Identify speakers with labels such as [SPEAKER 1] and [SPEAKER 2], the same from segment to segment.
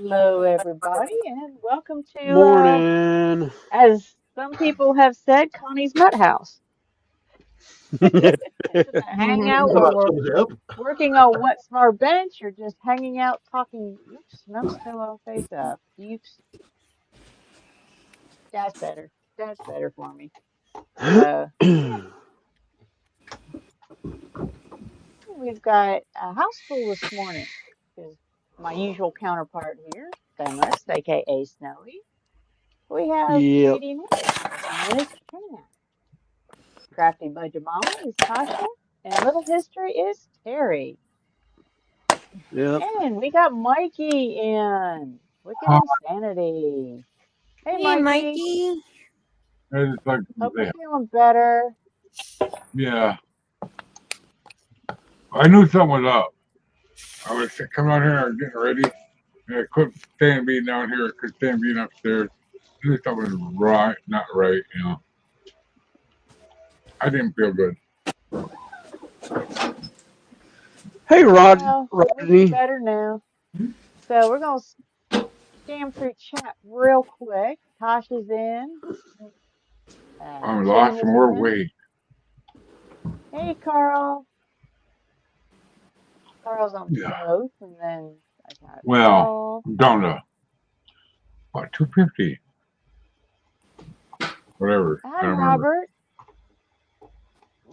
[SPEAKER 1] Hello, everybody, and welcome to,
[SPEAKER 2] Morning.
[SPEAKER 1] as some people have said, Connie's Nut House. It's a hangout where we're
[SPEAKER 3] Yep.
[SPEAKER 1] working on what's on our bench or just hanging out talking. Oops, no, still all face up. Oops, that's better. That's better for me. So, yeah, we've got a house full this morning. Is my usual counterpart here, Femis, aka Snowy. We have
[SPEAKER 2] Yep.
[SPEAKER 1] Lady Nick, also known as Cat. Crafty Budget Mama is Tasha, and Little History is Terry.
[SPEAKER 2] Yep.
[SPEAKER 1] And we got Mikey in Wicked
[SPEAKER 3] Huh,
[SPEAKER 1] Insanity. Hey,
[SPEAKER 4] Hey,
[SPEAKER 1] Mikey.
[SPEAKER 4] Mikey.
[SPEAKER 3] I just like
[SPEAKER 1] Hope you're
[SPEAKER 3] yeah,
[SPEAKER 1] feeling better.
[SPEAKER 3] yeah. I knew something was up. I was coming out here and getting ready, and I couldn't stand being down here. I couldn't stand being upstairs. I knew something was not right. I didn't feel good.
[SPEAKER 2] Hey,
[SPEAKER 1] Well, at least you're
[SPEAKER 2] Rodney.
[SPEAKER 1] better now. So we're going to scan through chat real quick. Tasha's in.
[SPEAKER 3] I
[SPEAKER 1] Chin
[SPEAKER 3] lost some
[SPEAKER 1] is
[SPEAKER 3] more
[SPEAKER 1] in.
[SPEAKER 3] weight.
[SPEAKER 1] Hey, Carl. Carl's on
[SPEAKER 3] Yeah.
[SPEAKER 1] both. And then I got
[SPEAKER 3] Well,
[SPEAKER 1] Paul.
[SPEAKER 3] I'm down to what 250, whatever. I
[SPEAKER 1] Hi,
[SPEAKER 3] don't remember.
[SPEAKER 1] Robert.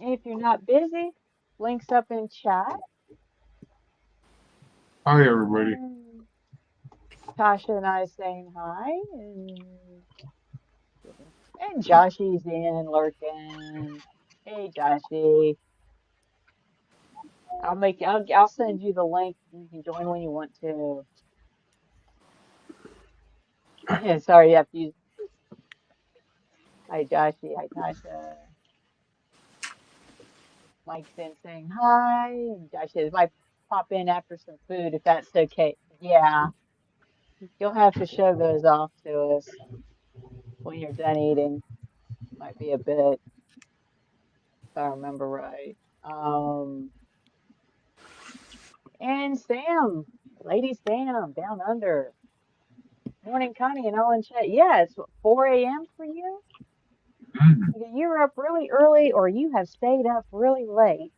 [SPEAKER 1] If you're not busy, links up in chat.
[SPEAKER 3] Hi, everybody.
[SPEAKER 1] Tasha and I saying hi, and Joshy's in lurking. Hey, Joshy. I'll send you the link. You can join when you want to. Yeah, sorry, you have to use. Hi, Joshy. Hi, Tasha. Mike's in saying hi. And Joshy might pop in after some food if that's okay. Yeah, you'll have to show those off to us when you're done eating. Might be a bit, if I remember right. And Sam, Lady Sam, down under. Morning, Connie, and all in chat. Yeah, it's what, 4 a.m. for you. Either you're up really early or you have stayed up really late.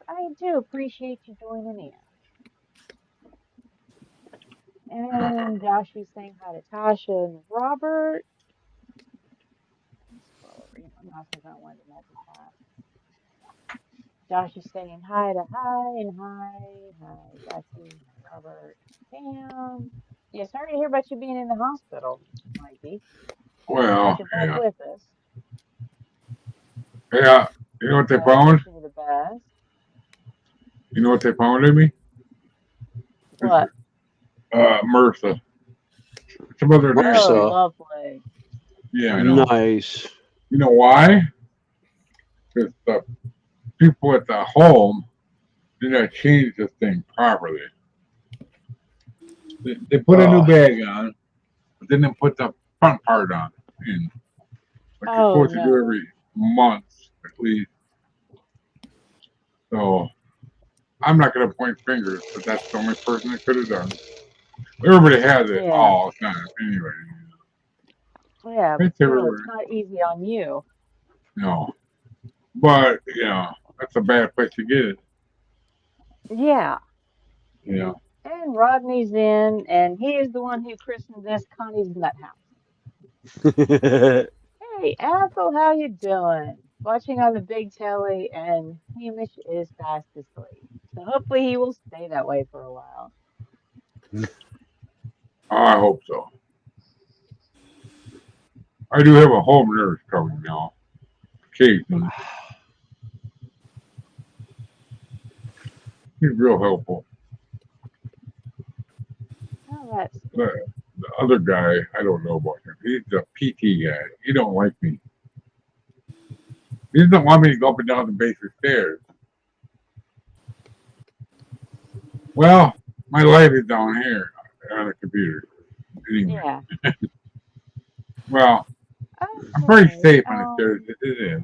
[SPEAKER 1] I do appreciate you joining in. And Josh is saying hi to Tasha and Robert. Scroll over. I'm not saying I wanted to multitask. Josh is saying hi to hi and hi. Hi, Jackie, Robert, Sam. Yeah, sorry to hear about you being in the hospital, Mikey.
[SPEAKER 3] Well,
[SPEAKER 1] Glad you're back
[SPEAKER 3] yeah,
[SPEAKER 1] with us.
[SPEAKER 3] yeah. You know what they
[SPEAKER 1] So
[SPEAKER 3] found?
[SPEAKER 1] wishing you the best.
[SPEAKER 3] You know what they found in me?
[SPEAKER 1] What?
[SPEAKER 3] MRSA. Some other damn
[SPEAKER 1] Oh,
[SPEAKER 3] thing.
[SPEAKER 2] Marissa.
[SPEAKER 1] lovely.
[SPEAKER 3] Yeah, I know.
[SPEAKER 2] Nice.
[SPEAKER 3] You know why? Because the people at the home did not change this thing properly. They put a new bag on, but then they put the front part on. And like you're
[SPEAKER 1] Oh
[SPEAKER 3] supposed to do
[SPEAKER 1] no.
[SPEAKER 3] every month at least. So I'm not going to point fingers, but that's the only person that could have done. Everybody has it
[SPEAKER 1] Yeah.
[SPEAKER 3] all the time anyway.
[SPEAKER 1] Yeah, but
[SPEAKER 3] It's
[SPEAKER 1] still,
[SPEAKER 3] everywhere.
[SPEAKER 1] it's not easy on you.
[SPEAKER 3] No. But, that's a bad place to get it.
[SPEAKER 1] Yeah.
[SPEAKER 3] Yeah.
[SPEAKER 1] And Rodney's in, and he is the one who christened this Connie's Nut House. Hey, Ethel, how you doing? Watching on the big telly, and Hamish is fast asleep. So hopefully he will stay that way for a while.
[SPEAKER 3] I hope so. I do have a home nurse coming now. Occasionally. He's real helpful.
[SPEAKER 1] Oh, that's
[SPEAKER 3] The,
[SPEAKER 1] good.
[SPEAKER 3] the other guy, I don't know about him. He's a PT guy. He don't like me. He doesn't want me to go up and down the basic stairs. Well, my life is down here on the computer. Anyway.
[SPEAKER 1] Yeah.
[SPEAKER 3] Well, I'm pretty
[SPEAKER 1] Okay.
[SPEAKER 3] safe on the stairs. It is.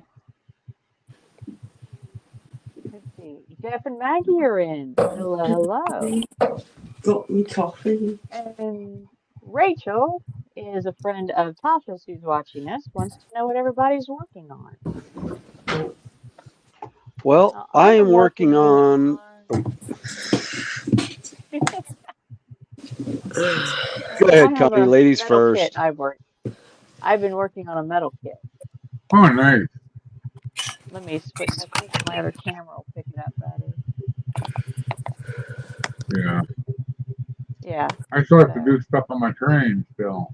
[SPEAKER 1] Let's see. Jeff and Maggie are in. Hello, hello.
[SPEAKER 4] Got me coffee.
[SPEAKER 1] And Rachel is a friend of Tasha's who's watching us, wants to know what everybody's working on.
[SPEAKER 2] Well, I
[SPEAKER 1] I
[SPEAKER 2] am working on. Go ahead,
[SPEAKER 1] I have
[SPEAKER 2] Connie.
[SPEAKER 1] a
[SPEAKER 2] Ladies
[SPEAKER 1] metal kit
[SPEAKER 2] first.
[SPEAKER 1] I've been working on a metal kit.
[SPEAKER 3] Oh, nice.
[SPEAKER 1] Let me switch. I think my other camera will pick it up better.
[SPEAKER 3] Yeah.
[SPEAKER 1] Yeah.
[SPEAKER 3] I still have to do stuff on my train still.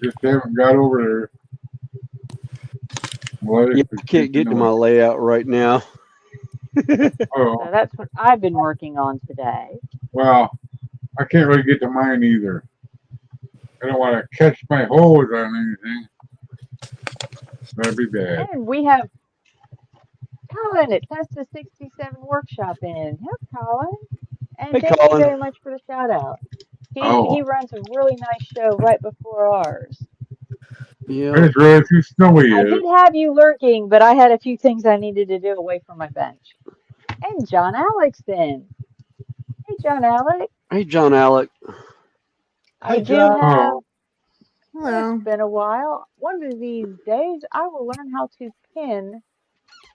[SPEAKER 3] Just haven't got over there. Well,
[SPEAKER 2] Yeah, I can't get to my layout right now.
[SPEAKER 3] Oh,
[SPEAKER 1] So that's what I've been working on today.
[SPEAKER 3] well, I can't really get to mine either. I don't want to catch my hose on anything. That'd be bad.
[SPEAKER 1] And we have Colin at Testa 67 Workshop in. Hey, Colin. And
[SPEAKER 2] Hey,
[SPEAKER 1] thank you
[SPEAKER 2] Colin.
[SPEAKER 1] very much for the shout out. He
[SPEAKER 3] Oh,
[SPEAKER 1] runs a really nice show right before ours.
[SPEAKER 3] I
[SPEAKER 2] Yeah.
[SPEAKER 3] just realized how snowy
[SPEAKER 1] I
[SPEAKER 3] it is.
[SPEAKER 1] did have you lurking, but I had a few things I needed to do away from my bench. And John Alex then. Hey, John Alex.
[SPEAKER 2] Hey, John Alec.
[SPEAKER 1] I
[SPEAKER 4] Hey,
[SPEAKER 1] do
[SPEAKER 4] John.
[SPEAKER 1] have,
[SPEAKER 5] Hello.
[SPEAKER 1] it's been a while. One of these days, I will learn how to pin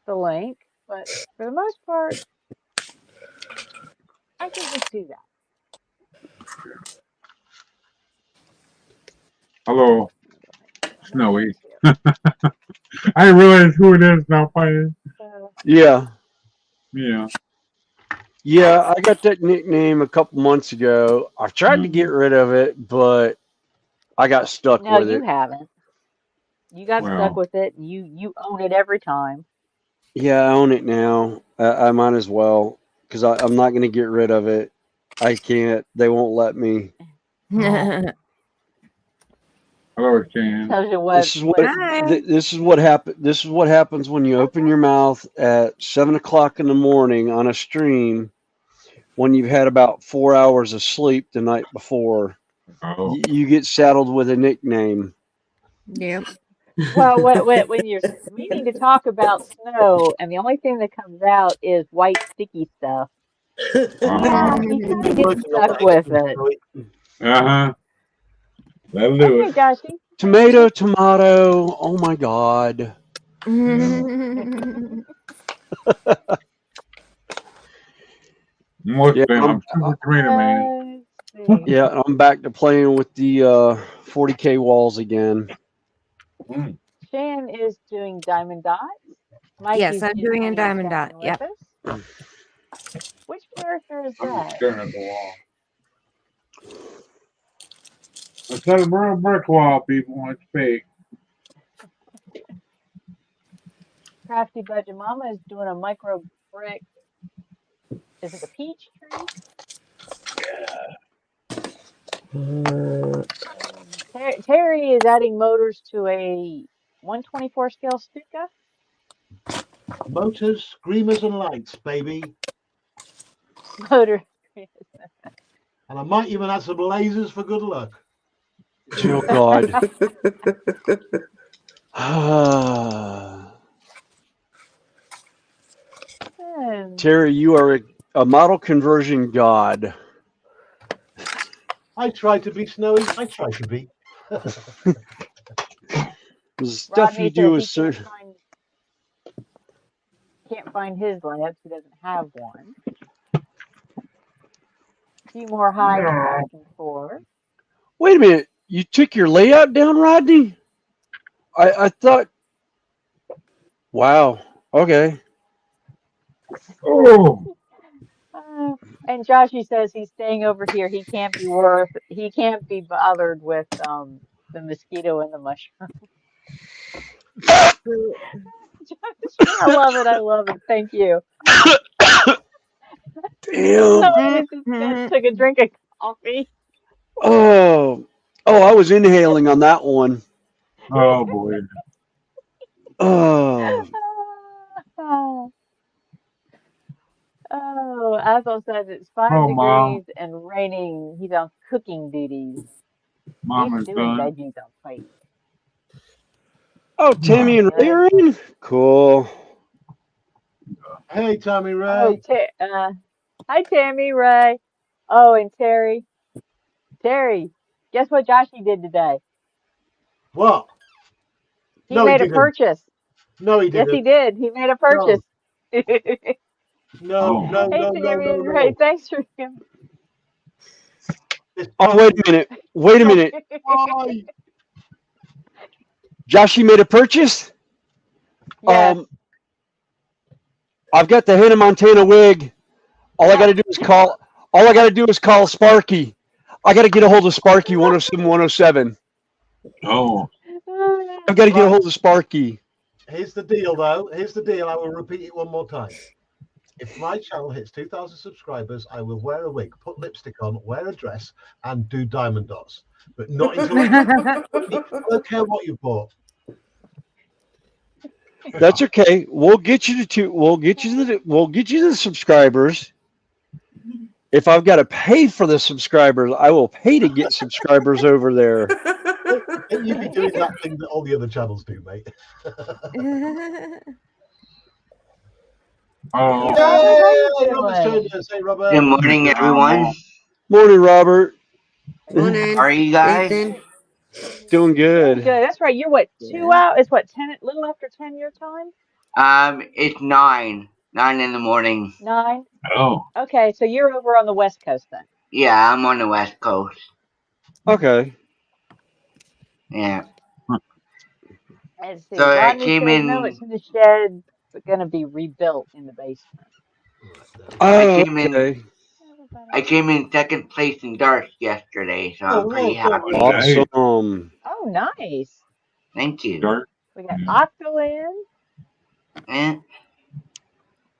[SPEAKER 1] the link, but for the most part, I can just do that.
[SPEAKER 3] Hello,
[SPEAKER 1] One of
[SPEAKER 3] Snowy.
[SPEAKER 1] those two.
[SPEAKER 3] I realize who it is now, finally.
[SPEAKER 2] Yeah.
[SPEAKER 3] Yeah.
[SPEAKER 2] Yeah, I got that nickname a couple months ago. I've tried to get rid of it, but I got stuck
[SPEAKER 1] No,
[SPEAKER 2] with
[SPEAKER 1] you
[SPEAKER 2] it.
[SPEAKER 1] haven't. You got stuck
[SPEAKER 3] Well,
[SPEAKER 1] with it, and you own it every time.
[SPEAKER 2] Yeah, I own it now. I might as well because I'm not going to get rid of it. I can't. They won't let me.
[SPEAKER 3] hello, Shan.
[SPEAKER 1] Tells you
[SPEAKER 2] This is what
[SPEAKER 5] Hi.
[SPEAKER 2] this is what happen. This is what happens when you open your mouth at 7 o'clock in the morning on a stream when you've had about 4 hours of sleep the night before.
[SPEAKER 3] Oh,
[SPEAKER 2] You get saddled with a nickname.
[SPEAKER 5] Yep.
[SPEAKER 1] Well, when you're meaning to talk about snow, and the only thing that comes out is white sticky stuff, yeah, you kind of get stuck with it.
[SPEAKER 3] uh-huh. That'll do
[SPEAKER 1] Okay,
[SPEAKER 3] it.
[SPEAKER 1] Joshy.
[SPEAKER 2] Tomato, tomato. Oh my God.
[SPEAKER 3] Most
[SPEAKER 2] Yeah,
[SPEAKER 3] of I'm super tomato man.
[SPEAKER 1] Let's see.
[SPEAKER 2] yeah. I'm back to playing with the 40K walls again.
[SPEAKER 3] Mm.
[SPEAKER 1] Shan is doing diamond dots.
[SPEAKER 5] Yes,
[SPEAKER 1] Mikey's
[SPEAKER 5] I'm
[SPEAKER 1] just
[SPEAKER 5] doing a
[SPEAKER 1] hanging
[SPEAKER 5] diamond dot.
[SPEAKER 1] chatting with
[SPEAKER 5] Yep.
[SPEAKER 1] us. Which character is
[SPEAKER 3] I'm just
[SPEAKER 1] that?
[SPEAKER 3] staring at the wall. It's not a real brick wall, people. It's fake.
[SPEAKER 1] Crafty Budget Mama is doing a micro brick. Is it a peach tree? Terry is adding motors to a 124 scale Stuka.
[SPEAKER 4] Motors, screamers, and lights, baby.
[SPEAKER 1] Motor.
[SPEAKER 4] And I might even add some lasers for good luck.
[SPEAKER 2] Oh God. Terry, you are a model conversion god.
[SPEAKER 4] I try to be Snowy. I try to be.
[SPEAKER 2] The stuff
[SPEAKER 1] Rodney
[SPEAKER 2] you
[SPEAKER 1] says
[SPEAKER 2] do
[SPEAKER 1] he
[SPEAKER 2] is so.
[SPEAKER 1] can't find his layups. He doesn't have one. A few more hides back and forth.
[SPEAKER 2] Wait a minute. You took your layout down, Rodney? I thought. Wow. Okay.
[SPEAKER 3] Oh,
[SPEAKER 1] And Joshy says he's staying over here. He can't be bothered with the mosquito and the mushroom. I love it. I love it. Thank you.
[SPEAKER 2] Damn.
[SPEAKER 1] Somebody just took a drink of coffee.
[SPEAKER 2] Oh. Oh, I was inhaling on that one.
[SPEAKER 3] oh boy.
[SPEAKER 2] Oh.
[SPEAKER 1] Oh, Ethel says it's 5
[SPEAKER 3] Oh, Mom.
[SPEAKER 1] degrees and raining. He's on cooking duties.
[SPEAKER 3] Mom
[SPEAKER 1] He's
[SPEAKER 3] is
[SPEAKER 1] doing
[SPEAKER 3] done.
[SPEAKER 1] veggies on plate.
[SPEAKER 2] Oh, Tammy and Ray are in? Cool.
[SPEAKER 4] Hey, Tommy
[SPEAKER 1] Oh,
[SPEAKER 4] Ray.
[SPEAKER 1] hi Tammy, Ray. Oh, and Terry. Terry, Guess what Joshy did today?
[SPEAKER 4] What?
[SPEAKER 1] He
[SPEAKER 4] No, he
[SPEAKER 1] made a
[SPEAKER 4] didn't.
[SPEAKER 1] purchase.
[SPEAKER 4] No, he
[SPEAKER 1] Yes, he
[SPEAKER 4] didn't.
[SPEAKER 1] did. He made a purchase.
[SPEAKER 4] No,
[SPEAKER 3] Oh.
[SPEAKER 4] no,
[SPEAKER 1] Hey,
[SPEAKER 4] no, no,
[SPEAKER 1] Tammy,
[SPEAKER 4] no,
[SPEAKER 1] right?
[SPEAKER 4] no.
[SPEAKER 1] Thanks for him.
[SPEAKER 2] Oh, wait a minute. Wait a minute.
[SPEAKER 4] Why?
[SPEAKER 2] Joshy made a purchase?
[SPEAKER 1] Yes.
[SPEAKER 2] I've got the Hannah Montana wig. All I got to do is call. All I got to do is call Sparky. I got to get a hold of Sparky 107 107.
[SPEAKER 3] Oh.
[SPEAKER 2] I've got to get a
[SPEAKER 4] Right.
[SPEAKER 2] hold of Sparky.
[SPEAKER 4] Here's the deal, though. Here's the deal. I will repeat it one more time. If my channel hits 2,000 subscribers, I will wear a wig, put lipstick on, wear a dress, and do diamond dots. But not until I don't care what you bought.
[SPEAKER 2] That's okay. We'll get you to two. We'll get you the subscribers. If I've got to pay for the subscribers, I will pay to get subscribers over there.
[SPEAKER 4] Don't you be doing that thing that all the other channels do, mate.
[SPEAKER 3] Oh.
[SPEAKER 1] Robert, how you
[SPEAKER 4] Hey, Robert's
[SPEAKER 1] doing?
[SPEAKER 4] joined us. Hey, Robert.
[SPEAKER 6] Good morning, everyone.
[SPEAKER 2] Morning, Robert.
[SPEAKER 5] Morning.
[SPEAKER 6] How are you guys?
[SPEAKER 5] Ethan.
[SPEAKER 2] Doing
[SPEAKER 1] Doing
[SPEAKER 2] good.
[SPEAKER 1] good. That's right. You're what, 2
[SPEAKER 5] Yeah.
[SPEAKER 1] hours? It's what, 10, little after 10 your time?
[SPEAKER 6] It's 9 in the morning.
[SPEAKER 1] 9?
[SPEAKER 3] Oh.
[SPEAKER 1] Okay, so you're over on the West Coast then.
[SPEAKER 6] Yeah, I'm on the West Coast.
[SPEAKER 2] Okay.
[SPEAKER 6] Yeah.
[SPEAKER 1] Let's see.
[SPEAKER 6] So I
[SPEAKER 1] Rodney
[SPEAKER 6] came
[SPEAKER 1] says, no,
[SPEAKER 6] in.
[SPEAKER 1] it's in the shed, but going to be rebuilt in the basement.
[SPEAKER 2] Oh,
[SPEAKER 6] I came in second place in darts yesterday, so I'm pretty happy.
[SPEAKER 2] awesome.
[SPEAKER 1] Oh, nice.
[SPEAKER 6] Thank you.
[SPEAKER 3] Dart.
[SPEAKER 1] We got
[SPEAKER 3] Yeah.
[SPEAKER 1] Octolin
[SPEAKER 6] Eh,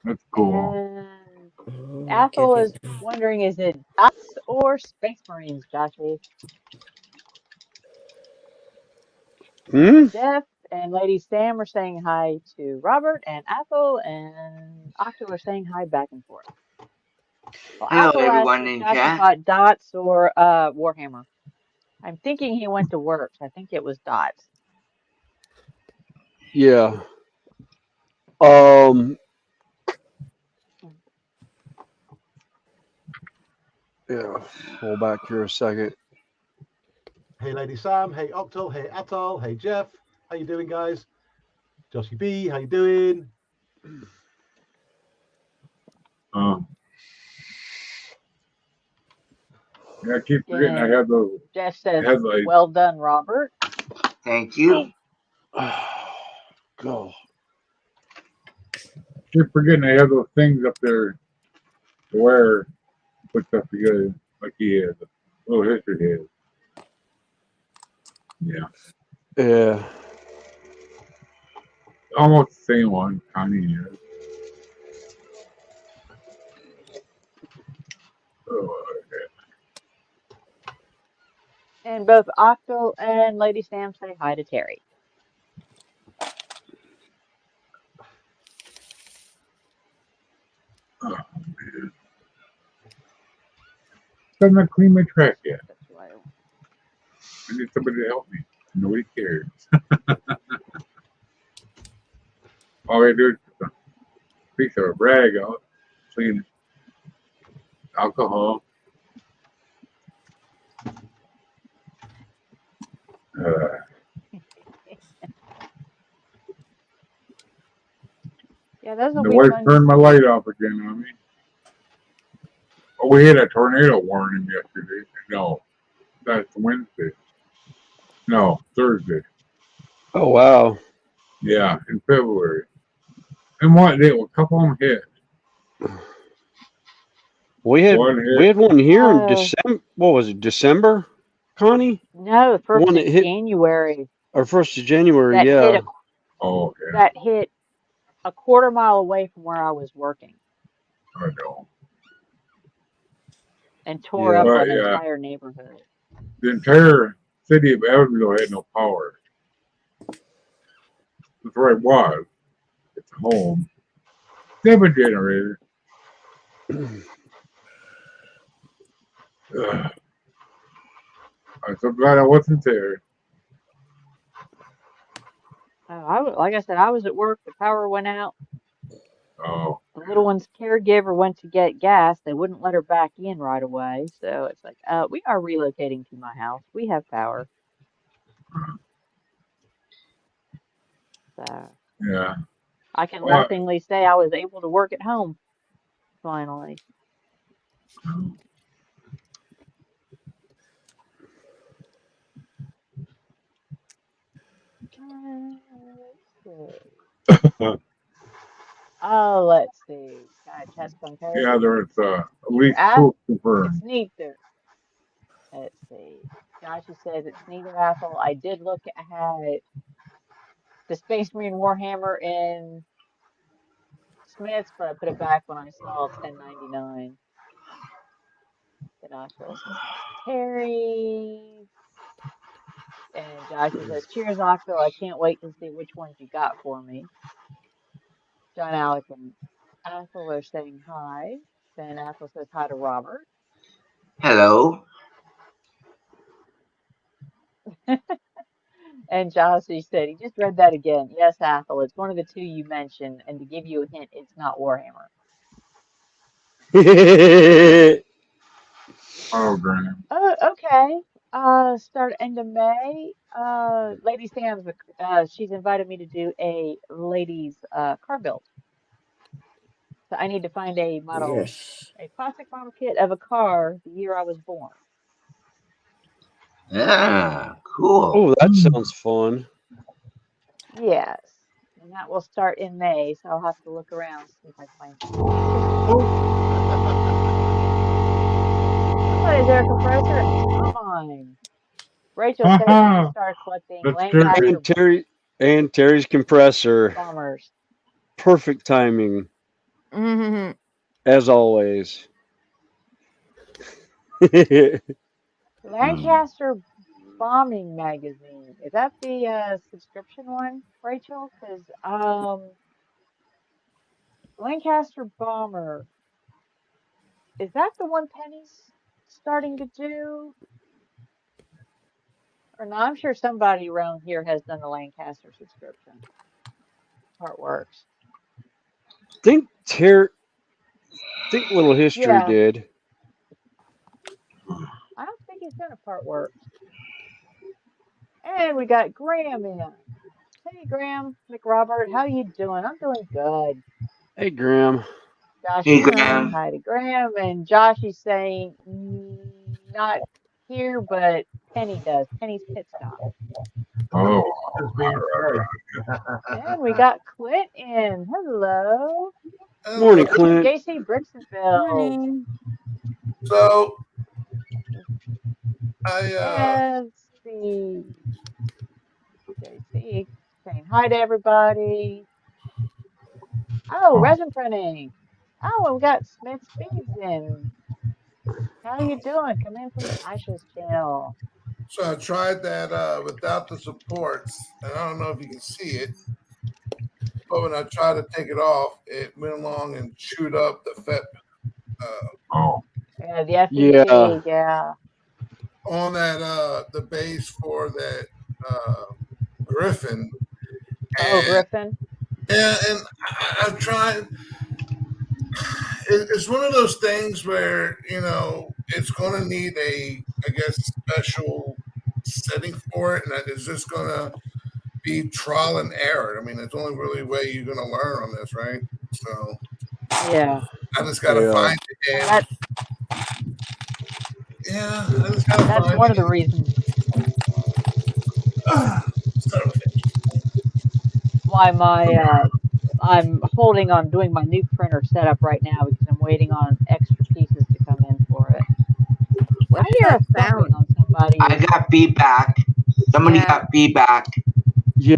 [SPEAKER 3] That's cool.
[SPEAKER 1] and Athel is wondering, is it dots or Space Marines, Joshy? Jeff and Lady Sam are saying hi to Robert, and Athel and Octo are saying hi back and forth. Well,
[SPEAKER 6] Hello,
[SPEAKER 1] Athel asked
[SPEAKER 6] everyone
[SPEAKER 1] if
[SPEAKER 6] in
[SPEAKER 1] Joshy
[SPEAKER 6] chat.
[SPEAKER 1] bought dots or Warhammer. I'm thinking he went to work. So I think it was dots.
[SPEAKER 2] Yeah. Yeah. Pull back here a second.
[SPEAKER 4] Hey, Lady Sam. Hey, Octal. Hey, Atal. Hey, Jeff. How you doing, guys? Joshy B, how you doing?
[SPEAKER 3] Yeah, I keep forgetting I have those
[SPEAKER 1] Jeff says,
[SPEAKER 3] headlights.
[SPEAKER 1] well done, Robert.
[SPEAKER 6] Thank you.
[SPEAKER 2] Go.
[SPEAKER 3] Keep forgetting I have those things up there to wear, put stuff together like he has. A little history has. Yeah.
[SPEAKER 2] Yeah.
[SPEAKER 3] Almost the same one, Connie has. Oh, okay.
[SPEAKER 1] And both Octo and Lady Sam say hi to Terry.
[SPEAKER 3] Oh, man. Still not clean my track yet.
[SPEAKER 1] That's why
[SPEAKER 3] I need somebody to help me. Nobody cares. All I do is put a piece of a rag out, clean it, alcohol.
[SPEAKER 1] yeah, those will
[SPEAKER 3] The
[SPEAKER 1] be
[SPEAKER 3] wife
[SPEAKER 1] fun.
[SPEAKER 3] turned my light off again on me. Oh, we had a tornado warning yesterday. No, that's Wednesday. No, Thursday.
[SPEAKER 2] Oh wow.
[SPEAKER 3] Yeah, in February. And what? They, a couple of them hit.
[SPEAKER 2] We had one here in December. What was it? December, Connie?
[SPEAKER 1] No, the
[SPEAKER 2] One
[SPEAKER 1] 1st
[SPEAKER 2] that
[SPEAKER 1] of
[SPEAKER 2] hit
[SPEAKER 1] January.
[SPEAKER 2] our 1st of January.
[SPEAKER 1] That
[SPEAKER 2] Yeah.
[SPEAKER 1] hit that hit a quarter mile away from where I was working.
[SPEAKER 3] I know.
[SPEAKER 1] And tore up an entire neighborhood.
[SPEAKER 3] The entire city of Evansville had no power. That's where I was. It's home. They have a generator. I'm so glad I wasn't there.
[SPEAKER 1] Like I said, I was at work. The power went out.
[SPEAKER 3] Oh.
[SPEAKER 1] little one's caregiver went to get gas. They wouldn't let her back in right away. So it's like, we are relocating to my house. We have power. So
[SPEAKER 3] Yeah.
[SPEAKER 1] I can
[SPEAKER 3] Well,
[SPEAKER 1] laughingly say I was able to work at home finally. Let's see. Chat's
[SPEAKER 3] yeah,
[SPEAKER 1] comparison.
[SPEAKER 3] there's at
[SPEAKER 1] Neither
[SPEAKER 3] least two
[SPEAKER 1] It's
[SPEAKER 3] confirmed.
[SPEAKER 1] neither. Let's see. Joshy says it's neither Apple. I did look at the Space Marine Warhammer in Smith's, but I put it back when I saw 10.99. Then Asheville says hi to Terry. And Joshy says, cheers, Ockville. I can't wait to see which ones you got for me. John Alec and Ethel are saying hi. Then Ethel says hi to Robert.
[SPEAKER 6] Hello.
[SPEAKER 1] And Joshy said, he just read that again. Yes, Ethel, it's one of the two you mentioned. And to give you a hint, it's not Warhammer.
[SPEAKER 3] Oh, Graham.
[SPEAKER 1] Oh, okay. Start end of May. Lady Sam's, she's invited me to do a ladies' car build. So I need to find a
[SPEAKER 6] Yes.
[SPEAKER 1] plastic model kit of a car the year I was born.
[SPEAKER 6] Yeah, cool.
[SPEAKER 2] Oh, that sounds fun.
[SPEAKER 1] Yes. And that will start in May, so I'll have to look around, see if I find something. Somebody's air compressor and it's not mine. Rachel says she just started collecting
[SPEAKER 3] That's
[SPEAKER 1] Lancaster
[SPEAKER 2] And Terry's compressor.
[SPEAKER 1] bombers.
[SPEAKER 2] Perfect timing,
[SPEAKER 5] Mm-hmm.
[SPEAKER 2] as always.
[SPEAKER 1] Lancaster Bombing Magazine. Is that the subscription one, Rachel? Because Lancaster Bomber, is that the one Penny's starting to do? Or no, I'm sure somebody around here has done the Lancaster subscription. How it works.
[SPEAKER 2] think Little History
[SPEAKER 1] Yeah,
[SPEAKER 2] did.
[SPEAKER 1] I don't think he's done a part works. And we got Graham in. Hey, Graham McRobert, how you doing? I'm doing good.
[SPEAKER 2] Hey, Graham.
[SPEAKER 6] Hey,
[SPEAKER 1] Joshy's saying
[SPEAKER 6] Graham.
[SPEAKER 1] hi to Graham, and Joshy's saying not here, but Penny does. Penny's pit stop.
[SPEAKER 3] Oh,
[SPEAKER 4] Has been
[SPEAKER 1] And we got Clint in. Hello.
[SPEAKER 2] Morning,
[SPEAKER 1] Hey,
[SPEAKER 2] Clint.
[SPEAKER 1] JC Brixtonville.
[SPEAKER 5] Morning.
[SPEAKER 7] So I
[SPEAKER 1] Let's see. JC saying hi to everybody. Oh, resin printing. Oh, and we got Smith Speeds in. How you doing? Come in from Asha's channel.
[SPEAKER 7] so I tried that without the supports, and I don't know if you can see it, but when I tried to take it off, it went along and chewed up the FEP
[SPEAKER 3] oh,
[SPEAKER 1] Yeah, the
[SPEAKER 2] Yeah.
[SPEAKER 1] FEP, yeah.
[SPEAKER 7] on that the base for that Griffin.
[SPEAKER 1] Oh,
[SPEAKER 7] And
[SPEAKER 1] Griffin.
[SPEAKER 7] yeah, and I'm trying. It's one of those things where it's going to need I guess, special setting for it, and that is just going to be trial and error. I mean, it's the only really way you're going to learn on this, right? So
[SPEAKER 1] Yeah.
[SPEAKER 7] I just got to
[SPEAKER 2] Yeah.
[SPEAKER 7] find it, and I just got to
[SPEAKER 1] That's
[SPEAKER 7] find
[SPEAKER 1] one of the
[SPEAKER 7] it.
[SPEAKER 1] reasons
[SPEAKER 7] Son of a bitch.
[SPEAKER 1] why I'm holding on doing my new printer setup right now because I'm waiting on extra pieces to come in for it. I
[SPEAKER 5] What's
[SPEAKER 1] hear
[SPEAKER 5] that
[SPEAKER 1] a thumping
[SPEAKER 5] sound?
[SPEAKER 1] on somebody's.
[SPEAKER 6] I got feedback. Somebody
[SPEAKER 5] Yeah.
[SPEAKER 6] got feedback.
[SPEAKER 2] Yeah.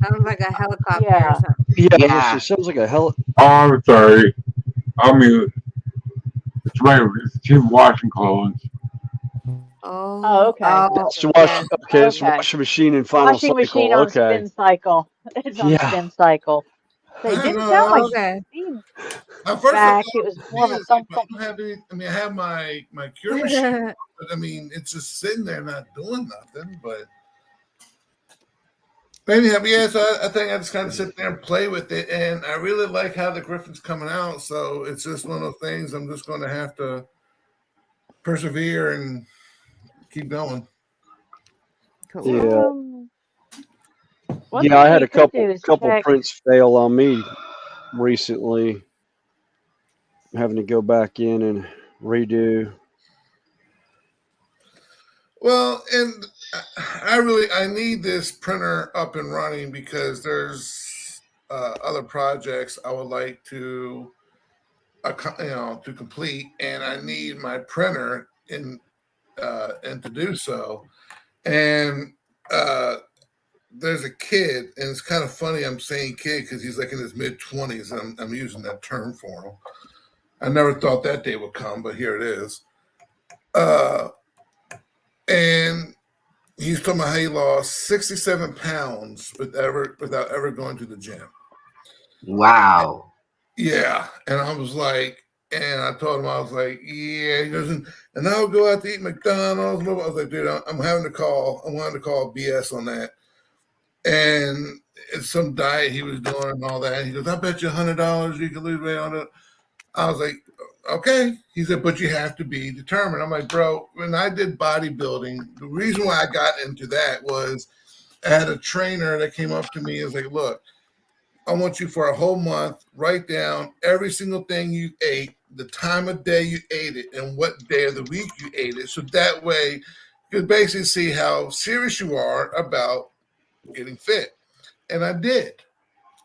[SPEAKER 5] Sounds like a helicopter or
[SPEAKER 1] Yeah.
[SPEAKER 5] something.
[SPEAKER 6] Yeah.
[SPEAKER 2] It sounds like a hell.
[SPEAKER 3] oh, I'm sorry. I mean, it's right. It's Tim washing clothes.
[SPEAKER 1] Oh, okay.
[SPEAKER 2] It's
[SPEAKER 5] yeah.
[SPEAKER 2] it's
[SPEAKER 1] Okay.
[SPEAKER 2] washing machine in final
[SPEAKER 1] Washing
[SPEAKER 2] cycle.
[SPEAKER 1] machine on
[SPEAKER 2] Okay.
[SPEAKER 1] spin cycle. It's on
[SPEAKER 2] Yeah.
[SPEAKER 1] spin cycle. So
[SPEAKER 7] I
[SPEAKER 1] it
[SPEAKER 7] don't
[SPEAKER 1] didn't sound
[SPEAKER 7] know.
[SPEAKER 1] like
[SPEAKER 5] Okay.
[SPEAKER 7] At first, I
[SPEAKER 1] feedback.
[SPEAKER 7] thought
[SPEAKER 1] It was
[SPEAKER 7] it
[SPEAKER 1] more of a
[SPEAKER 7] is,
[SPEAKER 1] thump
[SPEAKER 7] but
[SPEAKER 1] thump.
[SPEAKER 7] I don't have any. I mean, I have my cure machine, but I mean, it's just sitting there not doing nothing. But Anyhow, yes, I think I just kind of sit there and play with it, and I really like how the Griffin's coming out. So it's just one of those things. I'm just going to have to persevere and keep going.
[SPEAKER 5] Cool.
[SPEAKER 2] Yeah.
[SPEAKER 1] One
[SPEAKER 2] Yeah, I
[SPEAKER 1] thing
[SPEAKER 2] had
[SPEAKER 1] you
[SPEAKER 2] a
[SPEAKER 1] could do is
[SPEAKER 2] couple
[SPEAKER 1] check.
[SPEAKER 2] prints fail on me recently, having to go back in and redo.
[SPEAKER 7] Well, and I need this printer up and running because there's other projects I would like to to complete, and I need my printer in and to do so. And there's a kid, and it's kind of funny I'm saying kid because he's like in his mid-20s, and I'm using that term for him. I never thought that day would come, but here it is. And he's talking about how he lost 67 pounds without ever going to the gym.
[SPEAKER 6] Wow.
[SPEAKER 7] Yeah. And I was like, and I told him, I was like, yeah. He goes, and I'll go out to eat McDonald's. I was like, dude, I'm having to call. I wanted to call BS on that. And it's some diet he was doing and all that. And he goes, I bet you $100 you can lose weight on it. I was like, okay. He said, but you have to be determined. I'm like, bro, when I did bodybuilding, the reason why I got into that was I had a trainer that came up to me and was like, look, I want you for a whole month, write down every single thing you ate, the time of day you ate it, and what day of the week you ate it. So that way you could basically see how serious you are about getting fit. And I did.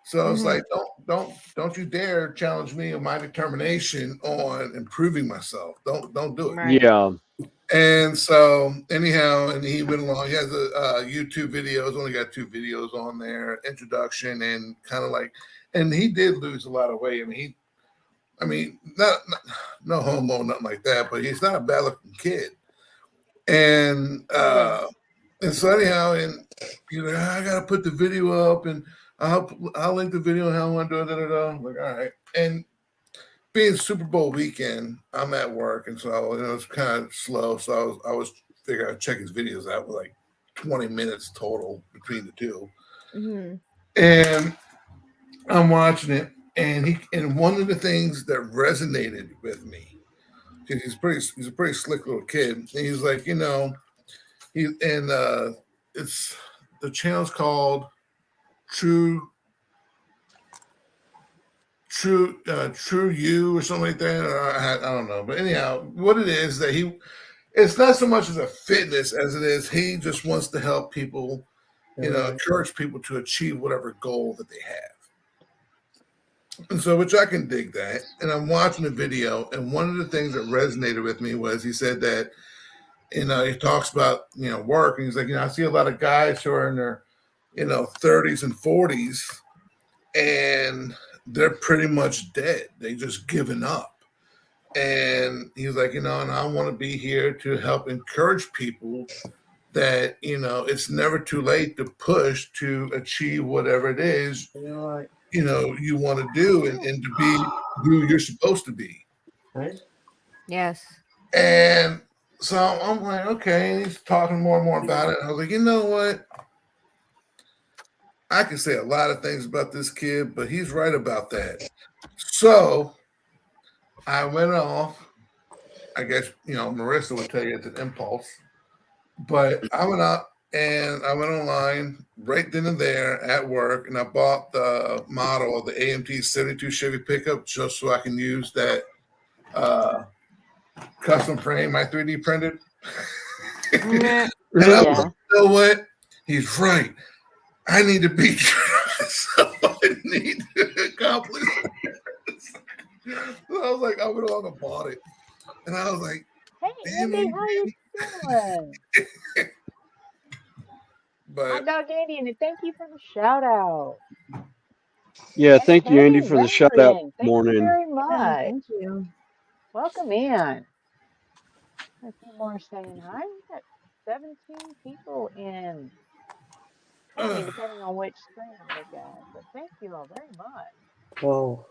[SPEAKER 7] So I was like, don't you dare challenge me on my determination on improving myself. Don't do it.
[SPEAKER 5] Right.
[SPEAKER 2] Yeah.
[SPEAKER 7] And so anyhow, and he went along. He has a YouTube videos. Only got 2 videos on there, introduction and kind of like, and he did lose a lot of weight. I mean, not no homo, nothing like that, but he's not a bad looking kid. And and so anyhow, and you know, I gotta put the video up, and I'll link the video and how I want to do it. I'm like, all right. And being Super Bowl weekend, I'm at work, and so it's kind of slow. So I was figuring I'd check his videos out with like 20 minutes total between the 2. And I'm watching it, and one of the things that resonated with me, because he's a pretty slick little kid, and he's like, it's the channel's called True You or something like that. Or I don't know, but anyhow, what it is that it's not so much as a fitness as it is he just wants to help people, encourage people to achieve whatever goal that they have. And so, which I can dig that. And I'm watching the video, and one of the things that resonated with me was he said that, he talks about, work, and he's like, I see a lot of guys who are in their, 30s and 40s, and they're pretty much dead. They just given up. And he's like, and I want to be here to help encourage people that, it's never too late to push to achieve whatever it is, you want to do and to be who you're supposed to be.
[SPEAKER 4] Right?
[SPEAKER 5] Yes.
[SPEAKER 7] And so I'm like, okay, and he's talking more and more about it. And I was like, you know what? I can say a lot of things about this kid, but he's right about that. So I went off. I guess, Marissa would tell you it's an impulse. But I went out and I went online right then and there at work, and I bought the model of the AMT 72 Chevy pickup just so I can use that custom frame I 3D printed. And I was like, you know what? He's right. I need to be so I need to accomplish this. So I was like, I went along and bought it. And I was like,
[SPEAKER 1] Hey, Andy, how you doing?
[SPEAKER 7] But
[SPEAKER 1] Hot Dog Andy, and thank you for the shout out.
[SPEAKER 2] Yeah,
[SPEAKER 1] And
[SPEAKER 2] thank you, Andy,
[SPEAKER 1] Kenny
[SPEAKER 2] for the shout out
[SPEAKER 1] Rembrandt,
[SPEAKER 2] this
[SPEAKER 1] thank you
[SPEAKER 2] morning.
[SPEAKER 1] very much.
[SPEAKER 5] Thank you.
[SPEAKER 1] Welcome in. A few more saying hi. We got 17 people in, 20, depending on which screen I look at. But thank you all very much.
[SPEAKER 4] Wow.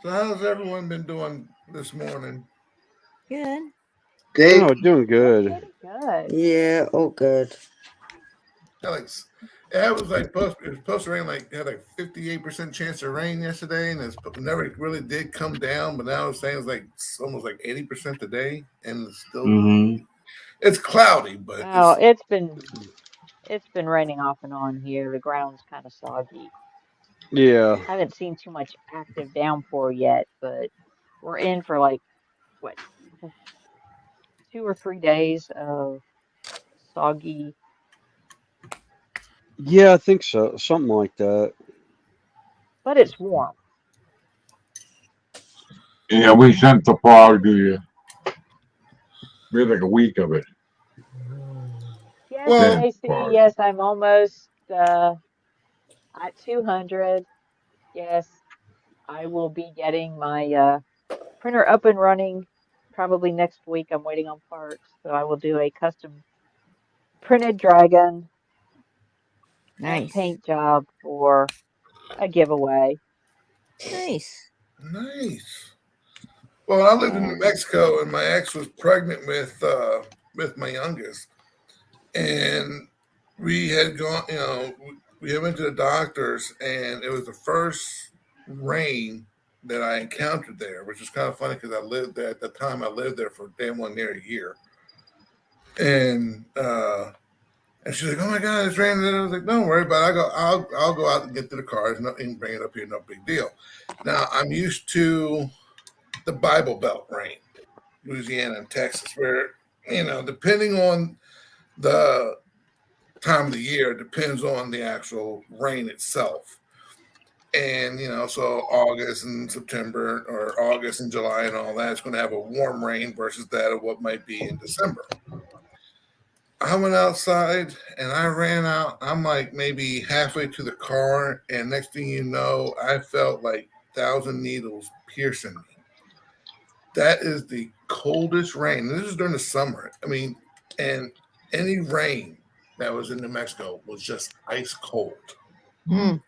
[SPEAKER 7] So how's everyone been doing this morning?
[SPEAKER 5] Good.
[SPEAKER 6] Good.
[SPEAKER 2] Oh, doing good.
[SPEAKER 1] Pretty good.
[SPEAKER 5] Yeah. Oh, good.
[SPEAKER 7] Alex, it was like it was supposed to rain it had like 58% chance of rain yesterday, and it never really did come down. But now it's saying it's almost like 80% today, and it's still it's cloudy, but
[SPEAKER 1] Well, it's been raining off and on here. The ground's kind of soggy.
[SPEAKER 2] Yeah.
[SPEAKER 1] Haven't seen too much active downpour yet, but we're in for like what 2 or 3 days of soggy.
[SPEAKER 2] Yeah, I think so. Something like that.
[SPEAKER 1] But it's warm.
[SPEAKER 3] Yeah, we sent the fog to you. We had like a week of it.
[SPEAKER 1] Yes,
[SPEAKER 7] Well-
[SPEAKER 1] Stacy. Yes, I'm almost at 200. Yes, I will be getting my printer up and running probably next week. I'm waiting on parts, so I will do a custom printed dragon and
[SPEAKER 5] Nice.
[SPEAKER 1] paint job for a giveaway.
[SPEAKER 5] Nice.
[SPEAKER 7] nice. Well, I lived in New
[SPEAKER 1] And
[SPEAKER 7] Mexico, and my ex was pregnant with my youngest, and we had gone. We had went to the doctors, and it was the first rain that I encountered there, which was kind of funny because I lived there at the time. I lived there for damn near a year, and she's like, "Oh my God, it's raining!" And I was like, "Don't worry about it. I'll go out and get to the car. It's nothing. Bring it up here. No big deal." Now I'm used to the Bible Belt rain, Louisiana and Texas, where depending on the time of the year, it depends on the actual rain itself. And so August and September, or August and July and all that, it's going to have a warm rain versus that of what might be in December. I went outside and I ran out. I'm like maybe halfway to the car, and next thing you know, I felt like 1,000 needles piercing me. That is the coldest rain. This is during the summer. I mean, and any rain that was in New Mexico was just ice cold.
[SPEAKER 5] Mm.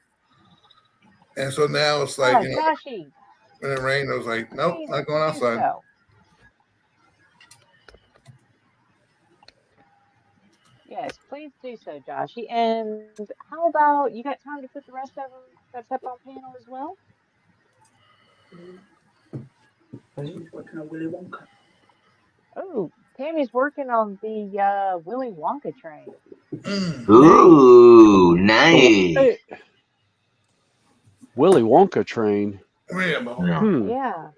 [SPEAKER 7] And so now it's like,
[SPEAKER 1] Joshy,
[SPEAKER 7] when it rained, I was like, nope,
[SPEAKER 1] please
[SPEAKER 7] not going
[SPEAKER 1] do
[SPEAKER 7] outside.
[SPEAKER 1] so. Yes, please do so, Joshy. And how about you got time to put the rest of them that's up on panel as well? Oh, Tammy's working on the Willy Wonka train.
[SPEAKER 6] Ooh, nice.
[SPEAKER 2] Hey. Willy Wonka train.
[SPEAKER 1] Yeah.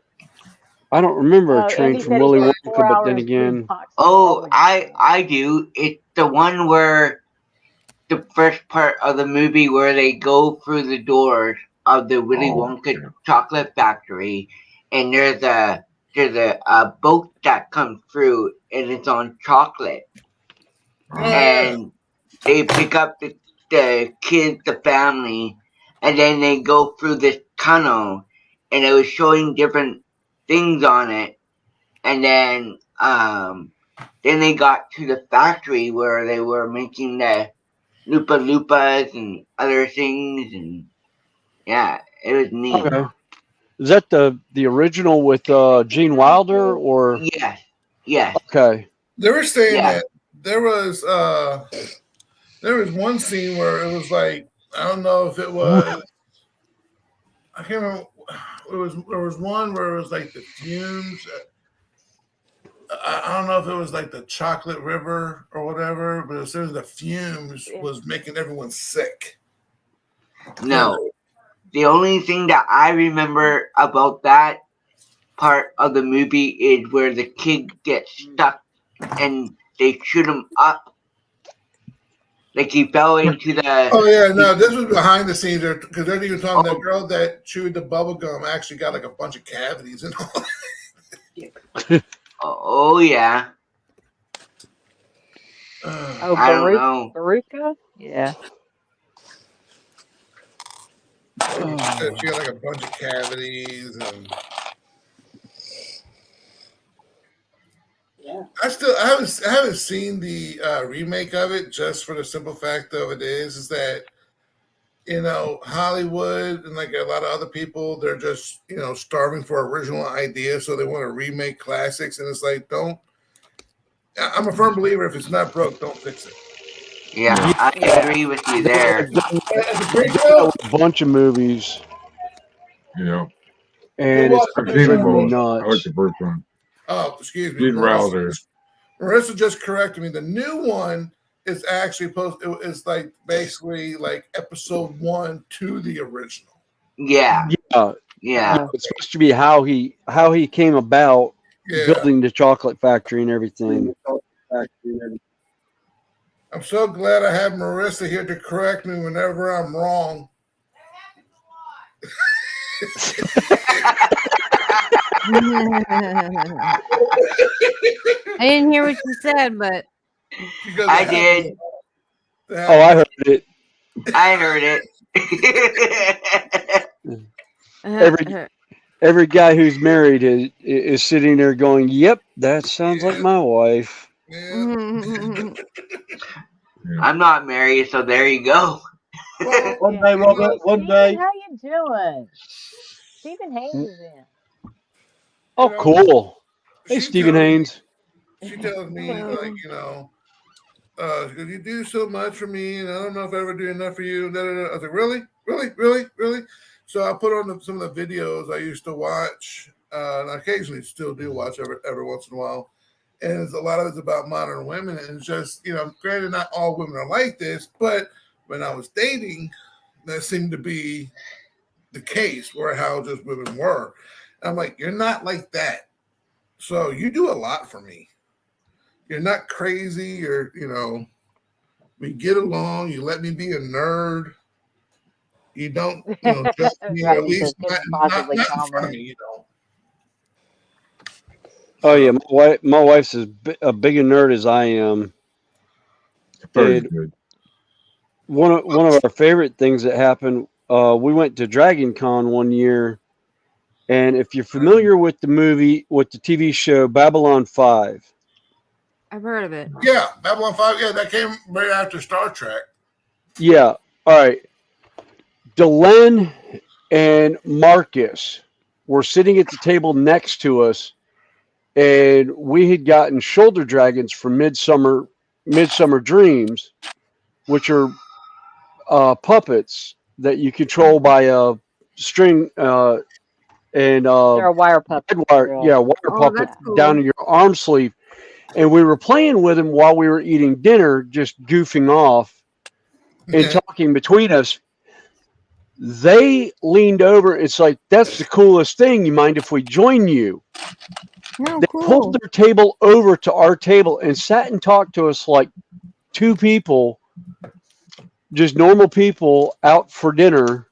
[SPEAKER 2] I don't remember a train
[SPEAKER 1] Andy
[SPEAKER 2] from
[SPEAKER 1] said he
[SPEAKER 2] Willy
[SPEAKER 1] gets
[SPEAKER 2] Wonka,
[SPEAKER 1] 4
[SPEAKER 2] but then
[SPEAKER 1] hours
[SPEAKER 2] again,
[SPEAKER 1] box.
[SPEAKER 6] Oh, I do. It's the one where the first part of the movie where they go through the doors of the Willy Wonka chocolate factory, and there's a boat that comes through, and it's on chocolate, and they pick up the kids, the family, and then they go through this tunnel, and it was showing different things on it, and then they got to the factory where they were making the Lupa Lupas and other things, and yeah, it was neat.
[SPEAKER 2] okay. Is that the original with Gene Wilder or?
[SPEAKER 6] Yes.
[SPEAKER 2] Okay.
[SPEAKER 7] They were saying that there was one scene where it was like, I don't know if it was, I can't remember. There was one where it was like the fumes. I don't know if it was like the chocolate river or whatever, but as soon as the fumes was making everyone sick.
[SPEAKER 6] No, the only thing that I remember about that part of the movie is where the kid gets stuck and they shoot him up. Like he fell into the.
[SPEAKER 7] Oh yeah, no, this was behind the scenes because they're even talking the girl that chewed the bubble gum actually got like a bunch of cavities and all.
[SPEAKER 6] Oh yeah. I don't know.
[SPEAKER 1] Baruka? Yeah.
[SPEAKER 7] She got like a bunch of cavities and. I haven't seen the remake of it, just for the simple fact of it is that Hollywood and like a lot of other people, they're just starving for original ideas, so they want to remake classics, and it's like, don't I'm a firm believer. If it's not broke, don't fix it.
[SPEAKER 6] Yeah, I agree with you there.
[SPEAKER 7] It's a great
[SPEAKER 2] That
[SPEAKER 7] show.
[SPEAKER 2] with a bunch of movies,
[SPEAKER 3] You know,
[SPEAKER 2] and it's
[SPEAKER 3] I've seen them
[SPEAKER 2] driven me
[SPEAKER 3] both. I like
[SPEAKER 2] nuts.
[SPEAKER 3] the first one.
[SPEAKER 7] Oh, excuse me.
[SPEAKER 3] Gene Wilder.
[SPEAKER 7] Marissa just corrected me. The new one is actually it's like basically like episode 1 to the original.
[SPEAKER 6] Yeah,
[SPEAKER 2] Yeah,
[SPEAKER 6] yeah.
[SPEAKER 2] it's supposed to be how he came about
[SPEAKER 7] Yeah.
[SPEAKER 2] building the chocolate factory and everything.
[SPEAKER 7] I'm so glad I have Marissa here to correct me whenever I'm wrong.
[SPEAKER 5] I didn't hear what you said, but
[SPEAKER 7] Because
[SPEAKER 6] I did.
[SPEAKER 2] Oh, I heard it.
[SPEAKER 6] I heard it.
[SPEAKER 2] Every guy who's married is sitting there going, "Yep, that sounds like my wife."
[SPEAKER 7] Yeah.
[SPEAKER 6] I'm not married, so there you go.
[SPEAKER 7] Well,
[SPEAKER 4] One day, Robert. One
[SPEAKER 1] Steven,
[SPEAKER 4] day.
[SPEAKER 1] how you doing? Stephen Haynes is in.
[SPEAKER 2] Oh, cool. Hey,
[SPEAKER 7] she
[SPEAKER 2] Stephen
[SPEAKER 7] tells me-
[SPEAKER 2] Haynes.
[SPEAKER 7] She tells me, like, you do so much for me, and I don't know if I ever do enough for you. Da, da, da. I was like, really? Really? Really? Really? So I put on some of the videos I used to watch, and I occasionally still do watch every once in a while. And a lot of it's about modern women, and it's just, granted, not all women are like this, but when I was dating, that seemed to be the case, where how just women were. I'm like, you're not like that. So you do a lot for me. You're not crazy, or we get along. You let me be a nerd. You don't, judge me,
[SPEAKER 1] Right,
[SPEAKER 7] at least
[SPEAKER 1] because
[SPEAKER 7] not
[SPEAKER 1] it's possibly
[SPEAKER 7] in front of
[SPEAKER 1] common.
[SPEAKER 7] me.
[SPEAKER 2] Oh yeah, my wife's as a big a nerd as I am.
[SPEAKER 3] Very
[SPEAKER 2] And
[SPEAKER 3] good.
[SPEAKER 2] one of our favorite things that happened, we went to Dragon Con one year, and if you're familiar with the TV show Babylon 5,
[SPEAKER 5] I've heard of it.
[SPEAKER 7] Yeah, Babylon 5. Yeah, that came right after Star Trek.
[SPEAKER 2] yeah, all right, Delenn and Marcus were sitting at the table next to us, and we had gotten shoulder dragons from Midsummer Dreams, which are puppets that you control by a string and
[SPEAKER 1] They're a wire puppet.
[SPEAKER 2] wire puppet
[SPEAKER 5] that's cool.
[SPEAKER 2] down in your arm sleeve. And we were playing with them while we were eating dinner, just goofing off and talking between us. They leaned over. It's like, that's the coolest thing. You mind if we join you?
[SPEAKER 5] Oh,
[SPEAKER 2] They
[SPEAKER 5] cool.
[SPEAKER 2] pulled their table over to our table and sat and talked to us like two people, just normal people, out for dinner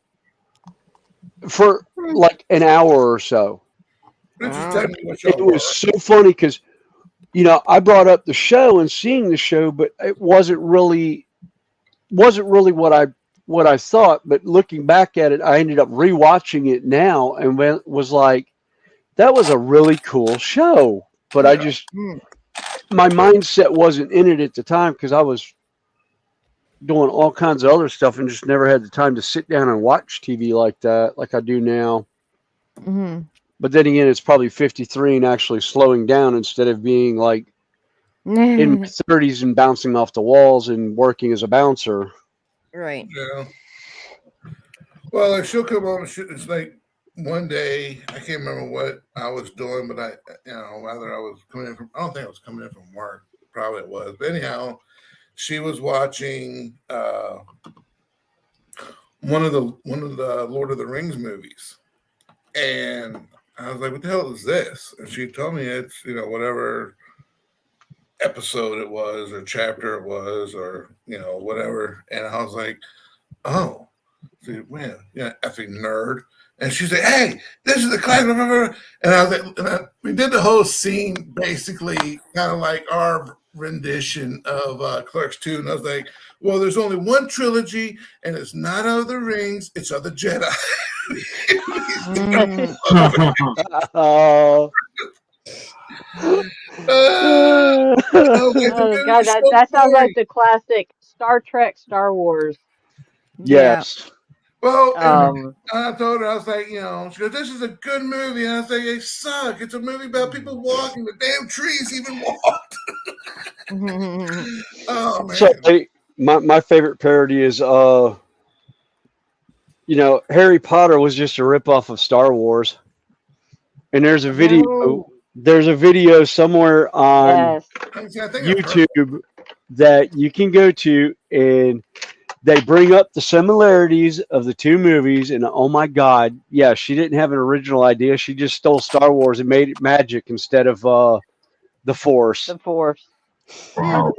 [SPEAKER 2] for like an hour or so. It was so funny because, I brought up the show and seeing the show, but it wasn't really what I thought. But looking back at it, I ended up rewatching it now and was like, that was a really cool show. But I just, my mindset wasn't in it at the time because I was doing all kinds of other stuff and just never had the time to sit down and watch TV like that, like I do now.
[SPEAKER 5] Mm-hmm.
[SPEAKER 2] But then again, it's probably 53 and actually slowing down instead of being like in my 30s and bouncing off the walls and working as a bouncer.
[SPEAKER 5] Right.
[SPEAKER 7] Yeah. Well, if she'll come on, it's like one day, I can't remember what I was doing, but whether I was coming in I don't think I was coming in from work. Probably it was. But anyhow, she was watching one of the Lord of the Rings movies. And I was like, what the hell is this? And she told me it's, whatever episode it was or chapter it was or, whatever. And I was like, oh, man, effing nerd. And she's like, hey, this is the class. And I was like, we did the whole scene basically kind of like our rendition of Clerks 2. And I was like, well, there's only one trilogy, and it's not of the rings, it's of the Jedi.
[SPEAKER 2] Oh.
[SPEAKER 1] Oh God, that sounds like the classic Star Trek, Star Wars.
[SPEAKER 2] Yes.
[SPEAKER 3] Well,
[SPEAKER 1] Um,
[SPEAKER 3] and I told her, I was like, she goes, "This is a good movie." And I was like, "They suck. It's a movie about people walking. The damn trees even walked." Oh man.
[SPEAKER 2] So my favorite parody is Harry Potter was just a ripoff of Star Wars. And there's a video
[SPEAKER 5] No.
[SPEAKER 2] somewhere on
[SPEAKER 1] yes.
[SPEAKER 3] See, I think I've heard.
[SPEAKER 2] YouTube that you can go to, and they bring up the similarities of the two movies, and oh my god, yeah, she didn't have an original idea. She just stole Star Wars and made it magic instead of the Force.
[SPEAKER 1] The Force.
[SPEAKER 3] Wow.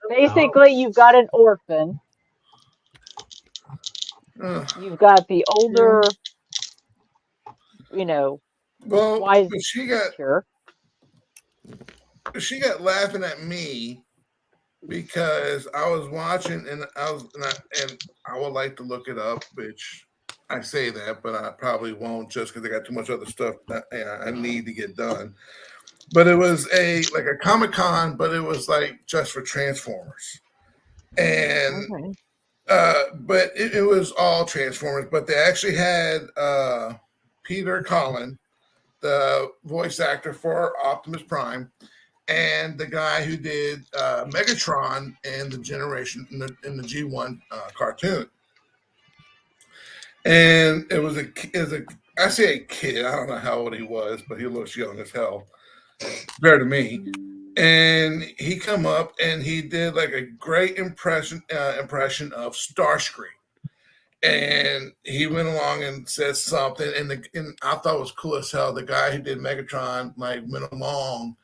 [SPEAKER 1] Basically, you've got an orphan. You've got the older,
[SPEAKER 3] Well,
[SPEAKER 1] wise
[SPEAKER 3] but
[SPEAKER 1] teacher.
[SPEAKER 3] she got laughing at me because I was watching, and I would like to look it up, which I say that, but I probably won't just because I got too much other stuff that I need to get done. But it was like a Comic-Con, but it was like just for Transformers, and but it was all Transformers. But they actually had Peter Cullen, the voice actor for Optimus Prime, and the guy who did Megatron in the Generation in the G1 cartoon. And it was I say a kid. I don't know how old he was, but he looks young as hell compared to me. And he come up and he did like a great impression of Starscream. And he went along and said something, and I thought it was cool as hell. The guy who did Megatron like went along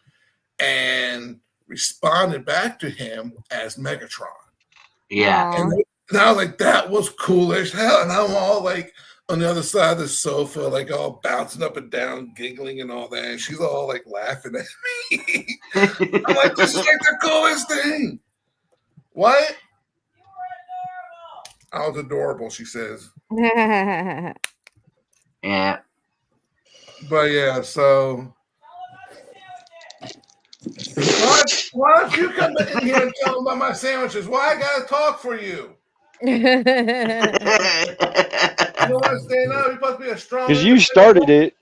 [SPEAKER 3] and responded back to him as Megatron.
[SPEAKER 6] Yeah.
[SPEAKER 3] And I was like, that was cool as hell. And I'm all like on the other side of the sofa, like all bouncing up and down, giggling and all that. And she's all like laughing at me. I'm like, this is like the coolest thing. What? I was adorable, she says.
[SPEAKER 6] Yeah.
[SPEAKER 3] But yeah, so why don't you come in here and tell them about my sandwiches? Why I gotta talk for you? You don't want to stand up? You're supposed to be a strong.
[SPEAKER 2] Because you started it.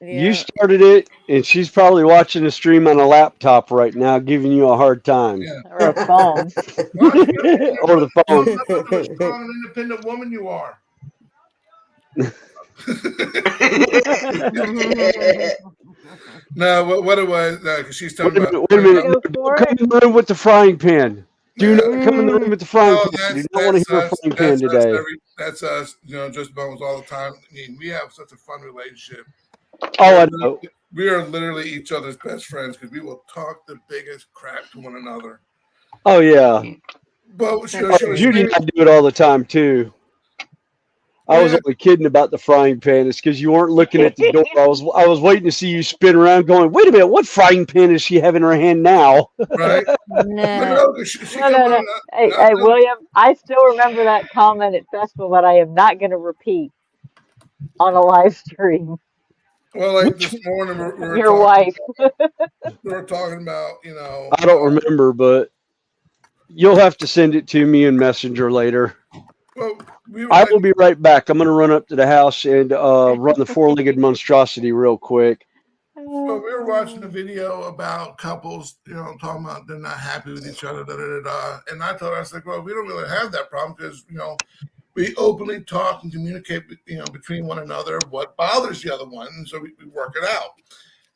[SPEAKER 2] You started it, and she's probably watching the stream on a laptop right now, giving you a hard time.
[SPEAKER 3] Yeah.
[SPEAKER 1] Or a phone.
[SPEAKER 2] Or the phone.
[SPEAKER 3] What a strong and independent woman you are. No, what it was, because she's talking about.
[SPEAKER 2] Wait a minute. Don't come in the room with the frying pan. Do not come in the room with the frying pan. Do not want to hear a frying pan today.
[SPEAKER 3] That's us, just bones all the time. I mean, we have such a fun relationship.
[SPEAKER 2] Oh, I know.
[SPEAKER 3] We are literally each other's best friends because we will talk the biggest crap to one another.
[SPEAKER 2] Oh, yeah.
[SPEAKER 3] But
[SPEAKER 2] Judy and I do it all the time, too. I was only kidding about the frying pan. It's because you weren't looking at the door. I was waiting to see you spin around going, wait a minute, what frying pan does she have in her hand now?
[SPEAKER 3] Right?
[SPEAKER 1] No. Hey, William, I still remember that comment at Festival that I am not going to repeat on a live stream.
[SPEAKER 3] Well, like this morning, we
[SPEAKER 1] Your wife.
[SPEAKER 3] We were talking about,
[SPEAKER 2] I don't remember, but you'll have to send it to me in Messenger later.
[SPEAKER 3] Well,
[SPEAKER 2] I will be right back. I'm going to run up to the house and run the four-legged monstrosity real quick.
[SPEAKER 3] Well, we were watching a video about couples, talking about they're not happy with each other, And I told her, I said, well, we don't really have that problem because, we openly talk and communicate, between one another what bothers the other one, and so we work it out.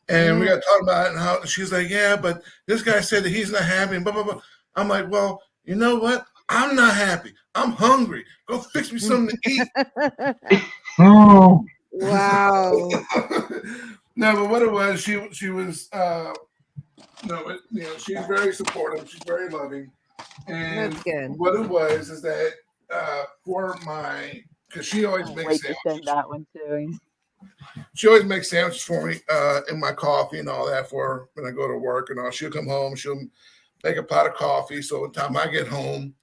[SPEAKER 3] And we got talking about it, and how she's like, yeah, but this guy said that he's not happy, and blah, blah, blah. I'm like, well, you know what? I'm not happy. I'm hungry. Go fix me something to eat.
[SPEAKER 5] Oh. Wow.
[SPEAKER 3] No, but what it was, she was, she's very supportive. She's very loving. And
[SPEAKER 5] that's good.
[SPEAKER 3] What it was is that because she always makes
[SPEAKER 1] sandwiches. Send that one to him.
[SPEAKER 3] She always makes sandwiches for me in my coffee and all that for when I go to work and all. She'll come home. She'll make a pot of coffee. So by the time I get home,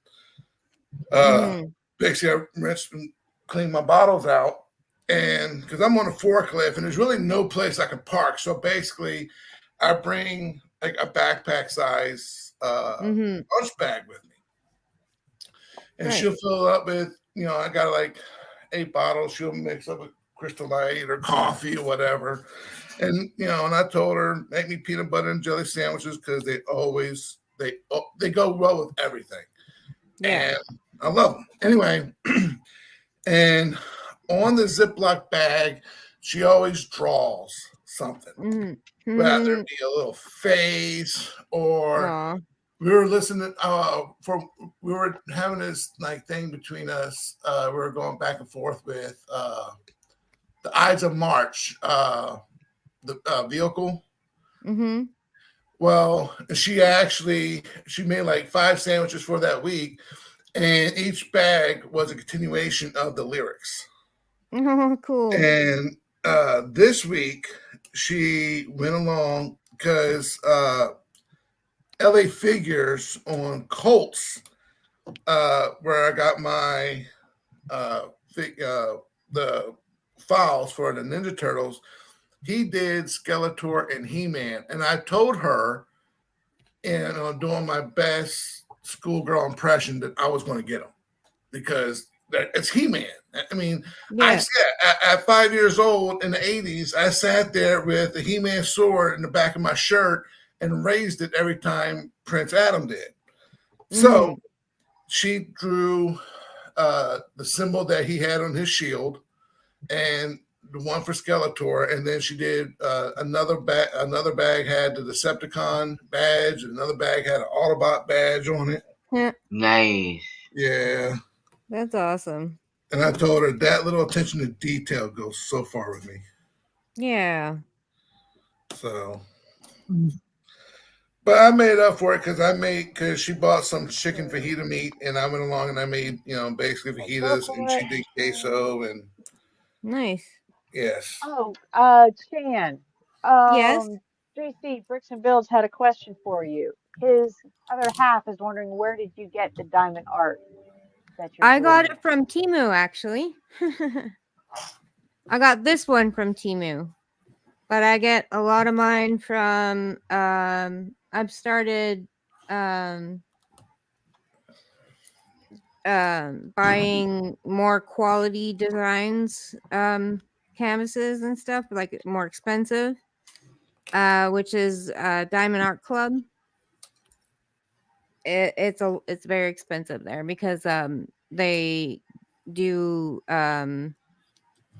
[SPEAKER 3] basically I rinse and clean my bottles out. And because I'm on a forklift and there's really no place I can park. So basically I bring like a backpack size lunch bag with me. And she'll fill it up with I got like 8 bottles. She'll mix up a Crystal Light or coffee or whatever. And and I told her make me peanut butter and jelly sandwiches because they go well with everything.
[SPEAKER 5] Yeah.
[SPEAKER 3] And I love them. Anyway, and on the Ziploc bag, she always draws something.
[SPEAKER 5] Mm-hmm.
[SPEAKER 3] Whether it be a little face or
[SPEAKER 5] Aw.
[SPEAKER 3] we were listening we were having this like thing between us. We were going back and forth with the Ides of March, the vehicle.
[SPEAKER 5] Mm-hmm.
[SPEAKER 3] Well, she made like 5 sandwiches for that week, and each bag was a continuation of the lyrics.
[SPEAKER 5] Oh, cool.
[SPEAKER 3] And this week she went along because LA Figures on Colts, where I got my the files for the Ninja Turtles. He did Skeletor and He-Man, and I told her, doing my best schoolgirl impression, that I was going to get him because it's He-Man. I mean, I
[SPEAKER 5] Yeah.
[SPEAKER 3] sat at 5 years old in the 80s. I sat there with the He-Man sword in the back of my shirt and raised it every time Prince Adam did. So she drew the symbol that he had on his shield and the one for Skeletor, and then she did another bag. Another bag had the Decepticon badge, and another bag had an Autobot badge on it.
[SPEAKER 5] Yeah.
[SPEAKER 6] Nice.
[SPEAKER 3] Yeah.
[SPEAKER 5] That's awesome.
[SPEAKER 3] And I told her that little attention to detail goes so far with me.
[SPEAKER 5] Yeah.
[SPEAKER 3] So, but I made up for it because she bought some chicken fajita meat, and I went along and I made basically fajitas, and she did queso, and
[SPEAKER 5] Nice.
[SPEAKER 3] yes.
[SPEAKER 1] Oh, Chan.
[SPEAKER 5] Yes.
[SPEAKER 1] JC Bricks and Builds had a question for you. His other half is wondering, where did you get the diamond art that you're
[SPEAKER 5] I got
[SPEAKER 1] doing?
[SPEAKER 5] it from Temu, actually. I got this one from Temu, but I get a lot of mine from. I've started buying more quality designs, canvases and stuff, like more expensive, which is Diamond Art Club. It's very expensive there because they do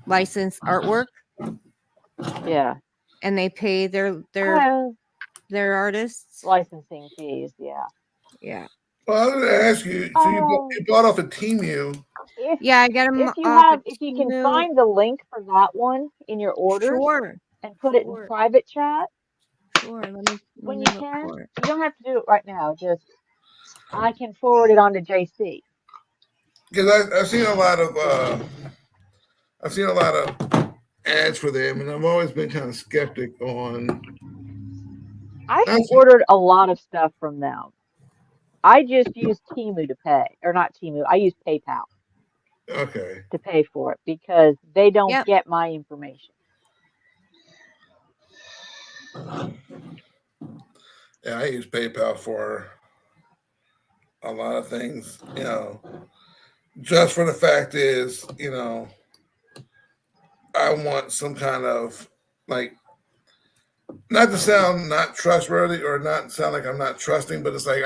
[SPEAKER 5] licensed artwork.
[SPEAKER 1] Yeah.
[SPEAKER 5] And they pay their artists
[SPEAKER 1] licensing fees. Yeah.
[SPEAKER 5] Yeah.
[SPEAKER 3] Well, I was going to ask you. So you bought off a Temu.
[SPEAKER 5] Yeah, I get them
[SPEAKER 1] If you
[SPEAKER 5] off
[SPEAKER 1] if you can find the link for that one in your orders,
[SPEAKER 5] sure,
[SPEAKER 1] and put it in private chat.
[SPEAKER 5] Sure. Let me
[SPEAKER 1] when you
[SPEAKER 5] look
[SPEAKER 1] can.
[SPEAKER 5] for it.
[SPEAKER 1] You don't have to do it right now. Just I can forward it on to JC.
[SPEAKER 3] Because I've seen a lot of ads for them, and I've always been kind of skeptic on.
[SPEAKER 1] I've ordered a lot of stuff from them. I just use Temu to pay, or not Temu. I use PayPal.
[SPEAKER 3] Okay.
[SPEAKER 1] To pay for it because they don't get my information.
[SPEAKER 3] Yeah, I use PayPal for a lot of things, just for the fact is, I want some kind of not to sound not trustworthy or not sound like I'm not trusting, but it's like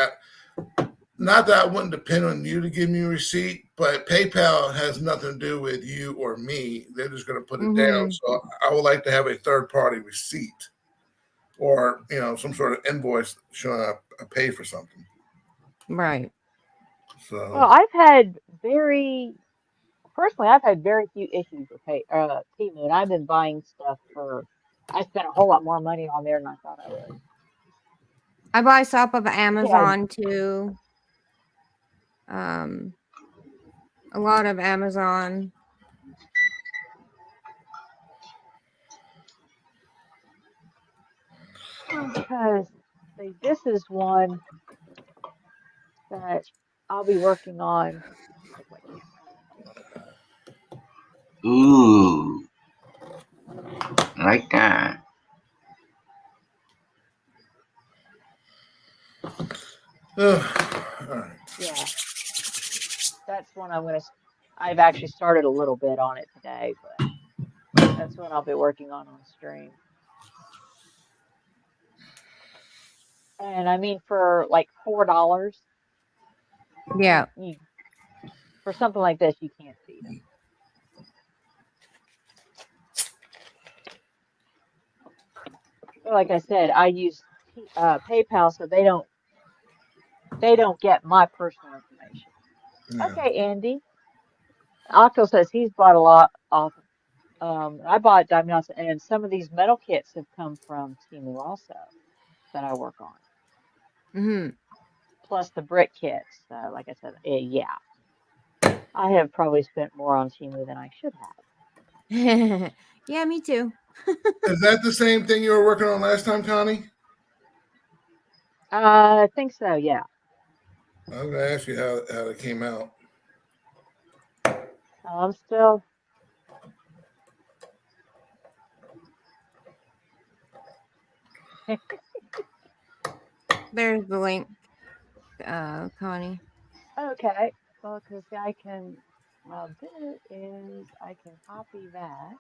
[SPEAKER 3] not that I wouldn't depend on you to give me a receipt, but PayPal has nothing to do with you or me. They're just going to put it down. So I would like to have a third party receipt or, some sort of invoice showing I paid for something.
[SPEAKER 5] Right.
[SPEAKER 3] So
[SPEAKER 1] well, I've had very few issues with Temu, and I've been buying stuff I spent a whole lot more money on there than I thought I would.
[SPEAKER 5] I buy stuff of Amazon too. A lot of Amazon.
[SPEAKER 1] Because this is one that I'll be working on.
[SPEAKER 6] Ooh, I like that.
[SPEAKER 1] Yeah, that's one I'm gonna. I've actually started a little bit on it today, but that's what I'll be working on stream. And I mean, for like $4,
[SPEAKER 5] Yeah.
[SPEAKER 1] for something like this, you can't beat them. Like I said, I use PayPal, so they don't get my personal information.
[SPEAKER 3] Yeah.
[SPEAKER 1] Okay, Andy. Octo says he's bought a lot off. I bought Diamond, and some of these metal kits have come from Temu also that I work on.
[SPEAKER 5] Mm-hmm.
[SPEAKER 1] Plus the brick kits. Like I said, yeah, I have probably spent more on Temu than I should have.
[SPEAKER 5] Yeah, me too.
[SPEAKER 3] Is that the same thing you were working on last time, Connie?
[SPEAKER 1] I think so. Yeah.
[SPEAKER 3] I was gonna ask you how it came out.
[SPEAKER 1] I'm still.
[SPEAKER 5] There's the link, Connie.
[SPEAKER 1] Okay. Well, because I can. Well, this is I can copy that.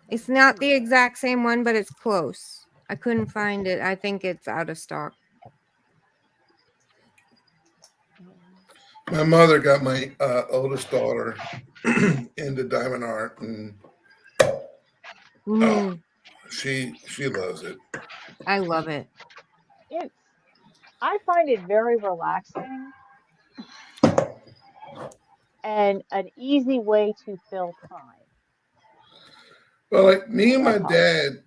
[SPEAKER 5] It's not the exact same one, but it's close. I couldn't find it. I think it's out of stock.
[SPEAKER 3] My mother got my oldest daughter into diamond art, and she loves it.
[SPEAKER 5] I love it.
[SPEAKER 1] I find it very relaxing and an easy way to fill time.
[SPEAKER 3] Well, like me and my dad,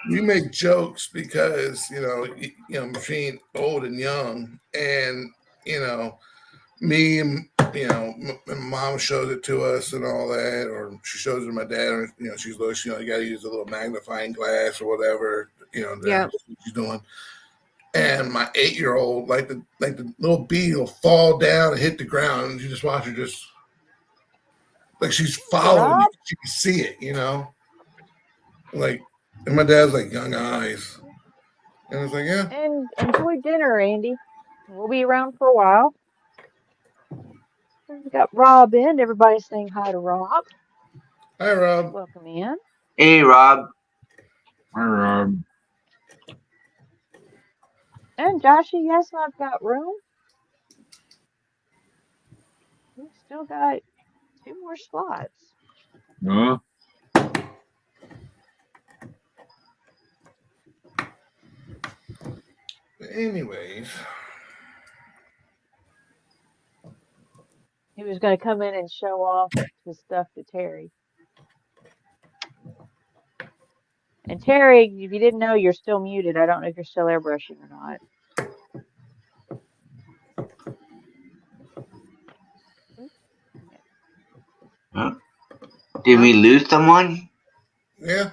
[SPEAKER 3] we make jokes because between old and young, and me and my mom shows it to us and all that, or she shows it to my dad, or she's you got to use a little magnifying glass or whatever,
[SPEAKER 5] Yeah,
[SPEAKER 3] she's doing. And my 8-year-old, like the little bee will fall down and hit the ground, and you just watch her just like she's following you. She can see it, like. And my dad's like, young eyes. And I was like, yeah.
[SPEAKER 1] And enjoy dinner, Andy. We'll be around for a while. We've got Rob in. Everybody's saying hi to Rob.
[SPEAKER 3] Hi, Rob.
[SPEAKER 1] Welcome in.
[SPEAKER 6] Hey, Rob.
[SPEAKER 2] Hi, Rob.
[SPEAKER 1] And Joshy, yes, I've got room. We've still got 2 more slots.
[SPEAKER 2] Huh?
[SPEAKER 3] Anyways.
[SPEAKER 1] He was going to come in and show off his stuff to Terry. And Terry, if you didn't know, you're still muted. I don't know if you're still airbrushing or not.
[SPEAKER 6] Huh? Did we lose someone?
[SPEAKER 3] Yeah.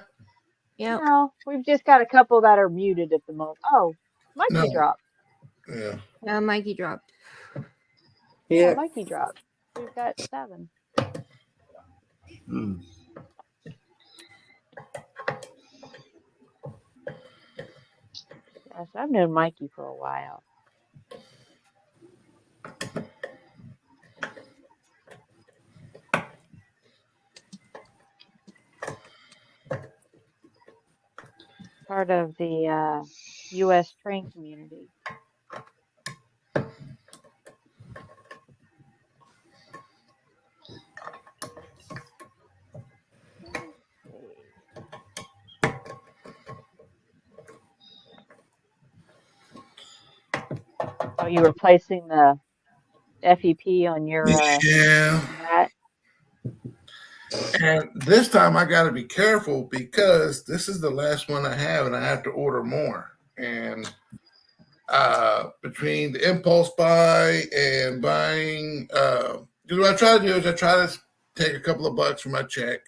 [SPEAKER 5] yeah.
[SPEAKER 1] No, we've just got a couple that are muted at the moment. Oh, Mikey dropped.
[SPEAKER 3] Yeah.
[SPEAKER 5] Mikey dropped.
[SPEAKER 1] Yeah, Mikey dropped. We've got 7. Gosh, I've known Mikey for a while. Part of the U.S. train community. Oh, you replacing the FEP on your hat?
[SPEAKER 3] And this time I got to be careful because this is the last one I have, and I have to order more. And between the impulse buy and buying, what I try to do is I try to take a couple of bucks from my check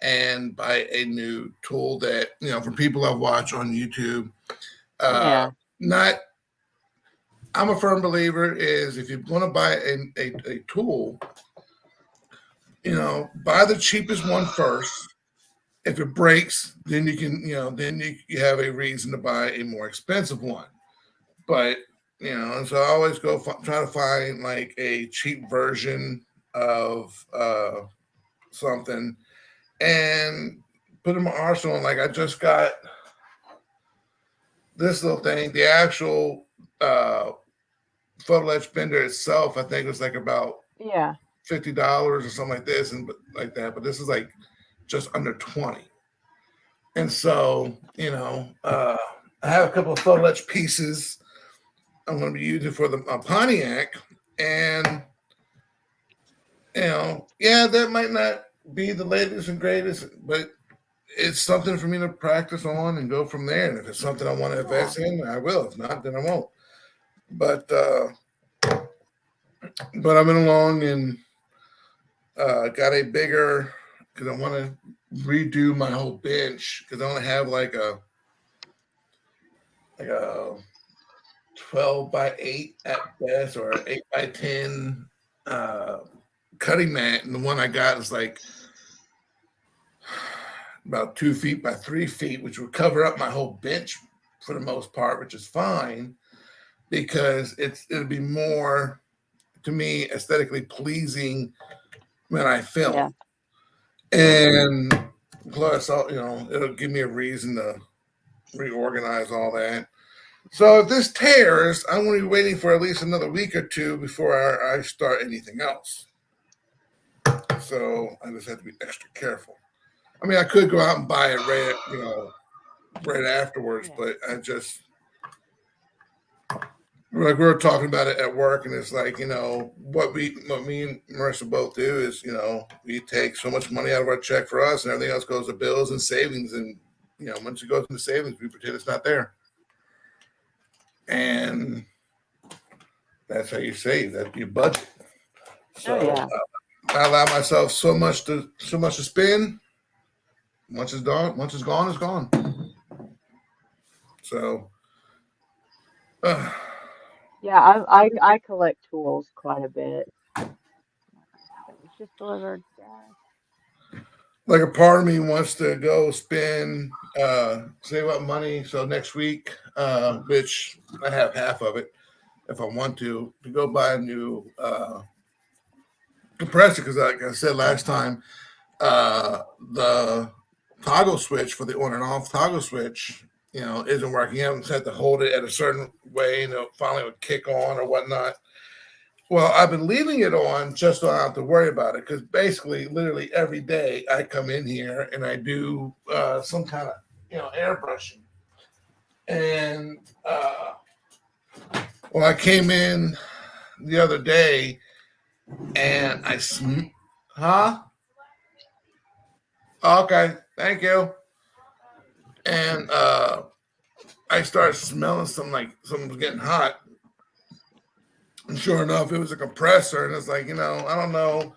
[SPEAKER 3] and buy a new tool that from people I've watched on YouTube. I'm a firm believer is if you want to buy a tool, buy the cheapest one first. If it breaks, then you can, then you have a reason to buy a more expensive one. But And so I always go try to find like a cheap version of something and put in my arsenal. And like I just got this little thing, the actual photo ledge bender itself, I think was like about $50 or something like this and like that. But this is like just under 20. And so, I have a couple of photo ledge pieces I'm going to be using for the Pontiac. And, that might not be the latest and greatest, but it's something for me to practice on and go from there. And if it's something I want to invest in, I will. If not, then I won't. But I've been along and got a bigger, because I want to redo my whole bench, because I only have like a 12 by 8 at best, or 8 by 10 cutting mat. And the one I got is like about 2 feet by 3 feet, which would cover up my whole bench for the most part, which is fine because it'll be more, to me, aesthetically pleasing when I film.
[SPEAKER 1] Yeah.
[SPEAKER 3] And plus, it'll give me a reason to reorganize all that. So if this tears, I'm going to be waiting for at least another week or two before I start anything else. So I just have to be extra careful. I mean, I could go out and buy it right afterwards, but I just, like we were talking about it at work, and it's like, what me and Marissa both do is, we take so much money out of our check for us, and everything else goes to bills and savings. And, once it goes into savings, we pretend it's not there. And that's how you save, that you budget. So I allow myself so much to spend. Once it's gone, it's gone. So,
[SPEAKER 1] yeah, I collect tools quite a bit. It was just delivered.
[SPEAKER 3] Like a part of me wants to go spend, save up money. So next week, which I have half of it, if I want to go buy a new compressor. Because like I said last time, the toggle switch for the on and off toggle switch, isn't working. I haven't had to hold it at a certain way, and it finally would kick on or whatnot. Well, I've been leaving it on just so I don't have to worry about it, because basically, literally every day I come in here and I do some kind of, airbrushing. And I came in the other day and Okay, thank you. And I started smelling something was getting hot. And sure enough, it was a compressor. And it's like, I don't know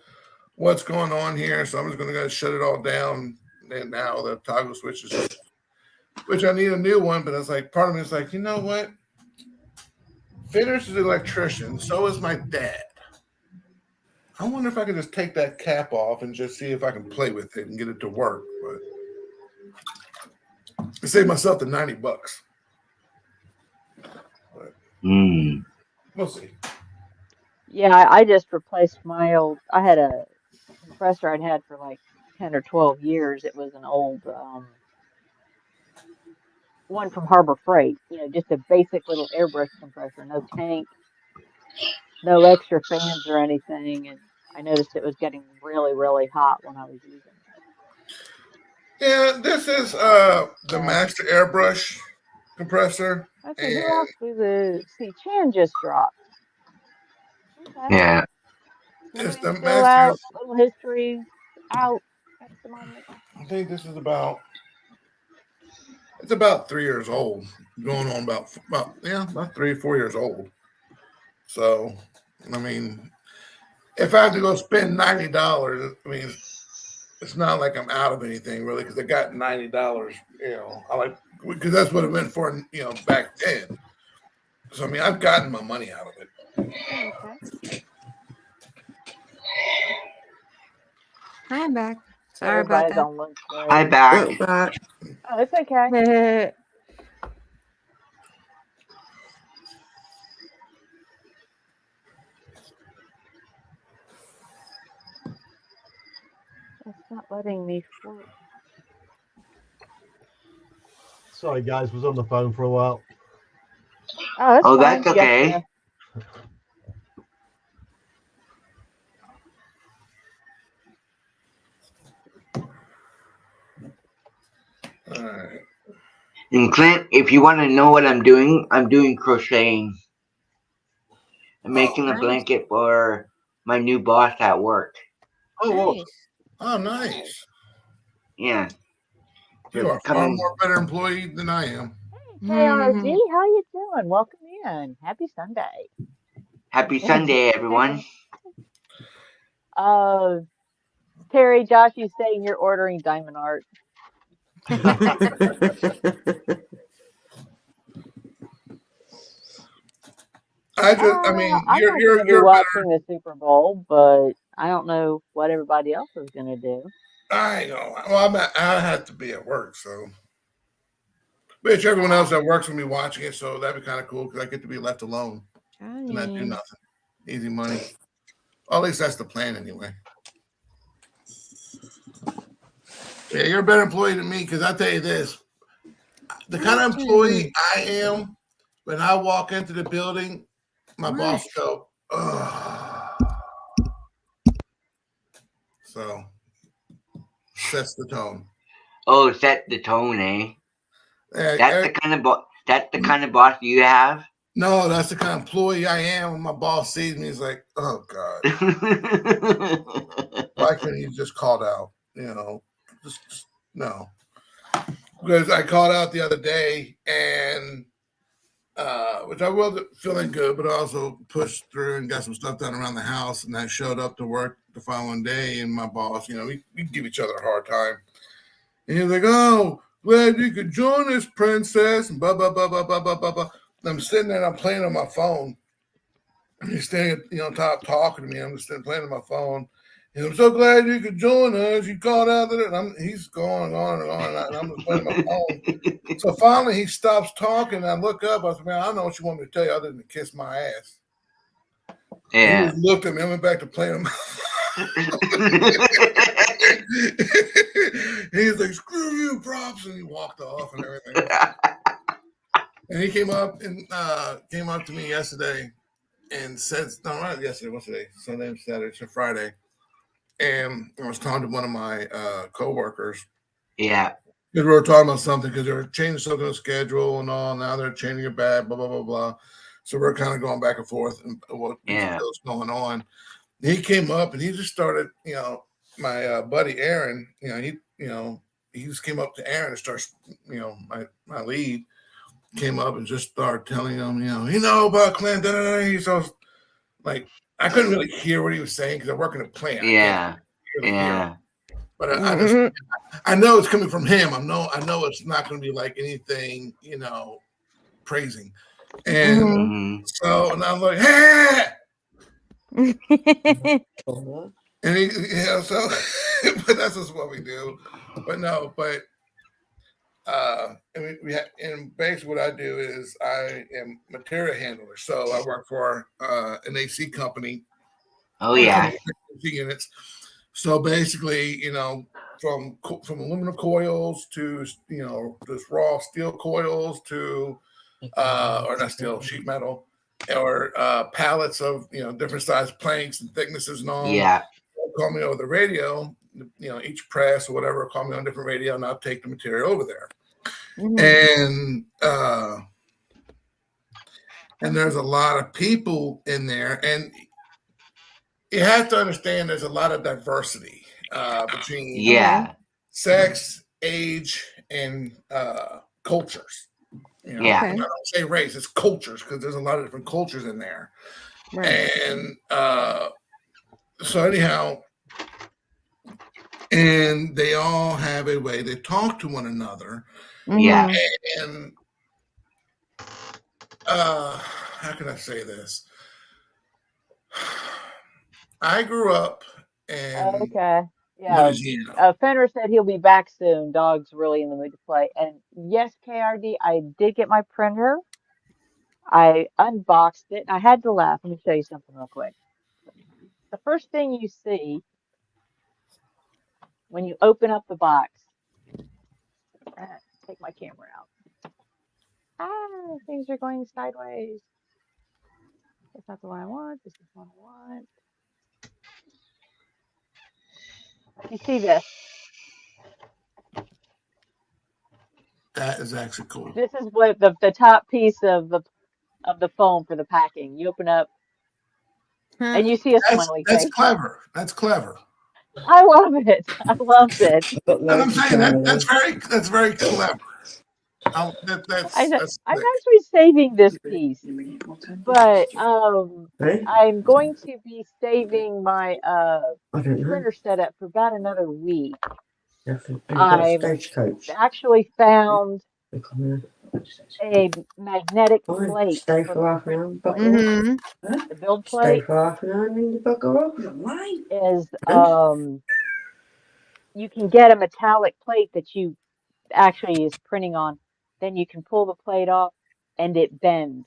[SPEAKER 3] what's going on here. So I'm just going to go shut it all down. And now the toggle switch is, which I need a new one. But it's like, part of me is like, you know what? Fitter's is an electrician. So is my dad. I wonder if I can just take that cap off and just see if I can play with it and get it to work. But I saved myself the $90. But we'll see.
[SPEAKER 1] Yeah, I just replaced my old. I had a compressor I'd had for like 10 or 12 years. It was an old one from Harbor Freight. Just a basic little airbrush compressor, no tank, no extra fans or anything. And I noticed it was getting really, really hot when I was using it.
[SPEAKER 3] Yeah, this is the Master Airbrush compressor.
[SPEAKER 1] Okay, who else see Chan just dropped? Okay.
[SPEAKER 6] Yeah.
[SPEAKER 3] It's the
[SPEAKER 1] Still
[SPEAKER 3] Master.
[SPEAKER 1] out, little history out at the moment.
[SPEAKER 3] I think this is about 3 years old, going on about 3 or 4 years old. So, I mean, if I have to go spend $90, I mean, it's not like I'm out of anything really, because I got $90. Because that's what it went for, back then. So I mean, I've gotten my money out of it.
[SPEAKER 1] Okay.
[SPEAKER 5] I'm back. Sorry about
[SPEAKER 1] Everybody
[SPEAKER 5] that.
[SPEAKER 1] don't look great.
[SPEAKER 6] I'm back.
[SPEAKER 1] Oh, it's okay. not letting me float.
[SPEAKER 4] Sorry, guys, was on the phone for a while.
[SPEAKER 1] Oh, that's
[SPEAKER 6] Oh,
[SPEAKER 1] fine.
[SPEAKER 6] that's
[SPEAKER 1] You got
[SPEAKER 6] okay.
[SPEAKER 3] All right.
[SPEAKER 6] And Clint, if you want to know what I'm doing crocheting. I'm making a
[SPEAKER 5] Nice.
[SPEAKER 6] blanket for my new boss at work.
[SPEAKER 4] Oh, awesome.
[SPEAKER 5] Nice.
[SPEAKER 3] Oh, nice.
[SPEAKER 6] Yeah.
[SPEAKER 3] You are far more better employee than I am.
[SPEAKER 1] KRD, how you doing? Welcome in. Happy Sunday.
[SPEAKER 6] Happy Sunday, everyone.
[SPEAKER 1] Terry, Josh, you saying you're ordering diamond art.
[SPEAKER 3] I mean,
[SPEAKER 1] I'm not going to be
[SPEAKER 3] you're better.
[SPEAKER 1] watching the Super Bowl, but I don't know what everybody else is going to do.
[SPEAKER 3] I know. Well, I have to be at work, so. Bitch, everyone else that works with me watching it, so that'd be kind of cool because I get to be left alone and not do nothing. Easy money. Well, at least that's the plan, anyway. Yeah, you're a better employee than me because I tell you this: the kind of employee I am, when I walk into the building, my boss go, ugh. So sets the tone.
[SPEAKER 6] Oh, set the tone, eh? That's the kind of boss you have.
[SPEAKER 3] No, that's the kind of employee I am. When my boss sees me, he's like, "Oh God, why couldn't you just called out? You know, just no." Because I called out the other day, and which I wasn't feeling good, but I also pushed through and got some stuff done around the house, and I showed up to work the following day, and my boss, we give each other a hard time, and he's like, "Oh, glad you could join us, princess," and blah blah blah blah blah blah blah blah. I'm sitting there and I'm playing on my phone. And he's standing, top talking to me. I'm just sitting playing on my phone. And I'm so glad you could join us. You called out there. And he's going on and on. And I'm just playing on my phone. So finally he stops talking. And I look up. I said, man, I don't know what you want me to tell you other than to kiss my ass.
[SPEAKER 6] Yeah.
[SPEAKER 3] He just looked at me. I went back to playing on my phone. He's like, screw you, props. And he walked off and everything. And he came up to me yesterday and said, no, not yesterday, what's today? Sunday, Saturday, so Friday. And I was talking to one of my coworkers.
[SPEAKER 6] Yeah.
[SPEAKER 3] Because we were talking about something because they were changing something in the schedule and all. Now they're changing it back, blah, blah, blah, blah. So we're kind of going back and forth and what's going on. And he came up and he just started, my buddy Aaron, he just came up to Aaron and starts, my lead came up and just started telling him, about Clint, He's so like, I couldn't really hear what he was saying because I work in a plant.
[SPEAKER 6] Yeah.
[SPEAKER 3] But I know it's coming from him. I know it's not going to be like anything, praising. And so, and I'm like, hey! And he, so, but that's just what we do. But no, and basically what I do is I am material handler. So I work for an AC company.
[SPEAKER 6] Oh yeah.
[SPEAKER 3] Units. So basically, from aluminum coils to just raw steel coils to or not steel, sheet metal, or pallets of different size planks and thicknesses and all.
[SPEAKER 6] Yeah.
[SPEAKER 3] They'll call me over the radio. Each press or whatever, call me on a different radio, and I'll take the material over there. And there's a lot of people in there, and you have to understand there's a lot of diversity between sex, age, and cultures. I don't say race, it's cultures because there's a lot of different cultures in there. Right. And so anyhow, and they all have a way they talk to one another.
[SPEAKER 6] Yeah.
[SPEAKER 3] And how can I say this? I grew up in Louisiana.
[SPEAKER 1] Fenner said he'll be back soon. Dog's really in the mood to play. And yes, KRD, I did get my printer. I unboxed it. And I had to laugh. Let me show you something real quick. The first thing you see when you open up the box, take my camera out. Things are going sideways. That's not the one I want. This is the one I want. You see this?
[SPEAKER 3] That is actually cool.
[SPEAKER 1] This is what the top piece of the foam for the packing. You open up, and you see a smiley
[SPEAKER 3] That's
[SPEAKER 1] face.
[SPEAKER 3] clever. That's clever.
[SPEAKER 1] I love it. I love it.
[SPEAKER 3] And I'm saying that's very clever. I'm
[SPEAKER 1] actually saving this piece, but I'm going to be saving my printer setup for about another week. I've actually found a magnetic plate for the print plate.
[SPEAKER 5] Mm-hmm.
[SPEAKER 1] The build plate is you can get a metallic plate that you actually is printing on. Then you can pull the plate off and it bends.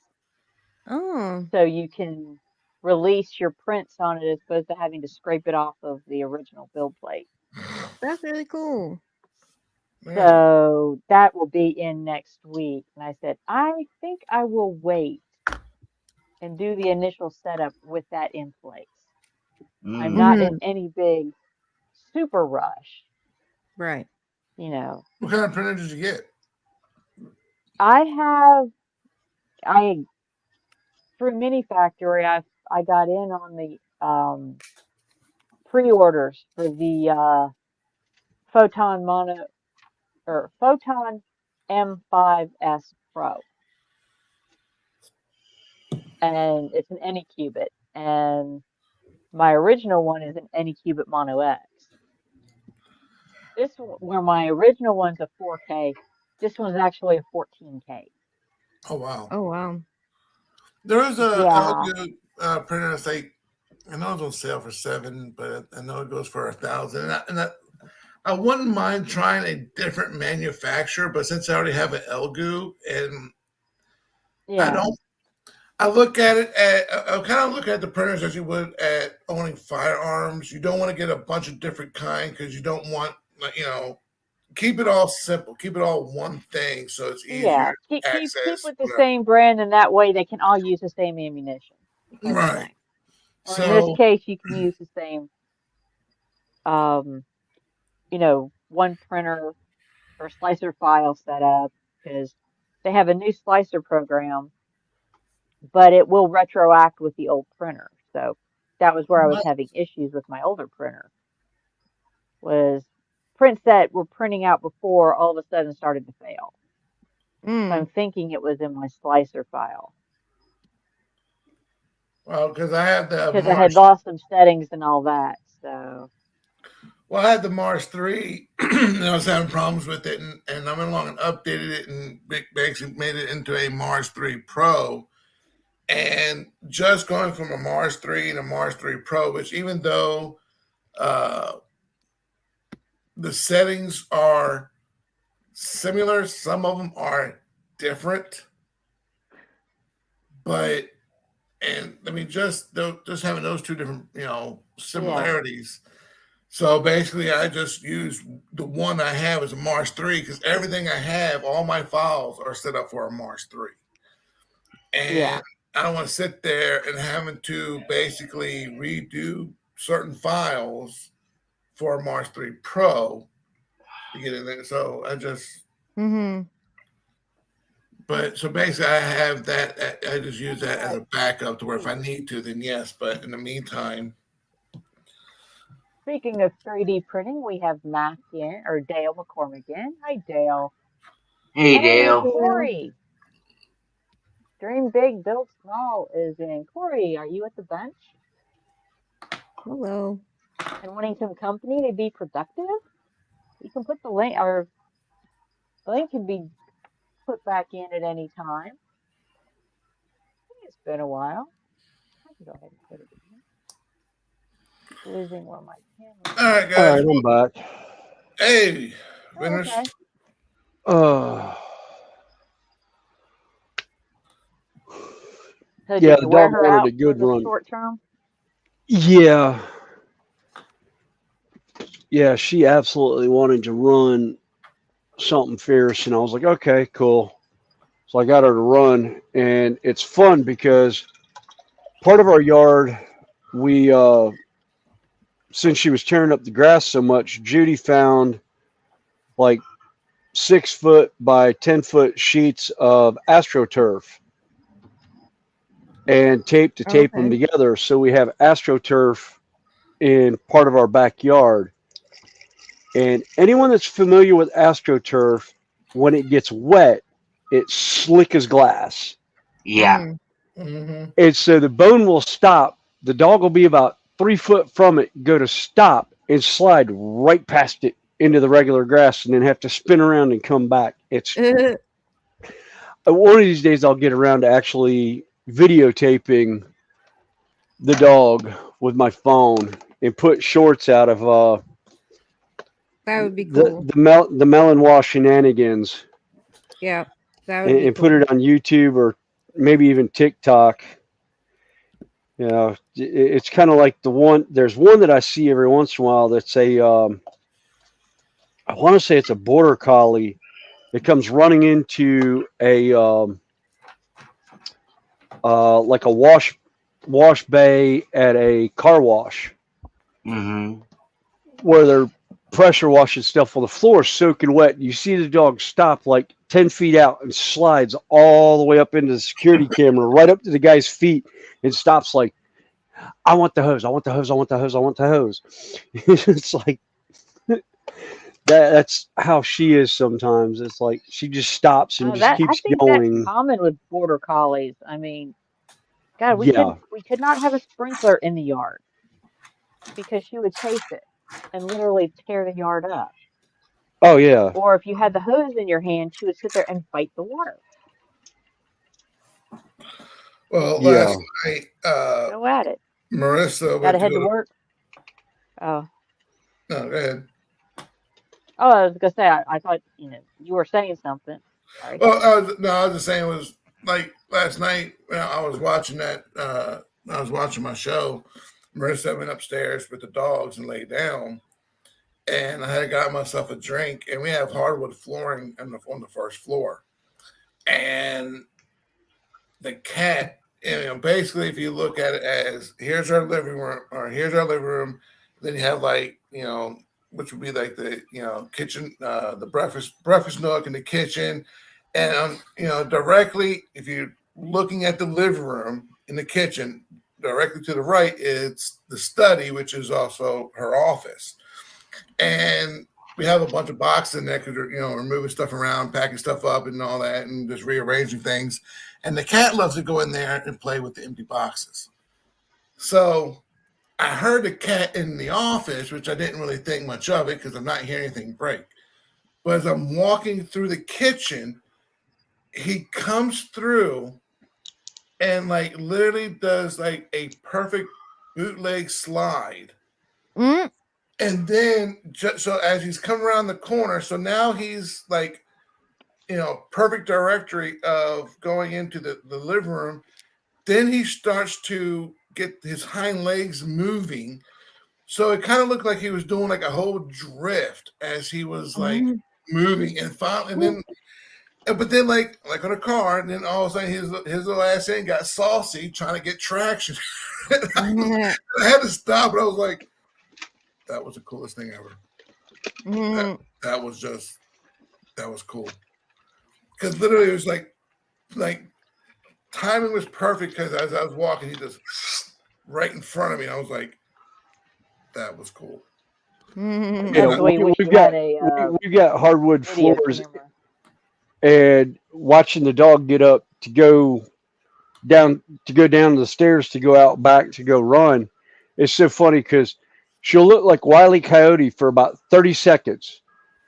[SPEAKER 5] Oh,
[SPEAKER 1] So you can release your prints on it as opposed to having to scrape it off of the original build plate.
[SPEAKER 5] that's really cool.
[SPEAKER 1] So that will be in next week. And I said, I think I will wait and do the initial setup with that in place. I'm not in any big super rush.
[SPEAKER 5] Right.
[SPEAKER 1] You know.
[SPEAKER 3] What kind of printer did you get?
[SPEAKER 1] Through Mini Factory, I got in on the pre-orders for the Photon M5S Pro, and it's an Anycubit, and my original one is an Anycubit Mono X. Where my original one's a 4K, this one's actually a 14K.
[SPEAKER 3] Oh wow!
[SPEAKER 5] Oh wow!
[SPEAKER 3] There is a LG printer that's like, I know it's on sale for $7, but I know it goes for $1,000. I wouldn't mind trying a different manufacturer, but since I already have an Elgu, and I look at it I kind of look at the printers as you would at owning firearms. You don't want to get a bunch of different kind because you don't want, keep it all simple, keep it all one thing, so it's easier
[SPEAKER 1] to
[SPEAKER 3] access.
[SPEAKER 1] Keep with the same brand, and that way they can all use the same ammunition.
[SPEAKER 3] Right.
[SPEAKER 1] Or in this case, you can use the same, one printer or slicer file setup, because they have a new slicer program, but it will retroact with the old printer. So that was where I was having issues with my older printer. Was prints that were printing out before all of a sudden started to fail. So I'm thinking it was in my slicer file.
[SPEAKER 3] Well, because I
[SPEAKER 1] had lost some settings and all that. So.
[SPEAKER 3] Well, I had the Mars 3, and I was having problems with it, and I went along and updated it and basically made it into a Mars 3 Pro. And just going from a Mars 3 and a Mars 3 Pro, which even though the settings are similar, some of them are different. But, and I mean, just having those two different, similarities. Yeah. So basically, I just use the one I have as a Mars 3 because everything I have, all my files are set up for a Mars 3. And I don't want to sit there and having to basically redo certain files for a Mars 3 Pro to get in there. So I just... But so basically, I have that. I just use that as a backup to where if I need to, then yes. But in the meantime...
[SPEAKER 1] Speaking of 3D printing, we have Mac in, or Dale McCormick in. Hi, Dale.
[SPEAKER 6] Hey, Dale.
[SPEAKER 1] Corey. Dream Big, Build Small is in. Corey, are you at the bench?
[SPEAKER 5] Hello.
[SPEAKER 1] And wanting some company to be productive? You can put the link, or the link can be put back in at any time. I think it's been a while. I can go ahead and put it in. Losing where my camera.
[SPEAKER 3] All right, guys.
[SPEAKER 2] All right, I'm back.
[SPEAKER 3] Hey, winners.
[SPEAKER 1] Okay. So
[SPEAKER 2] yeah,
[SPEAKER 1] the dog wanted
[SPEAKER 2] a good run.
[SPEAKER 1] Short term.
[SPEAKER 2] Yeah. Yeah, she absolutely wanted to run something fierce, and I was like, okay, cool. So I got her to run, and it's fun because part of our yard, we since she was tearing up the grass so much, Judy found like 6 foot by 10 foot sheets of AstroTurf and tape to tape them
[SPEAKER 5] Okay.
[SPEAKER 2] together. So we have AstroTurf in part of our backyard. And anyone that's familiar with AstroTurf, when it gets wet, it's slick as glass.
[SPEAKER 6] Yeah.
[SPEAKER 3] Mm-hmm.
[SPEAKER 2] And so the bone will stop. The dog will be about 3 foot from it, go to stop, and slide right past it into the regular grass and then have to spin around and come back. It's one of these days I'll get around to actually videotaping the dog with my phone and put shorts out of
[SPEAKER 5] That would be cool.
[SPEAKER 2] the melon wash shenanigans
[SPEAKER 5] Yeah, that would be
[SPEAKER 2] and put
[SPEAKER 5] cool.
[SPEAKER 2] it on YouTube or maybe even TikTok. You know, it's kind of like there's one that I see every once in a while that's I want to say it's a border collie that comes running into a like a wash bay at a car wash
[SPEAKER 6] Mm-hmm.
[SPEAKER 2] where they're pressure washing stuff on the floor soaking wet. You see the dog stop like 10 feet out and slides all the way up into the security camera, right up to the guy's feet, and stops like, I want the hose, I want the hose, I want the hose, I want the hose. It's like that's how she is sometimes. It's like she just stops and just
[SPEAKER 1] That I
[SPEAKER 2] keeps
[SPEAKER 1] think that's
[SPEAKER 2] going.
[SPEAKER 1] common with border collies. I mean, God,
[SPEAKER 2] Yeah.
[SPEAKER 1] we could not have a sprinkler in the yard because she would chase it and literally tear the yard up.
[SPEAKER 2] Oh yeah.
[SPEAKER 1] Or if you had the hose in your hand, she would sit there and fight the water.
[SPEAKER 3] Well,
[SPEAKER 2] Yeah.
[SPEAKER 3] last night,
[SPEAKER 1] Go at it.
[SPEAKER 3] Marissa
[SPEAKER 1] Got
[SPEAKER 3] went
[SPEAKER 1] to
[SPEAKER 3] to
[SPEAKER 1] head
[SPEAKER 3] go
[SPEAKER 1] to
[SPEAKER 3] to.
[SPEAKER 1] work. Oh,
[SPEAKER 3] No, go ahead.
[SPEAKER 1] I was gonna say I thought you were saying something. Sorry.
[SPEAKER 3] Well, I was just saying it was like last night when I was watching that. I was watching my show. Marissa went upstairs with the dogs and laid down, and I had got myself a drink. And we have hardwood flooring on the first floor, and the cat. Basically, if you look at it as here's our living room, or here's our living room, then you have like which would be like the kitchen, the breakfast nook in the kitchen, and directly if you're looking at the living room in the kitchen, directly to the right it's the study, which is also her office, and we have a bunch of boxes in there because we're moving stuff around, packing stuff up, and all that, and just rearranging things. And the cat loves to go in there and play with the empty boxes. So I heard the cat in the office, which I didn't really think much of it because I'm not hearing anything break. But as I'm walking through the kitchen, he comes through and like literally does like a perfect bootleg slide.
[SPEAKER 5] Mm.
[SPEAKER 3] And then so as he's come around the corner, so now he's like, perfect directory of going into the living room. Then he starts to get his hind legs moving. So it kind of looked like he was doing like a whole drift as he was like moving and finally, and then, but then like on a car, and then all of a sudden his little ass in got saucy trying to get traction. I had to stop, but I was like, that was the coolest thing ever. That was cool. Because literally it was like timing was perfect because as I was walking, he just right in front of me. And I was like, that was cool.
[SPEAKER 1] That's the way you wish you had
[SPEAKER 2] we've got hardwood
[SPEAKER 1] video
[SPEAKER 2] floors,
[SPEAKER 1] camera.
[SPEAKER 2] and watching the dog get up to go down the stairs to go out back to go run. It's so funny because she'll look like Wile E. Coyote for about 30 seconds.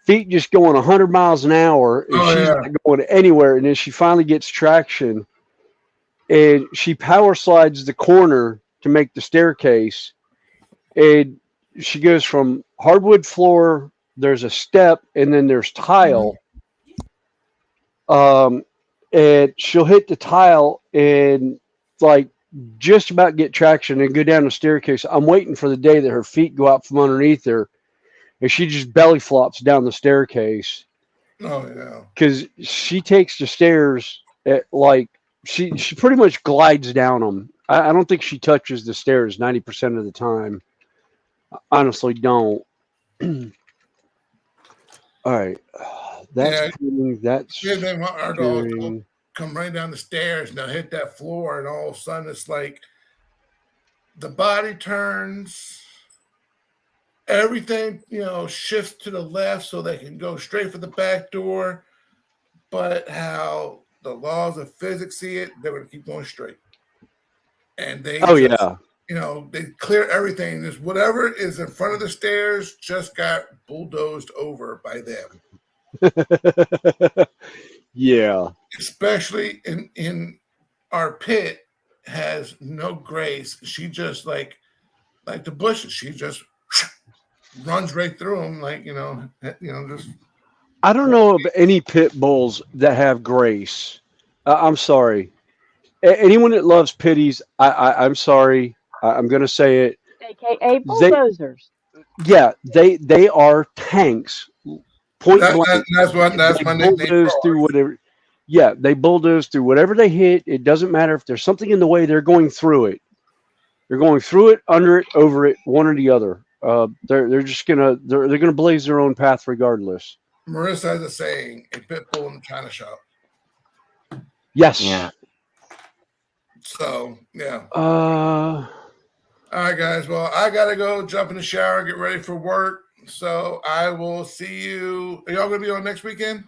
[SPEAKER 2] Feet just going 100 miles an hour, and she's not going anywhere. And then she finally gets traction, and she power slides the corner to make the staircase. And she goes from hardwood floor, there's a step, and then there's tile. And she'll hit the tile and like just about get traction and go down the staircase. I'm waiting for the day that her feet go out from underneath her and she just belly flops down the staircase
[SPEAKER 3] Oh yeah.
[SPEAKER 2] because she takes the stairs at like she pretty much glides down them. I don't think she touches the stairs 90% of the time. I honestly don't. All right, that's
[SPEAKER 3] Yeah.
[SPEAKER 2] pruning, that's
[SPEAKER 3] Yeah, then our dog will
[SPEAKER 2] curing.
[SPEAKER 3] come right down the stairs and they'll hit that floor, and all of a sudden it's like the body turns, everything, shifts to the left so they can go straight for the back door. But how the laws of physics see it, they're going to keep going straight. And they
[SPEAKER 2] Oh
[SPEAKER 3] just,
[SPEAKER 2] yeah.
[SPEAKER 3] they clear everything. Just whatever is in front of the stairs just got bulldozed over by them.
[SPEAKER 2] Yeah.
[SPEAKER 3] Especially in our pit has no grace. She just like the bushes. She just runs right through them, just.
[SPEAKER 2] I don't know of any pit bulls that have grace. I'm sorry. Anyone that loves pitties, I'm sorry. I'm going to say it.
[SPEAKER 1] AKA
[SPEAKER 2] They,
[SPEAKER 1] bulldozers.
[SPEAKER 2] yeah, they are tanks. Point blank.
[SPEAKER 3] That's
[SPEAKER 2] They
[SPEAKER 3] my nickname.
[SPEAKER 2] bulldoze through whatever. Yeah, they bulldoze through whatever they hit. It doesn't matter if there's something in the way. They're going through it. They're going through it, under it, over it, one or the other. They're just they're gonna blaze their own path regardless.
[SPEAKER 3] Marissa has a saying: "A pit bull in the china shop."
[SPEAKER 2] Yes.
[SPEAKER 6] Yeah.
[SPEAKER 3] So yeah.
[SPEAKER 2] Uh.
[SPEAKER 3] All right, guys. Well, I gotta go jump in the shower, get ready for work. So I will see you. Are y'all gonna be on next weekend?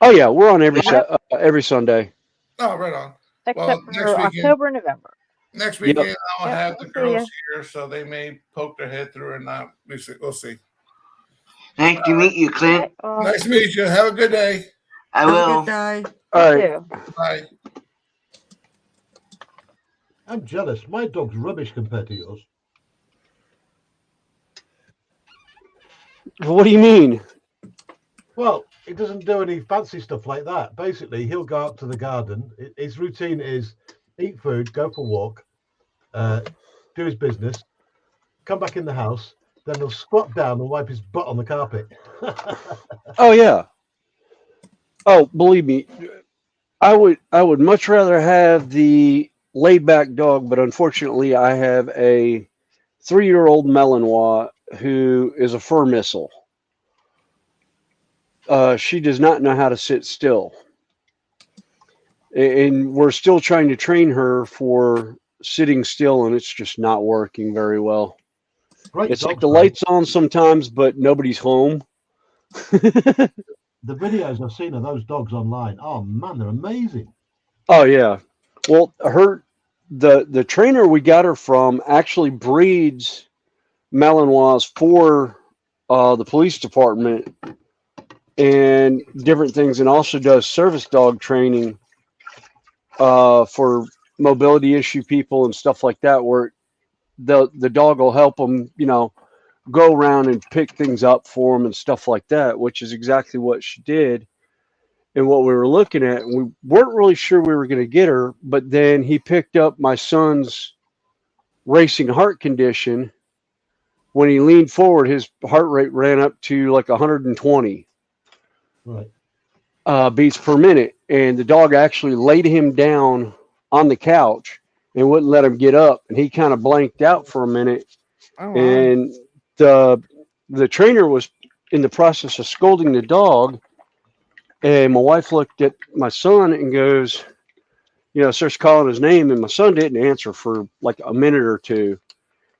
[SPEAKER 2] Oh yeah, we're on every Sunday.
[SPEAKER 3] Oh, right on.
[SPEAKER 1] Except
[SPEAKER 3] next
[SPEAKER 1] for
[SPEAKER 3] weekend,
[SPEAKER 1] October and November.
[SPEAKER 3] Next weekend,
[SPEAKER 2] Yep.
[SPEAKER 3] I'll
[SPEAKER 1] Yep,
[SPEAKER 3] have
[SPEAKER 1] we'll
[SPEAKER 3] the
[SPEAKER 1] see
[SPEAKER 3] girls
[SPEAKER 1] ya.
[SPEAKER 3] here, so they may poke their head through or not. We'll see.
[SPEAKER 6] Nice to meet you, Clint.
[SPEAKER 1] Well,
[SPEAKER 3] Nice to meet you. Have a good day.
[SPEAKER 6] I
[SPEAKER 8] Have a
[SPEAKER 6] will.
[SPEAKER 8] good day.
[SPEAKER 2] All
[SPEAKER 1] you
[SPEAKER 2] right.
[SPEAKER 1] too.
[SPEAKER 3] Bye.
[SPEAKER 4] I'm jealous. My dog's rubbish compared to yours.
[SPEAKER 2] What do you mean?
[SPEAKER 4] Well, he doesn't do any fancy stuff like that. Basically, he'll go out to the garden. His routine is eat food, go for a walk, do his business, come back in the house, then he'll squat down and wipe his butt on the carpet.
[SPEAKER 2] Oh yeah. Oh, believe me, I would much rather have the laid back dog, but unfortunately, I have a 3-year-old Malinois who is a fur missile. She does not know how to sit still, and we're still trying to train her for sitting still, and it's just not working very well.
[SPEAKER 4] Great
[SPEAKER 2] It's like
[SPEAKER 4] dogs,
[SPEAKER 2] the
[SPEAKER 4] though.
[SPEAKER 2] lights on sometimes, but nobody's home.
[SPEAKER 4] The videos I've seen of those dogs online, oh man, they're amazing.
[SPEAKER 2] Oh yeah. Well, the trainer we got her from actually breeds Malinois for the police department and different things, and also does service dog training for mobility issue people and stuff like that, where the dog will help them, go around and pick things up for them and stuff like that, which is exactly what she did. And what we were looking at, we weren't really sure we were going to get her, but then he picked up my son's racing heart condition. When he leaned forward, his heart rate ran up to like 120 beats per minute. And the dog actually laid him down on the couch and wouldn't let him get up. And he kind of blanked out for a minute.
[SPEAKER 5] Oh, wow.
[SPEAKER 2] And the trainer was in the process of scolding the dog. And my wife looked at my son and goes, starts calling his name. And my son didn't answer for like a minute or two.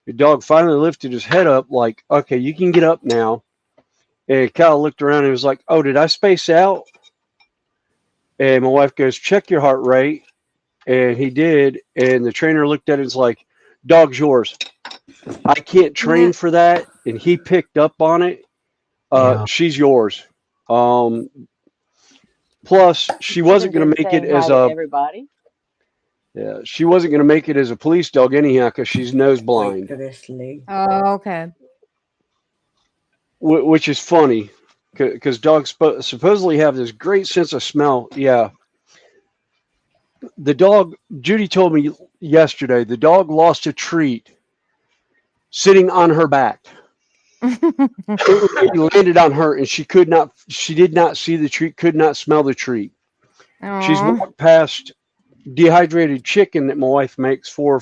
[SPEAKER 2] The dog finally lifted his head up like, okay, you can get up now. And Kyle looked around and was like, oh, did I space out? And my wife goes, check your heart rate. And he did. And the trainer looked at it and was like, dog's yours. I can't train for that. And he picked up on it. She's yours. Plus, she wasn't going to make it as
[SPEAKER 1] everybody.
[SPEAKER 2] Yeah, she wasn't going to make it as a police dog anyhow because she's nose blind.
[SPEAKER 5] Oh, okay.
[SPEAKER 2] Which is funny because dogs supposedly have this great sense of smell. Yeah. The dog, Judy told me yesterday, the dog lost a treat sitting on her back. It landed on her, and she did not see the treat, could not smell the treat. She's
[SPEAKER 5] Aw.
[SPEAKER 2] walked past dehydrated chicken that my wife makes for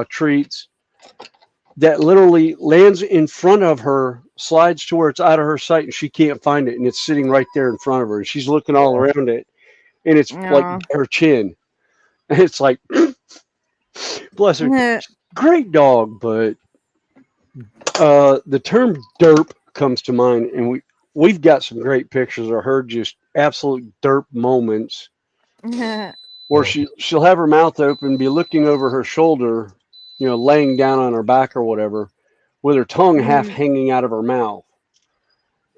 [SPEAKER 2] treats that literally lands in front of her, slides to where it's out of her sight, and she can't find it, and it's sitting right there in front of her, and she's looking all around it, and it's like
[SPEAKER 5] Aw.
[SPEAKER 2] her chin. And it's like, bless her, great dog, but the term derp comes to mind, and we've got some great pictures of her just absolute derp moments where she'll have her mouth open, be looking over her shoulder, laying down on her back or whatever, with her tongue half hanging out of her mouth.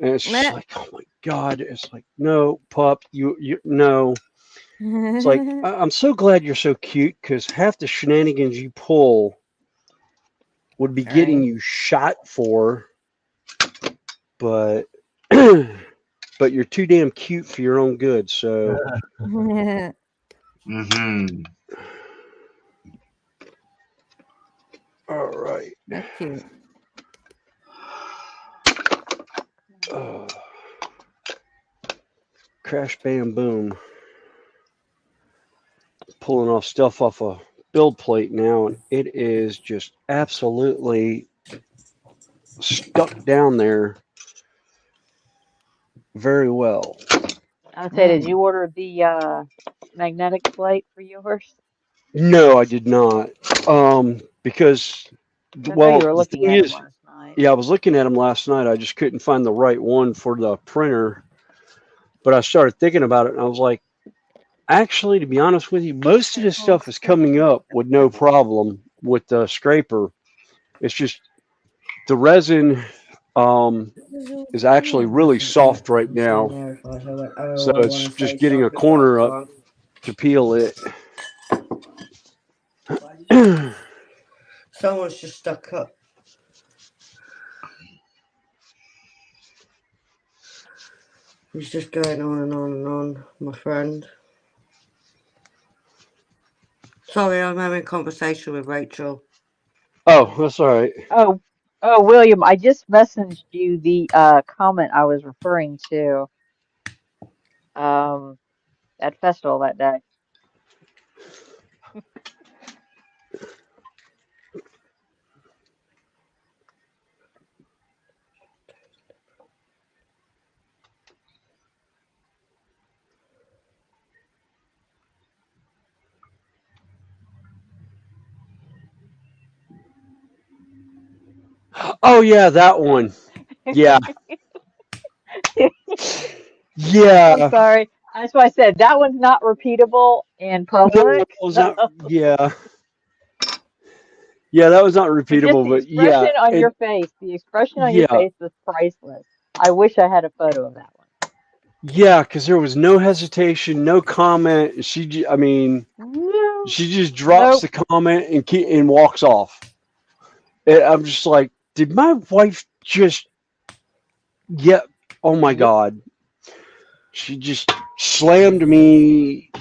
[SPEAKER 2] And it's just like, oh my God. It's like, no, pup, you no. It's like, I'm so glad you're so cute, because half the shenanigans you pull would be getting
[SPEAKER 5] Right.
[SPEAKER 2] you shot for, but but you're too damn cute for your own good. So
[SPEAKER 6] Mm-hmm.
[SPEAKER 2] all right.
[SPEAKER 5] That's cute.
[SPEAKER 2] Crash, bam, boom. Pulling off stuff off a build plate now, and it is just absolutely stuck down there very well.
[SPEAKER 1] I would say, did you order the magnetic plate for yours?
[SPEAKER 2] No, I did not. Because,
[SPEAKER 1] I know you were
[SPEAKER 2] the
[SPEAKER 1] looking
[SPEAKER 2] thing
[SPEAKER 1] at them
[SPEAKER 2] is,
[SPEAKER 1] last night.
[SPEAKER 2] yeah, I was looking at them last night. I just couldn't find the right one for the printer. But I started thinking about it, and I was like, actually, to be honest with you, most of this stuff is coming up with no problem with the scraper. It's just the resin is actually really soft right now. So it's just getting a corner up to peel it.
[SPEAKER 8] Someone's just stuck up. He's just going on and on and on, my friend. Sorry, I'm having a conversation with Rachel.
[SPEAKER 2] Oh, that's all right.
[SPEAKER 1] Oh, William, I just messaged you the comment I was referring to at festival that day.
[SPEAKER 2] Oh yeah, that one. Yeah. Yeah.
[SPEAKER 1] I'm sorry. That's why I said that one's not repeatable in
[SPEAKER 2] No,
[SPEAKER 1] public.
[SPEAKER 2] that was not. Yeah. Yeah, that was not
[SPEAKER 1] But just
[SPEAKER 2] repeatable,
[SPEAKER 1] the
[SPEAKER 2] but
[SPEAKER 1] expression
[SPEAKER 2] yeah,
[SPEAKER 1] on your face, the expression on your
[SPEAKER 2] yeah,
[SPEAKER 1] face was priceless. I wish I had a photo of that one.
[SPEAKER 2] yeah, because there was no hesitation, no comment. I mean,
[SPEAKER 1] No,
[SPEAKER 2] she just drops
[SPEAKER 1] nope.
[SPEAKER 2] the comment and walks off. And I'm just like, did my wife just? Yeah. Oh my
[SPEAKER 1] Yep.
[SPEAKER 2] God. She just slammed me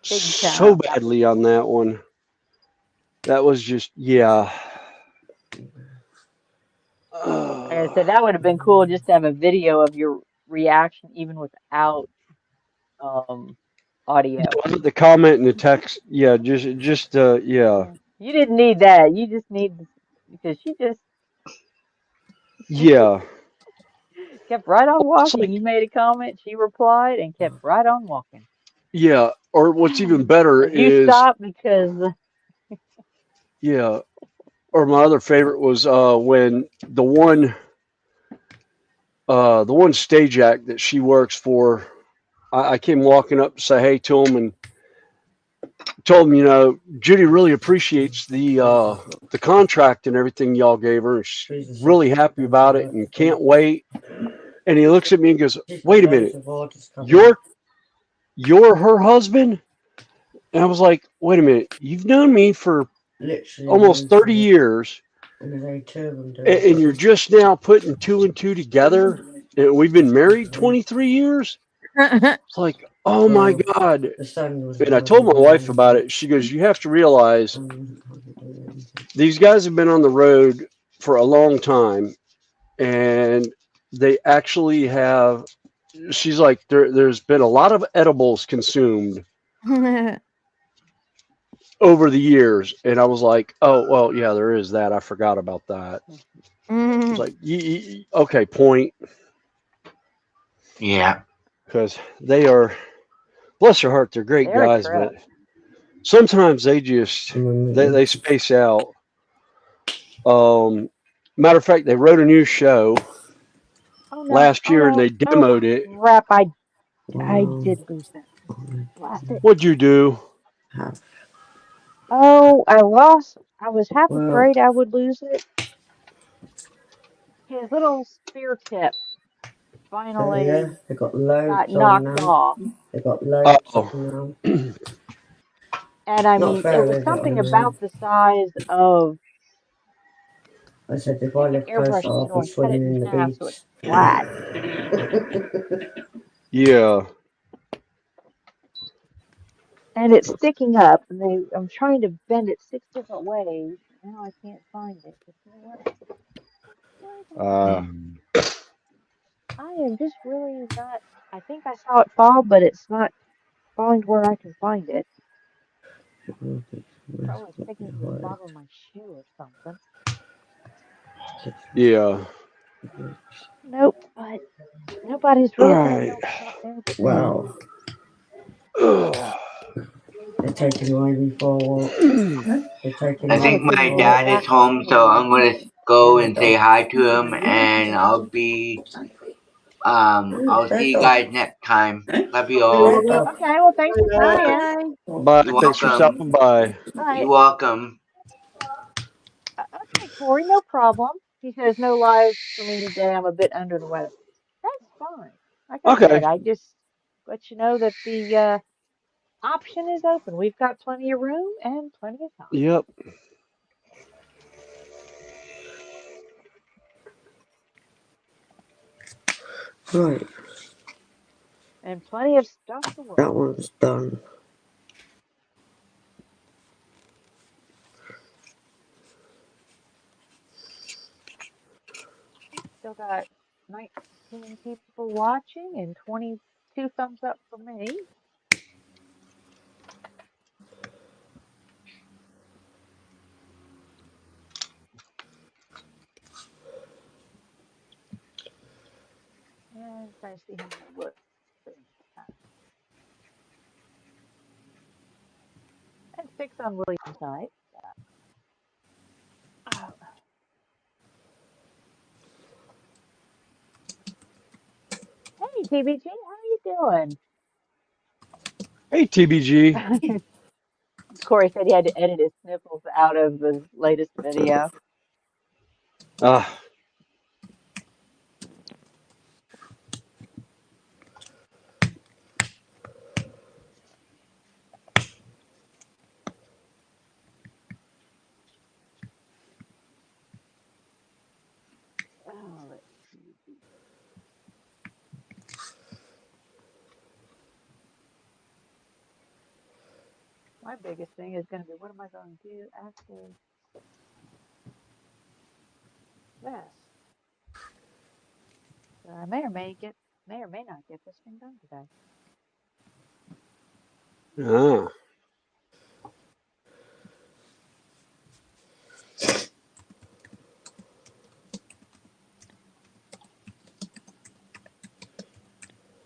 [SPEAKER 1] Big
[SPEAKER 2] so
[SPEAKER 1] time.
[SPEAKER 2] badly on that one. That was just, yeah.
[SPEAKER 1] Like I said, that would have been cool just to have a video of your reaction, even without audio.
[SPEAKER 2] The comment and the text, yeah, just yeah.
[SPEAKER 1] Yeah. You didn't need that. You just need because she just
[SPEAKER 2] Yeah.
[SPEAKER 1] kept right on
[SPEAKER 2] It's
[SPEAKER 1] walking.
[SPEAKER 2] like,
[SPEAKER 1] You made a comment, she replied, and kept right on walking.
[SPEAKER 2] yeah. Or what's even better
[SPEAKER 1] But you
[SPEAKER 2] is,
[SPEAKER 1] stopped because
[SPEAKER 2] yeah. Or my other favorite was when the one stage act that she works for, I came walking up to say hey to him and told him, Judy really appreciates the contract and everything y'all gave her. She's really happy about it and can't wait. And he looks at me and goes, "Wait a minute, you're her husband?" And I was like, "Wait a minute, you've known me for almost 30 years, and you're just now putting two and two together. And we've been married 23 years." It's like, oh my God. And I told my wife about it. She goes, "You have to realize these guys have been on the road for a long time, and they actually have. She's like, there's been a lot of edibles consumed over the years, and I was like, oh well, yeah, there is that. I forgot about that. It's like, okay, point.
[SPEAKER 6] Yeah.
[SPEAKER 2] Because they are, bless their heart, they're great
[SPEAKER 1] They're a
[SPEAKER 2] guys,
[SPEAKER 1] trip.
[SPEAKER 2] but sometimes they just they space out. Matter of fact, they wrote a new show
[SPEAKER 1] Oh no!
[SPEAKER 2] last
[SPEAKER 1] Oh
[SPEAKER 2] year and
[SPEAKER 1] no!
[SPEAKER 2] they
[SPEAKER 1] Oh
[SPEAKER 2] demoed it.
[SPEAKER 1] crap! I
[SPEAKER 8] Wow.
[SPEAKER 1] did lose that. Lost it.
[SPEAKER 2] What'd you do?
[SPEAKER 8] Have.
[SPEAKER 1] Oh, I lost. I was half
[SPEAKER 8] Well,
[SPEAKER 1] afraid I would lose it. His little spear tip
[SPEAKER 8] yeah,
[SPEAKER 1] finally
[SPEAKER 8] they got
[SPEAKER 1] got
[SPEAKER 8] loads on
[SPEAKER 1] knocked
[SPEAKER 8] now.
[SPEAKER 1] off.
[SPEAKER 8] They got loads
[SPEAKER 2] Oh,
[SPEAKER 8] on now.
[SPEAKER 1] And I
[SPEAKER 8] Not
[SPEAKER 1] mean, it
[SPEAKER 8] fair,
[SPEAKER 1] was
[SPEAKER 8] is it,
[SPEAKER 1] something
[SPEAKER 8] on now?
[SPEAKER 1] about the size of
[SPEAKER 8] I said, if I
[SPEAKER 1] take an
[SPEAKER 8] live closer,
[SPEAKER 1] airbrush
[SPEAKER 8] I'll
[SPEAKER 1] needle
[SPEAKER 8] be
[SPEAKER 1] and cut it
[SPEAKER 8] swimming
[SPEAKER 1] in
[SPEAKER 8] in the
[SPEAKER 1] half so it's
[SPEAKER 8] beach.
[SPEAKER 1] flat.
[SPEAKER 2] yeah.
[SPEAKER 1] And it's sticking up. And I'm trying to bend it 6 different ways. Now I can't find it. But you know what? Where the heck? I am just really not. I think I saw it fall, but it's not falling to where I can find it. Probably sticking to the bottom of my shoe or something.
[SPEAKER 2] Yeah.
[SPEAKER 1] Nope, but nobody's
[SPEAKER 2] All
[SPEAKER 1] really gonna
[SPEAKER 2] right.
[SPEAKER 1] know it's not there but me.
[SPEAKER 8] Wow, they're taking Ivy for a walk. They're taking
[SPEAKER 6] I
[SPEAKER 1] Have a
[SPEAKER 6] think
[SPEAKER 8] Ivy
[SPEAKER 1] good
[SPEAKER 6] my
[SPEAKER 8] for a
[SPEAKER 1] day,
[SPEAKER 6] dad
[SPEAKER 8] walk.
[SPEAKER 6] is home, so
[SPEAKER 1] Ashley.
[SPEAKER 6] I'm gonna go
[SPEAKER 8] And the
[SPEAKER 6] and say
[SPEAKER 8] dog.
[SPEAKER 6] hi to him, and I'll
[SPEAKER 8] Their
[SPEAKER 6] see you
[SPEAKER 8] dog.
[SPEAKER 6] guys next time. Love you
[SPEAKER 8] Their
[SPEAKER 6] all.
[SPEAKER 8] dog.
[SPEAKER 1] Okay, well, thanks for trying.
[SPEAKER 5] Bye.
[SPEAKER 2] Bye.
[SPEAKER 6] You're
[SPEAKER 2] Thanks for
[SPEAKER 6] welcome.
[SPEAKER 2] stopping by.
[SPEAKER 6] You're
[SPEAKER 1] Right.
[SPEAKER 6] welcome.
[SPEAKER 1] Okay, Corey, no problem. He says no lives for me today. I'm a bit under the weather. That's fine. Like I said,
[SPEAKER 2] Okay.
[SPEAKER 1] I just let you know that the option is open. We've got plenty of room and plenty of time.
[SPEAKER 2] Yep.
[SPEAKER 8] Right,
[SPEAKER 1] And plenty of stuff to work
[SPEAKER 8] that
[SPEAKER 1] with.
[SPEAKER 8] one's done.
[SPEAKER 1] Still got 19 people watching and 22 thumbs up for me. And trying to see how many wood. And 6 on William's side. Oh, hey, TBG, how are you
[SPEAKER 2] Hey, TBG.
[SPEAKER 1] doing? Corey said he had to edit his sniffles out of the latest video.
[SPEAKER 2] Ah,
[SPEAKER 1] Oh, let's see. My biggest thing is going to be what am I going to do after this? So I may or may not get this thing done today.
[SPEAKER 2] ah.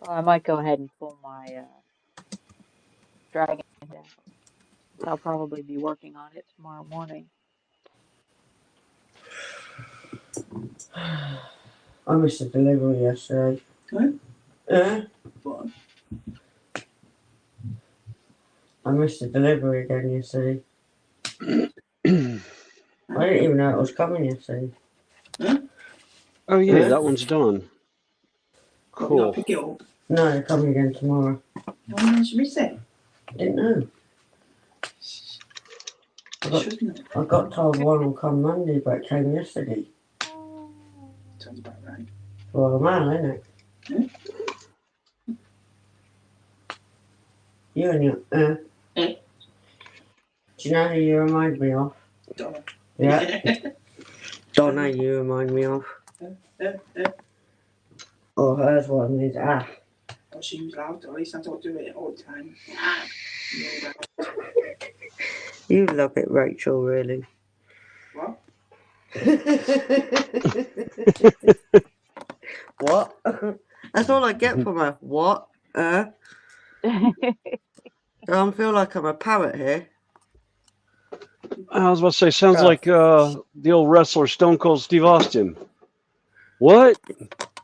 [SPEAKER 1] Well, I might go ahead and pull my dragon down. I'll probably be working on it tomorrow morning.
[SPEAKER 8] I missed a delivery yesterday.
[SPEAKER 9] What? What?
[SPEAKER 8] I missed a delivery again yesterday. I didn't even know it was coming yesterday.
[SPEAKER 2] Oh, yeah, that one's done.
[SPEAKER 9] What, you not
[SPEAKER 2] Cool.
[SPEAKER 9] pick it up?
[SPEAKER 8] No, they're coming again tomorrow.
[SPEAKER 9] Why didn't you miss it?
[SPEAKER 8] Didn't know.
[SPEAKER 9] Shouldn't
[SPEAKER 8] I got told one will come Monday, but it came yesterday.
[SPEAKER 9] Sounds about right.
[SPEAKER 8] Well, man, isn't it? You and your
[SPEAKER 9] Eh?
[SPEAKER 8] Do you know who you remind me of?
[SPEAKER 9] Donna.
[SPEAKER 8] Yeah. Donna, you remind me of. Or hers one is ah.
[SPEAKER 9] Oh, she was loud. At least I don't do it all the time.
[SPEAKER 8] You love it, Rachel, really.
[SPEAKER 9] What?
[SPEAKER 8] What? That's all I get from her. What? I don't feel like I'm a parrot here.
[SPEAKER 2] I was about to say, sounds
[SPEAKER 8] Oh.
[SPEAKER 2] like the old wrestler Stone Cold Steve Austin. What?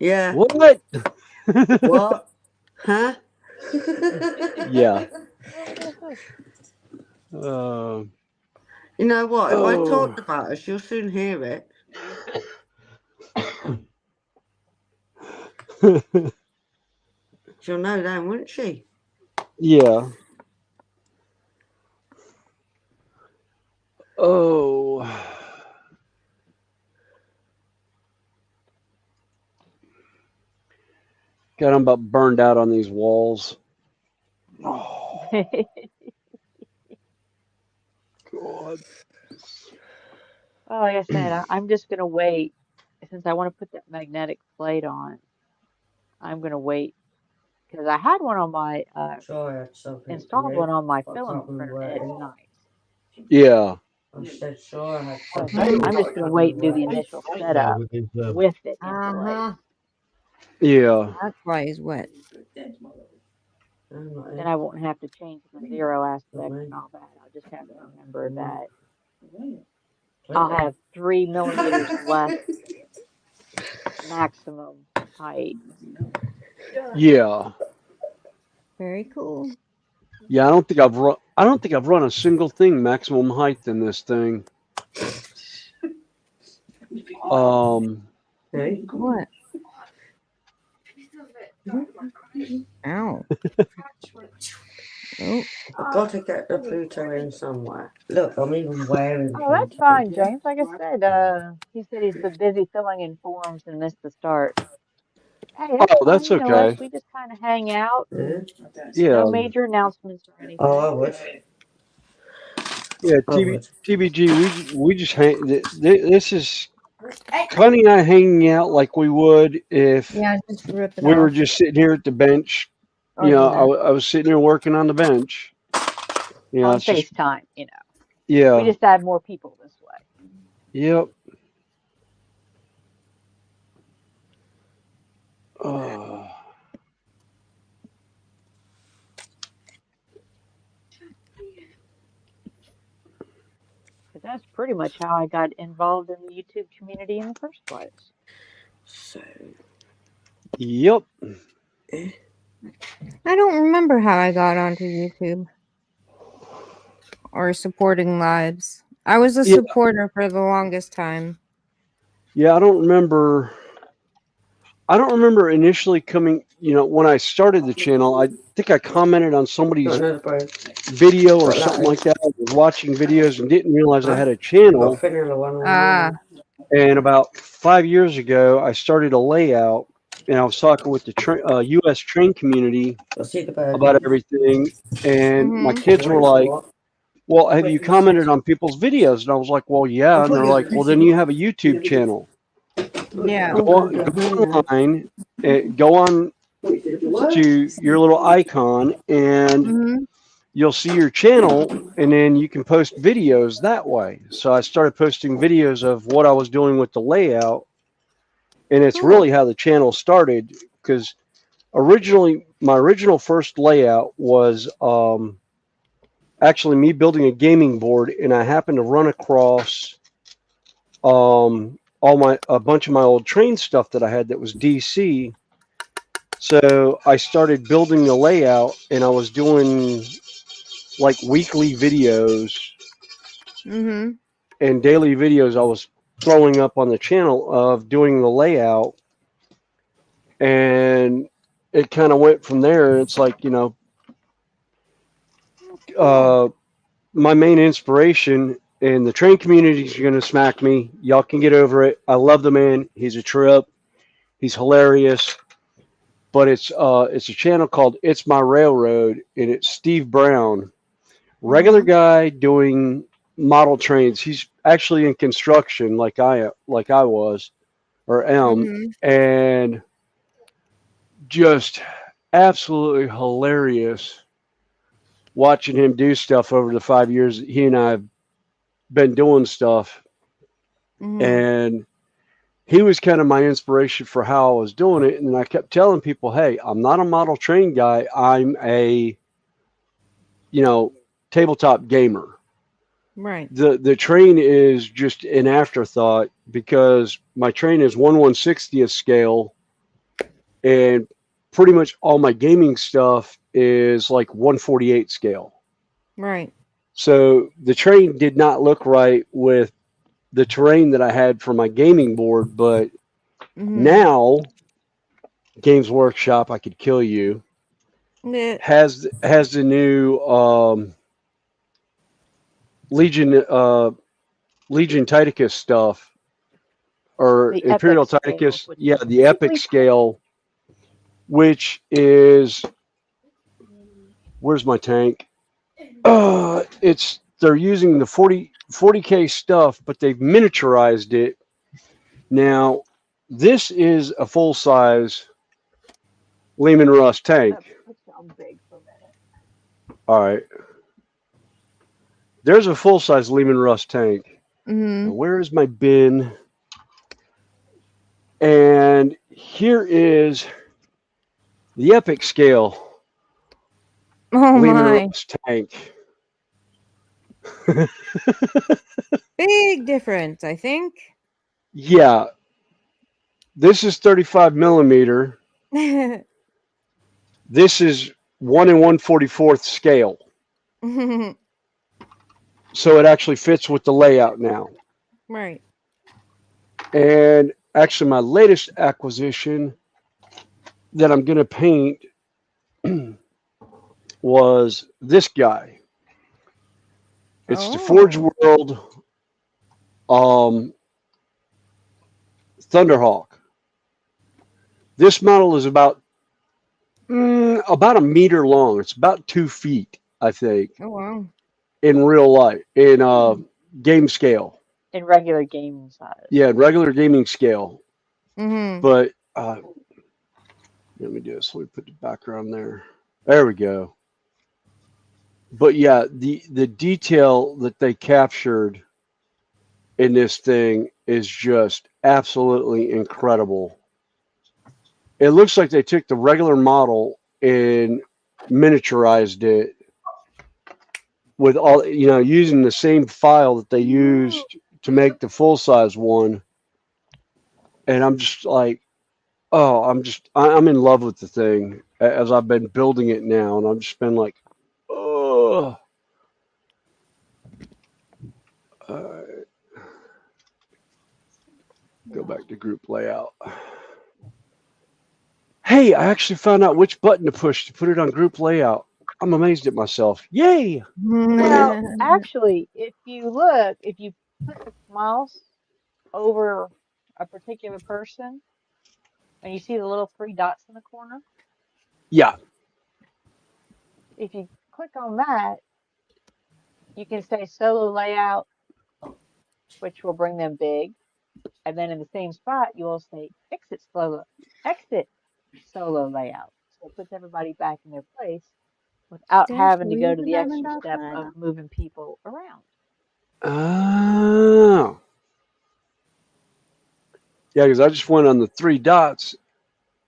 [SPEAKER 8] Yeah.
[SPEAKER 2] What?
[SPEAKER 8] What? Huh?
[SPEAKER 2] Yeah.
[SPEAKER 8] You know what? If I
[SPEAKER 2] Oh.
[SPEAKER 8] talked about her, she'll soon hear it. She'll know then, won't she?
[SPEAKER 2] Yeah. Oh. God, I'm about burned out on these walls. Oh, God.
[SPEAKER 1] Well, like I said, I'm just gonna wait since I want to put that magnetic plate on. I'm gonna wait because I had one on my
[SPEAKER 8] Sure, I had something to
[SPEAKER 1] installed
[SPEAKER 8] do.
[SPEAKER 1] one on my
[SPEAKER 8] I
[SPEAKER 1] filament
[SPEAKER 8] can't remember
[SPEAKER 1] printer
[SPEAKER 8] where
[SPEAKER 1] and
[SPEAKER 8] it
[SPEAKER 1] it's
[SPEAKER 8] is.
[SPEAKER 1] nice.
[SPEAKER 2] Yeah.
[SPEAKER 8] I said, sure, I had
[SPEAKER 1] So
[SPEAKER 8] something.
[SPEAKER 1] I'm just gonna wait and do the initial setup
[SPEAKER 4] with his,
[SPEAKER 1] with it in
[SPEAKER 5] Uh
[SPEAKER 1] place.
[SPEAKER 5] huh.
[SPEAKER 2] Yeah.
[SPEAKER 5] That's why he's wet.
[SPEAKER 8] I'm not
[SPEAKER 1] Then
[SPEAKER 8] here.
[SPEAKER 1] I won't have to change the zero
[SPEAKER 8] Not
[SPEAKER 1] aspect
[SPEAKER 8] me.
[SPEAKER 1] and all that. I'll just have to remember that
[SPEAKER 8] Clear
[SPEAKER 1] I'll
[SPEAKER 8] it.
[SPEAKER 1] have 3 millimeters less maximum height.
[SPEAKER 2] Yeah.
[SPEAKER 5] Very cool.
[SPEAKER 2] Yeah. I don't think I've run a single thing maximum height in this thing.
[SPEAKER 8] Hey?
[SPEAKER 5] What? Ow. Oh.
[SPEAKER 8] I've got to get the Pluto in somewhere. Look, I'm even wearing
[SPEAKER 1] Oh, that's
[SPEAKER 8] Pluto.
[SPEAKER 1] fine, James. Like I said, he said he's been busy filling in forms and missed the start. Hey, that's
[SPEAKER 2] Oh,
[SPEAKER 1] fine.
[SPEAKER 2] that's
[SPEAKER 1] You know us.
[SPEAKER 2] okay.
[SPEAKER 1] We just kind of hang out.
[SPEAKER 8] Yeah?
[SPEAKER 2] Yeah.
[SPEAKER 1] No major announcements or anything.
[SPEAKER 8] Oh, I would.
[SPEAKER 2] Yeah.
[SPEAKER 8] I would.
[SPEAKER 2] TBG. We just hang. This is Connie and I hanging out like we would if
[SPEAKER 5] Yeah, just rip it
[SPEAKER 2] we were
[SPEAKER 5] off.
[SPEAKER 2] just sitting here at the bench.
[SPEAKER 5] I'll
[SPEAKER 2] You know,
[SPEAKER 5] do that.
[SPEAKER 2] I was sitting here working on the bench. You know,
[SPEAKER 1] On
[SPEAKER 2] it's just
[SPEAKER 1] FaceTime, you know.
[SPEAKER 2] yeah.
[SPEAKER 1] We just add more people this way.
[SPEAKER 2] Yep.
[SPEAKER 1] Because that's pretty much how I got involved in the YouTube community in the first place.
[SPEAKER 8] So,
[SPEAKER 2] Yep.
[SPEAKER 5] I don't remember how I got onto YouTube or supporting lives. I was a
[SPEAKER 2] Yeah.
[SPEAKER 5] supporter for the longest time.
[SPEAKER 2] Yeah, I don't remember initially coming, you know, when I started the channel. I think I commented on
[SPEAKER 8] got
[SPEAKER 2] somebody's
[SPEAKER 8] another break.
[SPEAKER 2] video or
[SPEAKER 8] Got
[SPEAKER 2] something
[SPEAKER 8] that.
[SPEAKER 2] like that. I was watching videos and didn't realize I
[SPEAKER 8] Huh?
[SPEAKER 2] had a
[SPEAKER 8] Got
[SPEAKER 2] channel.
[SPEAKER 8] a vanilla one.
[SPEAKER 5] Ah.
[SPEAKER 2] And about 5 years ago, I started a layout, and I was talking with the U.S. train community
[SPEAKER 8] I see the bird.
[SPEAKER 2] about everything. And my
[SPEAKER 5] Mhm.
[SPEAKER 2] kids were
[SPEAKER 8] Wait for
[SPEAKER 2] like,
[SPEAKER 8] what?
[SPEAKER 2] "Well, have you commented on people's videos?" And I was like, "Well, yeah." And they're like, "Well, then you have a YouTube channel.
[SPEAKER 5] Yeah.
[SPEAKER 2] Go online, go on to your little icon, and
[SPEAKER 5] Mhm.
[SPEAKER 2] you'll see your channel, and then you can post videos that way." So I started posting videos of what I was doing with the layout, and it's really how the channel started, because originally my original first layout was actually me building a gaming board, and I happened to run across a bunch of my old train stuff that I had that was DC. So I started building the layout, and I was doing like weekly videos
[SPEAKER 5] Mhm.
[SPEAKER 2] and daily videos I was throwing up on the channel of doing the layout, and it kind of went from there. It's like, you know, my main inspiration, and the train community is going to smack me. Y'all can get over it. I love the man. He's a trip. He's hilarious. But it's a channel called It's My Railroad, and it's Steve Brown, regular guy doing model trains. He's actually in construction like I was, or M, and just absolutely hilarious watching him do stuff over the 5 years that he and I have been doing stuff. And he was kind of my inspiration for how I was doing it. And I kept telling people, hey, I'm not a model train guy. I'm a, tabletop gamer.
[SPEAKER 5] Right.
[SPEAKER 2] The train is just an afterthought because my train is 1/160th scale, and pretty much all my gaming stuff is like 1/48 scale.
[SPEAKER 5] Right.
[SPEAKER 2] So the train did not look right with the terrain that I had for my gaming board, but now Games Workshop, I Could Kill You, has the new Legion Titicus stuff, or
[SPEAKER 1] The
[SPEAKER 2] Imperial
[SPEAKER 1] epic scale,
[SPEAKER 2] Titicus,
[SPEAKER 1] which
[SPEAKER 2] yeah,
[SPEAKER 1] is
[SPEAKER 2] the epic
[SPEAKER 1] really
[SPEAKER 2] scale, which is, where's my tank? They're using the 40K stuff, but they've miniaturized it. Now, this is a full size Lehman Russ tank.
[SPEAKER 1] That sounds big for a minute.
[SPEAKER 2] All right. There's a full size Lehman Russ tank. Now, where is my bin? And here is the epic scale Lehman Russ tank.
[SPEAKER 5] Big difference, I think.
[SPEAKER 2] Yeah. This is 35 millimeter. This is 1 1/44 scale. So it actually fits with the layout now.
[SPEAKER 5] Right.
[SPEAKER 2] And actually, my latest acquisition that I'm going to paint was this guy. It's the Forge World Thunderhawk. This model is about a meter long. It's about 2 feet, I think.
[SPEAKER 5] Oh wow!
[SPEAKER 2] In real life, in game scale.
[SPEAKER 1] In regular gaming size.
[SPEAKER 2] Yeah, regular gaming scale. But let me do this. Let me put the background there. There we go. But yeah, the detail that they captured in this thing is just absolutely incredible. It looks like they took the regular model and miniaturized it with all, using the same file that they used to make the full size one. And I'm just like, oh, I'm in love with the thing as I've been building it now. And I've just been like, oh. Go back to group layout. Hey, I actually found out which button to push to put it on group layout. I'm amazed at myself. Yay!
[SPEAKER 1] Well, actually, if you put the mouse over a particular person, and you see the little 3 dots in the corner,
[SPEAKER 2] Yeah.
[SPEAKER 1] if you click on that, you can say solo layout, which will bring them big. And then in the same spot, you will say exit solo layout. So it puts everybody back in their place without having to go to the extra step of moving people around.
[SPEAKER 2] Oh. Yeah, because I just went on the 3 dots,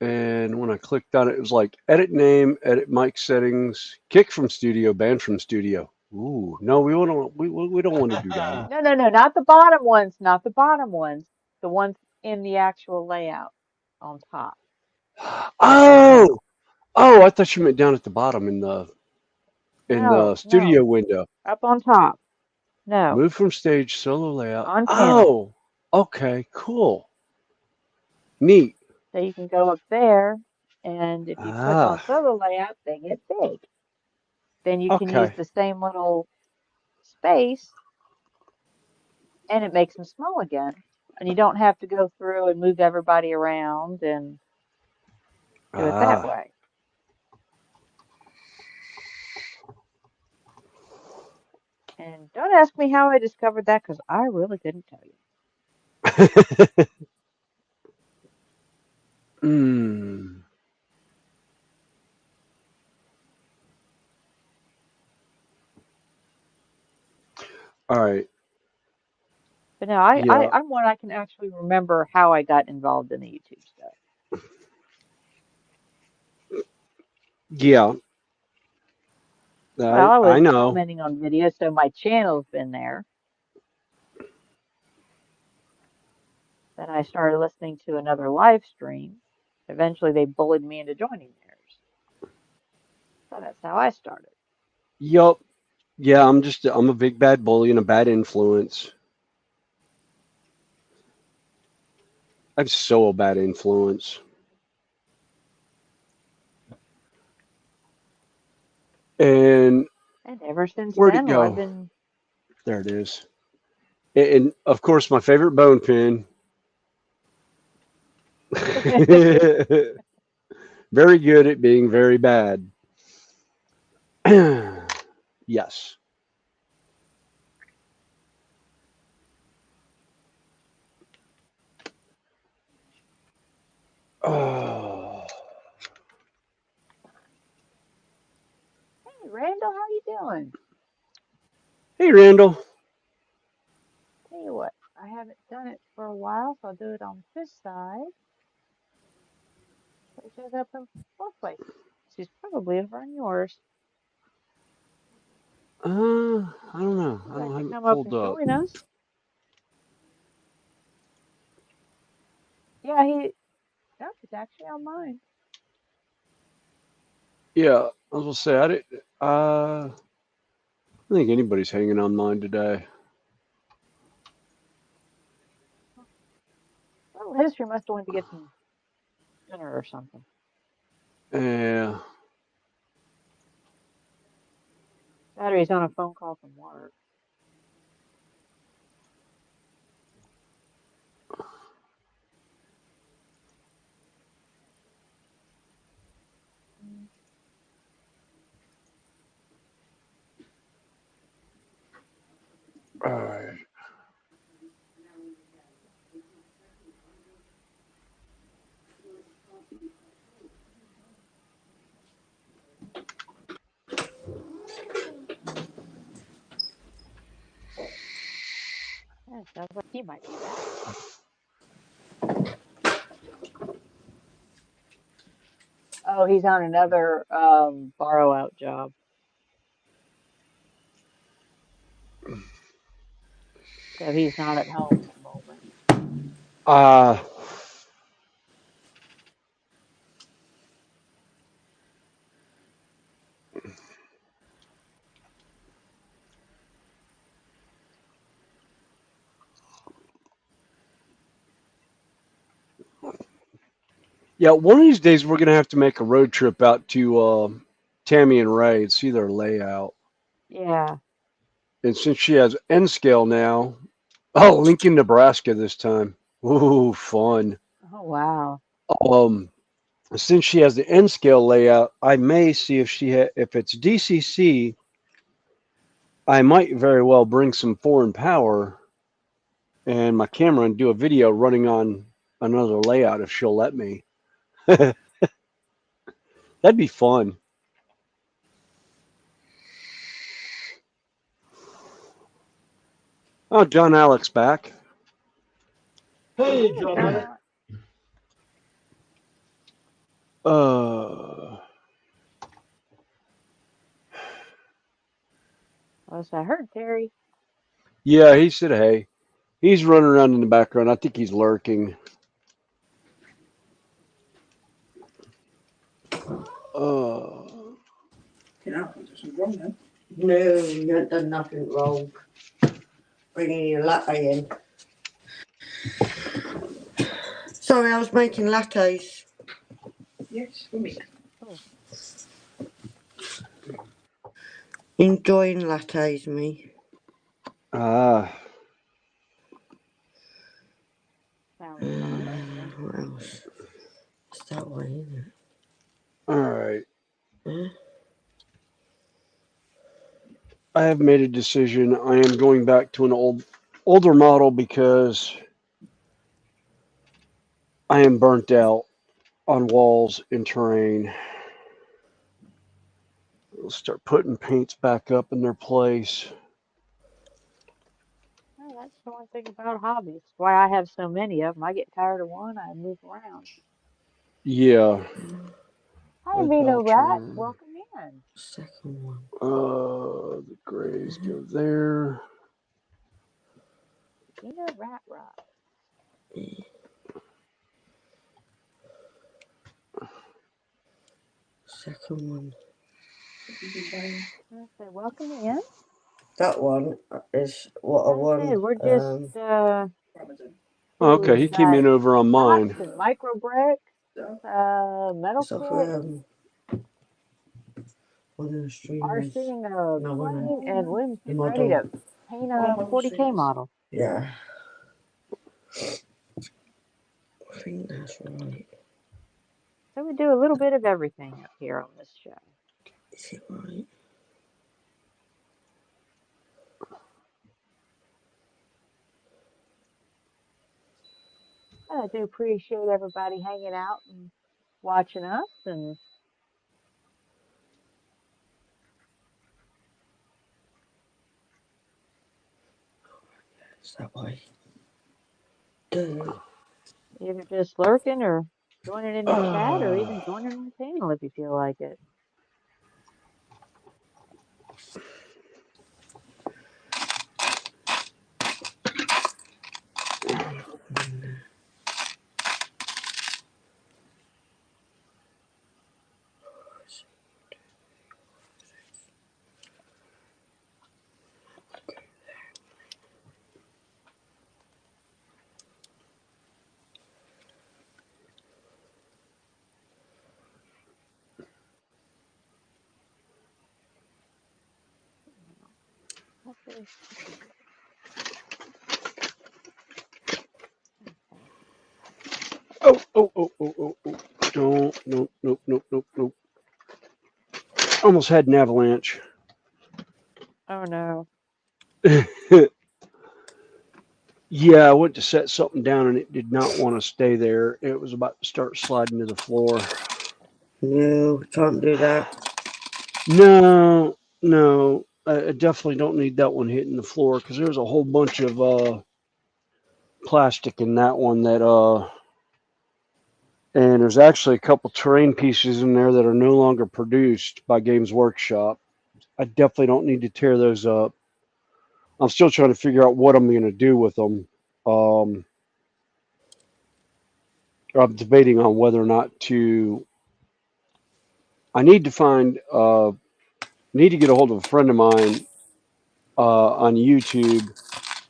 [SPEAKER 2] and when I clicked on it, it was like edit name, edit mic settings, kick from studio, ban from studio. Ooh, no, we don't want to do that.
[SPEAKER 1] No, not the bottom ones, not the bottom ones. The ones in the actual layout on top.
[SPEAKER 2] Oh, I thought you meant down at the bottom in the studio window.
[SPEAKER 1] Up on top. No.
[SPEAKER 2] Move from stage, solo layout.
[SPEAKER 1] On panel.
[SPEAKER 2] Oh, okay, cool. Neat.
[SPEAKER 1] So you can go up there, and if you click on solo layout, they get big. Then you can use the same little space, and it makes them small again. And you don't have to go through and move everybody around and do it that way. And don't ask me how I discovered that, because I really couldn't tell you.
[SPEAKER 2] Mm. All right.
[SPEAKER 1] But no,
[SPEAKER 2] Yeah.
[SPEAKER 1] I'm one I can actually remember how I got involved in the YouTube stuff.
[SPEAKER 2] Yeah.
[SPEAKER 1] Well, I
[SPEAKER 2] I
[SPEAKER 1] was
[SPEAKER 2] know.
[SPEAKER 1] commenting on videos, so my channel's been there. Then I started listening to another live stream. Eventually, they bullied me into joining theirs. So that's how I started.
[SPEAKER 2] Yup. Yeah, I'm a big bad bully and a bad influence. I'm so a bad influence. And
[SPEAKER 1] And ever since
[SPEAKER 2] where'd it
[SPEAKER 1] then, well, I've
[SPEAKER 2] go?
[SPEAKER 1] been.
[SPEAKER 2] There it is. And of course, my favorite bone pin. Very good at being very bad. Yes. Oh.
[SPEAKER 1] Hey, Randall, how you doing?
[SPEAKER 2] Hey, Randall.
[SPEAKER 1] Tell you what, I haven't done it for a while, so I'll do it on this side. So it shows up in both places. She's probably over on yours.
[SPEAKER 2] I don't know.
[SPEAKER 1] You'd
[SPEAKER 2] I don't
[SPEAKER 1] like to
[SPEAKER 2] have it
[SPEAKER 1] come up
[SPEAKER 2] pulled
[SPEAKER 1] and
[SPEAKER 2] up.
[SPEAKER 1] join us? Yeah, nope, it's actually on mine.
[SPEAKER 2] Yeah, I was gonna say I didn't. I don't think anybody's hanging on mine today.
[SPEAKER 1] Little history must have went to get some dinner or something.
[SPEAKER 2] Yeah.
[SPEAKER 1] Battery's on a phone call from work.
[SPEAKER 2] All right.
[SPEAKER 1] Yeah, sounds like he might be back. Oh, he's on another borrow out job. So he's not at home at the moment.
[SPEAKER 2] Uh, yeah, one of these days we're gonna have to make a road trip out to Tammy and Ray and see their layout.
[SPEAKER 1] Yeah.
[SPEAKER 2] And since she has N scale now, oh, Lincoln, Nebraska this time. Ooh, fun.
[SPEAKER 1] Oh, wow.
[SPEAKER 2] Um, since she has the N scale layout, I may see if if it's DCC, I might very well bring some foreign power and my camera and do a video running on another layout if she'll let me. That'd be fun. Oh, John Alex back.
[SPEAKER 4] Hey,
[SPEAKER 1] Hey,
[SPEAKER 4] John
[SPEAKER 1] John
[SPEAKER 4] Alec.
[SPEAKER 1] Alex. Oh, so I heard Terry.
[SPEAKER 2] Yeah, he said, hey. He's running around in the background. I think he's lurking.
[SPEAKER 9] You know, there's something wrong then.
[SPEAKER 8] No, you haven't done nothing wrong. Bringing your latte in. Sorry, I was making lattes.
[SPEAKER 9] Yes, for me.
[SPEAKER 1] Oh,
[SPEAKER 8] Enjoying lattes, me.
[SPEAKER 2] Ah,
[SPEAKER 1] sounds fine.
[SPEAKER 8] What else? It's that way, isn't it?
[SPEAKER 2] all right.
[SPEAKER 8] Huh?
[SPEAKER 2] I have made a decision. I am going back to an older model because I am burnt out. on walls and terrain. We'll start putting paints back up in their place.
[SPEAKER 1] Oh, that's the one thing about hobbies. Why I have so many of them. I get tired of one, I move around.
[SPEAKER 2] Yeah.
[SPEAKER 1] Hi,
[SPEAKER 2] Like
[SPEAKER 1] Vino Rat.
[SPEAKER 2] Belcher.
[SPEAKER 1] Welcome in.
[SPEAKER 8] Second one.
[SPEAKER 2] The grays go there.
[SPEAKER 1] Vino Rat Rock.
[SPEAKER 8] Second one.
[SPEAKER 1] I say, welcome in.
[SPEAKER 8] That one is what I
[SPEAKER 1] I say,
[SPEAKER 8] won.
[SPEAKER 1] we're just,
[SPEAKER 2] Okay,
[SPEAKER 1] we
[SPEAKER 2] he came
[SPEAKER 1] got
[SPEAKER 2] in over on mine.
[SPEAKER 1] pots and micro bricks, metal
[SPEAKER 8] It's off
[SPEAKER 1] kit,
[SPEAKER 8] one of the
[SPEAKER 1] RCing
[SPEAKER 8] streamers.
[SPEAKER 1] a
[SPEAKER 8] No, one
[SPEAKER 1] plane, and William's
[SPEAKER 8] the
[SPEAKER 1] getting ready
[SPEAKER 8] model.
[SPEAKER 1] to paint a 40K model.
[SPEAKER 8] Yeah. I think that's right.
[SPEAKER 1] So we do a little bit of everything up here on this show.
[SPEAKER 8] Is it right?
[SPEAKER 1] And I do appreciate everybody hanging out and watching us. And
[SPEAKER 8] It's that way. Duh.
[SPEAKER 1] either just lurking or joining in the chat or even joining on the panel if you feel like it.
[SPEAKER 2] Oh. Don't. Nope. Almost had an avalanche.
[SPEAKER 1] Oh no.
[SPEAKER 2] Yeah, I went to set something down and it did not want to stay there. It was about to start sliding to the floor.
[SPEAKER 8] No, can't do that.
[SPEAKER 2] No. I definitely don't need that one hitting the floor because there's a whole bunch of plastic in that one that and there's actually a couple terrain pieces in there that are no longer produced by Games Workshop. I definitely don't need to tear those up. I'm still trying to figure out what I'm going to do with them. I'm debating on whether or not to. I need to find. Need to get a hold of a friend of mine on YouTube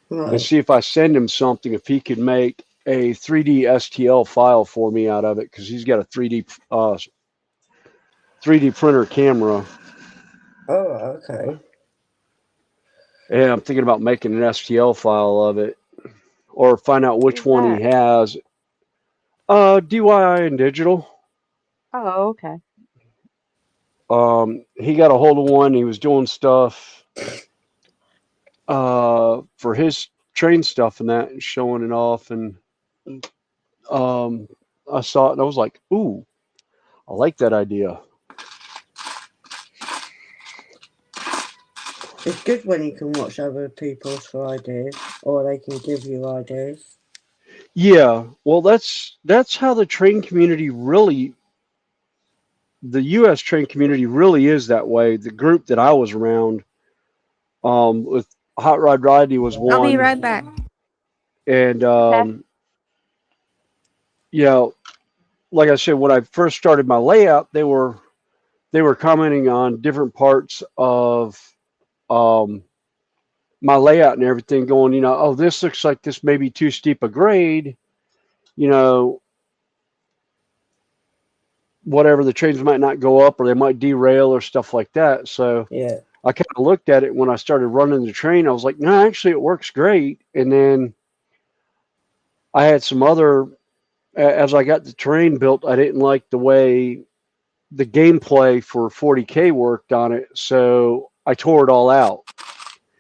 [SPEAKER 2] and
[SPEAKER 8] Right.
[SPEAKER 2] see if I send him something, if he could make a 3D STL file for me out of it, because he's got a 3D printer camera.
[SPEAKER 8] Oh, okay.
[SPEAKER 2] Yeah, I'm thinking about making an STL file of it, or find out which
[SPEAKER 1] Who's
[SPEAKER 2] one
[SPEAKER 1] that?
[SPEAKER 2] he has. DIY and Digital.
[SPEAKER 1] Oh, okay.
[SPEAKER 2] He got a hold of one. He was doing stuff for his train stuff and that, and showing it off. And I saw it and I was like, "Ooh, I like that idea."
[SPEAKER 8] It's good when you can watch other people's for ideas, or they can give you ideas.
[SPEAKER 2] Yeah, well, that's how the train community really, the U.S. train community really is that way. The group that I was around, with Hot Rod Rodney was
[SPEAKER 5] I'll be
[SPEAKER 2] one,
[SPEAKER 5] right back.
[SPEAKER 2] and
[SPEAKER 1] Okay.
[SPEAKER 2] yeah, like I said, when I first started my layout, they were commenting on different parts of my layout and everything, going, oh, this looks like this may be too steep a grade, whatever, the trains might not go up or they might derail or stuff like that. So
[SPEAKER 8] Yeah.
[SPEAKER 2] I kind of looked at it when I started running the train. I was like, no, actually it works great. And then I had some other, as I got the terrain built, I didn't like the way the gameplay for 40K worked on it. So I tore it all out.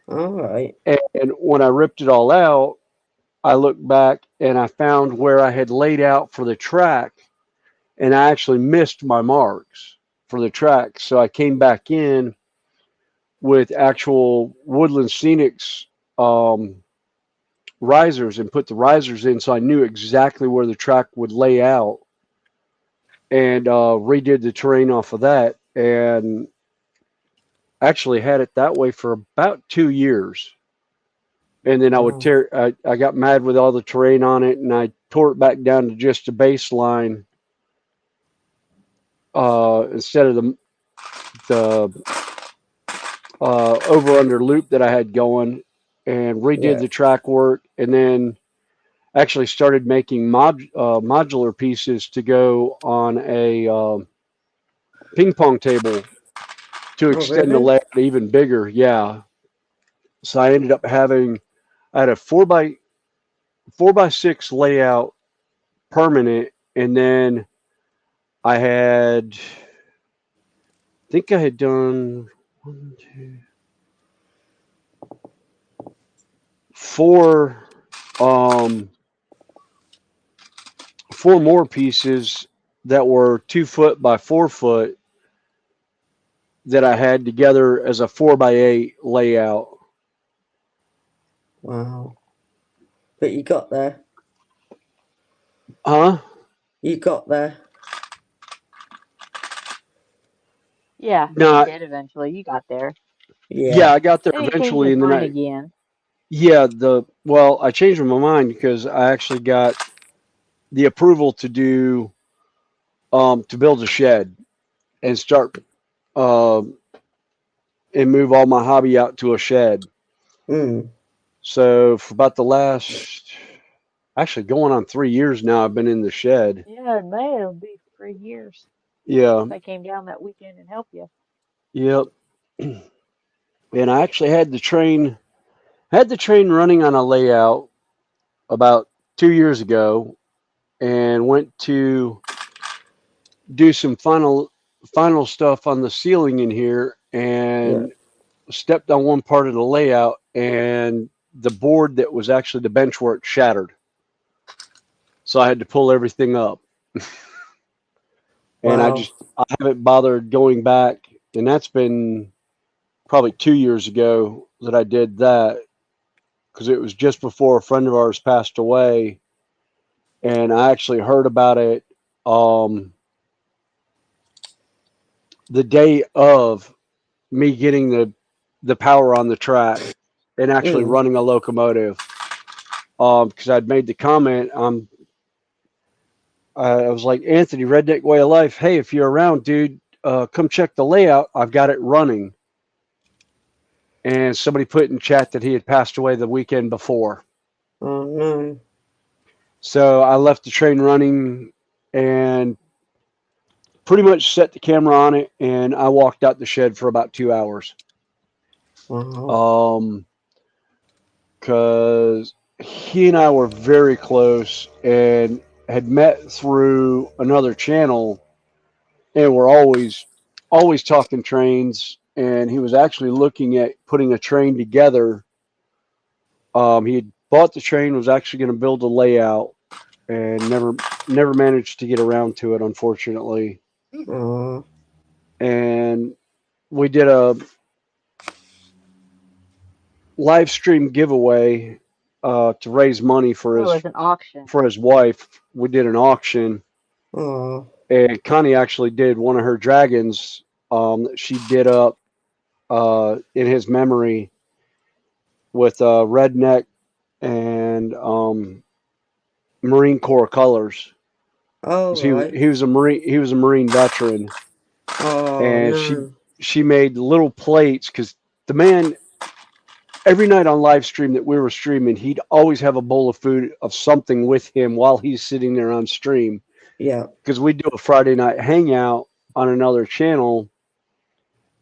[SPEAKER 8] All right.
[SPEAKER 2] And when I ripped it all out, I looked back and I found where I had laid out for the track. and I actually missed my marks for the track. So I came back in with actual Woodland Scenics risers and put the risers in, so I knew exactly where the track would lay out, and redid the terrain off of that, and actually had it that way for about 2 years. And then I would
[SPEAKER 8] Wow.
[SPEAKER 2] I got mad with all the terrain on it, and I tore it back down to just a baseline instead of the over under loop that I had going, and redid
[SPEAKER 8] Yeah.
[SPEAKER 2] the track work, and then actually started making modular pieces to go on a ping pong table to
[SPEAKER 8] Oh,
[SPEAKER 2] extend the
[SPEAKER 8] really?
[SPEAKER 2] layout even bigger. Yeah. So I ended up I had a 4x6 layout permanent, and then I think I had done one, two, four, four more pieces that were 2 foot by 4 foot that I had together as a 4x8 layout.
[SPEAKER 8] Wow. But you got there.
[SPEAKER 2] Huh?
[SPEAKER 8] You got there.
[SPEAKER 1] Yeah, you
[SPEAKER 2] No,
[SPEAKER 1] did eventually. You got there.
[SPEAKER 2] yeah,
[SPEAKER 8] Yeah.
[SPEAKER 2] I got there
[SPEAKER 1] Then you changed
[SPEAKER 2] eventually,
[SPEAKER 1] your
[SPEAKER 2] and then
[SPEAKER 1] mind again.
[SPEAKER 2] I changed my mind because I actually got the approval to do to build a shed and start um and move all my hobby out to a shed.
[SPEAKER 8] Mm.
[SPEAKER 2] So for about the last, actually going on 3 years now, I've been in the shed.
[SPEAKER 1] Yeah, it may have been 3 years
[SPEAKER 2] Yeah,
[SPEAKER 1] since I came down that weekend and helped you.
[SPEAKER 2] yep. And I actually had the train running on a layout about 2 years ago, and went to do some final stuff on the ceiling in here,
[SPEAKER 8] Yeah.
[SPEAKER 2] and stepped on one part of the layout, and the board that was actually the bench work shattered. So I had to pull everything up. And
[SPEAKER 8] Wow.
[SPEAKER 2] I haven't bothered going back, and that's been probably 2 years ago that I did that, because it was just before a friend of ours passed away, and I actually heard about it um, the day of me getting the power on the track and actually
[SPEAKER 8] Mm.
[SPEAKER 2] running a locomotive. Because I'd made the comment, I was like, Anthony, Redneck Way of Life, hey, if you're around, dude, come check the layout. I've got it running. And somebody put in chat that he had passed away the weekend before.
[SPEAKER 8] Oh, no.
[SPEAKER 2] So I left the train running and pretty much set the camera on it, and I walked out the shed for about 2 hours.
[SPEAKER 8] Wow.
[SPEAKER 2] Because he and I were very close and had met through another channel, and we're always talking trains. And he was actually looking at putting a train together. He had bought the train, was actually going to build a layout, and never managed to get around to it, unfortunately.
[SPEAKER 8] Oh.
[SPEAKER 2] And we did a live stream giveaway to raise money
[SPEAKER 1] Oh, it was an auction.
[SPEAKER 2] for his wife. We did an auction,
[SPEAKER 8] Oh.
[SPEAKER 2] and Connie actually did one of her dragons that she did up in his memory with redneck and Marine Corps colors.
[SPEAKER 8] Oh,
[SPEAKER 2] 'Cause
[SPEAKER 8] right.
[SPEAKER 2] he was a Marine veteran,
[SPEAKER 8] Oh,
[SPEAKER 2] and
[SPEAKER 8] no.
[SPEAKER 2] she made little plates, because the man, every night on live stream that we were streaming, he'd always have a bowl of food of something with him while he's sitting there on stream,
[SPEAKER 8] Yeah.
[SPEAKER 2] because we do a Friday night hangout on another channel,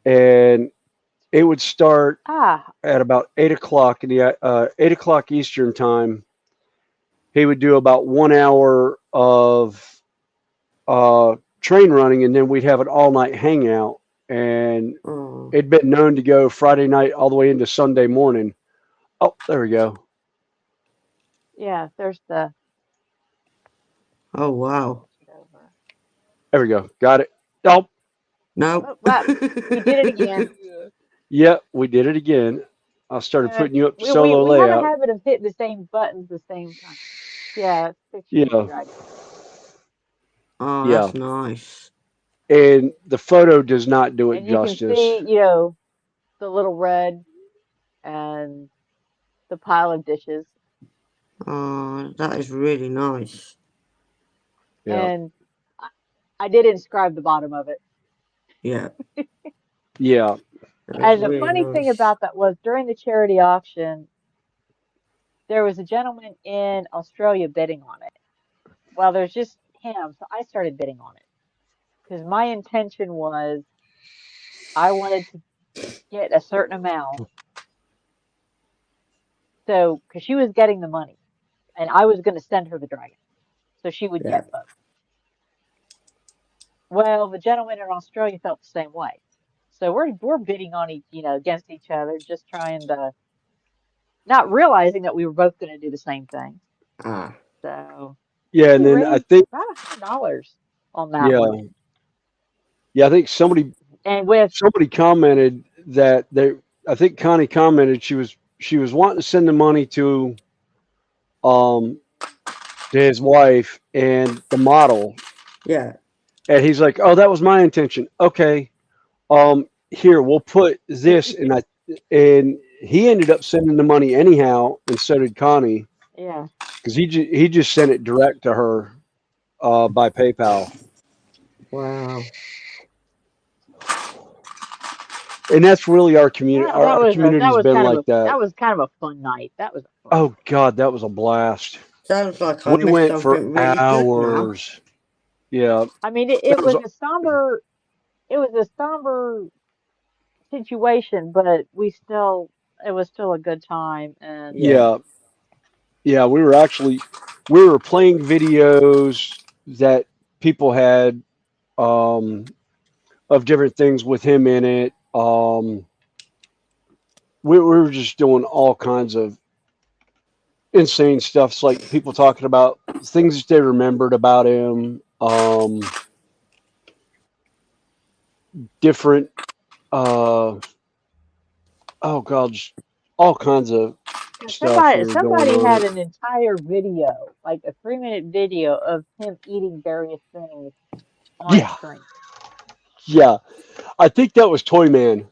[SPEAKER 2] and it would start
[SPEAKER 1] Ah,
[SPEAKER 2] at about 8 o'clock in the 8 o'clock Eastern time. He would do about 1 hour of train running, and then we'd have an all night hangout. And
[SPEAKER 8] Oh.
[SPEAKER 2] it'd been known to go Friday night all the way into Sunday morning. Oh, there we go.
[SPEAKER 1] yeah, there's the
[SPEAKER 8] Oh, wow.
[SPEAKER 1] over.
[SPEAKER 2] There we go. Got it. Oh,
[SPEAKER 8] No.
[SPEAKER 1] Oh, wow, we did it again.
[SPEAKER 2] yeah, we did it again. I started putting you up to solo
[SPEAKER 1] We have a
[SPEAKER 2] layout.
[SPEAKER 1] habit of hitting the same buttons the same time. Yeah, it's picture of the
[SPEAKER 2] Yeah,
[SPEAKER 1] dragon.
[SPEAKER 8] Oh,
[SPEAKER 2] yeah.
[SPEAKER 8] that's nice.
[SPEAKER 2] And the photo does not do it
[SPEAKER 1] And you can
[SPEAKER 2] justice.
[SPEAKER 1] see, the little red and the pile of dishes.
[SPEAKER 8] Oh, that is really nice.
[SPEAKER 2] Yeah,
[SPEAKER 1] And I did inscribe the bottom of it.
[SPEAKER 8] Yeah,
[SPEAKER 2] yeah,
[SPEAKER 8] that is
[SPEAKER 1] And the
[SPEAKER 8] really
[SPEAKER 1] funny thing
[SPEAKER 8] nice.
[SPEAKER 1] about that was during the charity auction, there was a gentleman in Australia bidding on it. Well, there's just him, so I started bidding on it because my intention was I wanted to get a certain amount. So, because she was getting the money and I was going to send her the dragon, so she would
[SPEAKER 8] Yeah.
[SPEAKER 1] get both. Well, the gentleman in Australia felt the same way. So we're bidding on against each other, just trying to, not realizing that we were both going to do the same thing.
[SPEAKER 8] Ah,
[SPEAKER 1] So
[SPEAKER 2] yeah.
[SPEAKER 1] we
[SPEAKER 2] And then I
[SPEAKER 1] raised
[SPEAKER 2] think,
[SPEAKER 1] about $100 on that
[SPEAKER 2] yeah,
[SPEAKER 1] one.
[SPEAKER 2] yeah, I think somebody
[SPEAKER 1] And with
[SPEAKER 2] commented that they. I think Connie commented she was wanting to send the money um to his wife and the model,
[SPEAKER 8] yeah.
[SPEAKER 2] and he's like, "Oh, that was my intention." Okay, here we'll put this, and he ended up sending the money anyhow, and so did Connie
[SPEAKER 1] yeah,
[SPEAKER 2] because he just sent it direct to her by PayPal,
[SPEAKER 8] Wow.
[SPEAKER 2] and that's really our community.
[SPEAKER 1] that
[SPEAKER 2] Our
[SPEAKER 1] was
[SPEAKER 2] community's been like that.
[SPEAKER 1] that was kind of a fun night. That was a fun
[SPEAKER 2] Oh
[SPEAKER 1] night.
[SPEAKER 2] God, that was a blast.
[SPEAKER 8] Sounds like I
[SPEAKER 2] We
[SPEAKER 8] missed
[SPEAKER 2] went for
[SPEAKER 8] something really good now.
[SPEAKER 2] hours. Yeah,
[SPEAKER 1] I mean,
[SPEAKER 2] that was
[SPEAKER 1] it was a somber situation, but it was still a good time. And
[SPEAKER 8] Yeah.
[SPEAKER 2] yeah, yeah. We were playing videos that people had of different things with him in it. We were just doing all kinds of insane stuff. It's like people talking about things that they remembered about him, different, uh, oh God, just all kinds of stuff we were doing
[SPEAKER 1] somebody
[SPEAKER 2] on
[SPEAKER 1] had
[SPEAKER 2] it.
[SPEAKER 1] an entire video, like a 3-minute video of him eating various things on
[SPEAKER 2] Yeah,
[SPEAKER 1] screen.
[SPEAKER 2] yeah. I think that was Toy Man.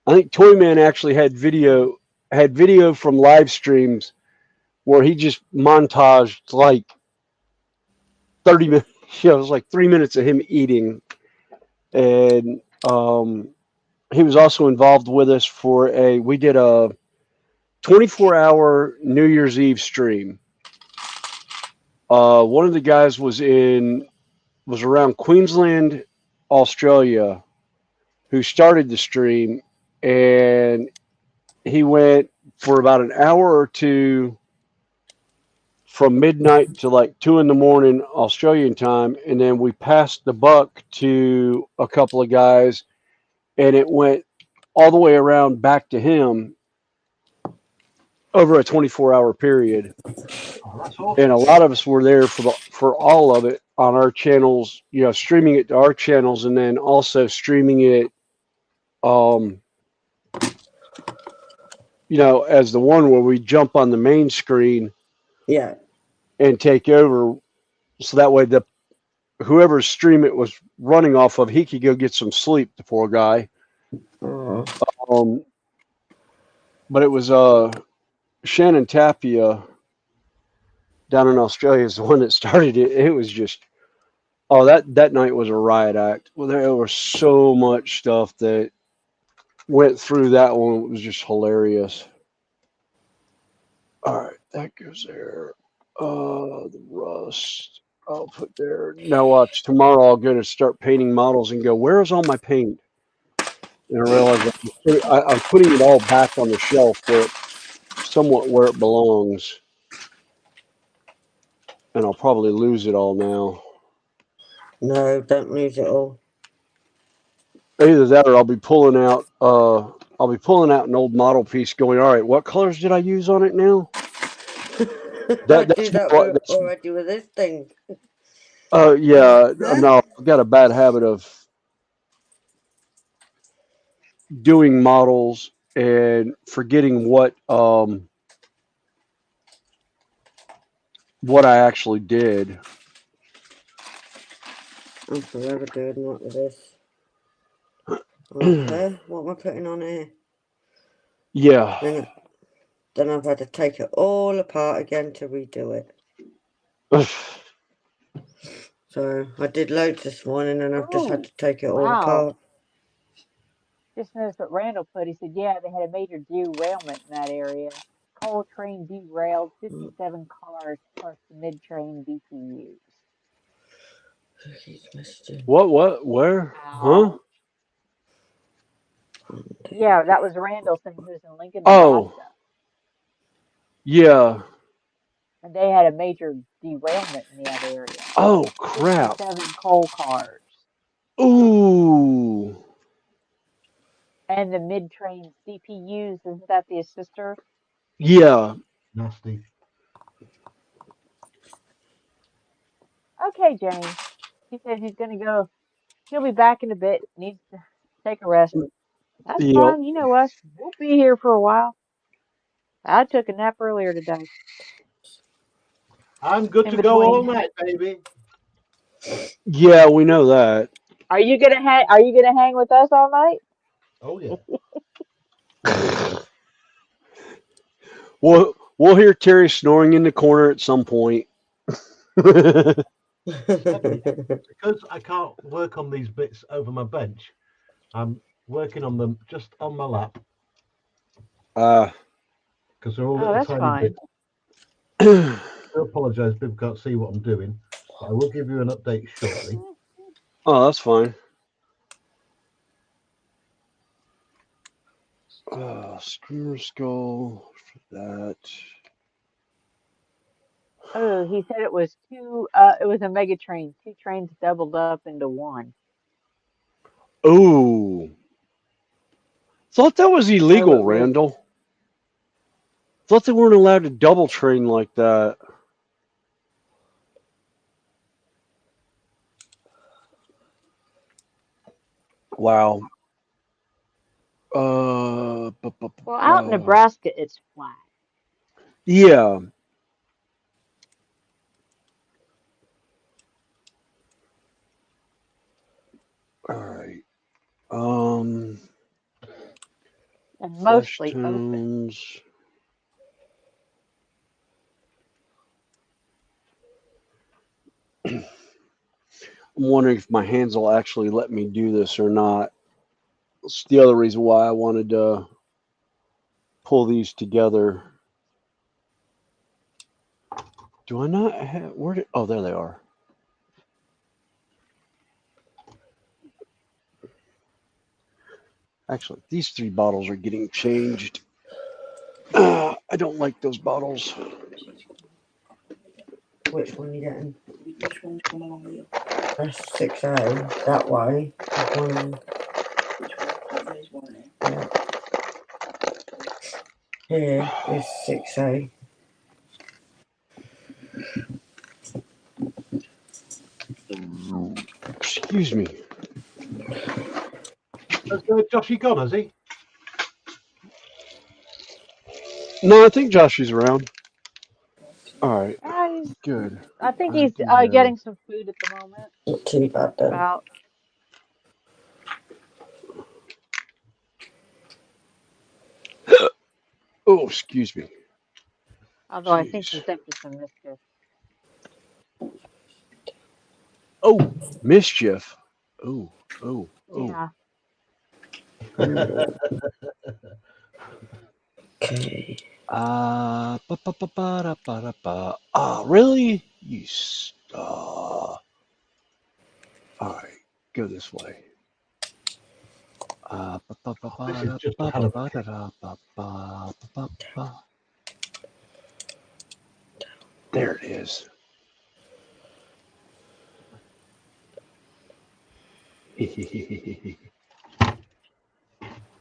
[SPEAKER 2] I think Toy Man actually had video from live streams where he just montaged like 30 minutes. Yeah, it was like 3 minutes of him eating, and he was also involved with us for we did a 24-hour New Year's Eve stream. One of the guys was around Queensland, Australia, who started the stream, and he went for about an hour or two from midnight to like 2 in the morning Australian time, and then we passed the buck to a couple of guys, and it went all the way around back to him over a 24-hour period.
[SPEAKER 4] Oh, that's
[SPEAKER 2] And a
[SPEAKER 4] awesome.
[SPEAKER 2] lot of us were there for all of it on our channels, streaming it to our channels, and then also streaming it, as the one where we jump on the main screen
[SPEAKER 8] Yeah.
[SPEAKER 2] and take over, so that way whoever's stream it was running off of, he could go get some sleep. The poor guy.
[SPEAKER 8] Oh.
[SPEAKER 2] But it was Shannon Tapia down in Australia is the one that started it. It was just that night was a riot act. Well, there was so much stuff that went through that one. It was just hilarious. All right, that goes there. The rust I'll put there. Now watch. Tomorrow I'll go to start painting models and go, where is all my paint? And I realize I'm putting it all back on the shelf somewhat where it belongs. And I'll probably lose it all now.
[SPEAKER 8] No, don't lose it all.
[SPEAKER 2] Either that or I'll be pulling out an old model piece going, all right, what colors did I use on it now?
[SPEAKER 8] I do that already with this thing.
[SPEAKER 2] Yeah, no, I've got a bad habit of doing models and forgetting what I actually did.
[SPEAKER 8] I'm forever doing what with this. Okay, what am I putting on here?
[SPEAKER 2] Yeah.
[SPEAKER 8] Then I've had to take it all apart again to redo it. So I did loads this morning and I've just had to take it all apart.
[SPEAKER 1] Just noticed what Randall put. He said, yeah, they had a major derailment in that area. Coal train derailed 57 cars plus the mid-train DPUs.
[SPEAKER 2] What? Where? Huh?
[SPEAKER 1] Yeah, that was Randall saying he was in Lincoln,
[SPEAKER 2] Oh.
[SPEAKER 1] Nebraska.
[SPEAKER 2] Yeah.
[SPEAKER 1] And they had a major derailment in that area.
[SPEAKER 2] Oh, crap.
[SPEAKER 1] 57 coal cars.
[SPEAKER 2] Ooh.
[SPEAKER 1] And the mid-train CPUs, isn't that the assister?
[SPEAKER 2] Yeah.
[SPEAKER 4] Nasty.
[SPEAKER 1] Okay, James. He says he's going to go. He'll be back in a bit. Needs to take a rest. That's
[SPEAKER 2] Yep.
[SPEAKER 1] fine. You know us. We'll be here for a while. I took a nap earlier today.
[SPEAKER 4] I'm good
[SPEAKER 1] In
[SPEAKER 4] to go all
[SPEAKER 1] between.
[SPEAKER 4] night, baby.
[SPEAKER 2] Yeah, we know that.
[SPEAKER 1] Are you gonna hang with us all night?
[SPEAKER 4] Oh yeah.
[SPEAKER 2] We'll hear Terry snoring in the corner at some point.
[SPEAKER 4] Because I can't work on these bits over my bench, I'm working on them just on my lap. Because they're all little
[SPEAKER 1] that's
[SPEAKER 4] tiny
[SPEAKER 1] fine.
[SPEAKER 4] bits. I apologise, people can't see what I'm doing, but I will give you an update shortly.
[SPEAKER 2] Oh, that's fine. Screamer skull for that.
[SPEAKER 1] Oh, he said it was it was a mega train. 2 trains doubled up into one.
[SPEAKER 2] Oh. Thought that was illegal, Randall. Thought they weren't allowed to double train like that. Wow.
[SPEAKER 1] Well, out in Nebraska, it's flat.
[SPEAKER 2] Yeah. All right.
[SPEAKER 1] And mostly open.
[SPEAKER 2] Tones. I'm wondering if my hands will actually let me do this or not. It's the other reason why I wanted to pull these together. Do I not have oh, there they are. Actually, these 3 bottles are getting changed. I don't like those bottles.
[SPEAKER 8] Which one are you getting?
[SPEAKER 9] Which one's coming along with you?
[SPEAKER 8] That's 6A, that way.
[SPEAKER 9] Which one? There's one there.
[SPEAKER 8] Yeah. Here is 6A.
[SPEAKER 2] Excuse me.
[SPEAKER 4] Has Joshy gone, has he?
[SPEAKER 2] No, I think Josh is around. All right. Good.
[SPEAKER 1] I think he's getting some food at the moment.
[SPEAKER 8] Not too bad then.
[SPEAKER 1] About.
[SPEAKER 2] Oh, excuse me.
[SPEAKER 1] Although I think he's up to some mischief.
[SPEAKER 2] Oh, mischief. Oh.
[SPEAKER 1] Yeah.
[SPEAKER 8] Okay.
[SPEAKER 2] Really? You all right, go this way.
[SPEAKER 4] This is just a hell of a
[SPEAKER 2] There it is.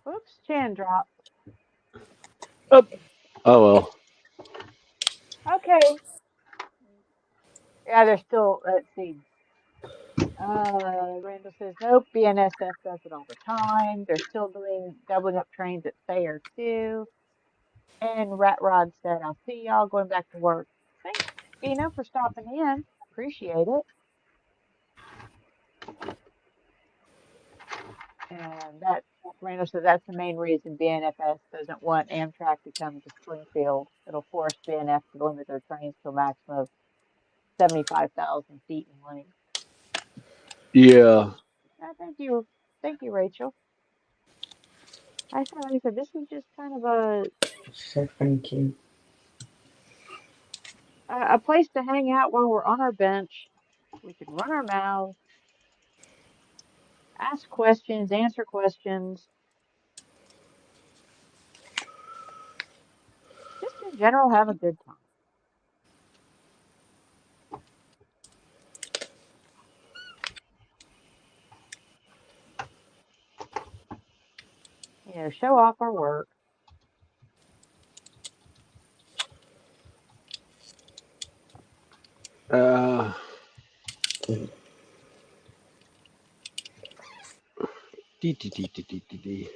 [SPEAKER 1] Oops, chan dropped.
[SPEAKER 2] Oh well.
[SPEAKER 1] Okay. Yeah, they're still, let's see. Randall says, nope, BNSF does it all the time. They're still doubling up trains at Thayer too. And Rat Rod said, I'll see y'all going back to work. Thanks, Bina, for stopping in. Appreciate it. And that Randall said that's the main reason BNFS doesn't want Amtrak to come to Springfield. It'll force BNF to limit their trains to a maximum of 75,000 feet in length.
[SPEAKER 2] Yeah.
[SPEAKER 1] Thank you, Rachel. Like I said, this is just kind of a
[SPEAKER 8] So thank you.
[SPEAKER 1] a place to hang out while we're on our bench. We can run our mouths, ask questions, answer questions. Just in general, have a good time. You know, show off our work.
[SPEAKER 2] Dee, dee, dee, dee, dee, dee, dee.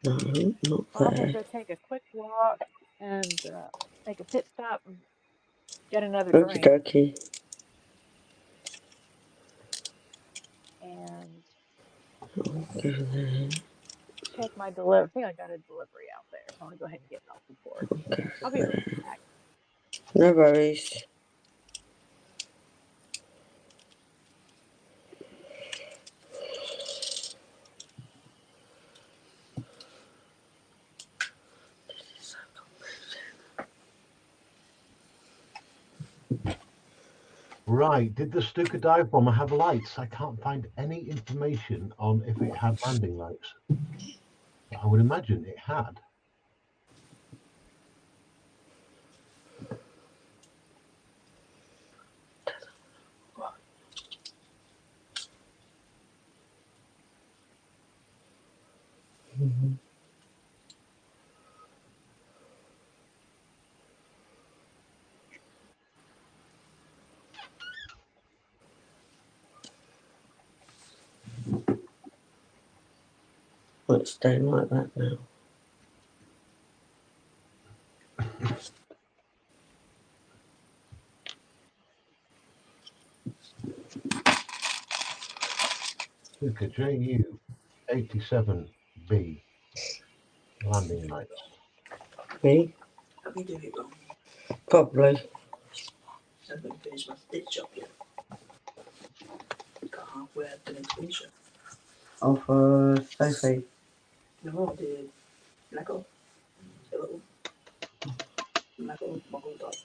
[SPEAKER 8] No, not
[SPEAKER 1] Well, I'm gonna
[SPEAKER 8] there.
[SPEAKER 1] go take a quick walk and make a pit stop and get another
[SPEAKER 8] Okie
[SPEAKER 1] drink
[SPEAKER 8] dokie.
[SPEAKER 1] and
[SPEAKER 8] Go there.
[SPEAKER 1] check my delivery. I think I got a delivery out there, so I'm gonna go ahead and get it off the porch.
[SPEAKER 8] Go
[SPEAKER 1] I'll be
[SPEAKER 8] there.
[SPEAKER 1] right back.
[SPEAKER 8] No worries.
[SPEAKER 4] Right, did the Stuka dive bomber have lights? I can't find any information on if it had landing lights. But I would imagine it had.
[SPEAKER 8] Mm-hmm. Well, it's staying like that now.
[SPEAKER 4] Stuka JU 87B landing lights.
[SPEAKER 8] Me?
[SPEAKER 9] Let me do it wrong.
[SPEAKER 8] Probably.
[SPEAKER 9] I haven't finished my stitch up yet. Got halfway up to the finish up.
[SPEAKER 8] Oh, for Sophie.
[SPEAKER 9] No, the Lego. The little Lego model dot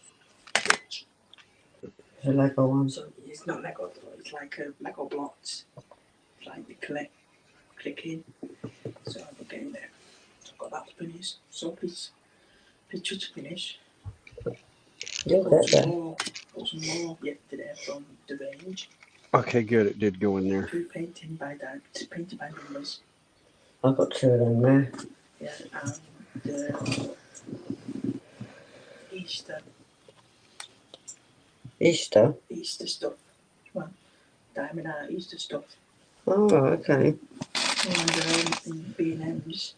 [SPEAKER 9] stitch.
[SPEAKER 8] The Lego one.
[SPEAKER 9] So it's not Lego, it's like a Lego blocks. It's like the clicking. So I'm getting there. So I've got that to finish. So please, picture to finish.
[SPEAKER 8] You'll get there.
[SPEAKER 9] Got some more yesterday from the range.
[SPEAKER 2] Okay, good. It did go in there.
[SPEAKER 9] Two painted by numbers.
[SPEAKER 8] I've got two of them there.
[SPEAKER 9] Yeah, and the Easter stuff. Well, diamond art Easter stuff.
[SPEAKER 8] Oh, okay.
[SPEAKER 9] And B&M's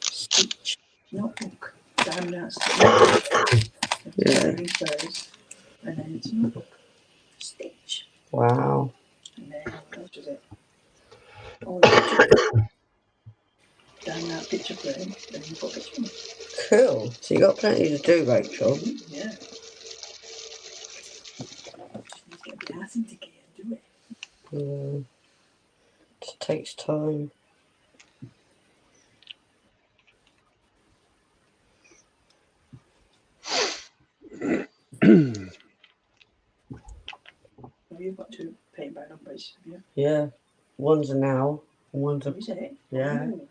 [SPEAKER 9] Stitch notebook. Diamond art Stitch.
[SPEAKER 8] Yeah.
[SPEAKER 9] First, and then it's notebook. Stitch.
[SPEAKER 8] Wow.
[SPEAKER 9] And then what else was it? Oh, the diamond art picture frame. Then you've got this one.
[SPEAKER 8] Cool. So you got plenty to do, Rachel.
[SPEAKER 9] Yeah. She's going to be asking to get and do it.
[SPEAKER 8] Yeah. It takes time.
[SPEAKER 9] Have you got two paint by numbers? Have you?
[SPEAKER 8] Yeah. One's an owl. And one's a...
[SPEAKER 9] Is it?
[SPEAKER 8] Yeah.
[SPEAKER 9] Oh.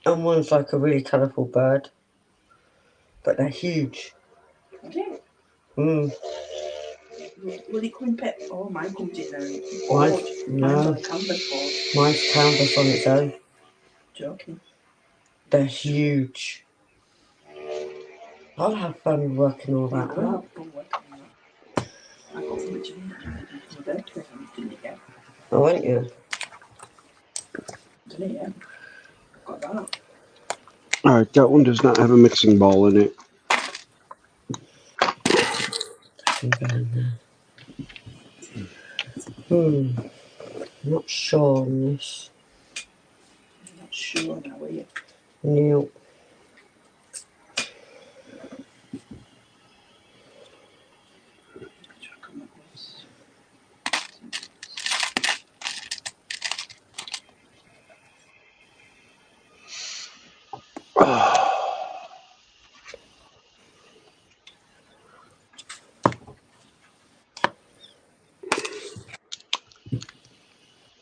[SPEAKER 8] And one's like a really colourful bird. But they're huge.
[SPEAKER 9] Is it?
[SPEAKER 8] Mm.
[SPEAKER 9] Will it come in pet? Oh, mine comes in
[SPEAKER 8] Mine's,
[SPEAKER 9] forge. Mine's on
[SPEAKER 8] no,
[SPEAKER 9] a canvas forge.
[SPEAKER 8] mine's canvas on its own.
[SPEAKER 9] Joking.
[SPEAKER 8] They're huge. I'll have fun working all that
[SPEAKER 9] will
[SPEAKER 8] out.
[SPEAKER 9] have fun working on that. I got them originally for my birthday. I didn't get.
[SPEAKER 8] Oh, won't you?
[SPEAKER 9] Didn't it? Got that.
[SPEAKER 2] All right, that one does not have a mixing ball in it.
[SPEAKER 8] Not sure on this.
[SPEAKER 9] I'm not sure now, are you?
[SPEAKER 8] No.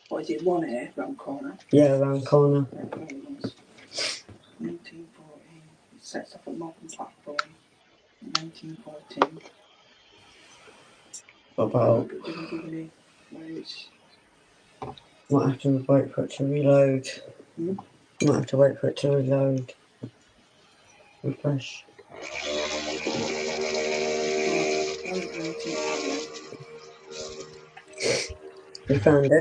[SPEAKER 9] What is it? One air round corner.
[SPEAKER 8] Yeah, round corner.
[SPEAKER 9] 1914. It sets up a modern platform. 1914.
[SPEAKER 8] What about? Might have to wait for it to reload. Might have to wait for it to reload. Refresh. You found it?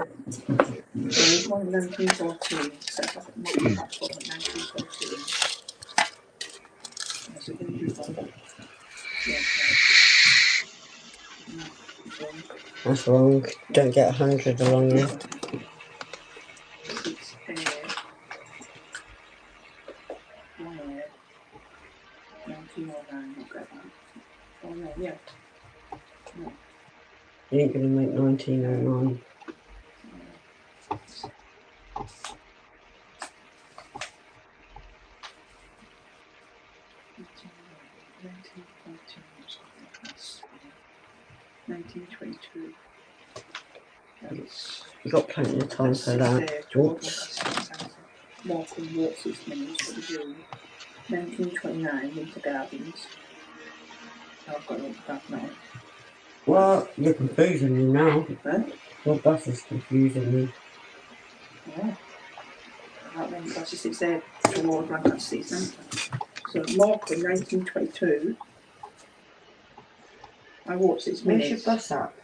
[SPEAKER 9] There is one in 1914. Set up a modern platform in 1914. What's it going to do for? No, it's wrong.
[SPEAKER 8] That's wrong. Don't get 100 along there.
[SPEAKER 9] 6 air. 1 air. 1909. Not get that. Oh no, yeah. No.
[SPEAKER 8] You ain't gonna make 1909.
[SPEAKER 9] That's 1922.
[SPEAKER 8] You got plenty of time for that. Oops.
[SPEAKER 9] Walking walks his menus for the June. 1929, Winter Gardens. I've got all that now.
[SPEAKER 8] Well, you're confusing me now.
[SPEAKER 9] Huh?
[SPEAKER 8] Your bus is confusing me.
[SPEAKER 9] Yeah. That one, that's just it's there toward Lancaster City Centre. So, Morecambe, 1922. I walked 6 minutes.
[SPEAKER 8] Where's your bus app?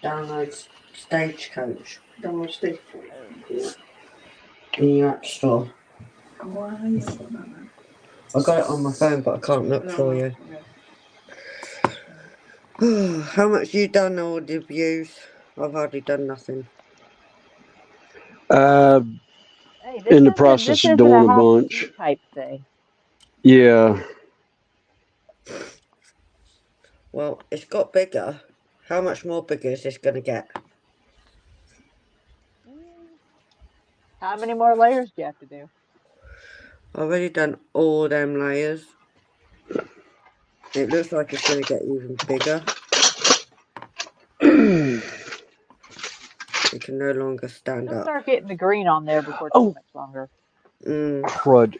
[SPEAKER 8] Download Stagecoach.
[SPEAKER 9] Download Steve.
[SPEAKER 8] In your app store.
[SPEAKER 9] Oh, yeah, I've got that now.
[SPEAKER 8] I got it on my phone, but I can't look for you.
[SPEAKER 9] Yeah.
[SPEAKER 8] How much you done all the views? I've hardly done nothing.
[SPEAKER 1] Hey,
[SPEAKER 2] In the process of doing a bunch.
[SPEAKER 1] type thing.
[SPEAKER 2] Yeah.
[SPEAKER 8] Well, it's got bigger. How much more bigger is this going to get?
[SPEAKER 1] How many more layers do you have to do?
[SPEAKER 8] I've already done all them layers. It looks like it's going to get even bigger. It can no longer stand
[SPEAKER 1] You'll
[SPEAKER 8] up.
[SPEAKER 1] start getting the green on there before too much longer.
[SPEAKER 2] Crud.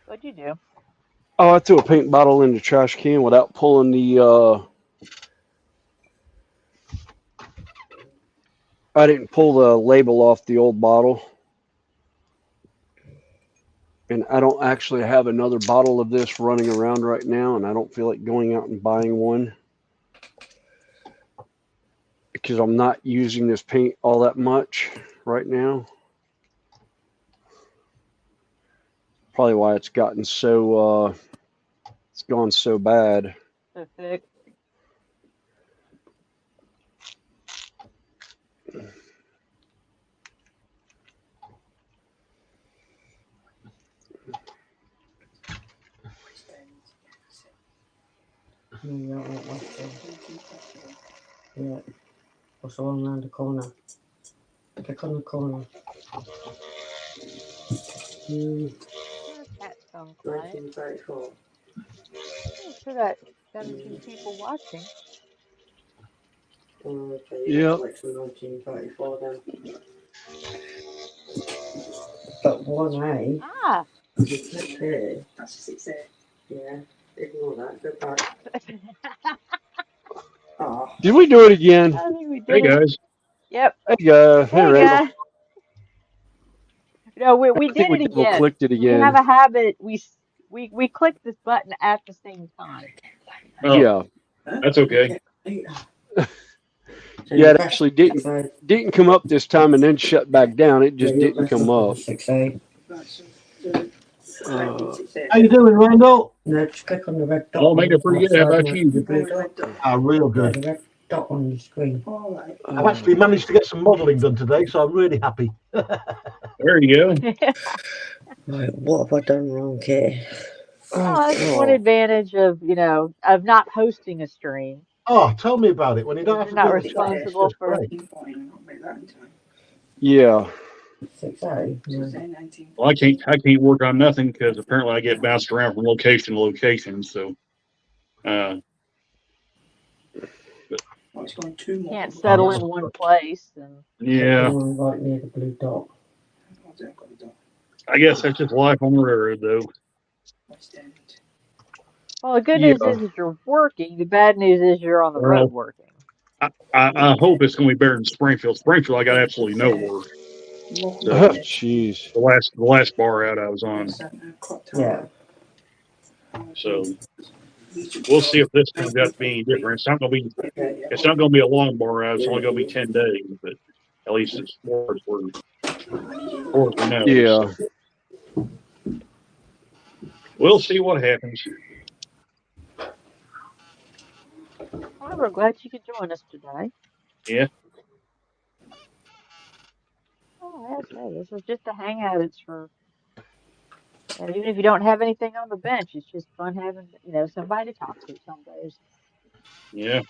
[SPEAKER 1] What'd you do?
[SPEAKER 2] Oh, I threw a paint bottle in the trash can without pulling the, I didn't pull the label off the old bottle. And I don't actually have another bottle of this running around right now, and I don't feel like going out and buying one. Because I'm not using this paint all that much right now. Probably why it's gotten so, it's gone so bad.
[SPEAKER 1] So thick.
[SPEAKER 8] Yeah. What's the one around the corner? Click on the corner.
[SPEAKER 1] Cat phone client.
[SPEAKER 8] 1934.
[SPEAKER 1] It's for that 17 people watching.
[SPEAKER 8] Okay,
[SPEAKER 2] Yep.
[SPEAKER 8] wait till 1934 then. But 1A.
[SPEAKER 1] Ah.
[SPEAKER 8] You click here.
[SPEAKER 9] That's 6 air.
[SPEAKER 8] Yeah. Ignore that. Go back. Oh.
[SPEAKER 2] Did we do it again?
[SPEAKER 1] I think we
[SPEAKER 10] Hey
[SPEAKER 1] did it.
[SPEAKER 10] guys,
[SPEAKER 1] Yep.
[SPEAKER 2] Hey
[SPEAKER 1] Hey,
[SPEAKER 2] Randall.
[SPEAKER 1] guy. No, we
[SPEAKER 2] I think
[SPEAKER 1] did
[SPEAKER 2] we
[SPEAKER 1] it
[SPEAKER 2] double
[SPEAKER 1] again.
[SPEAKER 2] clicked it
[SPEAKER 1] We have
[SPEAKER 2] again.
[SPEAKER 1] a habit. We click this button at the same time.
[SPEAKER 10] oh,
[SPEAKER 2] Yeah.
[SPEAKER 10] that's okay.
[SPEAKER 8] So
[SPEAKER 2] Yeah,
[SPEAKER 8] you
[SPEAKER 2] it
[SPEAKER 8] press
[SPEAKER 2] actually
[SPEAKER 8] 6A.
[SPEAKER 2] didn't come up this time and then shut back down. It
[SPEAKER 8] Yeah,
[SPEAKER 2] just
[SPEAKER 8] you
[SPEAKER 2] didn't
[SPEAKER 8] press
[SPEAKER 2] come up.
[SPEAKER 8] 6A.
[SPEAKER 9] Right, so the selected
[SPEAKER 2] Uh,
[SPEAKER 9] it's there.
[SPEAKER 4] How you doing, Randall?
[SPEAKER 8] No, just click on the red dot.
[SPEAKER 10] Oh, making it pretty good. How about you?
[SPEAKER 8] The blue dot.
[SPEAKER 4] Real
[SPEAKER 8] Yeah,
[SPEAKER 4] good.
[SPEAKER 8] the red dot on the screen.
[SPEAKER 9] All right.
[SPEAKER 4] I've actually managed to get some modelling done today, so I'm really happy.
[SPEAKER 10] There you go.
[SPEAKER 8] Right, what have I done wrong here?
[SPEAKER 1] Well, that's one
[SPEAKER 2] oh,
[SPEAKER 1] advantage of, of not hosting a stream.
[SPEAKER 4] Oh, tell me about it. When you don't have
[SPEAKER 1] You're
[SPEAKER 4] to
[SPEAKER 1] not
[SPEAKER 4] do the chat, it's
[SPEAKER 1] responsible
[SPEAKER 4] just
[SPEAKER 1] for.
[SPEAKER 4] great.
[SPEAKER 9] Fine, I'll make that in time.
[SPEAKER 2] yeah.
[SPEAKER 8] 6A.
[SPEAKER 9] So
[SPEAKER 8] No.
[SPEAKER 9] say 19.
[SPEAKER 10] Well, I can't work on nothing because apparently I get bounced around from location to location. So,
[SPEAKER 9] Oh, it's going two more.
[SPEAKER 1] Can't
[SPEAKER 4] Oh,
[SPEAKER 1] settle
[SPEAKER 4] that's
[SPEAKER 1] in one
[SPEAKER 4] good.
[SPEAKER 1] place. And
[SPEAKER 10] yeah,
[SPEAKER 8] Click the one right near the blue dot.
[SPEAKER 9] Oh, there, I've got the dot.
[SPEAKER 10] I guess that's just life on the railroad, though.
[SPEAKER 9] West End.
[SPEAKER 1] well, the good
[SPEAKER 2] Yeah.
[SPEAKER 1] news is you're working. The bad news is you're on the road
[SPEAKER 10] Well,
[SPEAKER 1] working.
[SPEAKER 10] I hope it's going to be better than Springfield. Springfield, I got absolutely no work.
[SPEAKER 9] Walk
[SPEAKER 10] So
[SPEAKER 2] Oh,
[SPEAKER 9] away.
[SPEAKER 2] jeez.
[SPEAKER 10] the last bar out I was on.
[SPEAKER 9] Clock
[SPEAKER 8] Yeah.
[SPEAKER 9] tower.
[SPEAKER 10] So we'll see if this turns out to be any different. It's not going to be.
[SPEAKER 9] Okay, yeah.
[SPEAKER 10] It's not going to be a long bar out. It's only going to be 10 days, but at least as far as we know.
[SPEAKER 2] Yeah.
[SPEAKER 10] So we'll see what happens.
[SPEAKER 1] Well, we're glad you could join us today.
[SPEAKER 10] Yeah.
[SPEAKER 1] Oh, yes, hey, this is just a hangout. It's for, and even if you don't have anything on the bench, it's just fun having, somebody to talk to some days.
[SPEAKER 10] Yeah.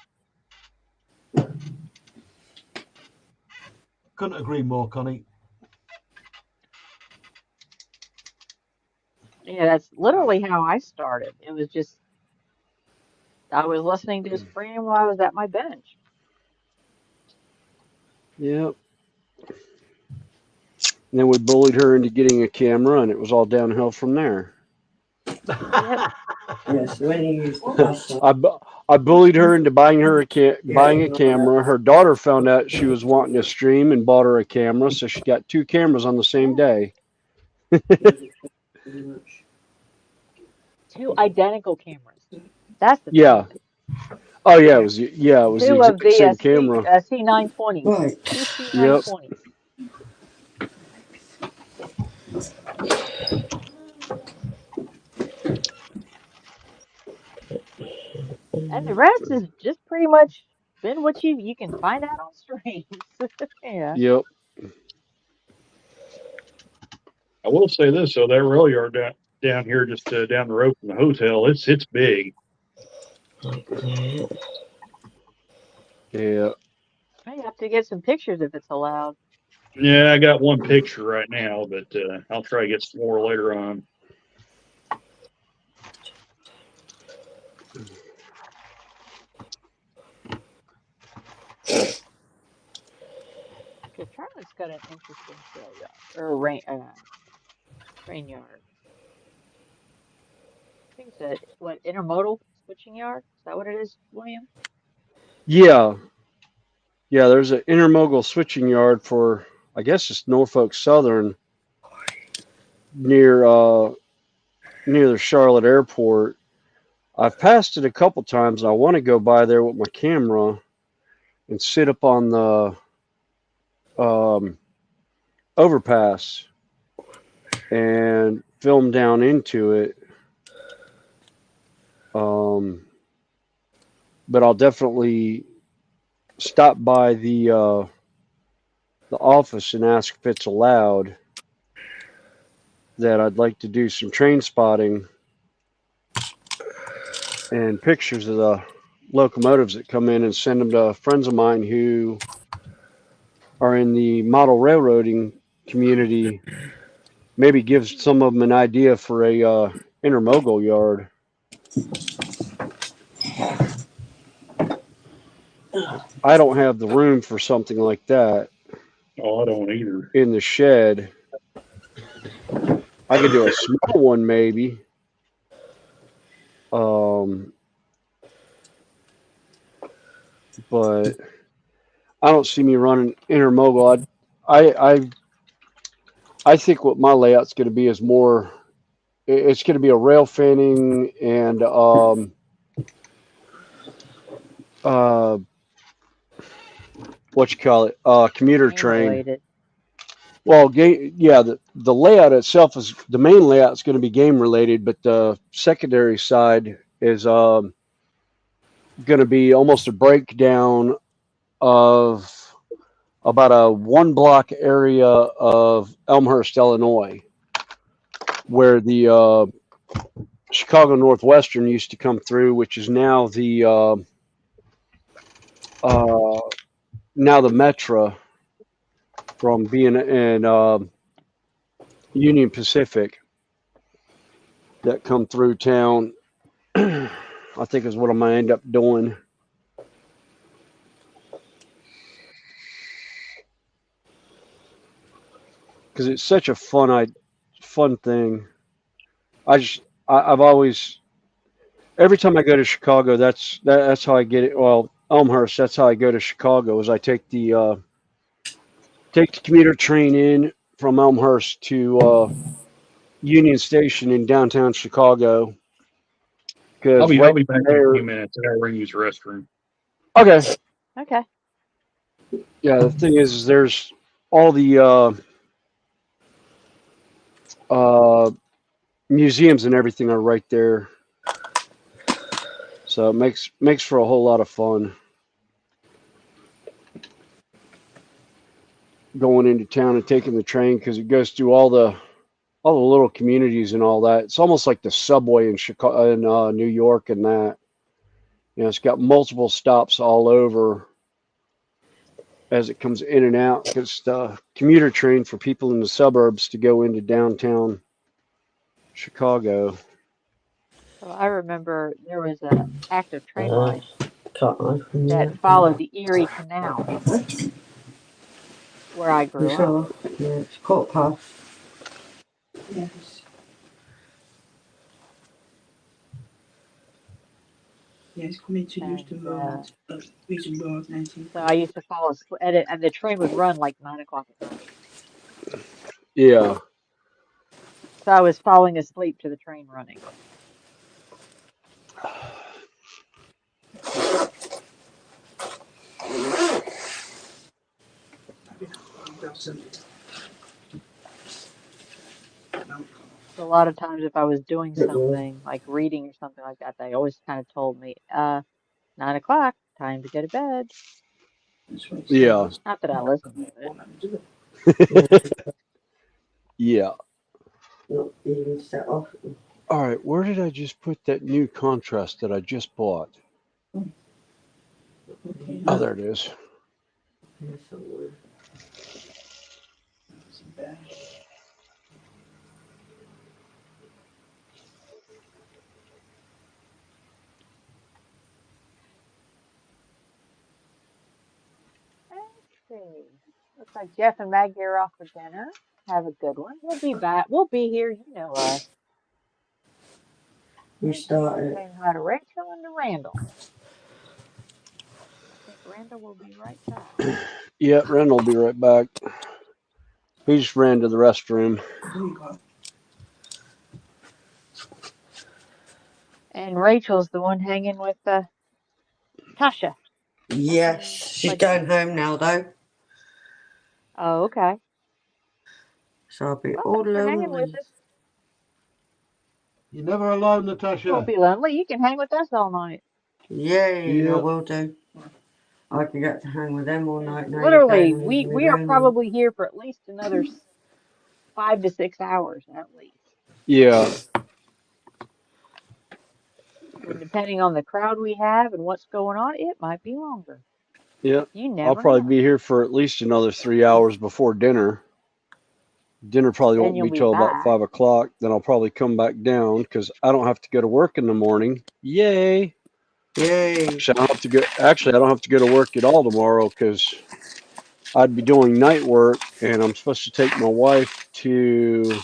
[SPEAKER 4] Couldn't agree more, Connie.
[SPEAKER 1] Yeah, that's literally how I started. It was just, I was listening to a stream while I was at my bench.
[SPEAKER 2] Yep. And then we bullied her into getting a camera, and it was all downhill from there.
[SPEAKER 1] Yep.
[SPEAKER 8] Yes, when you use the
[SPEAKER 2] I bullied her into buying a camera. Her daughter found out she was wanting to stream and bought her a camera, so she got 2 cameras on the same day.
[SPEAKER 1] 2 identical cameras. That's the
[SPEAKER 2] Yeah.
[SPEAKER 1] thing.
[SPEAKER 2] Oh yeah, it was the
[SPEAKER 1] 2 of
[SPEAKER 2] exact
[SPEAKER 1] the
[SPEAKER 2] same camera.
[SPEAKER 1] C920s.
[SPEAKER 8] Right.
[SPEAKER 1] 2
[SPEAKER 2] Yep.
[SPEAKER 1] C920s. And the rest has just pretty much been what you can find out on streams. Yeah.
[SPEAKER 2] Yep.
[SPEAKER 10] I will say this, though, that rail yard down here, just down the road from the hotel, it's big.
[SPEAKER 2] Yeah.
[SPEAKER 1] I have to get some pictures if it's allowed.
[SPEAKER 10] Yeah, I got one picture right now, but I'll try to get some more later on.
[SPEAKER 1] Okay, Charlotte's got an interesting trail yard or train yard. I think it's a intermodal switching yard. Is that what it is, William?
[SPEAKER 2] Yeah. Yeah, there's an intermodal switching yard for, I guess it's Norfolk Southern near the Charlotte airport. I've passed it a couple times and I want to go by there with my camera and sit up on the overpass and film down into it. But I'll definitely stop by the office and ask if it's allowed that I'd like to do some train spotting and pictures of the locomotives that come in and send them to friends of mine who are in the model railroading community. Maybe give some of them an idea for a intermodal yard. I don't have the room for something like that.
[SPEAKER 10] Oh, I don't either.
[SPEAKER 2] In the shed. I could do a small one maybe. But I don't see me running intermodal. I think what my layout's going to be is more. It's going to be a rail fanning and what you call it, commuter
[SPEAKER 1] Game
[SPEAKER 2] train.
[SPEAKER 1] related.
[SPEAKER 2] Well, yeah, the layout itself is the main layout is going to be game related, but the secondary side is going to be almost a breakdown of about a 1 block area of Elmhurst, Illinois, where the Chicago Northwestern used to come through, which is now the Metra from being in Union Pacific that come through town. I think is what I'm gonna end up doing. Because it's such a fun thing. I've always, every time I go to Chicago, that's how I get it. Well, Elmhurst, that's how I go to Chicago. Is I take the commuter train in from Elmhurst to Union Station in downtown Chicago.
[SPEAKER 10] I'll
[SPEAKER 2] Because
[SPEAKER 10] be
[SPEAKER 2] right
[SPEAKER 10] back in a
[SPEAKER 2] there.
[SPEAKER 10] few minutes. I gotta ring use the restroom.
[SPEAKER 2] Okay.
[SPEAKER 1] Okay.
[SPEAKER 2] Yeah, the thing is there's all the museums and everything are right there, so it makes for a whole lot of fun going into town and taking the train, because it goes through all the little communities and all that. It's almost like the subway in Chicago, in New York, and that. It's got multiple stops all over as it comes in and out, because the commuter train for people in the suburbs to go into downtown Chicago.
[SPEAKER 1] So I remember there was a active train line
[SPEAKER 8] Can't open
[SPEAKER 1] that
[SPEAKER 8] yet.
[SPEAKER 1] followed the Erie Canal where I
[SPEAKER 8] You
[SPEAKER 1] grew up.
[SPEAKER 8] sure? Yeah, it's quarter past.
[SPEAKER 9] Yes. Yes, coming to Euston
[SPEAKER 1] And
[SPEAKER 9] Road, Euston Road, 19.
[SPEAKER 1] so I used to fall asleep, and the train would run like 9 o'clock at night.
[SPEAKER 2] Yeah.
[SPEAKER 1] So I was falling asleep to the train running. So a lot of times if I was doing something like reading or something like that, they always kind of told me, 9 o'clock, time to go to bed.
[SPEAKER 2] Yeah.
[SPEAKER 1] Not that I listened to it.
[SPEAKER 2] Yeah.
[SPEAKER 8] Not even set off.
[SPEAKER 2] All right, where did I just put that new contrast that I just bought? Oh, there it is.
[SPEAKER 8] Here somewhere.
[SPEAKER 1] Let's see. Looks like Jeff and Maggie are off for dinner. Have a good one. We'll be back. We'll be here. You know us.
[SPEAKER 8] We started.
[SPEAKER 1] Saying hi to Rachel and to Randall. I think Randall will be right back.
[SPEAKER 2] Yeah, Randall will be right back. He just ran to the restroom.
[SPEAKER 1] And Rachel's the one hanging with Tasha.
[SPEAKER 8] Yes, she's going home now though.
[SPEAKER 1] Oh, okay.
[SPEAKER 8] So I'll be
[SPEAKER 1] Well,
[SPEAKER 8] all
[SPEAKER 1] thanks for hanging with
[SPEAKER 8] lonely.
[SPEAKER 1] us.
[SPEAKER 4] You're never alone,
[SPEAKER 1] You won't
[SPEAKER 4] Natasha.
[SPEAKER 1] be lonely. You can hang with us all night.
[SPEAKER 8] Yay, I
[SPEAKER 2] Yeah.
[SPEAKER 8] will do. I can get to hang with them all night now.
[SPEAKER 1] Literally,
[SPEAKER 8] You're going
[SPEAKER 1] we are probably here for at least another 5 to 6 hours at least.
[SPEAKER 2] Yeah.
[SPEAKER 1] And depending on the crowd we have and what's going on, it might be longer.
[SPEAKER 2] Yeah.
[SPEAKER 1] You never
[SPEAKER 2] I'll probably
[SPEAKER 1] know.
[SPEAKER 2] be here for at least another 3 hours before dinner. Dinner probably
[SPEAKER 1] Then
[SPEAKER 2] won't
[SPEAKER 1] you'll
[SPEAKER 2] be
[SPEAKER 1] be
[SPEAKER 2] till about
[SPEAKER 1] back.
[SPEAKER 2] 5 o'clock. Then I'll probably come back down because I don't have to go to work in the morning. Yay.
[SPEAKER 8] Yay.
[SPEAKER 2] Actually, I don't have to go to work at all tomorrow because I'd be doing night work, and I'm supposed to take my wife to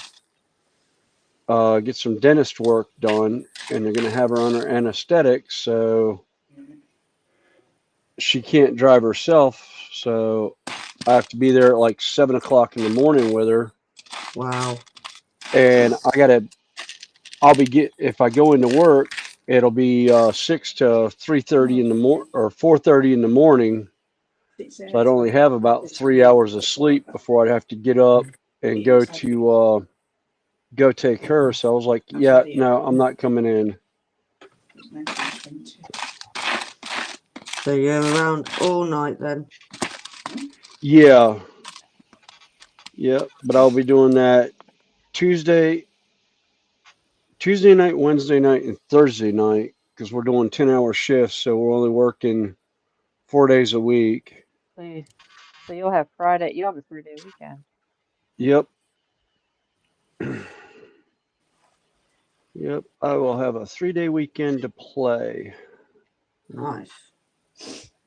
[SPEAKER 2] get some dentist work done, and they're going to have her under anesthetic, so she can't drive herself. So I have to be there at like 7 o'clock in the morning with her,
[SPEAKER 8] Wow.
[SPEAKER 2] and if I go into work, it'll be 6 to 3:30 in the or 4:30 in the morning. So I'd only have about 3 hours of sleep before I'd have to get up and go take her. So I was like, yeah, no, I'm not coming in.
[SPEAKER 8] So you're around all night then?
[SPEAKER 2] Yeah. Yeah, but I'll be doing that Tuesday night, Wednesday night, and Thursday night because we're doing 10-hour shifts, so we're only working 4 days a week.
[SPEAKER 1] So you'll have Friday. You'll have a 3-day weekend.
[SPEAKER 2] Yep. Yep. I will have a 3-day weekend to play.
[SPEAKER 8] Nice.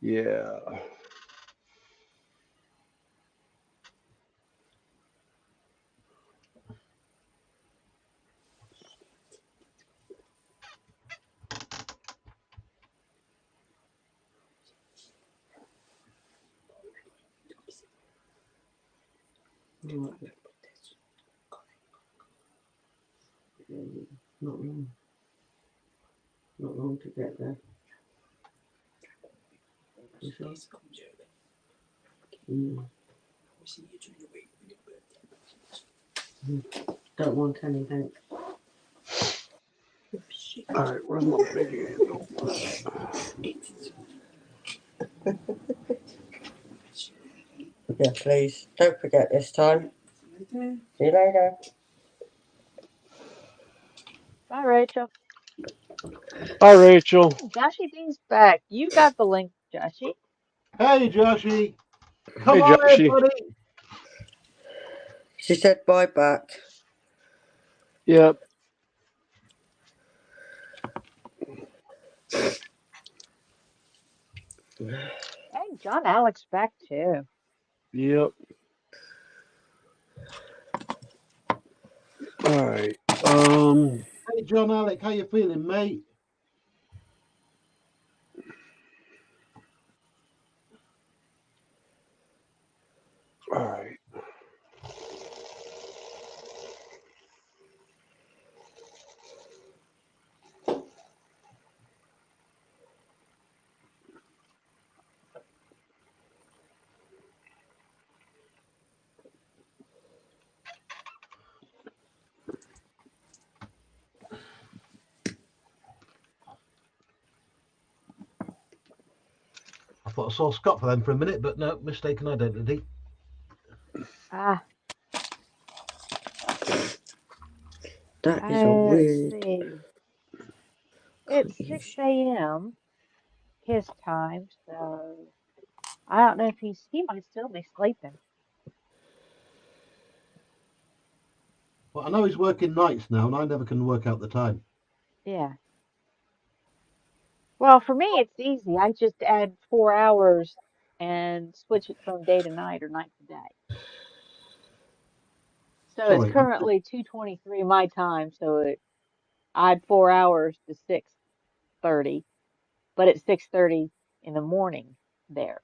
[SPEAKER 2] Yeah.
[SPEAKER 8] Not long. Not long to get there. Don't want anything.
[SPEAKER 2] All right, where's my big handle?
[SPEAKER 8] Yeah, please. Don't forget this time. See you later.
[SPEAKER 1] Bye, Rachel.
[SPEAKER 2] Hi, Rachel.
[SPEAKER 1] Joshy B's back. You got the link, Joshy.
[SPEAKER 4] Hey, Joshy. Come
[SPEAKER 2] Hey,
[SPEAKER 4] on,
[SPEAKER 2] Joshy.
[SPEAKER 4] everybody.
[SPEAKER 8] She said bye back.
[SPEAKER 2] Yep.
[SPEAKER 1] Hey, John Alex back too.
[SPEAKER 2] Yep. All right.
[SPEAKER 4] Hey, John Alec, how you feeling, mate?
[SPEAKER 2] All right.
[SPEAKER 4] I thought I saw Scott for them for a minute, but no, mistaken identity.
[SPEAKER 1] Ah,
[SPEAKER 8] That is a
[SPEAKER 1] let's
[SPEAKER 8] weird.
[SPEAKER 1] see. It's 6 a.m. his time, so I don't know if he might still be sleeping.
[SPEAKER 4] Well, I know he's working nights now, and I never can work out the time.
[SPEAKER 1] Yeah. Well, for me, it's easy. I just add 4 hours and switch it from day to night or night to day. So it's
[SPEAKER 4] Sorry.
[SPEAKER 1] currently 2:23 my time, so I add 4 hours to 6:30, but it's 6:30 in the morning there.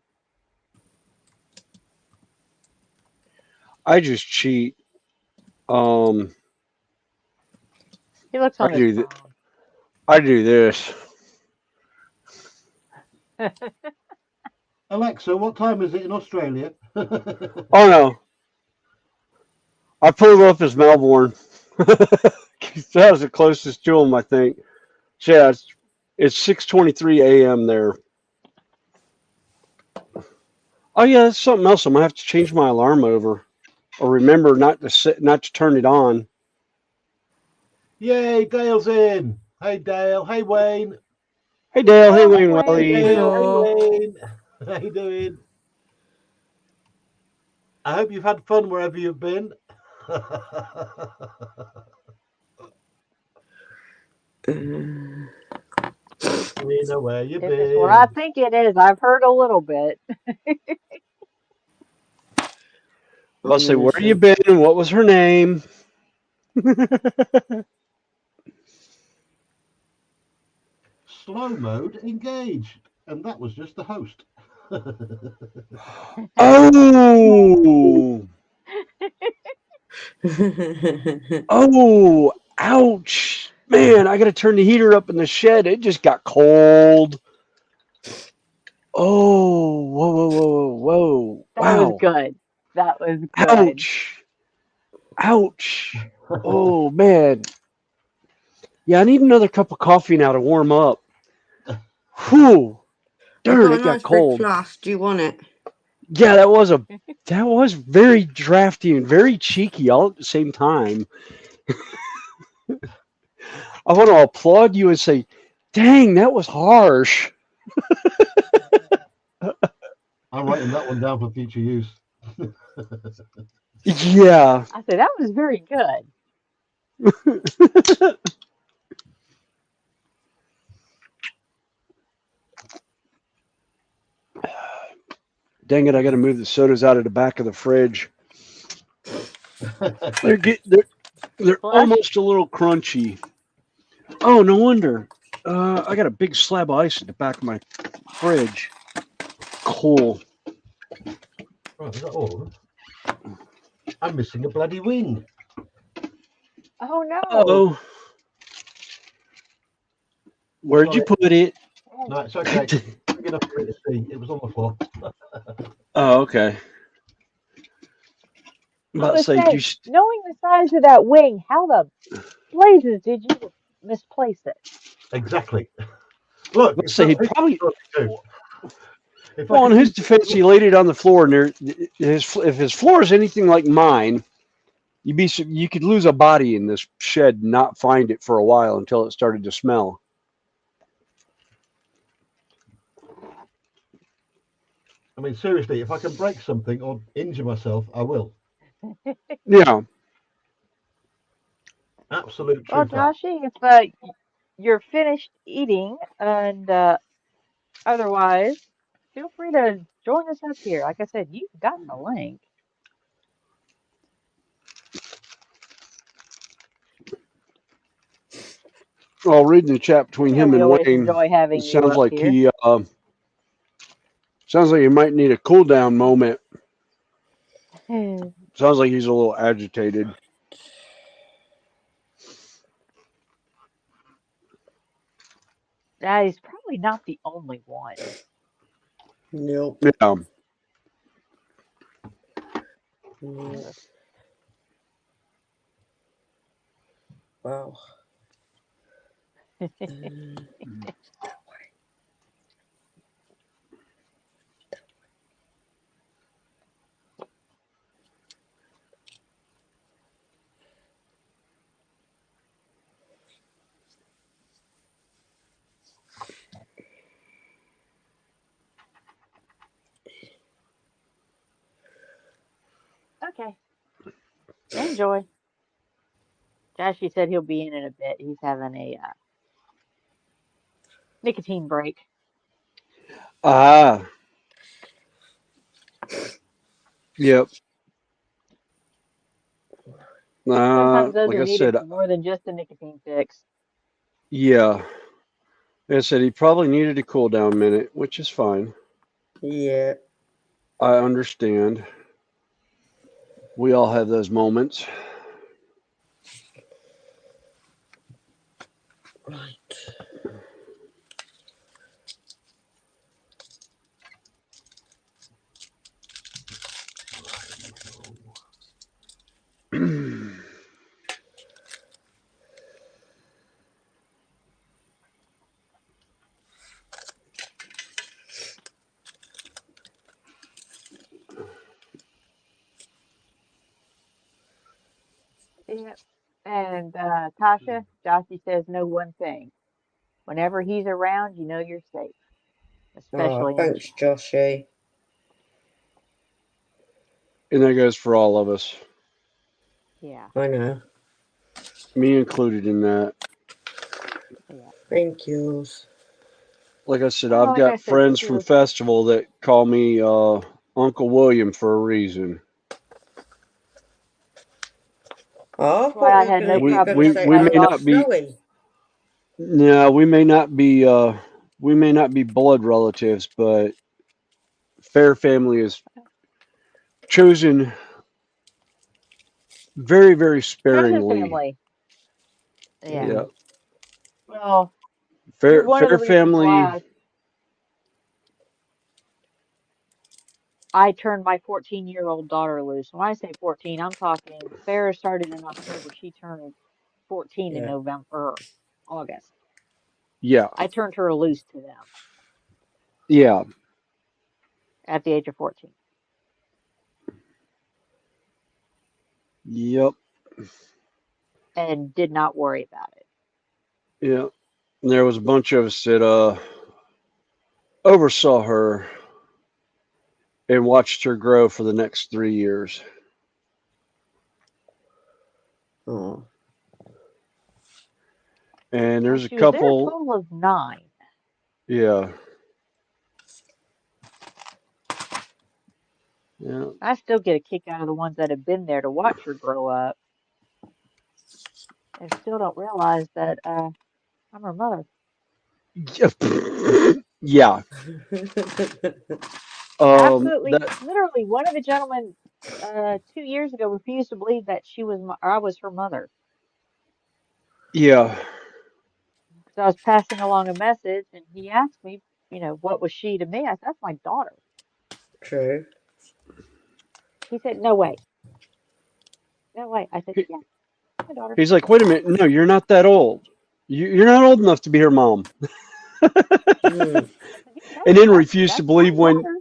[SPEAKER 2] I just cheat.
[SPEAKER 1] He looks
[SPEAKER 2] I
[SPEAKER 1] on his
[SPEAKER 2] do
[SPEAKER 1] phone.
[SPEAKER 2] I do this.
[SPEAKER 4] Alexa, what time is it in Australia?
[SPEAKER 2] Oh no. I pulled up as Melbourne. That was the closest to him, I think. So yeah, it's 6:23 a.m. there. Oh yeah, that's something else. I'm gonna have to change my alarm over, or remember not to turn it on.
[SPEAKER 4] Yay, Dale's in. Hey, Dale. Hey, Wayne.
[SPEAKER 2] Hey Dale. Hey
[SPEAKER 1] Oh, hey,
[SPEAKER 2] Wayne
[SPEAKER 4] Hey,
[SPEAKER 1] Wayne.
[SPEAKER 2] Riley.
[SPEAKER 4] Dale. Hey,
[SPEAKER 8] Hello.
[SPEAKER 4] Wayne. How you doing? I hope you've had fun wherever you've been. We know where you've
[SPEAKER 1] If it's where I
[SPEAKER 4] been.
[SPEAKER 1] think it is, I've heard a little bit.
[SPEAKER 2] I'll say, where you
[SPEAKER 8] Music.
[SPEAKER 2] been? What was her name?
[SPEAKER 4] Slow mode engaged. And that was just the host.
[SPEAKER 2] Oh, oh, ouch. Man, I got to turn the heater up in the shed. It just got cold. Oh, whoa, whoa, whoa, whoa.
[SPEAKER 1] That was
[SPEAKER 2] Wow.
[SPEAKER 1] good. That was good.
[SPEAKER 2] Ouch. Ouch. Oh, man. Yeah, I need another cup of coffee now to warm up. Whew.
[SPEAKER 8] I've
[SPEAKER 2] Darn,
[SPEAKER 8] got a
[SPEAKER 2] it got
[SPEAKER 8] nice big
[SPEAKER 2] cold.
[SPEAKER 8] flask. Do you want it?
[SPEAKER 2] Yeah, that was very drafty and very cheeky all at the same time. I want to applaud you and say, dang, that was harsh.
[SPEAKER 4] I'm writing that one down for future use.
[SPEAKER 2] Yeah.
[SPEAKER 1] I said that was very good.
[SPEAKER 2] Dang it, I got to move the sodas out of the back of the fridge. They're
[SPEAKER 1] Flush.
[SPEAKER 2] almost a little crunchy. Oh, no wonder. I got a big slab of ice at the back of my fridge. Cool.
[SPEAKER 4] Right, is that all of them? I'm missing a bloody wing.
[SPEAKER 1] Oh no.
[SPEAKER 2] Oh, where'd you
[SPEAKER 4] Sorry.
[SPEAKER 2] put it?
[SPEAKER 4] No, it's okay. Big enough for me to see. It was on the floor.
[SPEAKER 2] Oh, okay. I'm
[SPEAKER 1] I
[SPEAKER 2] about to
[SPEAKER 1] was
[SPEAKER 2] say,
[SPEAKER 1] saying, knowing the size of that wing, how the blazes did you misplace it?
[SPEAKER 4] Exactly. Look,
[SPEAKER 2] let's say he probably.
[SPEAKER 4] If
[SPEAKER 2] Well,
[SPEAKER 4] I
[SPEAKER 2] in
[SPEAKER 4] could
[SPEAKER 2] his defense, he laid it on the floor, and if his floor is anything like mine, you could lose a body in this shed and not find it for a while until it started to smell.
[SPEAKER 4] I mean, seriously, if I can break something or injure myself, I will.
[SPEAKER 2] Yeah.
[SPEAKER 4] Absolute
[SPEAKER 1] Well,
[SPEAKER 4] true fact.
[SPEAKER 1] Joshy, if you're finished eating and otherwise, feel free to join us up here. Like I said, you've got the link.
[SPEAKER 2] Well, reading the chat between
[SPEAKER 1] Yeah,
[SPEAKER 2] him
[SPEAKER 1] we
[SPEAKER 2] and
[SPEAKER 1] always
[SPEAKER 2] Wayne,
[SPEAKER 1] enjoy having
[SPEAKER 2] it
[SPEAKER 1] you
[SPEAKER 2] sounds
[SPEAKER 1] up
[SPEAKER 2] like
[SPEAKER 1] here.
[SPEAKER 2] he might need a cool down moment. Sounds like he's a little agitated.
[SPEAKER 1] He's probably not the only one.
[SPEAKER 8] Nope.
[SPEAKER 2] Yeah.
[SPEAKER 8] Yeah. Wow.
[SPEAKER 1] Okay. Enjoy. Joshy said he'll be in a bit. He's having a nicotine break.
[SPEAKER 2] Ah. Yep.
[SPEAKER 1] Sometimes those
[SPEAKER 2] Like
[SPEAKER 1] are
[SPEAKER 2] I
[SPEAKER 1] needed
[SPEAKER 2] said,
[SPEAKER 1] for more than just a nicotine fix.
[SPEAKER 2] yeah. Like I said, he probably needed a cool down minute, which is fine.
[SPEAKER 8] Yeah.
[SPEAKER 2] I understand. We all have those moments.
[SPEAKER 8] Right.
[SPEAKER 1] Yep. And Tasha, Joshy says know one thing. Whenever he's around, you know you're safe,
[SPEAKER 8] Oh,
[SPEAKER 1] especially in the
[SPEAKER 8] thanks,
[SPEAKER 1] chat.
[SPEAKER 8] Joshy.
[SPEAKER 2] And that goes for all of us.
[SPEAKER 1] Yeah.
[SPEAKER 8] I know.
[SPEAKER 2] Me included in that.
[SPEAKER 1] Yeah.
[SPEAKER 8] Thank yous.
[SPEAKER 2] Like I said,
[SPEAKER 1] Well,
[SPEAKER 2] I've
[SPEAKER 1] like I
[SPEAKER 2] got
[SPEAKER 1] said,
[SPEAKER 2] friends
[SPEAKER 1] this
[SPEAKER 2] from
[SPEAKER 1] is
[SPEAKER 2] Festival that call me Uncle William for a reason.
[SPEAKER 8] Oh, I
[SPEAKER 1] That's why I
[SPEAKER 8] thought you
[SPEAKER 1] had no
[SPEAKER 8] were
[SPEAKER 1] problem
[SPEAKER 8] going to
[SPEAKER 2] we
[SPEAKER 8] say
[SPEAKER 1] getting
[SPEAKER 2] we may
[SPEAKER 1] married.
[SPEAKER 8] LR
[SPEAKER 2] not be.
[SPEAKER 8] Snowy.
[SPEAKER 2] No, we may not be blood relatives, but Fair family is chosen very, very
[SPEAKER 1] Chosen
[SPEAKER 2] sparingly.
[SPEAKER 1] family. Yeah.
[SPEAKER 2] Yeah.
[SPEAKER 1] Well, you're one of the
[SPEAKER 2] Fair
[SPEAKER 1] reasons
[SPEAKER 2] family.
[SPEAKER 1] why I turned my 14-year-old daughter loose. When I say 14, I'm talking Farrah started in October. She turned 14 in
[SPEAKER 8] Yeah.
[SPEAKER 1] November or August.
[SPEAKER 2] Yeah.
[SPEAKER 1] I turned her loose to them
[SPEAKER 2] Yeah.
[SPEAKER 1] at the age of 14.
[SPEAKER 2] Yep.
[SPEAKER 1] And did not worry about it.
[SPEAKER 2] Yeah. And there was a bunch of us that oversaw her and watched her grow for the next 3 years.
[SPEAKER 8] Oh.
[SPEAKER 2] And
[SPEAKER 1] Well,
[SPEAKER 2] there's a
[SPEAKER 1] she was there a
[SPEAKER 2] couple.
[SPEAKER 1] total of 9.
[SPEAKER 2] Yeah. Yeah.
[SPEAKER 1] I still get a kick out of the ones that have been there to watch her grow up and still don't realize that I'm her mother.
[SPEAKER 2] Yeah.
[SPEAKER 1] Absolutely,
[SPEAKER 2] That.
[SPEAKER 1] literally, one of the gentlemen 2 years ago refused to believe that I was her mother.
[SPEAKER 2] Yeah.
[SPEAKER 1] Because I was passing along a message, and he asked me, what was she to me? I said, that's my daughter.
[SPEAKER 8] True.
[SPEAKER 1] He said, no way, no way. I said,
[SPEAKER 2] He-
[SPEAKER 1] yeah, my daughter.
[SPEAKER 2] He's like, wait a minute. No, you're not that old. You're not old enough to be her mom.
[SPEAKER 8] Hmm.
[SPEAKER 2] And then refused to
[SPEAKER 1] That's my
[SPEAKER 2] believe when,
[SPEAKER 1] daughter.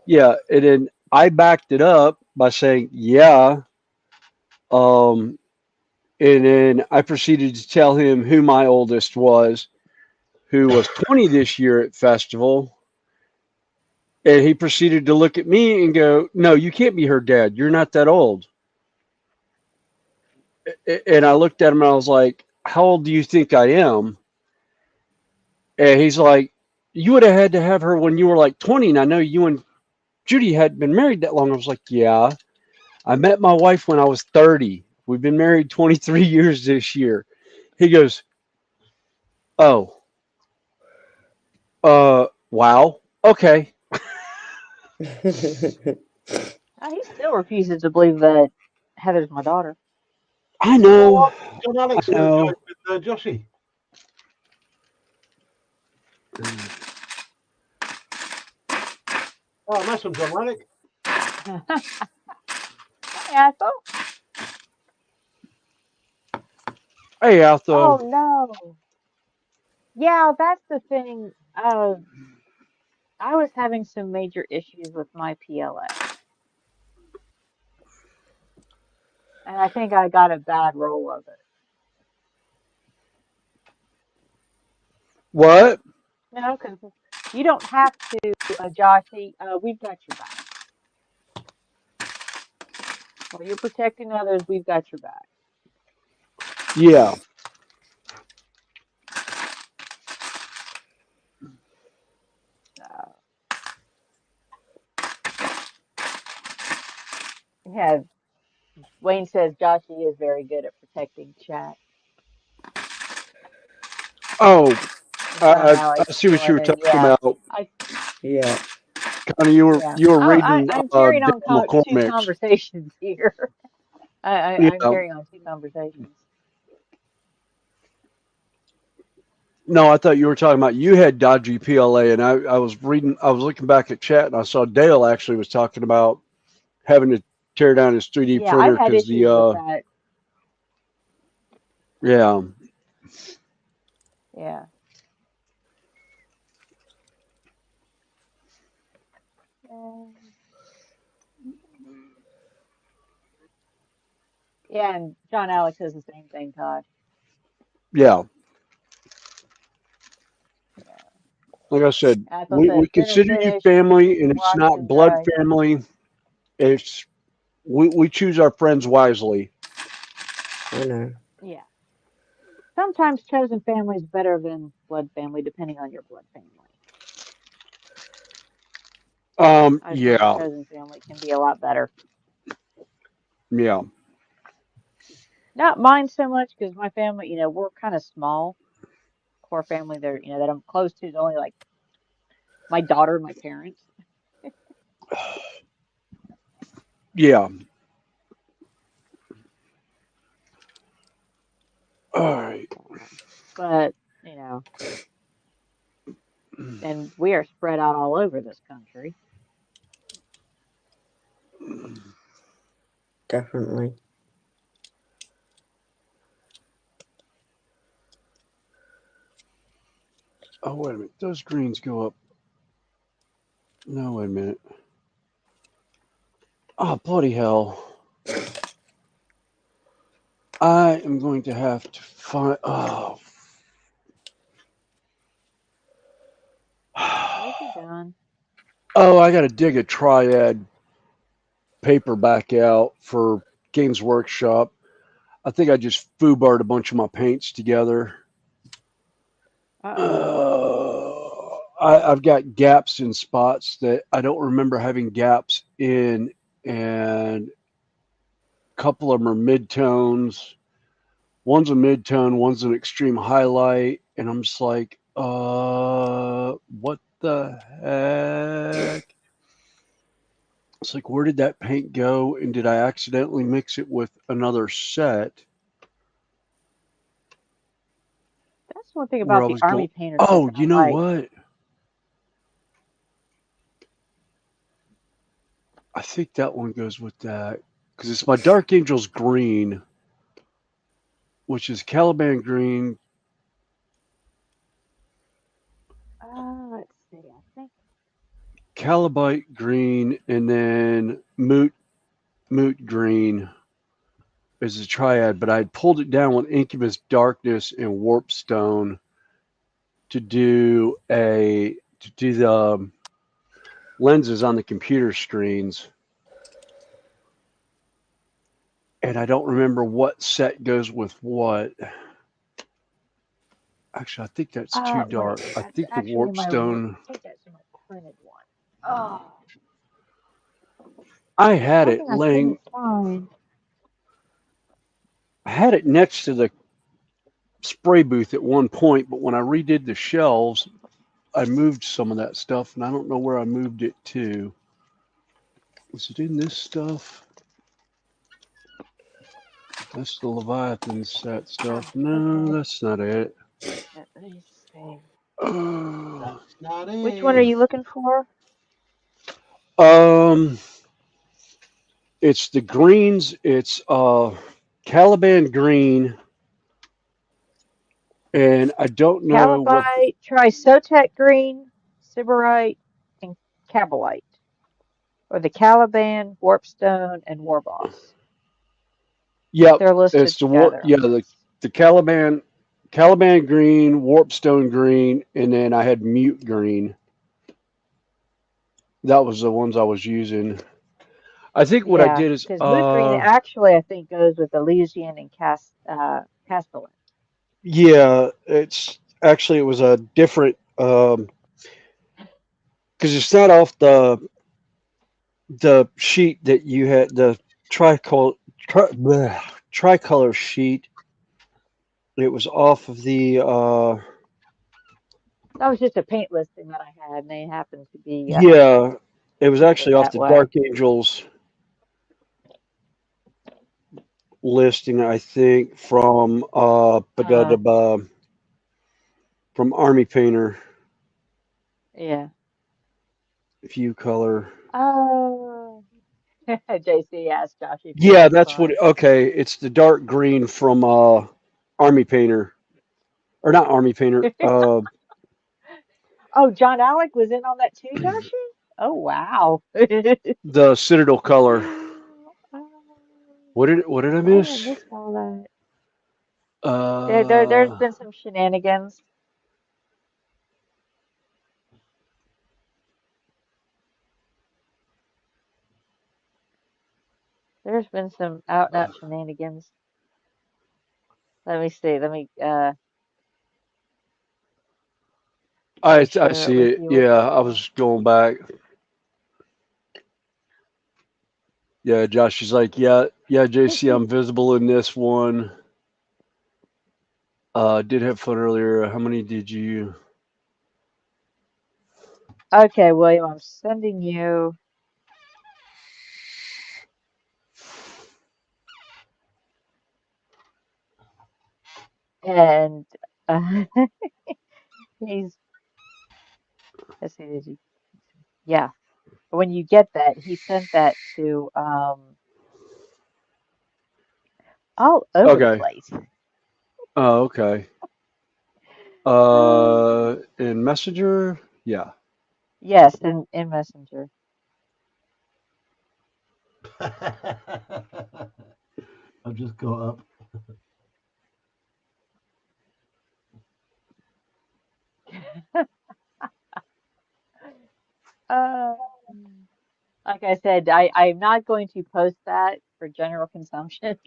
[SPEAKER 2] yeah. And then I backed it up by saying, yeah. Um, and then I proceeded to tell him who my oldest was, who was 20 this year at festival. And he proceeded to look at me and go, no, you can't be her dad. You're not that old. And I looked at him and I was like, how old do you think I am? And he's like, you would have had to have her when you were like 20. And I know you and Judy hadn't been married that long. I was like, yeah. I met my wife when I was 30. We've been married 23 years this year. He goes, oh, wow. Okay.
[SPEAKER 1] He still refuses to believe that Heather's my daughter.
[SPEAKER 2] I
[SPEAKER 4] You know
[SPEAKER 2] know.
[SPEAKER 4] what? John Alex
[SPEAKER 2] I
[SPEAKER 4] going to join
[SPEAKER 2] know.
[SPEAKER 4] with Joshy. Oh, nice one, John Alex.
[SPEAKER 1] Hey, Ethel.
[SPEAKER 2] Hey, Alto.
[SPEAKER 1] Oh, no. Yeah, that's the thing. I was having some major issues with my PLA. And I think I got a bad roll of it.
[SPEAKER 2] What?
[SPEAKER 1] No, because you don't have to, Joshy. We've got your back. While you're protecting others, we've got your back.
[SPEAKER 2] Yeah.
[SPEAKER 1] Yeah, Wayne says Joshy is very good at protecting chat.
[SPEAKER 2] Oh,
[SPEAKER 1] John
[SPEAKER 2] I
[SPEAKER 1] Alex
[SPEAKER 2] see what you were
[SPEAKER 1] joining.
[SPEAKER 2] talking
[SPEAKER 1] Yeah,
[SPEAKER 2] about.
[SPEAKER 8] Yeah.
[SPEAKER 2] Connie,
[SPEAKER 1] yeah.
[SPEAKER 2] you were reading
[SPEAKER 1] I'm carrying
[SPEAKER 2] Dale
[SPEAKER 1] on two
[SPEAKER 2] McCormick's.
[SPEAKER 1] conversations here. I'm
[SPEAKER 2] Yeah.
[SPEAKER 1] carrying on 2 conversations.
[SPEAKER 2] No, I thought you were talking about you had dodgy PLA, and I was looking back at chat, and I saw Dale actually was talking about having to tear down his 3D
[SPEAKER 1] Yeah, I've
[SPEAKER 2] printer
[SPEAKER 1] had
[SPEAKER 2] because
[SPEAKER 1] issues with that.
[SPEAKER 2] yeah.
[SPEAKER 1] Yeah. Yeah, and John Alex says the same thing, Todd.
[SPEAKER 2] Yeah.
[SPEAKER 1] Yeah.
[SPEAKER 2] Like I said,
[SPEAKER 1] Ethel
[SPEAKER 2] we
[SPEAKER 1] says, didn't
[SPEAKER 2] consider you
[SPEAKER 1] finish,
[SPEAKER 2] family, and it's
[SPEAKER 1] watch
[SPEAKER 2] not
[SPEAKER 1] and
[SPEAKER 2] blood
[SPEAKER 1] drive.
[SPEAKER 2] family. It's we choose our friends wisely.
[SPEAKER 8] I know.
[SPEAKER 1] Yeah. Sometimes chosen family is better than blood family, depending on your blood family. I find
[SPEAKER 2] Yeah.
[SPEAKER 1] chosen family can be a lot better.
[SPEAKER 2] Yeah.
[SPEAKER 1] Not mine so much because my family, we're kind of small, core family. There, that I'm close to is only like my daughter and my parents.
[SPEAKER 2] Yeah. All right.
[SPEAKER 1] But, and we are spread out all over this country.
[SPEAKER 8] Definitely.
[SPEAKER 2] Oh, wait a minute. Those greens go up. No, wait a minute. Oh, bloody hell. I am going to have to find. Oh.
[SPEAKER 1] What you doing?
[SPEAKER 2] Oh, I got to dig a triad paper back out for Games Workshop. I think I just foobarred a bunch of my paints together. I've got gaps in spots that I don't remember having gaps in, and a couple of them are midtones. One's a midtone, one's an extreme highlight, and I'm just like, what the heck? It's like, where did that paint go? And did I accidentally mix it with another set?
[SPEAKER 1] That's one thing
[SPEAKER 2] Where
[SPEAKER 1] about
[SPEAKER 2] I
[SPEAKER 1] the
[SPEAKER 2] was
[SPEAKER 1] Army
[SPEAKER 2] going,
[SPEAKER 1] painter kit
[SPEAKER 2] oh,
[SPEAKER 1] that I
[SPEAKER 2] you know
[SPEAKER 1] like.
[SPEAKER 2] what? I think that one goes with that because it's my Dark Angels green, which is Caliban green.
[SPEAKER 1] Let's see. I think
[SPEAKER 2] Calibite green, and then moot green is a triad, but I pulled it down with Incubus Darkness and Warpstone to do the lenses on the computer screens. And I don't remember what set goes with what. Actually, I think that's too dark.
[SPEAKER 1] wait,
[SPEAKER 2] I
[SPEAKER 1] that's
[SPEAKER 2] think the
[SPEAKER 1] actually
[SPEAKER 2] Warpstone.
[SPEAKER 1] I think that's in my printed one. Oh,
[SPEAKER 2] I
[SPEAKER 1] there's
[SPEAKER 2] had it
[SPEAKER 1] something I
[SPEAKER 2] laying.
[SPEAKER 1] couldn't find.
[SPEAKER 2] I had it next to the spray booth at one point, but when I redid the shelves, I moved some of that stuff, and I don't know where I moved it to. Was it in this stuff? That's the Leviathan set stuff. No,
[SPEAKER 1] Okay.
[SPEAKER 2] that's not it.
[SPEAKER 1] Let me see.
[SPEAKER 4] That's not
[SPEAKER 1] Which one are
[SPEAKER 4] it.
[SPEAKER 1] you looking for?
[SPEAKER 2] Um, it's the greens. It's Caliban green, and I don't know what.
[SPEAKER 1] Calibite, try Sotec Green, Sybarite, and Cabalite. Or the Caliban, Warpstone, and Warboss.
[SPEAKER 2] Yep,
[SPEAKER 1] They're listed
[SPEAKER 2] it's the war.
[SPEAKER 1] together
[SPEAKER 2] Yeah,
[SPEAKER 1] on this.
[SPEAKER 2] the Caliban green, Warpstone green, and then I had Mute green. That was the ones I was using. I think what I
[SPEAKER 1] Yeah,
[SPEAKER 2] did is
[SPEAKER 1] because Mood Green actually I think goes with Elysian and Castellan.
[SPEAKER 2] yeah, it's actually it was a different because it's not off the sheet that you had, the tricolor sheet. It was off of the
[SPEAKER 1] That was just a paint listing that I had, and they happened to be
[SPEAKER 2] yeah, it was
[SPEAKER 1] listed
[SPEAKER 2] actually off
[SPEAKER 1] that
[SPEAKER 2] the
[SPEAKER 1] way.
[SPEAKER 2] Dark Angels listing, I think, from from Army Painter
[SPEAKER 1] Yeah.
[SPEAKER 2] View Color.
[SPEAKER 1] Oh. JC asked Josh if he
[SPEAKER 2] Yeah,
[SPEAKER 1] had
[SPEAKER 2] that's what.
[SPEAKER 1] fun.
[SPEAKER 2] Okay, it's the dark green from Army Painter, or not Army Painter.
[SPEAKER 1] Oh, John Alec was in on that too, Joshy? Oh, wow.
[SPEAKER 2] The Citadel color.
[SPEAKER 1] Oh,
[SPEAKER 2] What did I
[SPEAKER 1] why did I
[SPEAKER 2] miss?
[SPEAKER 1] miss all that? There's
[SPEAKER 2] Uh,
[SPEAKER 1] been some shenanigans. There's been some out and out shenanigans. Let me see. Let me let me
[SPEAKER 2] I
[SPEAKER 1] share it
[SPEAKER 2] see
[SPEAKER 1] with
[SPEAKER 2] it.
[SPEAKER 1] you
[SPEAKER 2] Yeah,
[SPEAKER 1] what they
[SPEAKER 2] I
[SPEAKER 1] were.
[SPEAKER 2] was going back. Yeah, Josh is like, yeah, Yeah, JC, I'm visible in this one. Did have fun earlier. How many did you?
[SPEAKER 1] Okay, William, I'm sending you. And he's, let's see, did you? Yeah. When you get that, he sent that to all over the
[SPEAKER 2] Okay.
[SPEAKER 1] place.
[SPEAKER 2] Oh, okay. In Messenger, yeah.
[SPEAKER 1] Yes, in Messenger.
[SPEAKER 4] I've just got up.
[SPEAKER 1] Uh, like I said, I'm not going to post that for general consumption.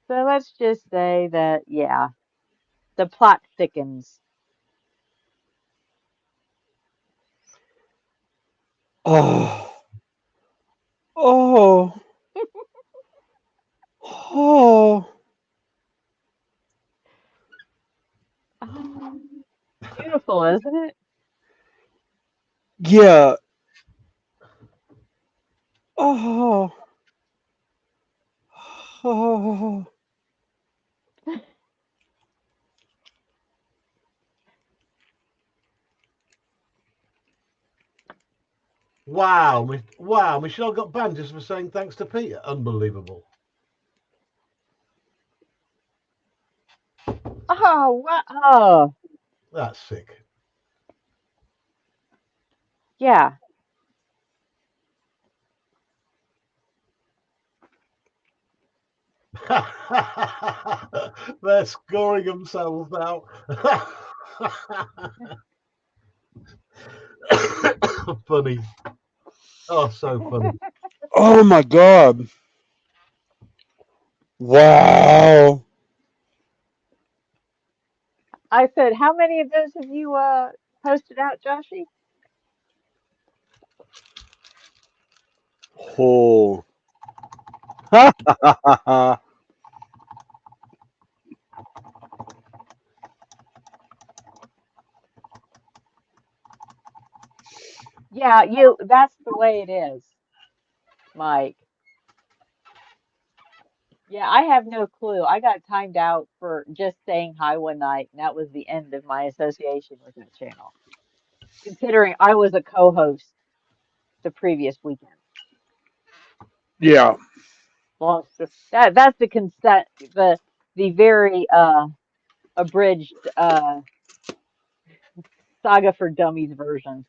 [SPEAKER 1] So let's just say that, yeah, the plot thickens.
[SPEAKER 2] Oh, oh, oh.
[SPEAKER 1] Oh, beautiful, isn't it?
[SPEAKER 2] Yeah. Oh, oh.
[SPEAKER 4] Wow, wow, Michelle got banned just for saying thanks to Peter. Unbelievable.
[SPEAKER 1] Oh, wow. Oh,
[SPEAKER 4] That's sick.
[SPEAKER 1] yeah.
[SPEAKER 4] They're scoring themselves now. Funny. Oh, so funny.
[SPEAKER 2] Oh my God. Wow.
[SPEAKER 1] I said, how many of those have you posted out, Joshy?
[SPEAKER 2] Oh.
[SPEAKER 1] Yeah, that's the way it is, Mike. Yeah, I have no clue. I got timed out for just saying hi one night, and that was the end of my association with that channel. Considering I was a co-host the previous weekend.
[SPEAKER 2] Yeah.
[SPEAKER 1] That's the consent, the very abridged Saga for Dummies version.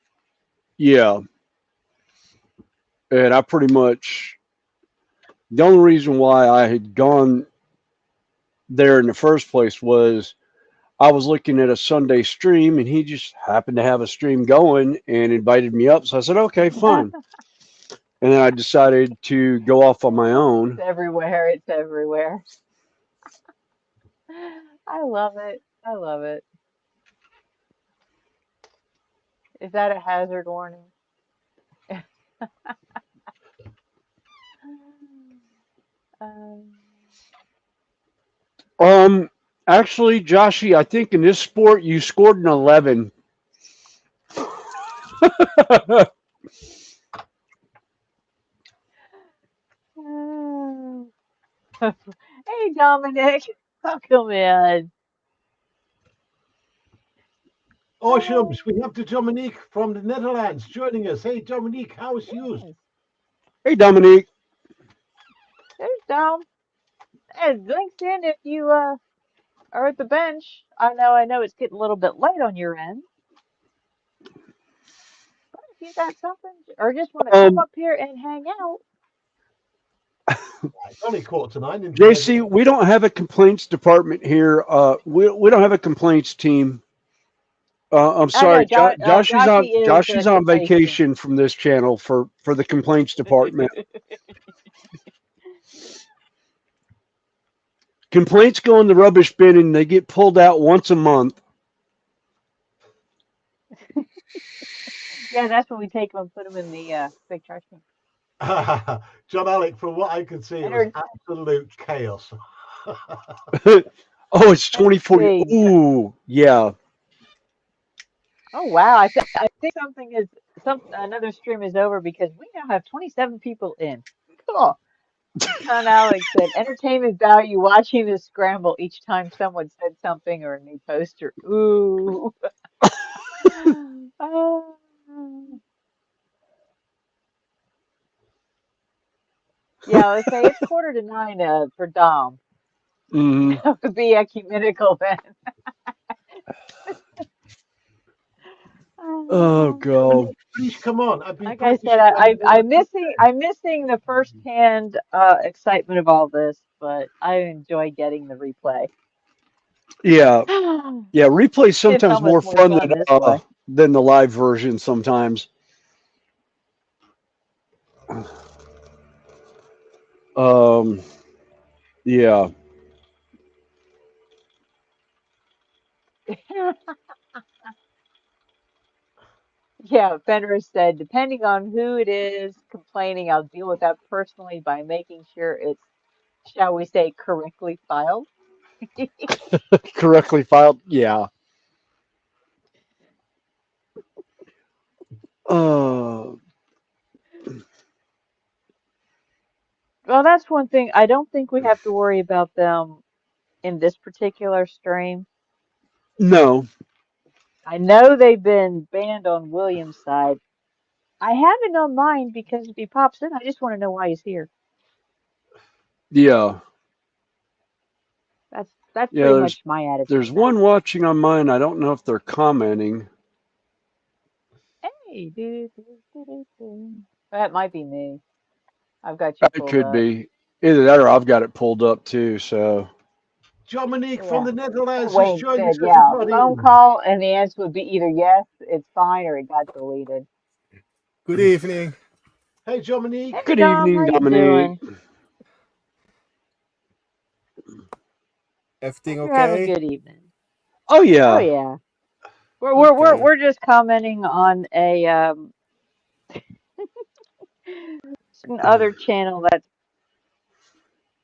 [SPEAKER 2] Yeah. And I pretty much, the only reason why I had gone there in the first place was I was looking at a Sunday stream and he just happened to have a stream going and invited me up. So I said, okay, fine. And then I decided to go off on my
[SPEAKER 1] It's
[SPEAKER 2] own.
[SPEAKER 1] everywhere. It's everywhere. I love it. I love it. Is that a hazard warning? Um,
[SPEAKER 2] Actually, Joshy, I think in this sport you scored an 11.
[SPEAKER 1] hey, Dominic. Welcome in.
[SPEAKER 4] Awesome. We have the Dominique from the Netherlands joining us. Hey, Dominique, how is you?
[SPEAKER 1] Yes,
[SPEAKER 2] Hey, Dominique.
[SPEAKER 1] there's Dom. And LinkedIn, if you are at the bench. I know it's getting a little bit late on your end. But if you got something or just want to come up here and hang out.
[SPEAKER 4] It's only 8:45.
[SPEAKER 2] JC, we don't have a complaints department here. We don't have a complaints team. I'm
[SPEAKER 1] I know
[SPEAKER 2] sorry,
[SPEAKER 1] Joshy is
[SPEAKER 2] Josh is
[SPEAKER 1] the
[SPEAKER 2] on
[SPEAKER 1] complaints team.
[SPEAKER 2] vacation from this channel for the complaints department. Complaints go in the rubbish bin and they get pulled out once a month.
[SPEAKER 1] Yeah, that's when we take them and put them in the big trash can.
[SPEAKER 4] John Alec, from what I could see, it was
[SPEAKER 1] Enter-
[SPEAKER 4] absolute chaos.
[SPEAKER 2] Oh, it's
[SPEAKER 1] Let's
[SPEAKER 2] 2040.
[SPEAKER 1] see.
[SPEAKER 2] Ooh, yeah.
[SPEAKER 1] Oh wow, I think something is another stream is over because we now have 27 people in. Cool. John Alex said, entertainment value watching this scramble each time someone said something or a new poster. Ooh. Oh. Yeah, let's say it's 8:45 for Dom.
[SPEAKER 2] Hmm.
[SPEAKER 1] That would be ecumenical then.
[SPEAKER 2] Oh, God.
[SPEAKER 4] Please come on. I'd be
[SPEAKER 1] Like I
[SPEAKER 4] pretty
[SPEAKER 1] said,
[SPEAKER 4] sure
[SPEAKER 1] I'm missing the firsthand excitement of all this, but I enjoy getting the replay.
[SPEAKER 2] Yeah. Yeah. Replay's
[SPEAKER 1] It's
[SPEAKER 2] sometimes more
[SPEAKER 1] almost more
[SPEAKER 2] fun
[SPEAKER 1] fun this way.
[SPEAKER 2] than the live version sometimes. Yeah.
[SPEAKER 1] Yeah, Fenris said, depending on who it is complaining, I'll deal with that personally by making sure it's, shall we say, correctly filed.
[SPEAKER 2] Correctly filed. Yeah. Uh,
[SPEAKER 1] Well, that's one thing. I don't think we have to worry about them in this particular stream.
[SPEAKER 2] no.
[SPEAKER 1] I know they've been banned on William's side. I haven't on mine because if he pops in, I just want to know why he's here.
[SPEAKER 2] Yeah.
[SPEAKER 1] That's
[SPEAKER 2] Yeah.
[SPEAKER 1] pretty much my attitude
[SPEAKER 2] There's
[SPEAKER 1] about
[SPEAKER 2] one watching on mine. I don't know if they're commenting.
[SPEAKER 1] it. Hey, that might be me. I've got you
[SPEAKER 2] It
[SPEAKER 1] pulled
[SPEAKER 2] could
[SPEAKER 1] up.
[SPEAKER 2] be either that or I've got it pulled up too. So
[SPEAKER 4] Dominique from
[SPEAKER 1] Yeah.
[SPEAKER 4] the Netherlands has
[SPEAKER 1] Wayne
[SPEAKER 4] joined us,
[SPEAKER 1] said, yeah,
[SPEAKER 4] everybody.
[SPEAKER 1] phone call, and the answer would be either yes, it's fine, or it got deleted.
[SPEAKER 11] Good evening.
[SPEAKER 4] Hey, Dominique.
[SPEAKER 1] Hey,
[SPEAKER 2] good
[SPEAKER 1] Dom,
[SPEAKER 2] evening,
[SPEAKER 1] how you
[SPEAKER 2] Dominique.
[SPEAKER 1] doing?
[SPEAKER 11] Everything
[SPEAKER 1] Hope you're having a
[SPEAKER 11] okay?
[SPEAKER 1] good evening.
[SPEAKER 2] Oh
[SPEAKER 1] Oh
[SPEAKER 2] yeah.
[SPEAKER 1] yeah,
[SPEAKER 11] Okay.
[SPEAKER 1] we're just commenting on a some other channel that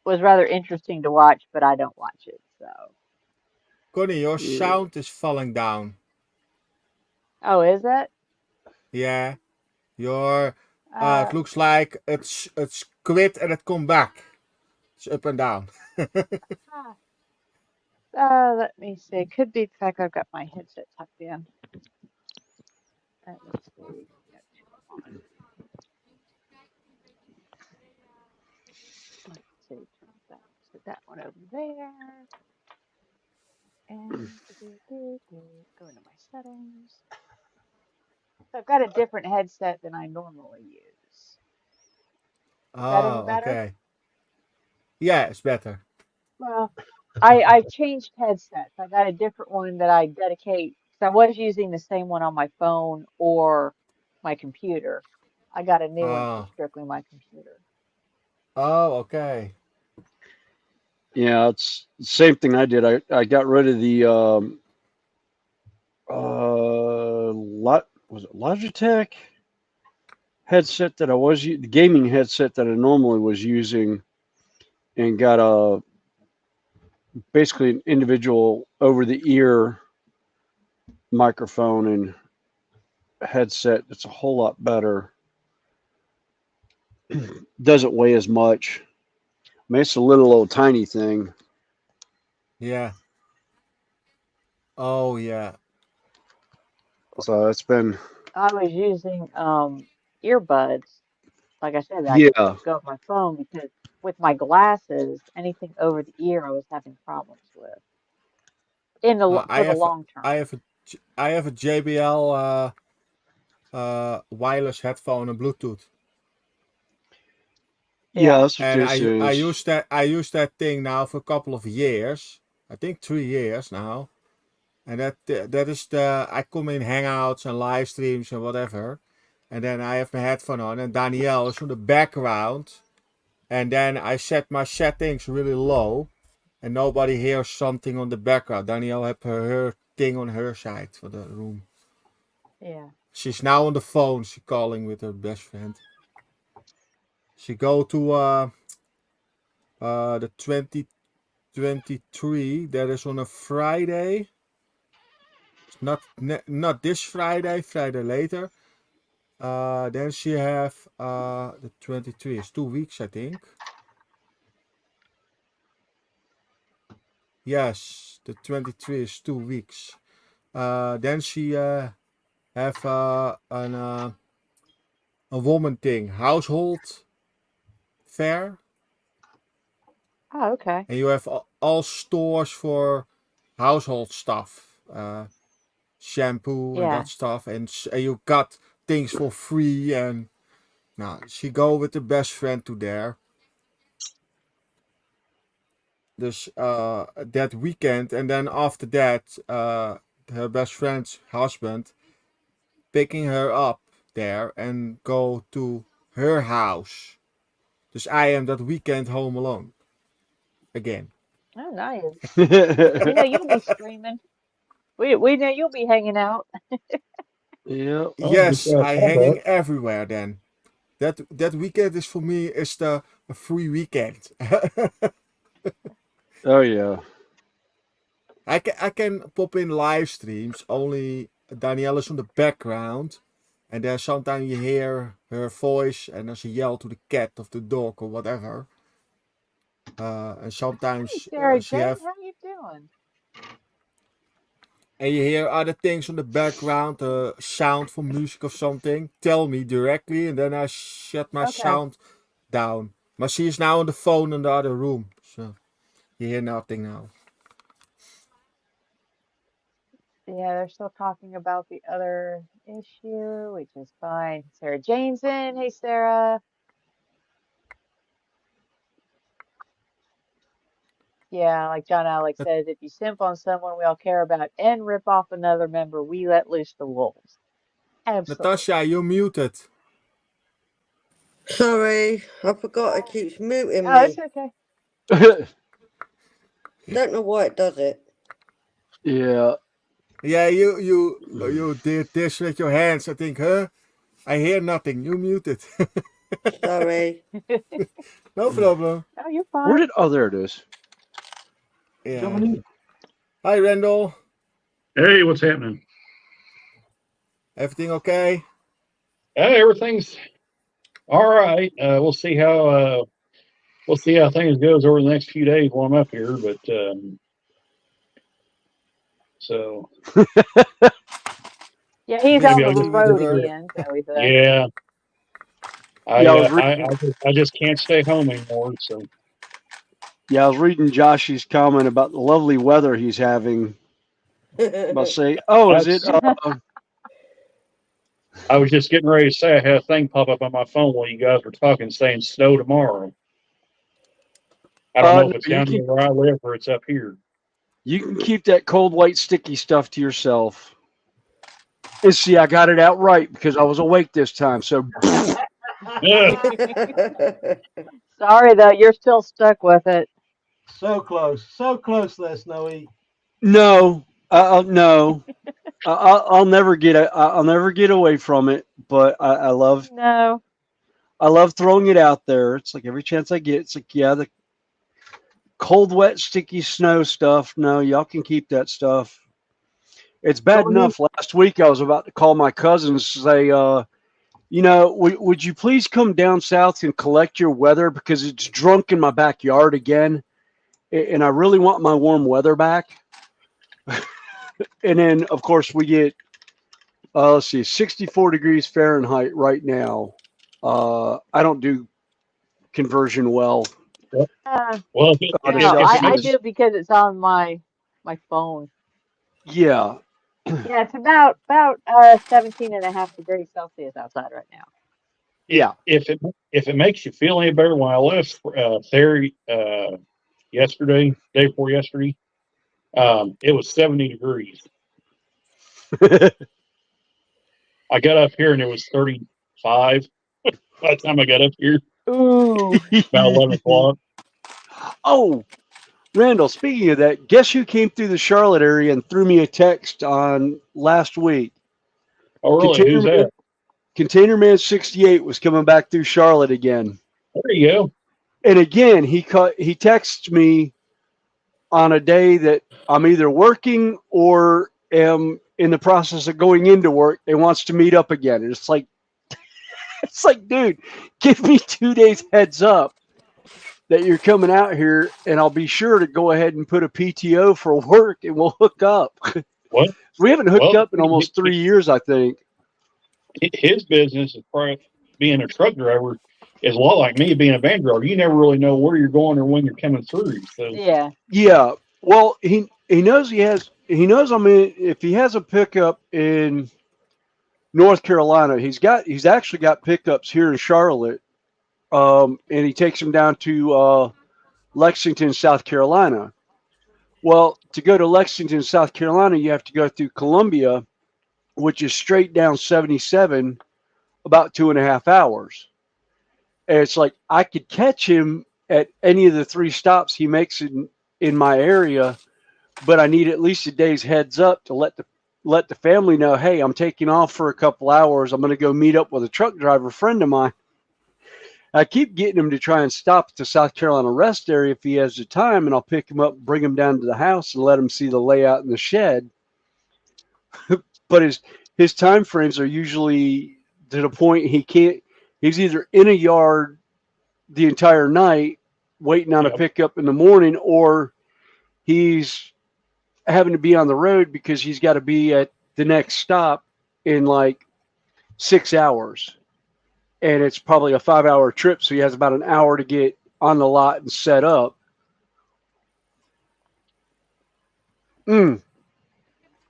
[SPEAKER 1] was rather interesting to watch, but I don't watch it. So,
[SPEAKER 11] Connie, your
[SPEAKER 2] Yeah.
[SPEAKER 11] sound is falling down.
[SPEAKER 1] oh, is that?
[SPEAKER 11] Yeah. Your
[SPEAKER 1] Uh,
[SPEAKER 11] it looks like it's quit and it come back. It's up and down.
[SPEAKER 1] huh. Let me see. Could be the fact I've got my headset tucked in. Let me see. Got two on. Let's see. Turn that. Put that one over there. And go into my settings. So I've got a different headset than I normally use. Is that any
[SPEAKER 11] Oh,
[SPEAKER 1] better?
[SPEAKER 11] okay. Yeah, it's better.
[SPEAKER 1] Well, I've changed headsets. I got a different one that I dedicate. So I was using the same one on my phone or my computer. I got a new one for
[SPEAKER 11] Oh.
[SPEAKER 1] strictly my computer.
[SPEAKER 11] Oh, okay.
[SPEAKER 2] Yeah. It's the same thing I did. I got rid of the was it Logitech headset that I was the gaming headset that I normally was using, and got a basically an individual over the ear microphone and headset that's a whole lot better. Doesn't weigh as much. I mean, it's a little old tiny thing.
[SPEAKER 11] Yeah. Oh, yeah.
[SPEAKER 2] So it's been
[SPEAKER 1] I was using earbuds. Like I said, I
[SPEAKER 2] yeah.
[SPEAKER 1] go with my phone because with my glasses, anything over the ear, I was having problems with in the
[SPEAKER 11] I
[SPEAKER 1] for the
[SPEAKER 11] have
[SPEAKER 1] long
[SPEAKER 11] I
[SPEAKER 1] term.
[SPEAKER 11] have a I have a JBL wireless headphone and Bluetooth.
[SPEAKER 2] Yeah,
[SPEAKER 1] Yeah.
[SPEAKER 2] that's what
[SPEAKER 11] And
[SPEAKER 2] this is.
[SPEAKER 11] I use that thing now for a couple of years. I think 3 years now. And that is the I come in hangouts and live streams and whatever. And then I have my headphone on and Danielle is on the background. And then I set my settings really low and nobody hears something on the background. Danielle have her thing on her side for the room.
[SPEAKER 1] Yeah.
[SPEAKER 11] She's now on the phone. She's calling with her best friend. She go to the 2023. That is on a Friday. Not this Friday. Friday later. Then she have the 23 is 2 weeks, I think. Yes, the 23 is 2 weeks. Then she have a woman thing, household fair,
[SPEAKER 1] Oh, okay.
[SPEAKER 11] and you have all stores for household stuff, shampoo and
[SPEAKER 1] Yeah.
[SPEAKER 11] that stuff, and you got things for free. And now she go with the best friend to there. Dus that weekend, and then after that, her best friend's husband picking her up there and go to her house. Dus I am that weekend home alone again.
[SPEAKER 1] Oh, nice. We know you'll be streaming. We know you'll be hanging out.
[SPEAKER 2] Yeah.
[SPEAKER 11] Yes, I hanging everywhere then. That weekend is for me is a free weekend.
[SPEAKER 2] Oh yeah.
[SPEAKER 11] I can pop in live streams, only Danielle is on the background, and then sometimes you hear her voice and then she yell to the cat or the dog or whatever. And
[SPEAKER 1] Hey,
[SPEAKER 11] sometimes
[SPEAKER 1] Sarah
[SPEAKER 11] she
[SPEAKER 1] Jane,
[SPEAKER 11] have,
[SPEAKER 1] how you doing?
[SPEAKER 11] and you hear other things on the background, sound from music or something. Tell me directly, and then I shut my
[SPEAKER 1] Okay.
[SPEAKER 11] sound down. But she is now on the phone in the other room, so you hear nothing now.
[SPEAKER 1] Yeah, they're still talking about the other issue, which is fine. Sarah Jane's in. Hey, Sarah. Yeah, like John Alex
[SPEAKER 11] Nat-
[SPEAKER 1] says, if you simp on someone we all care about and rip off another member, we let loose the wolves. Absolutely.
[SPEAKER 11] Natasha, you're muted.
[SPEAKER 8] Sorry, I forgot it keeps muting
[SPEAKER 1] Oh, it's
[SPEAKER 8] me.
[SPEAKER 1] okay.
[SPEAKER 8] Don't know why it does it.
[SPEAKER 2] Yeah.
[SPEAKER 11] Yeah, you did this with your hands. I think, huh? I hear nothing. You muted.
[SPEAKER 8] Sorry.
[SPEAKER 11] No problem.
[SPEAKER 1] Oh, you're
[SPEAKER 2] Where
[SPEAKER 1] fine.
[SPEAKER 2] did? Oh, there it is.
[SPEAKER 11] Yeah. Hi, Randall.
[SPEAKER 10] Hey, what's happening?
[SPEAKER 11] Everything okay?
[SPEAKER 10] Hey, everything's all right. We'll see how things goes over the next few days while I'm up here. But so
[SPEAKER 1] Yeah, he's
[SPEAKER 11] Busy,
[SPEAKER 1] on
[SPEAKER 10] maybe
[SPEAKER 1] the
[SPEAKER 10] I'll
[SPEAKER 11] busy with
[SPEAKER 1] road
[SPEAKER 11] work.
[SPEAKER 1] again, so he said.
[SPEAKER 10] yeah.
[SPEAKER 2] Yeah,
[SPEAKER 10] I just can't stay home anymore. So
[SPEAKER 2] I was reading Josh's comment about the lovely weather he's having. About say, oh, is it?
[SPEAKER 10] that's I was just getting ready to say I had a thing pop up on my phone while you guys were talking, saying snow tomorrow. I don't know
[SPEAKER 2] No,
[SPEAKER 10] if it's down here where I live or it's up here.
[SPEAKER 2] you can keep that cold, white, sticky stuff to yourself. And see, I got it out right because I was awake this time. So,
[SPEAKER 10] Yeah.
[SPEAKER 1] Sorry, though, you're still stuck with it.
[SPEAKER 4] So close there, Snowy.
[SPEAKER 2] no, no, I'll never get I'll never get away from it. But I love
[SPEAKER 1] No.
[SPEAKER 2] throwing it out there. It's like every chance I get, it's like, yeah, the cold, wet, sticky snow stuff. No, y'all can keep that stuff. It's bad enough. Last week I was about to call my cousins, say, would you please come down south and collect your weather because it's drunk in my backyard again, and I really want my warm weather back. And then, of course, we get, let's see, 64 degrees Fahrenheit right now. I don't do conversion well.
[SPEAKER 10] Well,
[SPEAKER 2] To
[SPEAKER 1] No, I
[SPEAKER 2] Celsius.
[SPEAKER 1] do because it's on my phone.
[SPEAKER 2] Yeah.
[SPEAKER 1] Yeah, it's about 17.5 degrees Celsius outside right now.
[SPEAKER 2] Yeah.
[SPEAKER 10] if it makes you feel any better, when I left there yesterday, day before yesterday, it was 70 degrees. I got up here and it was 35 by the time I got up here,
[SPEAKER 1] Ooh.
[SPEAKER 10] about 11 o'clock.
[SPEAKER 2] Oh, Randall, speaking of that, guess who came through the Charlotte area and threw me a text on last week?
[SPEAKER 10] Oh, really? Who's that?
[SPEAKER 2] Container Man 68 was coming back through Charlotte again.
[SPEAKER 10] There you go.
[SPEAKER 2] And again, he texts me on a day that I'm either working or am in the process of going into work and wants to meet up again. And it's like, dude, give me 2 days heads up that you're coming out here, and I'll be sure to go ahead and put a PTO for work, and we'll hook up.
[SPEAKER 10] What?
[SPEAKER 2] We haven't hooked
[SPEAKER 10] Well,
[SPEAKER 2] up in almost 3 years, I think.
[SPEAKER 10] his business is probably being a truck driver is a lot like me being a van driver. You never really know where you're going or when you're coming through. So
[SPEAKER 1] Yeah.
[SPEAKER 2] Yeah. Well, he knows he knows I'm in. If he has a pickup in North Carolina, he's actually got pickups here in Charlotte, and he takes them down to Lexington, South Carolina. Well, to go to Lexington, South Carolina, you have to go through Columbia, which is straight down 77, about 2.5 hours. And it's like I could catch him at any of the 3 stops he makes in my area, but I need at least a day's heads up to let the family know, hey, I'm taking off for a couple hours. I'm going to go meet up with a truck driver friend of mine. I keep getting him to try and stop at the South Carolina rest area if he has the time, and I'll pick him up, bring him down to the house, and let him see the layout in the shed. But his time frames are usually to the point he can't. He's either in a yard the entire night waiting on a pickup in the morning, or he's having to be on the road because he's got to be at the next stop in like 6 hours. And it's probably a 5-hour trip, so he has about an hour to get on the lot and set up.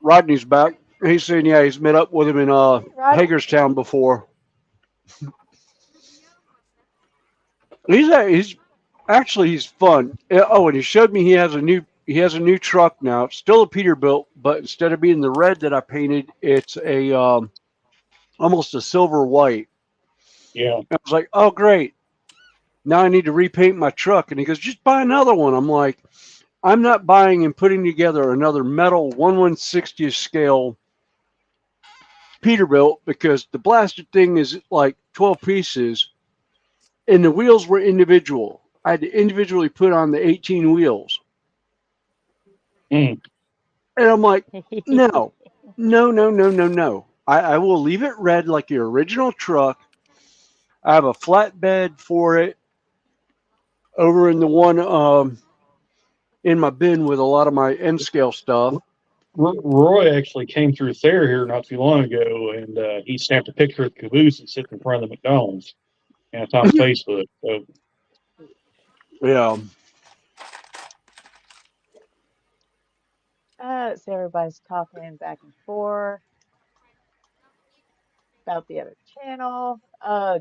[SPEAKER 2] Rodney's back. He's saying, yeah, he's met up with him in Hagerstown before. He's fun. Oh, and he showed me he has a new truck now. It's still a Peterbilt, but instead of being the red that I painted, it's a almost a silver white.
[SPEAKER 10] Yeah.
[SPEAKER 2] I was like, oh, great. Now I need to repaint my truck. And he goes, just buy another one. I'm like, I'm not buying and putting together another metal 1/160th scale Peterbilt because the blasted thing is like 12 pieces and the wheels were individual. I had to individually put on the 18 wheels. And I'm like, no. I will leave it red like your original truck. I have a flatbed for it over in the one in my bin with a lot of my N scale stuff.
[SPEAKER 10] Roy actually came through Thayer here not too long ago, and he snapped a picture of the caboose and sitting in front of the McDonald's, and it's on Facebook. So.
[SPEAKER 2] Yeah.
[SPEAKER 1] So everybody's talking back and forth about the other channel.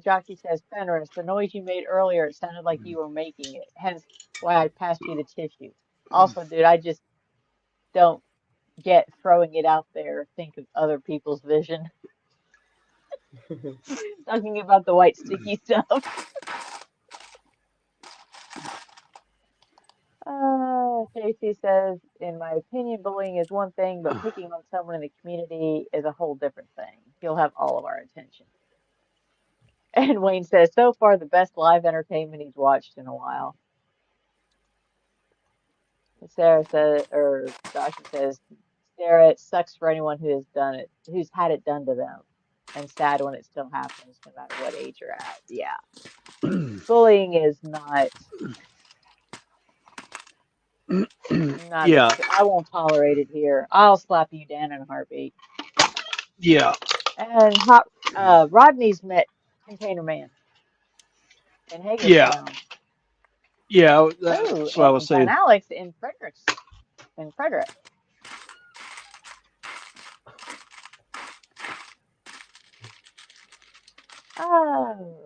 [SPEAKER 1] Jockey says, Fenris, the noise you made earlier, it sounded like you were making it. Hence why I passed you the tissue. Also, dude, I just don't get throwing it out there. Think of other people's vision. Talking about the white sticky stuff. Casey says, in my opinion, bullying is one thing, but picking on someone in the community is a whole different thing. He'll have all of our attention. And Wayne says, so far, the best live entertainment he's watched in a while. Sarah says, or Josh says, Sarah, it sucks for anyone who has done it, who's had it done to them, and sad when it still happens, no matter what age you're at. Yeah. Bullying is not.
[SPEAKER 2] Yeah.
[SPEAKER 1] I won't tolerate it here. I'll slap you down in a heartbeat.
[SPEAKER 2] Yeah.
[SPEAKER 1] And Rodney's met Container Man in Hagerstown.
[SPEAKER 2] Yeah, that's what I was saying.
[SPEAKER 1] And Alex in Frederick. Oh,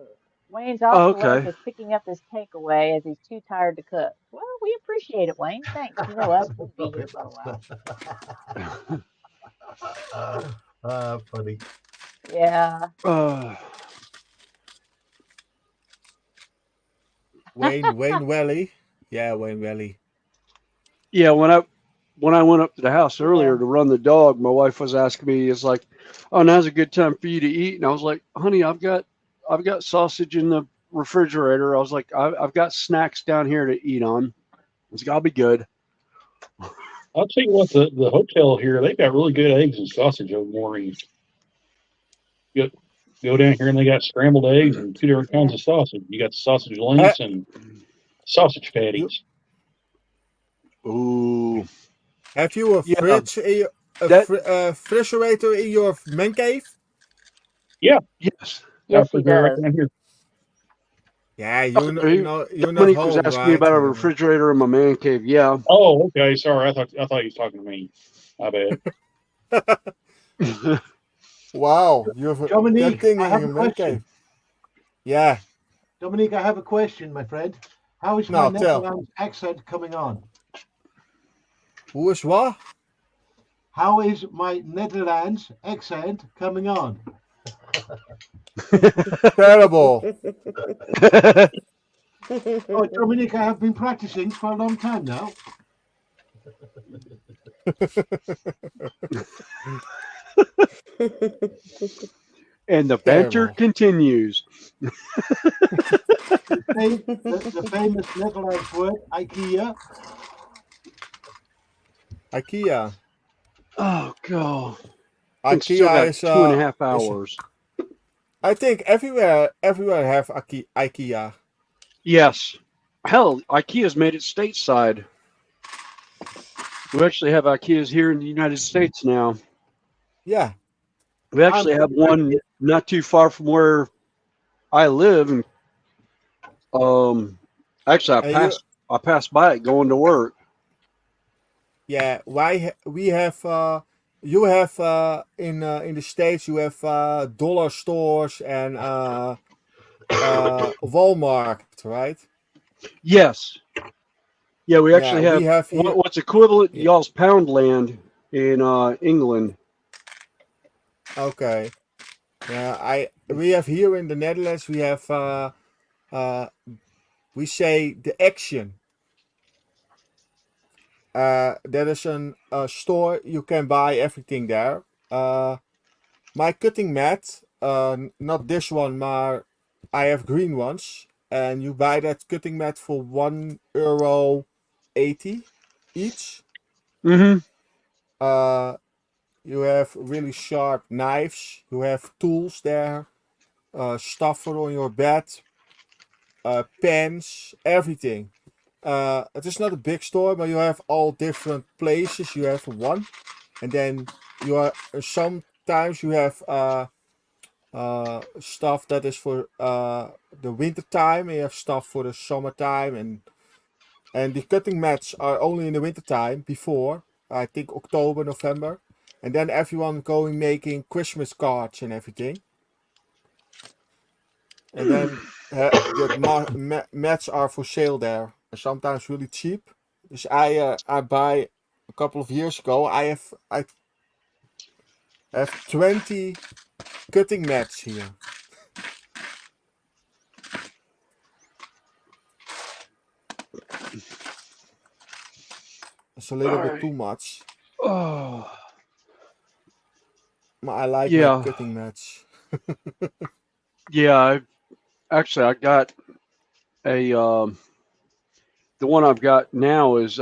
[SPEAKER 1] Wayne's off to work is picking up his takeaway as he's too tired to cook. Well, we appreciate it, Wayne. Thanks. You know us. We'll be here for a while.
[SPEAKER 4] Funny.
[SPEAKER 1] Yeah.
[SPEAKER 11] Wayne Welly. Yeah, Wayne Welly.
[SPEAKER 2] Yeah, when I went up to the house earlier
[SPEAKER 1] Yeah.
[SPEAKER 2] to run the dog, my wife was asking me, "It's like, oh, now's a good time for you to eat." And I was like, "Honey, I've got sausage in the refrigerator." I was like, "I've got snacks down here to eat on." I was like, "I'll be good."
[SPEAKER 10] I'll tell you what, the hotel here, they've got really good eggs and sausage over mornings. Go down here and they got scrambled eggs and two different kinds
[SPEAKER 1] Yeah.
[SPEAKER 10] of sausage. You got sausage links and sausage
[SPEAKER 11] You,
[SPEAKER 10] patties.
[SPEAKER 2] Ooh,
[SPEAKER 11] have you a
[SPEAKER 2] yeah,
[SPEAKER 11] fridge in your,
[SPEAKER 2] that
[SPEAKER 11] refrigerator in your man cave?
[SPEAKER 10] Yeah,
[SPEAKER 2] yes.
[SPEAKER 10] got a
[SPEAKER 1] Yes, he
[SPEAKER 10] refrigerator right
[SPEAKER 1] does.
[SPEAKER 10] down here.
[SPEAKER 11] Yeah,
[SPEAKER 2] He-
[SPEAKER 11] you're not
[SPEAKER 2] Dominique was
[SPEAKER 11] home,
[SPEAKER 2] asking me
[SPEAKER 11] right?
[SPEAKER 2] about a refrigerator in my man cave. Yeah.
[SPEAKER 10] Oh, okay. Sorry, I thought you was talking to me. My bad.
[SPEAKER 11] Wow, you have that
[SPEAKER 4] Dominique,
[SPEAKER 11] thing
[SPEAKER 4] I
[SPEAKER 11] in
[SPEAKER 4] have
[SPEAKER 11] your
[SPEAKER 4] a
[SPEAKER 11] man cave.
[SPEAKER 4] question.
[SPEAKER 11] Yeah.
[SPEAKER 4] Dominique, I have a question, my friend. How is my
[SPEAKER 11] Now tell.
[SPEAKER 4] Netherlands accent coming on?
[SPEAKER 11] Who is what?
[SPEAKER 4] How is my Netherlands accent coming on?
[SPEAKER 11] Terrible.
[SPEAKER 4] Oh, Dominique, I have been practicing for a long time now.
[SPEAKER 2] And the banter
[SPEAKER 11] Terrible.
[SPEAKER 2] continues.
[SPEAKER 4] The famous Netherlands word, IKEA.
[SPEAKER 11] IKEA.
[SPEAKER 2] Oh god. And still
[SPEAKER 11] IKEA
[SPEAKER 2] got
[SPEAKER 11] is
[SPEAKER 2] 2.5
[SPEAKER 11] is
[SPEAKER 2] hours.
[SPEAKER 11] I think everywhere have IKEA.
[SPEAKER 2] Yes. Hell, IKEA's made it stateside. We actually have IKEAs here in the United States now.
[SPEAKER 11] Yeah.
[SPEAKER 2] We
[SPEAKER 4] I'm
[SPEAKER 2] actually have
[SPEAKER 4] from
[SPEAKER 2] one not too far from where I live, and actually
[SPEAKER 11] And you
[SPEAKER 2] I passed by it going to work.
[SPEAKER 11] yeah, we have you have in the States you have dollar stores and Walmart, right?
[SPEAKER 2] Yes. Yeah, we
[SPEAKER 11] Yeah,
[SPEAKER 2] actually
[SPEAKER 11] we
[SPEAKER 2] have
[SPEAKER 11] have here
[SPEAKER 2] what's equivalent to
[SPEAKER 11] yeah,
[SPEAKER 2] y'all's Poundland in England.
[SPEAKER 11] okay. Yeah, we have here in the Netherlands we have uh we say the Action. That is a store you can buy everything there. My cutting mat, not this one, but I have green ones, and you buy that cutting mat for €1.80 each.
[SPEAKER 2] Mm-hmm.
[SPEAKER 11] Uh, you have really sharp knives. You have tools there, stuff for on your bed, pens, everything. It is not a big store, but you have all different places. You have one, and then you are sometimes you have stuff that is for the winter time, and you have stuff for the summertime, and the cutting mats are only in the winter time before I think October, November, and then everyone going making Christmas cards and everything, and then mats are for sale there, and sometimes really cheap. Dus I buy a couple of years ago. I have 20 cutting mats here. It's a little
[SPEAKER 2] All
[SPEAKER 11] bit
[SPEAKER 2] right.
[SPEAKER 11] too much.
[SPEAKER 2] Oh,
[SPEAKER 11] But I like my
[SPEAKER 2] yeah.
[SPEAKER 11] cutting mats.
[SPEAKER 2] Yeah. I got a the one I've got now is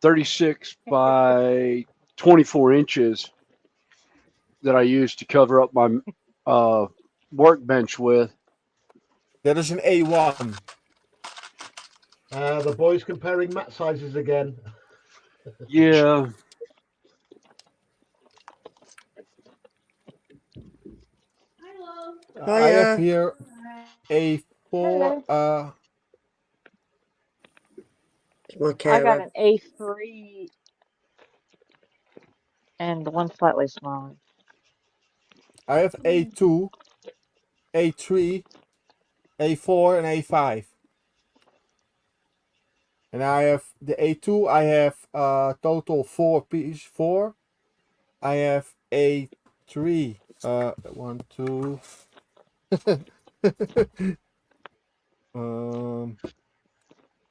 [SPEAKER 2] 36 by 24 inches that I use to cover up my workbench with.
[SPEAKER 11] That is an A1.
[SPEAKER 4] the boys comparing mat sizes again.
[SPEAKER 2] Yeah.
[SPEAKER 11] I have
[SPEAKER 8] Hiya.
[SPEAKER 11] here a 4.
[SPEAKER 1] Hello.
[SPEAKER 8] It's my
[SPEAKER 1] I got
[SPEAKER 8] carer.
[SPEAKER 1] an A3 and one slightly smaller.
[SPEAKER 11] I have A2, A3, A4, and A5. And I have the A2. I have total 4. I have A3. 1, 2.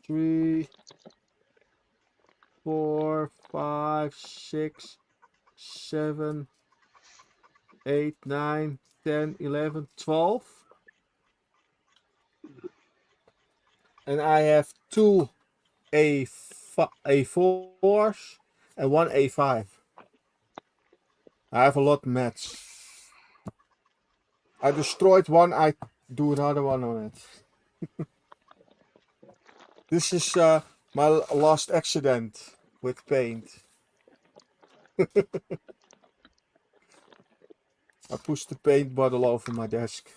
[SPEAKER 11] 3, 4, 5, 6, 7, 8, 9, 10, 11, 12. And I have 2 A4s and 1 A5. I have a lot of mats. I destroyed one, I do another one on it. This is my last accident with paint. I pushed the paint bottle over my desk.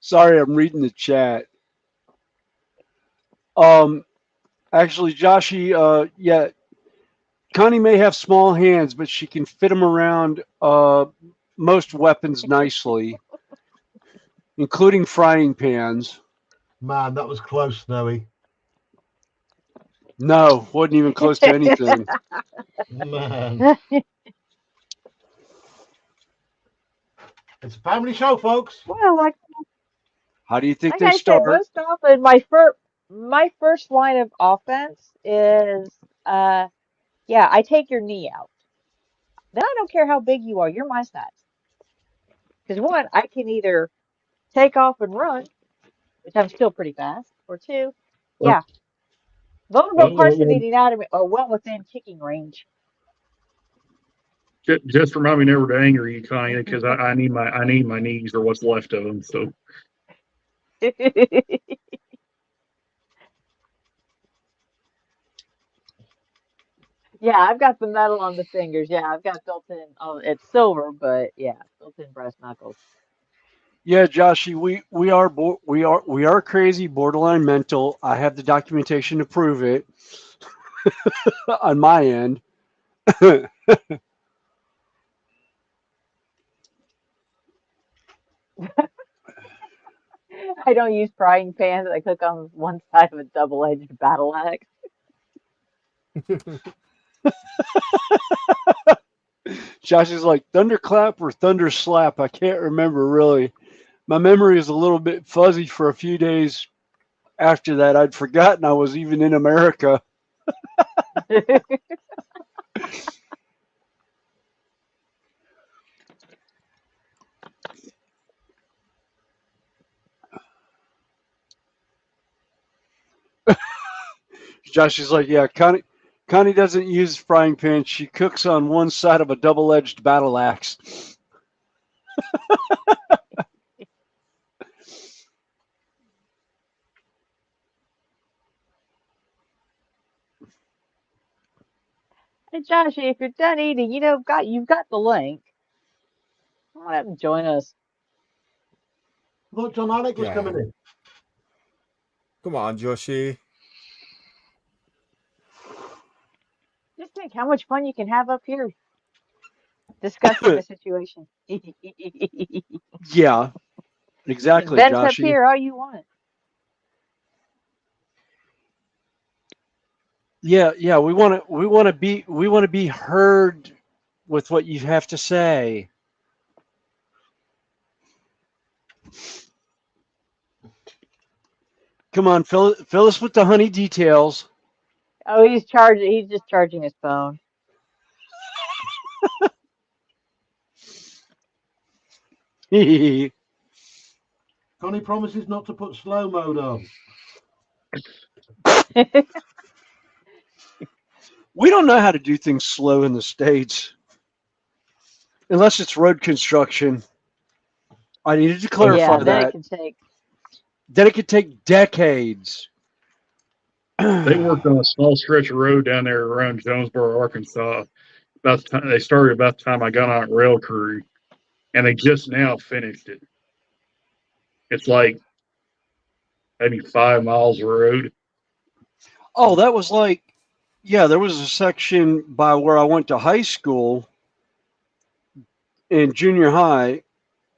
[SPEAKER 2] Sorry, I'm reading the chat. Actually, Joshy, yeah, Connie may have small hands, but she can fit them around most weapons nicely, including frying pans.
[SPEAKER 4] Man, that was close, Snowy.
[SPEAKER 2] No, wasn't even close to anything.
[SPEAKER 4] Man. It's a family show, folks.
[SPEAKER 1] Well,
[SPEAKER 2] How do you think
[SPEAKER 1] like
[SPEAKER 2] they
[SPEAKER 1] I said,
[SPEAKER 2] start?
[SPEAKER 1] most often my first line of offense is, yeah, I take your knee out. Then I don't care how big you are, you're my size. Because one, I can either take off and run, which I'm still pretty fast, or two,
[SPEAKER 10] Well,
[SPEAKER 1] yeah, vulnerable parts of the anatomy are well within kicking range.
[SPEAKER 10] just remind me never to anger you, Connie, because I need my knees or what's left of them. So
[SPEAKER 1] Yeah, I've got the metal on the fingers. Yeah, I've got built-in. Oh, it's silver, but yeah, built-in brass knuckles.
[SPEAKER 2] Yeah, Joshy, we are crazy, borderline mental. I have the documentation to prove it on my end.
[SPEAKER 1] I don't use frying pans. I cook on one side of a double-edged battle axe.
[SPEAKER 2] Josh is like thunderclap or thunder slap. I can't remember really. My memory is a little bit fuzzy for a few days after that. I'd forgotten I was even in America. Josh is like, yeah, Connie doesn't use frying pan. She cooks on one side of a double-edged battle axe.
[SPEAKER 1] Hey, Joshy, if you're done eating, you've got the link. Come on up and join us.
[SPEAKER 4] Look, John Alec was
[SPEAKER 11] Yeah.
[SPEAKER 4] coming in.
[SPEAKER 11] Come on, Joshy.
[SPEAKER 1] Just think how much fun you can have up here discussing the situation.
[SPEAKER 2] Yeah, exactly,
[SPEAKER 1] Vent up
[SPEAKER 2] Joshy.
[SPEAKER 1] here all you want.
[SPEAKER 2] Yeah. We want to be heard with what you have to say. Come on, fill us with the honey details.
[SPEAKER 1] Oh, he's charging. He's just charging his phone.
[SPEAKER 4] Connie promises not to put slow mode on.
[SPEAKER 2] We don't know how to do things slow in the States. Unless it's road construction. I needed to clarify
[SPEAKER 1] Yeah, then it
[SPEAKER 2] that.
[SPEAKER 1] can take.
[SPEAKER 2] Then it could take decades.
[SPEAKER 10] they worked on a small stretch of road down there around Jonesboro, Arkansas. About the time they started, about the time I got on rail crew, and they just now finished it. It's like maybe 5 miles of road.
[SPEAKER 2] Oh, that was like, yeah, there was a section by where I went to high school in junior high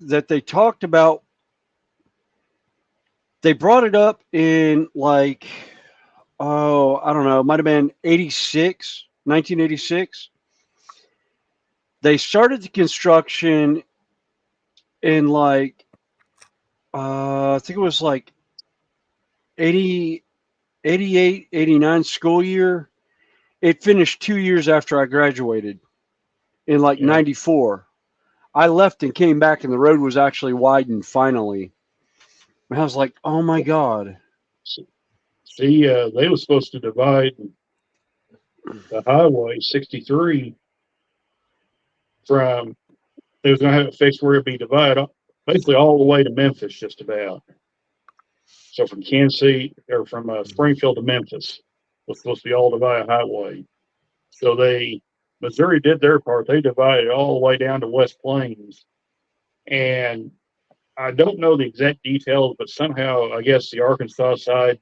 [SPEAKER 2] that they talked about. They brought it up in like, oh, I don't know, it might have been 1986. They started the construction in like I think it was like 80, 88, 89 school year. It finished 2 years after I graduated in like
[SPEAKER 10] Yeah.
[SPEAKER 2] 94. I left and came back, and the road was actually widened finally. And I was like, oh my God.
[SPEAKER 10] See, they were supposed to divide the highway 63 from, they was going to have it fixed where it'd be divided basically all the way to Memphis, just about. So from Kansas City, or from Springfield to Memphis was supposed to be all divided highway. So Missouri did their part. They divided all the way down to West Plains. And I don't know the exact details, but somehow I guess the Arkansas side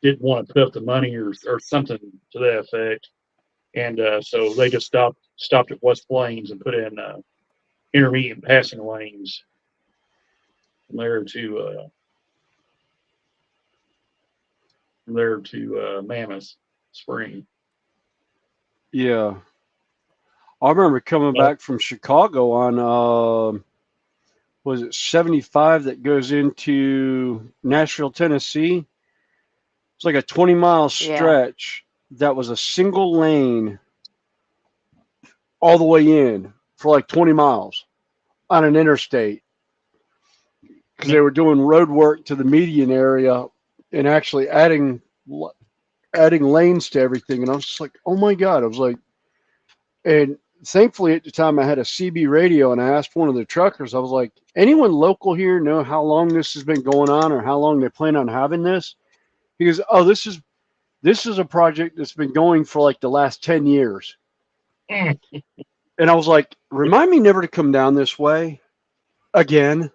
[SPEAKER 10] didn't want to put up the money or something to that effect. And so they just stopped at West Plains and put in intermediate passing lanes from there to Mammoth Spring.
[SPEAKER 2] Yeah. I remember coming back from Chicago on, was it 75 that goes into Nashville, Tennessee? It's like a 20-mile stretch that was a single lane all the way in for like 20 miles on an interstate. Because they were doing road work to the median area and actually adding lanes to everything. And I was just like, oh my God. I was like, and thankfully at the time I had a CB radio, and I asked one of the truckers, I was like, anyone local here know how long this has been going on or how long they plan on having this? He goes, oh, this is a project that's been going for like the last 10 years. And I was like, remind me never to come down this way again.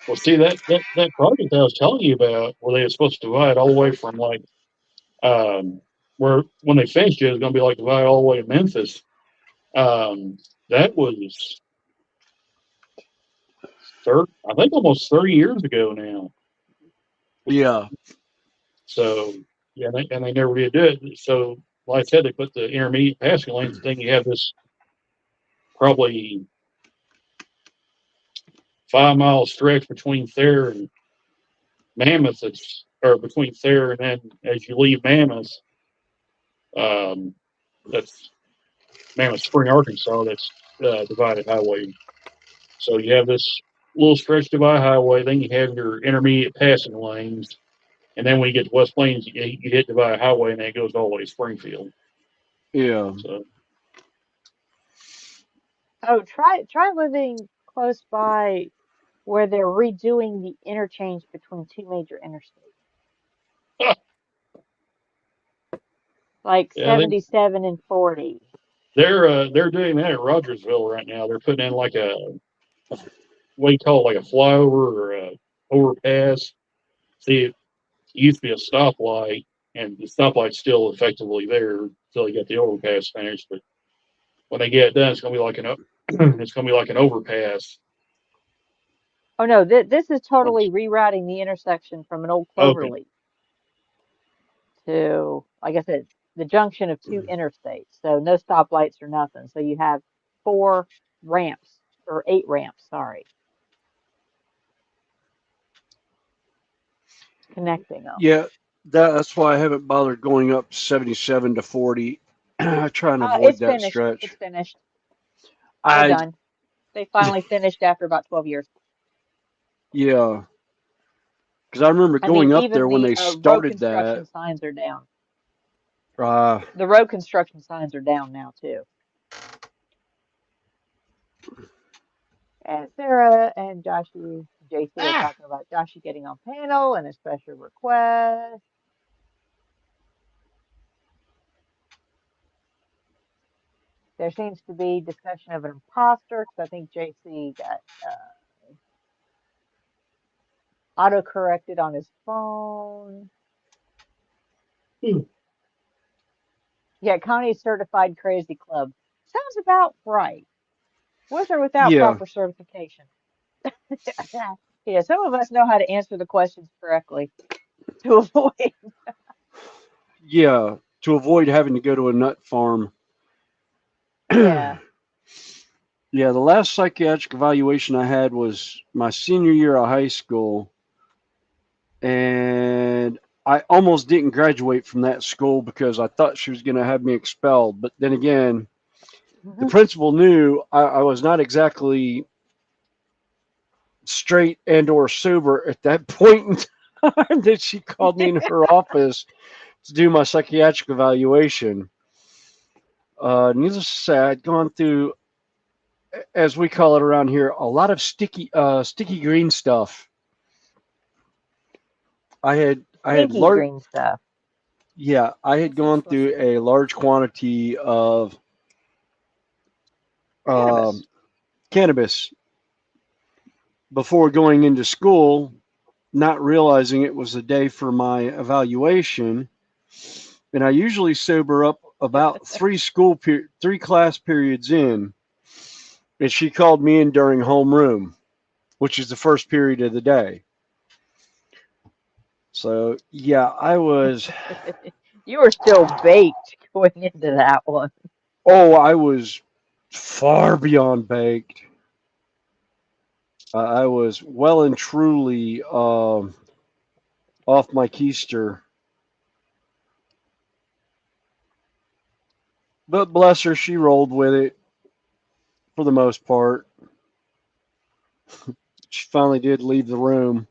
[SPEAKER 10] Well, see, that project I was telling you about, where they were supposed to divide all the way from like, where when they finished it was going to be like divide all the way to Memphis. That was I think almost 30 years ago now.
[SPEAKER 2] Yeah.
[SPEAKER 10] So yeah, and they never did do it. So like I said, they put the intermediate passing lanes. Then you have this probably 5-mile stretch between Thayer and Mammoth. Or between Thayer and then as you leave Mammoth, that's Mammoth Spring, Arkansas. That's divided highway. So you have this little stretch divided highway. Then you have your intermediate passing lanes. And then when you get to West Plains, you hit Divide Highway, and then it goes all the way to Springfield.
[SPEAKER 2] Yeah.
[SPEAKER 10] So.
[SPEAKER 1] Oh, try living close by where they're redoing the interchange between two major interstates, like 77 and 40.
[SPEAKER 10] They're doing that at Rogersville right now. They're putting in like what do you call it, like a flyover or a overpass. See, it used to be a stoplight, and the stoplight's still effectively there until you get the overpass finished. But when they get it done, it's gonna be like an overpass.
[SPEAKER 1] Oh no, this is totally rerouting the intersection from an old Cloverleaf to, like I said, the junction of two interstates. So no stoplights or nothing. So you have 4 ramps or 8 ramps, sorry, connecting them.
[SPEAKER 2] Yeah, that's why I haven't bothered going up 77 to 40. I try and avoid that stretch.
[SPEAKER 1] It's finished. They're done. They finally finished after about 12 years.
[SPEAKER 2] Yeah. Because I remember going up there when they started that.
[SPEAKER 1] Road construction signs are down. The road construction signs are down now, too. And Sarah and JC are talking about Joshy getting on panel and a special request. There seems to be discussion of an imposter because I think JC got auto-corrected on his phone. Yeah, Connie's certified crazy club. Sounds about right. With or without proper certification. Yeah, some of us know how to answer the questions correctly to avoid.
[SPEAKER 2] Yeah, to avoid having to go to a nut farm.
[SPEAKER 1] Yeah.
[SPEAKER 2] Yeah, the last psychiatric evaluation I had was my senior year of high school, and I almost didn't graduate from that school because I thought she was going to have me expelled. But then again, the principal knew I was not exactly straight and or sober at that point in time that she called me in her office to do my psychiatric evaluation. Needless to say, I'd gone through, as we call it around here, a lot of sticky green stuff. I had
[SPEAKER 1] Stinky green stuff.
[SPEAKER 2] Yeah, I had gone through a large quantity of cannabis before going into school, not realizing it was the day for my evaluation. And I usually sober up about three class periods in. And she called me in during homeroom, which is the first period of the day. So yeah, I was.
[SPEAKER 1] You were still baked going into that one.
[SPEAKER 2] Oh, I was far beyond baked. I was well and truly off my keister. But bless her, she rolled with it for the most part. She finally did leave the room.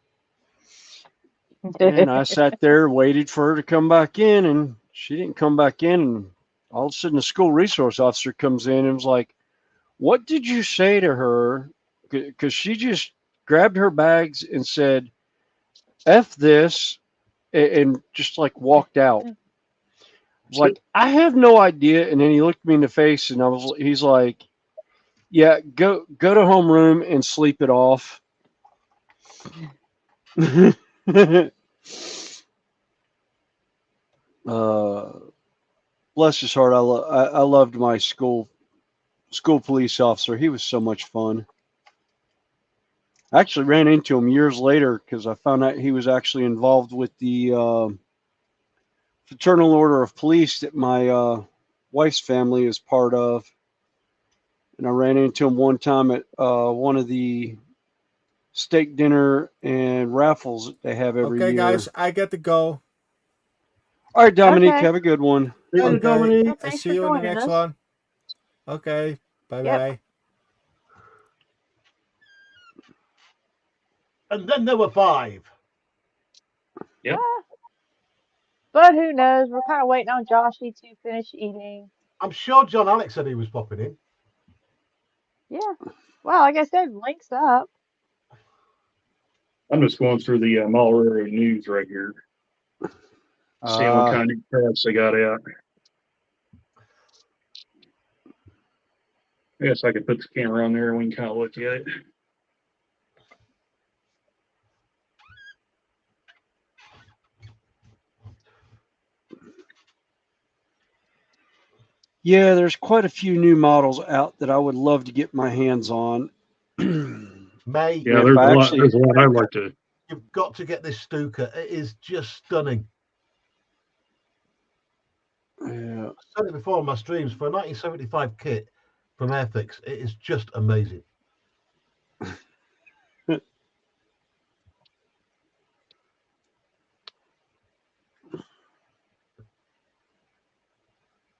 [SPEAKER 2] And I sat there, waited for her to come back in, and she didn't come back in. And all of a sudden, the school resource officer comes in and was like, "What did you say to her?" Because she just grabbed her bags and said, "F this," and just like walked out. I was like, "I have no idea." And then he looked me in the face, and he's like, "Yeah, go to homeroom and sleep it off." Bless his heart. I loved my school police officer. He was so much fun. I actually ran into him years later because I found out he was actually involved with the Fraternal Order of Police that my wife's family is part of. And I ran into him one time at one of the steak dinner and raffles that they have every year.
[SPEAKER 11] Okay, guys, I get to go.
[SPEAKER 2] All right, Dominique,
[SPEAKER 1] Okay.
[SPEAKER 2] have a good one.
[SPEAKER 4] Hey, Dominique.
[SPEAKER 1] Well,
[SPEAKER 11] I
[SPEAKER 1] thanks
[SPEAKER 11] see
[SPEAKER 1] for
[SPEAKER 11] you in the
[SPEAKER 1] joining
[SPEAKER 11] next
[SPEAKER 1] us.
[SPEAKER 11] one. Okay, bye-bye.
[SPEAKER 1] Yep.
[SPEAKER 4] And then there were 5.
[SPEAKER 10] Yep.
[SPEAKER 1] But who knows? We're kind of waiting on Joshy to finish eating.
[SPEAKER 4] I'm sure John Alex said he was popping in.
[SPEAKER 1] Yeah. Well, like I said, links up.
[SPEAKER 10] I'm just going through the Malrero news right here, seeing what kind of crabs they got out. I guess I could put the camera on there and we can kind of look at it.
[SPEAKER 2] Yeah, there's quite a few new models out that I would love to get my hands on.
[SPEAKER 4] May,
[SPEAKER 10] Yeah, there's a lot I'd like to.
[SPEAKER 4] you've got to get this Stuka. It is just stunning.
[SPEAKER 2] Yeah.
[SPEAKER 4] I've said it before on my streams. For a 1975 kit from Airfix, it is just amazing.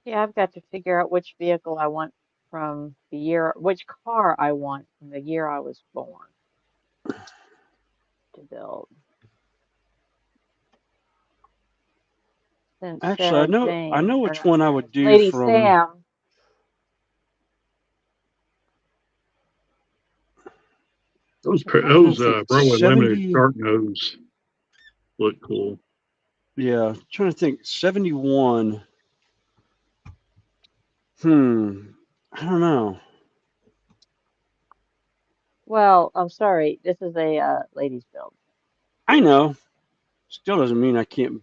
[SPEAKER 1] Yeah, I've got to figure out which vehicle I want from the year, which car I want from the year I was born to build. Since
[SPEAKER 2] Actually, I know which one I would do
[SPEAKER 1] Lady
[SPEAKER 2] from.
[SPEAKER 1] Sam.
[SPEAKER 10] Those Broadway Limited shark nose look cool.
[SPEAKER 2] Yeah, I'm trying to think. 71. I don't know.
[SPEAKER 1] Well, I'm sorry. This is a ladies build.
[SPEAKER 2] I know. Still doesn't mean I can't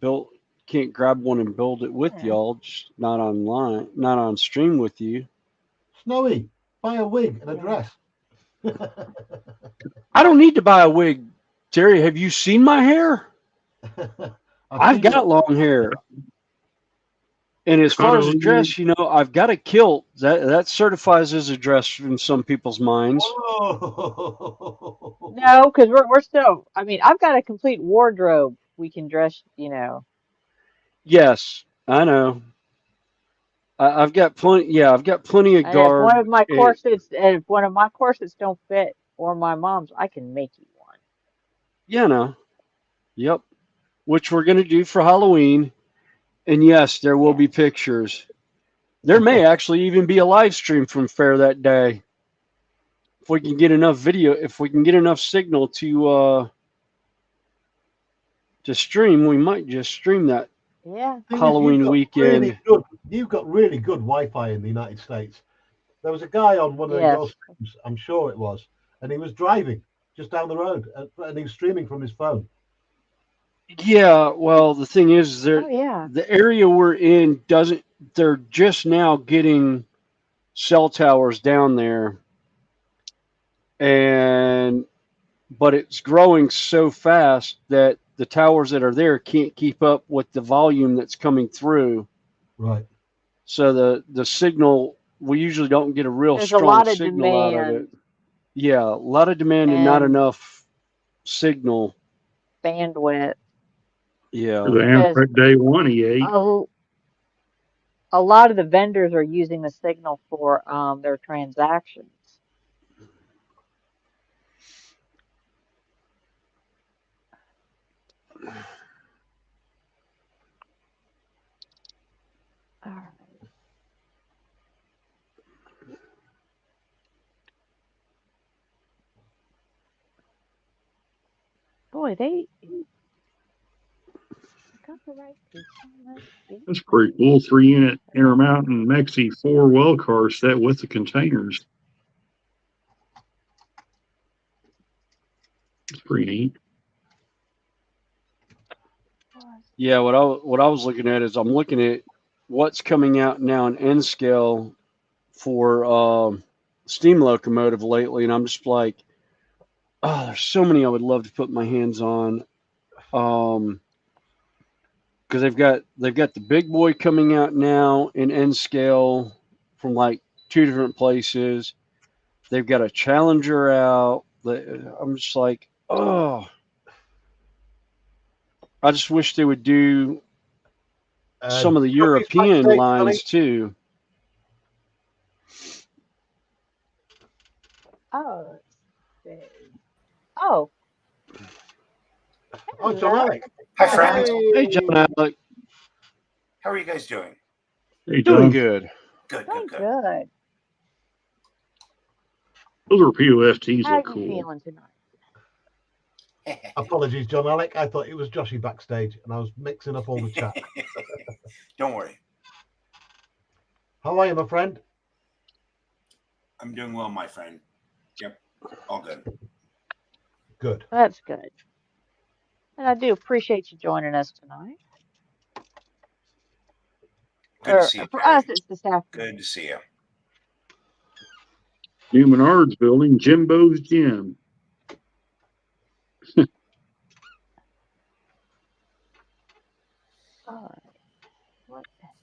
[SPEAKER 2] grab one and build it with y'all. Just not online, not on stream with you.
[SPEAKER 4] Snowy, buy a wig and a dress.
[SPEAKER 2] I don't need to buy a wig. Terry, have you seen my hair? I've got long hair. And as far as a
[SPEAKER 10] Cuddle.
[SPEAKER 2] dress, I've got a kilt that certifies as a dress in some people's minds.
[SPEAKER 4] Whoa.
[SPEAKER 1] No, because we're still. I mean, I've got a complete wardrobe. We can dress.
[SPEAKER 2] Yes, I know. I've got plenty. Yeah, I've got plenty of
[SPEAKER 1] And if one
[SPEAKER 2] garb.
[SPEAKER 1] of my corsets don't fit, or my mom's, I can make you one.
[SPEAKER 2] Yeah, no. Yep. Which we're gonna do for Halloween. And yes, there will
[SPEAKER 1] Yeah.
[SPEAKER 2] be pictures. There may actually even be a live stream from fair that day. If we can get enough video, if we can get enough signal to stream, we might just stream that
[SPEAKER 1] Yeah.
[SPEAKER 4] Thing is,
[SPEAKER 2] Halloween weekend.
[SPEAKER 4] you've got really good Wi-Fi in the United States. There was a guy on one of the
[SPEAKER 1] Yes.
[SPEAKER 4] golf streams, I'm sure it was, and he was driving just down the road, and he was streaming from his phone.
[SPEAKER 2] Yeah, well, the thing is,
[SPEAKER 1] Oh yeah.
[SPEAKER 2] the area we're in doesn't. They're just now getting cell towers down there, but it's growing so fast that the towers that are there can't keep up with the volume that's coming through.
[SPEAKER 4] Right.
[SPEAKER 2] So the signal, we usually don't get a real
[SPEAKER 1] There's a
[SPEAKER 2] strong
[SPEAKER 1] lot of
[SPEAKER 2] signal out of it.
[SPEAKER 1] demand
[SPEAKER 2] Yeah, a lot of demand and not
[SPEAKER 1] and
[SPEAKER 2] enough signal.
[SPEAKER 1] bandwidth
[SPEAKER 2] Yeah.
[SPEAKER 10] The
[SPEAKER 1] because
[SPEAKER 10] Amtrak Day 1 he ate.
[SPEAKER 1] a lot of the vendors are using the signal for their transactions. All right. Boy, they got the right piece on this beat.
[SPEAKER 10] That's pretty cool. 3-unit Intermountain Maxi 4 well car set with the containers. It's pretty neat.
[SPEAKER 2] Yeah, what I was looking at is I'm looking at what's coming out now in N scale for steam locomotive lately, and I'm just like, oh, there's so many I would love to put my hands on. Because they've got the big boy coming out now in N scale from like 2 different places. They've got a Challenger out. I'm just like, oh, I just wish they would do some of the European lines too.
[SPEAKER 1] Oh, let's see. Oh.
[SPEAKER 4] Oh, John Alec.
[SPEAKER 12] Hi, friends.
[SPEAKER 2] Hey, John Alec.
[SPEAKER 12] How are you guys doing?
[SPEAKER 10] Hey,
[SPEAKER 2] Doing
[SPEAKER 10] John.
[SPEAKER 2] good.
[SPEAKER 12] Good,
[SPEAKER 1] Doing
[SPEAKER 12] good, good.
[SPEAKER 1] good.
[SPEAKER 10] Those are POFTs
[SPEAKER 1] How
[SPEAKER 10] look
[SPEAKER 1] you
[SPEAKER 10] cool.
[SPEAKER 1] feeling tonight?
[SPEAKER 4] Apologies, John Alec. I thought it was Joshy backstage, and I was mixing up all the chat.
[SPEAKER 12] Don't worry.
[SPEAKER 4] How are you, my friend?
[SPEAKER 12] I'm doing well, my friend. Yep, all good.
[SPEAKER 4] Good.
[SPEAKER 1] That's good. And I do appreciate you joining us tonight.
[SPEAKER 12] Good to see you,
[SPEAKER 1] For
[SPEAKER 12] Terry.
[SPEAKER 1] us, it's this afternoon.
[SPEAKER 12] Good to see you.
[SPEAKER 10] New Menards building, Jimbo's Gym.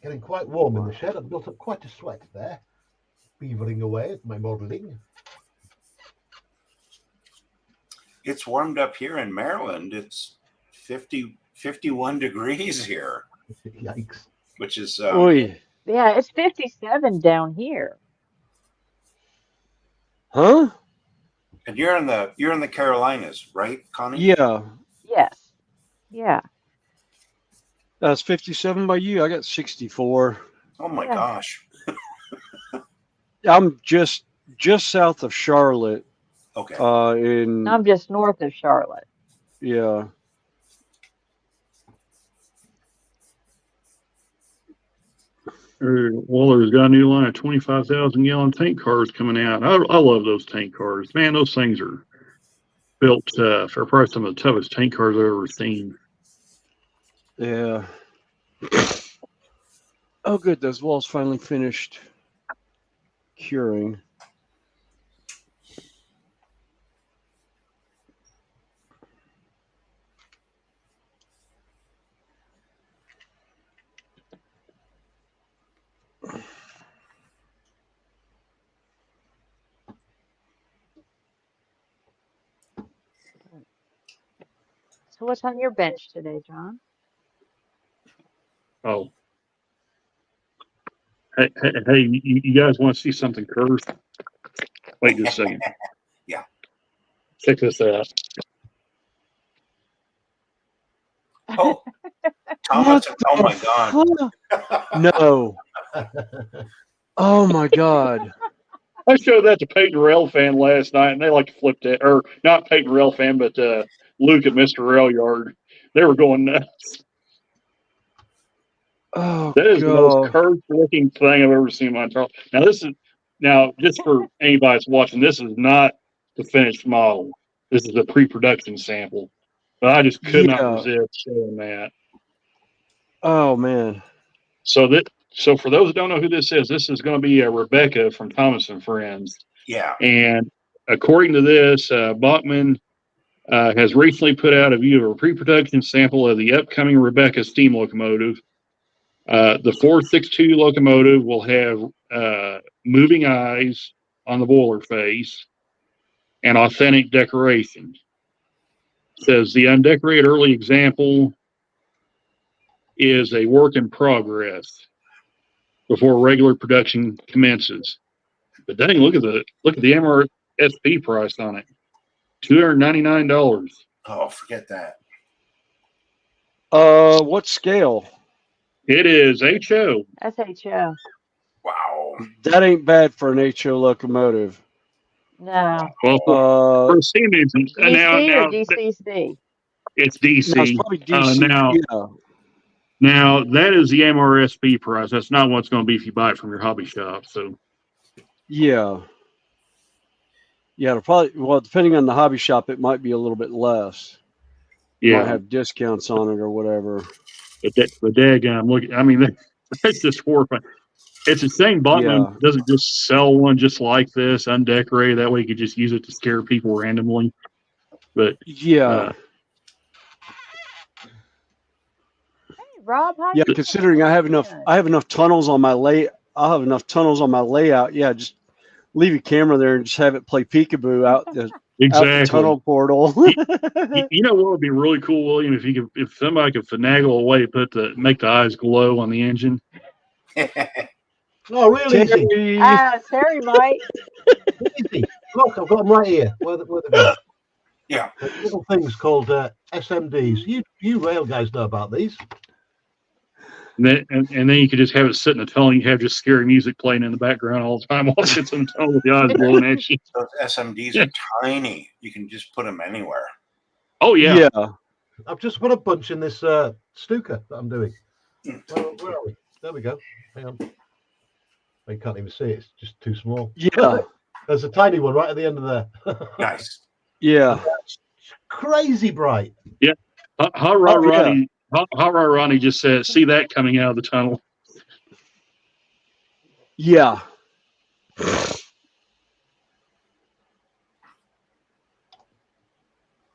[SPEAKER 4] Getting quite warm in the shed. I've built up quite a sweat there. Beavering away at my modeling.
[SPEAKER 12] It's warmed up here in Maryland. It's 51 degrees here.
[SPEAKER 4] Yikes.
[SPEAKER 12] Which is
[SPEAKER 1] yeah, it's 57 down here.
[SPEAKER 2] Huh?
[SPEAKER 12] And you're in the Carolinas, right, Connie?
[SPEAKER 2] Yeah.
[SPEAKER 1] Yes. Yeah.
[SPEAKER 2] That's 57 by you. I got 64.
[SPEAKER 12] Oh my gosh.
[SPEAKER 2] I'm just south of Charlotte.
[SPEAKER 12] Okay.
[SPEAKER 1] I'm just north of Charlotte.
[SPEAKER 2] Yeah.
[SPEAKER 10] Waller's got a new line of 25,000 gallon tank cars coming out. I love those tank cars. Man, those things are built for probably some of the toughest tank cars I've ever seen.
[SPEAKER 2] Yeah. Oh, good. Those walls finally finished curing.
[SPEAKER 1] So what's on your bench today, John?
[SPEAKER 10] Oh, hey, you guys want to see something cursed? Wait just a second.
[SPEAKER 12] Yeah.
[SPEAKER 10] Check this out.
[SPEAKER 12] Oh, Thomas. Oh my God.
[SPEAKER 2] No. Oh my God.
[SPEAKER 10] I showed that to Peyton Rail fan last night, and they like to flip that, or not Peyton Rail fan, but Luke at Mr. Rail Yard. They were going nuts.
[SPEAKER 2] Oh
[SPEAKER 10] That is the most
[SPEAKER 2] God.
[SPEAKER 10] cursed looking thing I've ever seen in my entire. Now just for anybody that's watching, this is not the finished model. This is a pre-production sample. But I just could not
[SPEAKER 2] Yeah.
[SPEAKER 10] resist showing that.
[SPEAKER 2] Oh man.
[SPEAKER 10] So for those who don't know who this is going to be Rebecca from Thomas and Friends.
[SPEAKER 12] Yeah.
[SPEAKER 10] And according to this, Bachman has recently put out a view of a pre-production sample of the upcoming Rebecca steam locomotive. The 462 locomotive will have moving eyes on the boiler face and authentic decoration. Says the undecorated early example is a work in progress before regular production commences. But dang, look at the MRSP price on it. $299.
[SPEAKER 12] Oh, forget that.
[SPEAKER 2] What scale?
[SPEAKER 10] It is HO.
[SPEAKER 1] SHO.
[SPEAKER 12] Wow.
[SPEAKER 2] That ain't bad for an HO locomotive.
[SPEAKER 1] No.
[SPEAKER 10] Well, for a steam engine,
[SPEAKER 1] DC
[SPEAKER 10] now
[SPEAKER 1] or DCC?
[SPEAKER 10] it's
[SPEAKER 2] No, it's
[SPEAKER 10] DC.
[SPEAKER 2] probably DC. Yeah.
[SPEAKER 10] Now that is the MRSP price. That's not what's going to be if you buy it from your hobby shop. So
[SPEAKER 2] Yeah. Yeah, it'll probably, well, depending on the hobby shop, it might be a little bit less. You might
[SPEAKER 10] yeah,
[SPEAKER 2] have discounts on it or whatever.
[SPEAKER 10] but daggum, look, I mean, that's just horrifying. It's a shame Bachman
[SPEAKER 2] Yeah.
[SPEAKER 10] doesn't just sell one just like this, undecorated. That way you could just use it to scare people randomly. But
[SPEAKER 2] Yeah.
[SPEAKER 1] Hey, Rob, how
[SPEAKER 2] Yeah,
[SPEAKER 1] you
[SPEAKER 2] considering
[SPEAKER 1] doing?
[SPEAKER 2] I have enough tunnels on my I'll have enough tunnels on my layout. Yeah, just leave your camera there and just have it play peekaboo out the
[SPEAKER 10] exactly.
[SPEAKER 2] tunnel portal.
[SPEAKER 10] You know what would be really cool, William, if somebody could finagle a way to make the eyes glow on the engine.
[SPEAKER 4] Oh, really easy.
[SPEAKER 2] Terry.
[SPEAKER 1] Terry might.
[SPEAKER 4] Easy. Look, I've got them right here. Where they go?
[SPEAKER 12] Yeah.
[SPEAKER 4] There's little things called SMDs. You rail guys know about these.
[SPEAKER 10] And then you could just have it sit in the tunnel. You have just scary music playing in the background all the time while it sits in the tunnel with the eyes glowing at you.
[SPEAKER 12] Those SMDs are tiny. You can just put them anywhere.
[SPEAKER 10] Oh yeah.
[SPEAKER 2] Yeah.
[SPEAKER 4] I've just put a bunch in this Stuka that I'm doing. Well, where are we? There we go. Hang on. You can't even see it. It's just too small.
[SPEAKER 2] Yeah.
[SPEAKER 4] There's a tiny one right at the end of there.
[SPEAKER 12] Nice.
[SPEAKER 2] Yeah.
[SPEAKER 4] Crazy bright.
[SPEAKER 10] Yeah. Hot Rod Ronnie just said, "See that coming out of the tunnel."
[SPEAKER 2] Yeah.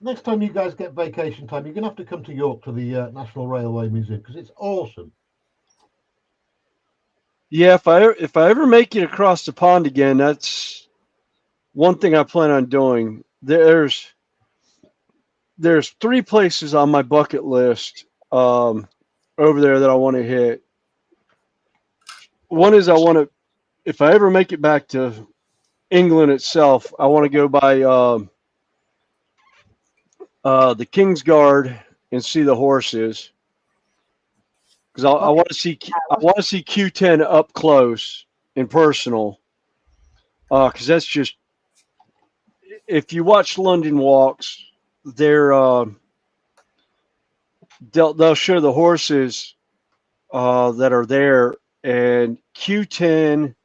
[SPEAKER 4] Next time you guys get vacation time, you're going to have to come to York to the National Railway Museum because it's awesome.
[SPEAKER 2] Yeah, if I ever make it across the pond again, that's one thing I plan on doing. There's 3 places on my bucket list over there that I want to hit. One is if I ever make it back to England itself, I want to go by the King's Guard and see the horses. Because I want to see Q10 up close and personal. Because that's just, if you watch London Walks, they'll show the horses that are there, and Q10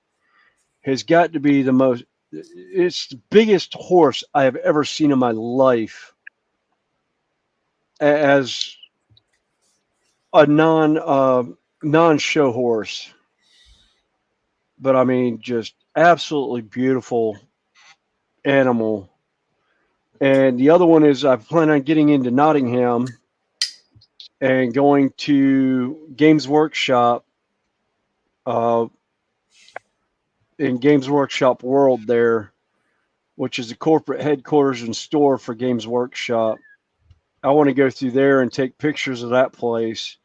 [SPEAKER 2] has got to be it's the biggest horse I have ever seen in my life as a non-show horse. But I mean, just absolutely beautiful animal. And the other one is I plan on getting into Nottingham and going to Games Workshop in Games Workshop World there, which is the corporate headquarters and store for Games Workshop I want to go through there and take pictures of that place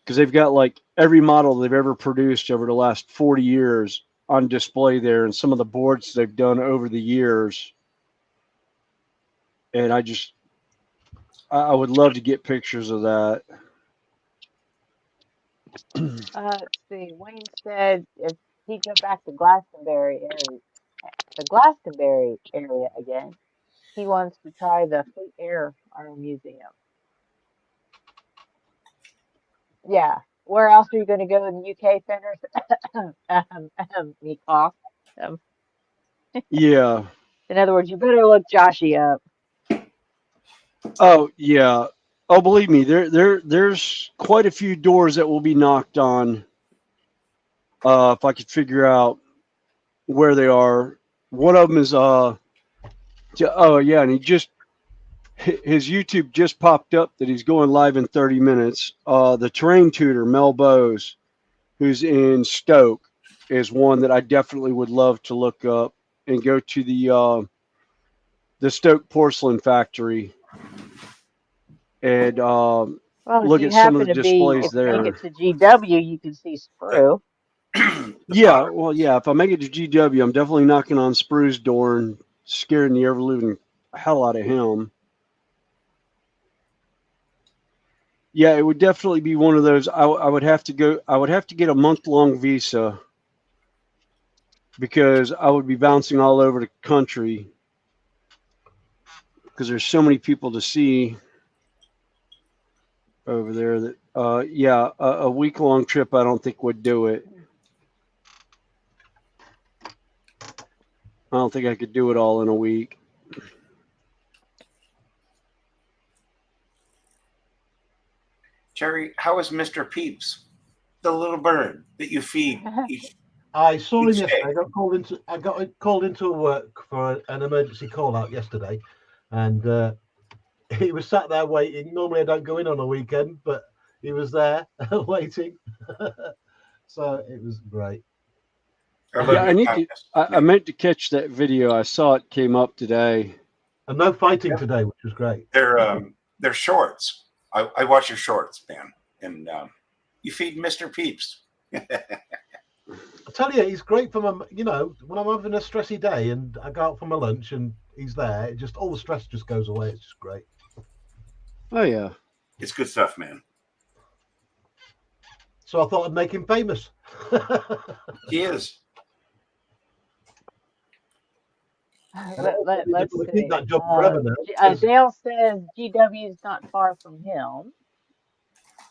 [SPEAKER 2] because they've got like every model they've ever produced over the last 40 years on display there, and some of the boards they've done over the years. And I would love to get pictures of that.
[SPEAKER 1] Let's see. Wayne said if he go back to the Glastonbury area again, he wants to try the Fleet Air Art Museum. Yeah. Where else are you going to go in the UK, Fenders? He coughed. Um,
[SPEAKER 2] Yeah.
[SPEAKER 1] in other words, you better look Joshy up.
[SPEAKER 2] Oh yeah. Oh, believe me, there's quite a few doors that will be knocked on. If I could figure out where they are. One of them is oh yeah, and his YouTube just popped up that he's going live in 30 minutes. The terrain tutor Mel Bowes, who's in Stoke, is one that I definitely would love to look up and go to the Stoke porcelain factory and
[SPEAKER 1] Well,
[SPEAKER 2] look
[SPEAKER 1] if
[SPEAKER 2] at
[SPEAKER 1] you
[SPEAKER 2] some of
[SPEAKER 1] happen
[SPEAKER 2] the
[SPEAKER 1] to be,
[SPEAKER 2] displays
[SPEAKER 1] if you make
[SPEAKER 2] there.
[SPEAKER 1] it to GW, you can see Sprue.
[SPEAKER 2] Yeah, well, yeah. If I make it to GW, I'm definitely knocking on Sprue's door and scaring the ever living hell out of him. Yeah, it would definitely be one of those. I would have to go. I would have to get a month-long visa because I would be bouncing all over the country because there's so many people to see over there that yeah, a week-long trip I don't think would do it. I don't think I could do it all in a week.
[SPEAKER 12] Jerry, how is Mr. Peeps, the little bird that you feed?
[SPEAKER 4] I saw him
[SPEAKER 12] Each
[SPEAKER 4] yesterday.
[SPEAKER 12] day.
[SPEAKER 4] I got called into work for an emergency call out yesterday, and he was sat there waiting. Normally, I don't go in on a weekend, but he was there waiting. So it was great.
[SPEAKER 12] I love
[SPEAKER 2] Yeah, I
[SPEAKER 12] your
[SPEAKER 2] need to.
[SPEAKER 12] kindness.
[SPEAKER 2] I meant to catch that video. I saw it came up today.
[SPEAKER 4] And no fighting today, which was great.
[SPEAKER 12] They're shorts. I watch your shorts, man, and you feed Mr. Peeps.
[SPEAKER 4] I tell you, he's great for my. When I'm having a stressy day and I go out for my lunch and he's there, it just all the stress just goes away. It's just great.
[SPEAKER 2] Oh yeah.
[SPEAKER 12] It's good stuff, man.
[SPEAKER 4] So I thought I'd make him famous.
[SPEAKER 12] He is.
[SPEAKER 1] Let's
[SPEAKER 4] We'll
[SPEAKER 1] see.
[SPEAKER 4] keep that job forever now.
[SPEAKER 1] Dale says GW is not far from him.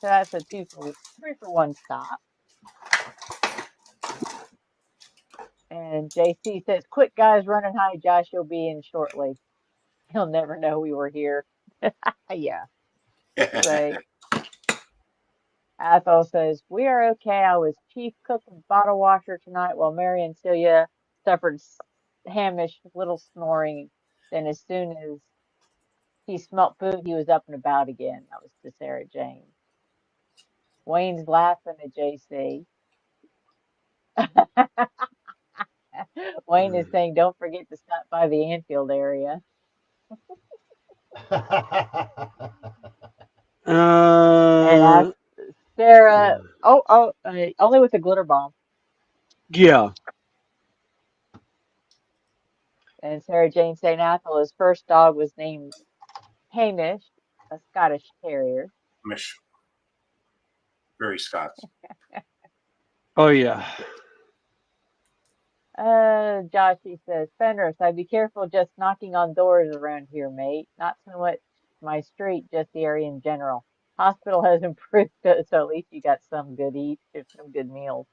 [SPEAKER 1] So that's a 3-for-1 stop. And JC says, quick guys, run and hide. Josh, you'll be in shortly. He'll never know we were here. Yeah. Right. Athol says, we are okay. I was chief cook and bottle washer tonight while Mary and Celia suffered Hamish little snoring. Then as soon as he smelt food, he was up and about again. That was to Sarah Jane. Wayne's laughing at JC. Wayne is saying, don't forget to stop by the Anfield area. And Sarah, only with the glitter bomb.
[SPEAKER 2] Yeah.
[SPEAKER 1] And Sarah Jane saying Athol, his first dog was named Hamish, a Scottish Terrier.
[SPEAKER 12] Mish. Very Scots.
[SPEAKER 2] Oh yeah.
[SPEAKER 1] Joshy says, Fenris, I'd be careful just knocking on doors around here, mate. Not so much my street, just the area in general. Hospital has improved, so at least you got some good some good meals.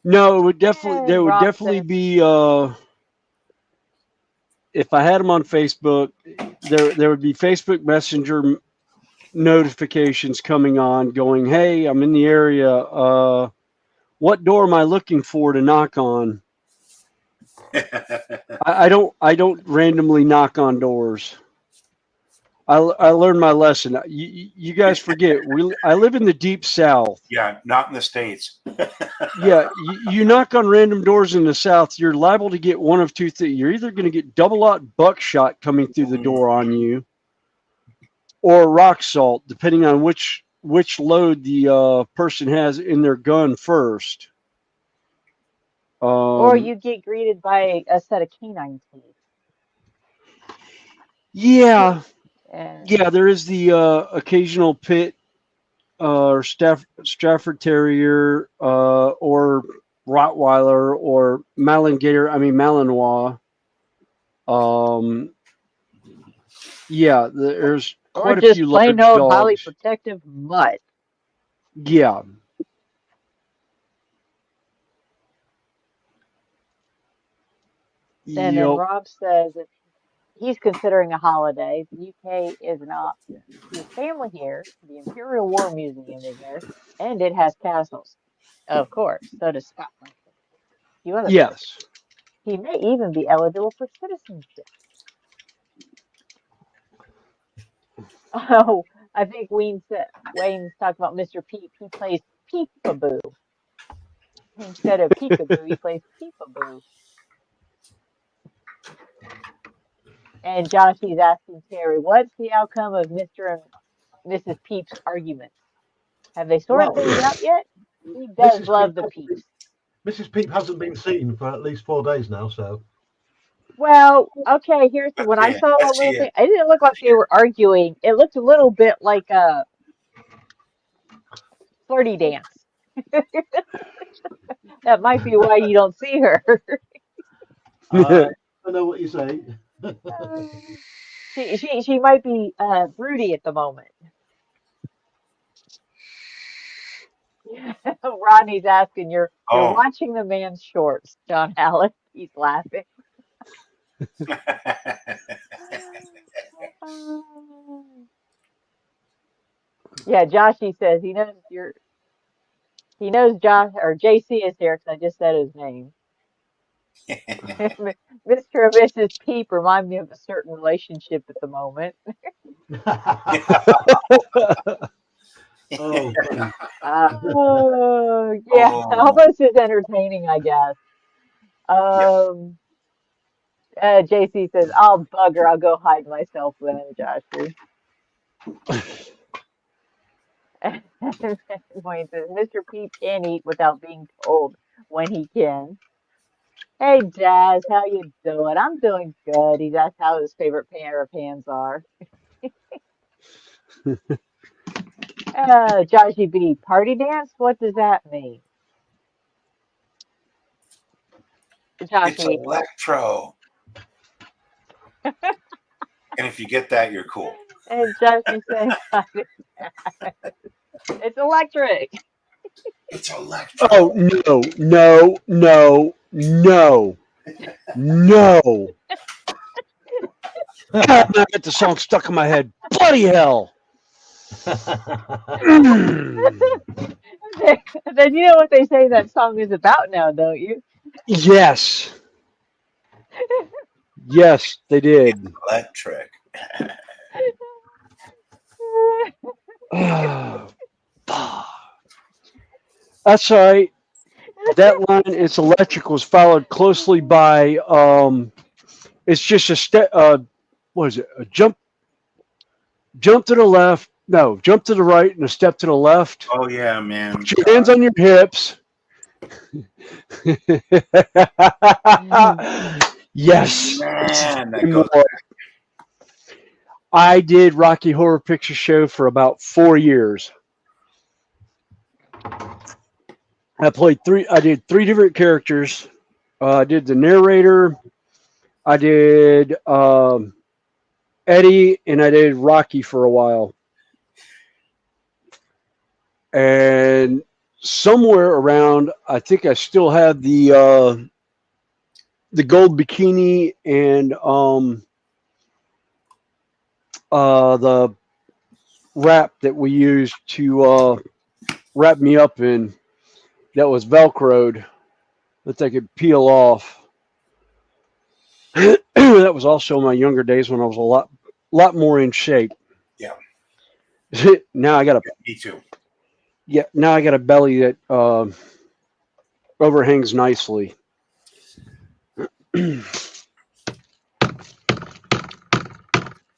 [SPEAKER 2] No, it would definitely.
[SPEAKER 1] And
[SPEAKER 2] There would
[SPEAKER 1] Rob
[SPEAKER 2] definitely
[SPEAKER 1] says,
[SPEAKER 2] be. If I had them on Facebook, there would be Facebook Messenger notifications coming on, going, "Hey, I'm in the area. What door am I looking for to knock on?" I don't randomly knock on doors. I learned my lesson. You guys forget. I live in the deep South.
[SPEAKER 12] Yeah, not in the States.
[SPEAKER 2] Yeah, you knock on random doors in the South, you're liable to get one of two things. You're either going to get double-aught buckshot coming through the door on you, or rock salt, depending on which load the person has in their gun first.
[SPEAKER 1] Or you get greeted by a set of canine teeth.
[SPEAKER 2] Yeah,
[SPEAKER 1] And
[SPEAKER 2] yeah, there is the occasional pit or Stafford Terrier or Rottweiler or Malinois. Yeah, there's
[SPEAKER 1] or
[SPEAKER 2] quite a
[SPEAKER 1] just
[SPEAKER 2] few
[SPEAKER 1] plain
[SPEAKER 2] large
[SPEAKER 1] old highly
[SPEAKER 2] dogs.
[SPEAKER 1] protective mutt.
[SPEAKER 2] Yeah.
[SPEAKER 1] And then
[SPEAKER 2] Yep.
[SPEAKER 1] Rob says that he's considering a holiday. The UK is an option. He has family here. The Imperial War Museum is there, and it has castles. Of course, so does Scotland. A few other places.
[SPEAKER 2] Yes.
[SPEAKER 1] He may even be eligible for citizenship. Oh, I think Wayne's talking about Mr. Peep. He plays Peekaboo. Instead of Peekaboo, he plays Peekaboo. And Joshy's asking Terry, what's the outcome of Mr. and Mrs. Peep's arguments? Have they sorted
[SPEAKER 4] Well,
[SPEAKER 1] things out yet? He does
[SPEAKER 4] Mrs.
[SPEAKER 1] love
[SPEAKER 4] Peep,
[SPEAKER 1] the Peeps.
[SPEAKER 4] Mrs. Peep hasn't been seen for at least 4 days now, so.
[SPEAKER 1] Well, okay, here's when I saw a
[SPEAKER 12] Let's
[SPEAKER 1] little
[SPEAKER 12] see
[SPEAKER 1] thing,
[SPEAKER 12] it.
[SPEAKER 1] it didn't look like they were arguing. It looked a little bit like a flirty dance. That might be why you don't see her.
[SPEAKER 4] I know what you say.
[SPEAKER 1] She might be broody at the moment. Rodney's asking you're
[SPEAKER 12] Oh.
[SPEAKER 1] watching the man's shorts, John Allen. He's laughing. Yeah, Joshy says he knows Josh or JC is here because I just said his name. Mr. and Mrs. Peep remind me of a certain relationship at the moment.
[SPEAKER 4] Oh, funny.
[SPEAKER 1] Yeah,
[SPEAKER 12] Oh.
[SPEAKER 1] almost as entertaining, I guess. JC says, "I'll bugger. I'll go hide myself then, Joshy." And Wayne says, "Mr. Peep can eat without being told when he can." Hey, Jazz, how you doing? I'm doing good. He's asked how his favorite pair of hands are. Joshy B, party dance? What does that mean?
[SPEAKER 12] It's
[SPEAKER 1] Joshy,
[SPEAKER 12] electro. And if you get that, you're cool.
[SPEAKER 1] and Joshy says, it's electric.
[SPEAKER 12] It's electro.
[SPEAKER 2] Oh, no. God, now I get the song stuck in my head. Bloody hell.
[SPEAKER 1] Then you know what they say that song is about now, don't you?
[SPEAKER 2] Yes. Yes, they did.
[SPEAKER 12] It's electric.
[SPEAKER 2] That's all right. That line, "It's electric," was followed closely by it's just a step. What is it? A jump to the left. No, jump to the right and a step to the left.
[SPEAKER 12] Oh yeah, man.
[SPEAKER 2] Put your hands on your hips. Yes.
[SPEAKER 12] Man, that goes
[SPEAKER 2] I did Rocky Horror Picture Show for about 4 years. I did three different characters. I did the narrator, I did Eddie, and I did Rocky for a while. And somewhere around, I think I still have the gold bikini and the wrap that we used to wrap me up in. That was Velcroed that they could peel off. That was also my younger days when I was a lot more in shape.
[SPEAKER 12] Yeah.
[SPEAKER 2] Now I got a
[SPEAKER 12] Me too.
[SPEAKER 2] now I got a belly that overhangs nicely.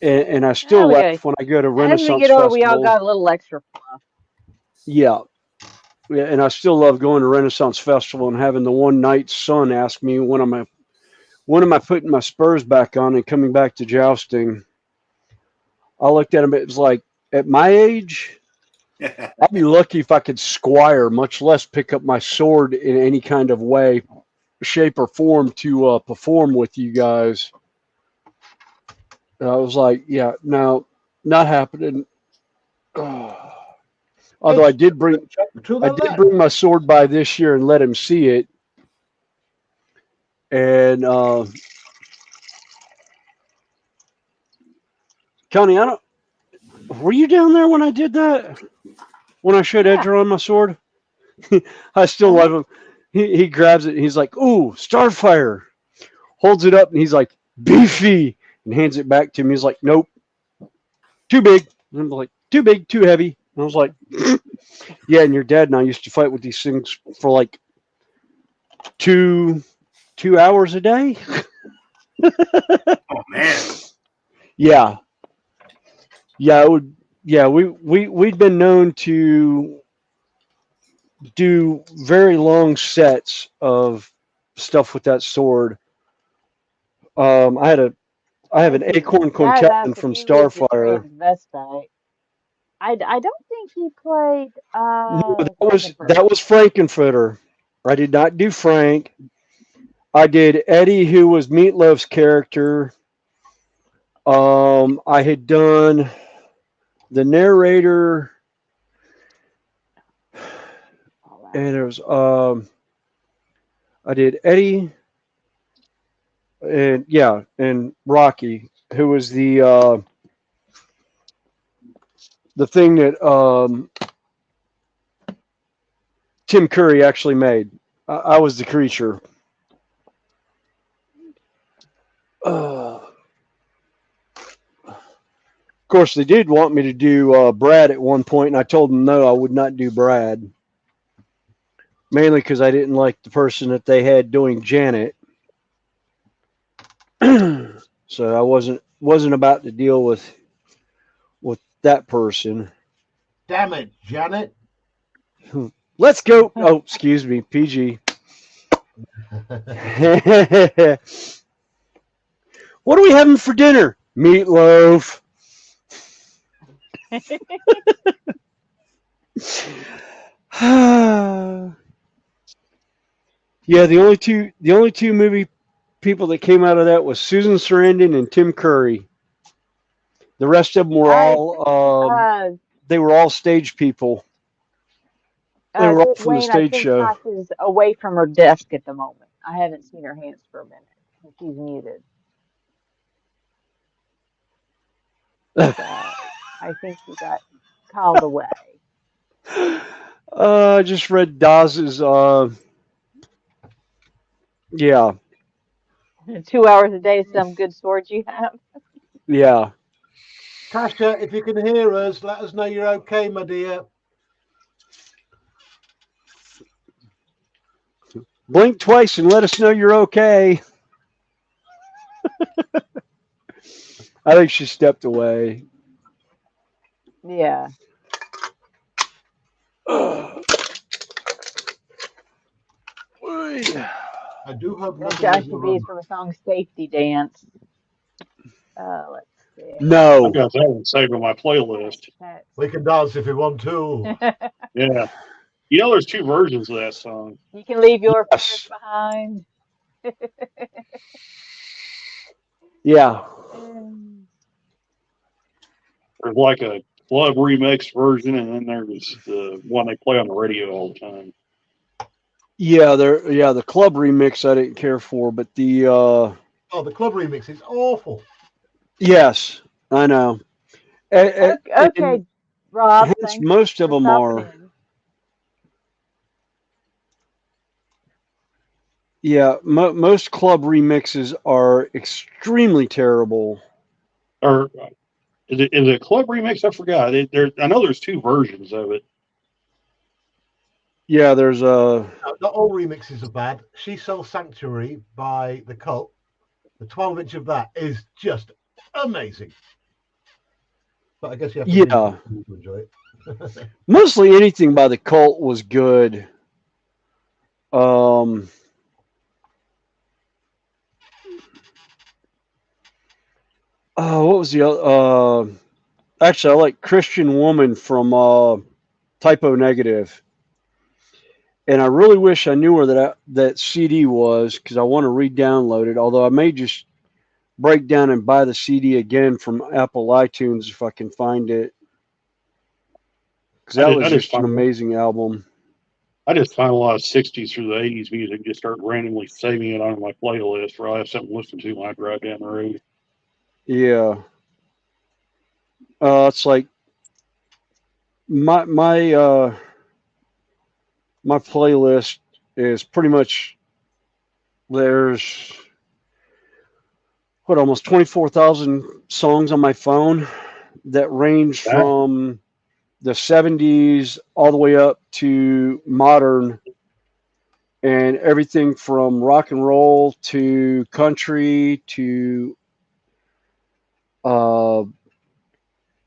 [SPEAKER 2] And I still
[SPEAKER 1] There we
[SPEAKER 2] laugh
[SPEAKER 1] go.
[SPEAKER 2] when I go to
[SPEAKER 1] As we
[SPEAKER 2] Renaissance
[SPEAKER 1] get older, we all
[SPEAKER 2] festivals.
[SPEAKER 1] got a little extra fluff.
[SPEAKER 2] Yeah. Yeah, and I still love going to Renaissance Festival and having the one night son ask me when am I putting my spurs back on and coming back to jousting. I looked at him, it was like, at my age, I'd be lucky if I could squire, much less pick up my sword in any kind of way, shape, or form to perform with you guys. And I was like, yeah, no, not happening. Although I did bring my sword by this year and let him see it. And Connie, were you down there when I did that? When I showed Edger on my sword? I still love him. He grabs it and he's like, ooh, Starfire. Holds it up and he's like, beefy, and hands it back to me. He's like, nope, too big. And I'm like, too big, too heavy. And I was like, yeah, and your dad and I used to fight with these things for like two hours a day.
[SPEAKER 12] Oh man.
[SPEAKER 2] Yeah. Yeah, it would. Yeah, we'd been known to do very long sets of stuff with that sword. I have an acorn
[SPEAKER 1] Dad
[SPEAKER 2] quintet
[SPEAKER 1] asked if
[SPEAKER 2] from
[SPEAKER 1] he was the
[SPEAKER 2] Starfire.
[SPEAKER 1] transvestite. I don't think he played
[SPEAKER 2] No, that
[SPEAKER 1] Frankenfurter.
[SPEAKER 2] was Frankenfurter. I did not do Frank. I did Eddie, who was Meatloaf's character. I had done the narrator, and there was I did Eddie, and Rocky, who was the thing that Tim Curry actually made. I was the creature. Of course, they did want me to do Brad at one point, and I told them no, I would not do Brad. Mainly because I didn't like the person that they had doing Janet. So I wasn't about to deal with that person.
[SPEAKER 4] Damn it, Janet.
[SPEAKER 2] Let's go. Oh, excuse me, PG. What are we having for dinner? Meatloaf. Yeah, the only two movie people that came out of that was Susan Sarandon and Tim Curry. The rest of them were they were all stage people. They were all from the
[SPEAKER 1] Wayne, I
[SPEAKER 2] stage
[SPEAKER 1] think
[SPEAKER 2] show.
[SPEAKER 1] Tasha is away from her desk at the moment. I haven't seen her hands for a minute. She's muted. So I think she got called away.
[SPEAKER 2] I just read Daz's. Yeah.
[SPEAKER 1] 2 hours a day, some good swords you have.
[SPEAKER 2] Yeah.
[SPEAKER 4] Tasha, if you can hear us, let us know you're okay, my dear.
[SPEAKER 2] Blink twice and let us know you're okay. I think she stepped away.
[SPEAKER 1] Yeah.
[SPEAKER 4] I do hope nothing
[SPEAKER 1] Josh
[SPEAKER 4] is
[SPEAKER 1] and B's from the song Safety Dance. Let's see.
[SPEAKER 2] No.
[SPEAKER 10] I got that one saved on my playlist.
[SPEAKER 4] We can dance if we want to.
[SPEAKER 10] Yeah. You know, there's two versions of that song.
[SPEAKER 1] You can leave your fears behind.
[SPEAKER 2] Yeah.
[SPEAKER 10] There's like a club remix version, and then there's the one they play on the radio all the time.
[SPEAKER 2] Yeah, the club remix I didn't care for, but the
[SPEAKER 4] the club remix is awful.
[SPEAKER 2] Yes, I know.
[SPEAKER 1] Okay, Rob.
[SPEAKER 2] Hence, most of them are.
[SPEAKER 1] In.
[SPEAKER 2] Yeah, most club remixes are extremely terrible.
[SPEAKER 10] Or Is it a club remix? I forgot. I know there's two versions of it.
[SPEAKER 2] Yeah, there's a.
[SPEAKER 4] Not all remixes are bad. She Sells Sanctuary by The Cult. The 12-inch of that is just amazing. But I guess you have to read it to enjoy it.
[SPEAKER 2] Mostly anything by The Cult was good. What was the other? Actually, I like Christian Woman from Typo Negative. And I really wish I knew where that CD was because I want to re-download it. Although I may just break down and buy the CD again from Apple iTunes if I can find it. Because that was just an amazing album.
[SPEAKER 10] I just find a lot of 60s through the 80s music, just start randomly saving it on my playlist, or I have something to listen to when I drive down the road.
[SPEAKER 2] Yeah. It's like my playlist is pretty much there's almost 24,000 songs on my phone that range from the 70s all the way up to modern, and everything from rock and roll to country to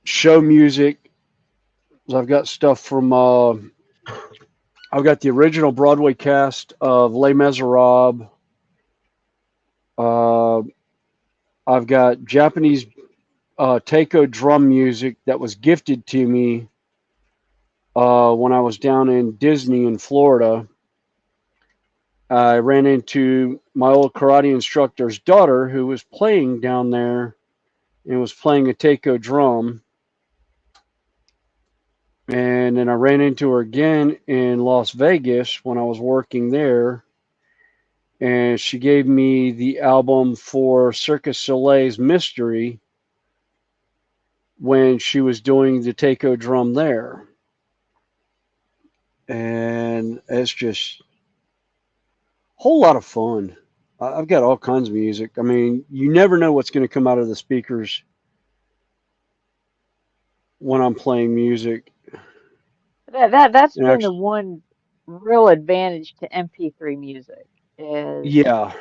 [SPEAKER 2] show music. I've got stuff from I've got the original Broadway cast of Les Miserables. I've got Japanese taiko drum music that was gifted to me when I was down in Disney in Florida. I ran into my old karate instructor's daughter who was playing down there and was playing a taiko drum. And then I ran into her again in Las Vegas when I was working there. And she gave me the album for Cirque du Soleil's Mystery when she was doing the taiko drum there. And it's just a whole lot of fun. I've got all kinds of music. I mean, you never know what's going to come out of the speakers when I'm playing music.
[SPEAKER 1] That's
[SPEAKER 2] And
[SPEAKER 1] been the
[SPEAKER 2] actually,
[SPEAKER 1] one real advantage to MP3 music is
[SPEAKER 2] yeah.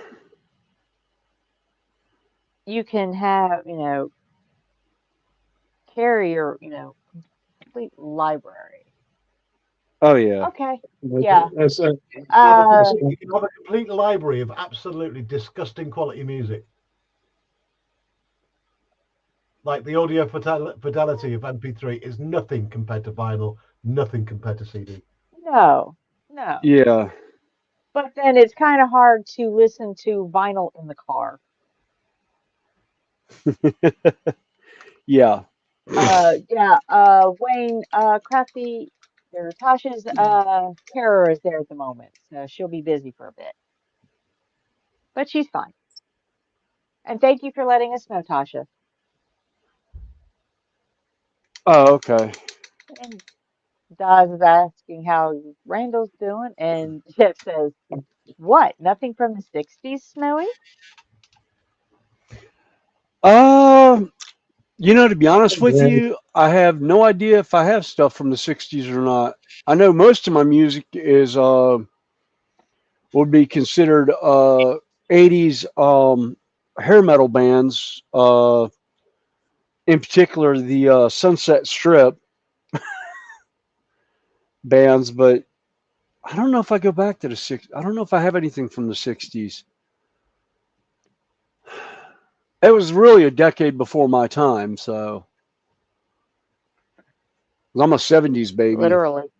[SPEAKER 1] you can have, carry your, complete library.
[SPEAKER 2] Oh, yeah.
[SPEAKER 1] Okay. Yeah.
[SPEAKER 10] That's
[SPEAKER 4] You can have a complete library of absolutely disgusting quality music. Like the audio fidelity of MP3 is nothing compared to vinyl, nothing compared to CD.
[SPEAKER 1] No.
[SPEAKER 2] Yeah.
[SPEAKER 1] But then it's kind of hard to listen to vinyl in the car.
[SPEAKER 2] Yeah.
[SPEAKER 1] Wayne, Crafty, or Tasha's carer is there at the moment, so she'll be busy for a bit. But she's fine. And thank you for letting us know, Tasha.
[SPEAKER 2] Oh, okay.
[SPEAKER 1] And Daz is asking how Randall's doing, and Jeff says, "What? Nothing from the '60s, Snowy?"
[SPEAKER 2] To be honest with you, I have no idea if I have stuff from the 60s or not. I know most of my music is would be considered 80s hair metal bands, in particular the Sunset Strip bands, but I don't know if I go back to the 60s. I don't know if I have anything from the 60s. It was really a decade before my time, so I'm a 70s baby.
[SPEAKER 1] Literally.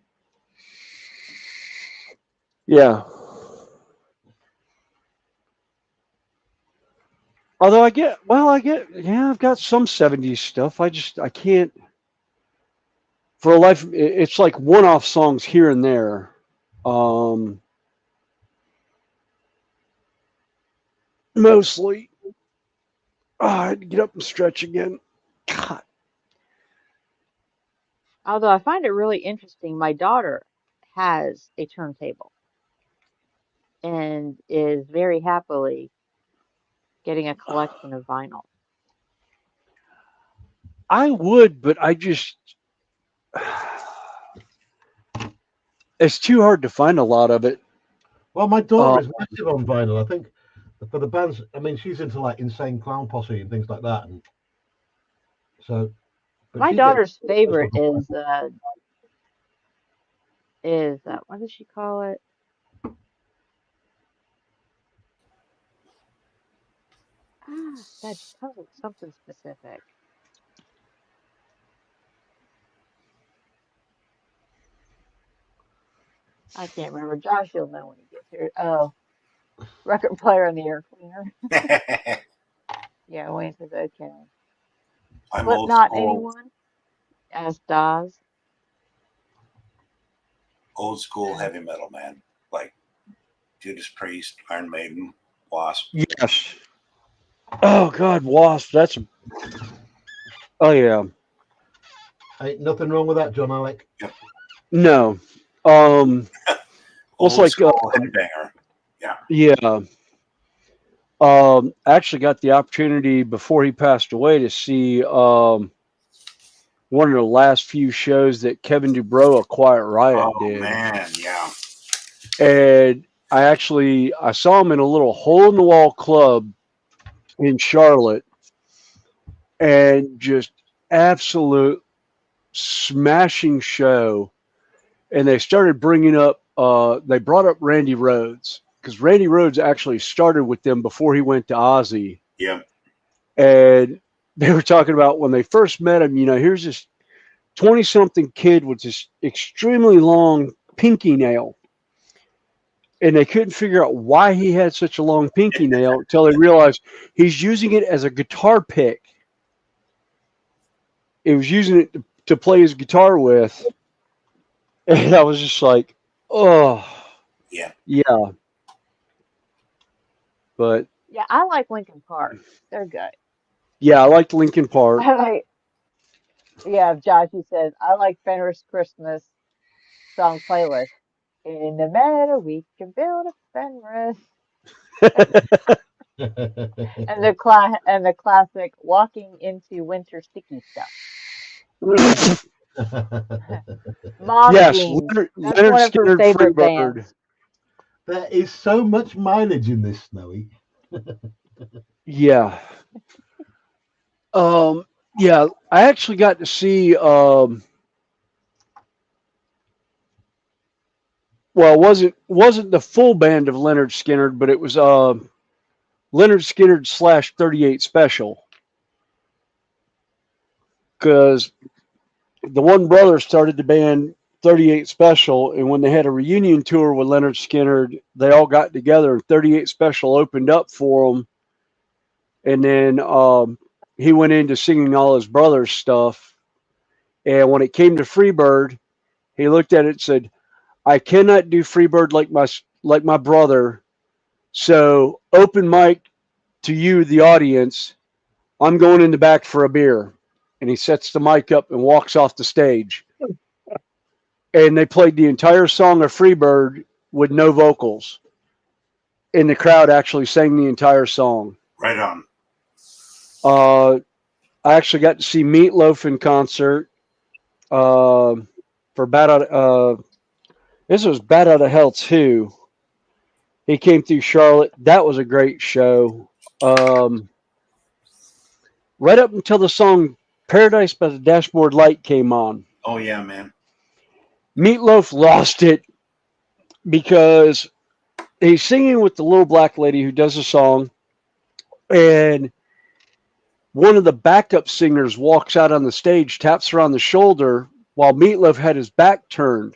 [SPEAKER 2] Yeah. Although I've got some 70s stuff. I can't, for a life, it's like one-off songs here and there. Mostly. I had to get up and stretch again. God.
[SPEAKER 1] Although I find it really interesting, my daughter has a turntable and is very happily getting a collection of vinyl.
[SPEAKER 2] I would, but I just it's too hard to find a lot of it.
[SPEAKER 4] Well, my daughter is massive on vinyl. I think for the bands, I mean, she's into like Insane Clown Posse and things like that, and so.
[SPEAKER 1] My daughter's favorite is what does she call it? God, she calls it something specific. I can't remember. Josh, you'll know when he gets here. Oh, record player and the air cleaner. Yeah, Wayne says okay.
[SPEAKER 12] I'm old
[SPEAKER 1] Slipknot,
[SPEAKER 12] school.
[SPEAKER 1] anyone? Asked Dawes.
[SPEAKER 12] Old school heavy metal, man. Like Judas Priest, Iron Maiden, Wasp.
[SPEAKER 2] Yes. Oh God, Wasp. That's. Oh yeah.
[SPEAKER 4] Ain't nothing wrong with that, John Alec.
[SPEAKER 12] Yep.
[SPEAKER 2] No. It's like
[SPEAKER 12] headbanger. Yeah.
[SPEAKER 2] Yeah. I actually got the opportunity before he passed away to see one of the last few shows that Kevin Dubrow of Quiet Riot did.
[SPEAKER 12] Oh man, yeah.
[SPEAKER 2] And I saw him in a little hole in the wall club in Charlotte, and just absolute smashing show. And they started bringing up, they brought up Randy Rhoads, because Randy Rhoads actually started with them before he went to Ozzy.
[SPEAKER 12] Yeah.
[SPEAKER 2] And they were talking about when they first met him, here's this 20-something kid with this extremely long pinky nail. And they couldn't figure out why he had such a long pinky nail until they realized he's using it as a guitar pick. He was using it to play his guitar with. And I was just like, oh.
[SPEAKER 12] Yeah.
[SPEAKER 2] Yeah. But.
[SPEAKER 1] Yeah, I like Linkin Park. They're good.
[SPEAKER 2] Yeah, I like Linkin Park.
[SPEAKER 1] Josh, he says, I like Fenris Christmas song playlist. In the meadow, we can build a Fenris. and the classic walking into winter sticky stuff. Mom
[SPEAKER 2] yes,
[SPEAKER 1] Jeans. That's
[SPEAKER 2] Leonard
[SPEAKER 1] one of her
[SPEAKER 2] Skinner,
[SPEAKER 1] favorite
[SPEAKER 2] Freebird.
[SPEAKER 1] bands.
[SPEAKER 4] There is so much mileage in this, Snowy.
[SPEAKER 2] Yeah. Yeah, I actually got to see well, it wasn't the full band of Leonard Skinner, but it was Leonard Skinner / 38 Special. Because the one brother started the band 38 Special, and when they had a reunion tour with Leonard Skinner, they all got together, and 38 Special opened up for them. And then he went into singing all his brother's stuff. And when it came to Freebird, he looked at it and said, I cannot do Freebird like my brother. So open mic to you, the audience. I'm going in the back for a beer. And he sets the mic up and walks off the stage. And they played the entire song of Freebird with no vocals. And the crowd actually sang the entire song.
[SPEAKER 12] Right on.
[SPEAKER 2] I actually got to see Meatloaf in concert for this was Bat Out of Hell 2. He came through Charlotte. That was a great show. Right up until the song Paradise by the Dashboard Light came on.
[SPEAKER 12] Oh, yeah, man.
[SPEAKER 2] Meatloaf lost it because he's singing with the little black lady who does the song, and one of the backup singers walks out on the stage, taps her on the shoulder while Meatloaf had his back turned.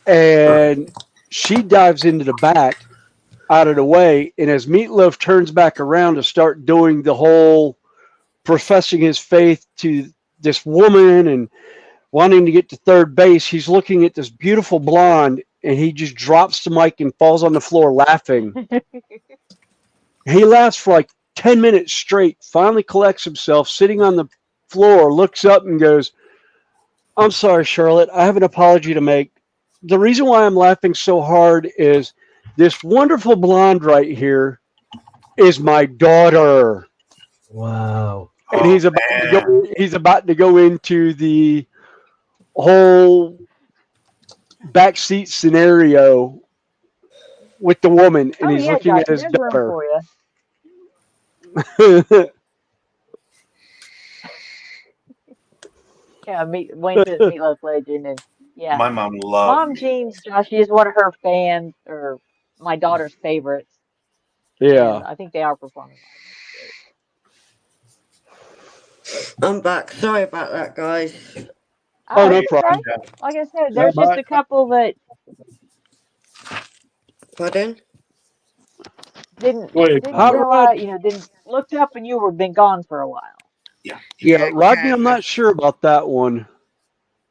[SPEAKER 2] And she dives into the back out of the way. And as Meatloaf turns back around to start doing the whole professing his faith to this woman and wanting to get to third base, he's looking at this beautiful blonde, and he just drops the mic and falls on the floor laughing. He laughs for like 10 minutes straight, finally collects himself, sitting on the floor, looks up and goes, I'm sorry, Charlotte, I have an apology to make. The reason why I'm laughing so hard is this wonderful blonde right here is my daughter.
[SPEAKER 4] Wow.
[SPEAKER 2] and
[SPEAKER 12] Oh,
[SPEAKER 2] he's about to
[SPEAKER 12] man.
[SPEAKER 2] go. He's about to go into the whole backseat scenario with the woman, and
[SPEAKER 1] Oh
[SPEAKER 2] he's
[SPEAKER 1] yeah,
[SPEAKER 2] looking
[SPEAKER 1] Josh,
[SPEAKER 2] at his
[SPEAKER 1] there's room
[SPEAKER 2] daughter.
[SPEAKER 1] for you. Yeah, Wayne says Meatloaf legend, and yeah,
[SPEAKER 12] My mom loved
[SPEAKER 1] Mom
[SPEAKER 12] me.
[SPEAKER 1] Jeans, Josh, she is one of her fans or my daughter's favorites, and
[SPEAKER 2] Yeah.
[SPEAKER 1] I think they are performing live next week.
[SPEAKER 8] I'm back. Sorry about that, guys.
[SPEAKER 2] Oh,
[SPEAKER 1] Oh,
[SPEAKER 2] no
[SPEAKER 1] it's okay.
[SPEAKER 2] problem.
[SPEAKER 1] Like I said,
[SPEAKER 11] Yeah,
[SPEAKER 1] there's just
[SPEAKER 11] bye.
[SPEAKER 1] a couple that
[SPEAKER 8] Pardon?
[SPEAKER 1] didn't
[SPEAKER 10] Go ahead,
[SPEAKER 1] didn't
[SPEAKER 2] Hot
[SPEAKER 10] Connie.
[SPEAKER 2] Rod.
[SPEAKER 1] realize, didn't looked up and you were been gone for a while.
[SPEAKER 12] Yeah.
[SPEAKER 2] Yeah, Rodney, I'm
[SPEAKER 8] Yeah.
[SPEAKER 2] not sure about that one.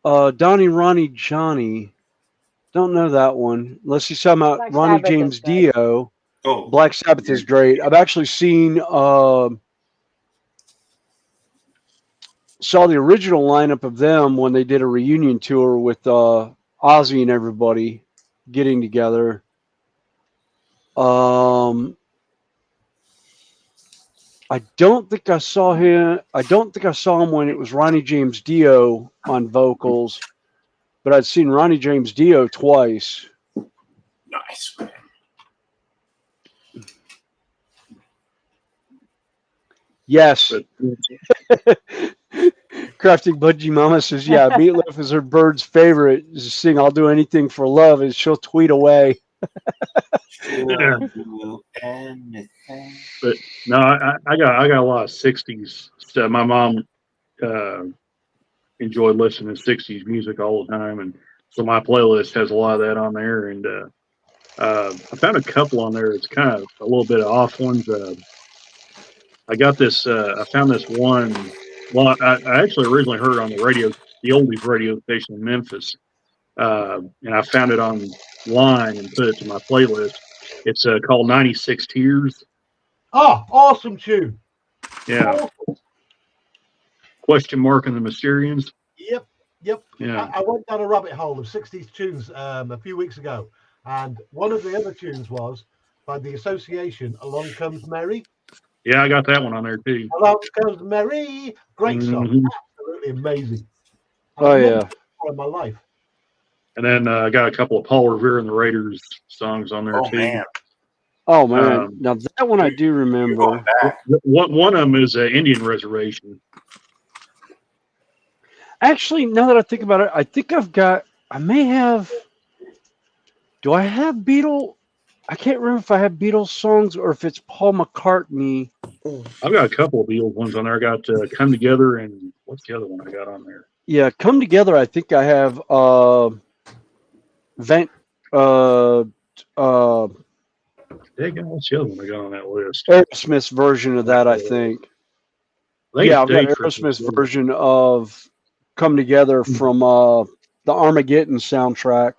[SPEAKER 2] Donnie, Ronnie, Johnny. Don't know that one. Unless he's talking about
[SPEAKER 1] Black
[SPEAKER 2] Ronnie
[SPEAKER 1] Sabbath is
[SPEAKER 2] James
[SPEAKER 1] good.
[SPEAKER 2] Dio.
[SPEAKER 12] Oh,
[SPEAKER 2] Black Sabbath is great. I've actually saw the original lineup of them when they did a reunion tour with Ozzy and everybody getting together. I don't think I saw him. I don't think I saw him when it was Ronnie James Dio on vocals, but I'd seen Ronnie James Dio twice.
[SPEAKER 12] nice, man.
[SPEAKER 2] Yes.
[SPEAKER 10] But
[SPEAKER 2] Crafting Budgie Mama says, yeah, Meatloaf is her bird's favorite. Just sing I'll Do Anything for Love, and she'll tweet away.
[SPEAKER 12] She'll
[SPEAKER 10] yeah,
[SPEAKER 12] do anything.
[SPEAKER 10] but no, I got a lot of '60s stuff. My mom enjoyed listening to '60s music all the time, and so my playlist has a lot of that on there. And I found a couple on there. It's kind of a little bit of off ones. I got this. I found this one. Well, I actually originally heard it on the radio, the oldies radio station in Memphis, and I found it online and put it to my playlist. It's called "96 Tears."
[SPEAKER 4] Oh, awesome tune.
[SPEAKER 10] Yeah.
[SPEAKER 4] Awesome.
[SPEAKER 10] Question mark and the Mysterians.
[SPEAKER 4] Yep, yep.
[SPEAKER 10] Yeah.
[SPEAKER 4] I went down a rabbit hole of 60s tunes a few weeks ago, and one of the other tunes was by the Association, Along Comes Mary.
[SPEAKER 10] Yeah, I got that one on there too.
[SPEAKER 4] Along Comes Mary. Great song.
[SPEAKER 10] Mhm.
[SPEAKER 4] Absolutely amazing. And
[SPEAKER 2] Oh,
[SPEAKER 4] I've never
[SPEAKER 2] yeah.
[SPEAKER 4] heard it in my life.
[SPEAKER 10] And then I got a couple of Paul Revere and the Raiders songs on there
[SPEAKER 12] Oh,
[SPEAKER 10] too.
[SPEAKER 12] man.
[SPEAKER 2] Oh, man.
[SPEAKER 10] Um,
[SPEAKER 2] Now, that one I do
[SPEAKER 12] You're
[SPEAKER 2] remember.
[SPEAKER 12] going back.
[SPEAKER 10] One of them is Indian Reservation.
[SPEAKER 2] Actually, now that I think about it, I think I may have. Do I have Beatle? I can't remember if I have Beatles songs or if it's Paul McCartney.
[SPEAKER 10] I've got a couple of the old ones on there. I got Come Together and what's the other one I got on there?
[SPEAKER 2] Yeah, Come Together. I think I have Vent.
[SPEAKER 10] Daggone, what's the other one I got on that list?
[SPEAKER 2] Aerosmith's version of that, I think.
[SPEAKER 10] I think
[SPEAKER 2] Yeah,
[SPEAKER 10] it's
[SPEAKER 2] I've got
[SPEAKER 10] Day Trip.
[SPEAKER 2] Aerosmith's version of Come Together from the Armageddon soundtrack.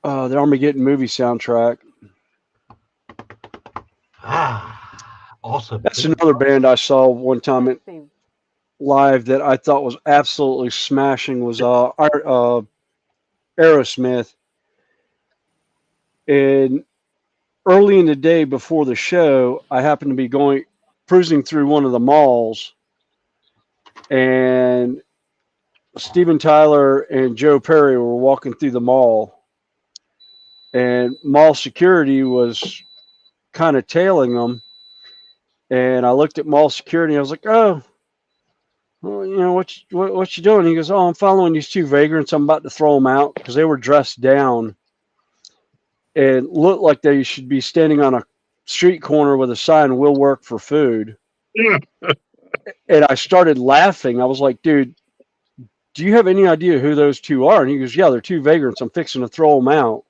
[SPEAKER 2] The Armageddon movie soundtrack.
[SPEAKER 4] Awesome.
[SPEAKER 2] That's another band I saw one time
[SPEAKER 1] Let's see.
[SPEAKER 2] live that I thought was absolutely smashing was Aerosmith. And early in the day before the show, I happened to be cruising through one of the malls, and Steven Tyler and Joe Perry were walking through the mall, and mall security was kind of tailing them. And I looked at mall security, and I was like, "Oh, well, what you doing?" He goes, "Oh, I'm following these two vagrants. I'm about to throw them out because they were dressed down and looked like they should be standing on a street corner with a sign, 'We'll work for food.'" And I started laughing. I was like, "Dude, do you have any idea who those two are?" And he goes, "Yeah, they're two vagrants. I'm fixing to throw them out."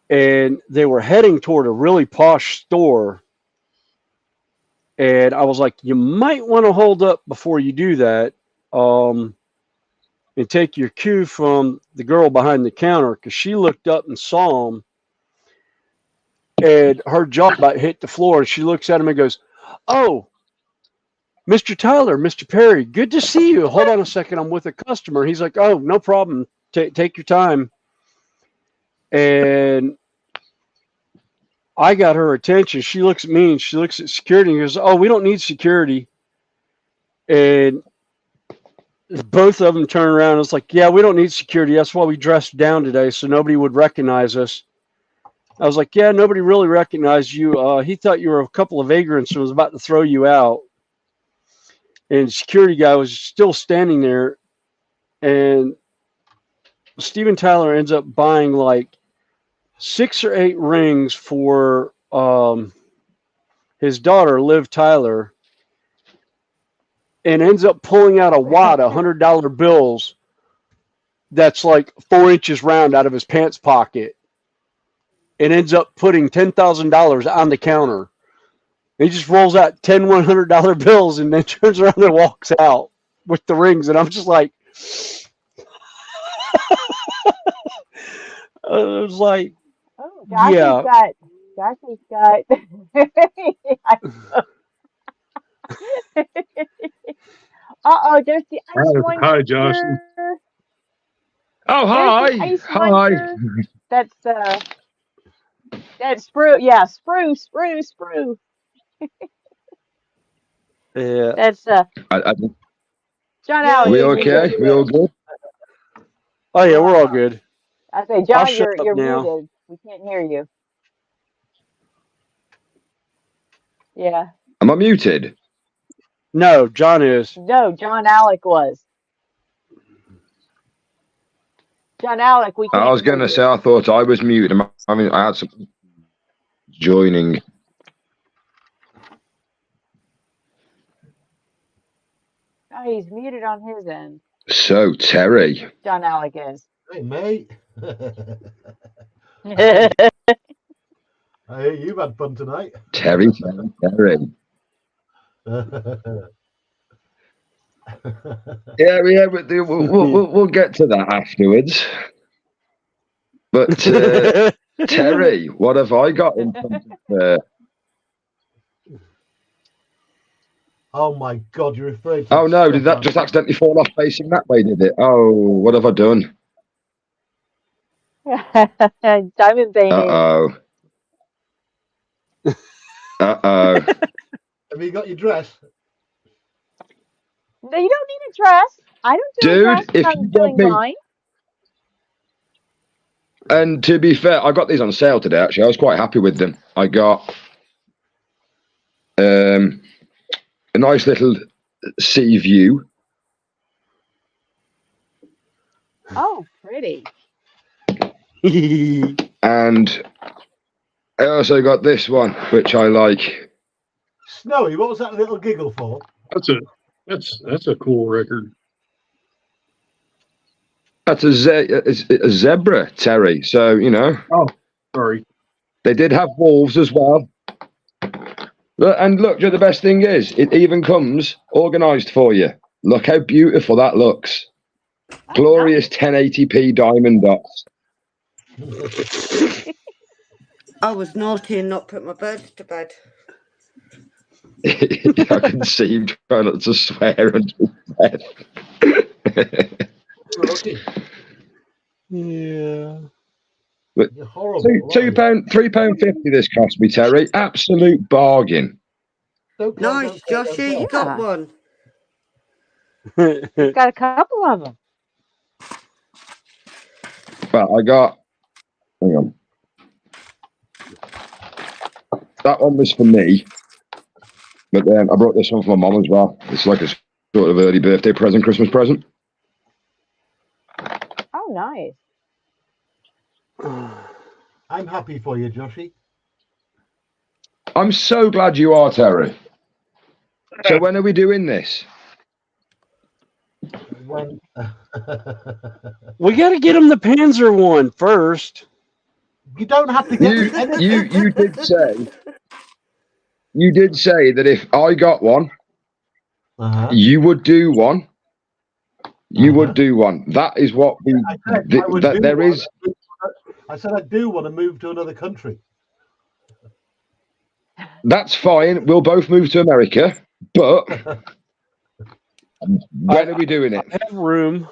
[SPEAKER 2] And they were heading toward a really posh store. And I was like, "You might want to hold up before you do that, and take your cue from the girl behind the counter," because she looked up and saw him, and her jaw about hit the floor. And she looks at him and goes, "Oh, Mr. Tyler, Mr. Perry, good to see you. Hold on a second, I'm with a customer." He's like, "Oh, no problem. Take your time." And I got her attention. She looks at me and she looks at security and goes, "Oh, we don't need security." And both of them turn around and it's like, "Yeah, we don't need security. That's why we dressed down today, so nobody would recognize us." I was like, "Yeah, nobody really recognized you. He thought you were a couple of vagrants and was about to throw you out." And the security guy was still standing there. And Steven Tyler ends up buying like 6 or 8 rings for his daughter, Liv Tyler, and ends up pulling out a wad of $100 bills that's like 4 inches round out of his pants pocket, and ends up putting $10,000 on the counter. He just rolls out 10 $100 bills and then turns around and walks out with the rings. And I'm just like, I was like,
[SPEAKER 1] Oh, Josh's got. Uh-oh, there's the ice one.
[SPEAKER 10] Hi, Josh. Oh,
[SPEAKER 1] There's
[SPEAKER 10] hi.
[SPEAKER 1] the ice
[SPEAKER 10] Hi.
[SPEAKER 1] muncher. That's Sprue. Yeah, Sprue.
[SPEAKER 2] yeah.
[SPEAKER 1] That's John
[SPEAKER 4] Yeah,
[SPEAKER 1] Alec.
[SPEAKER 13] We
[SPEAKER 1] You're
[SPEAKER 13] okay?
[SPEAKER 1] muted.
[SPEAKER 13] We all good?
[SPEAKER 2] Oh yeah, we're all good.
[SPEAKER 1] I say,
[SPEAKER 2] I'll
[SPEAKER 1] John,
[SPEAKER 2] shut
[SPEAKER 1] you're
[SPEAKER 2] up now.
[SPEAKER 1] muted. We can't hear you. Yeah.
[SPEAKER 13] Am I muted?
[SPEAKER 2] No, John is.
[SPEAKER 1] No, John Alec was. John Alec, we
[SPEAKER 13] I
[SPEAKER 1] can't
[SPEAKER 13] was
[SPEAKER 1] hear
[SPEAKER 13] going to
[SPEAKER 1] you.
[SPEAKER 13] say I thought I was muted. I mean, I had some joining.
[SPEAKER 1] Oh, he's muted on his end.
[SPEAKER 13] So, Terry.
[SPEAKER 1] John Alec is.
[SPEAKER 4] Hey, mate.
[SPEAKER 1] Yeah,
[SPEAKER 4] I hear you've had fun tonight.
[SPEAKER 13] Terry. Yeah, we'll get to that afterwards. But Terry, what have I got in front of?
[SPEAKER 4] Oh my God, you're afraid.
[SPEAKER 13] Oh no, did that just accidentally fall off facing that way? Did it? Oh, what have I done?
[SPEAKER 1] diamond painting.
[SPEAKER 13] Uh oh.
[SPEAKER 4] Have you got your dress?
[SPEAKER 1] No, you don't need a dress. I don't do a
[SPEAKER 13] Dude,
[SPEAKER 1] dress
[SPEAKER 13] if
[SPEAKER 1] when I'm
[SPEAKER 13] you
[SPEAKER 1] doing
[SPEAKER 13] want me-
[SPEAKER 1] mine.
[SPEAKER 13] And to be fair, I got these on sale today. Actually, I was quite happy with them. I got a nice little sea view.
[SPEAKER 1] Oh, pretty.
[SPEAKER 13] And I also got this one, which I like.
[SPEAKER 4] Snowy, what was that little giggle for?
[SPEAKER 10] That's a cool record.
[SPEAKER 13] That's a zebra, Terry. So, you know.
[SPEAKER 10] Oh, sorry.
[SPEAKER 13] They did have wolves as well. And look, the best thing is, it even comes organised for you. Look how beautiful that looks.
[SPEAKER 1] Oh,
[SPEAKER 13] Glorious 1080p diamond dots.
[SPEAKER 8] I was naughty and not put my birds to bed.
[SPEAKER 13] I can see you trying not to swear under his breath.
[SPEAKER 2] Yeah.
[SPEAKER 13] But
[SPEAKER 4] You're horrible.
[SPEAKER 13] £3.50 this cost me, Terry. Absolute bargain.
[SPEAKER 8] Nice, Joshy, you got one.
[SPEAKER 1] You've got a couple of them.
[SPEAKER 13] Well, I got. Hang on. That one was for me, but then I brought this one for my mum as well. It's like a sort of early birthday present, Christmas present.
[SPEAKER 1] Oh, nice.
[SPEAKER 4] I'm happy for you, Joshy.
[SPEAKER 13] I'm so glad you are, Terry. So when are we doing this?
[SPEAKER 4] When...
[SPEAKER 2] We got to get him the Panzer one first.
[SPEAKER 4] You don't have to get anything.
[SPEAKER 13] You did say that if I got one, you would do one. You would do one. That is what we.
[SPEAKER 4] I said I do want to move to another country.
[SPEAKER 13] That's fine. We'll both move to America, but when are we doing it?
[SPEAKER 2] I have room.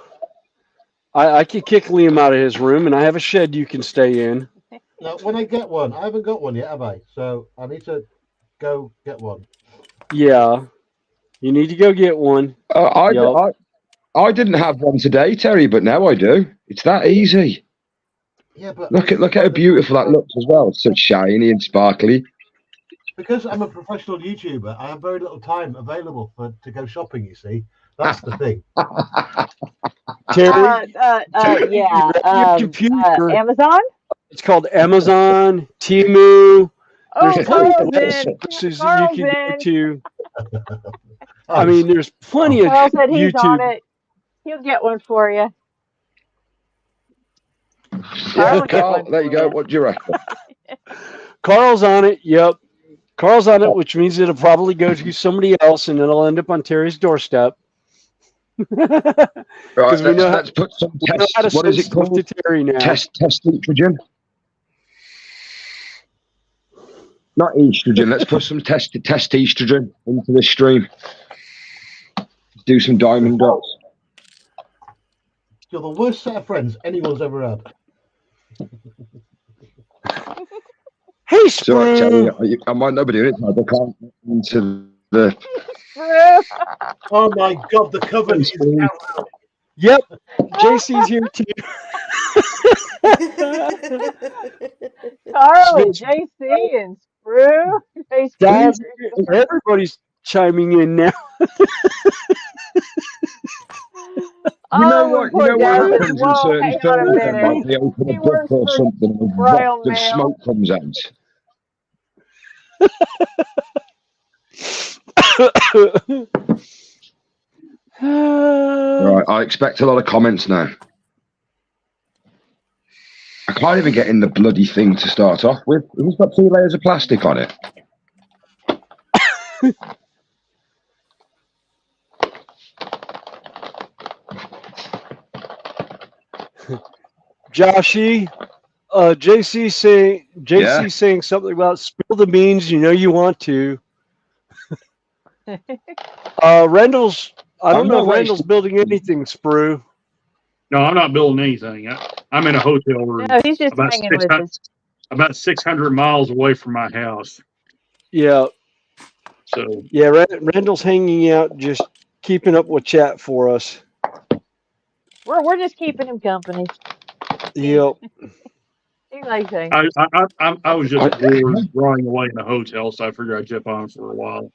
[SPEAKER 2] I could kick Liam out of his room, and I have a shed you can stay in.
[SPEAKER 4] Now, when I get one, I haven't got one yet, have I? So I need to go get one.
[SPEAKER 2] Yeah, you need to go get one. Yep.
[SPEAKER 13] I didn't have one today, Terry, but now I do. It's that easy.
[SPEAKER 4] Yeah, but
[SPEAKER 13] Look how beautiful that looks as well. It's so shiny and sparkly.
[SPEAKER 4] Because I'm a professional YouTuber, I have very little time available to go shopping. You see, that's the thing.
[SPEAKER 2] Terry,
[SPEAKER 1] Yeah.
[SPEAKER 2] your computer.
[SPEAKER 1] Amazon.
[SPEAKER 2] It's called Amazon, Temu. There's
[SPEAKER 1] Oh,
[SPEAKER 2] plenty
[SPEAKER 1] Carl's
[SPEAKER 2] of
[SPEAKER 1] in.
[SPEAKER 2] places that you
[SPEAKER 1] Carl's
[SPEAKER 2] can go
[SPEAKER 1] in.
[SPEAKER 2] to. I mean, there's plenty of
[SPEAKER 1] Carl said he's on
[SPEAKER 2] YouTube.
[SPEAKER 1] it. He'll get one for you.
[SPEAKER 13] Yeah,
[SPEAKER 1] Carl,
[SPEAKER 13] Carl, there you go. What do you reckon?
[SPEAKER 2] Carl's on it. Yep. Carl's on it, which means it'll probably go to somebody else and it'll end up on Terry's doorstep.
[SPEAKER 13] Right,
[SPEAKER 2] we know
[SPEAKER 13] let's put some
[SPEAKER 2] we know
[SPEAKER 13] test.
[SPEAKER 2] how to
[SPEAKER 13] What is
[SPEAKER 2] send
[SPEAKER 13] it
[SPEAKER 2] stuff
[SPEAKER 13] called?
[SPEAKER 2] to Terry now.
[SPEAKER 13] Test estrogen. Not estrogen. Let's put some test estrogen into the stream. Do some diamond dots.
[SPEAKER 4] You're the worst set of friends anyone's ever had.
[SPEAKER 2] Hey,
[SPEAKER 13] So I tell you, I might not be doing it. I can't get into the.
[SPEAKER 4] Oh my God, the cover is out.
[SPEAKER 2] Yep, JC's here too.
[SPEAKER 1] Carl and JC and Sprue. Hey,
[SPEAKER 2] Guys, everybody's chiming in now.
[SPEAKER 13] You know what? You know what happens in
[SPEAKER 1] Whoa,
[SPEAKER 13] certain
[SPEAKER 1] hang on a
[SPEAKER 13] films? Then, like
[SPEAKER 1] minute.
[SPEAKER 13] they open a
[SPEAKER 1] He
[SPEAKER 13] book
[SPEAKER 1] works
[SPEAKER 13] or
[SPEAKER 1] for
[SPEAKER 13] something, and a
[SPEAKER 1] Royal
[SPEAKER 13] waft of
[SPEAKER 1] Mail.
[SPEAKER 13] smoke comes out. Right, I expect a lot of comments now. I can't even get in the bloody thing to start off with. It's got 2 layers of plastic on it.
[SPEAKER 2] Joshy, JC saying something about spill the beans. You know you want to. Rendell's. I don't know if Rendell's building anything, Sprue.
[SPEAKER 10] No, I'm not building anything. I'm in a hotel room.
[SPEAKER 1] No, he's just hanging with us.
[SPEAKER 10] About 600 miles away from my house.
[SPEAKER 2] Yeah.
[SPEAKER 10] So.
[SPEAKER 2] Yeah, Rendell's hanging out, just keeping up with chat for us.
[SPEAKER 1] We're just keeping him company.
[SPEAKER 2] Yep.
[SPEAKER 1] He likes hanging.
[SPEAKER 10] I was just bored drawing away in a hotel, so I figured I'd jump on for a while.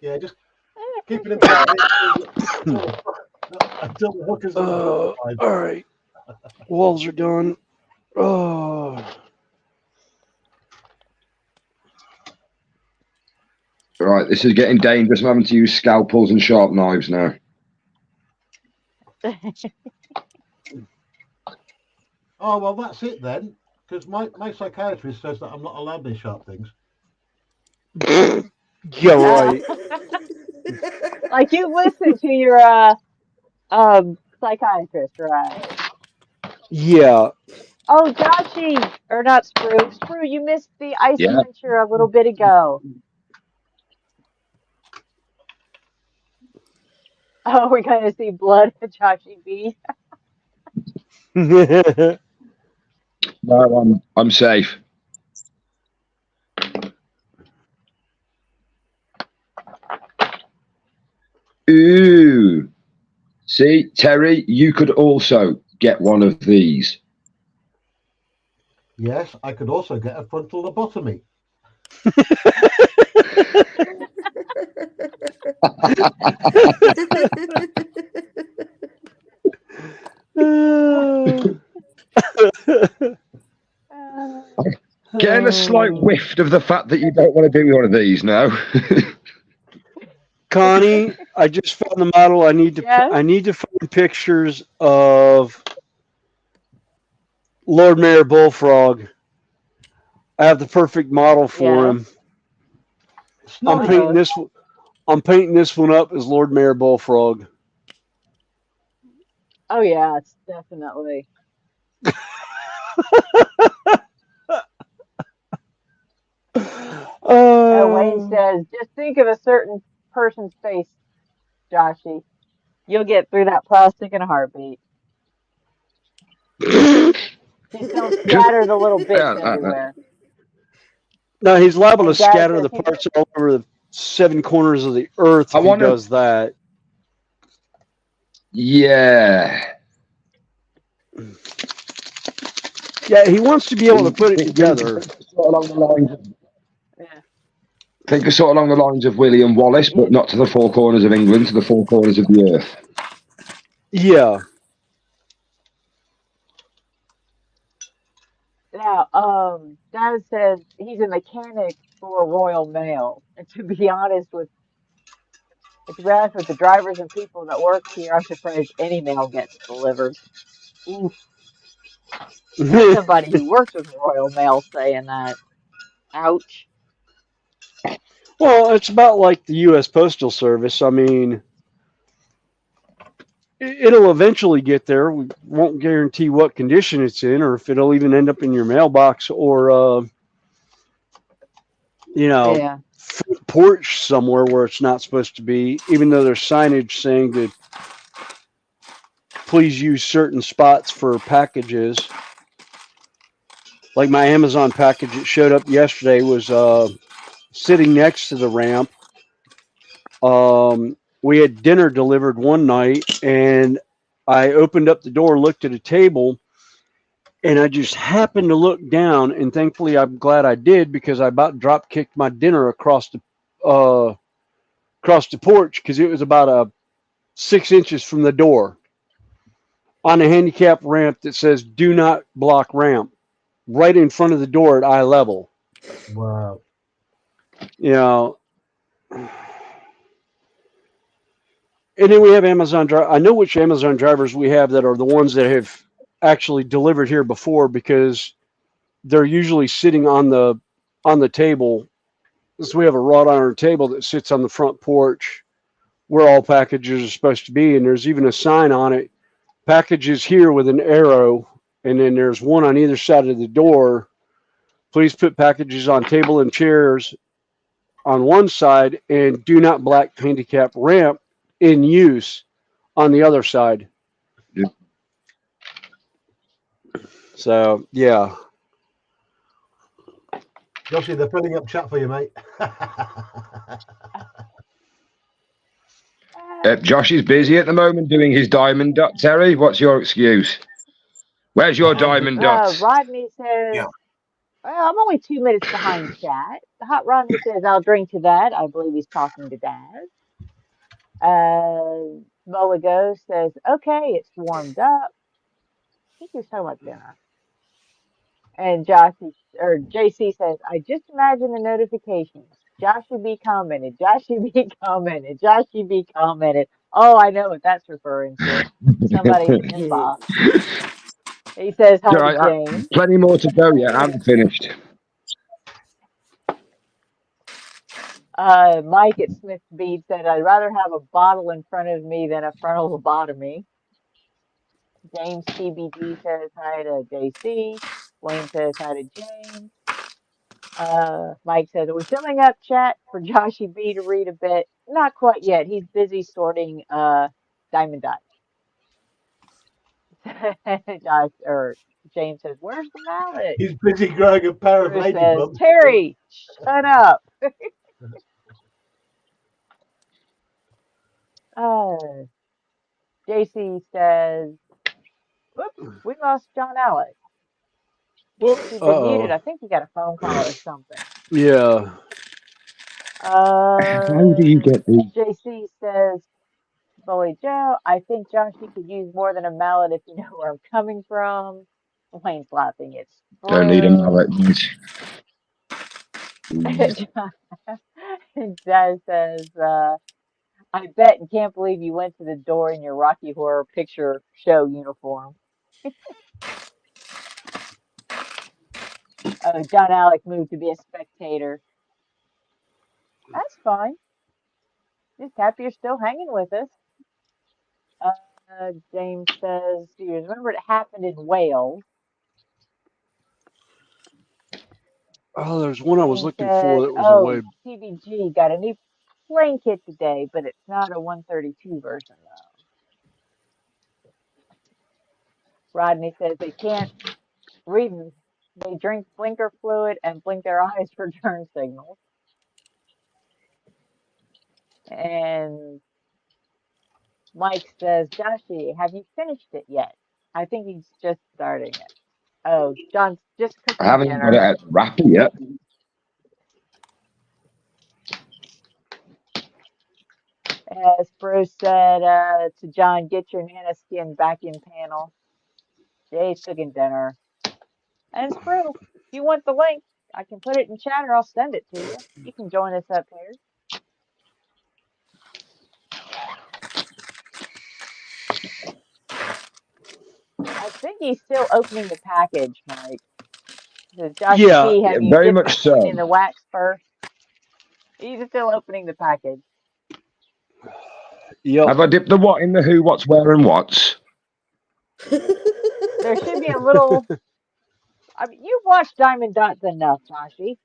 [SPEAKER 4] Yeah, just keeping him company until the hookers.
[SPEAKER 2] All right. Walls are done. Oh.
[SPEAKER 13] Right, this is getting dangerous. I'm having to use scalpels and sharp knives now.
[SPEAKER 4] Oh, well, that's it then. Because my psychiatrist says that I'm not allowed these sharp things.
[SPEAKER 2] Yeah, right.
[SPEAKER 1] Like you listen to your psychiatrist, right?
[SPEAKER 2] Yeah.
[SPEAKER 1] Oh, Joshy, or not Sprue. Sprue, you missed the ice
[SPEAKER 13] Yeah.
[SPEAKER 1] adventure a little bit ago. Oh, we're going to see blood at Joshy B.
[SPEAKER 13] No, I'm safe. Ooh. See, Terry, you could also get one of these.
[SPEAKER 4] Yes, I could also get a frontal lobotomy.
[SPEAKER 13] Getting a slight whiff of the fact that you don't want to do one of these now.
[SPEAKER 2] Connie, I just found the model. I need to find pictures of Lord Mayor Bullfrog. I have the perfect model for him. I'm painting this. I'm painting this one up as Lord Mayor Bullfrog.
[SPEAKER 1] Oh yeah, it's definitely. Wayne says, just think of a certain person's face, Joshy. You'll get through that plastic in a heartbeat. He said don't scatter the little bits
[SPEAKER 13] Yeah,
[SPEAKER 1] everywhere.
[SPEAKER 2] No, he's liable to
[SPEAKER 1] And Dad
[SPEAKER 2] scatter
[SPEAKER 1] says
[SPEAKER 2] the
[SPEAKER 1] he
[SPEAKER 2] parts all over the seven corners of the earth
[SPEAKER 13] I
[SPEAKER 2] if he
[SPEAKER 13] want to.
[SPEAKER 2] does that.
[SPEAKER 13] Yeah.
[SPEAKER 2] Yeah, he wants to be able to put it together.
[SPEAKER 13] Sort of along the lines of,
[SPEAKER 1] yeah.
[SPEAKER 13] think of sort of along the lines of William Wallace, but not to the four corners of England, to the four corners of the earth.
[SPEAKER 2] Yeah.
[SPEAKER 1] Now, Dad says he's a mechanic for Royal Mail, and to be honest with the drivers and people that work here, I'm surprised any mail gets delivered. Oof, that's somebody who works with Royal Mail saying that. Ouch.
[SPEAKER 2] Well, it's about like the U.S. Postal Service. I mean, it'll eventually get there. We won't guarantee what condition it's in, or if it'll even end up in your mailbox, or
[SPEAKER 1] Yeah.
[SPEAKER 2] front porch somewhere where it's not supposed to be. Even though there's signage saying to please use certain spots for packages. Like my Amazon package that showed up yesterday was sitting next to the ramp. We had dinner delivered one night, and I opened up the door, looked at a table, and I just happened to look down. And thankfully, I'm glad I did, because I about drop kicked my dinner across the porch, because it was about 6 inches from the door on a handicap ramp that says "Do not block ramp," right in front of the door at eye level.
[SPEAKER 4] Wow.
[SPEAKER 2] You know, and then we have Amazon driver. I know which Amazon drivers we have that are the ones that have actually delivered here before, because they're usually sitting on the table. So we have a wrought iron table that sits on the front porch where all packages are supposed to be, and there's even a sign on it: packages here, with an arrow, and then there's one on either side of the door. Please put packages on table and chairs on one side, and do not block handicap ramp in use on the other side.
[SPEAKER 13] Yeah.
[SPEAKER 2] So, yeah.
[SPEAKER 4] Joshy, they're filling up chat for you, mate.
[SPEAKER 13] Josh is busy at the moment doing his diamond dot. Terry, what's your excuse? Where's your diamond dots?
[SPEAKER 1] Rodney says, well, I'm only 2 minutes behind chat. Hot Rodney says, I'll drink to that. I believe he's talking to Dad. Mulligo says, okay, it's warmed up. I think he was talking about dinner. And JC says, I just imagine the notifications. Joshy B commented, Joshy B commented, Joshy B commented. Oh, I know what that's referring to. Somebody in the inbox. He says hi to James.
[SPEAKER 13] Plenty more to go yet. I'm finished.
[SPEAKER 1] Mike at Smith Beat said, I'd rather have a bottle in front of me than a frontal lobotomy. James TBG says hi to JC. Wayne says hi to James. Mike says, are we filling up chat for Joshy B to read a bit? Not quite yet. He's busy sorting diamond dots. James says, where's the mallet?
[SPEAKER 4] He's busy growing a pair of
[SPEAKER 1] Bruce says,
[SPEAKER 4] ladybugs.
[SPEAKER 1] Terry, shut up. JC says, whoops, we lost John Alec. He's been muted. I think he got a phone call or something.
[SPEAKER 2] Yeah.
[SPEAKER 13] How do you get these?
[SPEAKER 1] JC says, Bully Joe, I think Joshy could use more than a mallet if you know where I'm coming from. Wayne's laughing. It's
[SPEAKER 13] Don't need a mallet.
[SPEAKER 1] Dad says, I bet and can't believe you went to the door in your Rocky Horror Picture Show uniform. John Alec moved to be a spectator. That's fine. Just happy you're still hanging with us. James says, do you remember it happened in Wales?
[SPEAKER 2] Oh, there's one I was
[SPEAKER 1] Wayne
[SPEAKER 2] looking for
[SPEAKER 1] said,
[SPEAKER 2] that was away.
[SPEAKER 1] TBG got a new plane kit today, but it's not a 132 version though. Rodney says they can't reading. They drink blinker fluid and blink their eyes for turn signals. And Mike says, Joshy, have you finished it yet? I think he's just starting it. Oh, John's just
[SPEAKER 13] I
[SPEAKER 1] cooking
[SPEAKER 13] haven't got it
[SPEAKER 1] dinner.
[SPEAKER 13] at wrapper yet.
[SPEAKER 1] As Bruce said to John, get your Nana Skin vacuum panel. Jay's cooking dinner. And Sprue, if you want the link, I can put it in chat or I'll send it to you. You can join us up here. I think he's still opening the package, Mike. Says Joshy
[SPEAKER 2] Yeah.
[SPEAKER 1] P, have you
[SPEAKER 13] Very
[SPEAKER 1] dipped the
[SPEAKER 13] much
[SPEAKER 1] pen
[SPEAKER 13] so.
[SPEAKER 1] in the wax first? He's still opening the package.
[SPEAKER 2] Yep.
[SPEAKER 13] Have I dipped the what in the who, what's, where, and what's?
[SPEAKER 1] There should be a little. I mean, you've watched Diamond Dots enough, Joshy.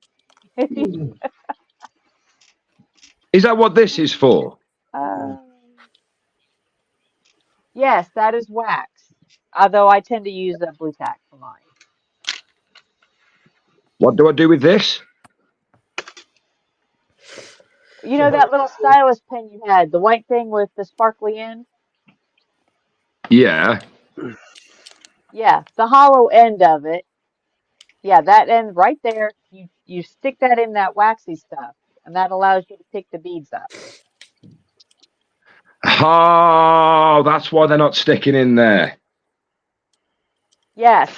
[SPEAKER 13] Is that what this is for?
[SPEAKER 1] Yes, that is wax. Although I tend to use a blue tack for mine.
[SPEAKER 13] What do I do with this?
[SPEAKER 1] You know that little stylus pen you had, the white thing with the sparkly end?
[SPEAKER 13] Yeah.
[SPEAKER 1] Yeah, the hollow end of it. Yeah, that end right there. You stick that in that waxy stuff, and that allows you to pick the beads up.
[SPEAKER 13] Oh, that's why they're not sticking in there.
[SPEAKER 1] Yes.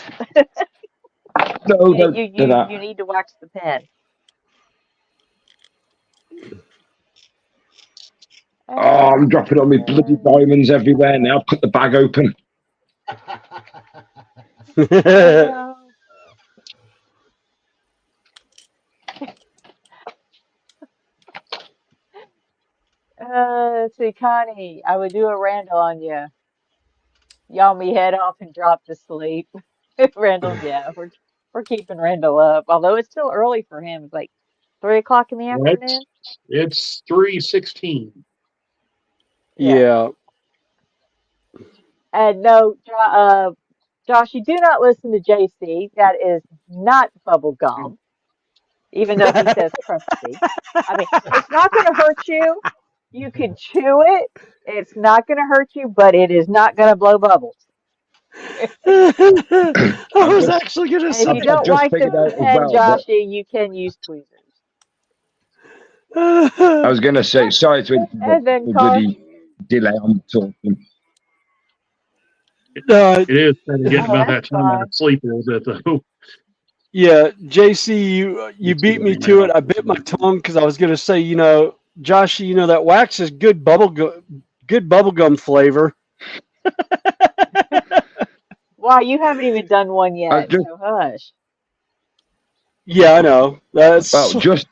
[SPEAKER 13] No, don't do that.
[SPEAKER 1] You need to wax the pen.
[SPEAKER 13] Oh, I'm dropping on me bloody diamonds everywhere now. Cut the bag open.
[SPEAKER 1] Let's see, Connie, I would do a Randall on you. Yaw me head off and drop to sleep. Randall's, yeah, we're keeping Randall up. Although it's still early for him. It's like 3 o'clock in the afternoon.
[SPEAKER 10] It's 3:16.
[SPEAKER 2] Yeah.
[SPEAKER 1] And no, Josh, you do not listen to JC. That is not bubble gum, even though he says crunchy. I mean, it's not going to hurt you. You can chew it. It's not going to hurt you, but it is not going to blow bubbles.
[SPEAKER 2] I was actually going to
[SPEAKER 1] And
[SPEAKER 2] say.
[SPEAKER 1] if you don't like the pen, Joshy, you can use tweezers.
[SPEAKER 13] I was going to say, sorry to interrupt
[SPEAKER 1] And then
[SPEAKER 13] the bloody delay on talking.
[SPEAKER 10] It is kind of getting
[SPEAKER 1] Oh,
[SPEAKER 10] about
[SPEAKER 1] that's
[SPEAKER 10] that time
[SPEAKER 1] fine.
[SPEAKER 10] of sleep a little bit, though.
[SPEAKER 2] Yeah, JC, you beat me to it. I bit my tongue because I was going to say, Josh, that wax is good bubblegum flavor.
[SPEAKER 1] Wow, you haven't even done one yet, so hush.
[SPEAKER 2] Yeah, I know. That's
[SPEAKER 13] well, just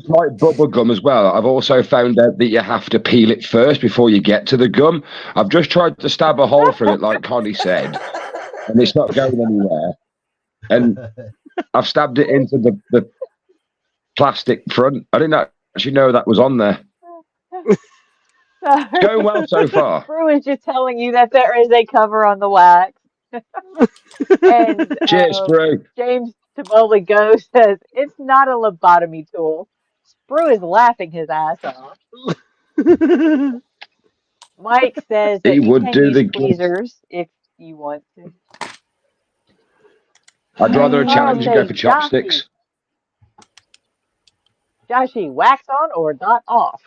[SPEAKER 13] like bubble gum as well. I've also found out that you have to peel it first before you get to the gum. I've just tried to stab a hole through it, like Connie said, and it's not going anywhere. And I've stabbed it into the plastic front. I didn't actually know that was on there.
[SPEAKER 1] Sorry.
[SPEAKER 13] It's going well so far.
[SPEAKER 1] Brew is just telling you that there is a cover on the wax. And
[SPEAKER 13] Cheers, Brew.
[SPEAKER 1] James Taboli Go says it's not a lobotomy tool. Sprue is laughing his ass off. Mike says that
[SPEAKER 13] He
[SPEAKER 1] you
[SPEAKER 13] would
[SPEAKER 1] can
[SPEAKER 13] do
[SPEAKER 1] use
[SPEAKER 13] the
[SPEAKER 1] tweezers if you want to.
[SPEAKER 13] I'd rather a
[SPEAKER 1] Carl
[SPEAKER 13] challenge and go
[SPEAKER 1] says,
[SPEAKER 13] for chopsticks.
[SPEAKER 1] Joshy, wax on or not off?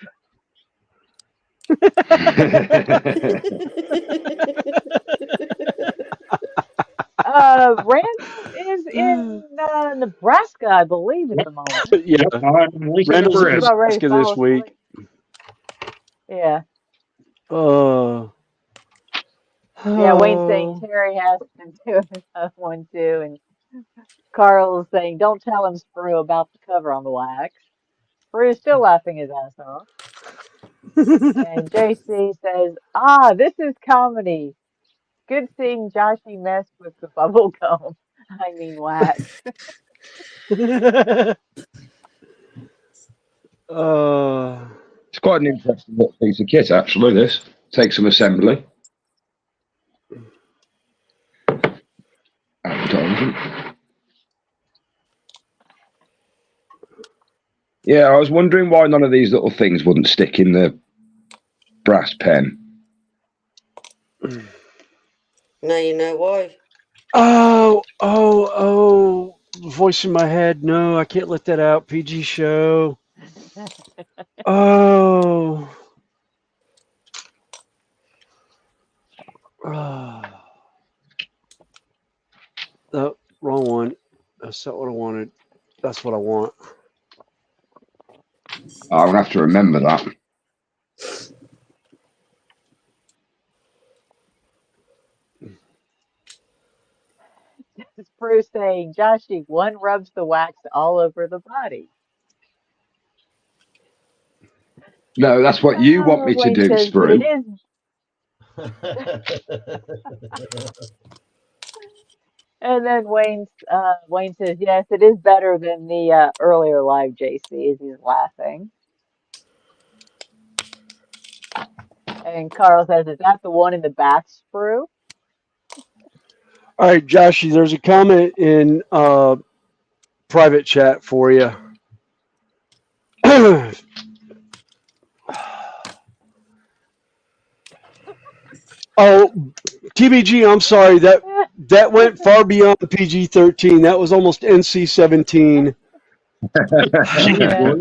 [SPEAKER 1] Randall is in Nebraska, I believe, at the moment.
[SPEAKER 2] Yeah, Randall's in
[SPEAKER 1] He's already
[SPEAKER 2] Nebraska this week.
[SPEAKER 1] Yeah.
[SPEAKER 2] Yeah,
[SPEAKER 1] Wayne's saying Terry has been doing one too, and Carl is saying, don't tell him, Sprue, about the cover on the wax. Sprue is still laughing his ass off. And JC says, this is comedy. Good seeing Joshy mess with the bubble gum. I mean wax.
[SPEAKER 13] It's quite an interesting little piece of kit, actually, this. Takes some assembly. advertisement. Yeah, I was wondering why none of these little things wouldn't stick in the brass pen.
[SPEAKER 8] Now you know why.
[SPEAKER 2] Oh, voice in my head. No, I can't let that out. PG show. Oh. Oh, wrong one. That's not what I wanted. That's what I want.
[SPEAKER 13] I'm gonna have to remember that.
[SPEAKER 1] It's Bruce saying, Joshy, one rubs the wax all over the body.
[SPEAKER 13] No, that's what you want me to
[SPEAKER 1] Wayne
[SPEAKER 13] do,
[SPEAKER 1] says, but
[SPEAKER 13] Sprue.
[SPEAKER 1] it is. And then Wayne says, yes, it is better than the earlier live JC as he's laughing. And Carl says, is that the one in the back, Sprue?
[SPEAKER 2] All right, Joshy, there's a comment in private chat for you. Oh, TBG, I'm sorry. That went far beyond PG-13. That was almost NC-17.
[SPEAKER 1] Yeah.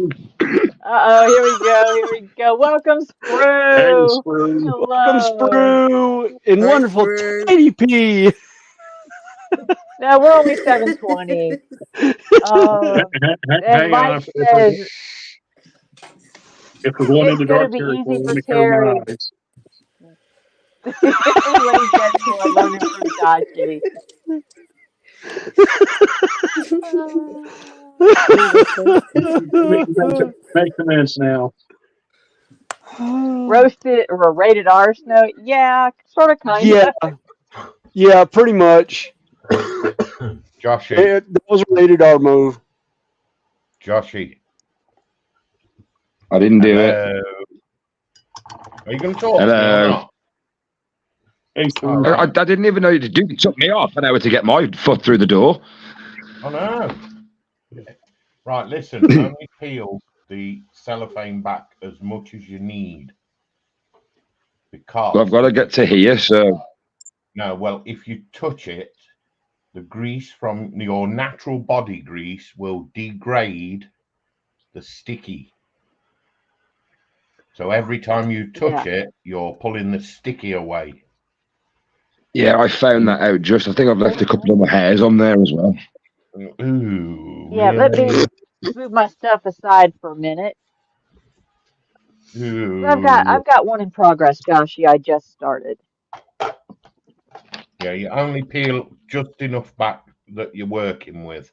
[SPEAKER 1] Uh-oh, here we go. Welcome, Sprue.
[SPEAKER 10] Hey, Sprue.
[SPEAKER 1] Hello.
[SPEAKER 2] Welcome, Sprue. And
[SPEAKER 7] Hey,
[SPEAKER 2] wonderful
[SPEAKER 7] Sprue.
[SPEAKER 2] Tiny P.
[SPEAKER 1] No, we're only 720. And
[SPEAKER 10] Hang on.
[SPEAKER 1] Mike says,
[SPEAKER 10] If we're going
[SPEAKER 1] it's
[SPEAKER 10] into
[SPEAKER 1] going to
[SPEAKER 10] dark
[SPEAKER 1] be
[SPEAKER 10] territory,
[SPEAKER 1] easy
[SPEAKER 10] let
[SPEAKER 1] for
[SPEAKER 10] me cover my
[SPEAKER 1] Terry.
[SPEAKER 10] eyes.
[SPEAKER 1] Lady Deadpool learning from Dachi.
[SPEAKER 10] Make commence now.
[SPEAKER 1] Roasted or rated R snow? Yeah, sort of, kind of.
[SPEAKER 2] Yeah, pretty much.
[SPEAKER 14] Joshy,
[SPEAKER 2] That was a rated R move.
[SPEAKER 14] Joshy.
[SPEAKER 13] I didn't do it.
[SPEAKER 14] Are you going to talk?
[SPEAKER 13] Hello.
[SPEAKER 10] Hey,
[SPEAKER 13] I didn't even know you to do. It took me off an hour to get my foot through the door.
[SPEAKER 14] Oh no. Right, listen. Only peel the cellophane back as much as you need. Because
[SPEAKER 13] Well, I've got to get to here, so.
[SPEAKER 14] No, well, if you touch it, the grease from your natural body grease will degrade the sticky. So every time you touch it, you're pulling the sticky away.
[SPEAKER 13] Yeah, I found that out just. I think I've left a couple of my hairs on there as well.
[SPEAKER 14] Ooh.
[SPEAKER 1] Yeah,
[SPEAKER 14] really?
[SPEAKER 1] let me move my stuff aside for a minute.
[SPEAKER 14] Ooh.
[SPEAKER 1] I've got one in progress, Joshy. I just started.
[SPEAKER 14] Yeah, you only peel just enough back that you're working with.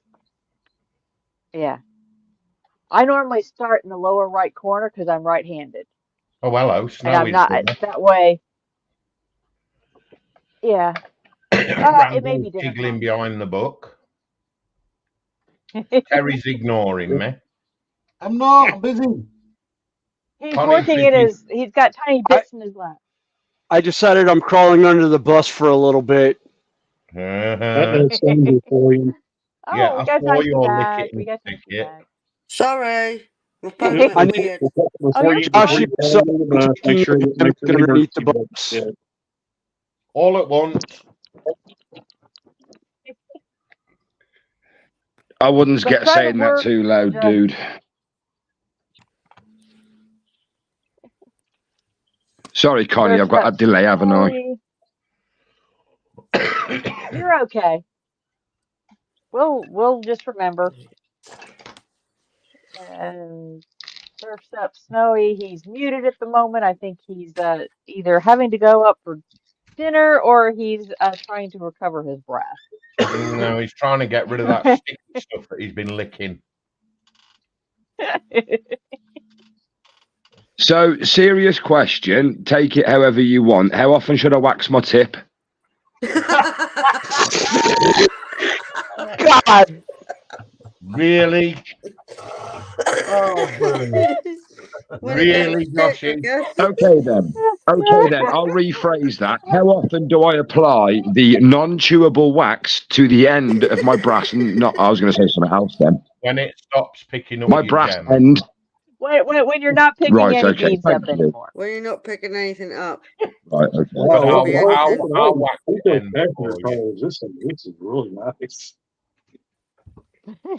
[SPEAKER 1] Yeah. I normally start in the lower right corner because I'm right-handed.
[SPEAKER 14] Oh, hello,
[SPEAKER 1] And I'm
[SPEAKER 14] Snowy's
[SPEAKER 1] not
[SPEAKER 14] there.
[SPEAKER 1] that way. Yeah. It may be
[SPEAKER 14] Randall's
[SPEAKER 1] dinner
[SPEAKER 14] giggling
[SPEAKER 1] time.
[SPEAKER 14] behind the book. Terry's ignoring me.
[SPEAKER 4] I'm not. I'm busy.
[SPEAKER 1] He's
[SPEAKER 14] Connie's
[SPEAKER 1] working in
[SPEAKER 14] busy.
[SPEAKER 1] he's got tiny bits in his lap.
[SPEAKER 2] I decided I'm crawling under the bus for a little bit.
[SPEAKER 10] That sounds good for you.
[SPEAKER 1] Oh,
[SPEAKER 14] Yeah,
[SPEAKER 1] we
[SPEAKER 14] I
[SPEAKER 1] got
[SPEAKER 14] saw
[SPEAKER 1] Tashi
[SPEAKER 14] your
[SPEAKER 1] back.
[SPEAKER 14] lick it
[SPEAKER 1] We
[SPEAKER 14] and
[SPEAKER 1] got
[SPEAKER 14] stick
[SPEAKER 1] Tashi
[SPEAKER 14] it.
[SPEAKER 1] back.
[SPEAKER 8] Sorry. My phone
[SPEAKER 10] Yep.
[SPEAKER 8] went
[SPEAKER 2] I need
[SPEAKER 8] weird.
[SPEAKER 10] Before you
[SPEAKER 2] Josh,
[SPEAKER 10] get
[SPEAKER 2] so
[SPEAKER 10] under the bus, make sure you make sure the
[SPEAKER 2] underneath the
[SPEAKER 10] emergency
[SPEAKER 2] bus.
[SPEAKER 10] button.
[SPEAKER 14] All at once.
[SPEAKER 13] I wouldn't
[SPEAKER 1] But
[SPEAKER 13] get
[SPEAKER 1] try to
[SPEAKER 13] saying that
[SPEAKER 1] work
[SPEAKER 13] too loud,
[SPEAKER 1] the
[SPEAKER 13] dude. Sorry, Connie,
[SPEAKER 1] your
[SPEAKER 13] I've got
[SPEAKER 1] stuff
[SPEAKER 13] that delay, haven't I?
[SPEAKER 1] slowly. You're okay. We'll just remember. And Surf's Up Snowy, he's muted at the moment. I think he's either having to go up for dinner or he's trying to recover his breath.
[SPEAKER 14] No, he's trying to get rid of that sticky stuff that he's been licking.
[SPEAKER 13] So, serious question. Take it however you want. How often should I wax my tip?
[SPEAKER 2] God.
[SPEAKER 14] Really?
[SPEAKER 4] Oh, brilliant.
[SPEAKER 8] When it gets
[SPEAKER 14] Really,
[SPEAKER 8] stick, I
[SPEAKER 14] Joshy?
[SPEAKER 8] guess.
[SPEAKER 13] Okay then. Okay then. I'll rephrase that. How often do I apply the non-chewable wax to the end of my brass? No, I was going to say something else then.
[SPEAKER 14] When it stops picking up
[SPEAKER 13] My
[SPEAKER 14] your
[SPEAKER 13] brass
[SPEAKER 14] gems.
[SPEAKER 13] end.
[SPEAKER 1] When you're not picking
[SPEAKER 13] Right.
[SPEAKER 1] any
[SPEAKER 13] Okay.
[SPEAKER 1] beads
[SPEAKER 13] Thank
[SPEAKER 1] up
[SPEAKER 13] you.
[SPEAKER 1] anymore.
[SPEAKER 8] When you're not picking anything up.
[SPEAKER 13] Right. Okay.
[SPEAKER 14] But
[SPEAKER 10] Wow,
[SPEAKER 8] Be anything.
[SPEAKER 14] I'll whack
[SPEAKER 10] look
[SPEAKER 14] the
[SPEAKER 10] at
[SPEAKER 14] end
[SPEAKER 10] those
[SPEAKER 14] for you,
[SPEAKER 10] colors. This is really nice.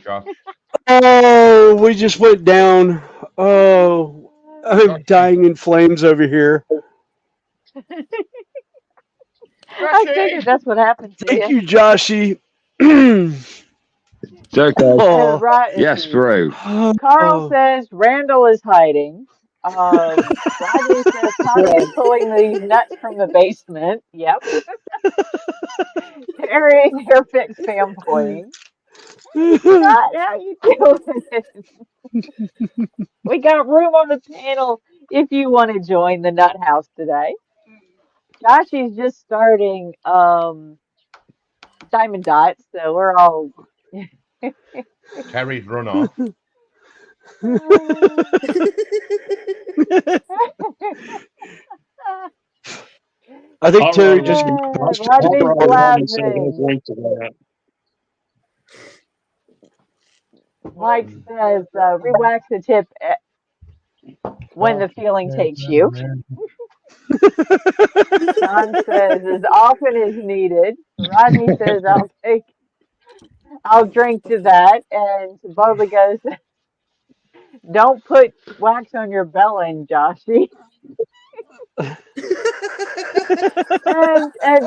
[SPEAKER 14] Josh.
[SPEAKER 2] Oh, we just went down. Oh, I'm dying in flames over here.
[SPEAKER 1] I figured that's what happened to
[SPEAKER 2] Thank
[SPEAKER 1] you.
[SPEAKER 2] you, Joshy.
[SPEAKER 13] It's okay.
[SPEAKER 1] And right, let's
[SPEAKER 13] Yes,
[SPEAKER 1] see.
[SPEAKER 13] Brew.
[SPEAKER 1] Carl says Randall is hiding. Rodney says Connie is pulling these nuts from the basement. Yep. Terry, your fix fanboying. Hey Scott, how you doing? We got room on the panel if you want to join the Nut House today. Joshy's just starting Diamond Dots, so we're all
[SPEAKER 14] Terry's run off.
[SPEAKER 2] I think Terry just
[SPEAKER 1] Rodney's laughing. Mike says, rewax the tip when the feeling takes you. John says, as often as needed. Rodney says, I'll drink to that. And Bubba goes, don't put wax on your belly, Joshy. and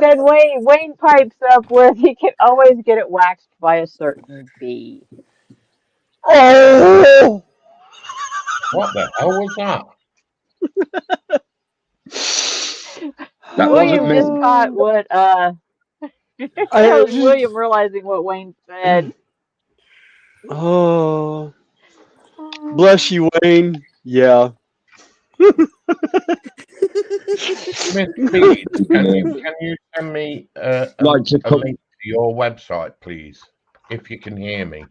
[SPEAKER 1] then Wayne pipes up with he can always get it waxed by a certain bee.
[SPEAKER 2] Oh!
[SPEAKER 14] What the hell was that?
[SPEAKER 13] That
[SPEAKER 1] William
[SPEAKER 13] wasn't me.
[SPEAKER 1] just caught what that was William realizing what Wayne said.
[SPEAKER 2] Oh, bless you, Wayne. Yeah.
[SPEAKER 14] Smith Speed, can you send me a link to your website, please, if you can hear me?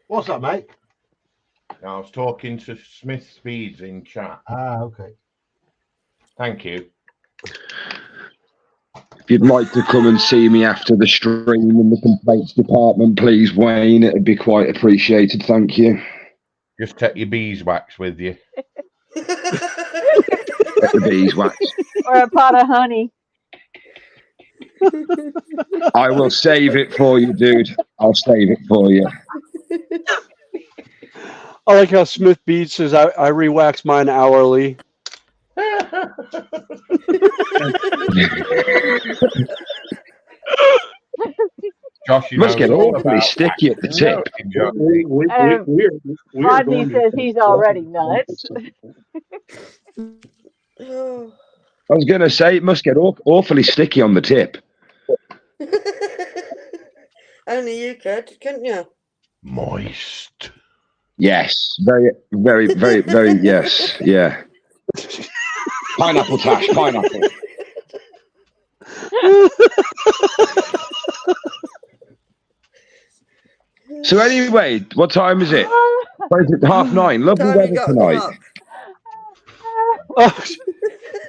[SPEAKER 4] What's that, mate?
[SPEAKER 14] I was talking to Smith Speeds in chat.
[SPEAKER 4] Ah, okay.
[SPEAKER 14] Thank you.
[SPEAKER 13] If you'd like to come and see me after the stream in the complaints department, please, Wayne, it'd be quite appreciated. Thank you.
[SPEAKER 14] Just take your beeswax with you.
[SPEAKER 13] Get the beeswax.
[SPEAKER 1] Or a pot of honey.
[SPEAKER 13] I will save it for you, dude. I'll save it for you.
[SPEAKER 2] I like how Smith Beats says I rewax mine hourly.
[SPEAKER 14] Josh, you
[SPEAKER 13] must get
[SPEAKER 14] all
[SPEAKER 13] awfully
[SPEAKER 14] about
[SPEAKER 13] sticky at the tip.
[SPEAKER 1] Rodney says he's already nuts.
[SPEAKER 13] I was going to say it must get awfully sticky on the tip.
[SPEAKER 8] Only you could, couldn't you?
[SPEAKER 14] Moist.
[SPEAKER 13] Yes, very, very, very, very. Yes, yeah. Pineapple tash, pineapple. So anyway, what time is it? Is it 9:30? Lovely weather tonight.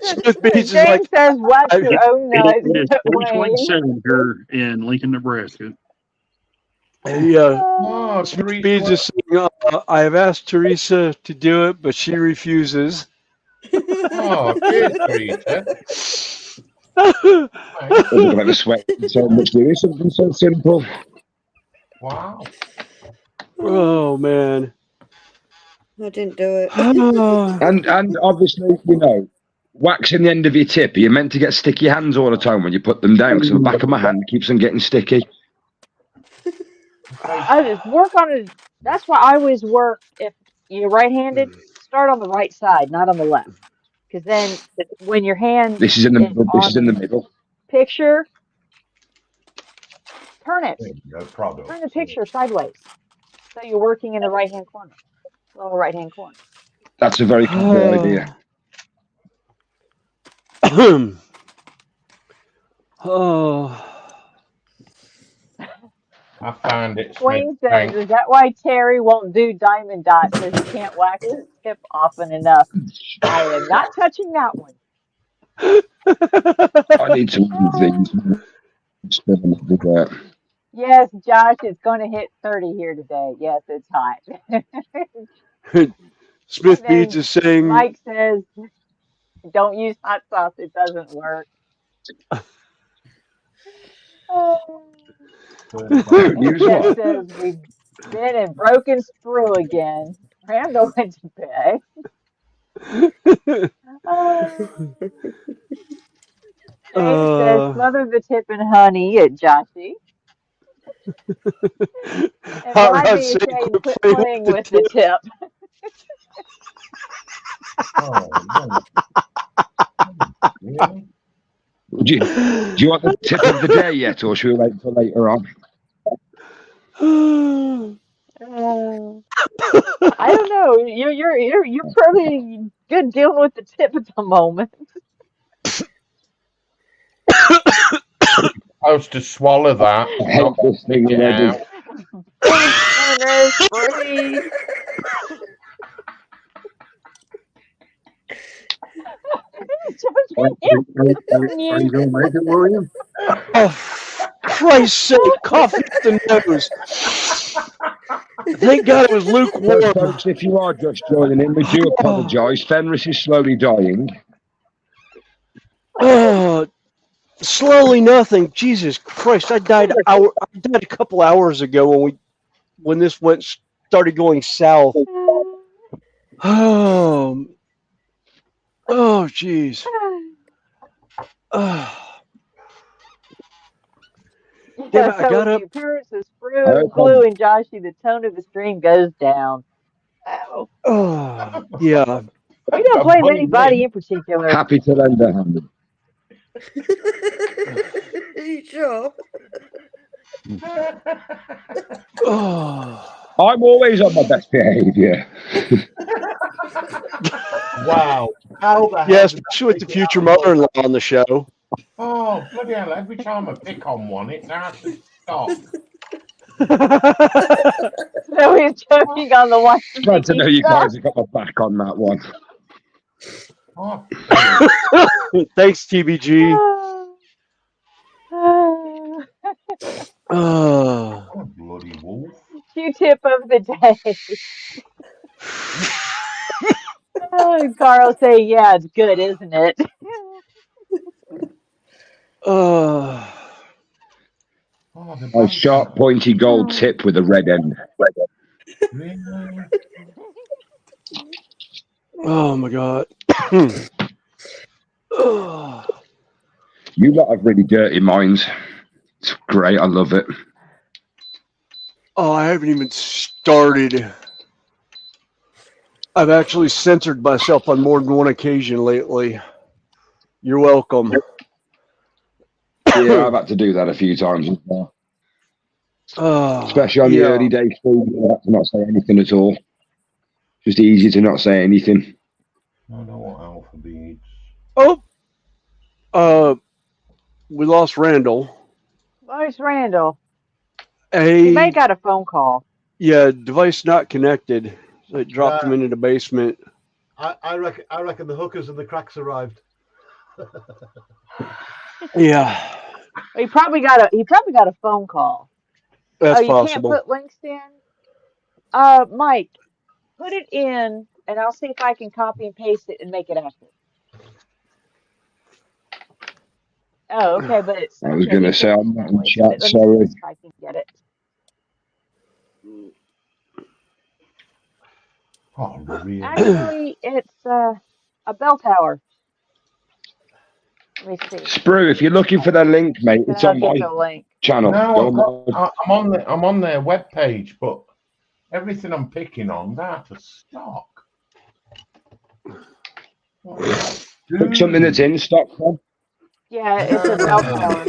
[SPEAKER 2] Smith Beats is
[SPEAKER 1] James
[SPEAKER 2] like,
[SPEAKER 1] says wax your own nuts.
[SPEAKER 10] It is
[SPEAKER 1] Wayne.
[SPEAKER 10] 2027 here in Lincoln, Nebraska.
[SPEAKER 2] yeah. Smith Beats is saying, I have asked Teresa to do it, but she refuses.
[SPEAKER 14] Oh, cheers, Teresa.
[SPEAKER 13] Doesn't make the sweat so much. Doing something so simple.
[SPEAKER 14] Wow.
[SPEAKER 2] Oh man.
[SPEAKER 8] I didn't do it.
[SPEAKER 13] and obviously, you know, waxing the end of your tip. You're meant to get sticky hands all the time when you put them down, because the back of my hand keeps on getting sticky.
[SPEAKER 1] I just work on it. That's why I always work. If you're right-handed, start on the right side, not on the left. Because then, when your hand
[SPEAKER 13] This is in the middle. This is in the middle.
[SPEAKER 1] Picture, turn it.
[SPEAKER 14] Product.
[SPEAKER 1] Turn the picture sideways, so you're working in the right-hand corner, lower right-hand corner.
[SPEAKER 13] That's a very good idea.
[SPEAKER 2] Oh.
[SPEAKER 14] I found it, Smith.
[SPEAKER 1] Queen says,
[SPEAKER 14] Thanks.
[SPEAKER 1] is that why Terry won't do diamond dots? So he can't wax his tip often enough. I am not touching that one.
[SPEAKER 13] I need some of these.
[SPEAKER 1] Yes, Josh, it's going to hit 30 here today. Yes, it's hot.
[SPEAKER 2] Smith
[SPEAKER 1] And then
[SPEAKER 2] Beats is saying,
[SPEAKER 1] Mike says, don't use hot sauce. It doesn't work. And Jeff says, we've been in broken sprue again. Randall went to bed. James says, smother the tip in honey at Joshy. And Rodney is saying, quit playing with the tip.
[SPEAKER 13] Do you want the tip of the day yet, or should we wait until later on?
[SPEAKER 1] I don't know. You're pretty good dealing with the tip at the moment.
[SPEAKER 14] Supposed to swallow that.
[SPEAKER 13] I hate this thing already.
[SPEAKER 1] Winners free.
[SPEAKER 10] Are you going to make it, William?
[SPEAKER 2] oh, Christ's sake, cough up the nose. Thank God it was lukewarm.
[SPEAKER 13] So, folks, if you are just joining in, we do apologise. Fenris is slowly dying.
[SPEAKER 2] Slowly nothing. Jesus Christ, I died a couple hours ago when this started going south. Oh, jeez.
[SPEAKER 1] Yeah,
[SPEAKER 2] I got up.
[SPEAKER 1] The appearance of Sprue and Glue and Joshy, the tone of the stream goes down.
[SPEAKER 2] Oh, yeah.
[SPEAKER 1] We don't blame anybody in particular.
[SPEAKER 13] Happy to lend a hand.
[SPEAKER 8] Are you sure?
[SPEAKER 13] I'm always on my best behaviour.
[SPEAKER 4] Wow. How the hell
[SPEAKER 2] yes, especially with the future mother-in-law on the show.
[SPEAKER 14] Oh, bloody hell. Every time I pick on one, it now has to stop.
[SPEAKER 1] So he's choking on the one.
[SPEAKER 13] Glad to know you guys have got my back on that one.
[SPEAKER 14] Oh.
[SPEAKER 2] Thanks, TBG.
[SPEAKER 14] Bloody wolf.
[SPEAKER 1] Q-tip of the day. Carl say, yeah, it's good, isn't it?
[SPEAKER 13] A sharp, pointy gold tip with a red end.
[SPEAKER 2] Oh my God.
[SPEAKER 13] You lot have really dirty minds. It's great. I love it.
[SPEAKER 2] Oh, I haven't even started. I've actually censored myself on more than one occasion lately. You're welcome.
[SPEAKER 13] Yeah, I've had to do that a few times as well. Especially on the early days, you have to not say anything at all. Just easy to not say anything.
[SPEAKER 14] I don't want alpha beads.
[SPEAKER 2] We lost Randall.
[SPEAKER 1] Where's Randall?
[SPEAKER 2] He
[SPEAKER 1] may got a phone call.
[SPEAKER 2] Yeah, device not connected. So it dropped him into the basement.
[SPEAKER 4] I reckon the hookers and the cracks arrived.
[SPEAKER 2] Yeah.
[SPEAKER 1] He probably got a phone call.
[SPEAKER 2] That's
[SPEAKER 1] you
[SPEAKER 2] possible.
[SPEAKER 1] Can't put links in? Mike, put it in and I'll see if I can copy and paste it and make it active. Oh, okay, but it's
[SPEAKER 13] I was going to say, I'm not in chat, sorry.
[SPEAKER 1] I can get it.
[SPEAKER 14] Oh, really?
[SPEAKER 1] Actually, it's a bell tower. Let me see.
[SPEAKER 13] Sprue, if you're looking for the link, mate, it's on my channel.
[SPEAKER 14] No, I'm on their webpage, but everything I'm picking on, they're out of stock.
[SPEAKER 13] Pick something that's in stock, man.
[SPEAKER 1] Yeah, it's a bell tower.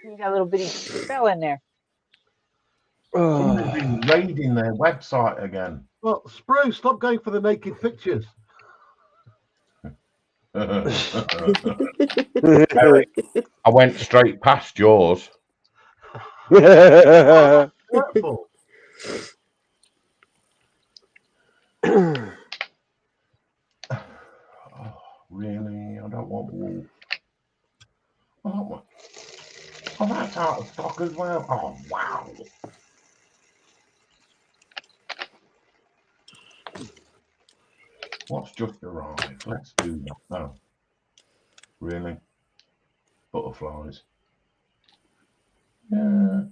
[SPEAKER 1] You got a little bitty bell in there.
[SPEAKER 14] Somebody's been raiding their website again.
[SPEAKER 4] Well, Sprue, stop going for the naked pictures.
[SPEAKER 14] Eric, I went straight past yours.
[SPEAKER 4] hurtful.
[SPEAKER 14] Really? I don't want wool. I don't want. Oh, that's out of stock as well. Oh, wow. What's just arrived? Let's do that. No. Really? Butterflies. Yeah.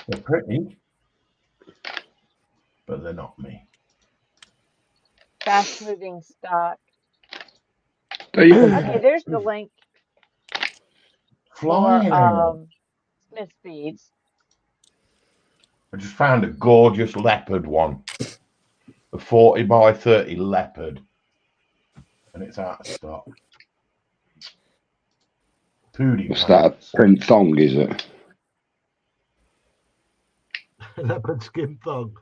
[SPEAKER 14] They're pretty, but they're not me.
[SPEAKER 1] Fast moving stock.
[SPEAKER 2] They-
[SPEAKER 1] Okay, there's the link for
[SPEAKER 14] Flying.
[SPEAKER 1] Smith's beads.
[SPEAKER 14] I just found a gorgeous leopard one. A 40 by 30 leopard. And it's out of stock. Pooty
[SPEAKER 13] What's that? Print thong, is it?
[SPEAKER 4] Leopard skin thong.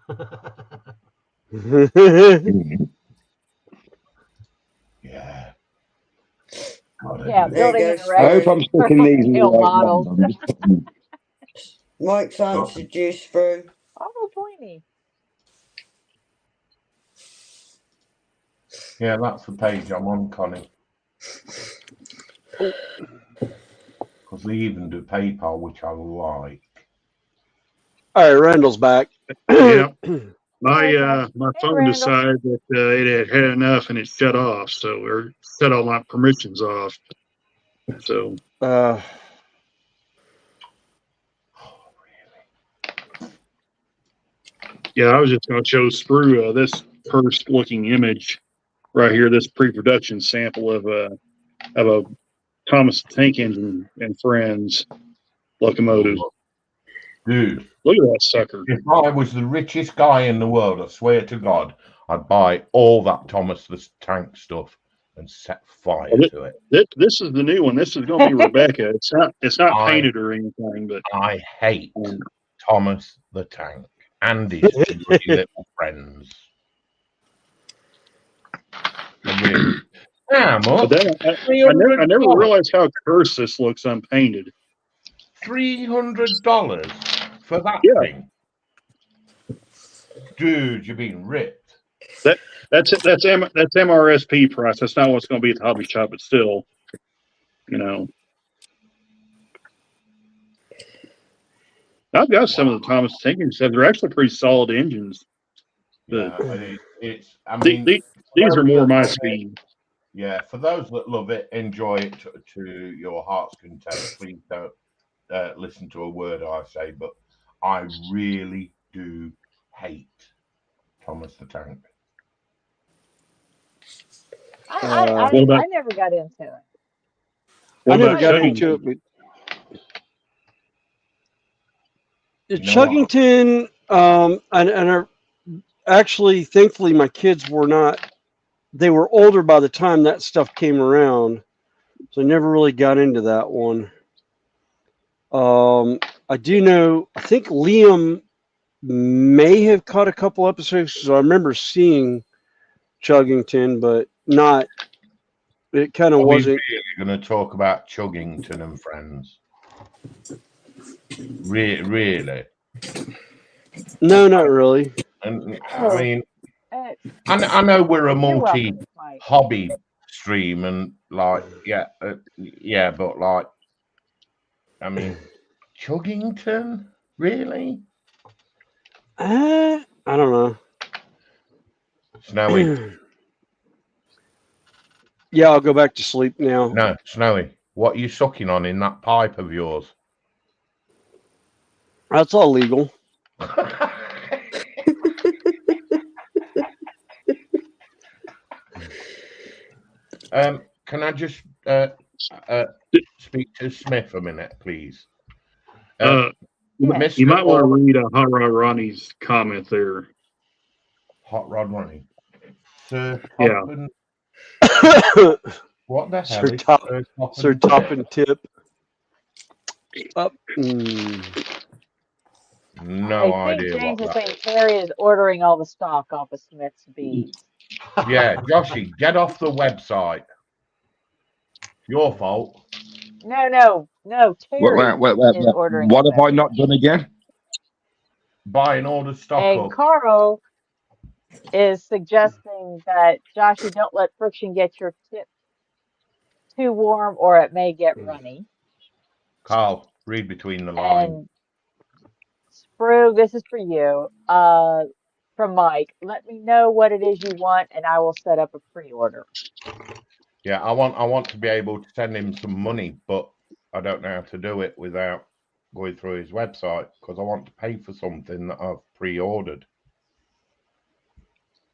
[SPEAKER 14] Yeah.
[SPEAKER 1] Yeah, building an
[SPEAKER 13] I hope I'm
[SPEAKER 1] erect
[SPEAKER 13] sticking these in the
[SPEAKER 1] male
[SPEAKER 13] right
[SPEAKER 1] models.
[SPEAKER 13] ones.
[SPEAKER 8] Mike fancy juice through.
[SPEAKER 1] Oh, pointy.
[SPEAKER 14] Yeah, that's the page I'm on, Connie. Because they even do PayPal, which I like.
[SPEAKER 2] All right, Randall's back.
[SPEAKER 10] Yeah. My
[SPEAKER 1] Hey,
[SPEAKER 10] phone
[SPEAKER 1] Randall.
[SPEAKER 10] decided that it had enough and it shut off. So or set all my permissions off. So yeah, I was just going to show Sprue this first looking image right here. This pre-production sample of a Thomas the Tank Engine and Friends locomotive.
[SPEAKER 14] Dude,
[SPEAKER 10] look at that sucker.
[SPEAKER 14] If I was the richest guy in the world, I swear to God, I'd buy all that Thomas the Tank stuff and set fire to it.
[SPEAKER 10] This is the new one. This is going to be Rebecca. It's not painted or anything, but
[SPEAKER 14] I hate Thomas the Tank and his three little friends. Really.
[SPEAKER 10] But then I never realized how cursed this looks unpainted.
[SPEAKER 14] $300 for that thing, dude. You're being ripped.
[SPEAKER 10] That's MRSP price. That's not what's going to be at the hobby shop, but still, you know. I've got some of the Thomas Tank engines. They're actually pretty solid engines.
[SPEAKER 14] Yeah, it's. I mean,
[SPEAKER 10] these are more my speed.
[SPEAKER 14] Yeah, for those that love it, enjoy it to your heart's content. Please don't listen to a word I say, but I really do hate Thomas the Tank.
[SPEAKER 1] I never got into it.
[SPEAKER 2] I never got into it, but Chuggington, and actually, thankfully, my kids were not. They were older by the time that stuff came around, so I never really got into that one. I do know. I think Liam may have caught a couple episodes, so I remember seeing Chuggington, but not. It kind of wasn't.
[SPEAKER 14] Really going to talk about Chuggington and Friends? Really?
[SPEAKER 2] No, not really.
[SPEAKER 14] And I mean, I know we're a multi-hobby stream, and like, yeah, but like, I mean, Chuggington, really?
[SPEAKER 2] I don't know.
[SPEAKER 14] Snowy.
[SPEAKER 2] Yeah, I'll go back to sleep now.
[SPEAKER 14] No, Snowy. What are you sucking on in that pipe of yours?
[SPEAKER 2] That's all legal.
[SPEAKER 14] Can I just speak to Smith a minute, please?
[SPEAKER 10] You might want to read Hot Rod Ronnie's comment there.
[SPEAKER 14] Hot Rod Ronnie. Sir
[SPEAKER 10] Toppin.
[SPEAKER 14] What the hell?
[SPEAKER 2] Sir Toppin Tip. Up.
[SPEAKER 14] No
[SPEAKER 1] I think
[SPEAKER 14] idea
[SPEAKER 1] James
[SPEAKER 14] what
[SPEAKER 1] is
[SPEAKER 14] that
[SPEAKER 1] saying Terry is ordering all the stock off of Smith's beads.
[SPEAKER 14] Yeah, Joshy, get off the website. Your fault.
[SPEAKER 1] No. Terry is ordering.
[SPEAKER 13] What have I not done again?
[SPEAKER 14] buying all the stock
[SPEAKER 1] And
[SPEAKER 14] up.
[SPEAKER 1] Carl is suggesting that, Josh, you don't let friction get your tip too warm or it may get runny.
[SPEAKER 14] Carl, read between the lines.
[SPEAKER 1] And Sprue, this is for you. From Mike, let me know what it is you want and I will set up a pre-order.
[SPEAKER 14] Yeah, I want to be able to send him some money, but I don't know how to do it without going through his website because I want to pay for something that I've pre-ordered.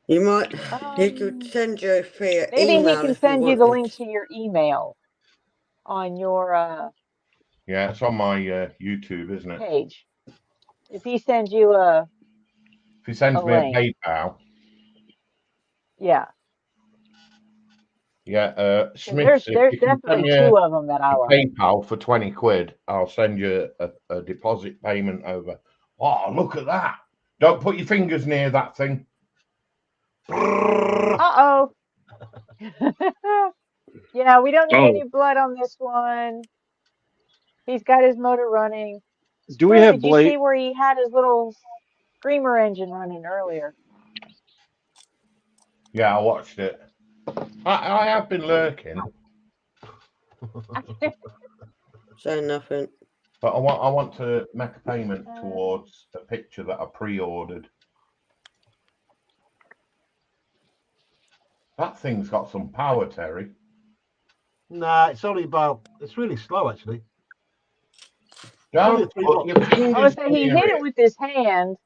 [SPEAKER 8] You might. He could send you a free
[SPEAKER 1] Maybe he
[SPEAKER 8] email
[SPEAKER 1] can
[SPEAKER 8] if you
[SPEAKER 1] send you the
[SPEAKER 8] wanted.
[SPEAKER 1] link to your email on your
[SPEAKER 14] Yeah, it's on my YouTube, isn't it?
[SPEAKER 1] page. If he sends you a
[SPEAKER 14] If he sends me a
[SPEAKER 1] link.
[SPEAKER 14] PayPal,
[SPEAKER 1] Yeah.
[SPEAKER 14] yeah, Smiths, if
[SPEAKER 1] There's
[SPEAKER 14] you can send
[SPEAKER 1] definitely
[SPEAKER 14] me
[SPEAKER 1] two of them that I
[SPEAKER 14] a
[SPEAKER 1] like.
[SPEAKER 14] PayPal for 20 quid, I'll send you a deposit payment over. Oh, look at that. Don't put your fingers near that thing.
[SPEAKER 1] Uh-oh. Yeah, we don't need any blood on this one. He's got his motor running.
[SPEAKER 2] Do we
[SPEAKER 1] Sprue,
[SPEAKER 2] have
[SPEAKER 1] did you
[SPEAKER 2] Blake?
[SPEAKER 1] see where he had his little screamer engine running earlier?
[SPEAKER 14] Yeah, I watched it. I have been lurking.
[SPEAKER 8] Say nothing.
[SPEAKER 14] But I want to make a payment towards a picture that I pre-ordered. That thing's got some power, Terry.
[SPEAKER 4] Nah, it's only about. It's really slow, actually.
[SPEAKER 14] Don't put your
[SPEAKER 1] I
[SPEAKER 14] fingers
[SPEAKER 1] would say he
[SPEAKER 14] near
[SPEAKER 1] hit it
[SPEAKER 14] it.
[SPEAKER 1] with his hand.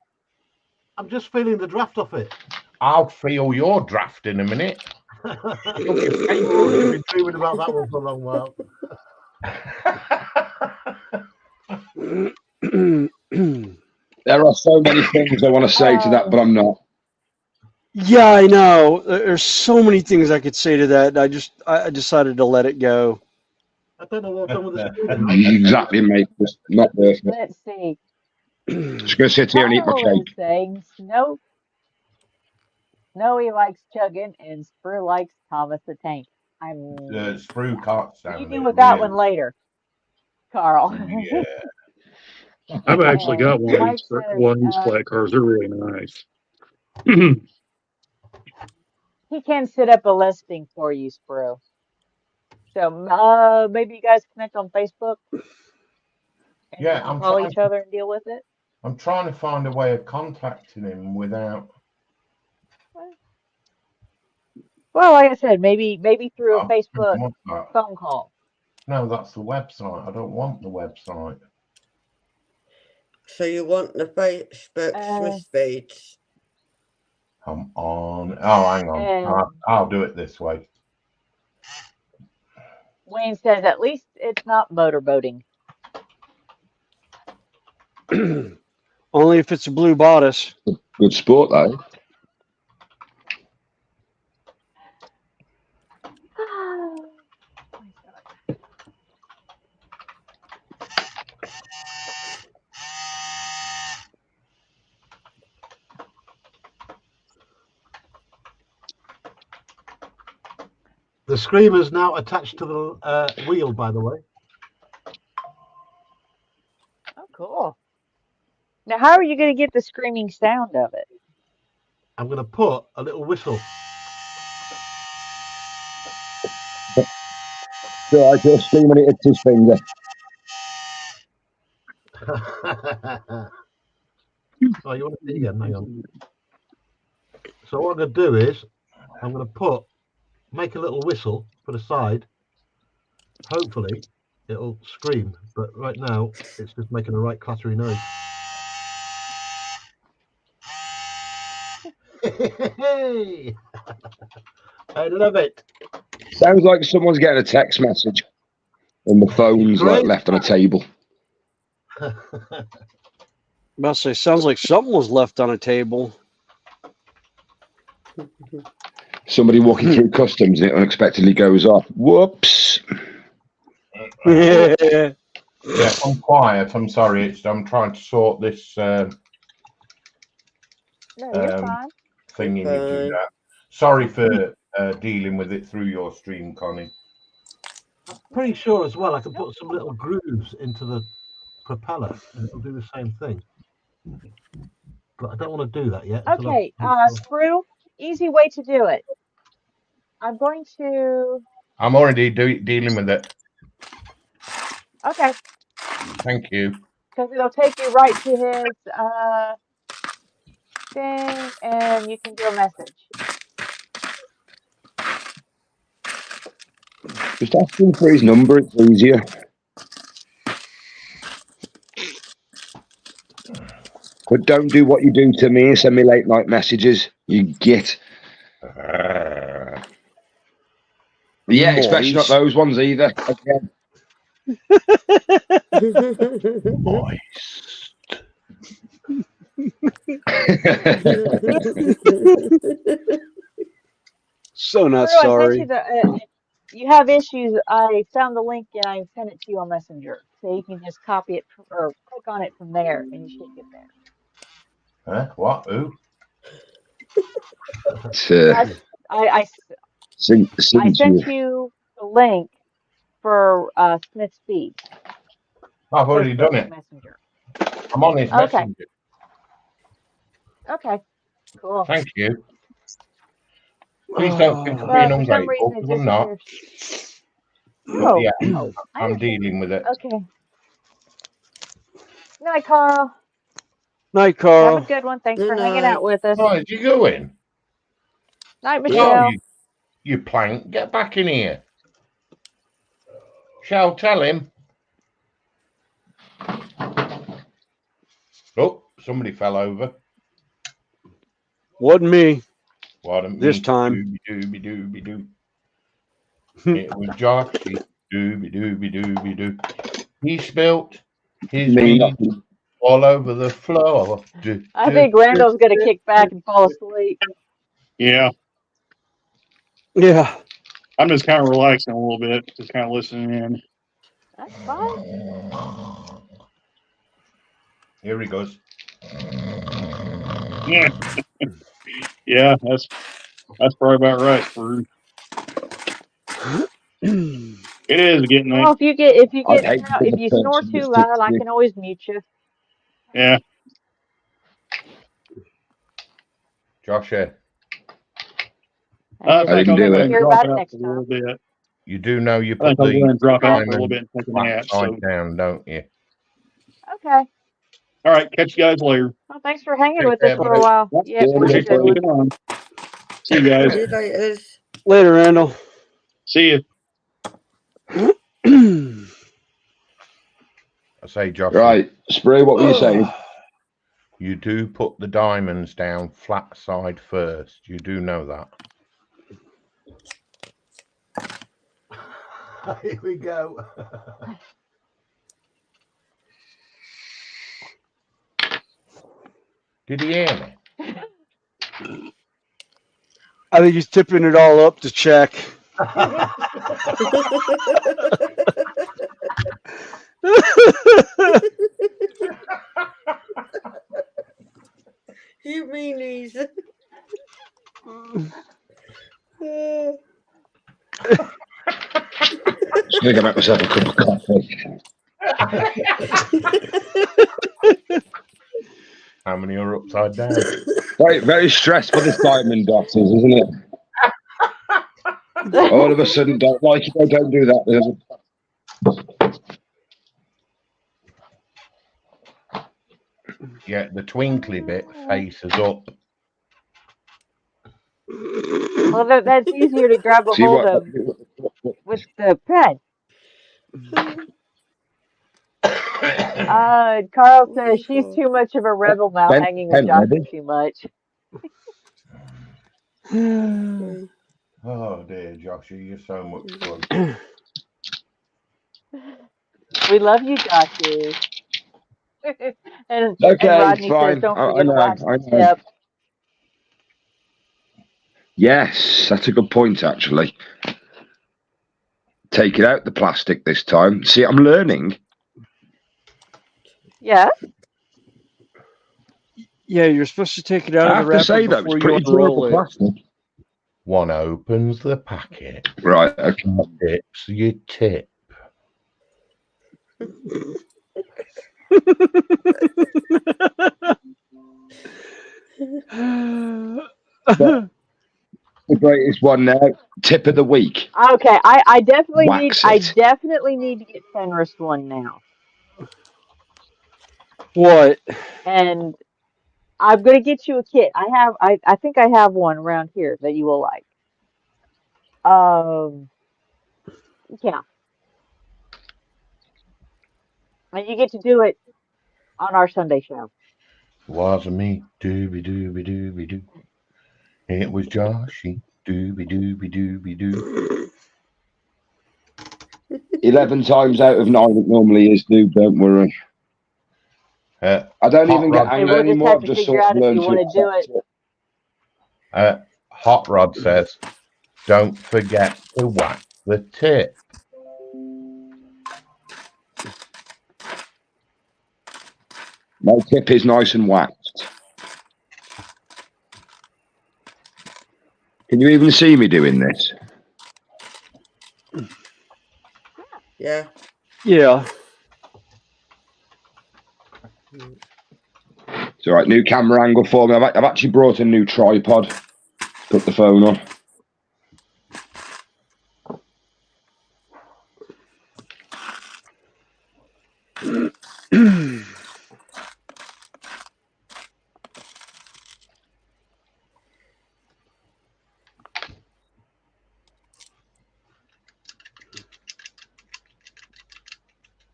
[SPEAKER 4] I'm just feeling the draft off it.
[SPEAKER 14] I'll feel your draft in a minute.
[SPEAKER 4] Oh, you've been dreaming about that one for a long while.
[SPEAKER 13] There are so many things I want to say to that, but I'm not.
[SPEAKER 2] Yeah, I know. There's so many things I could say to that. I decided to let it go.
[SPEAKER 4] I don't know what I've done with the screen.
[SPEAKER 13] Exactly, mate. It's not worth it.
[SPEAKER 1] Let's see.
[SPEAKER 13] Just gonna sit here and eat my
[SPEAKER 1] Carl is
[SPEAKER 13] cake.
[SPEAKER 1] saying Snowy likes chugging and Sprue likes Thomas the Tank.
[SPEAKER 14] Sprue can't stand
[SPEAKER 1] You
[SPEAKER 14] it.
[SPEAKER 1] deal with that
[SPEAKER 14] Really.
[SPEAKER 1] one later, Carl.
[SPEAKER 14] Yeah.
[SPEAKER 10] I've actually got
[SPEAKER 1] And Mike says
[SPEAKER 10] these flat cars. They're really nice.
[SPEAKER 1] he can set up a listing for you, Sprue. So maybe you guys connect on Facebook and
[SPEAKER 14] Yeah,
[SPEAKER 1] you can call each other and deal with it.
[SPEAKER 14] I'm trying to find a way of contacting him without.
[SPEAKER 1] Well, like I said, maybe through a
[SPEAKER 14] I
[SPEAKER 1] Facebook
[SPEAKER 14] don't want that.
[SPEAKER 1] phone call.
[SPEAKER 14] No, that's the website. I don't want the website.
[SPEAKER 8] So you want the Facebook Smith feeds?
[SPEAKER 14] Come on. Oh, hang on.
[SPEAKER 1] And
[SPEAKER 14] I'll do it this way.
[SPEAKER 1] Wayne says at least it's not motorboating.
[SPEAKER 2] Only if it's a blue bodice.
[SPEAKER 13] Good sport, though.
[SPEAKER 4] The screamer's now attached to the wheel, by the way.
[SPEAKER 1] Oh, cool. Now, how are you going to get the screaming sound of it?
[SPEAKER 4] I'm going to put a little whistle.
[SPEAKER 13] So I just scream when it hits his finger.
[SPEAKER 4] Oh, you want to see it again? Hang on. So what I'm going to do is I'm going to make a little whistle for the side. Hopefully it'll scream, but right now it's just making a right clattery noise. Hey! I love it.
[SPEAKER 13] Sounds like someone's getting a text message and the phone's like left on a table.
[SPEAKER 2] About to say, sounds like something was left on a table.
[SPEAKER 13] Somebody walking through customs and it unexpectedly goes off. Whoops.
[SPEAKER 2] Yeah.
[SPEAKER 14] Yeah, I'm quiet. I'm sorry. I'm trying to sort this
[SPEAKER 1] No, you're fine.
[SPEAKER 14] thing you do that. Sorry for dealing with it through your stream, Connie.
[SPEAKER 4] I'm pretty sure as well I can put some little grooves into the propeller and it'll do the same thing. But I don't want to do that yet. until I've-
[SPEAKER 1] Okay, Sprue, easy way to do it. I'm going to.
[SPEAKER 14] I'm already dealing with it.
[SPEAKER 1] Okay,
[SPEAKER 14] Thank you.
[SPEAKER 1] because it'll take you right to his thing, and you can do a message.
[SPEAKER 13] Just ask him for his number. It's easier. But don't do what you do to me and send me late night messages. You git. Yeah, especially not those ones either. Again.
[SPEAKER 2] So not
[SPEAKER 1] Sprue, I sent
[SPEAKER 2] sorry.
[SPEAKER 1] you the. You have issues. I found the link and I sent it to you on Messenger, so you can just copy it or click on it from there, and you should get there.
[SPEAKER 14] Huh? What? Who?
[SPEAKER 1] I sent you the link for Smith's feed.
[SPEAKER 14] I've already done it.
[SPEAKER 1] Messenger.
[SPEAKER 14] I'm on his messenger.
[SPEAKER 1] Okay. Cool.
[SPEAKER 14] Thank you. Please don't think I'm being
[SPEAKER 1] For some
[SPEAKER 14] ungrateful,
[SPEAKER 1] reason it
[SPEAKER 14] because I'm not.
[SPEAKER 1] disappears.
[SPEAKER 14] But yeah,
[SPEAKER 1] Oh,
[SPEAKER 14] I'm dealing with it.
[SPEAKER 1] okay. Night, Carl.
[SPEAKER 2] Night,
[SPEAKER 1] Have
[SPEAKER 2] Carl.
[SPEAKER 1] a good one. Thanks for hanging out with us.
[SPEAKER 14] Where's you going?
[SPEAKER 1] Night, Michelle.
[SPEAKER 14] Oh, you plank. Get back in here. Shall tell him. Oh, somebody fell over.
[SPEAKER 2] Wasn't me.
[SPEAKER 14] Wasn't
[SPEAKER 2] This
[SPEAKER 14] me.
[SPEAKER 2] time.
[SPEAKER 14] Dooby. It was Joshy. Dooby. He spilt his beans all over the floor.
[SPEAKER 1] I think Randall's going to kick back and fall asleep.
[SPEAKER 10] Yeah.
[SPEAKER 2] Yeah.
[SPEAKER 10] I'm just kind of relaxing a little bit, just kind of listening in.
[SPEAKER 1] That's fine.
[SPEAKER 14] Here he goes.
[SPEAKER 10] Yeah. Yeah, that's probably about right, Sprue. It is getting
[SPEAKER 1] Well, if you snore too loud, I can always mute you.
[SPEAKER 10] Yeah.
[SPEAKER 14] Joshua.
[SPEAKER 10] I think I'll go ahead and
[SPEAKER 1] hear
[SPEAKER 10] drop
[SPEAKER 1] about it
[SPEAKER 10] out
[SPEAKER 1] next
[SPEAKER 10] a little bit.
[SPEAKER 14] You do know you
[SPEAKER 10] I think
[SPEAKER 14] put
[SPEAKER 10] I'll go ahead and drop out for a
[SPEAKER 14] diamond
[SPEAKER 10] little bit and take a nap.
[SPEAKER 14] flat
[SPEAKER 10] So,
[SPEAKER 14] side down, don't you?
[SPEAKER 1] Okay.
[SPEAKER 10] all right, catch you guys later.
[SPEAKER 1] Well, thanks for hanging
[SPEAKER 14] Take
[SPEAKER 1] with
[SPEAKER 14] care,
[SPEAKER 1] us for
[SPEAKER 14] buddy.
[SPEAKER 1] a while. Yeah, have a
[SPEAKER 10] Appreciate
[SPEAKER 1] good
[SPEAKER 10] you
[SPEAKER 1] one.
[SPEAKER 10] sticking on. See you guys.
[SPEAKER 2] Later, Randall.
[SPEAKER 10] See you.
[SPEAKER 14] I say, Josh.
[SPEAKER 13] Right, Sprue, what were you saying?
[SPEAKER 14] You do put the diamonds down flat side first. You do know that.
[SPEAKER 4] Here we go.
[SPEAKER 14] Did he hear me?
[SPEAKER 2] I think he's tipping it all up to check.
[SPEAKER 8] You meanies.
[SPEAKER 13] Just gonna go make myself a cup of coffee.
[SPEAKER 14] How many are upside down?
[SPEAKER 13] Very stressful, this diamond dot is, isn't it? All of a sudden, don't like it, don't do that.
[SPEAKER 14] Yeah, the twinkly bit faces up.
[SPEAKER 1] Well, that's easier to grab a hold of with the pen. Carl says she's too much of a rebel now, hanging with Joshua too much.
[SPEAKER 14] Oh dear, Joshua, you're so much fun.
[SPEAKER 1] We love you, Joshua. and
[SPEAKER 13] Okay,
[SPEAKER 1] Rodney
[SPEAKER 13] fine.
[SPEAKER 1] says, don't
[SPEAKER 13] I
[SPEAKER 1] forget to
[SPEAKER 13] know,
[SPEAKER 1] wax
[SPEAKER 13] I
[SPEAKER 1] the
[SPEAKER 13] know.
[SPEAKER 1] tip.
[SPEAKER 13] Yes, that's a good point, actually. Take it out the plastic this time. See, I'm learning.
[SPEAKER 1] Yeah.
[SPEAKER 2] Yeah, you're supposed to take it out
[SPEAKER 13] I
[SPEAKER 2] of
[SPEAKER 13] have
[SPEAKER 2] the wrapper
[SPEAKER 13] to say, though,
[SPEAKER 2] before
[SPEAKER 13] it's
[SPEAKER 2] you
[SPEAKER 13] pretty
[SPEAKER 2] unroll
[SPEAKER 13] durable
[SPEAKER 2] it.
[SPEAKER 13] plastic.
[SPEAKER 14] One opens the packet.
[SPEAKER 13] Right, okay.
[SPEAKER 14] Tips your tip.
[SPEAKER 13] greatest one now. Tip of the week.
[SPEAKER 1] Okay, I definitely need
[SPEAKER 13] Wax
[SPEAKER 1] I
[SPEAKER 13] it.
[SPEAKER 1] definitely need to get Fenris one now,
[SPEAKER 2] What?
[SPEAKER 1] and I'm gonna get you a kit. I think I have one around here that you will like. Yeah, and you get to do it on our Sunday show.
[SPEAKER 14] Wasn't me, dooby dooby dooby doo. It was Joshy, dooby dooby dooby doo.
[SPEAKER 13] 11 times out of 9 it normally is, dude. Don't worry. I don't
[SPEAKER 14] Hot
[SPEAKER 13] even get
[SPEAKER 14] Rod.
[SPEAKER 1] And
[SPEAKER 13] angry
[SPEAKER 1] we'll just
[SPEAKER 13] anymore.
[SPEAKER 1] have
[SPEAKER 13] I've
[SPEAKER 1] to
[SPEAKER 13] just
[SPEAKER 1] figure
[SPEAKER 13] sort of
[SPEAKER 1] out if you
[SPEAKER 13] learned to
[SPEAKER 1] want to do it.
[SPEAKER 13] accept it.
[SPEAKER 14] Hot Rod says, don't forget to wax the tip.
[SPEAKER 13] My tip is nice and waxed. Can you even see me doing this?
[SPEAKER 8] Yeah.
[SPEAKER 2] Yeah.
[SPEAKER 13] It's all right. New camera angle for me. I've actually brought a new tripod. Put the phone on.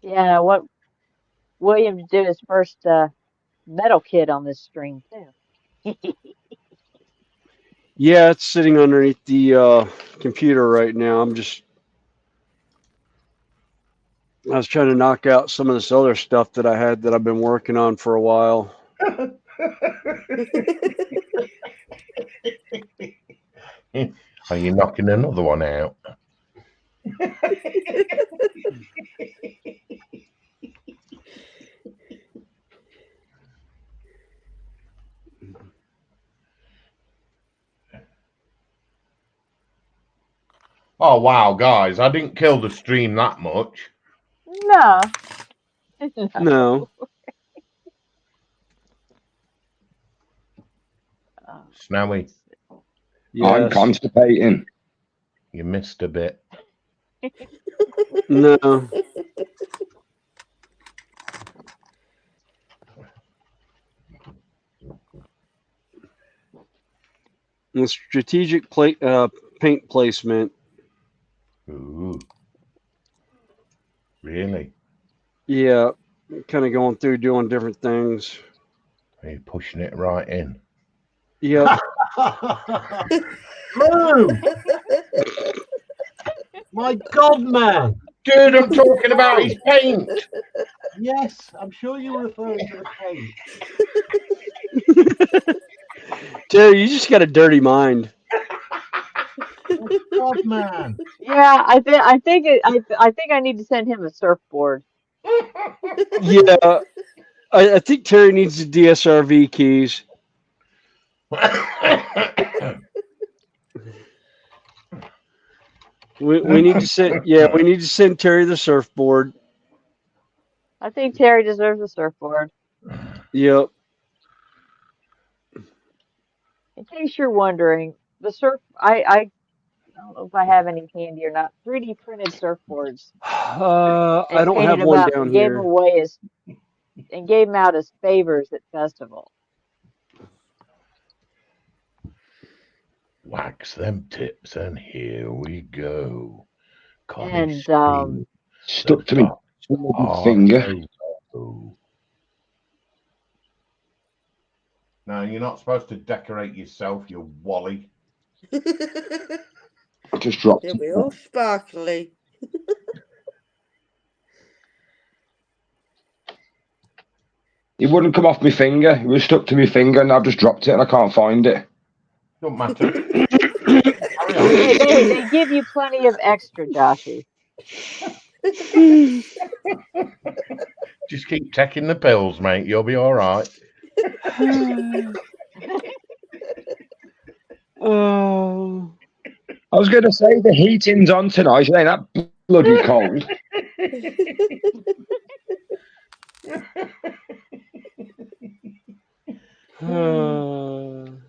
[SPEAKER 1] Yeah, what William did his first metal kit on this stream too.
[SPEAKER 2] Yeah, it's sitting underneath the computer right now. I was trying to knock out some of this other stuff that I had that I've been working on for a while.
[SPEAKER 14] Are you knocking another one out? Oh wow, guys! I didn't kill the stream that much.
[SPEAKER 1] No.
[SPEAKER 2] No.
[SPEAKER 14] Snowy,
[SPEAKER 13] I'm
[SPEAKER 2] Yes.
[SPEAKER 13] constipating.
[SPEAKER 14] you missed a bit.
[SPEAKER 2] No. The strategic paint placement.
[SPEAKER 14] Ooh, really?
[SPEAKER 2] Yeah, kind of going through doing different things.
[SPEAKER 14] Are you pushing it right in?
[SPEAKER 2] Yep.
[SPEAKER 4] Lou! My God, man!
[SPEAKER 14] Dude, I'm talking about his paint.
[SPEAKER 4] Yes, I'm sure you were referring to the paint.
[SPEAKER 2] Dude, you just got a dirty mind.
[SPEAKER 4] My God, man!
[SPEAKER 1] Yeah, I think I need to send him a surfboard.
[SPEAKER 2] Yeah, I think Terry needs the DSRV keys. We need to send we need to send Terry the surfboard.
[SPEAKER 1] I think Terry deserves a surfboard.
[SPEAKER 2] Yep.
[SPEAKER 1] In case you're wondering, I don't know if I have any handy or not. 3D printed surfboards
[SPEAKER 2] I
[SPEAKER 1] and
[SPEAKER 2] don't
[SPEAKER 1] painted
[SPEAKER 2] have
[SPEAKER 1] them
[SPEAKER 2] one
[SPEAKER 1] up
[SPEAKER 2] down
[SPEAKER 1] and gave them
[SPEAKER 2] here.
[SPEAKER 1] away and gave them out as favors at festival.
[SPEAKER 14] Wax them tips, and here we go.
[SPEAKER 1] And
[SPEAKER 13] Stuck to me finger.
[SPEAKER 14] No, you're not supposed to decorate yourself, you wally.
[SPEAKER 13] I just dropped
[SPEAKER 8] It'll
[SPEAKER 13] it.
[SPEAKER 8] be all sparkly.
[SPEAKER 13] It wouldn't come off my finger. It was stuck to my finger, and I've just dropped it, and I can't find it.
[SPEAKER 14] Don't matter.
[SPEAKER 1] they give you plenty of extra, Joshy.
[SPEAKER 14] Just keep taking the pills, mate. You'll be all right.
[SPEAKER 2] Oh.
[SPEAKER 13] I was going to say the heating's on tonight. It ain't that bloody cold.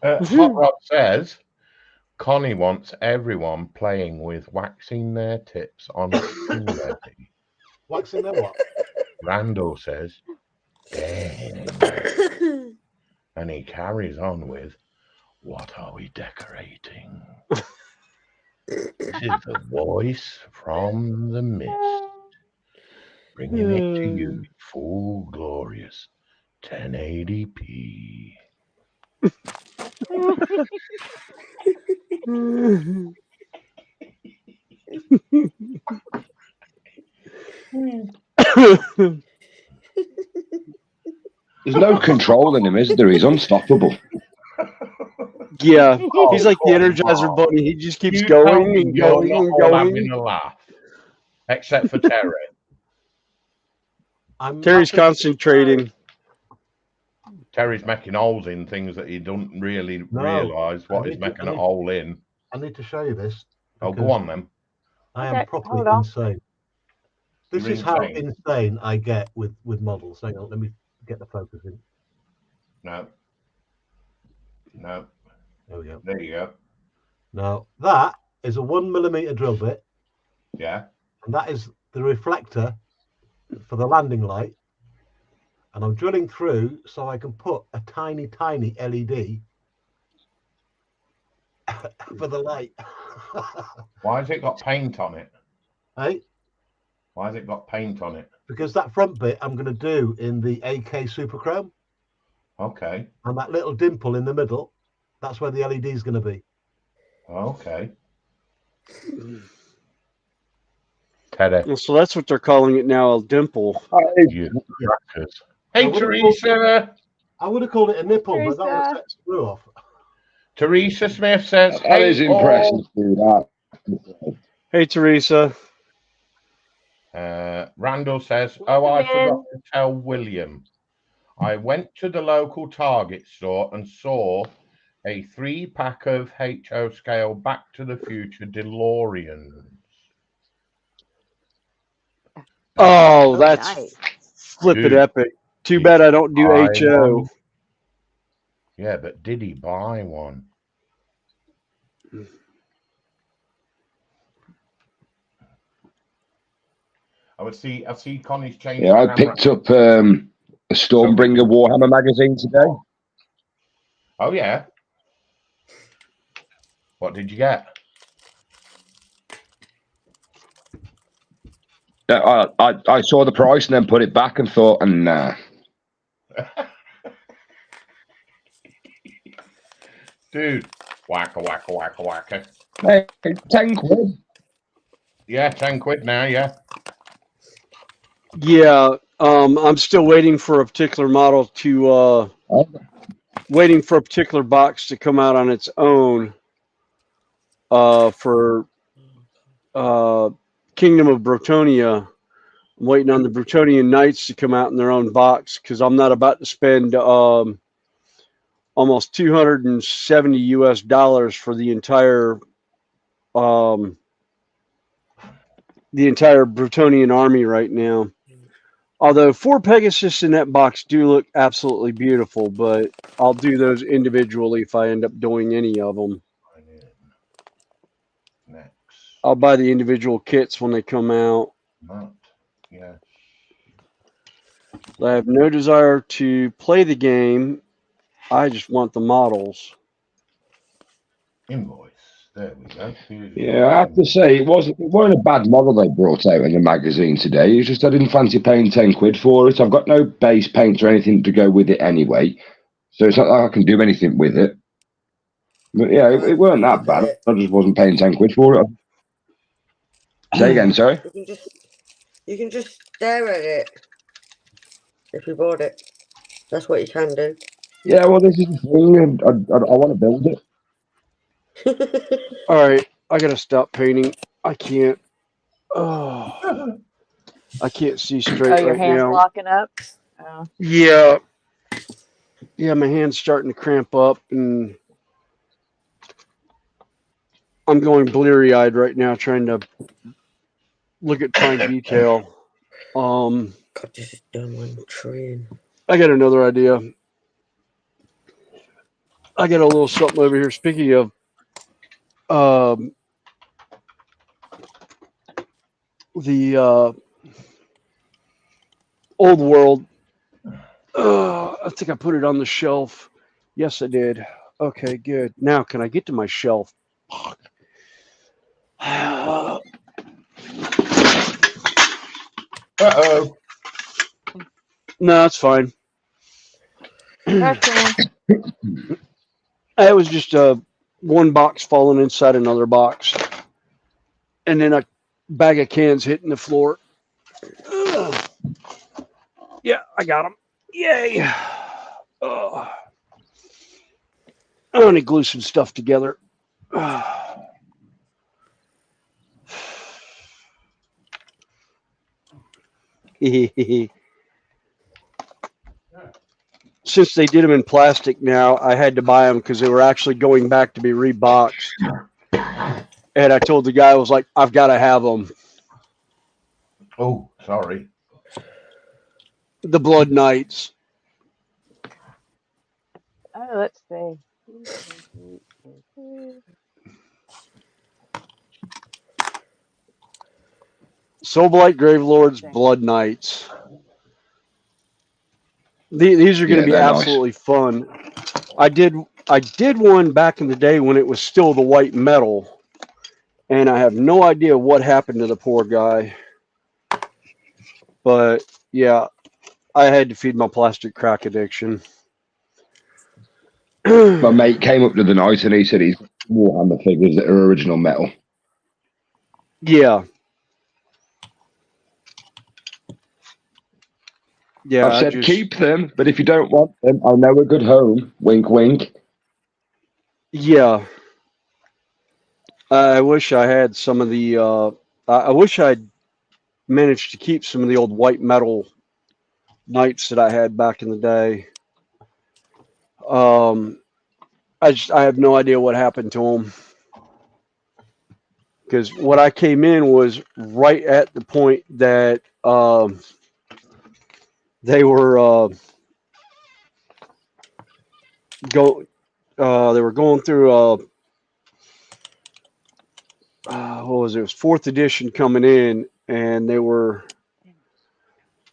[SPEAKER 14] Hot Rod says, Connie wants everyone playing with waxing their tips on Ready.
[SPEAKER 4] Waxing their what?
[SPEAKER 14] Randall says, dang. And he carries on with, what are we decorating? This is the voice from the mist, bringing it to you in full glorious 1080p.
[SPEAKER 13] There's no control in him, is there? He's unstoppable.
[SPEAKER 2] Yeah, he's like the Energizer Bunny. He just keeps
[SPEAKER 14] You tell
[SPEAKER 2] going
[SPEAKER 14] me
[SPEAKER 2] and
[SPEAKER 14] you're
[SPEAKER 2] going
[SPEAKER 14] not
[SPEAKER 2] and
[SPEAKER 14] all
[SPEAKER 2] going.
[SPEAKER 14] having a laugh, except for Terry.
[SPEAKER 2] Terry's concentrating.
[SPEAKER 14] Terry's making holes in things that he doesn't really realise what he's making a hole in.
[SPEAKER 4] I need to show you this.
[SPEAKER 14] Oh, go on then.
[SPEAKER 4] I
[SPEAKER 1] Okay,
[SPEAKER 4] am properly
[SPEAKER 1] hold on.
[SPEAKER 4] insane. This
[SPEAKER 14] You're
[SPEAKER 4] is how
[SPEAKER 14] insane.
[SPEAKER 4] insane I get with models. Hang on, let me get the focus in.
[SPEAKER 14] No.
[SPEAKER 4] There we go.
[SPEAKER 14] There you go.
[SPEAKER 4] Now that is a 1mm drill bit.
[SPEAKER 14] Yeah.
[SPEAKER 4] And that is the reflector for the landing light. And I'm drilling through so I can put a tiny LED for the light.
[SPEAKER 14] Why has it got paint on it?
[SPEAKER 4] Hey?
[SPEAKER 14] Why has it got paint on it?
[SPEAKER 4] Because that front bit I'm going to do in the AK Super Chrome.
[SPEAKER 14] Okay.
[SPEAKER 4] And that little dimple in the middle, that's where the LED is going to be.
[SPEAKER 14] Okay. Teddy.
[SPEAKER 2] Well, so that's what they're calling it now, a dimple.
[SPEAKER 14] You crackers. Hey, Teresa.
[SPEAKER 4] I would have called it a nipple, but that would
[SPEAKER 1] Teresa.
[SPEAKER 4] have set screw off.
[SPEAKER 14] Teresa Smith says,
[SPEAKER 13] That is impressive, dude.
[SPEAKER 2] Hey, Teresa.
[SPEAKER 14] Randall says, I forgot to tell William. I went to the local Target store and saw a 3-pack of HO scale Back to the Future DeLoreans.
[SPEAKER 2] Oh, that's
[SPEAKER 1] nice.
[SPEAKER 2] flippin'
[SPEAKER 14] Dude,
[SPEAKER 2] epic. Too bad I don't do
[SPEAKER 14] buy
[SPEAKER 2] HO.
[SPEAKER 14] one. Yeah, but did he buy one? I see Connie's changed.
[SPEAKER 13] Yeah, I picked up a Stormbringer Warhammer magazine today.
[SPEAKER 14] Oh yeah. What did you get?
[SPEAKER 13] I saw the price and then put it back and thought, nah.
[SPEAKER 14] Dude, whacker.
[SPEAKER 13] Hey, 10 quid.
[SPEAKER 14] Yeah, 10 quid now, yeah.
[SPEAKER 2] Yeah, I'm still waiting for a particular model to, waiting for a particular box to come out on its own for Kingdom of Bretonia. I'm waiting on the Bretonian Knights to come out in their own box because I'm not about to spend almost $270 for the entire Bretonian army right now. Although 4 Pegasus in that box do look absolutely beautiful, but I'll do those individually if I end up doing any of them.
[SPEAKER 14] Next.
[SPEAKER 2] I'll buy the individual kits when they come out.
[SPEAKER 14] Yeah.
[SPEAKER 2] I have no desire to play the game. I just want the models.
[SPEAKER 14] Invoice. There we go.
[SPEAKER 13] Yeah, I have to say, it weren't a bad model they brought out in the magazine today. It's just I didn't fancy paying 10 quid for it. I've got no base paint or anything to go with it anyway. So it's not like I can do anything with it. But yeah, it weren't that bad. I just wasn't paying 10 quid for it. Say again, sorry?
[SPEAKER 8] You can just stare at it if you bought it. That's what you can do.
[SPEAKER 13] Yeah, well, this is the thing. I want to build it.
[SPEAKER 2] All right, I gotta stop painting. I can't. Oh, I can't see straight
[SPEAKER 1] Oh, your
[SPEAKER 2] right
[SPEAKER 1] hand's
[SPEAKER 2] now.
[SPEAKER 1] locking up? Oh.
[SPEAKER 2] Yeah, my hand's starting to cramp up, and I'm going bleary-eyed right now, trying to look at fine detail.
[SPEAKER 8] God, this is dumb one train.
[SPEAKER 2] I got another idea. I got a little something over here. Speaking of the Old World. I think I put it on the shelf. Yes, I did. Okay, good. Now, can I get to my shelf?
[SPEAKER 14] Uh-oh.
[SPEAKER 2] No, it's fine.
[SPEAKER 5] Okay.
[SPEAKER 2] It was just one box falling inside another box, and then a bag of cans hitting the floor. Ugh. Yeah, I got them. Yay! I want to glue some stuff together. Since they did them in plastic now, I had to buy them because they were actually going back to be reboxed. And I told the guy, I was like, I've got to have them.
[SPEAKER 14] Oh, sorry.
[SPEAKER 2] The Blood Knights.
[SPEAKER 1] Oh, let's see.
[SPEAKER 2] Soulblight Gravelords, Blood Knights. These are going to be absolutely fun. I did one back in the day when it was still the white metal, and I have no idea what happened to the poor guy. But yeah, I had to feed my plastic crack addiction.
[SPEAKER 13] My mate came up to the night and he said he's got Warhammer figures that are original metal.
[SPEAKER 2] Yeah. Yeah,
[SPEAKER 13] I've said keep them, but if you don't want them, I know a good home. Wink, wink.
[SPEAKER 2] Yeah. I wish I had some of the. I wish I'd managed to keep some of the old white metal knights that I had back in the day. I have no idea what happened to them, because what I came in was right at the point that they were they were going through what was it? It was 4th edition coming in, and the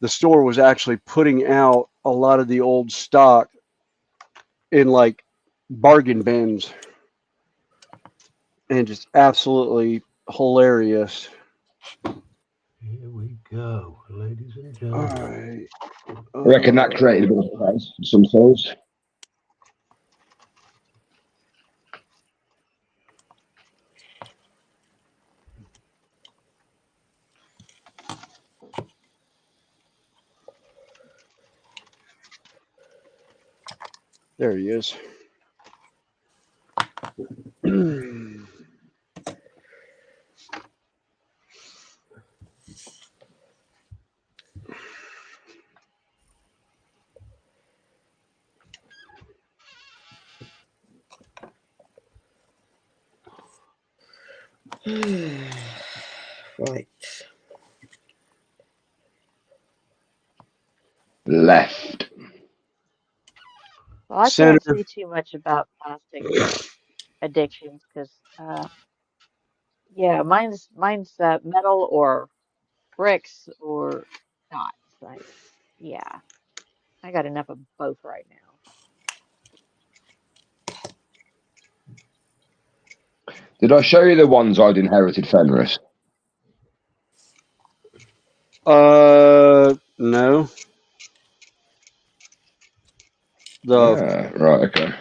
[SPEAKER 2] store was actually putting out a lot of the old stock in like bargain bins, and just absolutely hilarious.
[SPEAKER 4] Here we go, ladies and
[SPEAKER 2] All
[SPEAKER 4] gentlemen.
[SPEAKER 2] right.
[SPEAKER 13] I reckon that created a bit of price for some souls.
[SPEAKER 2] There he is.
[SPEAKER 8] Right.
[SPEAKER 13] Left.
[SPEAKER 1] Well, I can't
[SPEAKER 2] Senator.
[SPEAKER 1] say too much about plastic addictions because, yeah, mine's metal or bricks or not. Like, yeah, I got enough of both right now.
[SPEAKER 13] Did I show you the ones I'd inherited, Fenris?
[SPEAKER 2] No.
[SPEAKER 13] Right, okay.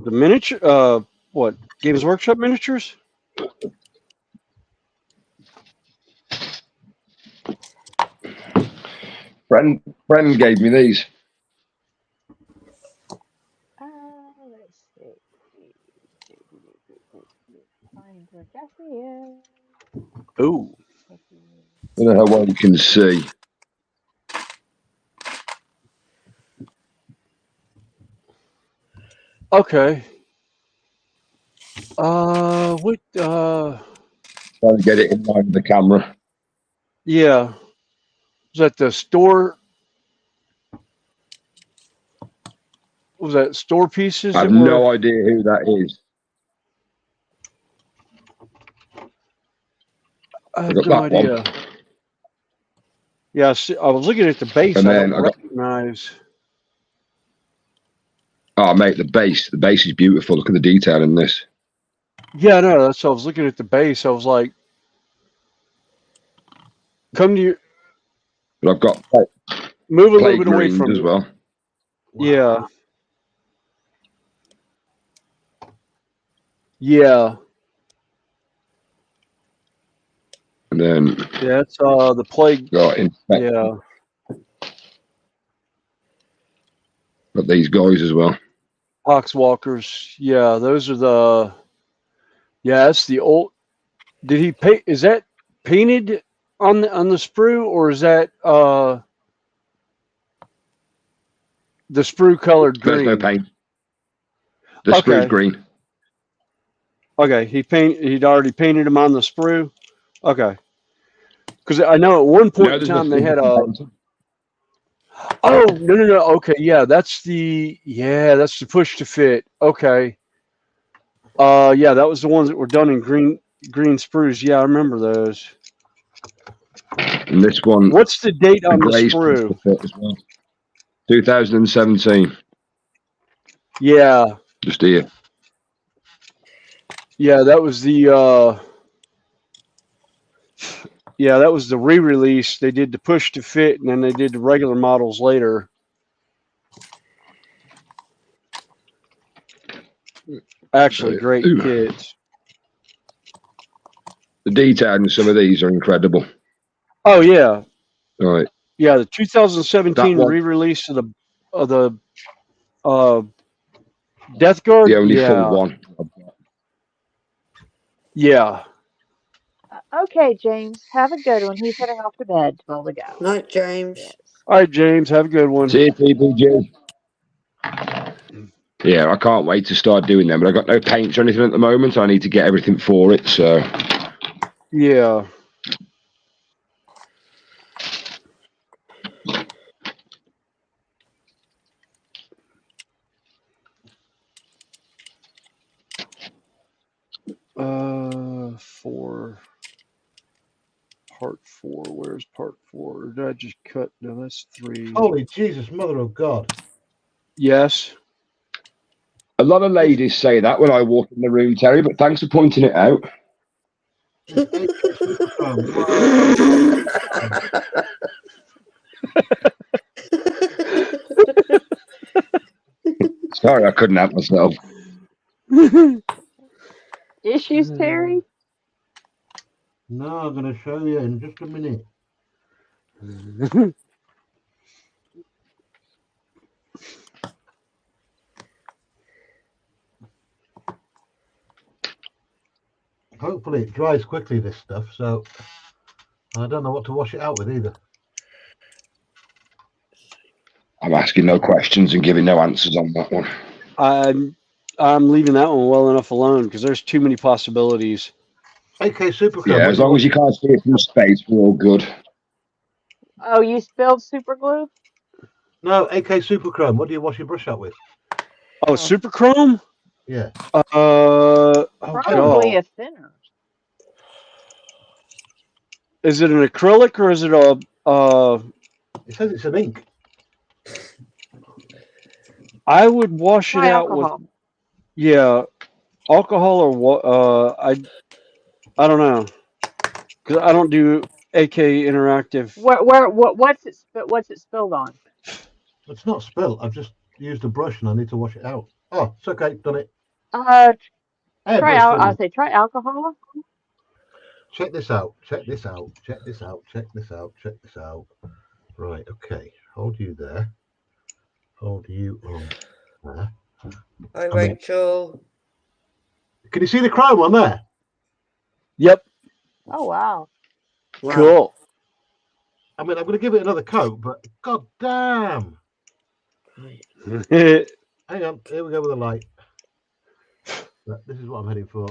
[SPEAKER 2] The miniature, what, Games Workshop miniatures?
[SPEAKER 13] Friend gave me these.
[SPEAKER 1] Let's see. Find where Jesse is.
[SPEAKER 2] Oh.
[SPEAKER 13] I don't know how well you can see.
[SPEAKER 2] Okay. What,
[SPEAKER 13] Trying to get it in line with the camera.
[SPEAKER 2] yeah. Was that the store? Was that Store Pieces?
[SPEAKER 13] I have no idea who that is.
[SPEAKER 2] I
[SPEAKER 13] I
[SPEAKER 2] have
[SPEAKER 13] got
[SPEAKER 2] no
[SPEAKER 13] that one.
[SPEAKER 2] idea. Yeah, I was looking at the base.
[SPEAKER 13] And
[SPEAKER 2] I
[SPEAKER 13] then
[SPEAKER 2] don't
[SPEAKER 13] I got,
[SPEAKER 2] recognize.
[SPEAKER 13] oh, mate, the base. The base is beautiful. Look at the detail in this.
[SPEAKER 2] Yeah, no, that's. I was looking at the base. I was like, come to your.
[SPEAKER 13] But I've got
[SPEAKER 2] Move a little
[SPEAKER 13] plague
[SPEAKER 2] bit away
[SPEAKER 13] marines
[SPEAKER 2] from
[SPEAKER 13] as
[SPEAKER 2] me.
[SPEAKER 13] well.
[SPEAKER 2] Yeah. Yeah.
[SPEAKER 13] And then
[SPEAKER 2] Yeah, that's the plague.
[SPEAKER 13] got infect.
[SPEAKER 2] Yeah.
[SPEAKER 13] Got these guys as well.
[SPEAKER 2] Poxwalkers. Yeah, those are the. Yeah, that's the old. Did he paint? Is that painted on the sprue, or is that the sprue colored
[SPEAKER 13] There's no
[SPEAKER 2] green?
[SPEAKER 13] paint. The sprue's green.
[SPEAKER 2] Okay, he'd already painted them on the sprue. Okay, because I know at one point in
[SPEAKER 13] there's
[SPEAKER 2] time they
[SPEAKER 13] nothing
[SPEAKER 2] had a.
[SPEAKER 13] painted.
[SPEAKER 2] Oh no. Okay, yeah, that's the push to fit. Okay. Yeah, that was the ones that were done in green sprues. Yeah, I remember those.
[SPEAKER 13] And this one.
[SPEAKER 2] What's the date on the
[SPEAKER 13] Grey's
[SPEAKER 2] sprue?
[SPEAKER 13] as well. 2017.
[SPEAKER 2] Yeah.
[SPEAKER 13] Just here.
[SPEAKER 2] Yeah, that was the that was the re-release. They did the push to fit, and then they did the regular models later. Actually, great kits.
[SPEAKER 13] The detail in some of these are incredible.
[SPEAKER 2] Oh yeah.
[SPEAKER 13] All right.
[SPEAKER 2] Yeah, the 2017 re-release of the Death Guard.
[SPEAKER 13] The only full one.
[SPEAKER 2] Yeah.
[SPEAKER 1] Okay, James, have a good one. He's heading off to bed. 12 to go.
[SPEAKER 8] Night, James.
[SPEAKER 1] Yes.
[SPEAKER 2] All right, James, have a good one.
[SPEAKER 13] See you, PPG. Yeah, I can't wait to start doing them, but I've got no paints or anything at the moment. I need to get everything for it, so.
[SPEAKER 2] Yeah. Part 4. Where's part 4? Or did I just cut? No, that's 3.
[SPEAKER 4] Holy Jesus, Mother of God.
[SPEAKER 2] Yes.
[SPEAKER 13] A lot of ladies say that when I walk in the room, Terry, but thanks for pointing it out. Sorry, I couldn't help myself.
[SPEAKER 1] Issues, Terry?
[SPEAKER 4] No, I'm going to show you in just a minute. Hopefully it dries quickly, this stuff, so I don't know what to wash it out with either.
[SPEAKER 13] I'm asking no questions and giving no answers on that one.
[SPEAKER 2] I'm leaving that one well enough alone because there's too many possibilities.
[SPEAKER 4] AK Super.
[SPEAKER 13] Yeah, as long as you can't see it from space, we're all good.
[SPEAKER 1] Oh, you spilled super glue?
[SPEAKER 4] No, AK Super Chrome. What do you wash your brush out with?
[SPEAKER 2] Oh, Super Chrome?
[SPEAKER 4] Yeah.
[SPEAKER 1] Probably a thinner.
[SPEAKER 2] Is it an acrylic or is it a?
[SPEAKER 4] It says it's an ink.
[SPEAKER 2] I would wash it out
[SPEAKER 1] alcohol.
[SPEAKER 2] with. Yeah, alcohol or what? I don't know because I don't do AK Interactive.
[SPEAKER 1] What's it spilled on?
[SPEAKER 4] It's not spilled. I've just used a brush and I need to wash it out. Oh, it's okay. Done it.
[SPEAKER 1] Try alcohol.
[SPEAKER 4] Check this out. Check this out. Check this out. Check this out. Check this out. Right. Okay. Hold you there. Hold you on there.
[SPEAKER 8] Hi, Rachel.
[SPEAKER 4] Can you see the chrome on there?
[SPEAKER 2] Yep.
[SPEAKER 1] Oh wow.
[SPEAKER 2] Cool.
[SPEAKER 4] I mean, I'm going to give it another coat, but god damn. Hang on. Here we go with the light. This is what I'm heading for.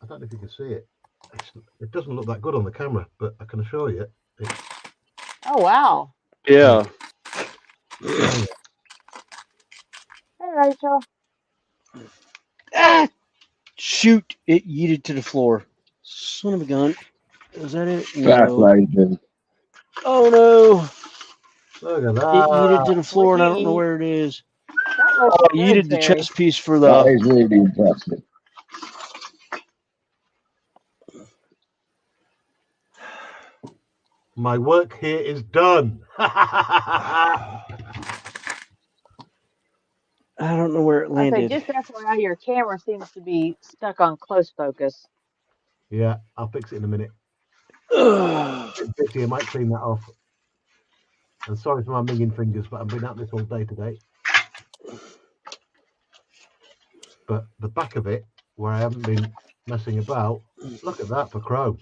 [SPEAKER 4] I don't know if you can see it. It doesn't look that good on the camera, but I can assure you.
[SPEAKER 1] Oh wow.
[SPEAKER 2] Yeah.
[SPEAKER 1] Hey Rachel.
[SPEAKER 2] Ah! Shoot! It yeeted to the floor. Son of a gun. Is that it?
[SPEAKER 13] Fair
[SPEAKER 2] No.
[SPEAKER 13] play, dude.
[SPEAKER 2] Oh no.
[SPEAKER 4] Look at
[SPEAKER 2] It
[SPEAKER 4] that.
[SPEAKER 2] yeeted to the floor and I
[SPEAKER 1] What'd
[SPEAKER 2] don't
[SPEAKER 1] you
[SPEAKER 2] know
[SPEAKER 1] eat?
[SPEAKER 2] where it is.
[SPEAKER 1] That
[SPEAKER 2] Oh,
[SPEAKER 1] looks
[SPEAKER 2] I
[SPEAKER 1] good,
[SPEAKER 2] yeeted the
[SPEAKER 1] Terry.
[SPEAKER 2] chess piece for
[SPEAKER 13] That
[SPEAKER 2] the.
[SPEAKER 13] is really impressive.
[SPEAKER 4] My work here is done.
[SPEAKER 2] I don't know where it
[SPEAKER 1] I say,
[SPEAKER 2] landed.
[SPEAKER 1] just FYI, your camera seems to be stuck on close focus.
[SPEAKER 4] Yeah, I'll fix it in a minute.
[SPEAKER 2] Ugh.
[SPEAKER 4] Getting busy, I might clean that off. And sorry for my minging fingers, but I've been at this all day today. But the back of it, where I haven't been messing about, look at that for Chrome.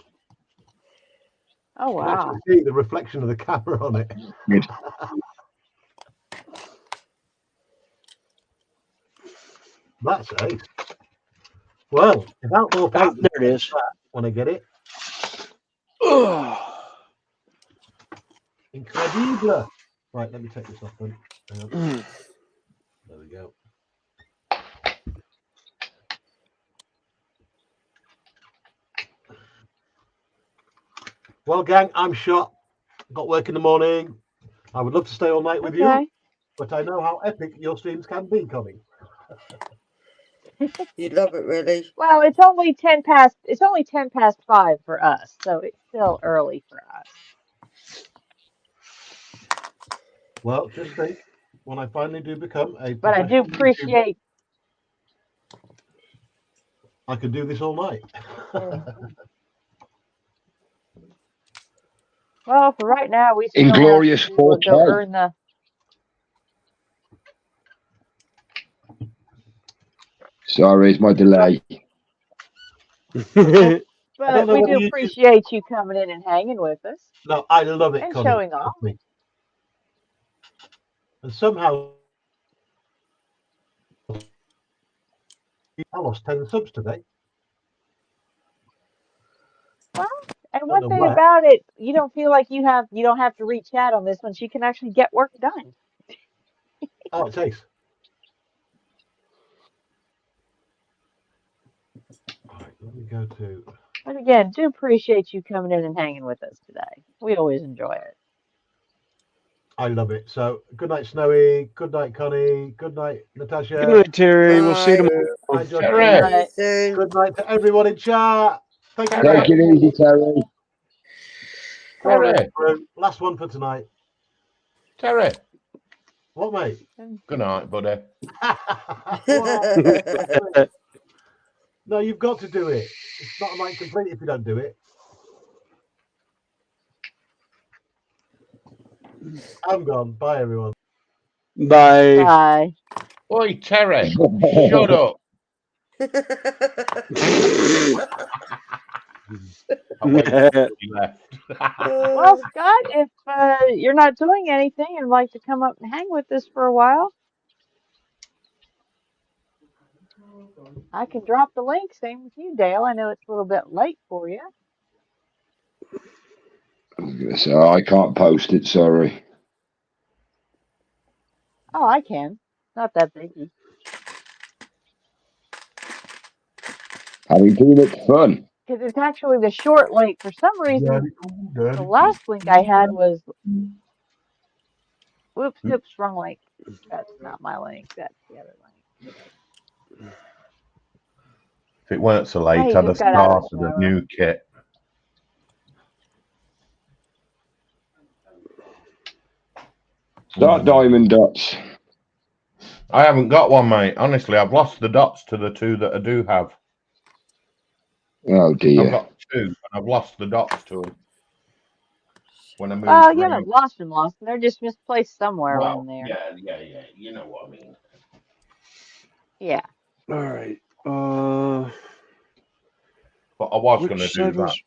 [SPEAKER 1] Oh,
[SPEAKER 4] You can
[SPEAKER 1] wow.
[SPEAKER 4] actually see the reflection of the camera on it.
[SPEAKER 13] Good.
[SPEAKER 4] That's ace. Well, without more
[SPEAKER 2] Ah,
[SPEAKER 4] paint,
[SPEAKER 2] there it is.
[SPEAKER 4] when I get it.
[SPEAKER 2] Ugh.
[SPEAKER 4] Incredible. Right, let me take this off then. Hang on.
[SPEAKER 2] Mm.
[SPEAKER 4] There we go. Well, gang, I'm shot. Got work in the morning. I would love to stay all night with you,
[SPEAKER 1] Okay.
[SPEAKER 4] but I know how epic your streams can be, Connie.
[SPEAKER 8] You'd love it, really.
[SPEAKER 1] Well, it's only 10 past 5 for us, so it's still early for us.
[SPEAKER 4] Well, just think, when I finally do become a
[SPEAKER 1] But I do
[SPEAKER 4] professional YouTuber,
[SPEAKER 1] appreciate.
[SPEAKER 4] I could do this all night.
[SPEAKER 1] Well, for right now, we still have
[SPEAKER 13] Inglorious
[SPEAKER 1] to go
[SPEAKER 13] 4K.
[SPEAKER 1] earn the.
[SPEAKER 13] Sorry, it's my delay.
[SPEAKER 1] But
[SPEAKER 4] know
[SPEAKER 1] we
[SPEAKER 4] whether
[SPEAKER 1] do
[SPEAKER 4] you-
[SPEAKER 1] appreciate you coming in and hanging with us
[SPEAKER 4] No, I love it,
[SPEAKER 1] and
[SPEAKER 4] Connie.
[SPEAKER 1] showing off.
[SPEAKER 4] Trust me. And somehow I lost 10 subs today.
[SPEAKER 1] Well, and
[SPEAKER 4] Don't
[SPEAKER 1] one
[SPEAKER 4] know
[SPEAKER 1] thing
[SPEAKER 4] where.
[SPEAKER 1] about it, you don't feel like you don't have to reach out on this one. She can actually get work done.
[SPEAKER 4] Oh, it's ace. All right, let me go to.
[SPEAKER 1] But again, do appreciate you coming in and hanging with us today. We always enjoy it.
[SPEAKER 4] I love it. So, good night, Snowy. Good night, Connie. Good night, Natasha.
[SPEAKER 2] Good night, Terry. We'll see you
[SPEAKER 8] Bye.
[SPEAKER 2] tomorrow.
[SPEAKER 4] Good night, Josh.
[SPEAKER 14] Terry.
[SPEAKER 8] See you soon.
[SPEAKER 4] Good night to everyone in chat. Thank you.
[SPEAKER 14] Terry.
[SPEAKER 13] Take it easy, Terry.
[SPEAKER 14] Terry.
[SPEAKER 4] Last one for tonight.
[SPEAKER 14] Terry.
[SPEAKER 4] What, mate?
[SPEAKER 14] Good night, buddy.
[SPEAKER 4] What? No, you've got to do it. It's not a night complete if you don't do it. I'm gone. Bye, everyone.
[SPEAKER 2] Bye.
[SPEAKER 1] Bye.
[SPEAKER 14] Oi, Terry. Shut up. I waited until he left.
[SPEAKER 1] Well, Scott, if you're not doing anything and like to come up and hang with us for a while, I can drop the link. Same with you, Dale. I know it's a little bit late for you.
[SPEAKER 13] So I can't post it, sorry.
[SPEAKER 1] Oh, I can. Not that biggie.
[SPEAKER 13] Having too much fun.
[SPEAKER 1] Because it's actually the short link. For some reason, the last link I had was. Whoops, wrong link. That's not my link. That's the other link.
[SPEAKER 14] If it weren't so late,
[SPEAKER 1] Hey,
[SPEAKER 14] I'd have
[SPEAKER 1] just got out of the
[SPEAKER 14] started a
[SPEAKER 1] shower.
[SPEAKER 14] new kit.
[SPEAKER 13] Start diamond dots.
[SPEAKER 14] I haven't got one, mate. Honestly, I've lost the dots to the two that I do have.
[SPEAKER 13] Oh dear.
[SPEAKER 14] I've got two, and I've lost the dots to them. When I moved
[SPEAKER 1] Well, you
[SPEAKER 14] around.
[SPEAKER 1] haven't lost them. They're just misplaced somewhere
[SPEAKER 14] Well,
[SPEAKER 1] around there.
[SPEAKER 14] yeah. You know what I mean.
[SPEAKER 1] Yeah.
[SPEAKER 2] All right.
[SPEAKER 14] But I was
[SPEAKER 2] Which
[SPEAKER 14] going to do
[SPEAKER 2] side
[SPEAKER 14] that.
[SPEAKER 2] was-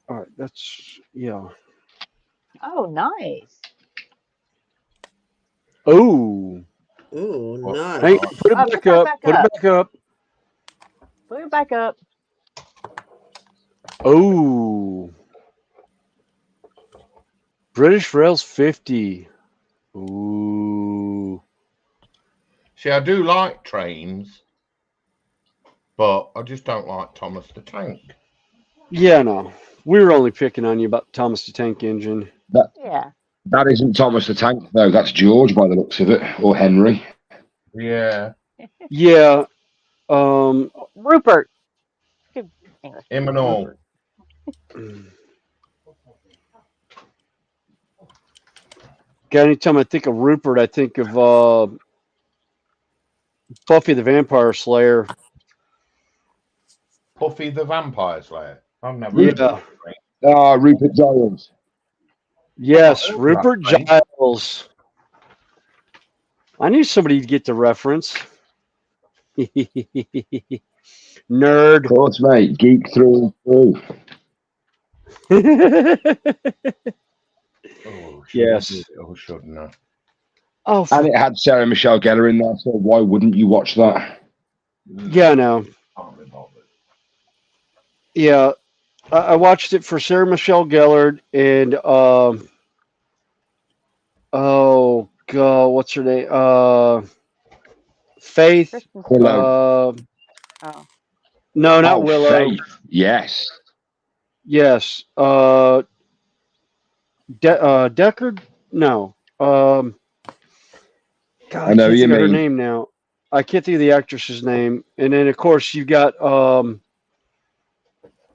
[SPEAKER 2] All right. That's yeah.
[SPEAKER 1] Oh, nice.
[SPEAKER 2] Oh.
[SPEAKER 8] Ooh,
[SPEAKER 14] What?
[SPEAKER 8] nice.
[SPEAKER 2] Hey, put it
[SPEAKER 1] Oh,
[SPEAKER 2] back
[SPEAKER 1] put that
[SPEAKER 2] up.
[SPEAKER 1] back
[SPEAKER 2] Put
[SPEAKER 1] up.
[SPEAKER 2] it back up.
[SPEAKER 1] Put it back up.
[SPEAKER 2] Oh. British Rails 50. Ooh.
[SPEAKER 14] See, I do like trains, but I just don't like Thomas the Tank.
[SPEAKER 2] Yeah, no. We were only picking on you about Thomas the Tank Engine.
[SPEAKER 1] Yeah.
[SPEAKER 13] That isn't Thomas the Tank, though. That's George by the looks of it, or Henry.
[SPEAKER 14] Yeah.
[SPEAKER 2] Yeah.
[SPEAKER 1] Rupert. Good English.
[SPEAKER 14] Him and all.
[SPEAKER 2] God, anytime I think of Rupert, I think of Buffy the Vampire Slayer.
[SPEAKER 14] Buffy the Vampire Slayer. I've never
[SPEAKER 2] Yeah.
[SPEAKER 14] heard of it.
[SPEAKER 13] Rupert Giles.
[SPEAKER 2] Yes,
[SPEAKER 14] Oh,
[SPEAKER 2] Rupert
[SPEAKER 14] that's
[SPEAKER 2] Giles. I knew somebody to get the reference. Nerd.
[SPEAKER 13] Of course, mate. Geek through and through.
[SPEAKER 14] Oh,
[SPEAKER 2] Yes.
[SPEAKER 14] Or shouldn't I?
[SPEAKER 2] Oh,
[SPEAKER 13] And it had Sarah Michelle Gellar in there, so why wouldn't you watch that?
[SPEAKER 2] yeah, no.
[SPEAKER 14] Can't be bothered.
[SPEAKER 2] Yeah, I watched it for Sarah Michelle Gellar and oh god, what's her name? Faith.
[SPEAKER 1] Kristen
[SPEAKER 13] Willow.
[SPEAKER 1] Oh.
[SPEAKER 2] No, not
[SPEAKER 13] Oh,
[SPEAKER 2] Willow.
[SPEAKER 13] Faith. Yes.
[SPEAKER 2] Yes. Deckard. No. God,
[SPEAKER 13] I
[SPEAKER 2] I
[SPEAKER 13] know
[SPEAKER 2] can't
[SPEAKER 13] you
[SPEAKER 2] think of her
[SPEAKER 13] mean.
[SPEAKER 2] name now. I can't think of the actress's name. And then of course you got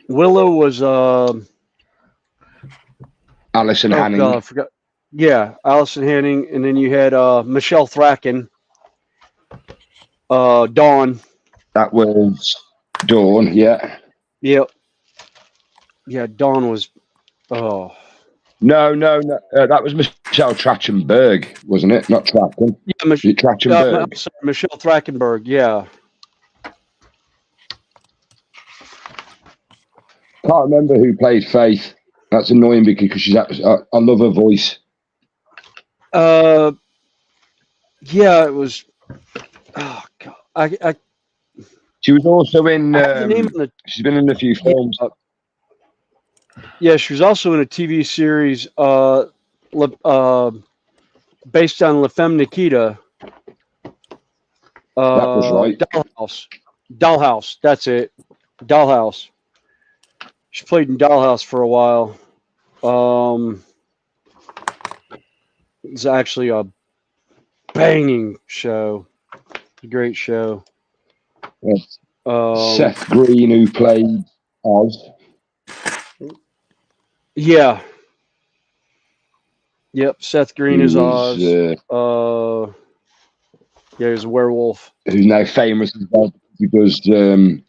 [SPEAKER 2] Willow was
[SPEAKER 13] Alison
[SPEAKER 2] oh
[SPEAKER 13] Hanning.
[SPEAKER 2] god, I forgot. Yeah, Allison Hanning, and then you had Michelle Thrackin. Dawn.
[SPEAKER 13] That was Dawn, yeah.
[SPEAKER 2] Yep. Yeah, Dawn was. Oh.
[SPEAKER 13] No. That was Michelle Trachtenberg, wasn't it? Not Trachten.
[SPEAKER 2] Yeah,
[SPEAKER 13] Trachtenberg.
[SPEAKER 2] sorry, Michelle Thrackenberg. Yeah.
[SPEAKER 13] Can't remember who played Faith. That's annoying because she's. I love her voice.
[SPEAKER 2] Yeah, it was. Oh god,
[SPEAKER 13] She was also in.
[SPEAKER 2] the name of the,
[SPEAKER 13] she's been in a few films.
[SPEAKER 2] yeah, she was also in a TV series based on La Femme Nikita.
[SPEAKER 13] That was right.
[SPEAKER 2] Dollhouse. That's it. Dollhouse. She played in Dollhouse for a while. It's actually a banging show. A great show.
[SPEAKER 13] Yes. Seth Green, who played Oz.
[SPEAKER 2] Yeah. Yep. Seth Green is Oz.
[SPEAKER 13] Yeah,
[SPEAKER 2] he's a werewolf.
[SPEAKER 13] Who's now famous as well. He does the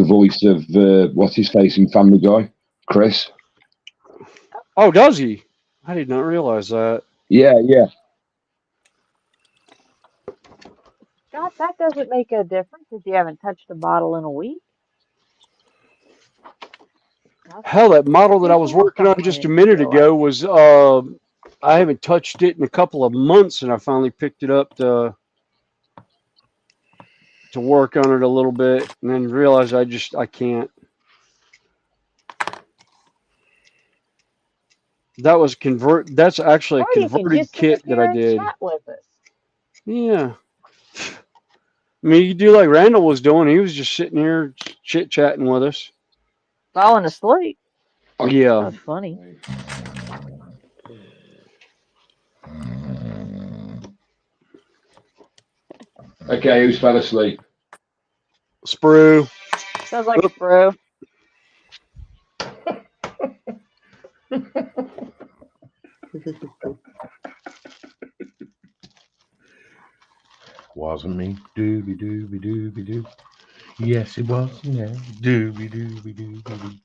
[SPEAKER 13] voice of what's his face in Family Guy, Chris.
[SPEAKER 2] Oh, does he? I did not realize that.
[SPEAKER 13] Yeah.
[SPEAKER 1] God, that doesn't make a difference if you haven't touched a bottle in a week.
[SPEAKER 2] Hell, that model that I was working on just a minute ago was I haven't touched it in a couple of months, and I finally picked it up to work on it a little bit, and then realized I can't. That was That's actually a converted kit that I did.
[SPEAKER 1] Chat with us.
[SPEAKER 2] Yeah. I mean, you do like Randall was doing. He was just sitting here chit chatting with us.
[SPEAKER 1] Falling asleep.
[SPEAKER 2] Yeah.
[SPEAKER 1] That's funny.
[SPEAKER 13] Okay, who's fell asleep?
[SPEAKER 2] Sprue.
[SPEAKER 1] Sounds like a bro.
[SPEAKER 14] Wasn't me. Dooby. Yes, it was. Yeah. Dooby.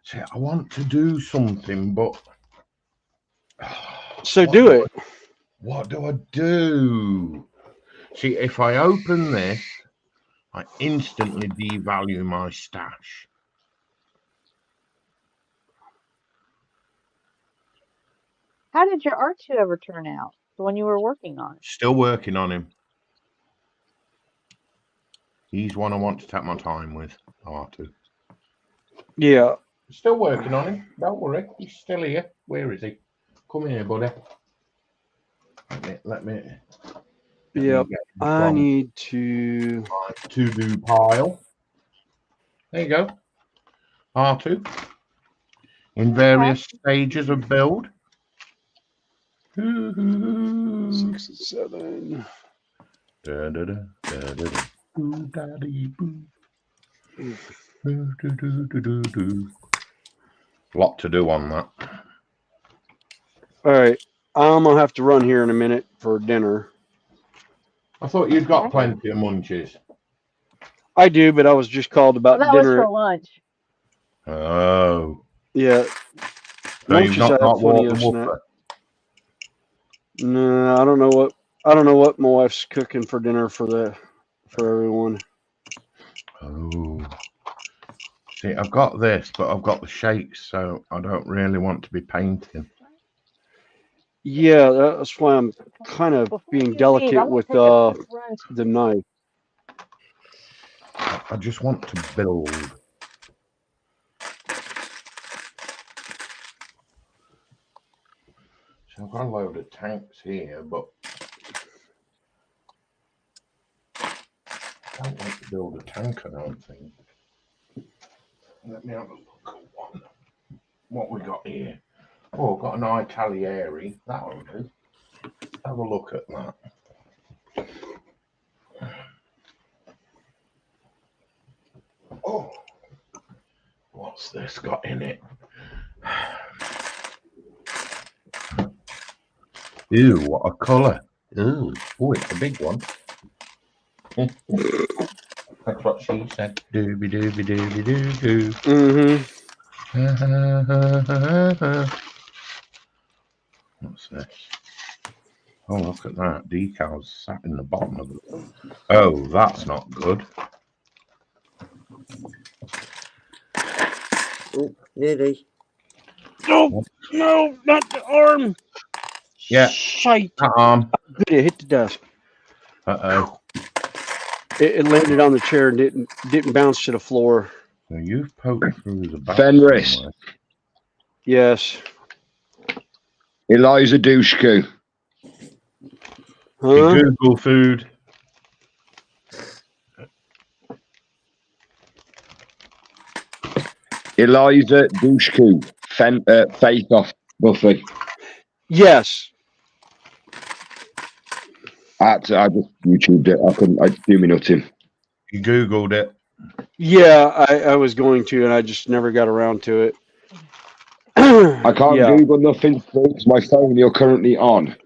[SPEAKER 14] See, I want to do something, but
[SPEAKER 2] So do it.
[SPEAKER 14] What do I do? See, if I open this, I instantly devalue my stash.
[SPEAKER 1] How did your R2 ever turn out? The one you were working on?
[SPEAKER 14] Still working on him. He's one I want to take my time with, R2.
[SPEAKER 2] Yeah.
[SPEAKER 14] Still working on him. Don't worry. He's still here. Where is he? Come here, buddy. Let me.
[SPEAKER 2] Yep. I need to
[SPEAKER 14] do pile. There you go. R2. In various stages of build.
[SPEAKER 2] 6 and 7.
[SPEAKER 14] Da, da, da, da, da, da. Boo, daddy, boo. Do, do, do, do, do, do. Lot to do on that.
[SPEAKER 2] All right. I'm going to have to run here in a minute for dinner.
[SPEAKER 14] I thought you'd got plenty of munchies.
[SPEAKER 2] I do, but I was just called about
[SPEAKER 1] Well, that was
[SPEAKER 2] dinner.
[SPEAKER 1] for lunch.
[SPEAKER 14] Oh.
[SPEAKER 2] Yeah.
[SPEAKER 14] So you've
[SPEAKER 2] Lunches, I
[SPEAKER 14] not
[SPEAKER 2] have plenty
[SPEAKER 14] walked the
[SPEAKER 2] of snack.
[SPEAKER 14] woofer.
[SPEAKER 2] No, I don't know what my wife's cooking for dinner for everyone.
[SPEAKER 14] Oh. See, I've got this, but I've got the shakes, so I don't really want to be painting.
[SPEAKER 2] Yeah, that's why I'm kind of being delicate with the knife.
[SPEAKER 14] I just want to build. So I've got a load of tanks here, but I don't want to build a tank, I don't think. Let me have a look at one. What we got here? Oh, I've got an Italieri. That'll do. Have a look at that. Oh, what's this got in it? Ew, what a colour. Ooh, oh, it's a big one. That's what she said. Dooby dooby dooby doo doo. What's this? Oh, look at that. Decals sat in the bottom of it. Oh, that's not good.
[SPEAKER 8] Oh, nearly.
[SPEAKER 2] No, no, not the arm.
[SPEAKER 14] Yeah.
[SPEAKER 2] Shite.
[SPEAKER 14] That arm.
[SPEAKER 2] Good, it hit the desk.
[SPEAKER 14] Uh-oh.
[SPEAKER 2] It landed on the chair and didn't bounce to the floor.
[SPEAKER 14] So you've poked through the back.
[SPEAKER 13] Fenris.
[SPEAKER 14] somewhere.
[SPEAKER 2] Yes.
[SPEAKER 13] Eliza Dushku.
[SPEAKER 2] Huh?
[SPEAKER 14] Google food.
[SPEAKER 13] Eliza Dushku. Face Off Buffy.
[SPEAKER 2] Yes.
[SPEAKER 13] I just YouTubed it. I do me nothing.
[SPEAKER 14] You Googled it.
[SPEAKER 2] Yeah, I was going to, and I just never got around to it.
[SPEAKER 13] I can't
[SPEAKER 2] Yeah.
[SPEAKER 13] Google nothing because my phone you're currently on.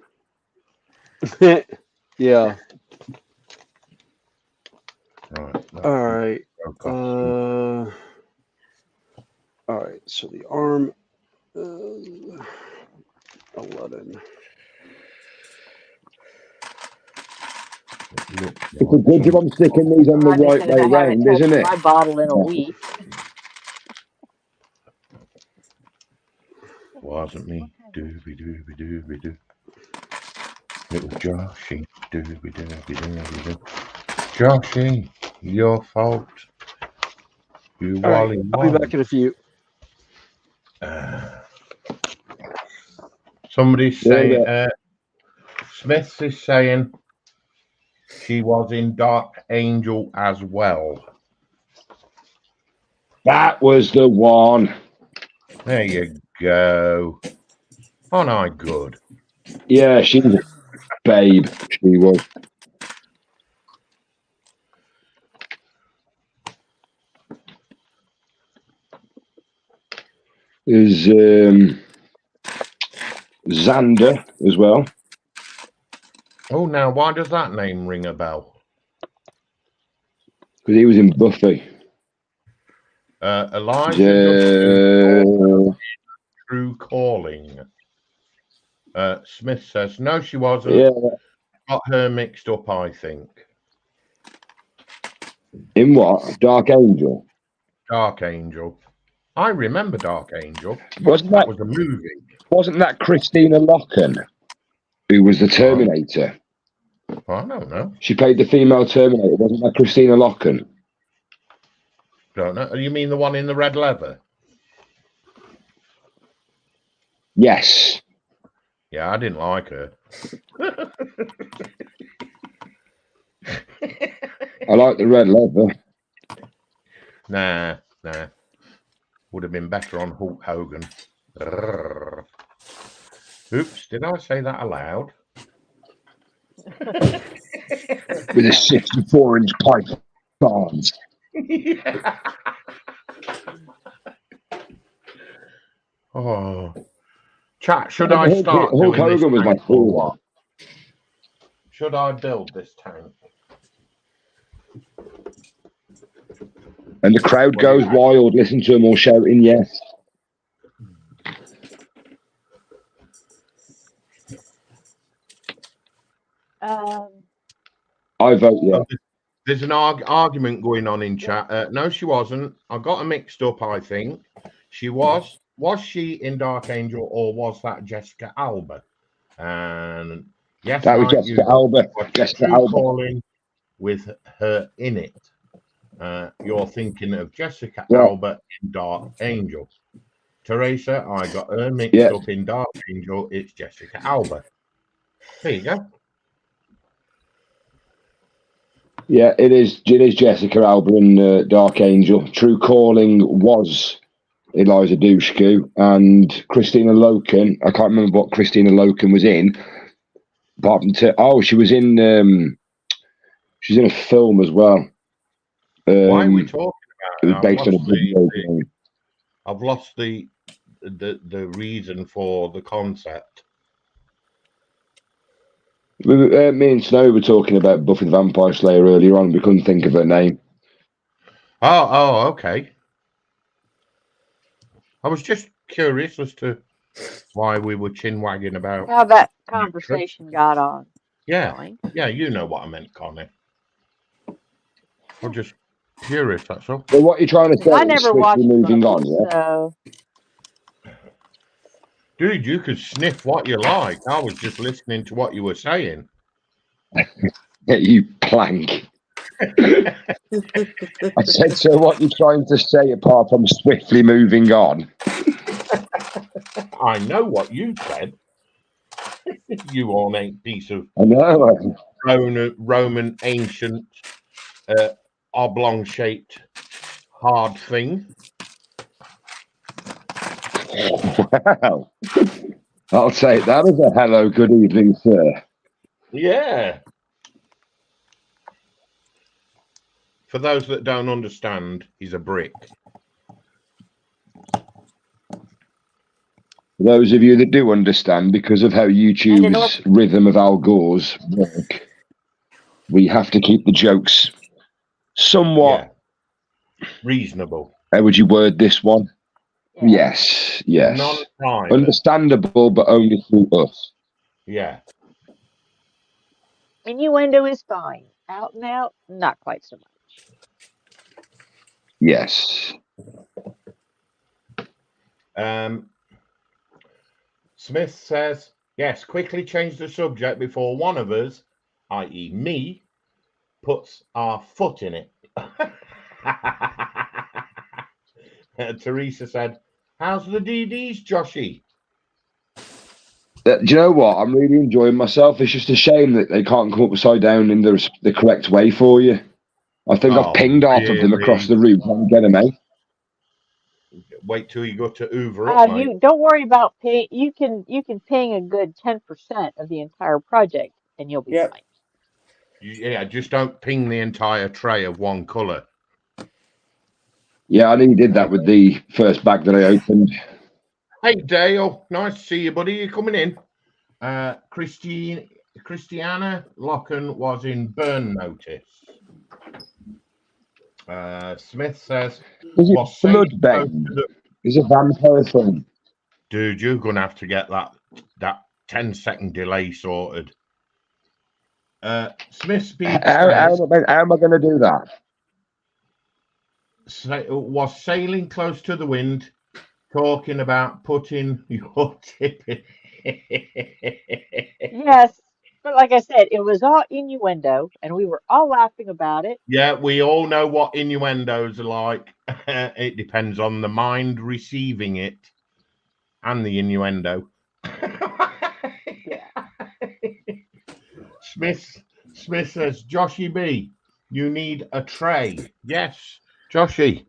[SPEAKER 2] Yeah.
[SPEAKER 14] Right.
[SPEAKER 2] All right. All right. So the arm 11.
[SPEAKER 13] It's a good job I'm sticking these on the
[SPEAKER 1] Rodney
[SPEAKER 13] right
[SPEAKER 1] said
[SPEAKER 13] way
[SPEAKER 1] if I haven't
[SPEAKER 13] round, isn't
[SPEAKER 1] touched
[SPEAKER 13] it?
[SPEAKER 1] my bottle in a week.
[SPEAKER 14] Wasn't me. Dooby dooby dooby doo. It was Joshy. Dooby dooby dooby doo. Joshy, your fault. You
[SPEAKER 2] All right.
[SPEAKER 14] wally
[SPEAKER 2] I'll be back in a few.
[SPEAKER 14] Somebody's saying,
[SPEAKER 13] Yeah.
[SPEAKER 14] Smith is saying she was in Dark Angel as well.
[SPEAKER 13] That was the one.
[SPEAKER 14] There you go. Oh no, good.
[SPEAKER 13] Yeah, she was a babe. She was. There's Xander as well.
[SPEAKER 14] Oh, now why does that name ring a bell?
[SPEAKER 13] Because he was in Buffy.
[SPEAKER 14] Elijah True Calling. Smith says no, she wasn't.
[SPEAKER 13] Yeah.
[SPEAKER 14] Got her mixed up, I think.
[SPEAKER 13] In what? Dark Angel.
[SPEAKER 14] Dark Angel. I remember Dark Angel.
[SPEAKER 13] Wasn't
[SPEAKER 14] that was a movie?
[SPEAKER 13] Wasn't that Christina Locken, who was the Terminator?
[SPEAKER 14] I don't know.
[SPEAKER 13] She played the female Terminator. Wasn't that Christina Locken?
[SPEAKER 14] Don't know. You mean the one in the red leather?
[SPEAKER 13] Yes.
[SPEAKER 14] Yeah, I didn't like her.
[SPEAKER 13] I like the red leather.
[SPEAKER 14] Nah. Would have been better on Hulk Hogan. Oops, did I say that aloud?
[SPEAKER 13] With a 64-inch pipe arms.
[SPEAKER 14] Yeah. Oh, chat. Should I start
[SPEAKER 13] Hulk
[SPEAKER 14] doing this
[SPEAKER 13] Hogan was my
[SPEAKER 14] tank or
[SPEAKER 13] favorite.
[SPEAKER 14] what? Should I build this tank?
[SPEAKER 13] And the crowd goes wild. Listen to them all shouting yes. I vote yes.
[SPEAKER 14] There's an argument going on in chat. No, she wasn't. I got her mixed up, I think. She was. Was she in Dark Angel or was that Jessica Alba? And yes,
[SPEAKER 13] That was
[SPEAKER 14] Mike,
[SPEAKER 13] Jessica Alba. Jessica Alba.
[SPEAKER 14] calling with her in it. You're thinking of Jessica
[SPEAKER 13] Yeah.
[SPEAKER 14] Alba in Dark Angel. Teresa, I got her mixed up in Dark Angel. It's Jessica Alba. There you go.
[SPEAKER 13] Yeah, it is Jessica Alba in Dark Angel. True Calling was Eliza Dushku and Christina Loken. I can't remember what Christina Loken was in. Apart from she was in she's in a film as well.
[SPEAKER 14] Why are we talking
[SPEAKER 13] It was
[SPEAKER 14] about
[SPEAKER 13] based on a video game.
[SPEAKER 14] I've lost the reason for the concept.
[SPEAKER 13] Me and Snow were talking about Buffy the Vampire Slayer earlier on. We couldn't think of her name.
[SPEAKER 14] Oh, okay. I was just curious as to why we were chin-wagging about
[SPEAKER 1] how that conversation got on.
[SPEAKER 14] Yeah,
[SPEAKER 1] Going.
[SPEAKER 14] yeah, you know what I meant, Connie. I'm just curious, that's all.
[SPEAKER 13] So what you're trying to say
[SPEAKER 1] I
[SPEAKER 13] is
[SPEAKER 1] never
[SPEAKER 13] swiftly
[SPEAKER 1] watched
[SPEAKER 13] moving
[SPEAKER 1] Buffy,
[SPEAKER 13] on, yeah?
[SPEAKER 1] so
[SPEAKER 14] Dude, you could sniff what you like. I was just listening to what you were saying.
[SPEAKER 13] Yeah, you plank. I said, so what you're trying to say apart from swiftly moving on?
[SPEAKER 14] I know what you said. You ornate piece of
[SPEAKER 13] I know.
[SPEAKER 14] Roman ancient oblong-shaped hard thing.
[SPEAKER 13] Wow. I'll take that as a hello, good evening, sir.
[SPEAKER 14] Yeah. For those that don't understand, he's a brick.
[SPEAKER 13] For those of you that do understand, because of how YouTube's rhythm of Al Gore's work, we have to keep the jokes somewhat
[SPEAKER 14] reasonable.
[SPEAKER 13] How would you word this one? Yes.
[SPEAKER 14] Non-private.
[SPEAKER 13] Understandable, but only through us.
[SPEAKER 14] Yeah.
[SPEAKER 1] innuendo is fine. Out and out, not quite so much.
[SPEAKER 13] Yes.
[SPEAKER 14] Smith says, yes, quickly change the subject before one of us, i.e. me, puts our foot in it. Teresa said, how's the DDs, Joshy?
[SPEAKER 13] Do you know what? I'm really enjoying myself. It's just a shame that they can't come upside down in the correct way for you. I think I've pinged half of them across the room. Can't get them, eh?
[SPEAKER 14] Wait till you go to Hoover up, mate.
[SPEAKER 1] You don't worry about ping. You can ping a good 10% of the entire project, and you'll be fine.
[SPEAKER 14] Yeah, just don't ping the entire tray of one colour.
[SPEAKER 13] Yeah, I nearly did that with the first bag that I opened.
[SPEAKER 14] Hey, Dale. Nice to see you, buddy. You're coming in. Christiana Locken was in burn notice. Smith says,
[SPEAKER 13] Is it Bloodbane? Is it vampire thing?
[SPEAKER 14] Dude, you're going to have to get that 10-second delay sorted. Smith Speed
[SPEAKER 13] How am I going to do that?
[SPEAKER 14] Was sailing close to the wind, talking about putting your tip in.
[SPEAKER 1] Yes, but like I said, it was all innuendo, and we were all laughing about it.
[SPEAKER 14] Yeah, we all know what innuendos are like. It depends on the mind receiving it and the innuendo.
[SPEAKER 1] Yeah.
[SPEAKER 14] Smith says, Joshy B, You need a tray. Yes, Joshy.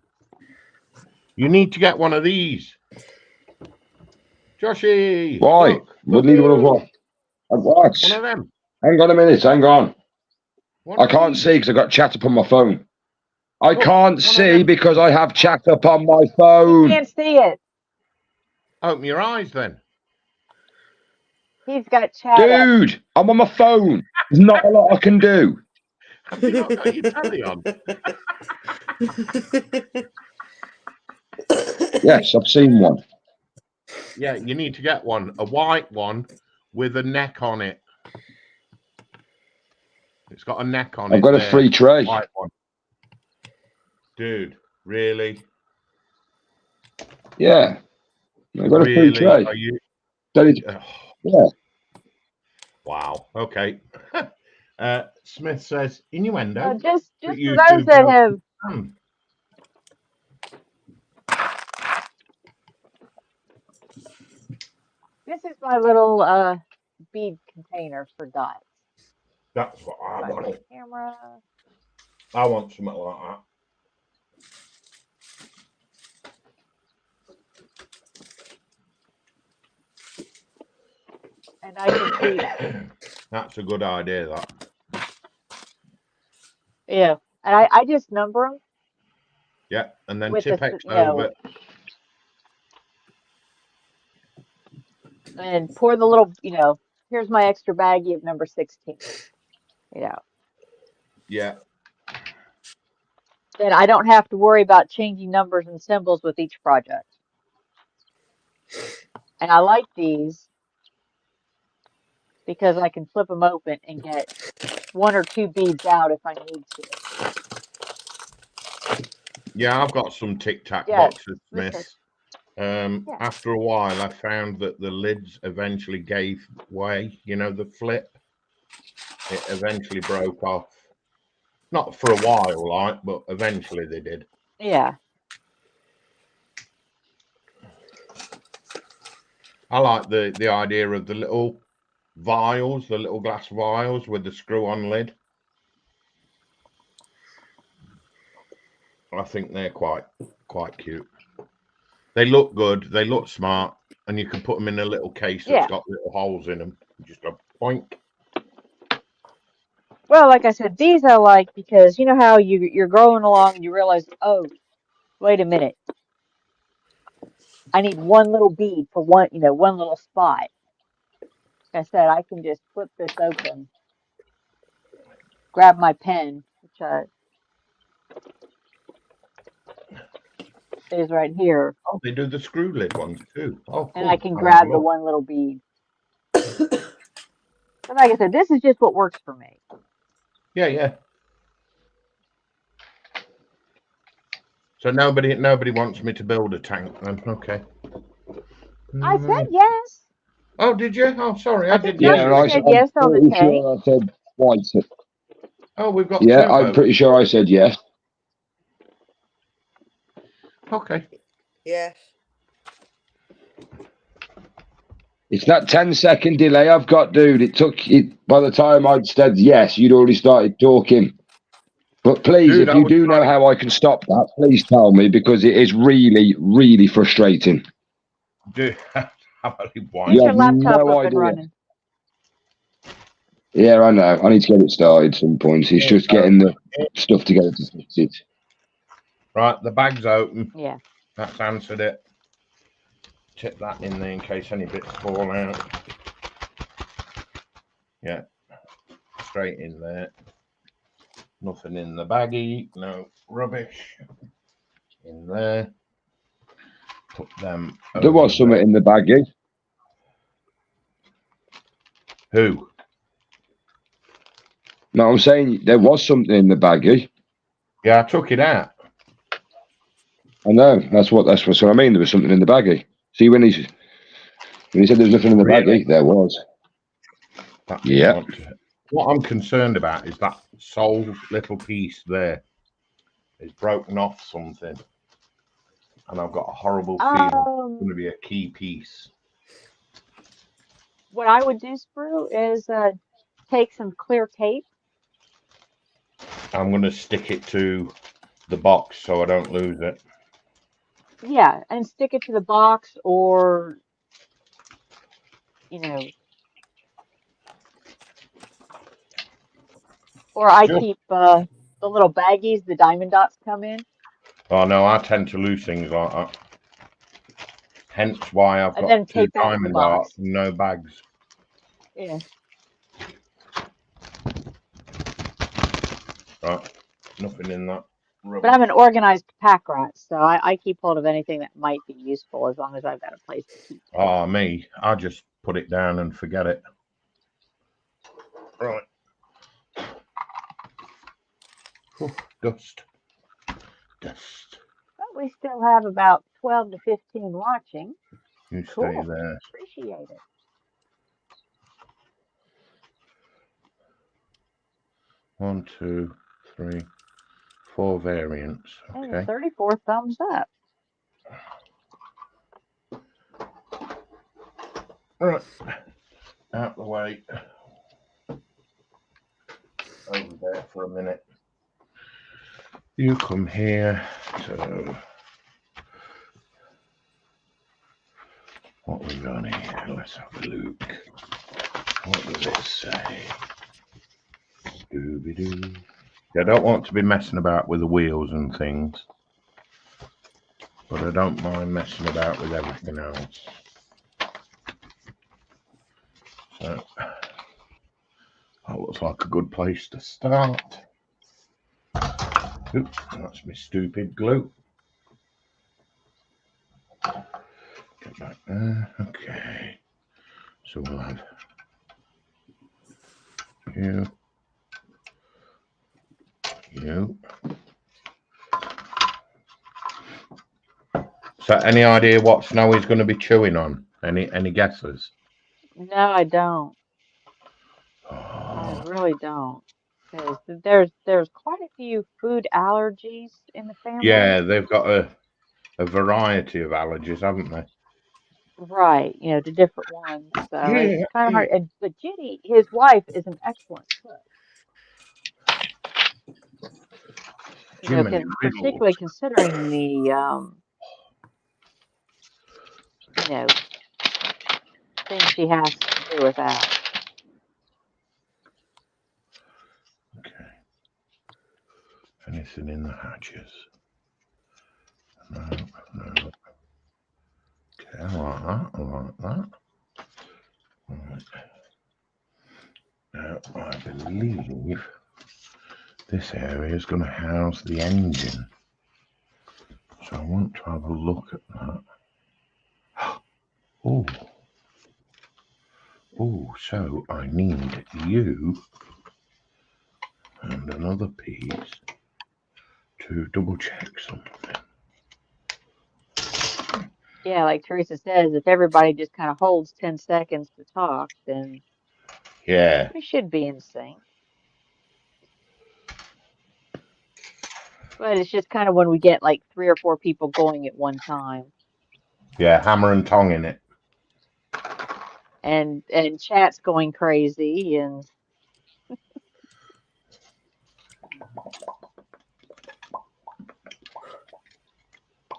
[SPEAKER 14] You need to get one of these. Joshy.
[SPEAKER 13] Why?
[SPEAKER 14] Look,
[SPEAKER 13] We need one of what? What?
[SPEAKER 14] one of them.
[SPEAKER 13] Hang on a minute. Hang on.
[SPEAKER 14] One
[SPEAKER 13] I
[SPEAKER 14] of
[SPEAKER 13] can't
[SPEAKER 14] these.
[SPEAKER 13] see because I've got chat up on my phone. I
[SPEAKER 14] Look,
[SPEAKER 13] can't
[SPEAKER 14] one of
[SPEAKER 13] see
[SPEAKER 14] them.
[SPEAKER 13] because I have chat up on my
[SPEAKER 1] You
[SPEAKER 13] phone.
[SPEAKER 1] can't see it.
[SPEAKER 14] Open your eyes then.
[SPEAKER 1] He's got chat up.
[SPEAKER 13] Dude, I'm on my phone. There's not a lot I can do.
[SPEAKER 14] Have you not got your telly on?
[SPEAKER 13] Yes, I've seen one.
[SPEAKER 14] Yeah, you need to get one. A white one with a neck on it. It's got a neck on it.
[SPEAKER 13] I've got a
[SPEAKER 14] there.
[SPEAKER 13] free tray.
[SPEAKER 14] White one. Dude,
[SPEAKER 13] Yeah. I've got a free
[SPEAKER 14] really?
[SPEAKER 13] tray.
[SPEAKER 14] Are you?
[SPEAKER 13] Yeah.
[SPEAKER 14] Wow. Okay. Smith says innuendo.
[SPEAKER 1] Just
[SPEAKER 14] but
[SPEAKER 1] for
[SPEAKER 14] you
[SPEAKER 1] those
[SPEAKER 14] two
[SPEAKER 1] that
[SPEAKER 14] don't
[SPEAKER 1] have,
[SPEAKER 14] understand.
[SPEAKER 1] this is my little bead container for dots.
[SPEAKER 14] That's what I
[SPEAKER 1] Got
[SPEAKER 14] want.
[SPEAKER 1] my camera.
[SPEAKER 14] I want something like that.
[SPEAKER 1] And I can keep.
[SPEAKER 14] That's a good idea. That.
[SPEAKER 1] Yeah, and I just number them
[SPEAKER 14] Yeah, and then
[SPEAKER 1] with the,
[SPEAKER 14] Tipex
[SPEAKER 1] you know,
[SPEAKER 14] over.
[SPEAKER 1] and pour the little, you know, here's my extra baggie of number 16. You know,
[SPEAKER 14] Yeah.
[SPEAKER 1] then I don't have to worry about changing numbers and symbols with each project. And I like these because I can flip them open and get 1 or 2 beads out if I need to.
[SPEAKER 14] Yeah, I've got some Tic Tac
[SPEAKER 1] Yeah,
[SPEAKER 14] boxes, Smith.
[SPEAKER 1] yeah.
[SPEAKER 14] After a while, I found that the lids eventually gave way. You know, the flip. It eventually broke off. Not for a while, like, but eventually they did.
[SPEAKER 1] Yeah.
[SPEAKER 14] I like the idea of the little vials, the little glass vials with the screw-on lid. I think they're quite cute. They look good. They look smart, and you can put them in a little case that's got little holes in them. You just go boink.
[SPEAKER 1] Well, like I said, these I like because you know how you're going along and you realize, oh, wait a minute, I need one little bead for one, you know, one little spot. Like I said, I can just flip this open, grab my pen, which is right here,
[SPEAKER 14] Oh, they do the screw lid ones too. Oh,
[SPEAKER 1] and I
[SPEAKER 14] cool.
[SPEAKER 1] can
[SPEAKER 14] I'll have
[SPEAKER 1] grab
[SPEAKER 14] a
[SPEAKER 1] the
[SPEAKER 14] look.
[SPEAKER 1] one little bead. But like I said, this is just what works for me.
[SPEAKER 14] Yeah. So nobody wants me to build a tank then. Okay.
[SPEAKER 1] I said yes.
[SPEAKER 14] Oh, did you? Oh, sorry, I didn't.
[SPEAKER 13] Yeah, and
[SPEAKER 1] Joshy said yes on the
[SPEAKER 13] pretty
[SPEAKER 1] tank.
[SPEAKER 13] sure I said white.
[SPEAKER 14] Oh, we've got
[SPEAKER 13] Yeah,
[SPEAKER 14] two
[SPEAKER 13] I'm
[SPEAKER 14] votes.
[SPEAKER 13] pretty sure I said yes.
[SPEAKER 14] Okay.
[SPEAKER 15] Yes.
[SPEAKER 13] It's that 10-second delay I've got, dude. It took it by the time I'd said yes, you'd already started talking. But please,
[SPEAKER 14] Dude,
[SPEAKER 13] if you do know how I can stop that, please tell me because it is really, really frustrating.
[SPEAKER 14] Dude,
[SPEAKER 1] Get your laptop up and running.
[SPEAKER 13] Yeah, I know. I need to get it started at some point. It's just getting the stuff together to fix it.
[SPEAKER 14] Right, the bag's open.
[SPEAKER 1] Yeah.
[SPEAKER 14] That's answered it. Tip that in there in case any bits fall out. Yeah. Straight in there. Nothing in the baggie. No rubbish. In there. Put them.
[SPEAKER 13] There was something in the baggie.
[SPEAKER 14] Who?
[SPEAKER 13] No, I'm saying there was something in the baggie.
[SPEAKER 14] Yeah, I took it out.
[SPEAKER 13] I know. That's what I mean. There was something in the baggie. See, when he said there's nothing in the baggie, there was. Yeah.
[SPEAKER 14] What I'm concerned about is that sole little piece there is broken off something. And I've got a horrible feeling it's going to be a key piece.
[SPEAKER 1] What I would do, Sprue, is take some clear tape
[SPEAKER 14] I'm going to stick it to the box so I don't lose it.
[SPEAKER 1] Yeah, and stick it to the box, or you know, or I
[SPEAKER 14] Just,
[SPEAKER 1] keep the little baggies the diamond dots come in,
[SPEAKER 14] oh no, I tend to lose things like that. Hence why I've
[SPEAKER 1] and
[SPEAKER 14] got
[SPEAKER 1] then
[SPEAKER 14] 2
[SPEAKER 1] take back the
[SPEAKER 14] diamond
[SPEAKER 1] box.
[SPEAKER 14] darts and no bags.
[SPEAKER 1] Yeah.
[SPEAKER 14] Right, nothing in that
[SPEAKER 1] But
[SPEAKER 14] rubbish.
[SPEAKER 1] I'm an organized pack rat, so I keep hold of anything that might be useful as long as I've got a place to keep things.
[SPEAKER 14] Ah, me, I just put it down and forget it. Right. Whew, dust. Dust.
[SPEAKER 1] But we still have about 12 to 15 watching.
[SPEAKER 14] You stay
[SPEAKER 1] Cool.
[SPEAKER 14] there.
[SPEAKER 1] Appreciate it.
[SPEAKER 14] 1, 2, 3, 4 variants.
[SPEAKER 1] And
[SPEAKER 14] Okay.
[SPEAKER 1] 34 thumbs up.
[SPEAKER 14] Right. Out the way. Over there for a minute. You come here. So, what we got here? Let's have a look. What does it say? Dooby-doo. I don't want to be messing about with the wheels and things, but I don't mind messing about with everything else. So, that looks like a good place to start. Oops, that's my stupid glue. Get back there. Okay. So we'll have you. So, any idea what Snowy's going to be chewing on? Any guesses?
[SPEAKER 1] No, I don't. I really don't. Because there's quite a few food allergies in the family.
[SPEAKER 14] Yeah, they've got a variety of allergies, haven't they?
[SPEAKER 1] Right, you know, to different ones. So it's
[SPEAKER 14] Yeah.
[SPEAKER 1] kind of hard. But Ginny, his wife, is an excellent cook. You know,
[SPEAKER 14] Jiminy
[SPEAKER 1] particularly
[SPEAKER 14] Riddles.
[SPEAKER 1] considering the you know, things she has to do with that.
[SPEAKER 14] Okay. Anything in the hatches? No. Okay, I like that. Right. Now, I believe this area is going to house the engine. So I want to have a look at that. Oh, so I need you and another piece to double check something.
[SPEAKER 1] Yeah, like Teresa says, if everybody just kind of holds 10 seconds to talk, then
[SPEAKER 14] Yeah.
[SPEAKER 1] we should be in sync. But it's just kind of when we get like 3 or 4 people going at one time.
[SPEAKER 14] Yeah, hammer and tong in it.
[SPEAKER 1] And chat's going crazy and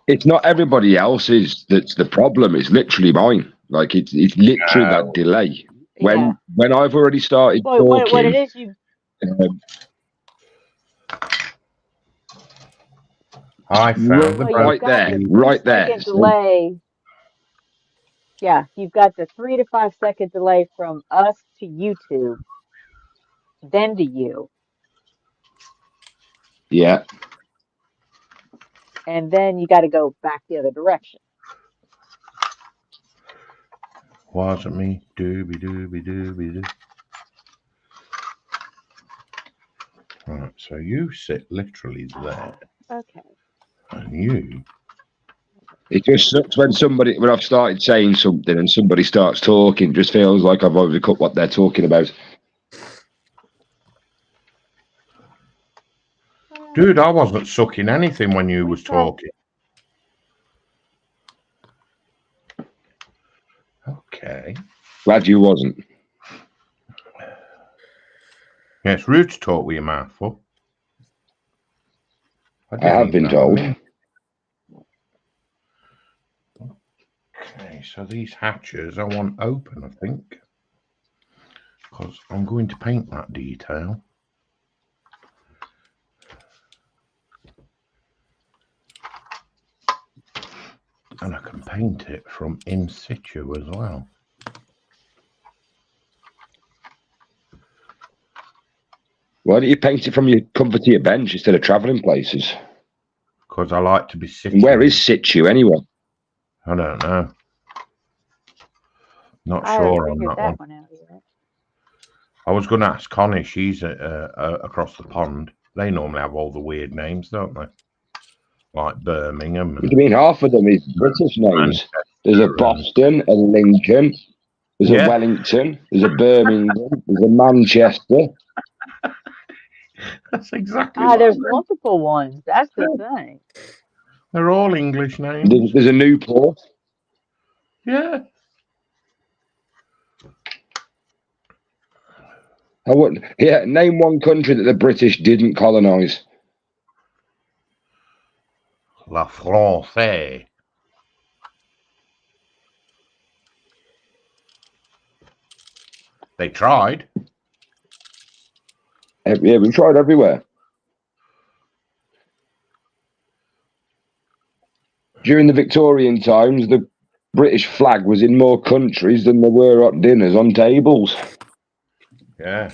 [SPEAKER 13] It's not everybody else's that's the problem. It's literally mine. Like it's literally that delay.
[SPEAKER 1] yeah.
[SPEAKER 13] When I've already started
[SPEAKER 1] Well,
[SPEAKER 13] talking,
[SPEAKER 1] what it is, you
[SPEAKER 14] I found the
[SPEAKER 1] you've got the 3-second delay. Yeah, you've got the 3 to 5 second delay from us to YouTube, then to you.
[SPEAKER 13] Yeah.
[SPEAKER 1] And then you got to go back the other direction.
[SPEAKER 14] Wasn't me. Dooby. Right, so you sit literally there.
[SPEAKER 1] Okay.
[SPEAKER 14] And you.
[SPEAKER 13] It just sucks when I've started saying something and somebody starts talking. It just feels like I've already cut what they're talking about.
[SPEAKER 14] Dude, I wasn't sucking anything when you was talking. Okay.
[SPEAKER 13] Glad you wasn't.
[SPEAKER 14] Yeah, it's rude to talk with your mouth full.
[SPEAKER 13] I have been told.
[SPEAKER 14] Okay, so these hatches I want open, I think, because I'm going to paint that detail. And I can paint it from in situ as well.
[SPEAKER 13] Why don't you paint it from your comfort of your bench instead of travelling places?
[SPEAKER 14] Because I like to be sitting.
[SPEAKER 13] And where is situ anyway?
[SPEAKER 14] I don't know. Not
[SPEAKER 1] I haven't
[SPEAKER 14] sure on
[SPEAKER 1] figured
[SPEAKER 14] that
[SPEAKER 1] that
[SPEAKER 14] one.
[SPEAKER 1] one out yet.
[SPEAKER 14] I was going to ask Connie. She's across the pond. They normally have all the weird names, don't they? Like Birmingham.
[SPEAKER 13] What do you mean half of them is British names? There's a Boston, a Lincoln, there's a Wellington, there's a Birmingham, there's a Manchester.
[SPEAKER 14] That's exactly
[SPEAKER 1] Ah, there's multiple ones. That's the thing.
[SPEAKER 14] They're all English names.
[SPEAKER 13] There's a Newport.
[SPEAKER 14] Yeah.
[SPEAKER 13] Yeah, name one country that the British didn't colonise.
[SPEAKER 14] La France. They tried.
[SPEAKER 13] Yeah, we tried everywhere. During the Victorian times, the British flag was in more countries than there were hot dinners on tables.
[SPEAKER 14] Yeah.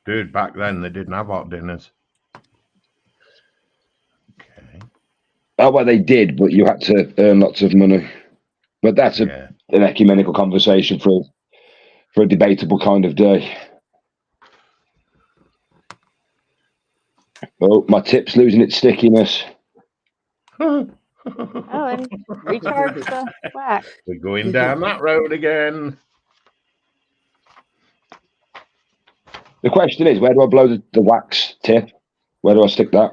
[SPEAKER 14] Dude, back then they didn't have hot dinners. Okay.
[SPEAKER 13] Oh, well, they did, but you had to earn lots of money. But that's an ecumenical conversation for a debatable kind of day. Oh, my tip's losing its stickiness.
[SPEAKER 1] Oh, and recharge the wax.
[SPEAKER 14] We're going down that road again.
[SPEAKER 13] The question is, where do I blow the wax tip? Where do I stick that?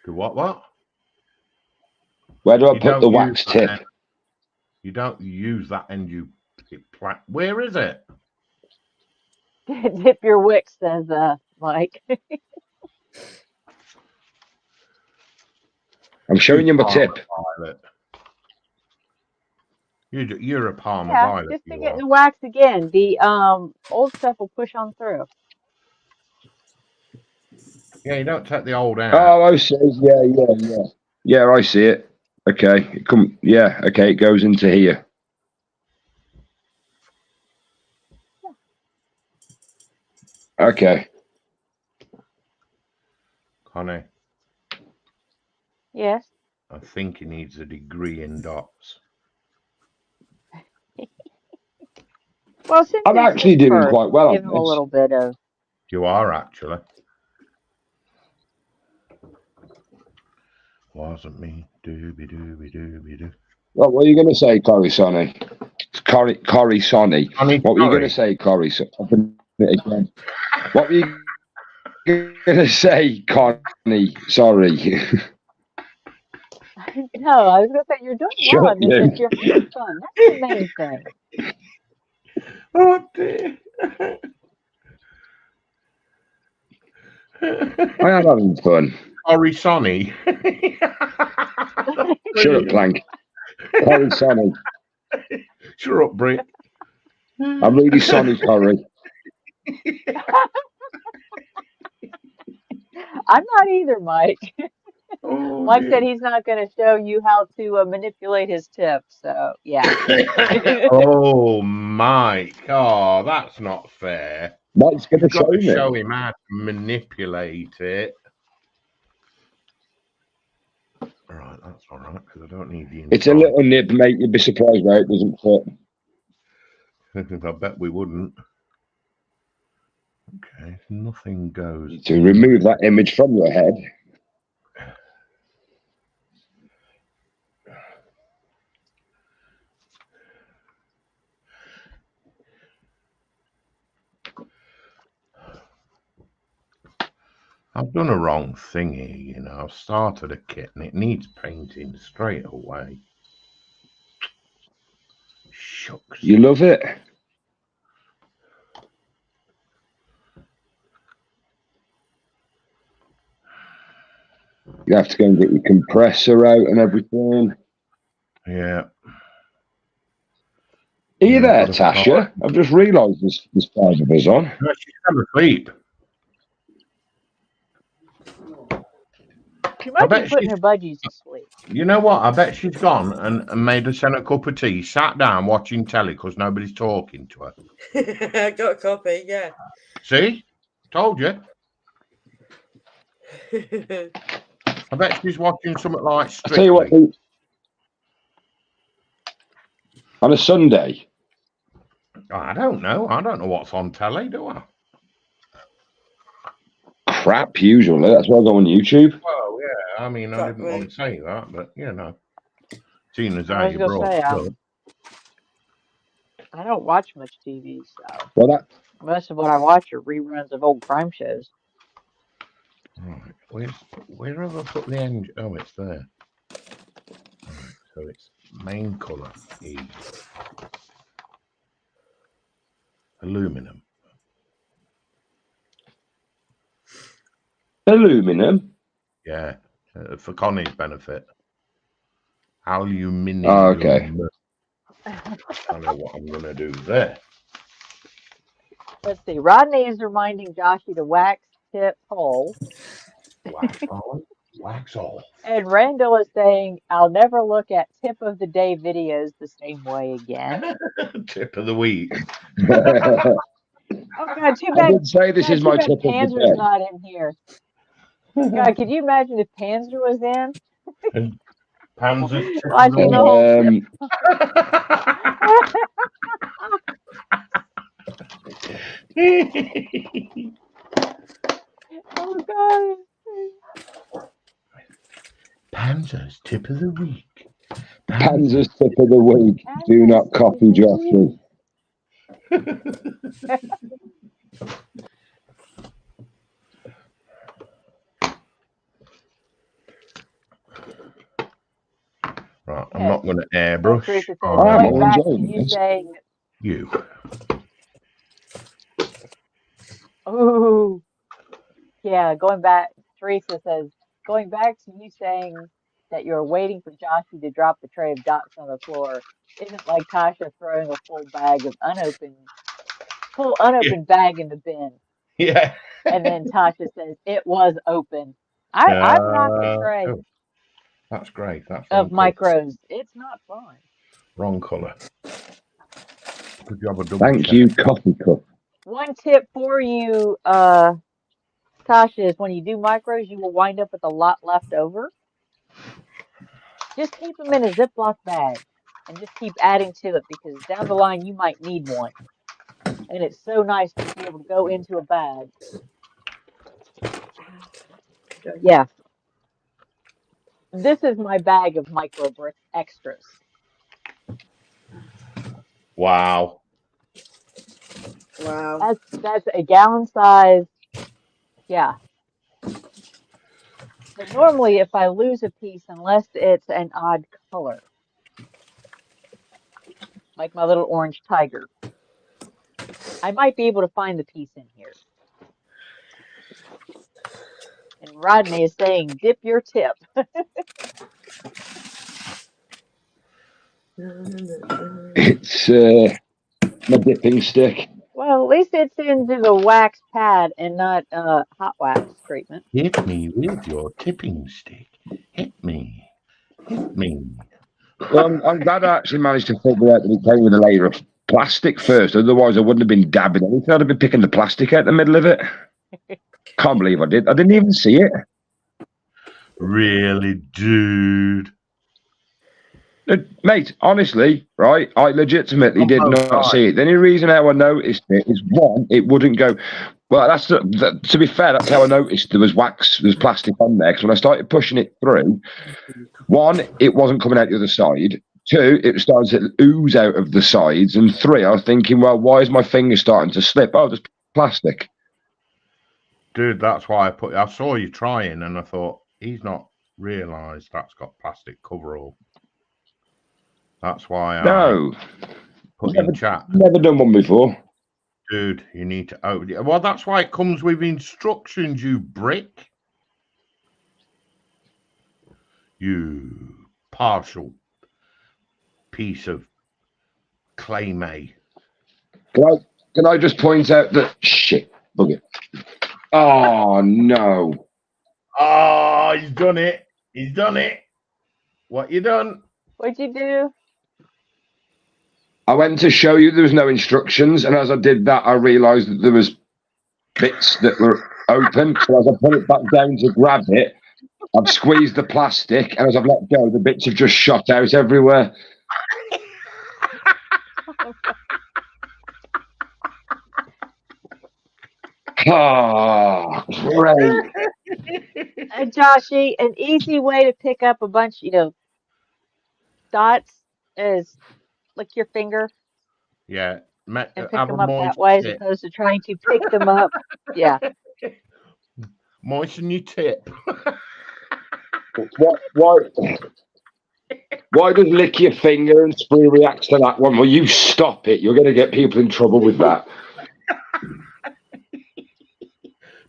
[SPEAKER 14] Do what?
[SPEAKER 13] Where do I put the wax tip?
[SPEAKER 14] You don't use that end. Where is it?
[SPEAKER 1] Dip your wicks, says Mike.
[SPEAKER 13] I'm showing you my tip.
[SPEAKER 14] You're a Palmer
[SPEAKER 1] Yeah,
[SPEAKER 14] Violet.
[SPEAKER 1] just stick it in the wax again. The old stuff will push on through.
[SPEAKER 14] Yeah, you don't take the old out.
[SPEAKER 13] Oh, I see. Yeah. Yeah, I see it. Okay, okay, it goes into here. Okay.
[SPEAKER 14] Connie.
[SPEAKER 1] Yes.
[SPEAKER 14] I think he needs a degree in dots.
[SPEAKER 1] Well, since
[SPEAKER 13] I'm
[SPEAKER 1] it's
[SPEAKER 13] actually
[SPEAKER 1] his
[SPEAKER 13] doing
[SPEAKER 1] first,
[SPEAKER 13] quite well
[SPEAKER 1] give
[SPEAKER 13] on
[SPEAKER 1] him a
[SPEAKER 13] this.
[SPEAKER 1] little bit of.
[SPEAKER 14] You are actually. Wasn't me. Dooby.
[SPEAKER 13] What were you going to say, Corisoni? Corisoni. What were you going to say, Corisoni? What were you going to say, Connie? Sorry.
[SPEAKER 1] No, I was going to say you're doing well on this. It's your first fun. That's the main thing.
[SPEAKER 14] Oh dear.
[SPEAKER 13] I am having fun.
[SPEAKER 14] Corisoni.
[SPEAKER 13] Shut up, Plank. Corisoni.
[SPEAKER 14] Shut up, Brit.
[SPEAKER 13] I'm really sorry, Corey.
[SPEAKER 1] I'm not either, Mike.
[SPEAKER 14] Oh,
[SPEAKER 1] Mike said he's not going to show you how to manipulate his tip. So, yeah.
[SPEAKER 14] Oh, Mike. Oh, that's not fair.
[SPEAKER 13] Mike's going to
[SPEAKER 14] show him how to manipulate it. Right, that's all right, because I don't need the inside.
[SPEAKER 13] It's a little nib, mate. You'd be surprised where it doesn't fit.
[SPEAKER 14] I bet we wouldn't. Okay, nothing goes.
[SPEAKER 13] To remove that image from your head.
[SPEAKER 14] I've done a wrong thing here, you know. I've started a kit and it needs painting straight away. Shucks.
[SPEAKER 13] You love it? You have to go and get your compressor out and everything.
[SPEAKER 14] Yeah.
[SPEAKER 13] Are you there, Tasha? I've just realised there's 5 of us on.
[SPEAKER 14] No, she's never asleep.
[SPEAKER 1] She might be putting her budgies to sleep.
[SPEAKER 14] You know what? I bet she's gone and made herself a cup of tea, sat down watching telly because nobody's talking to her.
[SPEAKER 8] I got a copy, yeah.
[SPEAKER 14] See? Told you. I bet she's watching something like
[SPEAKER 13] I tell you what,
[SPEAKER 14] Strictly.
[SPEAKER 13] on a Sunday.
[SPEAKER 14] I don't know. I don't know what's on telly, do I?
[SPEAKER 13] Crap, usually. That's why I go on YouTube.
[SPEAKER 14] Well, yeah. I mean, I didn't want to say that, but you know, seeing as
[SPEAKER 1] I
[SPEAKER 14] how
[SPEAKER 1] was
[SPEAKER 14] you
[SPEAKER 1] gonna
[SPEAKER 14] brought
[SPEAKER 1] say,
[SPEAKER 14] it up.
[SPEAKER 1] I don't watch much TV, so
[SPEAKER 13] Well,
[SPEAKER 1] most of what I watch are reruns of old crime shows.
[SPEAKER 14] Right, where have I put the engine? Oh, it's there. Right, so it's main colour E. Aluminum.
[SPEAKER 13] Aluminum?
[SPEAKER 14] Yeah, for Connie's benefit. Aluminium.
[SPEAKER 13] Oh, okay.
[SPEAKER 14] I know what I'm going to do there.
[SPEAKER 1] Let's see. Rodney is reminding Joshy to wax tip hole.
[SPEAKER 14] Wax on, wax off.
[SPEAKER 1] And Randall is saying, I'll never look at tip of the day videos the same way again.
[SPEAKER 14] Tip of the week.
[SPEAKER 1] Oh, God, too
[SPEAKER 13] I
[SPEAKER 1] bad.
[SPEAKER 13] did say this
[SPEAKER 1] God,
[SPEAKER 13] is
[SPEAKER 1] too
[SPEAKER 13] my
[SPEAKER 1] bad
[SPEAKER 13] tip of the
[SPEAKER 1] Panzer's
[SPEAKER 13] day.
[SPEAKER 1] not in here. God, could you imagine if Panzer was in?
[SPEAKER 14] And Panzer's tip of
[SPEAKER 1] Watching the whole tip. Oh, God.
[SPEAKER 14] Panzer's tip of the week.
[SPEAKER 13] Panzer's tip of the week. Do not copy Joshua.
[SPEAKER 14] Right, I'm not going to airbrush.
[SPEAKER 1] Teresa says,
[SPEAKER 13] I'm
[SPEAKER 1] going back to
[SPEAKER 13] enjoying
[SPEAKER 1] you
[SPEAKER 13] this.
[SPEAKER 1] saying,
[SPEAKER 14] You.
[SPEAKER 1] ooh, yeah, going back, Teresa says, going back to you saying that you're waiting for Joshy to drop the tray of dots on the floor isn't like Tasha throwing a full unopened bag in the bin.
[SPEAKER 14] Yeah.
[SPEAKER 1] And then Tasha says, it was open. I've knocked the tray
[SPEAKER 14] Oh, that's great. That's
[SPEAKER 1] of
[SPEAKER 14] wrong colour.
[SPEAKER 1] micros. It's not fun.
[SPEAKER 14] Wrong colour. Good job of double
[SPEAKER 13] Thank
[SPEAKER 14] check.
[SPEAKER 13] you, coffee cup.
[SPEAKER 1] One tip for you, Tasha, is when you do micros, you will wind up with a lot left over. Just keep them in a Ziploc bag and just keep adding to it because down the line you might need one. And it's so nice to be able to go into a bag. So, yeah. This is my bag of micro brick extras.
[SPEAKER 14] Wow.
[SPEAKER 8] Wow.
[SPEAKER 1] That's a gallon size. Yeah. But normally if I lose a piece, unless it's an odd color, like my little orange tiger, I might be able to find the piece in here. And Rodney is saying, dip your tip.
[SPEAKER 13] It's my dipping stick.
[SPEAKER 1] Well, at least it's into the wax pad and not hot wax treatment.
[SPEAKER 14] Hit me with your tipping stick. Hit me. Hit me.
[SPEAKER 13] Well, I'm glad I actually managed to figure out that it came with a layer of plastic first. Otherwise, I wouldn't have been dabbing anything. I'd have been picking the plastic out the middle of it. Can't believe I did. I didn't even see it.
[SPEAKER 14] Really, dude?
[SPEAKER 13] Mate, honestly, right, I legitimately did not see it. The only reason how I noticed it is, one, it wouldn't go. Well, to be fair, that's how I noticed there was plastic on there. Because when I started pushing it through, one, it wasn't coming out the other side. Two, it started to ooze out of the sides. And three, I was thinking, well, why is my finger starting to slip? Oh, there's plastic.
[SPEAKER 14] Dude, that's why I saw you trying and I thought, he's not realised that's got plastic coverall. That's why I put in chat.
[SPEAKER 13] Never done one before.
[SPEAKER 14] Dude, you need to open it. Well, that's why it comes with instructions, you brick. You partial piece of claymate.
[SPEAKER 13] Can I just point out that shit? Bugger. Oh no.
[SPEAKER 14] Oh, he's done it. He's done it. What you done?
[SPEAKER 1] What'd you do?
[SPEAKER 13] I went to show you there was no instructions, and as I did that, I realised that there was bits that were open. So as I put it back down to grab it, I've squeezed the plastic, and as I've let go, the bits have just shot out everywhere. Oh, great.
[SPEAKER 1] Joshy, an easy way to pick up a bunch, dots is lick your finger
[SPEAKER 14] Yeah.
[SPEAKER 1] and pick
[SPEAKER 14] Have a
[SPEAKER 1] them up that
[SPEAKER 14] moist
[SPEAKER 1] way as
[SPEAKER 14] tip.
[SPEAKER 1] opposed to trying to pick them up. Yeah.
[SPEAKER 14] Moisten your tip.
[SPEAKER 13] Why does lick your finger and spree reacts to that one? Well, you stop it. You're going to get people in trouble with that.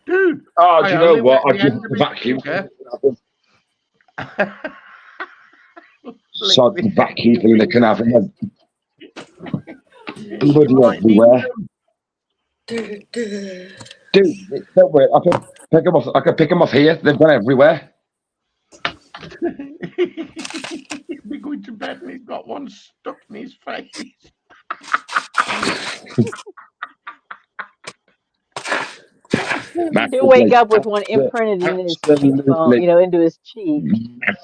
[SPEAKER 14] Dude.
[SPEAKER 13] Oh, do you know what? I've just vacuumed. Sod the vacuum cleaner can have them. Bloody everywhere. Dude, don't worry. I can pick them off. I can pick them off here. They've gone everywhere.
[SPEAKER 14] He'll be going to bed and he's got one stuck in his face.
[SPEAKER 1] He'll wake up with one imprinted in his cheekbone, into his cheek.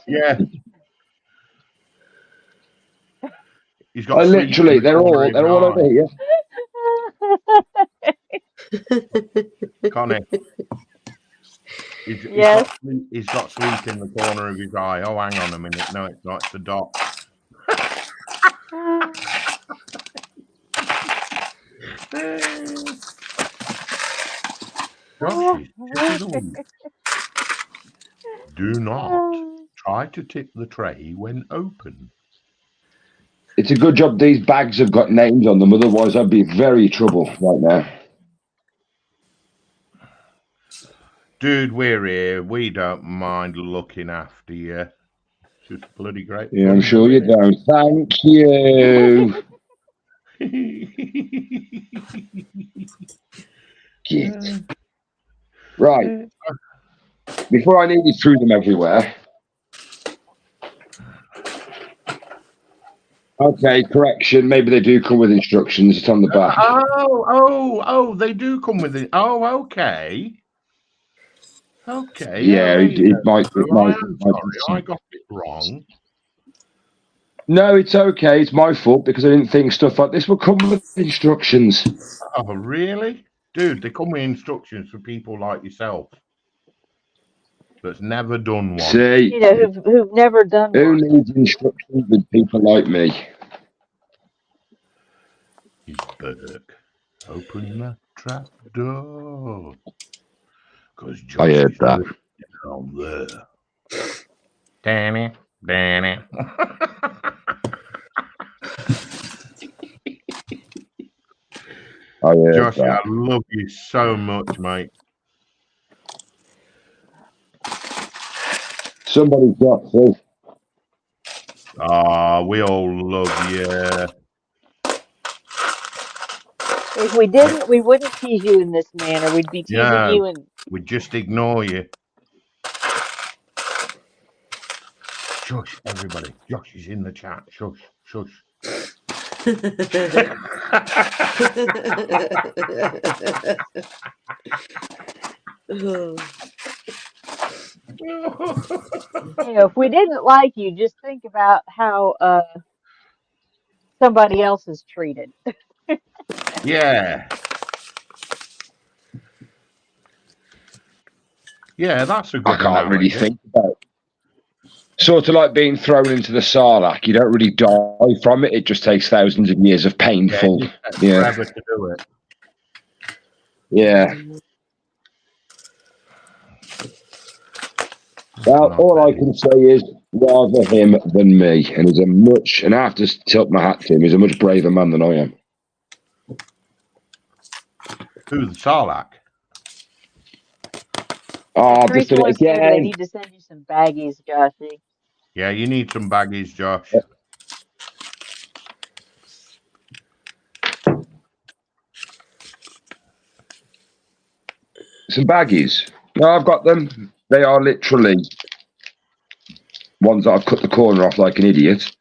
[SPEAKER 14] Yeah. He's got
[SPEAKER 13] literally, they're all over here.
[SPEAKER 14] Connie.
[SPEAKER 1] Yes.
[SPEAKER 14] He's got sleep in the corner of his eye. Oh, hang on a minute. No, it's not. It's the dot. Do not try to tip the tray when open.
[SPEAKER 13] It's a good job these bags have got names on them, otherwise I'd be very trouble right now.
[SPEAKER 14] Dude, we're here. We don't mind looking after you. Just bloody great.
[SPEAKER 13] Yeah, I'm sure you don't. Thank you. Right. Before I nearly threw them everywhere. Okay, correction. Maybe they do come with instructions. It's on the back.
[SPEAKER 14] Oh, they do come with it. Oh, okay. Okay.
[SPEAKER 13] Yeah, it might.
[SPEAKER 14] Sorry, I got it wrong.
[SPEAKER 13] No, it's okay. It's my fault because I didn't think stuff like this would come with instructions.
[SPEAKER 14] Oh, really? Dude, they come with instructions for people like yourself that's never done one.
[SPEAKER 13] See,
[SPEAKER 1] who've never done
[SPEAKER 13] who
[SPEAKER 1] one.
[SPEAKER 13] needs instructions with people like me?
[SPEAKER 14] Burke, open that trap door. Because
[SPEAKER 13] I heard that.
[SPEAKER 14] Down there. Damn it. Josh,
[SPEAKER 13] that.
[SPEAKER 14] I love you so much, mate.
[SPEAKER 13] Somebody's got to.
[SPEAKER 14] We all love you.
[SPEAKER 1] If we didn't, we wouldn't tease you in this manner. We'd be teasing you and
[SPEAKER 14] we'd just ignore you. Shush, everybody. Josh is in the chat. Shush.
[SPEAKER 1] if we didn't like you, just think about how somebody else is treated.
[SPEAKER 14] Yeah, that's a good one.
[SPEAKER 13] I can't really think about it. Sort of like being thrown into the Sarlacc. You don't really die from it. It just takes thousands of years of painful.
[SPEAKER 14] Yeah. Forever to do it.
[SPEAKER 13] Yeah. Well, all I can say is rather him than me. And I have to tilt my hat to him, he's a much braver man than I am.
[SPEAKER 14] Who, the Sarlacc?
[SPEAKER 13] Oh, just did it again.
[SPEAKER 1] They need to send you some baggies, Joshy.
[SPEAKER 14] Yeah, you need some baggies, Josh.
[SPEAKER 13] Some baggies. No, I've got them. They are literally ones that I've cut the corner off like an idiot.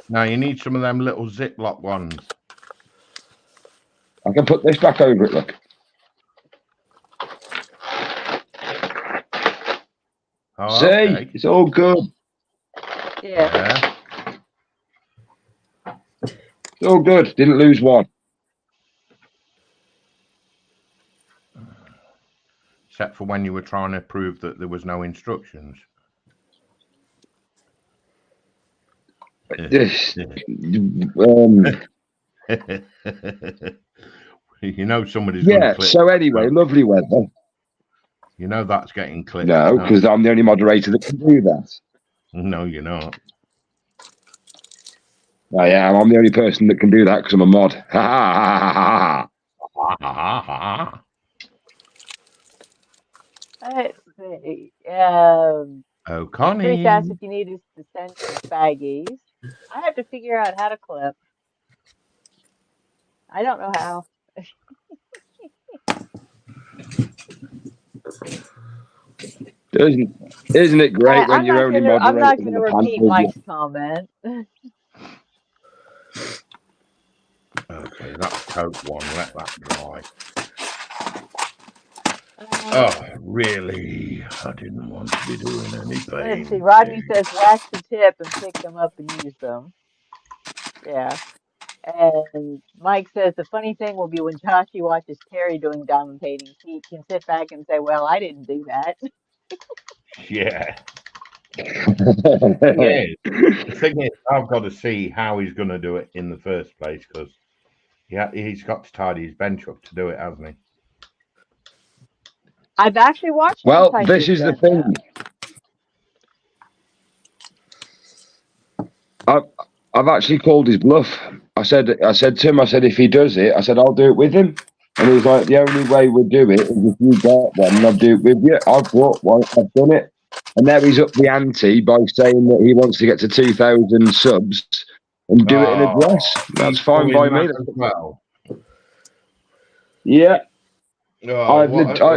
[SPEAKER 14] Now you need some of them little Ziploc ones.
[SPEAKER 13] I can put this back over it, look.
[SPEAKER 14] Oh,
[SPEAKER 13] See,
[SPEAKER 14] okay.
[SPEAKER 13] it's all good.
[SPEAKER 1] Yeah.
[SPEAKER 13] It's all good. Didn't lose one.
[SPEAKER 14] Except for when you were trying to prove that there was no instructions.
[SPEAKER 13] This,
[SPEAKER 14] you know somebody's
[SPEAKER 13] yeah,
[SPEAKER 14] going to clip.
[SPEAKER 13] so anyway, lovely weather.
[SPEAKER 14] You know that's getting clipped.
[SPEAKER 13] No, because I'm the only moderator that can do that.
[SPEAKER 14] No, you're not.
[SPEAKER 13] I am. I'm the only person that can do that because I'm a mod. Ha ha ha ha ha.
[SPEAKER 1] Let's see.
[SPEAKER 14] Oh, Connie.
[SPEAKER 1] Trish asked if you needed to send some baggies. I have to figure out how to clip. I don't know how.
[SPEAKER 13] Isn't it great when
[SPEAKER 1] I'm
[SPEAKER 13] you're
[SPEAKER 1] not
[SPEAKER 13] only
[SPEAKER 1] gonna. I'm not
[SPEAKER 13] moderating
[SPEAKER 1] gonna
[SPEAKER 13] the
[SPEAKER 1] repeat
[SPEAKER 13] panel?
[SPEAKER 1] Mike's comment.
[SPEAKER 14] Okay, that's Coke one. Let that dry. Oh, really? I didn't want to be doing anything.
[SPEAKER 1] Let's see. Rodney says wax the tip and pick them up and use them. Yeah. And Mike says the funny thing will be when Tashi watches Terry doing diamond paintings, he can sit back and say, "Well, I didn't do that."
[SPEAKER 14] Yeah. The thing is, I've got to see how he's going to do it in the first place because he's got to tidy his bench up to do it, hasn't he?
[SPEAKER 1] I've actually watched him
[SPEAKER 13] Well,
[SPEAKER 1] tidy
[SPEAKER 13] this
[SPEAKER 1] his
[SPEAKER 13] is the
[SPEAKER 1] bench
[SPEAKER 13] thing. I've actually called his bluff. I said to him, if he does it, I said I'll do it with him. And he was like, the only way we'll do it is if you get one and I'll do it with you. I've brought one, I've done it. And now he's up the ante by saying that he wants to get to 2,000 subs and do it in a dress. That's fine by me.
[SPEAKER 14] Well.
[SPEAKER 13] Yeah.
[SPEAKER 14] Oh,
[SPEAKER 13] I've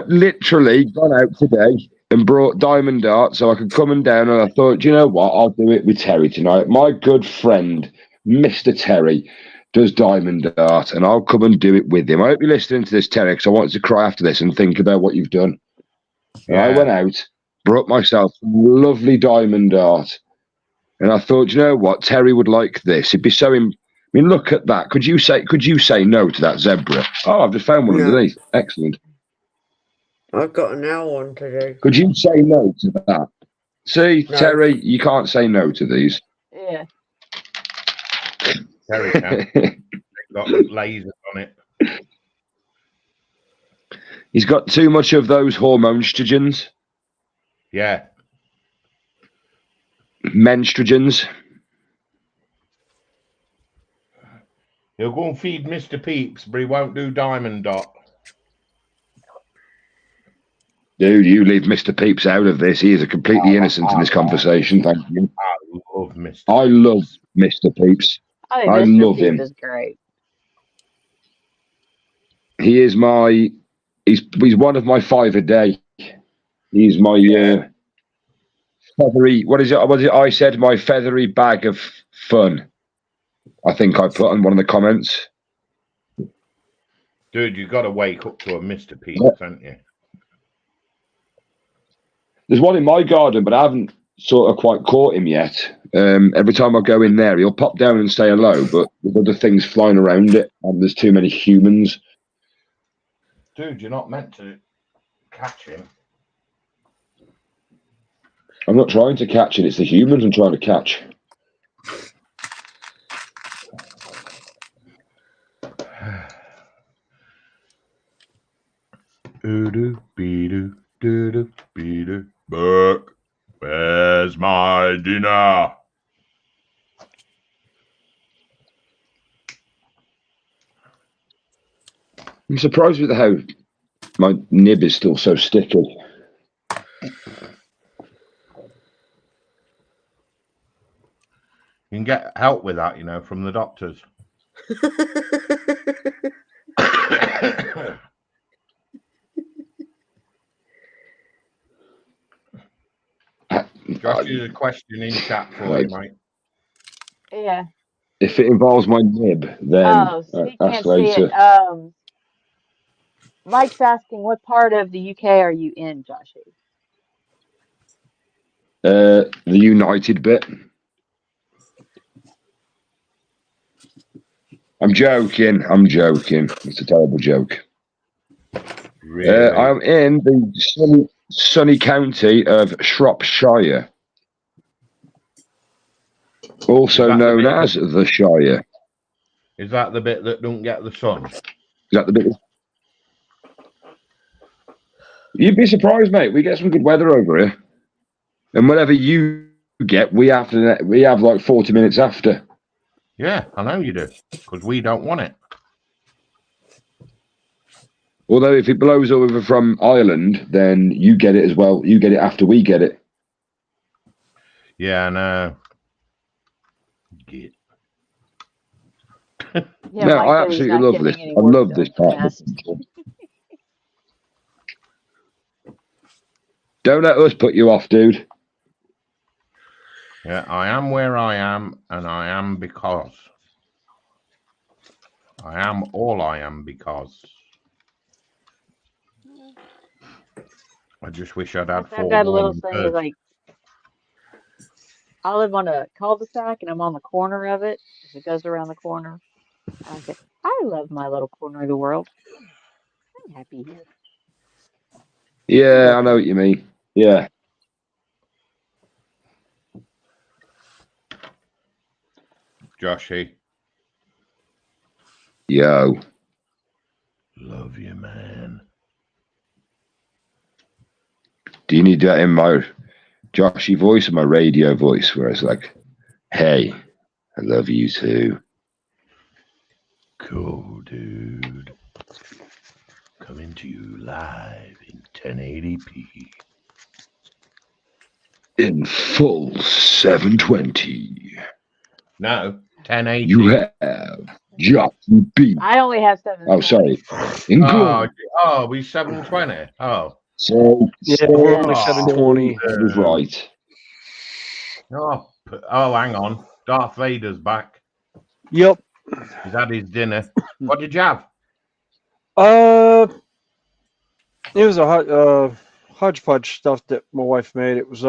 [SPEAKER 13] literally gone out today and brought diamond dart so I could come and down, and I thought, you know what, I'll do it with Terry tonight. My good friend, Mr. Terry, does diamond dart, and I'll come and do it with him. I hope you're listening to this, Terry, because I wanted to cry after this and think about what you've done. And I went out, brought myself some lovely diamond dart, and I thought, you know what, Terry would like this. He'd be so I mean, look at that. Could you say no to that zebra? Oh, I've just found one underneath. Excellent.
[SPEAKER 8] I've got an hour one to do.
[SPEAKER 13] Could you say no to that? See,
[SPEAKER 8] No.
[SPEAKER 13] Terry, you can't say no to these.
[SPEAKER 1] Yeah.
[SPEAKER 14] Terry can. Got lasers on it.
[SPEAKER 13] He's got too much of those hormone estrogens.
[SPEAKER 14] Yeah.
[SPEAKER 13] Menstrugens.
[SPEAKER 14] He'll go and feed Mr. Peeps, but he won't do diamond dot.
[SPEAKER 13] Dude, you leave Mr. Peeps out of this. He is a completely innocent in this conversation. Thank you.
[SPEAKER 14] I love Mr.
[SPEAKER 13] I love Mr. Peeps.
[SPEAKER 1] I think
[SPEAKER 13] I
[SPEAKER 1] Mr.
[SPEAKER 13] love
[SPEAKER 1] Peep
[SPEAKER 13] him.
[SPEAKER 1] is great.
[SPEAKER 13] He is my. He's one of my 5 a day. He's my feathery. What is it? I said my feathery bag of fun. I think I put on one of the comments.
[SPEAKER 14] Dude, you got to wake up to a Mr. Peeps, haven't you?
[SPEAKER 13] There's one in my garden, but I haven't sort of quite caught him yet. Every time I go in there, he'll pop down and say hello, but there's other things flying around it, and there's too many humans.
[SPEAKER 14] Dude, you're not meant to catch him.
[SPEAKER 13] I'm not trying to catch it, it's the humans I'm trying to catch.
[SPEAKER 14] Burke, where's my dinner?
[SPEAKER 13] I'm surprised with how My nib is still so sticky.
[SPEAKER 14] You can get help with that, you know, from the doctors. Josh, there's a question in chat for you, mate.
[SPEAKER 1] Yeah.
[SPEAKER 13] If it involves my nib, then
[SPEAKER 1] Oh, so he
[SPEAKER 13] ask
[SPEAKER 1] can't see it.
[SPEAKER 13] later.
[SPEAKER 1] Mike's asking, what part of the UK are you in, Joshy?
[SPEAKER 13] The United bit. I'm joking. It's a terrible joke.
[SPEAKER 14] Really?
[SPEAKER 13] I'm in the sunny county of Shropshire, also known as the Shire.
[SPEAKER 14] Is that the bit that don't get the sun?
[SPEAKER 13] Is that the bit? You'd be surprised, mate. We get some good weather over here, and whatever you get, we have like 40 minutes after.
[SPEAKER 14] Yeah, I know you do, because we don't want it.
[SPEAKER 13] Although if it blows over from Ireland, then you get it as well. You get it after we get it.
[SPEAKER 14] Yeah, I know.
[SPEAKER 1] Yeah,
[SPEAKER 13] No,
[SPEAKER 1] Mike
[SPEAKER 13] I
[SPEAKER 1] said he's
[SPEAKER 13] absolutely
[SPEAKER 1] not
[SPEAKER 13] love
[SPEAKER 1] getting
[SPEAKER 13] this.
[SPEAKER 1] any
[SPEAKER 13] I
[SPEAKER 1] work
[SPEAKER 13] love
[SPEAKER 1] done
[SPEAKER 13] this part.
[SPEAKER 1] fast.
[SPEAKER 13] Don't let us put you off, dude.
[SPEAKER 14] Yeah, I am where I am, and I am because. I am all I am because. I just wish I'd had
[SPEAKER 1] I've got a little
[SPEAKER 14] forewarning
[SPEAKER 1] saying
[SPEAKER 14] first.
[SPEAKER 1] like, I live on a cul-de-sac and I'm on the corner of it. If it goes around the corner, I say, I love my little corner of the world. I'm happy here.
[SPEAKER 13] Yeah, I know what you mean. Yeah.
[SPEAKER 14] Joshy.
[SPEAKER 13] Yo.
[SPEAKER 14] Love you, man.
[SPEAKER 13] Do you need that in my Joshy voice or my radio voice where it's like, hey, I love you too.
[SPEAKER 14] Cool, dude. Coming to you live in 1080p.
[SPEAKER 13] In full 720.
[SPEAKER 14] No, 1080.
[SPEAKER 13] You have Joshy B.
[SPEAKER 1] I only have 720.
[SPEAKER 13] Oh, sorry. In glory.
[SPEAKER 14] We 720. Oh.
[SPEAKER 13] So,
[SPEAKER 2] Yeah, we're only 720.
[SPEAKER 13] I was right.
[SPEAKER 14] Oh, hang on. Darth Vader's back.
[SPEAKER 2] Yep.
[SPEAKER 14] He's had his dinner. What did you have?
[SPEAKER 2] It was a hodgepodge stuff that my wife made. It was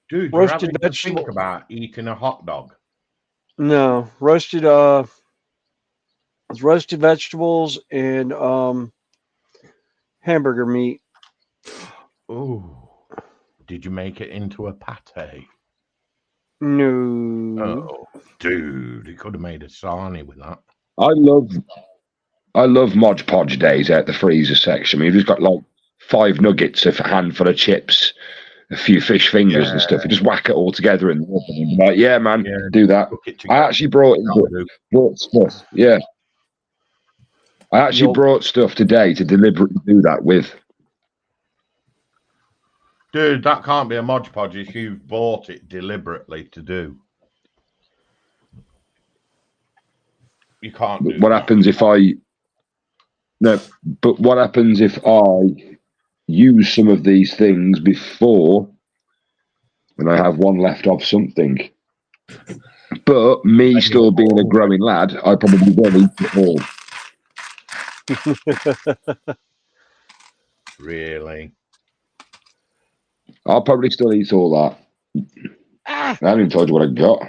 [SPEAKER 14] Dude, you're
[SPEAKER 2] roasted
[SPEAKER 14] having to
[SPEAKER 2] vegetable.
[SPEAKER 14] think about eating a hot dog.
[SPEAKER 2] No, roasted roasted vegetables and hamburger meat.
[SPEAKER 14] Ooh. Did you make it into a pate?
[SPEAKER 2] No.
[SPEAKER 14] Oh, dude, you could have made a sarnie with that.
[SPEAKER 13] I love Mod Podge days out the freezer section. I mean, you've just got like 5 nuggets, a handful of chips, a few fish fingers and stuff. You just whack it all together in the oven and be like, yeah, man, do that. I actually brought stuff. Yeah. I actually brought stuff today to deliberately do that with.
[SPEAKER 14] Dude, that can't be a Mod Podge if you've bought it deliberately to do. You can't do
[SPEAKER 13] What happens if I... No, but what happens if I use some of these things before when I have one left of something? But me still being a growing lad, I probably won't eat it all.
[SPEAKER 14] Really?
[SPEAKER 13] I'll probably still eat all that. I haven't even told you what I got.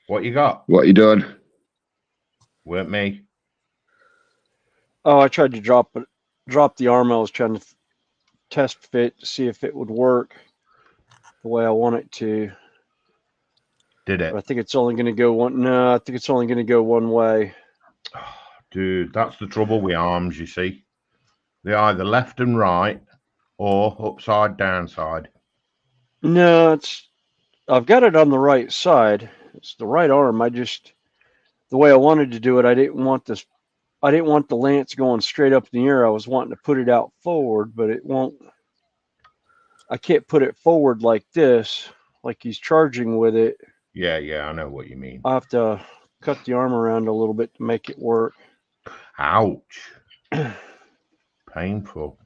[SPEAKER 14] What you got?
[SPEAKER 13] What you doing?
[SPEAKER 14] Weren't me.
[SPEAKER 2] Oh, I tried to drop the arm. I was trying to test fit to see if it would work the way I want it to.
[SPEAKER 14] Did it?
[SPEAKER 2] But I think it's only going to go one. No, I think it's only going to go one way.
[SPEAKER 14] Dude, that's the trouble with arms, you see. They're either left and right or upside downside.
[SPEAKER 2] No, I've got it on the right side. It's the right arm. The way I wanted to do it, I didn't want this I didn't want the lance going straight up in the air. I was wanting to put it out forward, but it won't. I can't put it forward like this, like he's charging with it.
[SPEAKER 14] Yeah, I know what you mean.
[SPEAKER 2] I have to cut the arm around a little bit to make it work.
[SPEAKER 14] Ouch. Painful.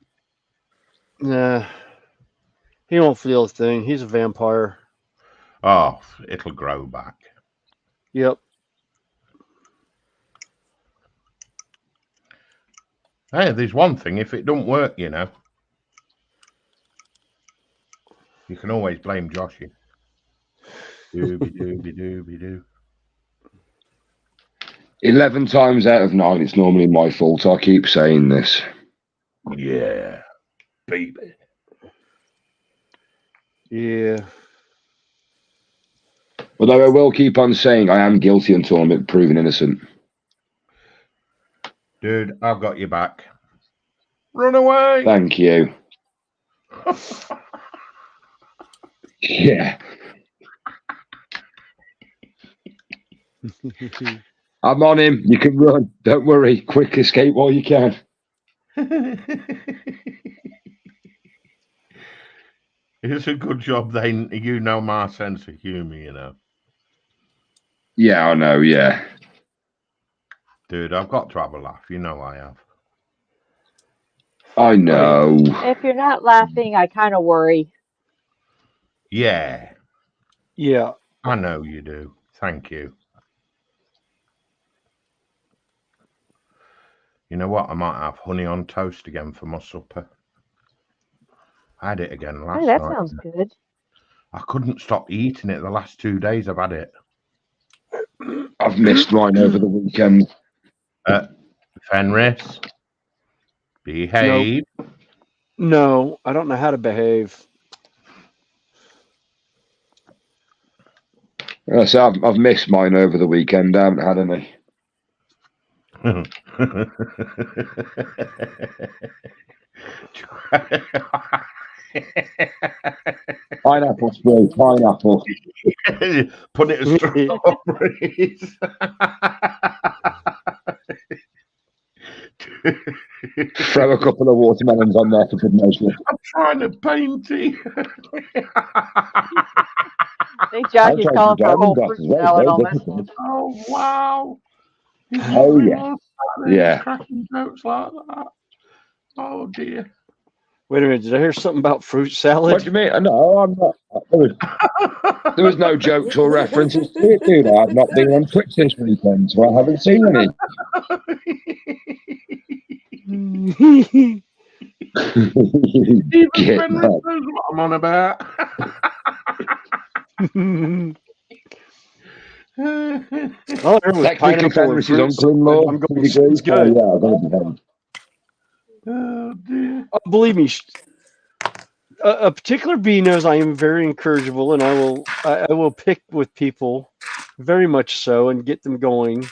[SPEAKER 2] Nah, he won't feel a thing. He's a vampire.
[SPEAKER 14] Oh, it'll grow back.
[SPEAKER 2] Yep.
[SPEAKER 14] Hey, there's one thing. If it don't work, you know, you can always blame Joshy. Dooby.
[SPEAKER 13] 11 times out of 9, it's normally my fault. I keep saying this.
[SPEAKER 14] Yeah, baby.
[SPEAKER 2] Yeah.
[SPEAKER 13] Although I will keep on saying I am guilty until I'm proven innocent.
[SPEAKER 14] Dude, I've got your back. Run away.
[SPEAKER 13] Thank you. Yeah. I'm on him. You can run. Don't worry. Quick escape while you can.
[SPEAKER 14] It's a good job you know my sense of humor, you know.
[SPEAKER 13] Yeah, I know, yeah.
[SPEAKER 14] Dude, I've got to have a laugh. You know I have.
[SPEAKER 13] I know.
[SPEAKER 1] If you're not laughing, I kind of worry.
[SPEAKER 14] Yeah.
[SPEAKER 2] Yeah.
[SPEAKER 14] I know you do. Thank you. You know what? I might have honey on toast again for my supper. I had it again last
[SPEAKER 1] Hey, that
[SPEAKER 14] night.
[SPEAKER 1] sounds good.
[SPEAKER 14] I couldn't stop eating it the last 2 days I've had it.
[SPEAKER 13] I've missed mine over the weekend.
[SPEAKER 14] Fenris, behave.
[SPEAKER 2] No, I don't know how to behave.
[SPEAKER 13] So I've missed mine over the weekend. I haven't had any. Pineapple spray, pineapple.
[SPEAKER 14] Put it as strawberries.
[SPEAKER 13] Throw a couple of watermelons on there for good measure.
[SPEAKER 14] I'm trying to paint it.
[SPEAKER 1] I think Jockey's calling for a whole fruit salad on this one.
[SPEAKER 14] Oh, wow.
[SPEAKER 13] Oh, yeah. Yeah.
[SPEAKER 14] Cracking jokes like that. Oh, dear.
[SPEAKER 2] Wait a minute. Did I hear something about fruit salad?
[SPEAKER 13] What do you mean? No, I'm not. There was no jokes or references to it, dude. I've not been on Twitch this weekend, so I haven't seen any.
[SPEAKER 14] Even Fenris knows what I'm on about.
[SPEAKER 13] Technically, Fenris is uncle-in-law.
[SPEAKER 2] I'm going to it's good.
[SPEAKER 13] Yeah, I've got to behave.
[SPEAKER 14] Oh, dear.
[SPEAKER 2] Believe me, a particular bee knows I am very encourageable, and I will pick with people, very much so, and get them going.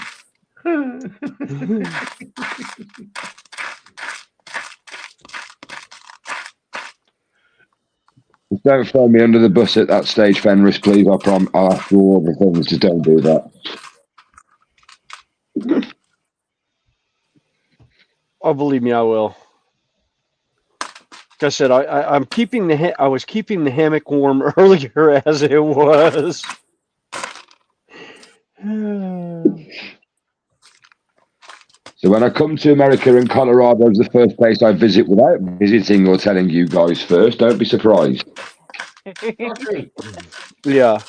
[SPEAKER 13] Don't throw me under the bus at that stage, Fenris, please. I'll ask you all the things. Just don't do that.
[SPEAKER 2] Oh, believe me, I will. Like I said, I'm keeping I was keeping the hammock warm earlier as it was.
[SPEAKER 13] So when I come to America and Colorado is the first place I visit without visiting or telling you guys first, don't be surprised.
[SPEAKER 2] Yeah.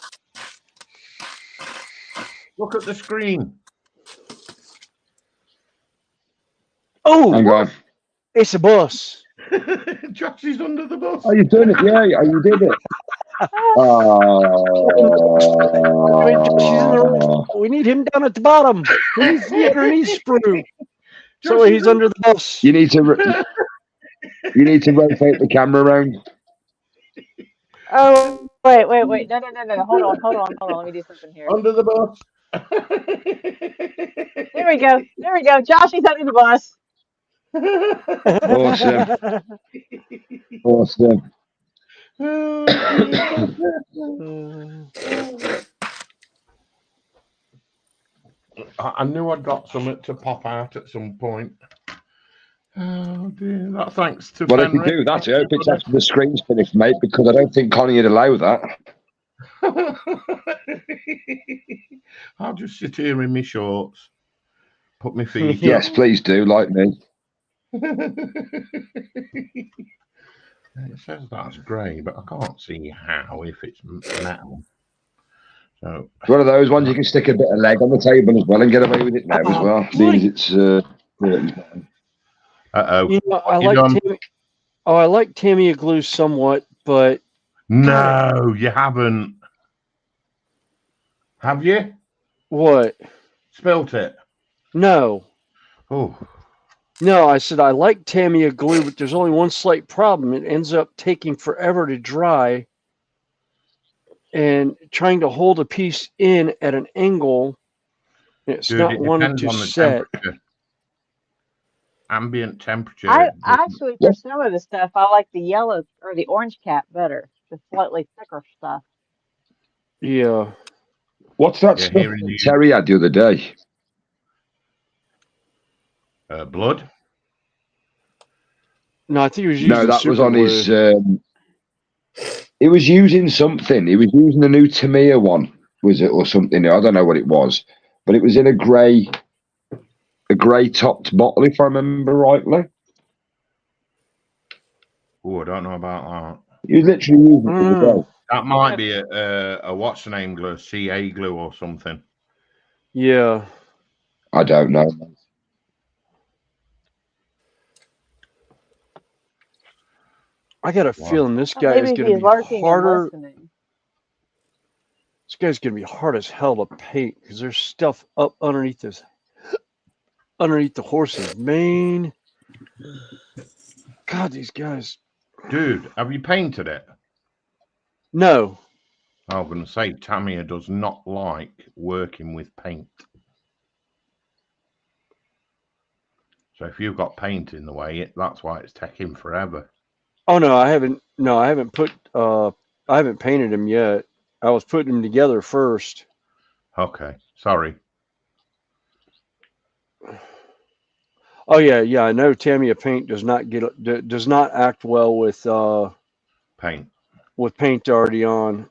[SPEAKER 14] Look at the screen.
[SPEAKER 2] Oh,
[SPEAKER 13] hang on.
[SPEAKER 2] It's a bus.
[SPEAKER 14] Josh is under the bus.
[SPEAKER 13] Oh, you've done it. Yeah, you did it.
[SPEAKER 2] We need him down at the bottom. He's the underneath sprue. So he's under the bus.
[SPEAKER 13] You need to rotate the camera around.
[SPEAKER 1] Oh, wait. No. Hold on. Let me do something here.
[SPEAKER 14] Under the bus.
[SPEAKER 1] There we go. Joshy's under the bus.
[SPEAKER 13] Awesome.
[SPEAKER 14] I knew I'd got something to pop out at some point. Oh dear, that thanks to
[SPEAKER 13] Well, if you
[SPEAKER 14] Fenric.
[SPEAKER 13] do that, I hope it's after the screen's finished, mate, because I don't think Connie would allow that.
[SPEAKER 14] I'll just sit here in my shorts, put my feet
[SPEAKER 13] Yes, please do, like me.
[SPEAKER 14] It says that's grey, but I can't see how if it's metal. So
[SPEAKER 13] It's one of those ones you can stick a bit of leg on the table as well and get away with it now as well, seeing as it's.
[SPEAKER 14] Uh-oh.
[SPEAKER 2] You know, I like Tamiya glue somewhat, but
[SPEAKER 14] no, you haven't. Have you?
[SPEAKER 2] What?
[SPEAKER 14] Spilt it?
[SPEAKER 2] No.
[SPEAKER 14] Oh.
[SPEAKER 2] No, I said I like Tamiya glue, but there's only one slight problem. It ends up taking forever to dry, and trying to hold a piece in at an angle, it's
[SPEAKER 14] Dude,
[SPEAKER 2] not
[SPEAKER 14] it
[SPEAKER 2] wanting
[SPEAKER 14] depends
[SPEAKER 2] to
[SPEAKER 14] on the
[SPEAKER 2] set.
[SPEAKER 14] temperature. Ambient temperature.
[SPEAKER 1] I actually, for some of the stuff, I like the yellow or the orange cap better, the slightly thicker stuff.
[SPEAKER 2] Yeah.
[SPEAKER 13] What's that
[SPEAKER 14] Yeah,
[SPEAKER 13] stuff
[SPEAKER 14] here in the
[SPEAKER 13] Terry had the other day?
[SPEAKER 14] Blood?
[SPEAKER 2] No, I think he was using
[SPEAKER 13] No, that
[SPEAKER 2] super
[SPEAKER 13] was on
[SPEAKER 2] glue.
[SPEAKER 13] his. He was using something. He was using the new Tamiya one, was it, or something? I don't know what it was, but it was in a grey topped bottle, if I remember rightly.
[SPEAKER 14] Oh, I don't know about that.
[SPEAKER 13] You literally using it the other day.
[SPEAKER 14] That might be a what's the name glue, CA glue or something.
[SPEAKER 2] Yeah.
[SPEAKER 13] I don't know.
[SPEAKER 2] I got a feeling this guy
[SPEAKER 1] Maybe
[SPEAKER 2] is
[SPEAKER 1] if
[SPEAKER 2] going to
[SPEAKER 1] he's
[SPEAKER 2] be
[SPEAKER 1] lurking and
[SPEAKER 2] harder.
[SPEAKER 1] listening.
[SPEAKER 2] This guy's going to be hard as hell to paint because there's stuff up underneath the horse's mane. God, these guys.
[SPEAKER 14] Dude, have you painted it?
[SPEAKER 2] No.
[SPEAKER 14] I was going to say, Tamiya does not like working with paint. So if you've got paint in the way, that's why it's taking forever.
[SPEAKER 2] Oh no, I haven't. No, I haven't put. I haven't painted him yet. I was putting them together first.
[SPEAKER 14] Okay, sorry.
[SPEAKER 2] Oh yeah. I know Tamiya paint does not act well with
[SPEAKER 14] paint.
[SPEAKER 2] With paint already on.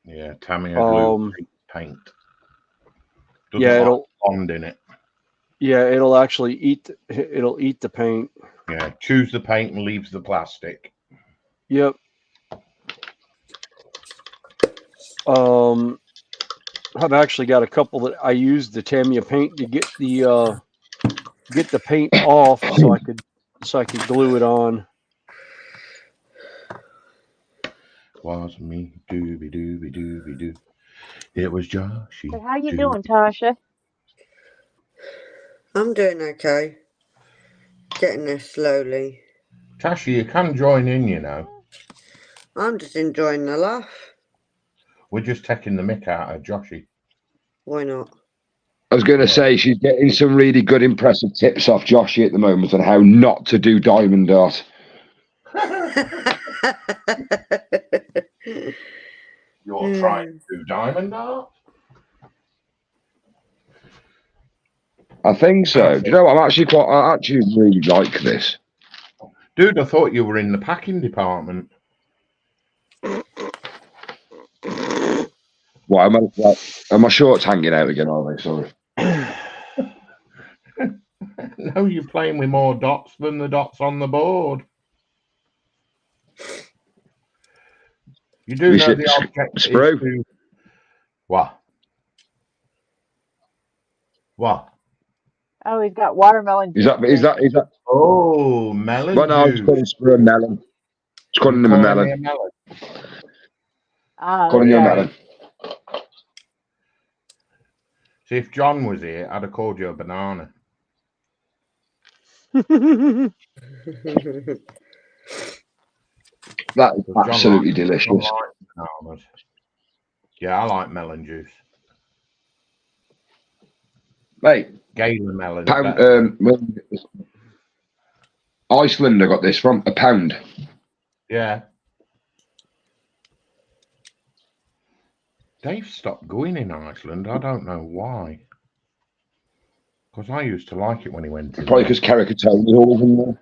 [SPEAKER 14] Yeah, Tamiya glue paint. Doesn't
[SPEAKER 2] it'll
[SPEAKER 14] bond in it.
[SPEAKER 2] Yeah, it'll actually eat the paint.
[SPEAKER 14] Yeah, chews the paint and leaves the plastic.
[SPEAKER 2] Yep. I've actually got a couple that I used the Tamiya paint to get the paint off so I could glue it on.
[SPEAKER 14] Was me dooby dooby dooby doo. It was Joshy.
[SPEAKER 1] So how you doing, Tasha?
[SPEAKER 8] I'm doing okay. Getting there slowly.
[SPEAKER 14] Tasha, you can join in, you know.
[SPEAKER 8] I'm just enjoying the laugh.
[SPEAKER 14] We're just taking the mick out of Joshy.
[SPEAKER 8] Why not?
[SPEAKER 13] I was going to say she's getting some really good, impressive tips off Joshy at the moment on how not to do diamond dart.
[SPEAKER 14] You're trying to do diamond art?
[SPEAKER 13] I think so. Do you know what? I actually really like this.
[SPEAKER 14] Dude, I thought you were in the packing department.
[SPEAKER 13] Why are my shorts hanging out again, are they? Sorry.
[SPEAKER 14] No, you're playing with more dots than the dots on the board. You do know the object is to... What? What?
[SPEAKER 1] Oh, he's got watermelon juice.
[SPEAKER 13] Is that?
[SPEAKER 14] Oh, melon
[SPEAKER 13] well, no,
[SPEAKER 14] juice.
[SPEAKER 13] I was calling a melon. It's calling him a melon. Calling you a melon.
[SPEAKER 14] See, if John was here, I'd have called you a banana.
[SPEAKER 13] That is absolutely delicious.
[SPEAKER 14] Yeah, I like melon juice.
[SPEAKER 13] Mate,
[SPEAKER 14] Gala melon.
[SPEAKER 13] Iceland, I got this from a pound.
[SPEAKER 14] Yeah. They've stopped going in Iceland. I don't know why. Because I used to like it when he went in.
[SPEAKER 13] Probably because Caricatone was always in there.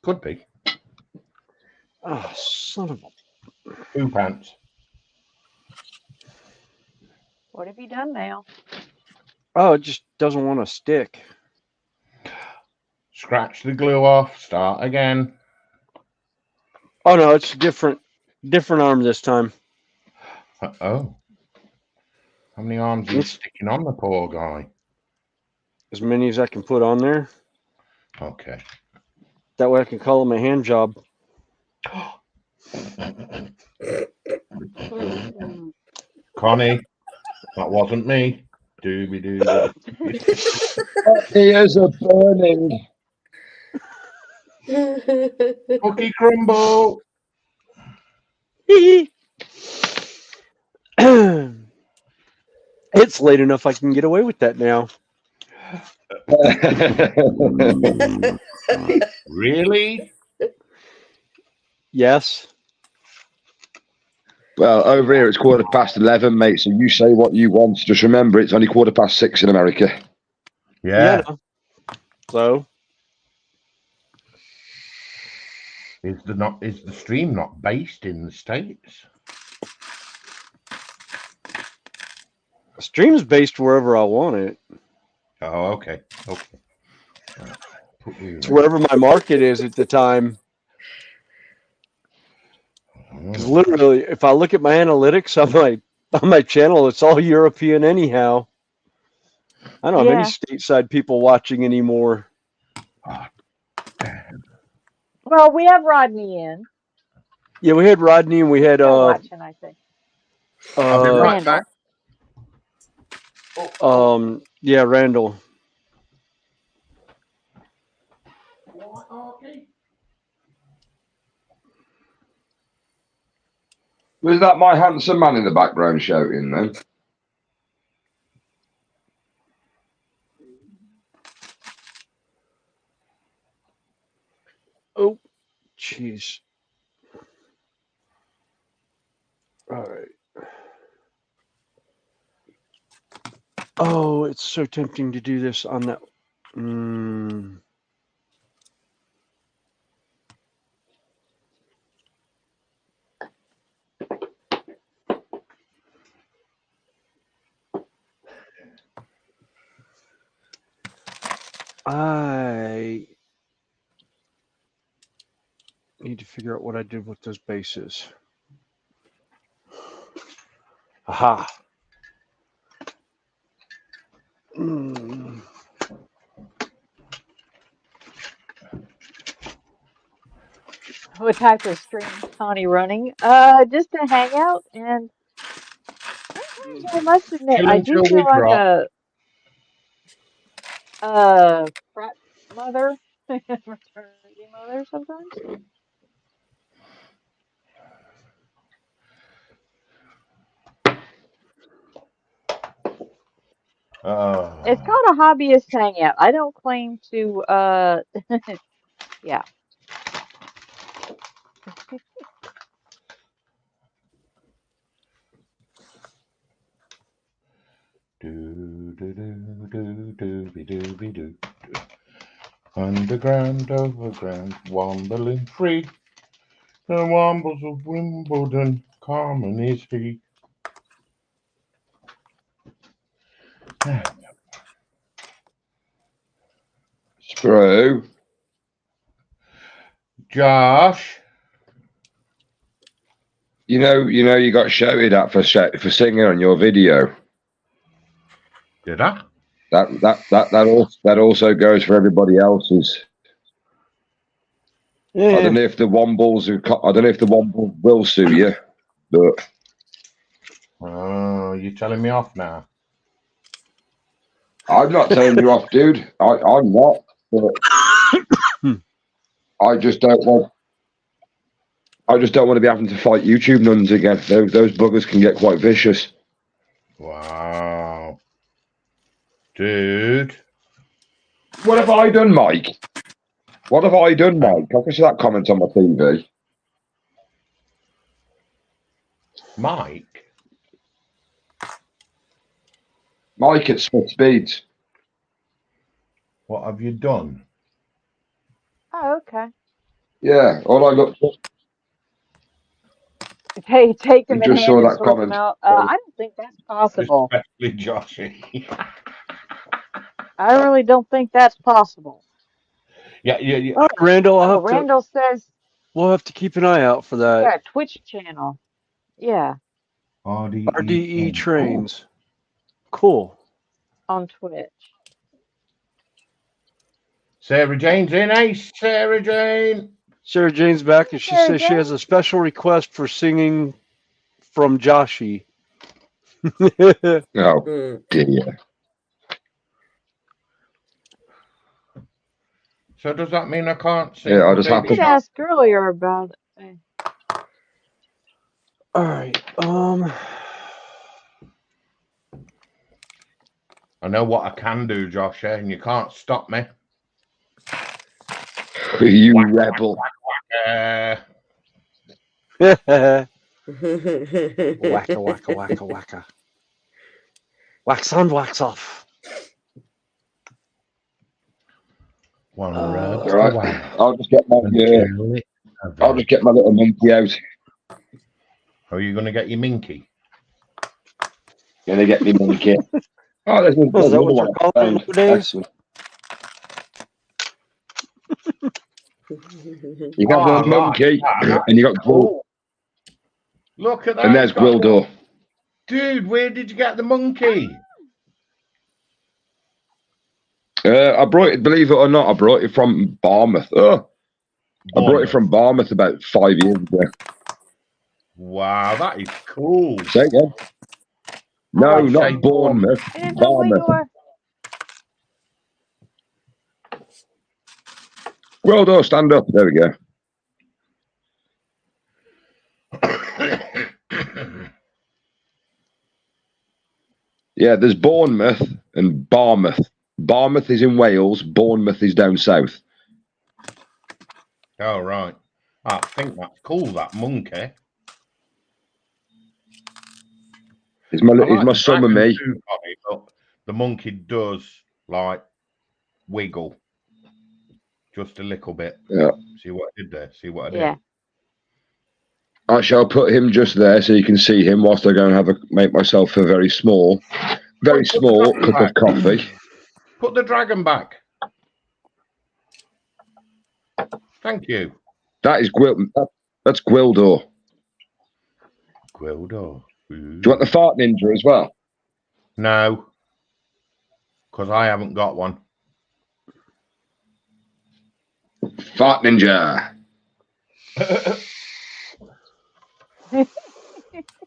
[SPEAKER 14] Could be.
[SPEAKER 2] Oh, son of a...
[SPEAKER 14] Two pants.
[SPEAKER 1] What have you done now?
[SPEAKER 2] Oh, it just doesn't want to stick.
[SPEAKER 14] Scratch the glue off. Start again.
[SPEAKER 2] Oh no, it's different arm this time.
[SPEAKER 14] Oh. How many arms are you sticking on the poor guy?
[SPEAKER 2] As many as I can put on there.
[SPEAKER 14] Okay.
[SPEAKER 2] That way I can call him a hand job.
[SPEAKER 14] Connie, that wasn't me. Dooby doo.
[SPEAKER 13] Ears are burning.
[SPEAKER 14] Cookie crumble.
[SPEAKER 2] It's late enough I can get away with that now.
[SPEAKER 14] Really?
[SPEAKER 2] Yes.
[SPEAKER 13] Well, over here it's 11:15, mate. So you say what you want. Just remember, it's only 6:15 in America.
[SPEAKER 14] Yeah.
[SPEAKER 2] No. So
[SPEAKER 14] is the stream not based in the States?
[SPEAKER 2] the stream's based wherever I want it.
[SPEAKER 14] Oh, okay. Okay.
[SPEAKER 2] It's wherever my market is at the time. Because literally, if I look at my analytics on my channel, it's all European anyhow. I don't have any stateside people watching anymore.
[SPEAKER 1] Well, we have Rodney in.
[SPEAKER 2] Yeah, we had Rodney and we had
[SPEAKER 1] watching, I think.
[SPEAKER 14] I'll be right
[SPEAKER 1] Randall.
[SPEAKER 14] back.
[SPEAKER 2] Yeah, Randall.
[SPEAKER 13] Was that my handsome man in the background shouting then?
[SPEAKER 2] Oh, jeez. All right. Oh, it's so tempting to do this on that. I need to figure out what I did with those bases. Aha.
[SPEAKER 1] What type of stream is Connie running? Just a hangout, and sometimes I must admit
[SPEAKER 14] Chill
[SPEAKER 1] I do
[SPEAKER 14] until
[SPEAKER 1] feel
[SPEAKER 14] we
[SPEAKER 1] like
[SPEAKER 14] drop.
[SPEAKER 1] a frat mother, fraternity mother sometimes. It's called a hobbyist hangout. I don't claim to yeah.
[SPEAKER 14] Underground, overground, wombling free. The wombles of Wimbledon, common is he.
[SPEAKER 13] Screw.
[SPEAKER 14] Josh.
[SPEAKER 13] You know, you got shouted at for singing on your video.
[SPEAKER 14] Did I?
[SPEAKER 13] That also goes for everybody else's.
[SPEAKER 2] Yeah.
[SPEAKER 13] I don't know if the Wombles will sue you, but
[SPEAKER 14] Oh, you're telling me off now.
[SPEAKER 13] I'm not telling you off, dude. I'm not. But I just don't want to be having to fight YouTube nuns again. Those buggers can get quite vicious.
[SPEAKER 14] Wow. Dude.
[SPEAKER 13] What have I done, Mike? What have I done, Mike? I can see that comment on my TV.
[SPEAKER 14] Mike?
[SPEAKER 13] Mike at Smith Speeds.
[SPEAKER 14] What have you done?
[SPEAKER 1] Oh, okay.
[SPEAKER 13] Yeah, all I looked at,
[SPEAKER 1] Hey, take him
[SPEAKER 13] and
[SPEAKER 1] in
[SPEAKER 13] just
[SPEAKER 1] hand
[SPEAKER 13] saw
[SPEAKER 1] and
[SPEAKER 13] that
[SPEAKER 1] sort them
[SPEAKER 13] comment.
[SPEAKER 1] out. I don't think that's possible.
[SPEAKER 14] Especially Joshy.
[SPEAKER 1] I really don't think that's possible.
[SPEAKER 14] Yeah.
[SPEAKER 2] All right, Randall,
[SPEAKER 1] Oh, Randall says
[SPEAKER 2] we'll have to keep an eye out for that.
[SPEAKER 1] you got a Twitch channel. Yeah,
[SPEAKER 2] RDE trains. Cool.
[SPEAKER 1] on Twitch.
[SPEAKER 14] Sarah Jane's in. Hey, Sarah Jane.
[SPEAKER 2] Sarah Jane's back, and she
[SPEAKER 1] Sarah
[SPEAKER 2] says she has a special request for singing from Joshy.
[SPEAKER 13] Oh dear.
[SPEAKER 14] So does that mean I can't sing?
[SPEAKER 13] Yeah, I
[SPEAKER 14] from
[SPEAKER 13] just
[SPEAKER 14] Baby
[SPEAKER 1] I did
[SPEAKER 14] Shark?
[SPEAKER 1] ask earlier about it.
[SPEAKER 2] All right.
[SPEAKER 14] I know what I can do, Josh, and you can't stop me.
[SPEAKER 13] You rebel.
[SPEAKER 2] Wacka, wacka, wacka, wacka. Wax on, wax off.
[SPEAKER 14] One
[SPEAKER 13] All right. I'll just get my little monkey out.
[SPEAKER 14] Are you going to get your minky?
[SPEAKER 13] Gonna get me monkey. Oh, there's
[SPEAKER 2] Is that what you're calling it nowadays?
[SPEAKER 13] You got the monkey, and you got Gwil.
[SPEAKER 14] Look at that.
[SPEAKER 13] And there's Gwildor.
[SPEAKER 14] Dude, where did you get the monkey?
[SPEAKER 13] I brought it, believe it or not, I brought it from Barmouth. Oh, I brought it from Barmouth about 5 years ago.
[SPEAKER 14] Wow, that is cool.
[SPEAKER 13] Say again? No, not Bournemouth. Barmouth. Gwildor, stand up. There we go. Yeah, there's Bournemouth and Barmouth. Barmouth is in Wales. Bournemouth is down south.
[SPEAKER 14] Oh, right. I think that's cool, that monkey.
[SPEAKER 13] He's my son and me.
[SPEAKER 14] But the monkey does, like, wiggle. Just a little bit.
[SPEAKER 13] Yeah.
[SPEAKER 14] See what I did there? See what I did?
[SPEAKER 1] Yeah.
[SPEAKER 13] I shall put him just there so you can see him whilst I go and make myself a very small cup of coffee.
[SPEAKER 14] Put the dragon back. Thank you.
[SPEAKER 13] That is that's Gwildor.
[SPEAKER 14] Gwildor.
[SPEAKER 13] Do you want the fart ninja as well?
[SPEAKER 14] No. Because I haven't got one.
[SPEAKER 13] Fart ninja.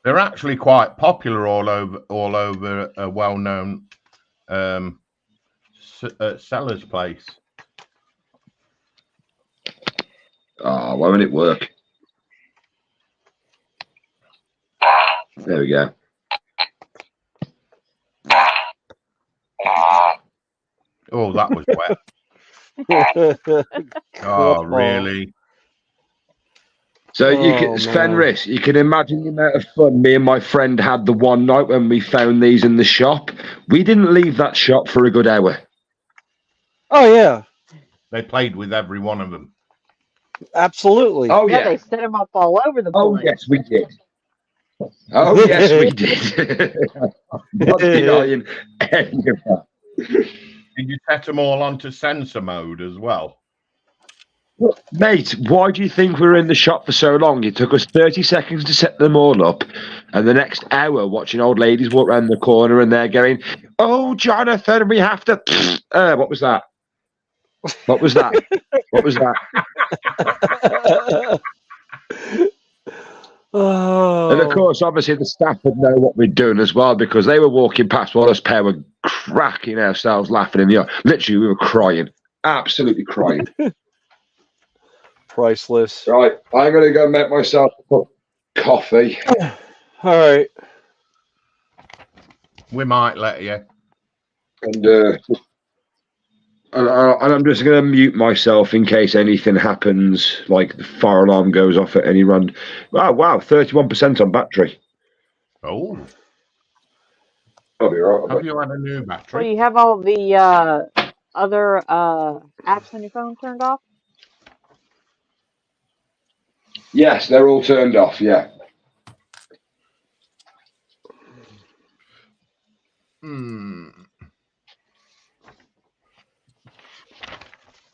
[SPEAKER 14] They're actually quite popular all over a well-known seller's place.
[SPEAKER 13] Oh, why won't it work? There we go.
[SPEAKER 14] Oh, that was wet. Oh, really?
[SPEAKER 13] So you can, Fenris, you can imagine the amount of fun me and my friend had the one night when we found these in the shop. We didn't leave that shop for a good hour.
[SPEAKER 2] Oh, yeah.
[SPEAKER 14] They played with every one of them.
[SPEAKER 2] Absolutely.
[SPEAKER 13] Oh,
[SPEAKER 1] Yeah,
[SPEAKER 13] yeah.
[SPEAKER 1] they set them up all over the place.
[SPEAKER 13] Oh, yes, we did. Oh, yes, we did. Not denying any of that.
[SPEAKER 14] Did you set them all onto sensor mode as well?
[SPEAKER 13] Mate, why do you think we were in the shop for so long? It took us 30 seconds to set them all up, and the next hour watching old ladies walk around the corner and they're going, "Oh, Jonathan, we have to..." What was that? What was that? What was that?
[SPEAKER 2] Oh.
[SPEAKER 13] And of course, obviously, the staff would know what we're doing as well, because they were walking past while us pair were cracking ourselves laughing in the eye. Literally, we were crying. Absolutely crying.
[SPEAKER 2] Priceless.
[SPEAKER 13] Right, I'm going to go make myself a cup of coffee.
[SPEAKER 2] All right.
[SPEAKER 14] We might let you.
[SPEAKER 13] And I'm just going to mute myself in case anything happens, like the fire alarm goes off at any run. Oh, wow, 31% on battery.
[SPEAKER 14] Oh.
[SPEAKER 13] I'll be right.
[SPEAKER 14] Have you had a new
[SPEAKER 1] Well,
[SPEAKER 14] battery?
[SPEAKER 1] you have all the other apps on your phone turned off?
[SPEAKER 13] Yes, they're all turned off. Yeah.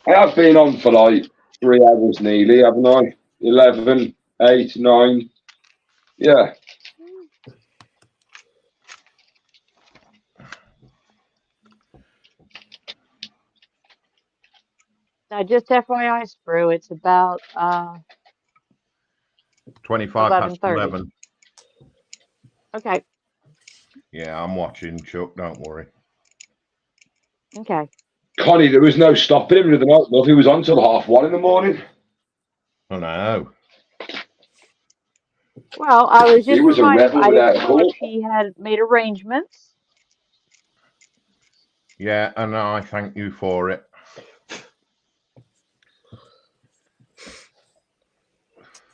[SPEAKER 13] I have been on for like 3 hours nearly, haven't I? 11, 8, 9. Yeah.
[SPEAKER 1] Now, just FYI, Sprue, it's about
[SPEAKER 14] 25 past
[SPEAKER 1] 11:30.
[SPEAKER 14] 11.
[SPEAKER 1] Okay.
[SPEAKER 14] Yeah, I'm watching, Chuck. Don't worry.
[SPEAKER 1] Okay.
[SPEAKER 13] Connie, there was no stopping him the other night, love. He was on till 1:30 in the morning.
[SPEAKER 14] Oh, no.
[SPEAKER 1] Well, I was
[SPEAKER 13] He
[SPEAKER 1] just
[SPEAKER 13] was a
[SPEAKER 1] reminding him
[SPEAKER 13] rebel
[SPEAKER 1] I didn't
[SPEAKER 13] without a
[SPEAKER 1] know if
[SPEAKER 13] cause.
[SPEAKER 1] he had made arrangements.
[SPEAKER 14] Yeah, and I thank you for it.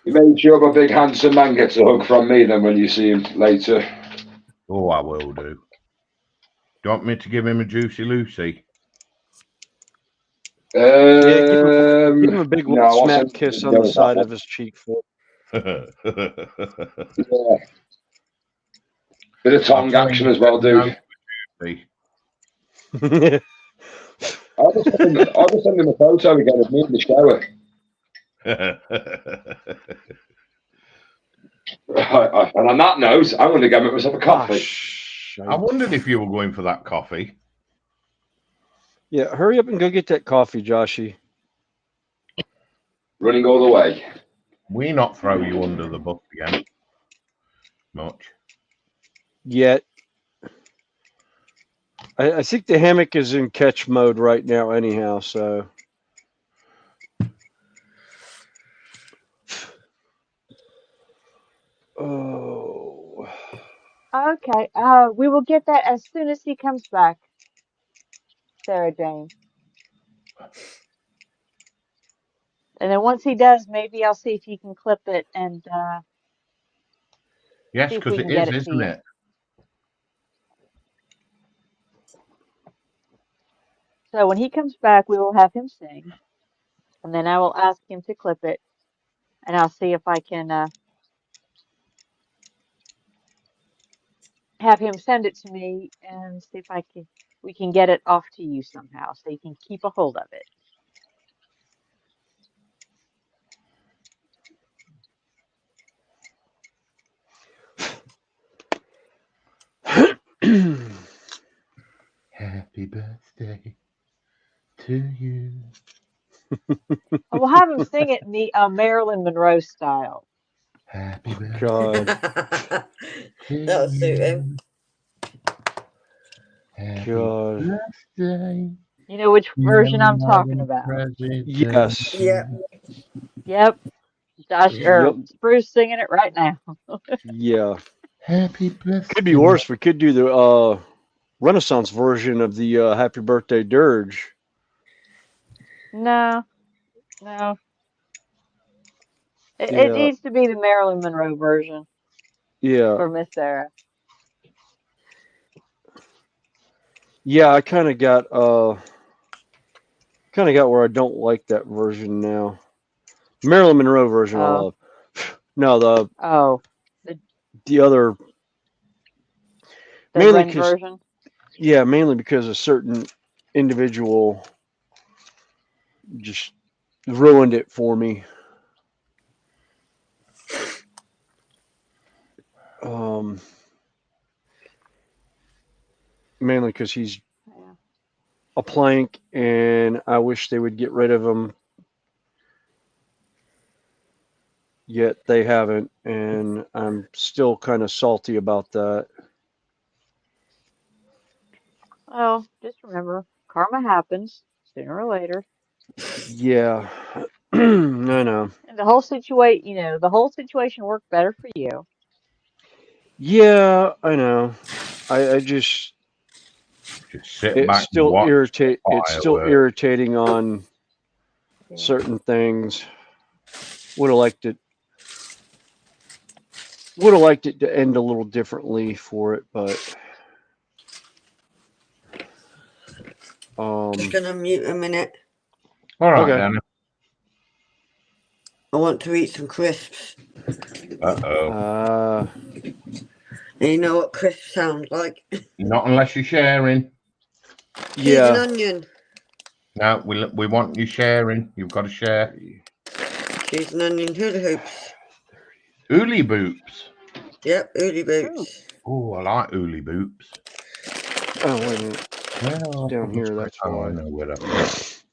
[SPEAKER 13] You made sure my big handsome man gets a hug from me then when you see him later.
[SPEAKER 14] Oh, I will do. Do you want me to give him a Juicy Lucy?
[SPEAKER 2] Yeah, give him a big
[SPEAKER 13] No,
[SPEAKER 2] old
[SPEAKER 13] I'll
[SPEAKER 2] smack
[SPEAKER 13] send
[SPEAKER 2] kiss
[SPEAKER 13] you
[SPEAKER 2] on the
[SPEAKER 13] with
[SPEAKER 2] side
[SPEAKER 13] that
[SPEAKER 2] of his cheek for
[SPEAKER 13] one. Yeah. Bit of tongue action as well, dude. I'll just send him a photo again of me in the shower. And on that note, I'm going to go make myself a coffee.
[SPEAKER 14] I wondered if you were going for that coffee.
[SPEAKER 2] Yeah, hurry up and go get that coffee, Joshy.
[SPEAKER 13] Running all the way.
[SPEAKER 14] We not throw you under the bus again. Much.
[SPEAKER 2] Yet. I think the hammock is in catch mode right now anyhow, so. Oh.
[SPEAKER 1] Okay. We will get that as soon as he comes back, Sarah Jane. And then once he does, maybe I'll see if he can clip it and
[SPEAKER 14] Yes,
[SPEAKER 1] see if
[SPEAKER 14] because
[SPEAKER 1] we
[SPEAKER 14] it
[SPEAKER 1] can get
[SPEAKER 14] is,
[SPEAKER 1] it to
[SPEAKER 14] isn't
[SPEAKER 1] you.
[SPEAKER 14] it?
[SPEAKER 1] So when he comes back, we will have him sing, and then I will ask him to clip it, and I'll see if I can have him send it to me and see if we can get it off to you somehow so you can keep a hold of it.
[SPEAKER 14] Happy birthday to you.
[SPEAKER 1] I will have him sing it in the Marilyn Monroe style.
[SPEAKER 14] Happy birthday.
[SPEAKER 2] God.
[SPEAKER 8] That'll suit him.
[SPEAKER 14] Happy
[SPEAKER 2] God.
[SPEAKER 14] birthday.
[SPEAKER 1] You know which version I'm talking about.
[SPEAKER 2] Yes.
[SPEAKER 8] Yeah.
[SPEAKER 1] Yep. Josh or
[SPEAKER 2] Yep.
[SPEAKER 1] Spruce singing it right now.
[SPEAKER 2] Yeah.
[SPEAKER 14] Happy birthday.
[SPEAKER 2] Could be worse. We could do the Renaissance version of the Happy Birthday Dirge.
[SPEAKER 1] No. It
[SPEAKER 2] Yeah.
[SPEAKER 1] needs to be the Marilyn Monroe version
[SPEAKER 2] Yeah.
[SPEAKER 1] for Miss Sarah.
[SPEAKER 2] Yeah, I kind of got where I don't like that version now. Marilyn Monroe version I love. No, the other mainly
[SPEAKER 1] Ren
[SPEAKER 2] because
[SPEAKER 1] version.
[SPEAKER 2] yeah, mainly because a certain individual just ruined it for me. Mainly because he's a plank, and I wish they would get rid of him. Yet they haven't, and I'm still kind of salty about that.
[SPEAKER 1] Well, just remember, karma happens sooner or later.
[SPEAKER 2] Yeah, I know.
[SPEAKER 1] And the whole situation worked better for you.
[SPEAKER 2] Yeah, I know. I just
[SPEAKER 14] sit
[SPEAKER 2] it's
[SPEAKER 14] back and
[SPEAKER 2] still
[SPEAKER 14] watch
[SPEAKER 2] It's still
[SPEAKER 14] fireworks.
[SPEAKER 2] irritating on certain things. Would have liked it. Would have liked it to end a little differently for it, but
[SPEAKER 8] Just gonna mute a minute.
[SPEAKER 14] All right,
[SPEAKER 2] Okay.
[SPEAKER 14] Danny.
[SPEAKER 8] I want to eat some crisps.
[SPEAKER 14] Uh-oh.
[SPEAKER 8] And you know what crisps sound like?
[SPEAKER 14] Not unless you're sharing.
[SPEAKER 8] Cheese and
[SPEAKER 2] Yeah.
[SPEAKER 8] onion.
[SPEAKER 14] No, we want you sharing. You've got to share.
[SPEAKER 8] Cheese and onion hula hoops.
[SPEAKER 14] Ooly boops.
[SPEAKER 8] Yep, ooly boots.
[SPEAKER 14] Oh, I like ooly boops.
[SPEAKER 2] Oh, wait a minute.
[SPEAKER 14] Well,
[SPEAKER 2] Down here, that's
[SPEAKER 14] I
[SPEAKER 2] why.
[SPEAKER 14] know where that is.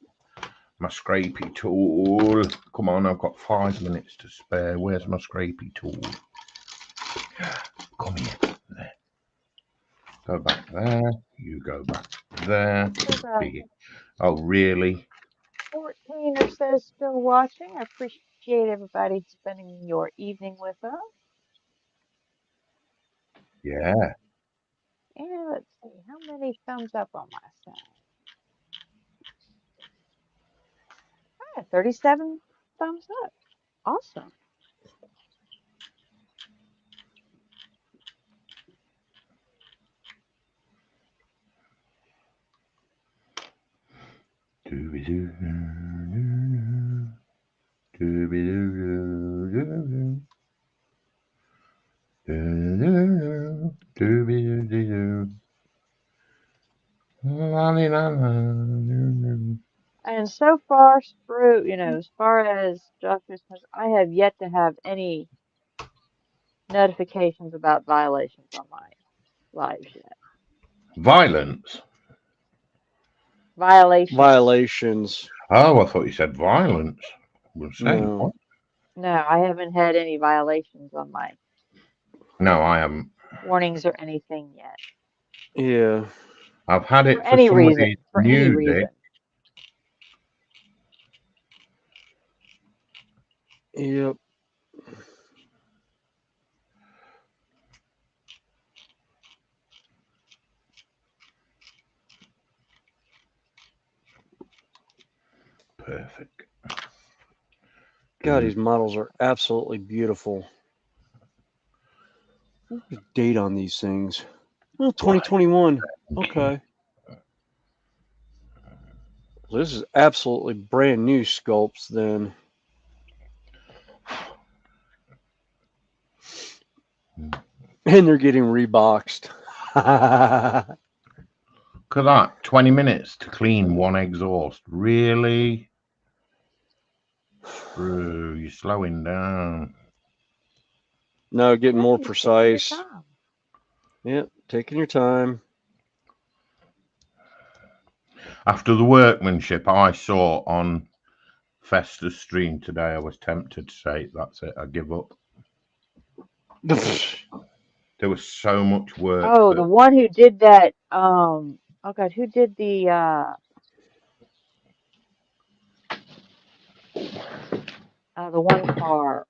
[SPEAKER 14] My scrapey tool. Come on, I've got 5 minutes to spare. Where's my scrapey tool? Come here. There. Go back there. You go back there. Oh, really?
[SPEAKER 1] 14 or so still watching. I appreciate everybody spending your evening with us.
[SPEAKER 14] Yeah.
[SPEAKER 1] And let's see, how many thumbs up on my side? 37 thumbs up. Awesome. And so far, as far as Josh is concerned, I have yet to have any notifications about violations on my lives yet.
[SPEAKER 14] Violence.
[SPEAKER 2] Violations.
[SPEAKER 14] Oh, I thought you said violence. I was saying,
[SPEAKER 2] No.
[SPEAKER 14] what?
[SPEAKER 1] No, I haven't had any violations on my
[SPEAKER 14] No, I haven't.
[SPEAKER 1] warnings or anything yet.
[SPEAKER 2] Yeah.
[SPEAKER 14] I've had it
[SPEAKER 1] For
[SPEAKER 14] for
[SPEAKER 1] any
[SPEAKER 14] somebody's
[SPEAKER 1] reason. For any
[SPEAKER 14] music.
[SPEAKER 1] reason.
[SPEAKER 2] Yep.
[SPEAKER 14] Perfect.
[SPEAKER 2] God, these models are absolutely beautiful. What's the date on these things? Oh, 2021. Okay. This is absolutely brand new sculpts then. And they're getting reboxed.
[SPEAKER 14] Look at that. 20 minutes to clean one exhaust. Really? Bro, you're slowing down.
[SPEAKER 2] No, getting more
[SPEAKER 1] Hey,
[SPEAKER 2] precise.
[SPEAKER 1] take your time.
[SPEAKER 2] Yep, taking your time.
[SPEAKER 14] After the workmanship I saw on Festa's stream today, I was tempted to say, that's it, I give up. There was so much work.
[SPEAKER 1] Oh, the one who did that, oh God, who did the one car,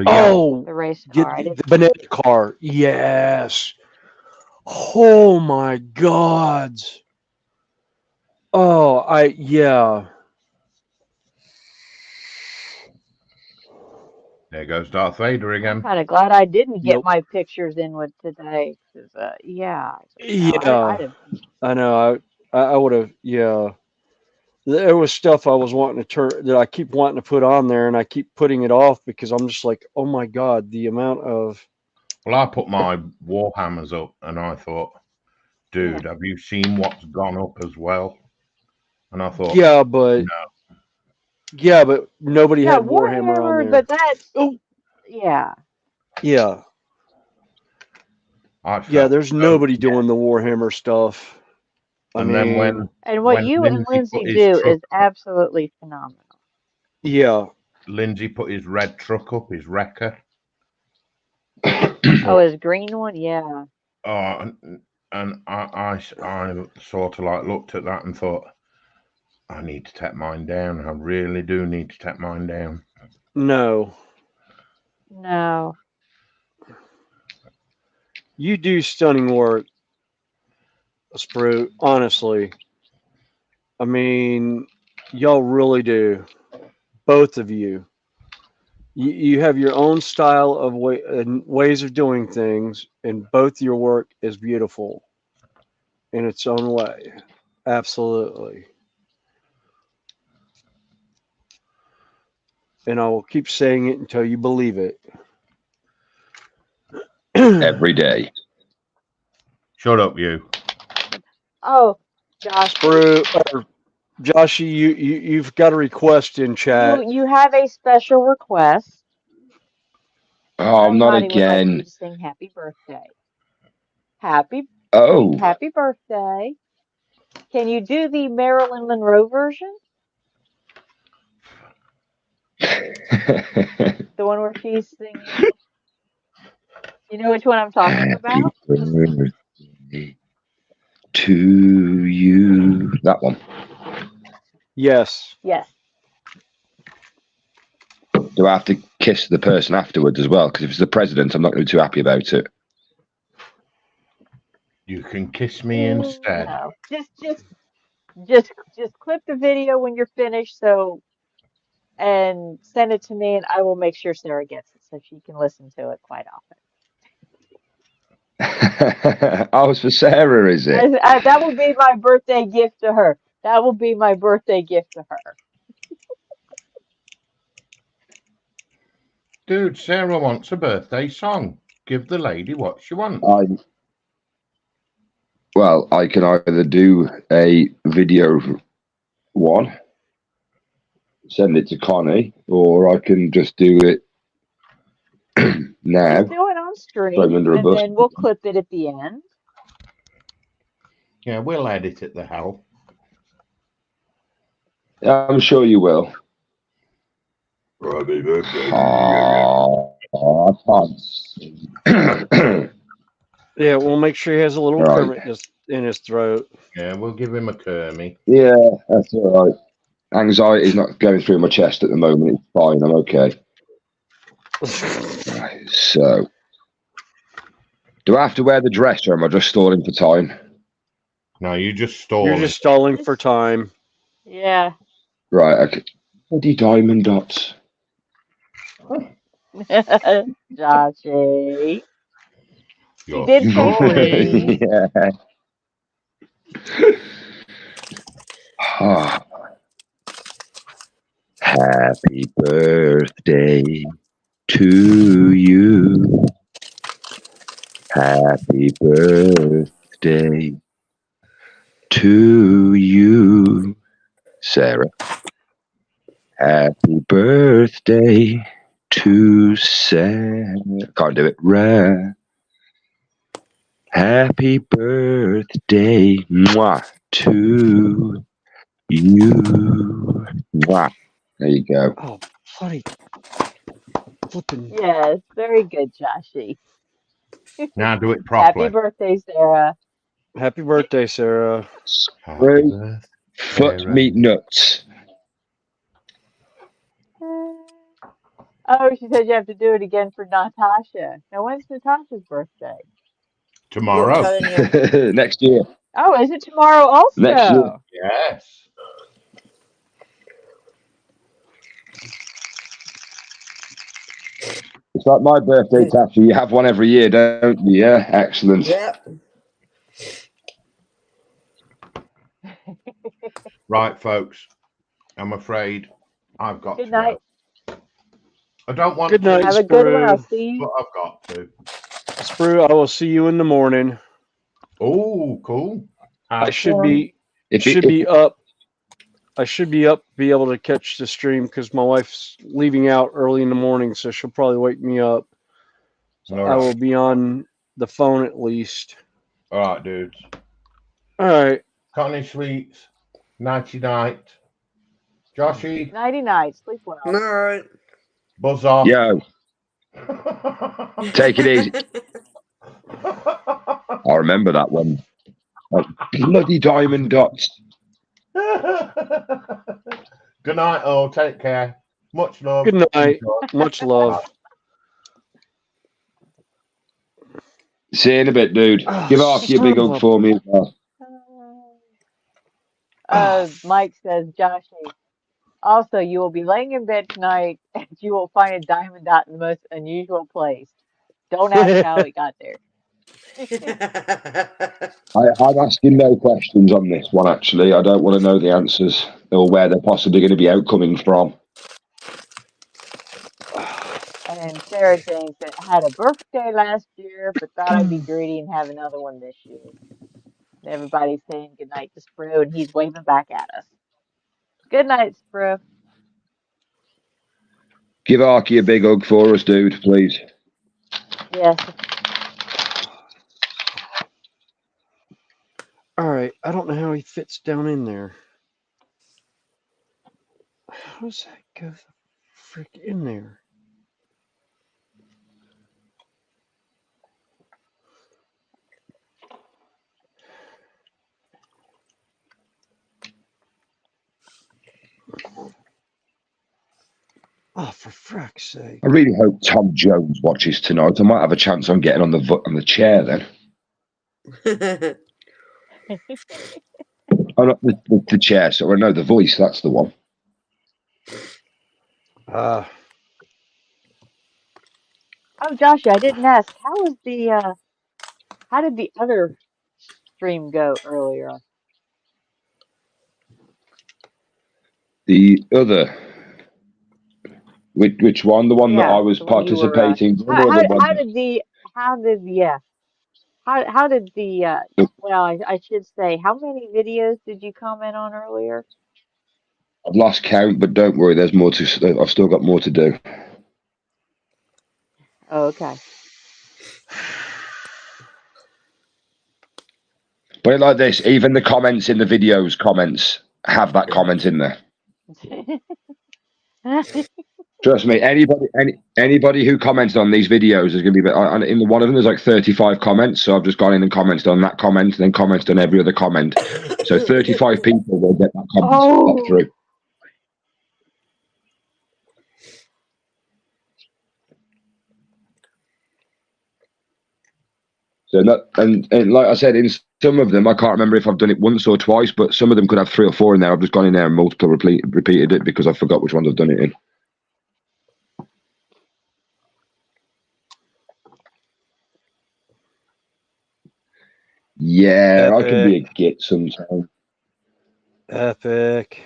[SPEAKER 2] Oh,
[SPEAKER 1] the race
[SPEAKER 2] get
[SPEAKER 1] car. I
[SPEAKER 2] the
[SPEAKER 1] didn't,
[SPEAKER 2] banana car. Yes. Oh my gods. Oh, yeah.
[SPEAKER 14] There goes Darth Vader
[SPEAKER 1] I'm
[SPEAKER 14] again.
[SPEAKER 1] kind of glad I didn't get
[SPEAKER 2] Yep.
[SPEAKER 1] my pictures in with today, because yeah, no,
[SPEAKER 2] Yeah.
[SPEAKER 1] I'd have,
[SPEAKER 2] I know. I would have. Yeah. There was stuff I was wanting to turn that I keep wanting to put on there, and I keep putting it off because I'm just like, oh my god, the amount of.
[SPEAKER 14] Well, I put my Warhammers up, and I thought, dude, have you seen what's gone up as well? And I thought,
[SPEAKER 2] Yeah, but
[SPEAKER 14] no.
[SPEAKER 2] Yeah, but nobody
[SPEAKER 1] yeah,
[SPEAKER 2] had Warhammer on there.
[SPEAKER 1] but that's,
[SPEAKER 2] oh,
[SPEAKER 1] yeah.
[SPEAKER 2] Yeah. Yeah, there's nobody doing the Warhammer stuff. I
[SPEAKER 14] And
[SPEAKER 2] mean,
[SPEAKER 14] then
[SPEAKER 1] And what you and Lindsay do is absolutely phenomenal.
[SPEAKER 2] Yeah.
[SPEAKER 14] Lindsay put his red truck up, his wrecker.
[SPEAKER 1] Oh, his green one, yeah.
[SPEAKER 14] Oh, and I sort of like looked at that and thought, I need to take mine down. I really do need to take mine down.
[SPEAKER 2] No.
[SPEAKER 1] No.
[SPEAKER 2] You do stunning work, Sprue, honestly. I mean, y'all really do. Both of you. You have your own style of ways of doing things, and both your work is beautiful in its own way. Absolutely. And I will keep saying it until you believe it.
[SPEAKER 13] Every day.
[SPEAKER 14] Shut up, you.
[SPEAKER 1] Oh, Josh,
[SPEAKER 2] Joshy, you've got a request in chat.
[SPEAKER 1] you have a special request.
[SPEAKER 13] Oh, not
[SPEAKER 1] Connie would like you
[SPEAKER 13] again.
[SPEAKER 1] to sing happy birthday. Sing
[SPEAKER 13] Oh.
[SPEAKER 1] happy birthday. Can you do the Marilyn Monroe version? The one where she's singing. You know which one I'm talking about?
[SPEAKER 13] Birthday to you. That one.
[SPEAKER 2] Yes.
[SPEAKER 1] Yes.
[SPEAKER 13] Do I have to kiss the person afterwards as well? Because if it's the president, I'm not going to be too happy about it.
[SPEAKER 14] You can kiss me instead.
[SPEAKER 1] No. Just clip the video when you're finished and send it to me and I will make sure Sarah gets it so she can listen to it quite often.
[SPEAKER 13] Oh, it's for Sarah, is it?
[SPEAKER 1] That will be my birthday gift to her. That will be my birthday gift to her.
[SPEAKER 14] Dude, Sarah wants a birthday song. Give the lady what she wants.
[SPEAKER 13] Well, I can either do a video one, send it to Connie, or I can just do it now.
[SPEAKER 1] Just do it on
[SPEAKER 13] Throw him
[SPEAKER 1] stream
[SPEAKER 13] under a
[SPEAKER 1] and
[SPEAKER 13] bus.
[SPEAKER 1] then we'll clip it at the end.
[SPEAKER 14] Yeah, we'll edit it the hell.
[SPEAKER 13] I'm sure you will.
[SPEAKER 14] Happy birthday.
[SPEAKER 2] Yeah, we'll make sure he has a little
[SPEAKER 13] Right.
[SPEAKER 2] Kermit in his throat.
[SPEAKER 14] Yeah, we'll give him a Kermie.
[SPEAKER 13] Yeah, that's all right. Anxiety is not going through my chest at the moment. It's fine. I'm okay. Right, so, do I have to wear the dress or am I just stalling for time?
[SPEAKER 14] No, you just stalling.
[SPEAKER 2] You're just stalling for time.
[SPEAKER 1] Yeah.
[SPEAKER 13] Right, okay. Bloody diamond dots.
[SPEAKER 1] Joshy. She
[SPEAKER 14] You're
[SPEAKER 1] did say
[SPEAKER 14] stalling.
[SPEAKER 1] please.
[SPEAKER 13] Yeah. Ah. Happy birthday to you. Happy birthday to you, Sarah. Happy birthday to Sarah. Can't do it. Happy birthday, mwah, to you. Mwah. There you go.
[SPEAKER 2] Oh, bloody flipping.
[SPEAKER 1] Yes, very good, Joshy.
[SPEAKER 14] Now do it
[SPEAKER 1] Happy
[SPEAKER 14] properly.
[SPEAKER 1] birthday, Sarah.
[SPEAKER 2] Happy birthday, Sarah.
[SPEAKER 14] Happy
[SPEAKER 13] Three
[SPEAKER 14] birthday,
[SPEAKER 13] foot
[SPEAKER 14] Sarah.
[SPEAKER 13] meat nuts.
[SPEAKER 1] Oh, she said you have to do it again for Natasha. Now, when's Natasha's birthday?
[SPEAKER 14] Tomorrow.
[SPEAKER 8] Not telling you.
[SPEAKER 13] Next year.
[SPEAKER 1] Oh, is it tomorrow
[SPEAKER 13] Next year.
[SPEAKER 1] also?
[SPEAKER 14] Yes.
[SPEAKER 13] It's like my birthday, Tasha. You have one every year, don't you? Yeah, excellent.
[SPEAKER 8] Yep.
[SPEAKER 14] Right, folks. I'm afraid I've got
[SPEAKER 1] Good
[SPEAKER 14] to
[SPEAKER 1] night.
[SPEAKER 14] go. I don't want
[SPEAKER 2] Good
[SPEAKER 14] to,
[SPEAKER 2] night,
[SPEAKER 1] Have a good one. I'll
[SPEAKER 2] Sprue.
[SPEAKER 1] see you.
[SPEAKER 14] but I've got to.
[SPEAKER 2] Sprue, I will see you in the morning.
[SPEAKER 14] Oh, cool.
[SPEAKER 2] I should
[SPEAKER 14] fun.
[SPEAKER 2] be
[SPEAKER 13] If
[SPEAKER 2] should be up. I should be up, be able to catch the stream because my wife's leaving out early in the morning, so she'll probably wake me up. So
[SPEAKER 14] All
[SPEAKER 2] I
[SPEAKER 14] right.
[SPEAKER 2] will be on the phone at least.
[SPEAKER 14] All right, dudes.
[SPEAKER 2] All right.
[SPEAKER 14] Connie Sweets, nighty night. Joshy,
[SPEAKER 1] Nighty night. Sleep well.
[SPEAKER 8] All right.
[SPEAKER 14] buzz off.
[SPEAKER 13] Yo, take it easy. I remember that one. Bloody diamond dots.
[SPEAKER 14] Good night, all. Take care. Much love.
[SPEAKER 2] Good night. Much love.
[SPEAKER 13] See you in a bit, dude. Give Arky a big hug for me as well.
[SPEAKER 1] Mike says, Joshy, also, you will be laying in bed tonight and you will find a diamond dot in the most unusual place. Don't ask how it got there.
[SPEAKER 13] I'm asking no questions on this one, actually. I don't want to know the answers or where they're possibly going to be outcoming from.
[SPEAKER 1] And then Sarah Jane said, had a birthday last year, but thought I'd be greedy and have another one this year. And everybody's saying goodnight to Spru, and he's waving back at us. Good night, Spru.
[SPEAKER 13] Give Arky a big hug for us, dude, please.
[SPEAKER 1] Yes.
[SPEAKER 2] All right. I don't know how he fits down in there. How does that go the frick in there? Oh, for frack's sake.
[SPEAKER 13] I really hope Tom Jones watches tonight. I might have a chance on getting on the chair then. Oh, not the chair, so I know the voice, that's the one.
[SPEAKER 1] Oh, Josh, I didn't ask. How was the how did the other stream go earlier?
[SPEAKER 13] The other, which one? The one that I
[SPEAKER 1] Yeah,
[SPEAKER 13] was
[SPEAKER 1] the one you were.
[SPEAKER 13] participating in, or the one?
[SPEAKER 1] How did the how did the well, I should say, how many videos did you comment on earlier?
[SPEAKER 13] I've lost count, but don't worry. There's more to. I've still got more to do.
[SPEAKER 1] Oh, okay.
[SPEAKER 13] Put it like this: even the comments in the videos comments have that comment in there. Trust me. Anybody who commented on these videos is going to be. In one of them, there's like 35 comments. So I've just gone in and commented on that comment, and then commented on every other comment. So 35 people will get that comment pop through. So and like I said, in some of them, I can't remember if I've done it once or twice, but some of them could have 3 or 4 in there. I've just gone in there and multiple repeated it because I forgot which ones I've done it in. Yeah,
[SPEAKER 2] Epic.
[SPEAKER 13] I can be a git sometimes.
[SPEAKER 2] Epic.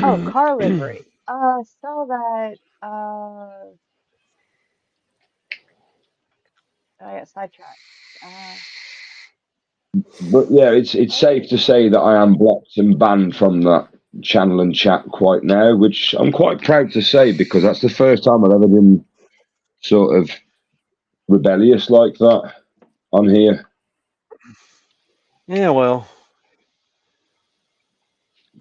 [SPEAKER 1] Oh, car livery. So that I got sidetracked.
[SPEAKER 13] But yeah, it's safe to say that I am blocked and banned from that channel and chat quite now, which I'm quite proud to say because that's the first time I've ever been sort of rebellious like that on here.
[SPEAKER 2] Yeah,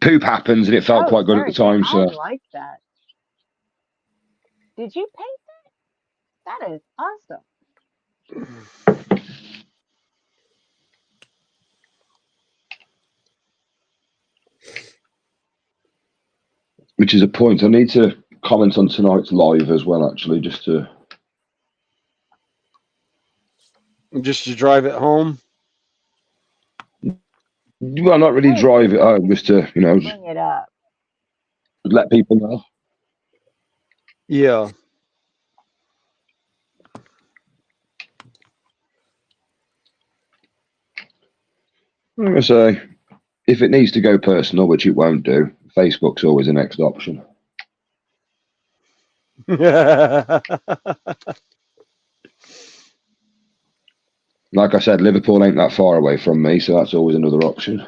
[SPEAKER 13] Poop happens, and it felt quite good at the time.
[SPEAKER 1] I
[SPEAKER 13] So
[SPEAKER 1] like that. Did you paint that? That is awesome.
[SPEAKER 13] which is a point. I need to comment on tonight's live as well, actually, just to
[SPEAKER 2] drive it home.
[SPEAKER 13] Well, not really drive it home, just to
[SPEAKER 1] Bring it up.
[SPEAKER 13] let people know.
[SPEAKER 2] Yeah.
[SPEAKER 13] I'm gonna say, if it needs to go personal, which it won't do, Facebook's always the next option. Like I said, Liverpool ain't that far away from me, so that's always another option.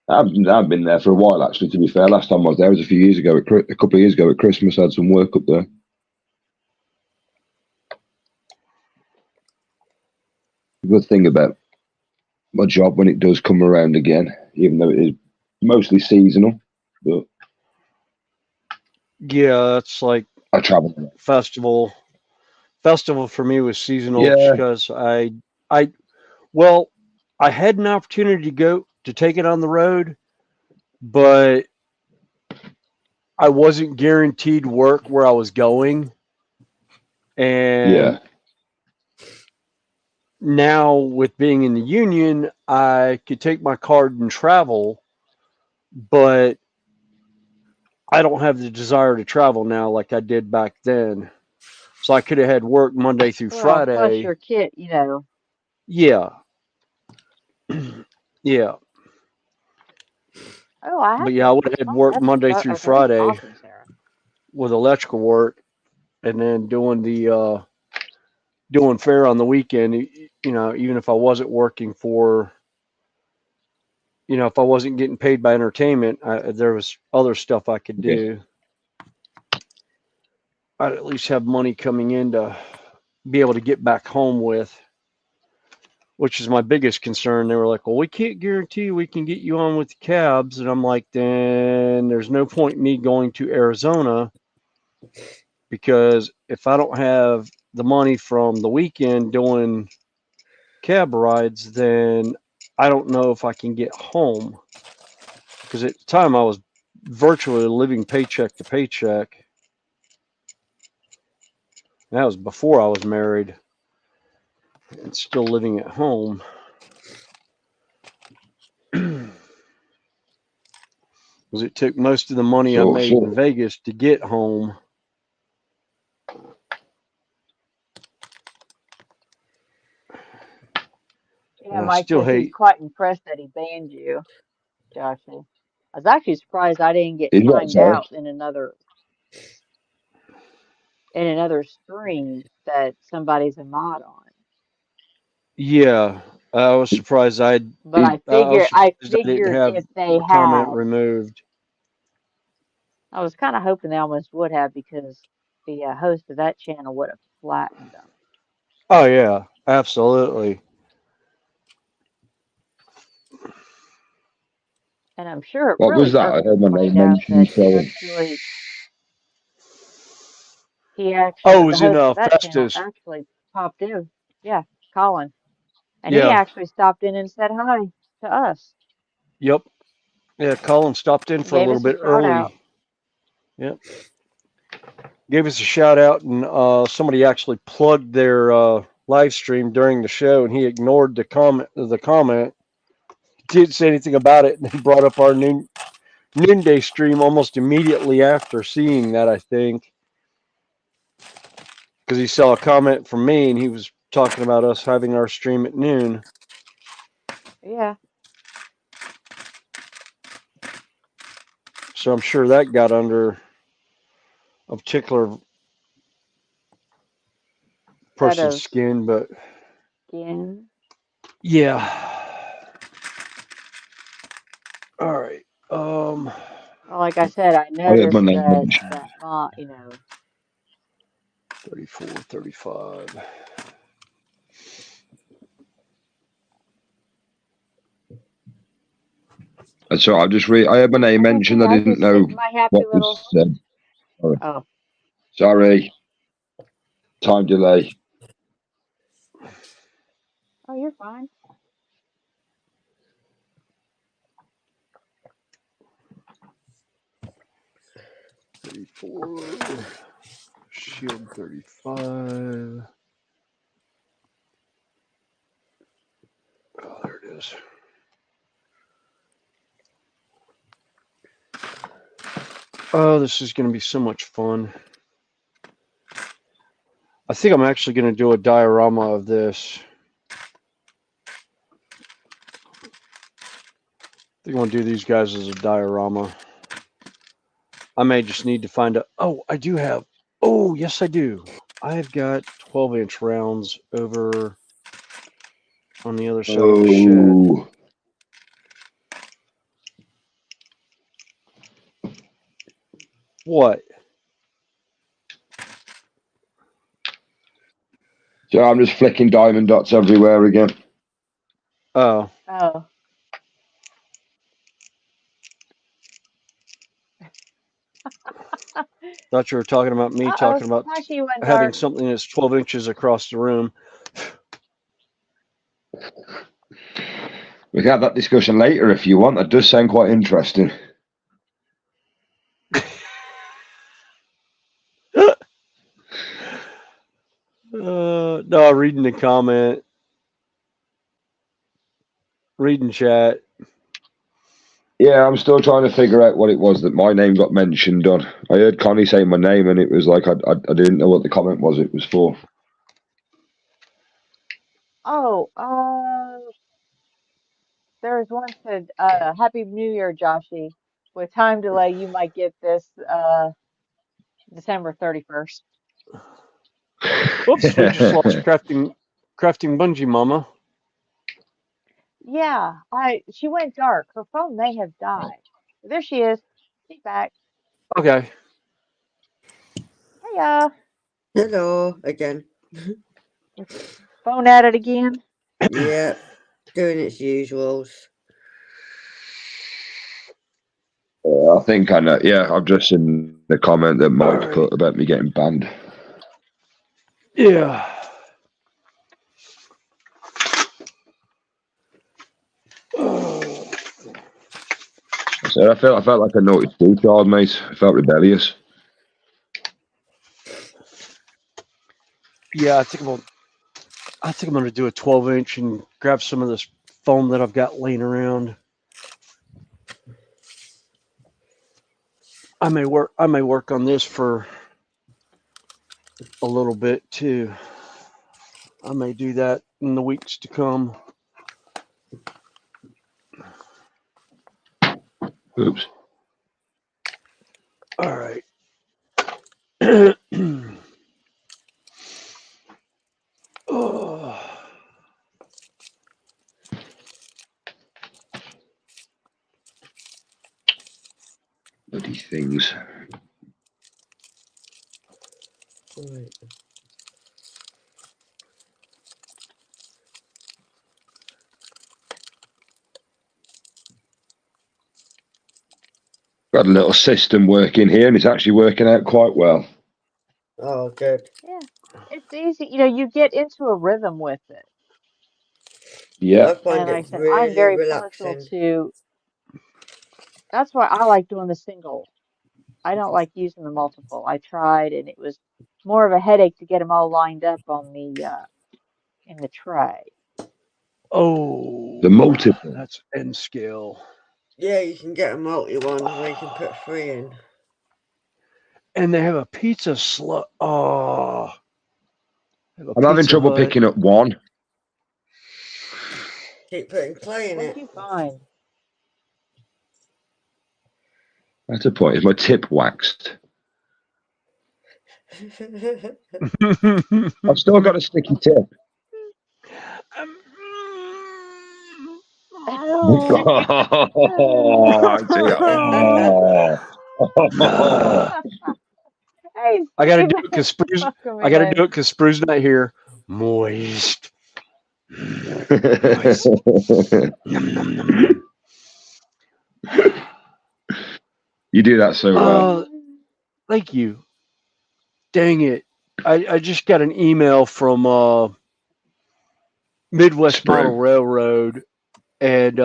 [SPEAKER 13] I've been there for a while, actually, to be fair. Last time I was there was a few years ago, a couple of years ago at Christmas. I had some work up there. The good thing about my job when it does come around again, even though it is mostly seasonal, but
[SPEAKER 2] yeah, it's like
[SPEAKER 13] I travel.
[SPEAKER 2] Festival for me was seasonal
[SPEAKER 13] Yeah.
[SPEAKER 2] because I had an opportunity to take it on the road, but I wasn't guaranteed work where I was going. And now with being in the union, I could take my card and travel, but I don't have the desire to travel now like I did back then. It's So I could have had work Monday through
[SPEAKER 1] Well, plus
[SPEAKER 2] Friday.
[SPEAKER 1] your kid, you know.
[SPEAKER 2] Yeah. Yeah.
[SPEAKER 1] Oh, I
[SPEAKER 2] But
[SPEAKER 1] have
[SPEAKER 2] yeah, I
[SPEAKER 1] to.
[SPEAKER 2] would have had
[SPEAKER 1] Oh,
[SPEAKER 2] work
[SPEAKER 1] that's
[SPEAKER 2] Monday through
[SPEAKER 1] okay.
[SPEAKER 2] Friday
[SPEAKER 1] Awesome, Sarah.
[SPEAKER 2] with electrical work, and then doing the doing fair on the weekend. You know, even if I wasn't working for, you know, if I wasn't getting paid by entertainment, there was other stuff I could
[SPEAKER 13] Yes.
[SPEAKER 2] do. I'd at least have money coming in to be able to get back home with, which is my biggest concern. They were like, well, we can't guarantee we can get you on with the cabs. And I'm like, then there's no point in me going to Arizona, because if I don't have the money from the weekend doing cab rides, then I don't know if I can get home. Because at the time I was virtually living paycheck to paycheck. That was before I was married and still living at home. Because it took most of the money I made in Vegas to get home.
[SPEAKER 1] Yeah,
[SPEAKER 2] And I
[SPEAKER 1] Mike
[SPEAKER 2] still
[SPEAKER 1] says he's
[SPEAKER 2] hate.
[SPEAKER 1] quite impressed that he banned you, Joshy. I was actually surprised I didn't get
[SPEAKER 13] Is what,
[SPEAKER 1] timed
[SPEAKER 13] sorry?
[SPEAKER 1] out in another stream that somebody's a mod on.
[SPEAKER 2] Yeah, I was surprised I
[SPEAKER 1] But I
[SPEAKER 2] was didn't
[SPEAKER 1] figured
[SPEAKER 2] have
[SPEAKER 1] if they
[SPEAKER 2] the comment
[SPEAKER 1] had,
[SPEAKER 2] removed.
[SPEAKER 1] I was kind of hoping they almost would have, because the host of that channel would have flattened them.
[SPEAKER 2] Oh yeah, absolutely.
[SPEAKER 1] And I'm sure it
[SPEAKER 13] What was
[SPEAKER 1] really
[SPEAKER 13] that? I
[SPEAKER 1] irked him
[SPEAKER 13] heard
[SPEAKER 1] to
[SPEAKER 13] my
[SPEAKER 1] find
[SPEAKER 13] name
[SPEAKER 1] out
[SPEAKER 13] mentioned.
[SPEAKER 1] that
[SPEAKER 13] So
[SPEAKER 2] Oh, it
[SPEAKER 1] the
[SPEAKER 2] was in
[SPEAKER 1] host of that channel
[SPEAKER 2] Festus.
[SPEAKER 1] actually popped in. Yeah, Colin. And he
[SPEAKER 2] Yeah.
[SPEAKER 1] actually stopped in and said hi to us.
[SPEAKER 2] Yep. Yeah, Colin stopped in
[SPEAKER 1] He
[SPEAKER 2] for a
[SPEAKER 1] gave
[SPEAKER 2] little
[SPEAKER 1] us a
[SPEAKER 2] bit
[SPEAKER 1] shout out.
[SPEAKER 2] early. Yep. Gave us a shout out, and somebody actually plugged their live stream during the show, and he ignored the comment. Didn't say anything about it, and he brought up our noonday stream almost immediately after seeing that, I think, because he saw a comment from me, and he was talking about us having our stream at noon.
[SPEAKER 1] Yeah.
[SPEAKER 2] So I'm sure that got under a particular person's
[SPEAKER 1] of
[SPEAKER 2] skin, but
[SPEAKER 1] skin.
[SPEAKER 2] yeah. All right.
[SPEAKER 1] Well, like I said, I
[SPEAKER 13] I heard my
[SPEAKER 1] noticed
[SPEAKER 13] name
[SPEAKER 1] that
[SPEAKER 13] mentioned.
[SPEAKER 1] you know,
[SPEAKER 2] 34, 35.
[SPEAKER 13] And so I heard my name
[SPEAKER 1] that's
[SPEAKER 13] mentioned.
[SPEAKER 1] okay.
[SPEAKER 13] I
[SPEAKER 1] I was
[SPEAKER 13] didn't
[SPEAKER 1] just
[SPEAKER 13] know
[SPEAKER 1] sitting my happy
[SPEAKER 13] what
[SPEAKER 1] little.
[SPEAKER 13] was said. Sorry.
[SPEAKER 1] Oh,
[SPEAKER 13] Sorry. Time delay.
[SPEAKER 1] oh, you're fine.
[SPEAKER 2] Shield 35. Oh, there it is. Oh, this is going to be so much fun. I think I'm actually going to do a diorama of this. I think I want to do these guys as a diorama. I may just need to find a. Oh, I do have. Oh, yes, I do. I've got 12-inch rounds over on the other side of the shed. What?
[SPEAKER 13] So I'm just flicking diamond dots everywhere again.
[SPEAKER 2] Oh.
[SPEAKER 1] Oh.
[SPEAKER 2] Thought you were talking about me talking about
[SPEAKER 1] Hi, she went
[SPEAKER 2] having
[SPEAKER 1] dark.
[SPEAKER 2] something that's 12 inches across the room.
[SPEAKER 13] We can have that discussion later if you want. That does sound quite interesting.
[SPEAKER 2] No, reading the comment, reading chat.
[SPEAKER 13] Yeah, I'm still trying to figure out what it was that my name got mentioned on. I heard Connie say my name, and it was like I didn't know what the comment was. It was for.
[SPEAKER 1] Oh, there's one said, Happy New Year, Joshy. With time delay, you might get this December 31st.
[SPEAKER 2] Whoops, we just lost crafting bungee mama.
[SPEAKER 1] Yeah, she went dark. Her phone may have died. There she is. She's back.
[SPEAKER 2] Okay.
[SPEAKER 1] Hiya.
[SPEAKER 8] Hello again.
[SPEAKER 1] Phone at it again.
[SPEAKER 8] Yeah, doing its usuals.
[SPEAKER 13] I think I know. Yeah, I've just seen the comment that Mike
[SPEAKER 2] Alright.
[SPEAKER 13] put about me getting banned.
[SPEAKER 2] Yeah.
[SPEAKER 13] So I felt like a naughty school child, mate. I felt rebellious.
[SPEAKER 2] Yeah, I think I'm gonna do a 12-inch and grab some of this foam that I've got laying around. I may work on this for a little bit too. I may do that in the weeks to come.
[SPEAKER 13] Oops.
[SPEAKER 2] All right. Oh.
[SPEAKER 13] Bloody things.
[SPEAKER 8] Right.
[SPEAKER 13] Got a little system working here, and it's actually working out quite well.
[SPEAKER 8] Oh, good.
[SPEAKER 1] Yeah, it's easy. You know, you get into a rhythm with it.
[SPEAKER 13] Yeah.
[SPEAKER 8] I find
[SPEAKER 1] And like I
[SPEAKER 8] it
[SPEAKER 1] said, I'm
[SPEAKER 8] really
[SPEAKER 1] very partial
[SPEAKER 8] relaxing.
[SPEAKER 1] to. That's why I like doing the single. I don't like using the multiple. I tried, and it was more of a headache to get them all lined up on the in the tray.
[SPEAKER 2] Oh,
[SPEAKER 13] The multiple.
[SPEAKER 2] that's N scale.
[SPEAKER 8] Yeah, you can get a multi one where you can put 3 in.
[SPEAKER 2] And they have a pizza slut. Oh.
[SPEAKER 13] I'm having trouble picking up one.
[SPEAKER 8] Keep putting clay in
[SPEAKER 1] What
[SPEAKER 8] it.
[SPEAKER 1] did you find?
[SPEAKER 13] That's a point. Is my tip waxed? I've still got a sticky tip.
[SPEAKER 1] Hey,
[SPEAKER 2] I got to
[SPEAKER 1] Steve.
[SPEAKER 2] do it because Spruce.
[SPEAKER 1] Welcome
[SPEAKER 2] I got to
[SPEAKER 1] in.
[SPEAKER 2] do it because Spruce's not here. Moist. Moist. Nom, nom, nom.
[SPEAKER 13] You do that so well.
[SPEAKER 2] Thank you. Dang it! I just got an email from Midwest
[SPEAKER 13] Spring.
[SPEAKER 2] Model Railroad, and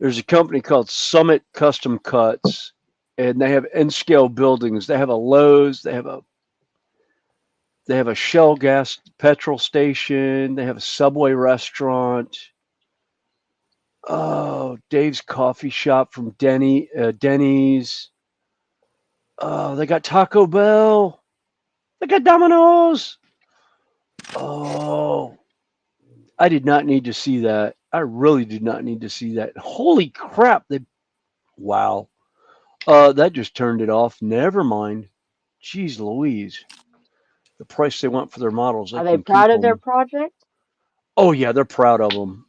[SPEAKER 2] there's a company called Summit Custom Cuts, and they have N-scale buildings. They have a Lowe's. They have a Shell gas petrol station. They have a Subway restaurant. Oh, Dave's Coffee Shop from Denny's. Oh, they got Taco Bell. They got Domino's. Oh, I did not need to see that. I really did not need to see that. Holy crap! Wow. That just turned it off. Never mind. Jeez Louise. The price they want for their models.
[SPEAKER 1] Are they proud of their
[SPEAKER 2] Them.
[SPEAKER 1] project?
[SPEAKER 2] Oh yeah, they're proud of them.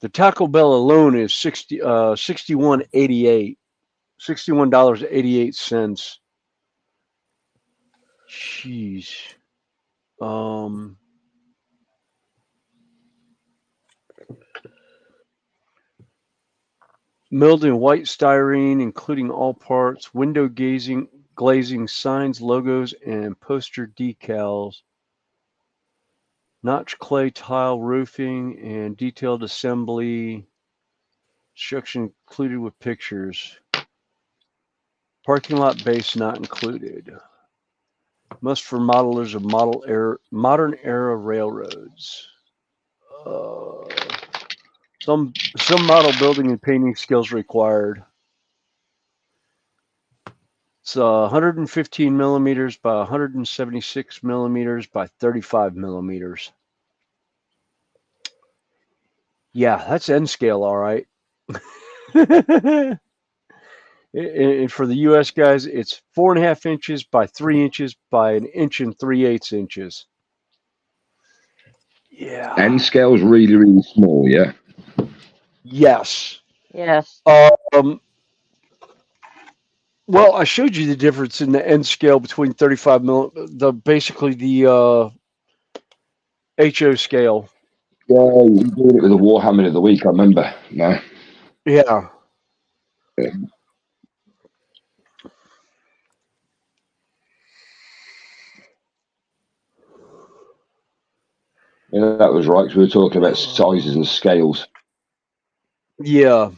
[SPEAKER 2] The Taco Bell alone is $61.88. $61.88. Jeez. Milled in white styrene, including all parts, window glazing, signs, logos, and poster decals. Notch clay tile roofing and detailed assembly. Instruction included with pictures. Parking lot base not included. Must for modelers of modern era railroads. Some model building and painting skills required. It's 115 millimeters by 176 millimeters by 35 millimeters. Yeah, that's N scale, all right. And for the U.S. guys, it's 4.5 inches by 3 inches by 1 inch and 3/8 inches. Yeah.
[SPEAKER 13] N scale's really, really small, yeah.
[SPEAKER 2] Yes.
[SPEAKER 1] Yes.
[SPEAKER 2] Well, I showed you the difference in the N scale between 35 basically the HO scale.
[SPEAKER 13] Yeah, you were doing it with the Warhammer of the week, I remember. No.
[SPEAKER 2] Yeah.
[SPEAKER 13] Yeah, that was right, because we were talking about sizes and scales.
[SPEAKER 2] Yeah.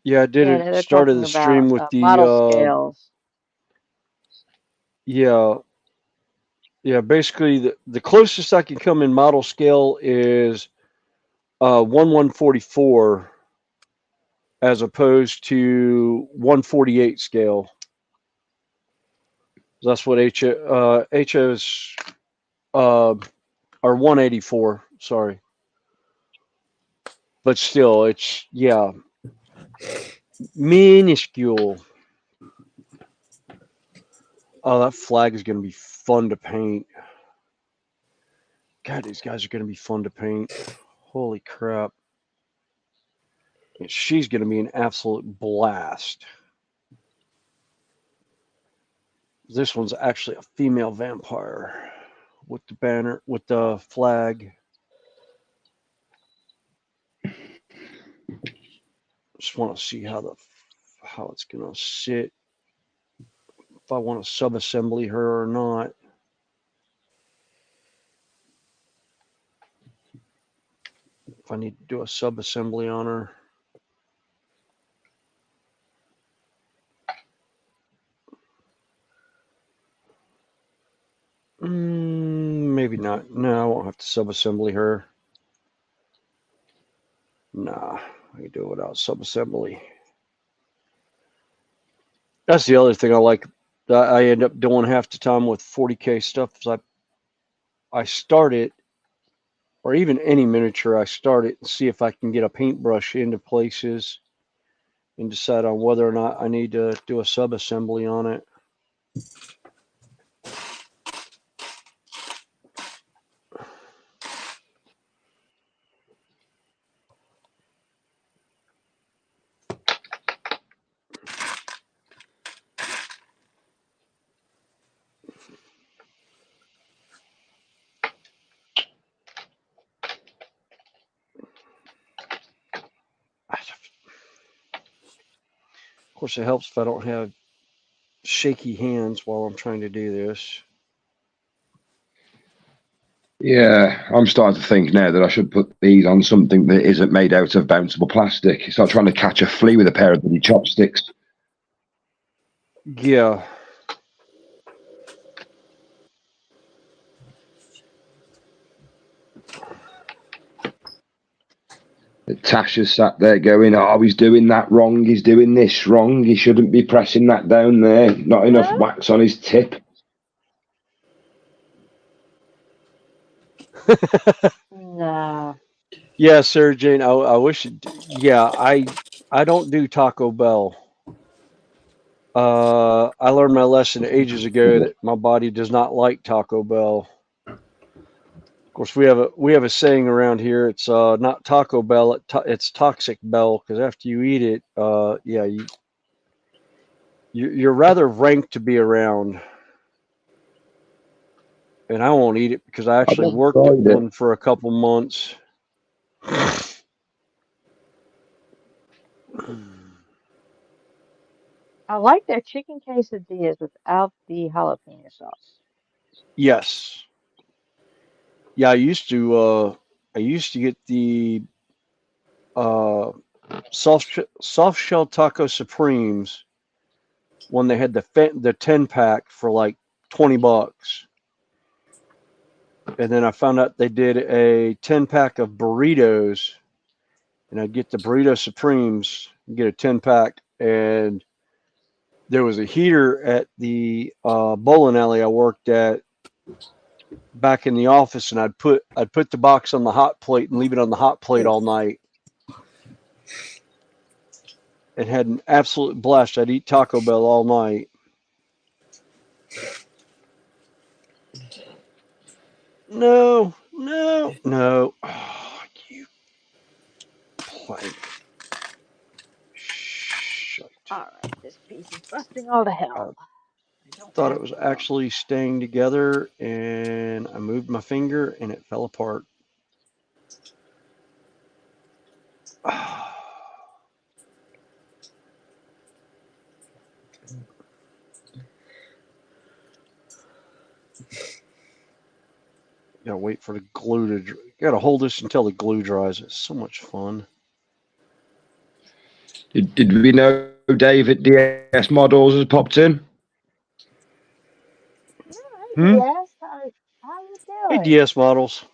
[SPEAKER 2] Yeah, I did
[SPEAKER 1] Yeah,
[SPEAKER 2] it.
[SPEAKER 1] they're
[SPEAKER 2] Started
[SPEAKER 1] talking
[SPEAKER 2] the stream
[SPEAKER 1] about
[SPEAKER 2] with the
[SPEAKER 1] model scales.
[SPEAKER 2] Yeah. Yeah, basically the closest I can come in model scale is 1/144 as opposed to 1/48 scale. That's what HO's or 1/84, sorry. But still, it's minuscule. Oh, that flag is going to be fun to paint. God, these guys are going to be fun to paint. Holy crap. She's going to be an absolute blast. This one's actually a female vampire with the banner, with the flag. Just want to see how it's going to sit. If I want to sub-assembly her or not. If I need to do a sub-assembly on her. Maybe not. No, I won't have to sub-assembly her. Nah, I can do it without sub-assembly. That's the other thing I like. I end up doing half the time with 40K stuff is I start it, or even any miniature, I start it and see if I can get a paintbrush into places and decide on whether or not I need to do a sub-assembly on it. Of course, it helps if I don't have shaky hands while I'm trying to do this.
[SPEAKER 13] Yeah, I'm starting to think now that I should put these on something that isn't made out of bounceable plastic. It's like trying to catch a flea with a pair of bloody chopsticks.
[SPEAKER 2] Yeah.
[SPEAKER 13] Tasha's sat there going, oh, he's doing that wrong, he's doing this wrong, he shouldn't be pressing that down there, not enough wax on his tip.
[SPEAKER 1] No.
[SPEAKER 2] Yeah, Sarah Jane, I wish I don't do Taco Bell. I learned my lesson ages ago that my body does not like Taco Bell. Of course, we have a saying around here. It's not Taco Bell. It's Toxic Bell, because after you eat it, you're rather rank to be around. And I won't eat it because I actually worked at one for a couple months.
[SPEAKER 1] I like their chicken quesadillas without the jalapeno sauce.
[SPEAKER 2] Yes. Yeah, I used to get the soft shell taco supremes when they had the 10 pack for like $20. And then I found out they did a 10-pack of burritos, and I'd get the burrito supremes, get a 10-pack, and there was a heater at the bowling alley I worked at back in the office, and I'd put the box on the hot plate and leave it on the hot plate all night, and had an absolute blast. I'd eat Taco Bell all night. No. Oh, you plank. Shit.
[SPEAKER 1] All right, this piece is busting all the hell.
[SPEAKER 2] Thought it was actually staying together, and I moved my finger and it fell apart. Gotta wait for the glue to. Gotta hold this until the glue dries. It's so much fun.
[SPEAKER 13] Did we know David DS Models has popped in?
[SPEAKER 1] Yes, how you
[SPEAKER 2] Hey,
[SPEAKER 1] doing?
[SPEAKER 2] DS Models.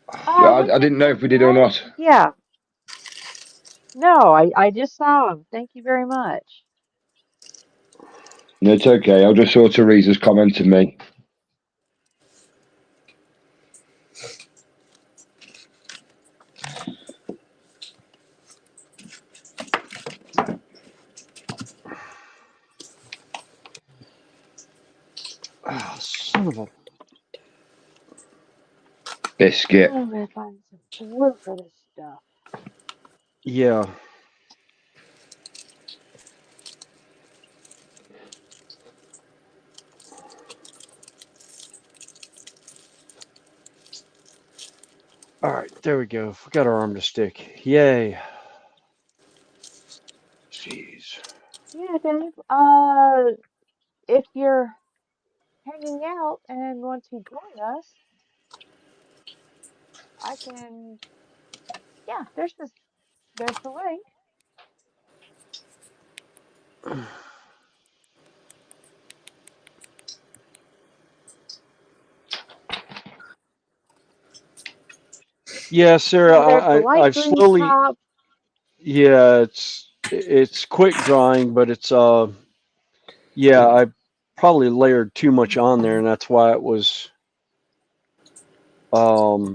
[SPEAKER 13] I didn't know if we did or not.
[SPEAKER 1] Yeah. No, I just saw him. Thank you very much.
[SPEAKER 13] No, it's okay. I'll just sort of read his comment to me.
[SPEAKER 2] Oh, son of a
[SPEAKER 13] biscuit.
[SPEAKER 1] I'm gonna find some glue for this stuff.
[SPEAKER 2] Yeah. All right, there we go. We got our arm to stick. Yay. Jeez.
[SPEAKER 1] Yeah, Dave. If you're hanging out and want to join us, I can. Yeah, there's the link.
[SPEAKER 2] Yeah, Sarah.
[SPEAKER 1] Yeah, there's the light
[SPEAKER 2] I've
[SPEAKER 1] green
[SPEAKER 2] slowly.
[SPEAKER 1] top.
[SPEAKER 2] Yeah, it's quick drying, but it's yeah, I probably layered too much on there, and that's why it was why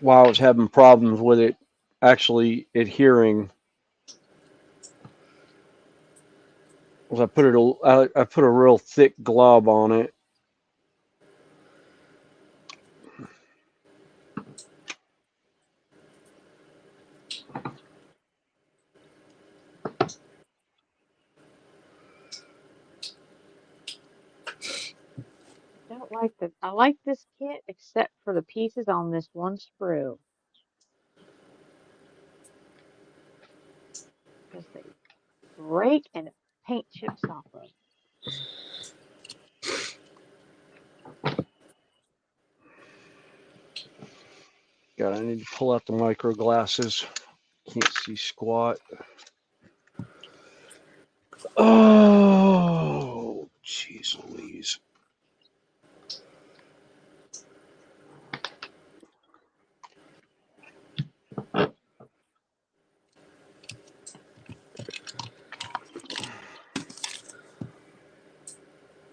[SPEAKER 2] I was having problems with it actually adhering. Was I put I put a real thick glob on it.
[SPEAKER 1] I like this kit except for the pieces on this one sprue. Because they break and paint chips off of.
[SPEAKER 2] God, I need to pull out the micro glasses. Can't see squat. Oh, jeez Louise.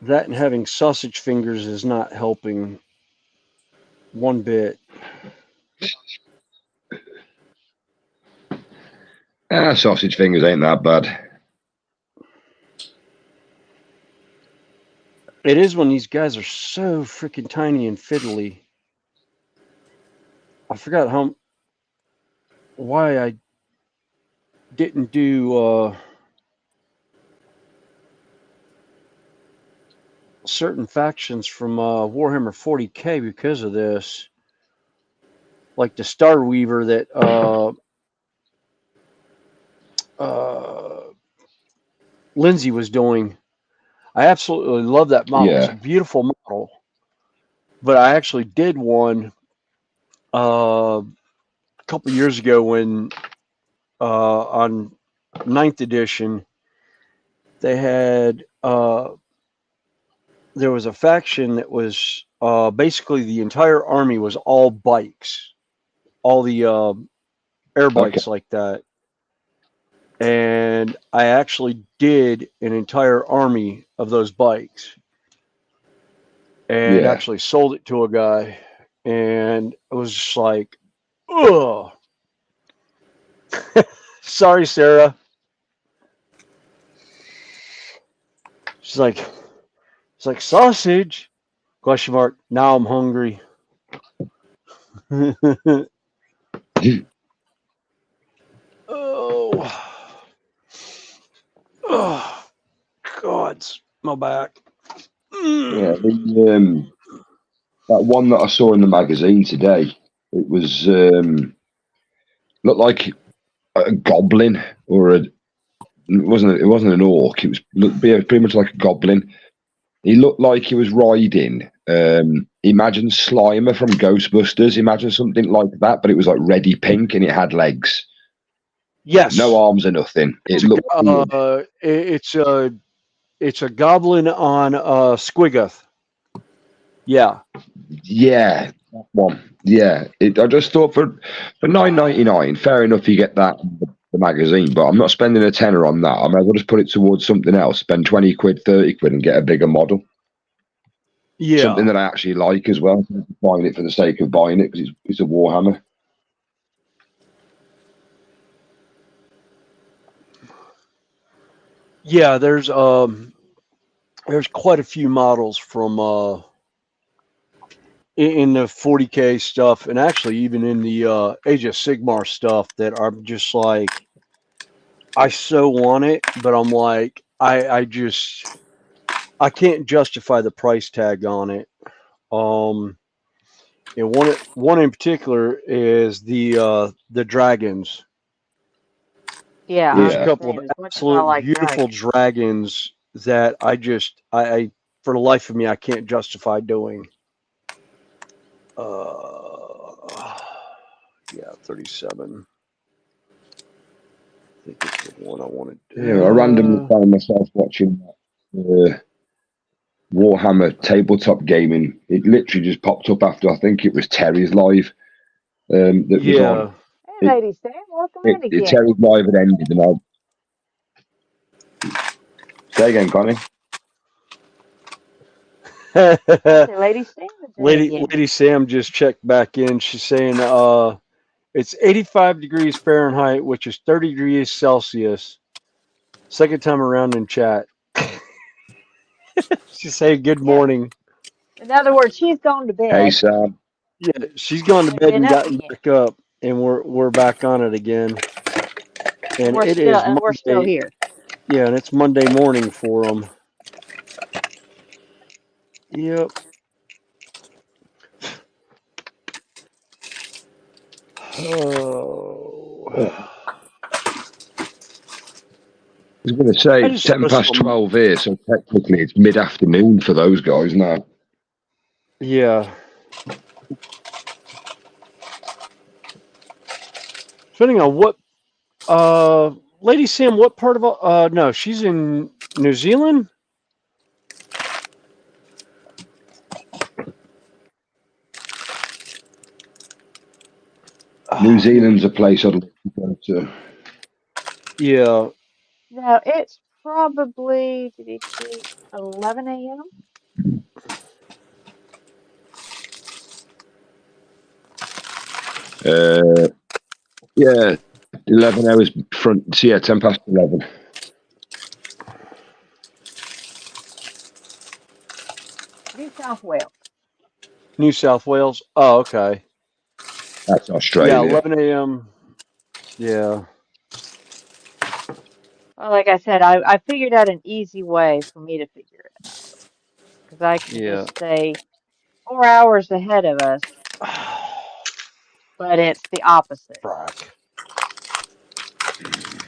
[SPEAKER 2] That and having sausage fingers is not helping one bit.
[SPEAKER 13] Sausage fingers ain't that bad.
[SPEAKER 2] It is when these guys are so freaking tiny and fiddly. I forgot why I didn't do certain factions from Warhammer 40K because of this. Like the Star Weaver that Lindsay was doing. I absolutely love that model.
[SPEAKER 13] Yeah.
[SPEAKER 2] It's a beautiful model. But I actually did one a couple years ago when on 9th edition they had there was a faction that was basically the entire army was all bikes, all the air bikes like that. And I actually did an entire army of those bikes and actually sold it to a guy. And it was just like, ugh. Sorry, Sarah. She's like, it's like sausage? Question mark. Now I'm hungry. Oh. Oh, God, my back.
[SPEAKER 13] Yeah, that one that I saw in the magazine today, it was looked like a goblin or it wasn't an orc. It was looked pretty much like a goblin. He looked like he was riding. Imagine Slimer from Ghostbusters. Imagine something like that, but it was like reddy pink and it had legs.
[SPEAKER 2] Yes.
[SPEAKER 13] No arms or nothing. It looked.
[SPEAKER 2] It's a goblin on Squiggoth. Yeah.
[SPEAKER 13] Yeah, that one. Yeah, I just thought for $9.99, fair enough, you get that in the magazine, but I'm not spending a tenner on that. I might as well just put it towards something else. Spend 20 quid, 30 quid, and get a bigger model.
[SPEAKER 2] Yeah.
[SPEAKER 13] Something that I actually like as well. Buying it for the sake of buying it because it's a Warhammer.
[SPEAKER 2] Yeah, there's quite a few models from in the 40K stuff, and actually even in the Age of Sigmar stuff that are just like, I so want it, but I'm like, I can't justify the price tag on it. And one in particular is the dragons.
[SPEAKER 1] Yeah,
[SPEAKER 2] There's
[SPEAKER 1] I
[SPEAKER 2] a couple of
[SPEAKER 1] understand. As much as I
[SPEAKER 2] absolute
[SPEAKER 1] like
[SPEAKER 2] beautiful dragons that I for the life of me I can't justify doing. Yeah, 37. I think it's the one I wanted.
[SPEAKER 13] Yeah, I randomly found myself watching Warhammer tabletop gaming. It literally just popped up after I think it was Terry's live that was on.
[SPEAKER 1] Hey, Lady Sam, welcome in again.
[SPEAKER 13] Terry's live had ended, and say again, Connie.
[SPEAKER 1] Lady Sam is in again.
[SPEAKER 2] Lady Sam just checked back in. She's saying it's 85 degrees Fahrenheit, which is 30 degrees Celsius. Second time around in chat. She's saying good morning.
[SPEAKER 1] In other words, she's gone to bed.
[SPEAKER 13] Hey, Sam.
[SPEAKER 2] Yeah, she's gone to bed and gotten back up, and we're back on it again. And
[SPEAKER 1] we're still here.
[SPEAKER 2] Yeah, and it's Monday morning for them. Yep. Oh.
[SPEAKER 13] I was going to say it's 10 past 12 here, so technically it's mid-afternoon for those guys now.
[SPEAKER 2] Yeah. Depending on what, Lady Sam, what part of, no, she's in New Zealand?
[SPEAKER 13] New Zealand's a place I'd like to go to.
[SPEAKER 2] Yeah.
[SPEAKER 1] No, it's probably 11 a.m.
[SPEAKER 13] Yeah, 11 hours front. So yeah, 10 past 11.
[SPEAKER 1] New South Wales.
[SPEAKER 2] New South Wales? Oh, okay.
[SPEAKER 13] That's Australia.
[SPEAKER 2] Yeah, 11 a.m. Yeah.
[SPEAKER 1] Well, like I said, I figured out an easy way for me to figure it out. Because I can just stay 4 hours ahead of us. But it's the opposite.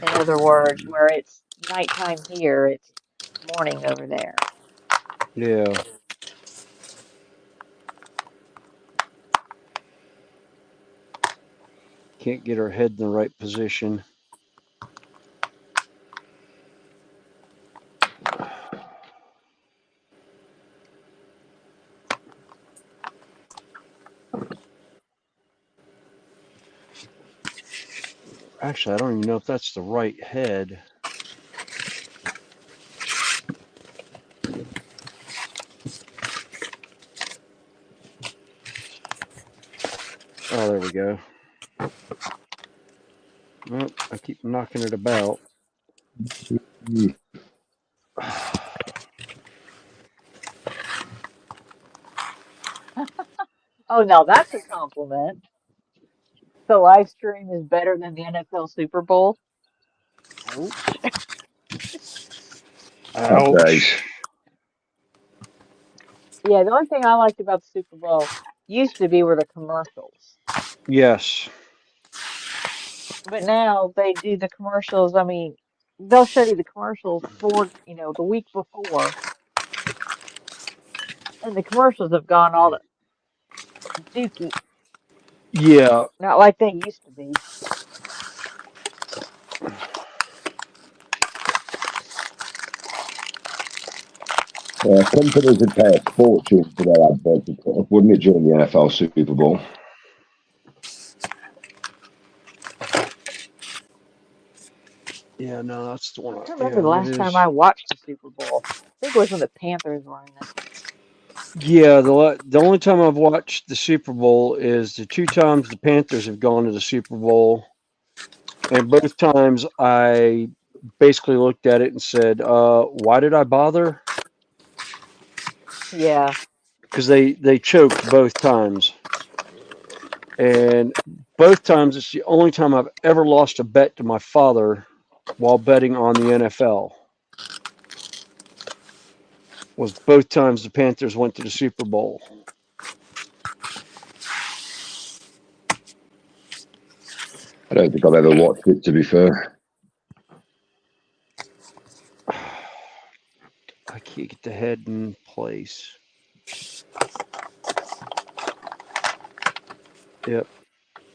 [SPEAKER 1] In other words, where it's nighttime here, it's morning over there.
[SPEAKER 2] Yeah. Can't get her head in the right position. Actually, I don't even know if that's the right head. Oh, there we go. Well, I keep knocking it about.
[SPEAKER 1] Oh, now that's a compliment. The live stream is better than the NFL Super Bowl. Ouch.
[SPEAKER 2] Ouch.
[SPEAKER 1] Yeah, the only thing I liked about the Super Bowl used to be were the commercials.
[SPEAKER 2] Yes.
[SPEAKER 1] But now they do the commercials. I mean, they'll show you the commercials for, the week before, and the commercials have gone all dookie.
[SPEAKER 2] Yeah.
[SPEAKER 1] Not like they used to be.
[SPEAKER 13] Companies would pay a fortune for their adverts, to put up, wouldn't it, during the NFL Super Bowl?
[SPEAKER 2] Yeah, no, that's the one.
[SPEAKER 1] I can't
[SPEAKER 2] Yeah,
[SPEAKER 1] remember the
[SPEAKER 2] that
[SPEAKER 1] last time
[SPEAKER 2] is.
[SPEAKER 1] I watched the Super Bowl. I think it was when the Panthers were in it.
[SPEAKER 2] Yeah, the only time I've watched the Super Bowl is the two times the Panthers have gone to the Super Bowl, and both times I basically looked at it and said, "Why did I bother?"
[SPEAKER 1] Yeah.
[SPEAKER 2] Because they choked both times, and both times it's the only time I've ever lost a bet to my father while betting on the NFL. Was both times the Panthers went to the Super Bowl.
[SPEAKER 13] I don't think I've ever watched it, to be fair.
[SPEAKER 2] I can't get the head in place. Yep,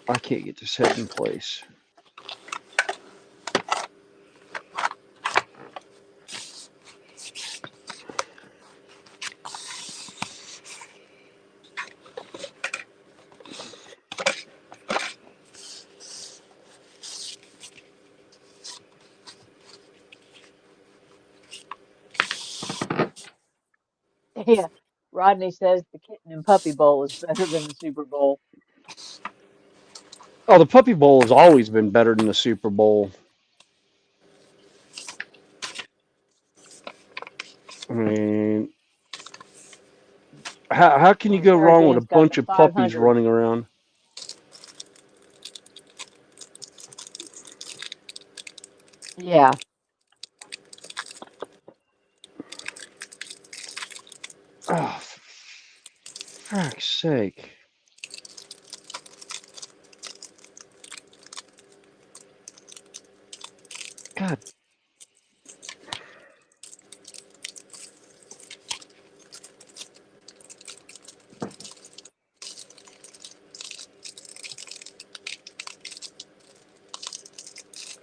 [SPEAKER 2] I can't get this head in place.
[SPEAKER 1] Yeah. Rodney says the Kitten and Puppy Bowl is better than the Super Bowl.
[SPEAKER 2] Oh, the Puppy Bowl has always been better than the Super Bowl. I mean, how can you
[SPEAKER 1] Well,
[SPEAKER 2] go wrong with a
[SPEAKER 1] Narragansett got the
[SPEAKER 2] bunch of puppies
[SPEAKER 1] 500.
[SPEAKER 2] running around?
[SPEAKER 1] Yeah.
[SPEAKER 2] Oh, for fuck's sake. God.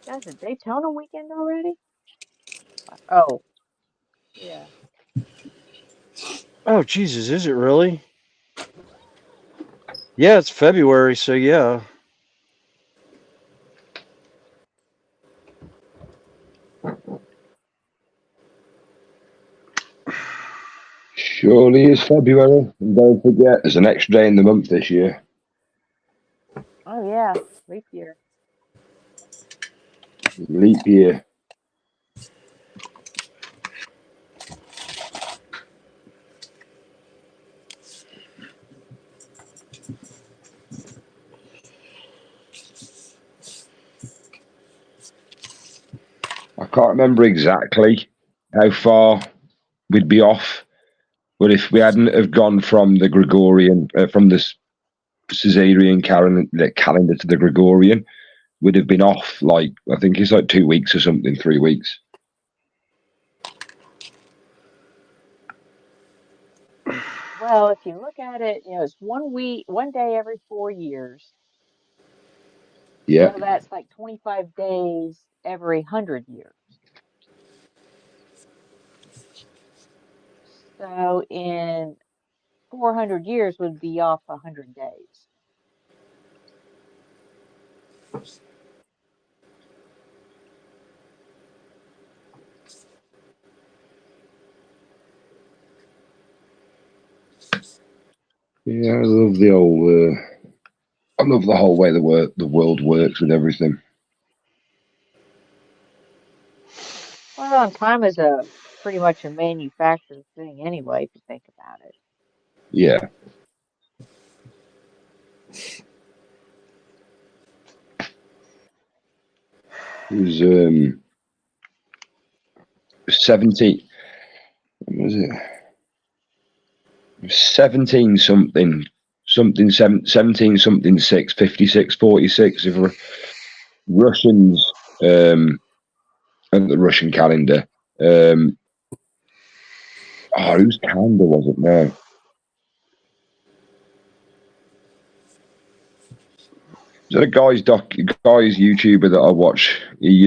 [SPEAKER 1] Guys, is Daytona weekend already? Oh, yeah.
[SPEAKER 2] Oh, Jesus, is it really? Yeah, it's February, so yeah.
[SPEAKER 13] Surely is February. And don't forget, there's an extra day in the month this year.
[SPEAKER 1] Oh, yeah. Leap year.
[SPEAKER 13] Leap year. I can't remember exactly how far we'd be off, but if we hadn't have gone from the Gregorian, from the Caesarean calendar to the Gregorian, we'd have been off like, I think it's like 2 weeks or something, 3 weeks.
[SPEAKER 1] Well, if you look at it, it's 1 week, 1 day every 4 years.
[SPEAKER 13] Yeah.
[SPEAKER 1] So that's like 25 days every 100 years. So in 400 years would be off 100 days.
[SPEAKER 13] Yeah, I love the old. I love the whole way the world works with everything.
[SPEAKER 1] Well, and time is a pretty much a manufactured thing anyway, if you think about it.
[SPEAKER 13] Yeah. It was 17. What was it? 17 something 17 something 6 56 46 if Russians at the Russian calendar. Whose calendar was it now? Is that a guy's YouTuber that I watch? He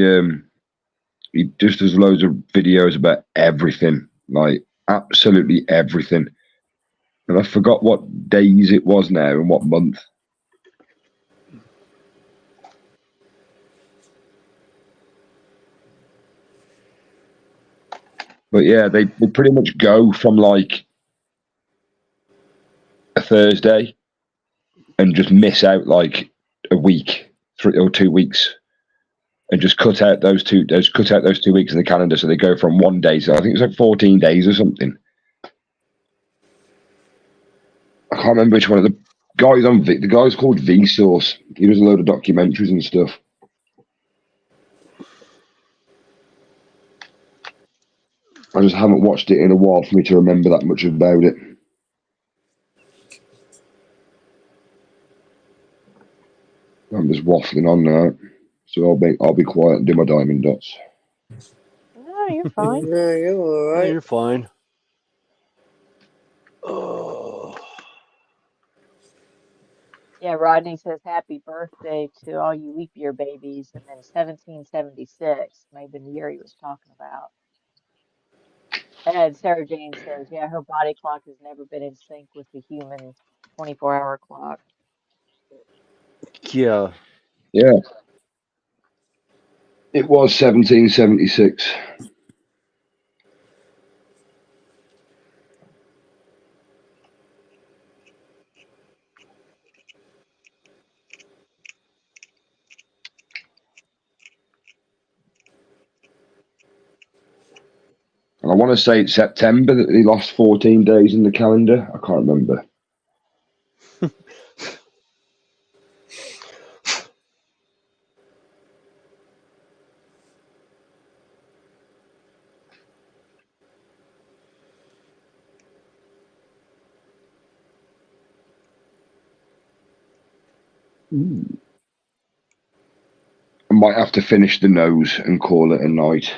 [SPEAKER 13] just does loads of videos about everything, like absolutely everything. And I forgot what days it was now and what month. But yeah, they pretty much go from like a Thursday and just miss out like a week, 3 or 2 weeks, and just cut out those 2 weeks in the calendar. So they go from 1 day, so I think it's like 14 days or something. I can't remember which one of the guys on the guy's called Vsauce. He does a load of documentaries and stuff. I just haven't watched it in a while for me to remember that much about it. I'm just waffling on now, so I'll be quiet and do my diamond dots.
[SPEAKER 1] No, you're fine.
[SPEAKER 8] No, you're all
[SPEAKER 2] Yeah,
[SPEAKER 8] right.
[SPEAKER 2] you're fine. Oh.
[SPEAKER 1] Yeah, Rodney says happy birthday to all you leap year babies, and then 1776 may have been the year he was talking about. And Sarah Jane says, yeah, her body clock has never been in sync with the human 24-hour clock.
[SPEAKER 2] Yeah.
[SPEAKER 13] Yeah. It was 1776. And I want to say it's September that he lost 14 days in the calendar. I can't remember. I might have to finish the nose and call it a night.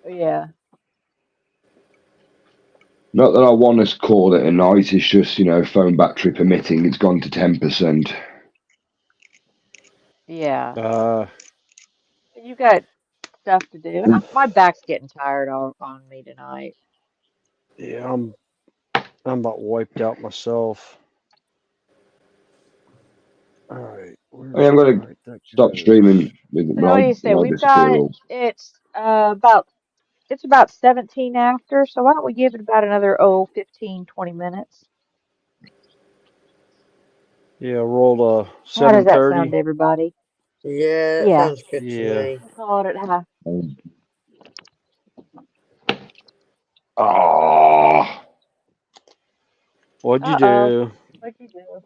[SPEAKER 1] Yeah.
[SPEAKER 13] Not that I want to call it a night, it's just, phone battery permitting, it's gone to 10%.
[SPEAKER 1] Yeah. You got stuff to do. And my back's getting tired on me tonight.
[SPEAKER 2] Yeah, I'm about wiped out myself. All right.
[SPEAKER 13] I'm going to stop streaming.
[SPEAKER 1] So what do you say? We've got it's about 17 after, so why don't we give it about another 15, 20 minutes?
[SPEAKER 2] Yeah, rolled a 7:30.
[SPEAKER 1] How does that sound to everybody?
[SPEAKER 8] Yeah, that sounds good to me.
[SPEAKER 1] We'll call it at half.
[SPEAKER 13] Oh.
[SPEAKER 2] What'd you do?
[SPEAKER 1] What'd you do?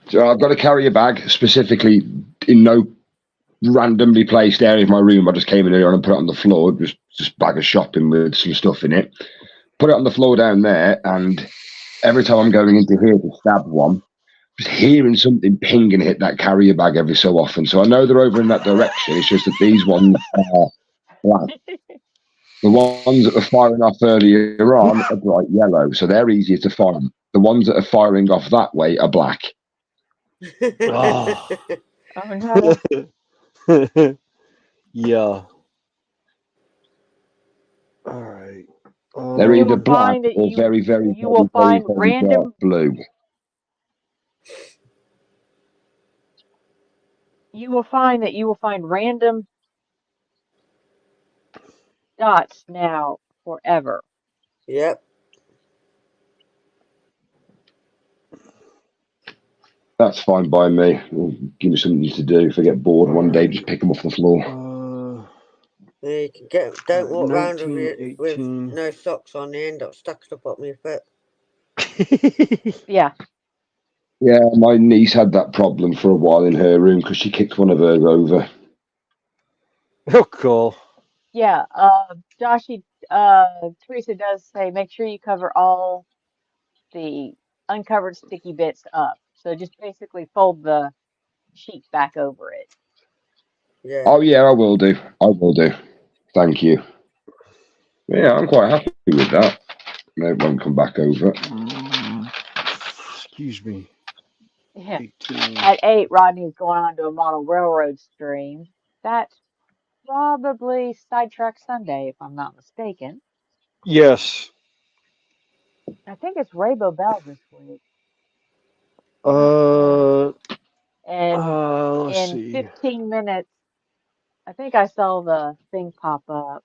[SPEAKER 13] So I've got to carry a bag specifically in no randomly placed area of my room. I just came in here and put it on the floor, just bag of shopping with some stuff in it. Put it on the floor down there, and every time I'm going into here to stab one, just hearing something ping and hit that carrier bag every so often. So I know they're over in that direction. It's just that these ones are black. The ones that were firing off earlier on are bright yellow, so they're easier to find. The ones that are firing off that way are black.
[SPEAKER 2] Oh.
[SPEAKER 1] Oh
[SPEAKER 2] no. Yeah. All right.
[SPEAKER 13] They're either black or very, very,
[SPEAKER 1] you will
[SPEAKER 13] very,
[SPEAKER 1] find
[SPEAKER 13] very
[SPEAKER 1] random
[SPEAKER 13] dark blue.
[SPEAKER 1] You will find random dots now forever.
[SPEAKER 8] Yep.
[SPEAKER 13] That's fine by me. Give me something to do. If I get bored one day, just pick them off the floor.
[SPEAKER 8] Yeah, you can get. Don't walk around
[SPEAKER 2] 19,
[SPEAKER 8] with
[SPEAKER 2] 18.
[SPEAKER 8] no socks on. You end up stuck to the bottom of your foot.
[SPEAKER 1] Yeah.
[SPEAKER 13] Yeah, my niece had that problem for a while in her room because she kicked one of hers over.
[SPEAKER 2] Oh, cool.
[SPEAKER 1] Yeah. Joshy, Teresa does say make sure you cover all the uncovered sticky bits up. So just basically fold the sheet back over it.
[SPEAKER 8] Yeah.
[SPEAKER 13] Oh yeah, I will do. I will do. Thank you. Yeah, I'm quite happy with that. Maybe it won't come back over.
[SPEAKER 2] Excuse me.
[SPEAKER 1] Yeah.
[SPEAKER 2] 18.
[SPEAKER 1] At 8, Rodney's going on to a model railroad stream. That's probably Sidetrack Sunday, if I'm not mistaken.
[SPEAKER 2] Yes.
[SPEAKER 1] I think it's Rainbow Bell this week. And
[SPEAKER 2] let's
[SPEAKER 1] in
[SPEAKER 2] see.
[SPEAKER 1] 15 minutes, I think I saw the thing pop up.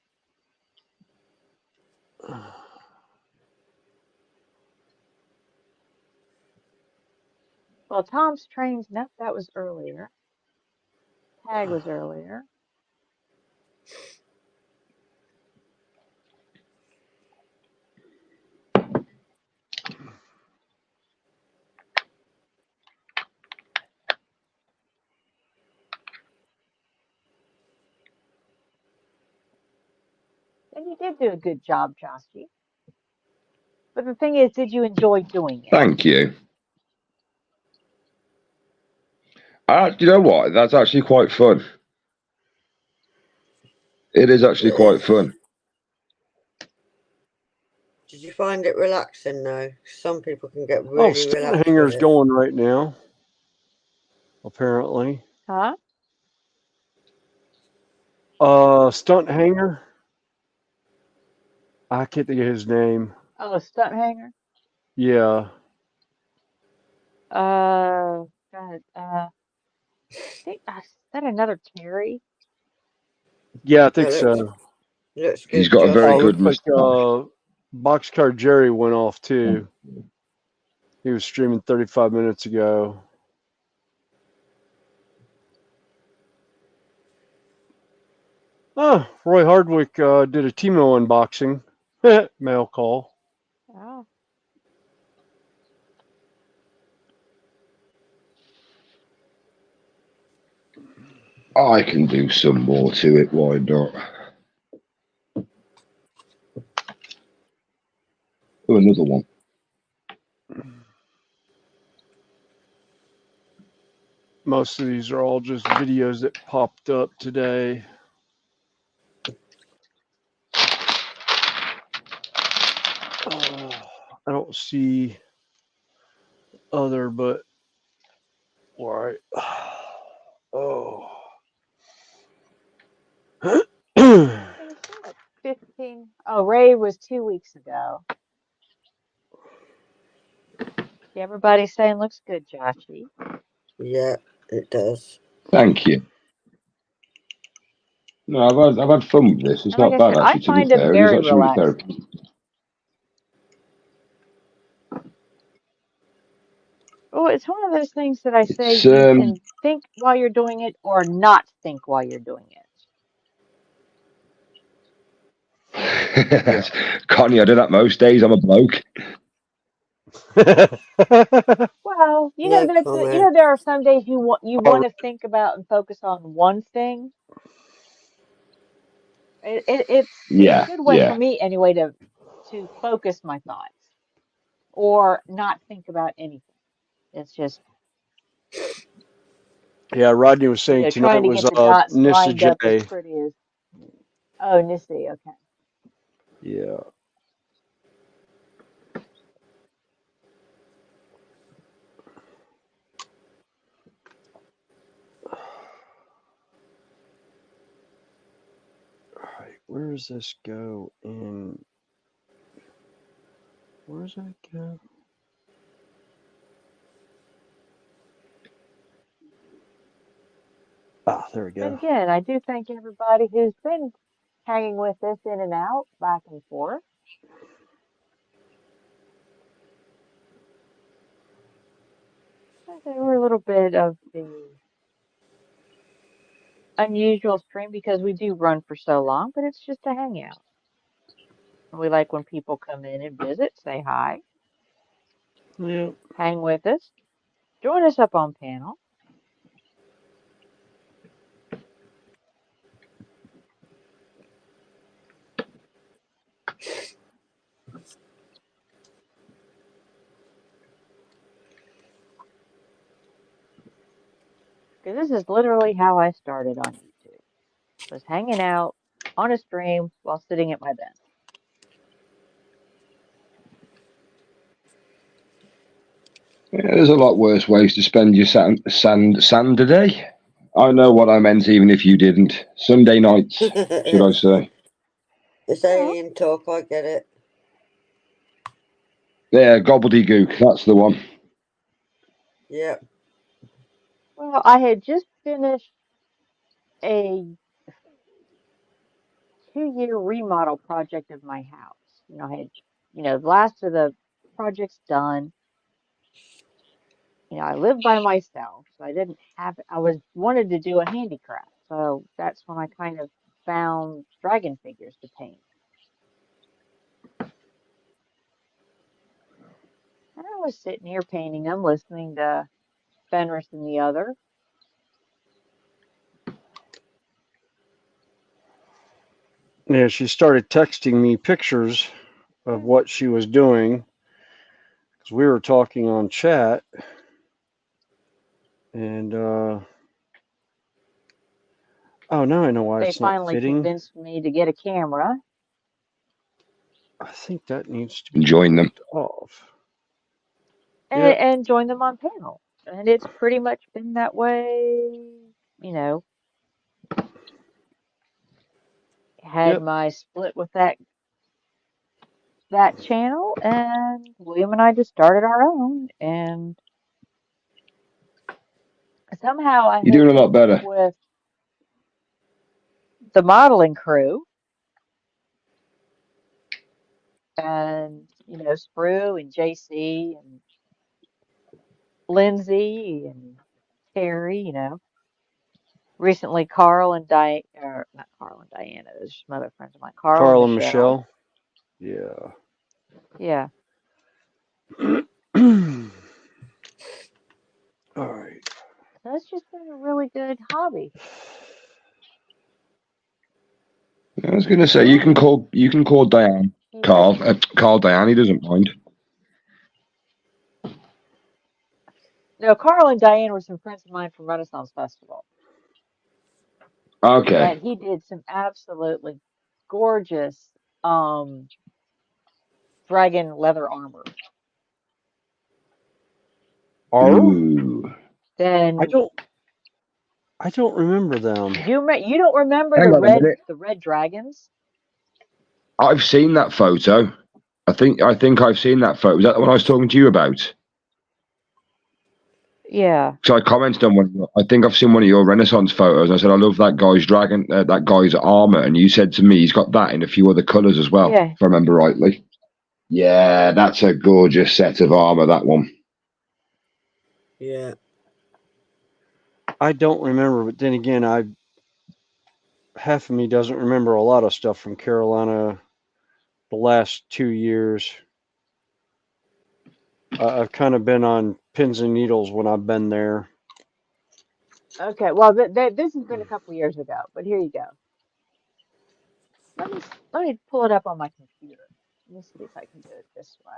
[SPEAKER 1] Well, Tom's Trains, nope, that was earlier. Tag was earlier. And you did do a good job, Joshy. But the thing is, did you enjoy doing it?
[SPEAKER 13] Thank you. You know what? That's actually quite fun. It is actually quite fun.
[SPEAKER 8] Did you find it relaxing though? Some people can get
[SPEAKER 2] Oh,
[SPEAKER 8] really
[SPEAKER 2] Stunt
[SPEAKER 8] relaxed with
[SPEAKER 2] Hanger's
[SPEAKER 8] it.
[SPEAKER 2] going right now. Apparently.
[SPEAKER 1] Huh?
[SPEAKER 2] Stunt Hanger. I can't think of his name.
[SPEAKER 1] Oh, Stunt Hanger?
[SPEAKER 2] Yeah.
[SPEAKER 1] God, I think is that another Terry?
[SPEAKER 2] Yeah, I think
[SPEAKER 8] That looks,
[SPEAKER 2] so.
[SPEAKER 8] looks
[SPEAKER 13] He's
[SPEAKER 8] good,
[SPEAKER 13] got a very
[SPEAKER 2] Oh,
[SPEAKER 8] Joshy.
[SPEAKER 13] good
[SPEAKER 2] looks like
[SPEAKER 13] moustache.
[SPEAKER 2] Boxcar Jerry went off too. He was streaming 35 minutes ago. Oh, Roy Hardwick did a Timo unboxing. Mail call.
[SPEAKER 1] Oh.
[SPEAKER 13] I can do some more to it. Why not? Oh, another one.
[SPEAKER 2] Most of these are all just videos that popped up today. I don't see other, but all right. Oh.
[SPEAKER 1] 15. Oh, Ray was 2 weeks ago. Everybody's saying looks good, Joshy.
[SPEAKER 8] Yeah, it does.
[SPEAKER 13] Thank you. No, I've had fun with this. It's
[SPEAKER 1] And like
[SPEAKER 13] not
[SPEAKER 1] I
[SPEAKER 13] bad
[SPEAKER 1] said, I
[SPEAKER 13] actually. To be
[SPEAKER 1] find them
[SPEAKER 13] fair, it is
[SPEAKER 1] very
[SPEAKER 13] actually really
[SPEAKER 1] relaxing.
[SPEAKER 13] therapeutic.
[SPEAKER 1] Oh, it's one of those things that I say
[SPEAKER 13] It's
[SPEAKER 1] you can think while you're doing it or not think while you're doing it.
[SPEAKER 13] Connie, I do that most days. I'm a bloke.
[SPEAKER 1] Well, you know
[SPEAKER 8] No
[SPEAKER 1] that's you
[SPEAKER 8] comment.
[SPEAKER 1] know there are some days you want to think about and focus on one thing. It's a
[SPEAKER 13] Yeah,
[SPEAKER 1] good way for
[SPEAKER 13] yeah.
[SPEAKER 1] me anyway to focus my thoughts or not think about anything. It's just
[SPEAKER 2] Yeah, Rodney was saying tonight
[SPEAKER 1] trying to
[SPEAKER 2] was
[SPEAKER 1] get the dots
[SPEAKER 2] Nissa
[SPEAKER 1] lined up as
[SPEAKER 2] J.
[SPEAKER 1] pretty as. Oh, Nissy, okay.
[SPEAKER 2] Yeah. All right, where does this go in? Where does that go? Ah, there we
[SPEAKER 1] But
[SPEAKER 2] go.
[SPEAKER 1] again, I do thank everybody who's been hanging with us in and out, back and forth. Okay, we're a little bit of the unusual stream because we do run for so long, but it's just a hangout. We like when people come in and visit, say hi,
[SPEAKER 2] Yeah.
[SPEAKER 1] hang with us, join us up on panel. Because this is literally how I started on YouTube. Was hanging out on a stream while sitting at my desk.
[SPEAKER 13] Yeah, there's a lot worse ways to spend your sand day. I know what I meant, even if you didn't. Sunday nights, should I say?
[SPEAKER 8] It's alien talk, I get it.
[SPEAKER 13] Yeah, gobbledygook, that's the one.
[SPEAKER 8] Yep.
[SPEAKER 1] Well, I had just finished a 2-year remodel project of my house. I had, the last of the project's done. I lived by myself, so I wanted to do a handicraft. So that's when I kind of found dragon figures to paint. And I was sitting here painting them, listening to Fenris and the other.
[SPEAKER 2] Yeah, she started texting me pictures of what she was doing because we were talking on chat, and oh, now I know why
[SPEAKER 1] They
[SPEAKER 2] it's not
[SPEAKER 1] finally
[SPEAKER 2] fitting.
[SPEAKER 1] convinced me to get a camera.
[SPEAKER 2] I think that needs to be
[SPEAKER 13] Join them.
[SPEAKER 2] off.
[SPEAKER 1] And join them on panel. And it's pretty much been that way, had my split with that channel, and William and I just started our own, and somehow I
[SPEAKER 13] You're
[SPEAKER 1] had
[SPEAKER 13] doing a lot
[SPEAKER 1] hooked up
[SPEAKER 13] better.
[SPEAKER 1] with the modeling crew, and Sprue and JC and Lindsay and Terry, recently Carl and Diane, or not Carl and Diana, there's some other friends of mine, Carl and
[SPEAKER 2] Carl and
[SPEAKER 1] Michelle.
[SPEAKER 2] Michelle.
[SPEAKER 1] Yeah.
[SPEAKER 2] All right.
[SPEAKER 1] So it's just been a really good hobby.
[SPEAKER 13] I was going to say you can call Diane Carl. Carl Diane, he doesn't mind.
[SPEAKER 1] No, Carl and Diane were some friends of mine from Renaissance Festival.
[SPEAKER 13] Okay.
[SPEAKER 1] And he did some absolutely gorgeous dragon leather armor.
[SPEAKER 13] Ooh.
[SPEAKER 1] Then
[SPEAKER 2] I don't remember them.
[SPEAKER 1] you don't remember
[SPEAKER 13] Hang on a minute.
[SPEAKER 1] the red dragons?
[SPEAKER 13] I've seen that photo. I think I've seen that photo. Was that the one I was talking to you about?
[SPEAKER 1] Yeah.
[SPEAKER 13] So I commented on one. I think I've seen one of your Renaissance photos. I said I love that guy's that guy's armor, and you said to me he's got that in a few other colours as well.
[SPEAKER 1] Yeah.
[SPEAKER 13] If I remember rightly. Yeah, that's a gorgeous set of armor. That one.
[SPEAKER 8] Yeah.
[SPEAKER 2] I don't remember, but then again, half of me doesn't remember a lot of stuff from Carolina the last 2 years. I've kind of been on pins and needles when I've been there.
[SPEAKER 1] Okay. Well, this has been a couple years ago, but here you go. Let me pull it up on my computer. Let me see if I can do it this way,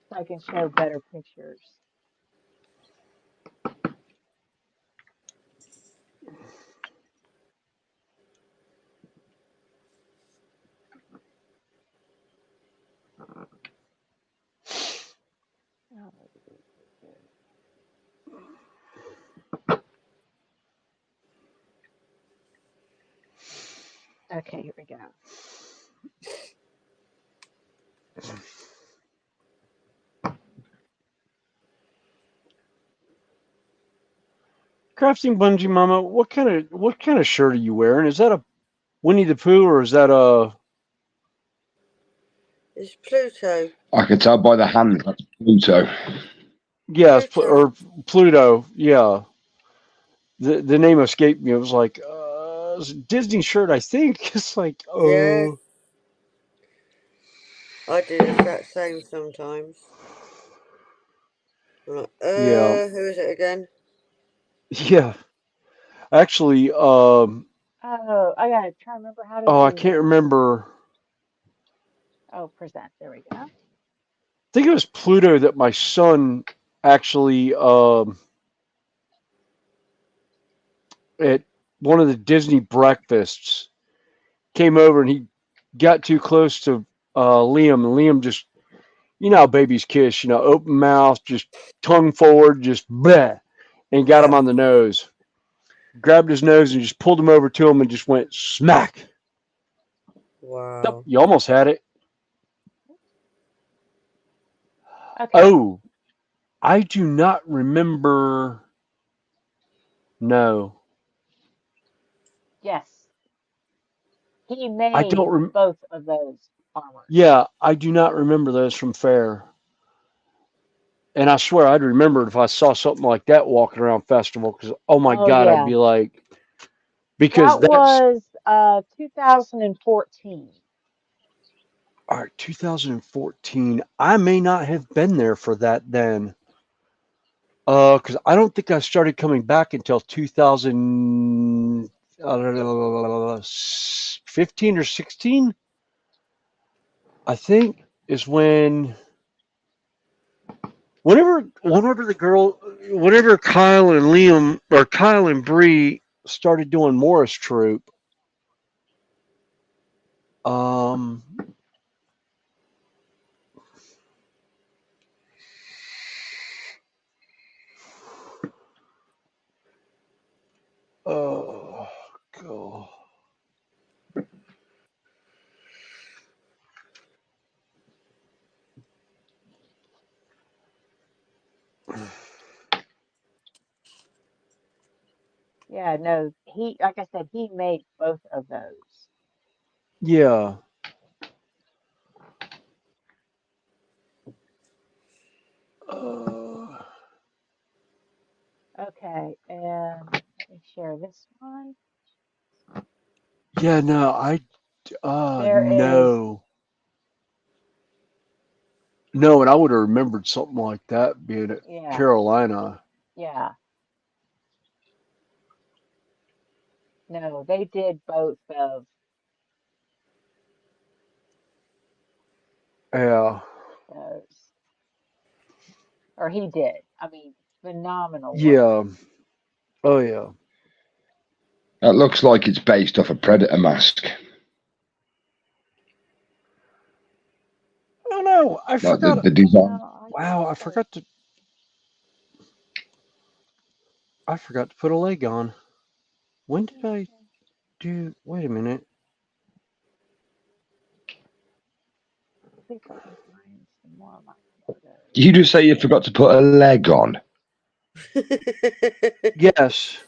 [SPEAKER 1] so I can show better pictures. Okay, here we go.
[SPEAKER 2] Crafting Bungee Mama, what kind of shirt are you wearing? Is that a Winnie the Pooh or is that a
[SPEAKER 8] It's Pluto.
[SPEAKER 13] I can tell by the hand that's Pluto.
[SPEAKER 2] Yes,
[SPEAKER 8] Pluto.
[SPEAKER 2] or Pluto. Yeah, the name escaped me. It was like it's a Disney shirt, I think. It's like
[SPEAKER 8] Yeah,
[SPEAKER 2] oh
[SPEAKER 8] I do the exact same sometimes. I'm like,
[SPEAKER 2] yeah,
[SPEAKER 8] who is it again?
[SPEAKER 2] yeah. Actually,
[SPEAKER 1] Oh, I gotta try to remember how to
[SPEAKER 2] oh, I
[SPEAKER 1] do
[SPEAKER 2] can't
[SPEAKER 1] this.
[SPEAKER 2] remember.
[SPEAKER 1] Oh, present. There we go.
[SPEAKER 2] I think it was Pluto that my son actually at one of the Disney breakfasts came over and he got too close to Liam, and Liam just, you know how babies kiss, open mouth, just tongue forward, just bleh, and got him
[SPEAKER 8] Yeah.
[SPEAKER 2] on the nose. Grabbed his nose and just pulled him over to him and just went smack. Yep,
[SPEAKER 8] Wow.
[SPEAKER 2] you almost had it.
[SPEAKER 1] Okay.
[SPEAKER 2] Oh, I do not remember. No,
[SPEAKER 1] Yes. He
[SPEAKER 2] I don't.
[SPEAKER 1] made both of those armors.
[SPEAKER 2] Yeah, I do not remember those from Fair. And I swear I'd remember it if I saw something like that walking around festival. Because oh my
[SPEAKER 1] Oh
[SPEAKER 2] god, I'd
[SPEAKER 1] yeah.
[SPEAKER 2] be like, because
[SPEAKER 1] That
[SPEAKER 2] that's
[SPEAKER 1] was 2014.
[SPEAKER 2] all right. 2014. I may not have been there for that then. Because I don't think I started coming back until 2015 or 16. I think is whenever Kyle and Liam or Kyle and Bree started doing Morris Troop. Um, oh, God.
[SPEAKER 1] Yeah, no, like I said, he made both of those.
[SPEAKER 2] Yeah. Uh,
[SPEAKER 1] Okay, and let me share this one.
[SPEAKER 2] yeah, no,
[SPEAKER 1] There is,
[SPEAKER 2] no. No, and I would have remembered something like that being at
[SPEAKER 1] yeah,
[SPEAKER 2] Carolina.
[SPEAKER 1] yeah. No, they did both of
[SPEAKER 2] Yeah.
[SPEAKER 1] those. Or he did. I mean, phenomenal work.
[SPEAKER 2] Yeah. Oh, yeah.
[SPEAKER 13] That looks like it's based off a predator mask.
[SPEAKER 2] Oh, no, I
[SPEAKER 13] Like the,
[SPEAKER 2] forgot.
[SPEAKER 13] the design.
[SPEAKER 1] No,
[SPEAKER 2] Wow, I forgot to put a leg on. When did I do, wait a minute.
[SPEAKER 1] see if I can find some more of my photos.
[SPEAKER 13] Did you just say you forgot to put a leg on?
[SPEAKER 2] Yes.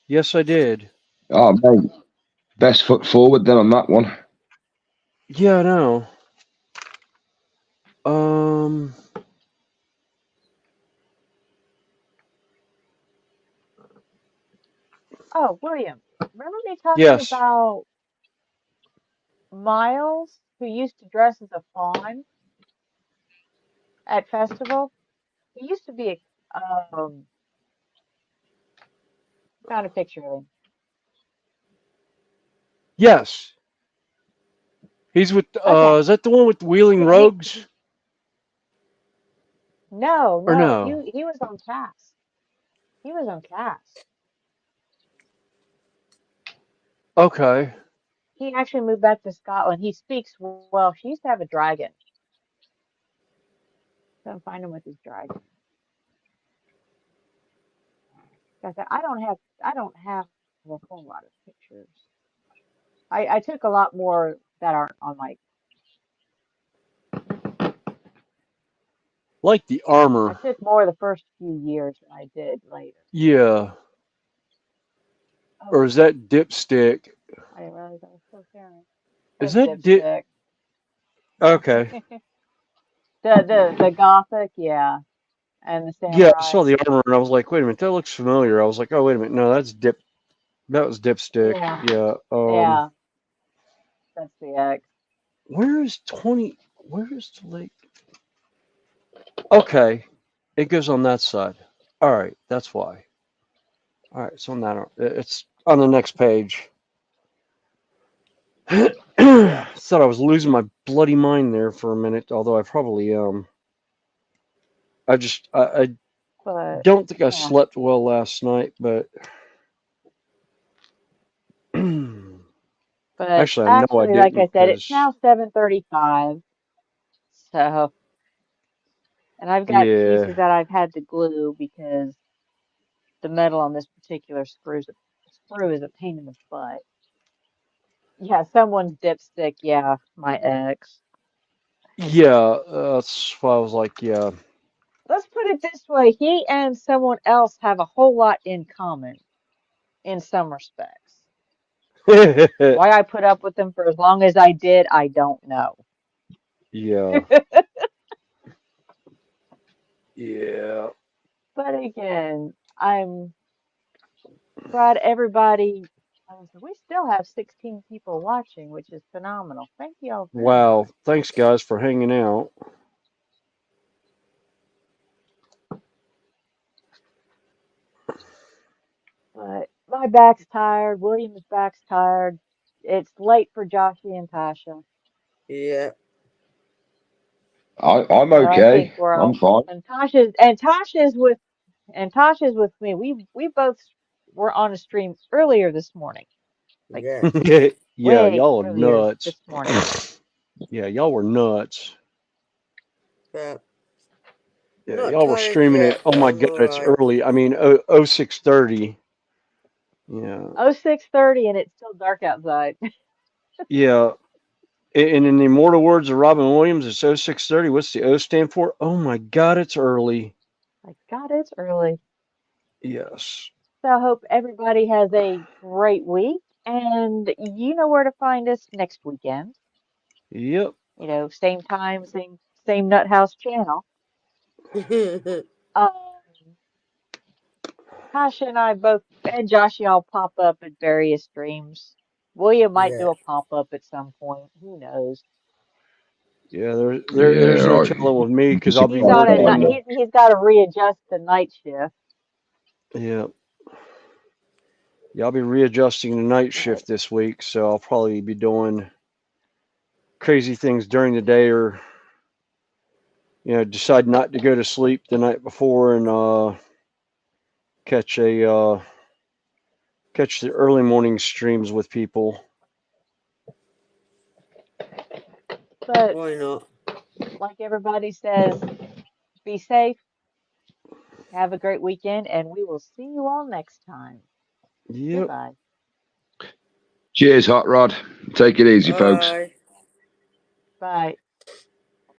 [SPEAKER 2] Yes, I did.
[SPEAKER 13] Oh, mate. Best foot forward then on that one.
[SPEAKER 2] Yeah, I know. Um,
[SPEAKER 1] Oh, William, remember me telling you
[SPEAKER 2] yes.
[SPEAKER 1] about Miles, who used to dress as a fawn at festival? He used to be found a picture of him.
[SPEAKER 2] Yes. He's with,
[SPEAKER 1] Okay.
[SPEAKER 2] is that the one with the Wheeling
[SPEAKER 1] He
[SPEAKER 2] Rogues?
[SPEAKER 1] no,
[SPEAKER 2] Or
[SPEAKER 1] no,
[SPEAKER 2] no?
[SPEAKER 1] he was on cast. He was on cast.
[SPEAKER 2] Okay.
[SPEAKER 1] He actually moved back to Scotland. He speaks Welsh. He used to have a dragon. Couldn't find him with his dragon. Like I said, I don't have a whole lot of pictures. I took a lot more that aren't on my.
[SPEAKER 2] Like the
[SPEAKER 1] I
[SPEAKER 2] armor.
[SPEAKER 1] took more the first few years than I did later.
[SPEAKER 2] Yeah.
[SPEAKER 1] Oh,
[SPEAKER 2] Or is that dipstick?
[SPEAKER 1] I didn't realize I was still sharing.
[SPEAKER 2] Is
[SPEAKER 1] That's
[SPEAKER 2] that dip?
[SPEAKER 1] dipstick.
[SPEAKER 2] Okay.
[SPEAKER 1] The Gothic, yeah, and the
[SPEAKER 2] Yeah, I
[SPEAKER 1] Samurai.
[SPEAKER 2] saw the armor and I was like, wait a minute, that looks familiar. I was like, oh wait a minute, no, that's Dip. That was Dipstick.
[SPEAKER 1] Yeah,
[SPEAKER 2] Yeah.
[SPEAKER 1] yeah, that's the X.
[SPEAKER 2] Where is 20? Where is the lake? Okay, it goes on that side. All right, that's why. All right, it's on that. It's on the next page. Thought I was losing my bloody mind there for a minute, although I probably I
[SPEAKER 1] But
[SPEAKER 2] don't think I
[SPEAKER 1] yeah,
[SPEAKER 2] slept well last night, but
[SPEAKER 1] but
[SPEAKER 2] actually I know I
[SPEAKER 1] actually, like I
[SPEAKER 2] didn't
[SPEAKER 1] said, it's
[SPEAKER 2] because
[SPEAKER 1] now 7:35. So, and I've got
[SPEAKER 2] yeah,
[SPEAKER 1] pieces that I've had to glue because the metal on this particular screw is a pain in the butt. Yeah, someone's dipstick. Yeah, my ex.
[SPEAKER 2] yeah, that's why I was like, yeah,
[SPEAKER 1] Let's put it this way, he and someone else have a whole lot in common in some respects. Why I put up with them for as long as I did, I don't know.
[SPEAKER 2] yeah, yeah.
[SPEAKER 1] But again, I'm glad everybody. We still have 16 people watching, which is phenomenal. Thank you all very
[SPEAKER 2] Wow,
[SPEAKER 1] much.
[SPEAKER 2] thanks guys for hanging out.
[SPEAKER 1] But my back's tired. William's back's tired. It's late for Joshy and Tasha.
[SPEAKER 8] Yeah.
[SPEAKER 13] I'm
[SPEAKER 1] So I think
[SPEAKER 13] okay.
[SPEAKER 1] we're
[SPEAKER 13] I'm
[SPEAKER 1] all
[SPEAKER 13] fine.
[SPEAKER 1] and Tasha's with me. We both were on a stream earlier this morning. Like
[SPEAKER 8] Yeah.
[SPEAKER 2] Yeah,
[SPEAKER 1] way
[SPEAKER 2] y'all are
[SPEAKER 1] earlier
[SPEAKER 2] nuts.
[SPEAKER 1] this morning.
[SPEAKER 2] Yeah, y'all were nuts.
[SPEAKER 8] Yeah.
[SPEAKER 2] Yeah,
[SPEAKER 8] Not
[SPEAKER 2] y'all were
[SPEAKER 8] tired
[SPEAKER 2] streaming it.
[SPEAKER 8] yet,
[SPEAKER 2] Oh
[SPEAKER 8] but
[SPEAKER 2] my
[SPEAKER 8] I'm
[SPEAKER 2] god, it's
[SPEAKER 8] alright.
[SPEAKER 2] early. I mean, 06:30. Yeah,
[SPEAKER 1] 06:30 and it's still dark outside.
[SPEAKER 2] yeah. And in the immortal words of Robin Williams, it's 06:30. What's the O stand for? Oh my god, it's early.
[SPEAKER 1] Like God, it's early.
[SPEAKER 2] Yes.
[SPEAKER 1] So I hope everybody has a great week and you know where to find us next weekend.
[SPEAKER 2] Yep.
[SPEAKER 1] You know, same time, same Nut House channel. Um, Tasha and I both, and Josh, y'all pop up at various streams. William might
[SPEAKER 8] Yeah.
[SPEAKER 1] do a pop up at some point. Who knows?
[SPEAKER 2] Yeah, there's no
[SPEAKER 13] Yeah,
[SPEAKER 2] telling with me
[SPEAKER 13] I'm
[SPEAKER 2] because I'll
[SPEAKER 13] just
[SPEAKER 2] be
[SPEAKER 1] He's on a
[SPEAKER 2] working.
[SPEAKER 1] night. He's got to readjust the night shift.
[SPEAKER 2] Yeah. Yeah, I'll be readjusting the night
[SPEAKER 1] But
[SPEAKER 2] shift this week, so I'll probably be doing crazy things during the day or decide not to go to sleep the night before and catch catch the early morning streams with people.
[SPEAKER 1] but
[SPEAKER 8] Why not?
[SPEAKER 1] like everybody says, be safe. Have a great weekend, and we will see you all next time.
[SPEAKER 2] Yep.
[SPEAKER 1] Goodbye.
[SPEAKER 13] cheers, Hot Rod. Take it easy, folks.
[SPEAKER 8] Bye.
[SPEAKER 1] Bye.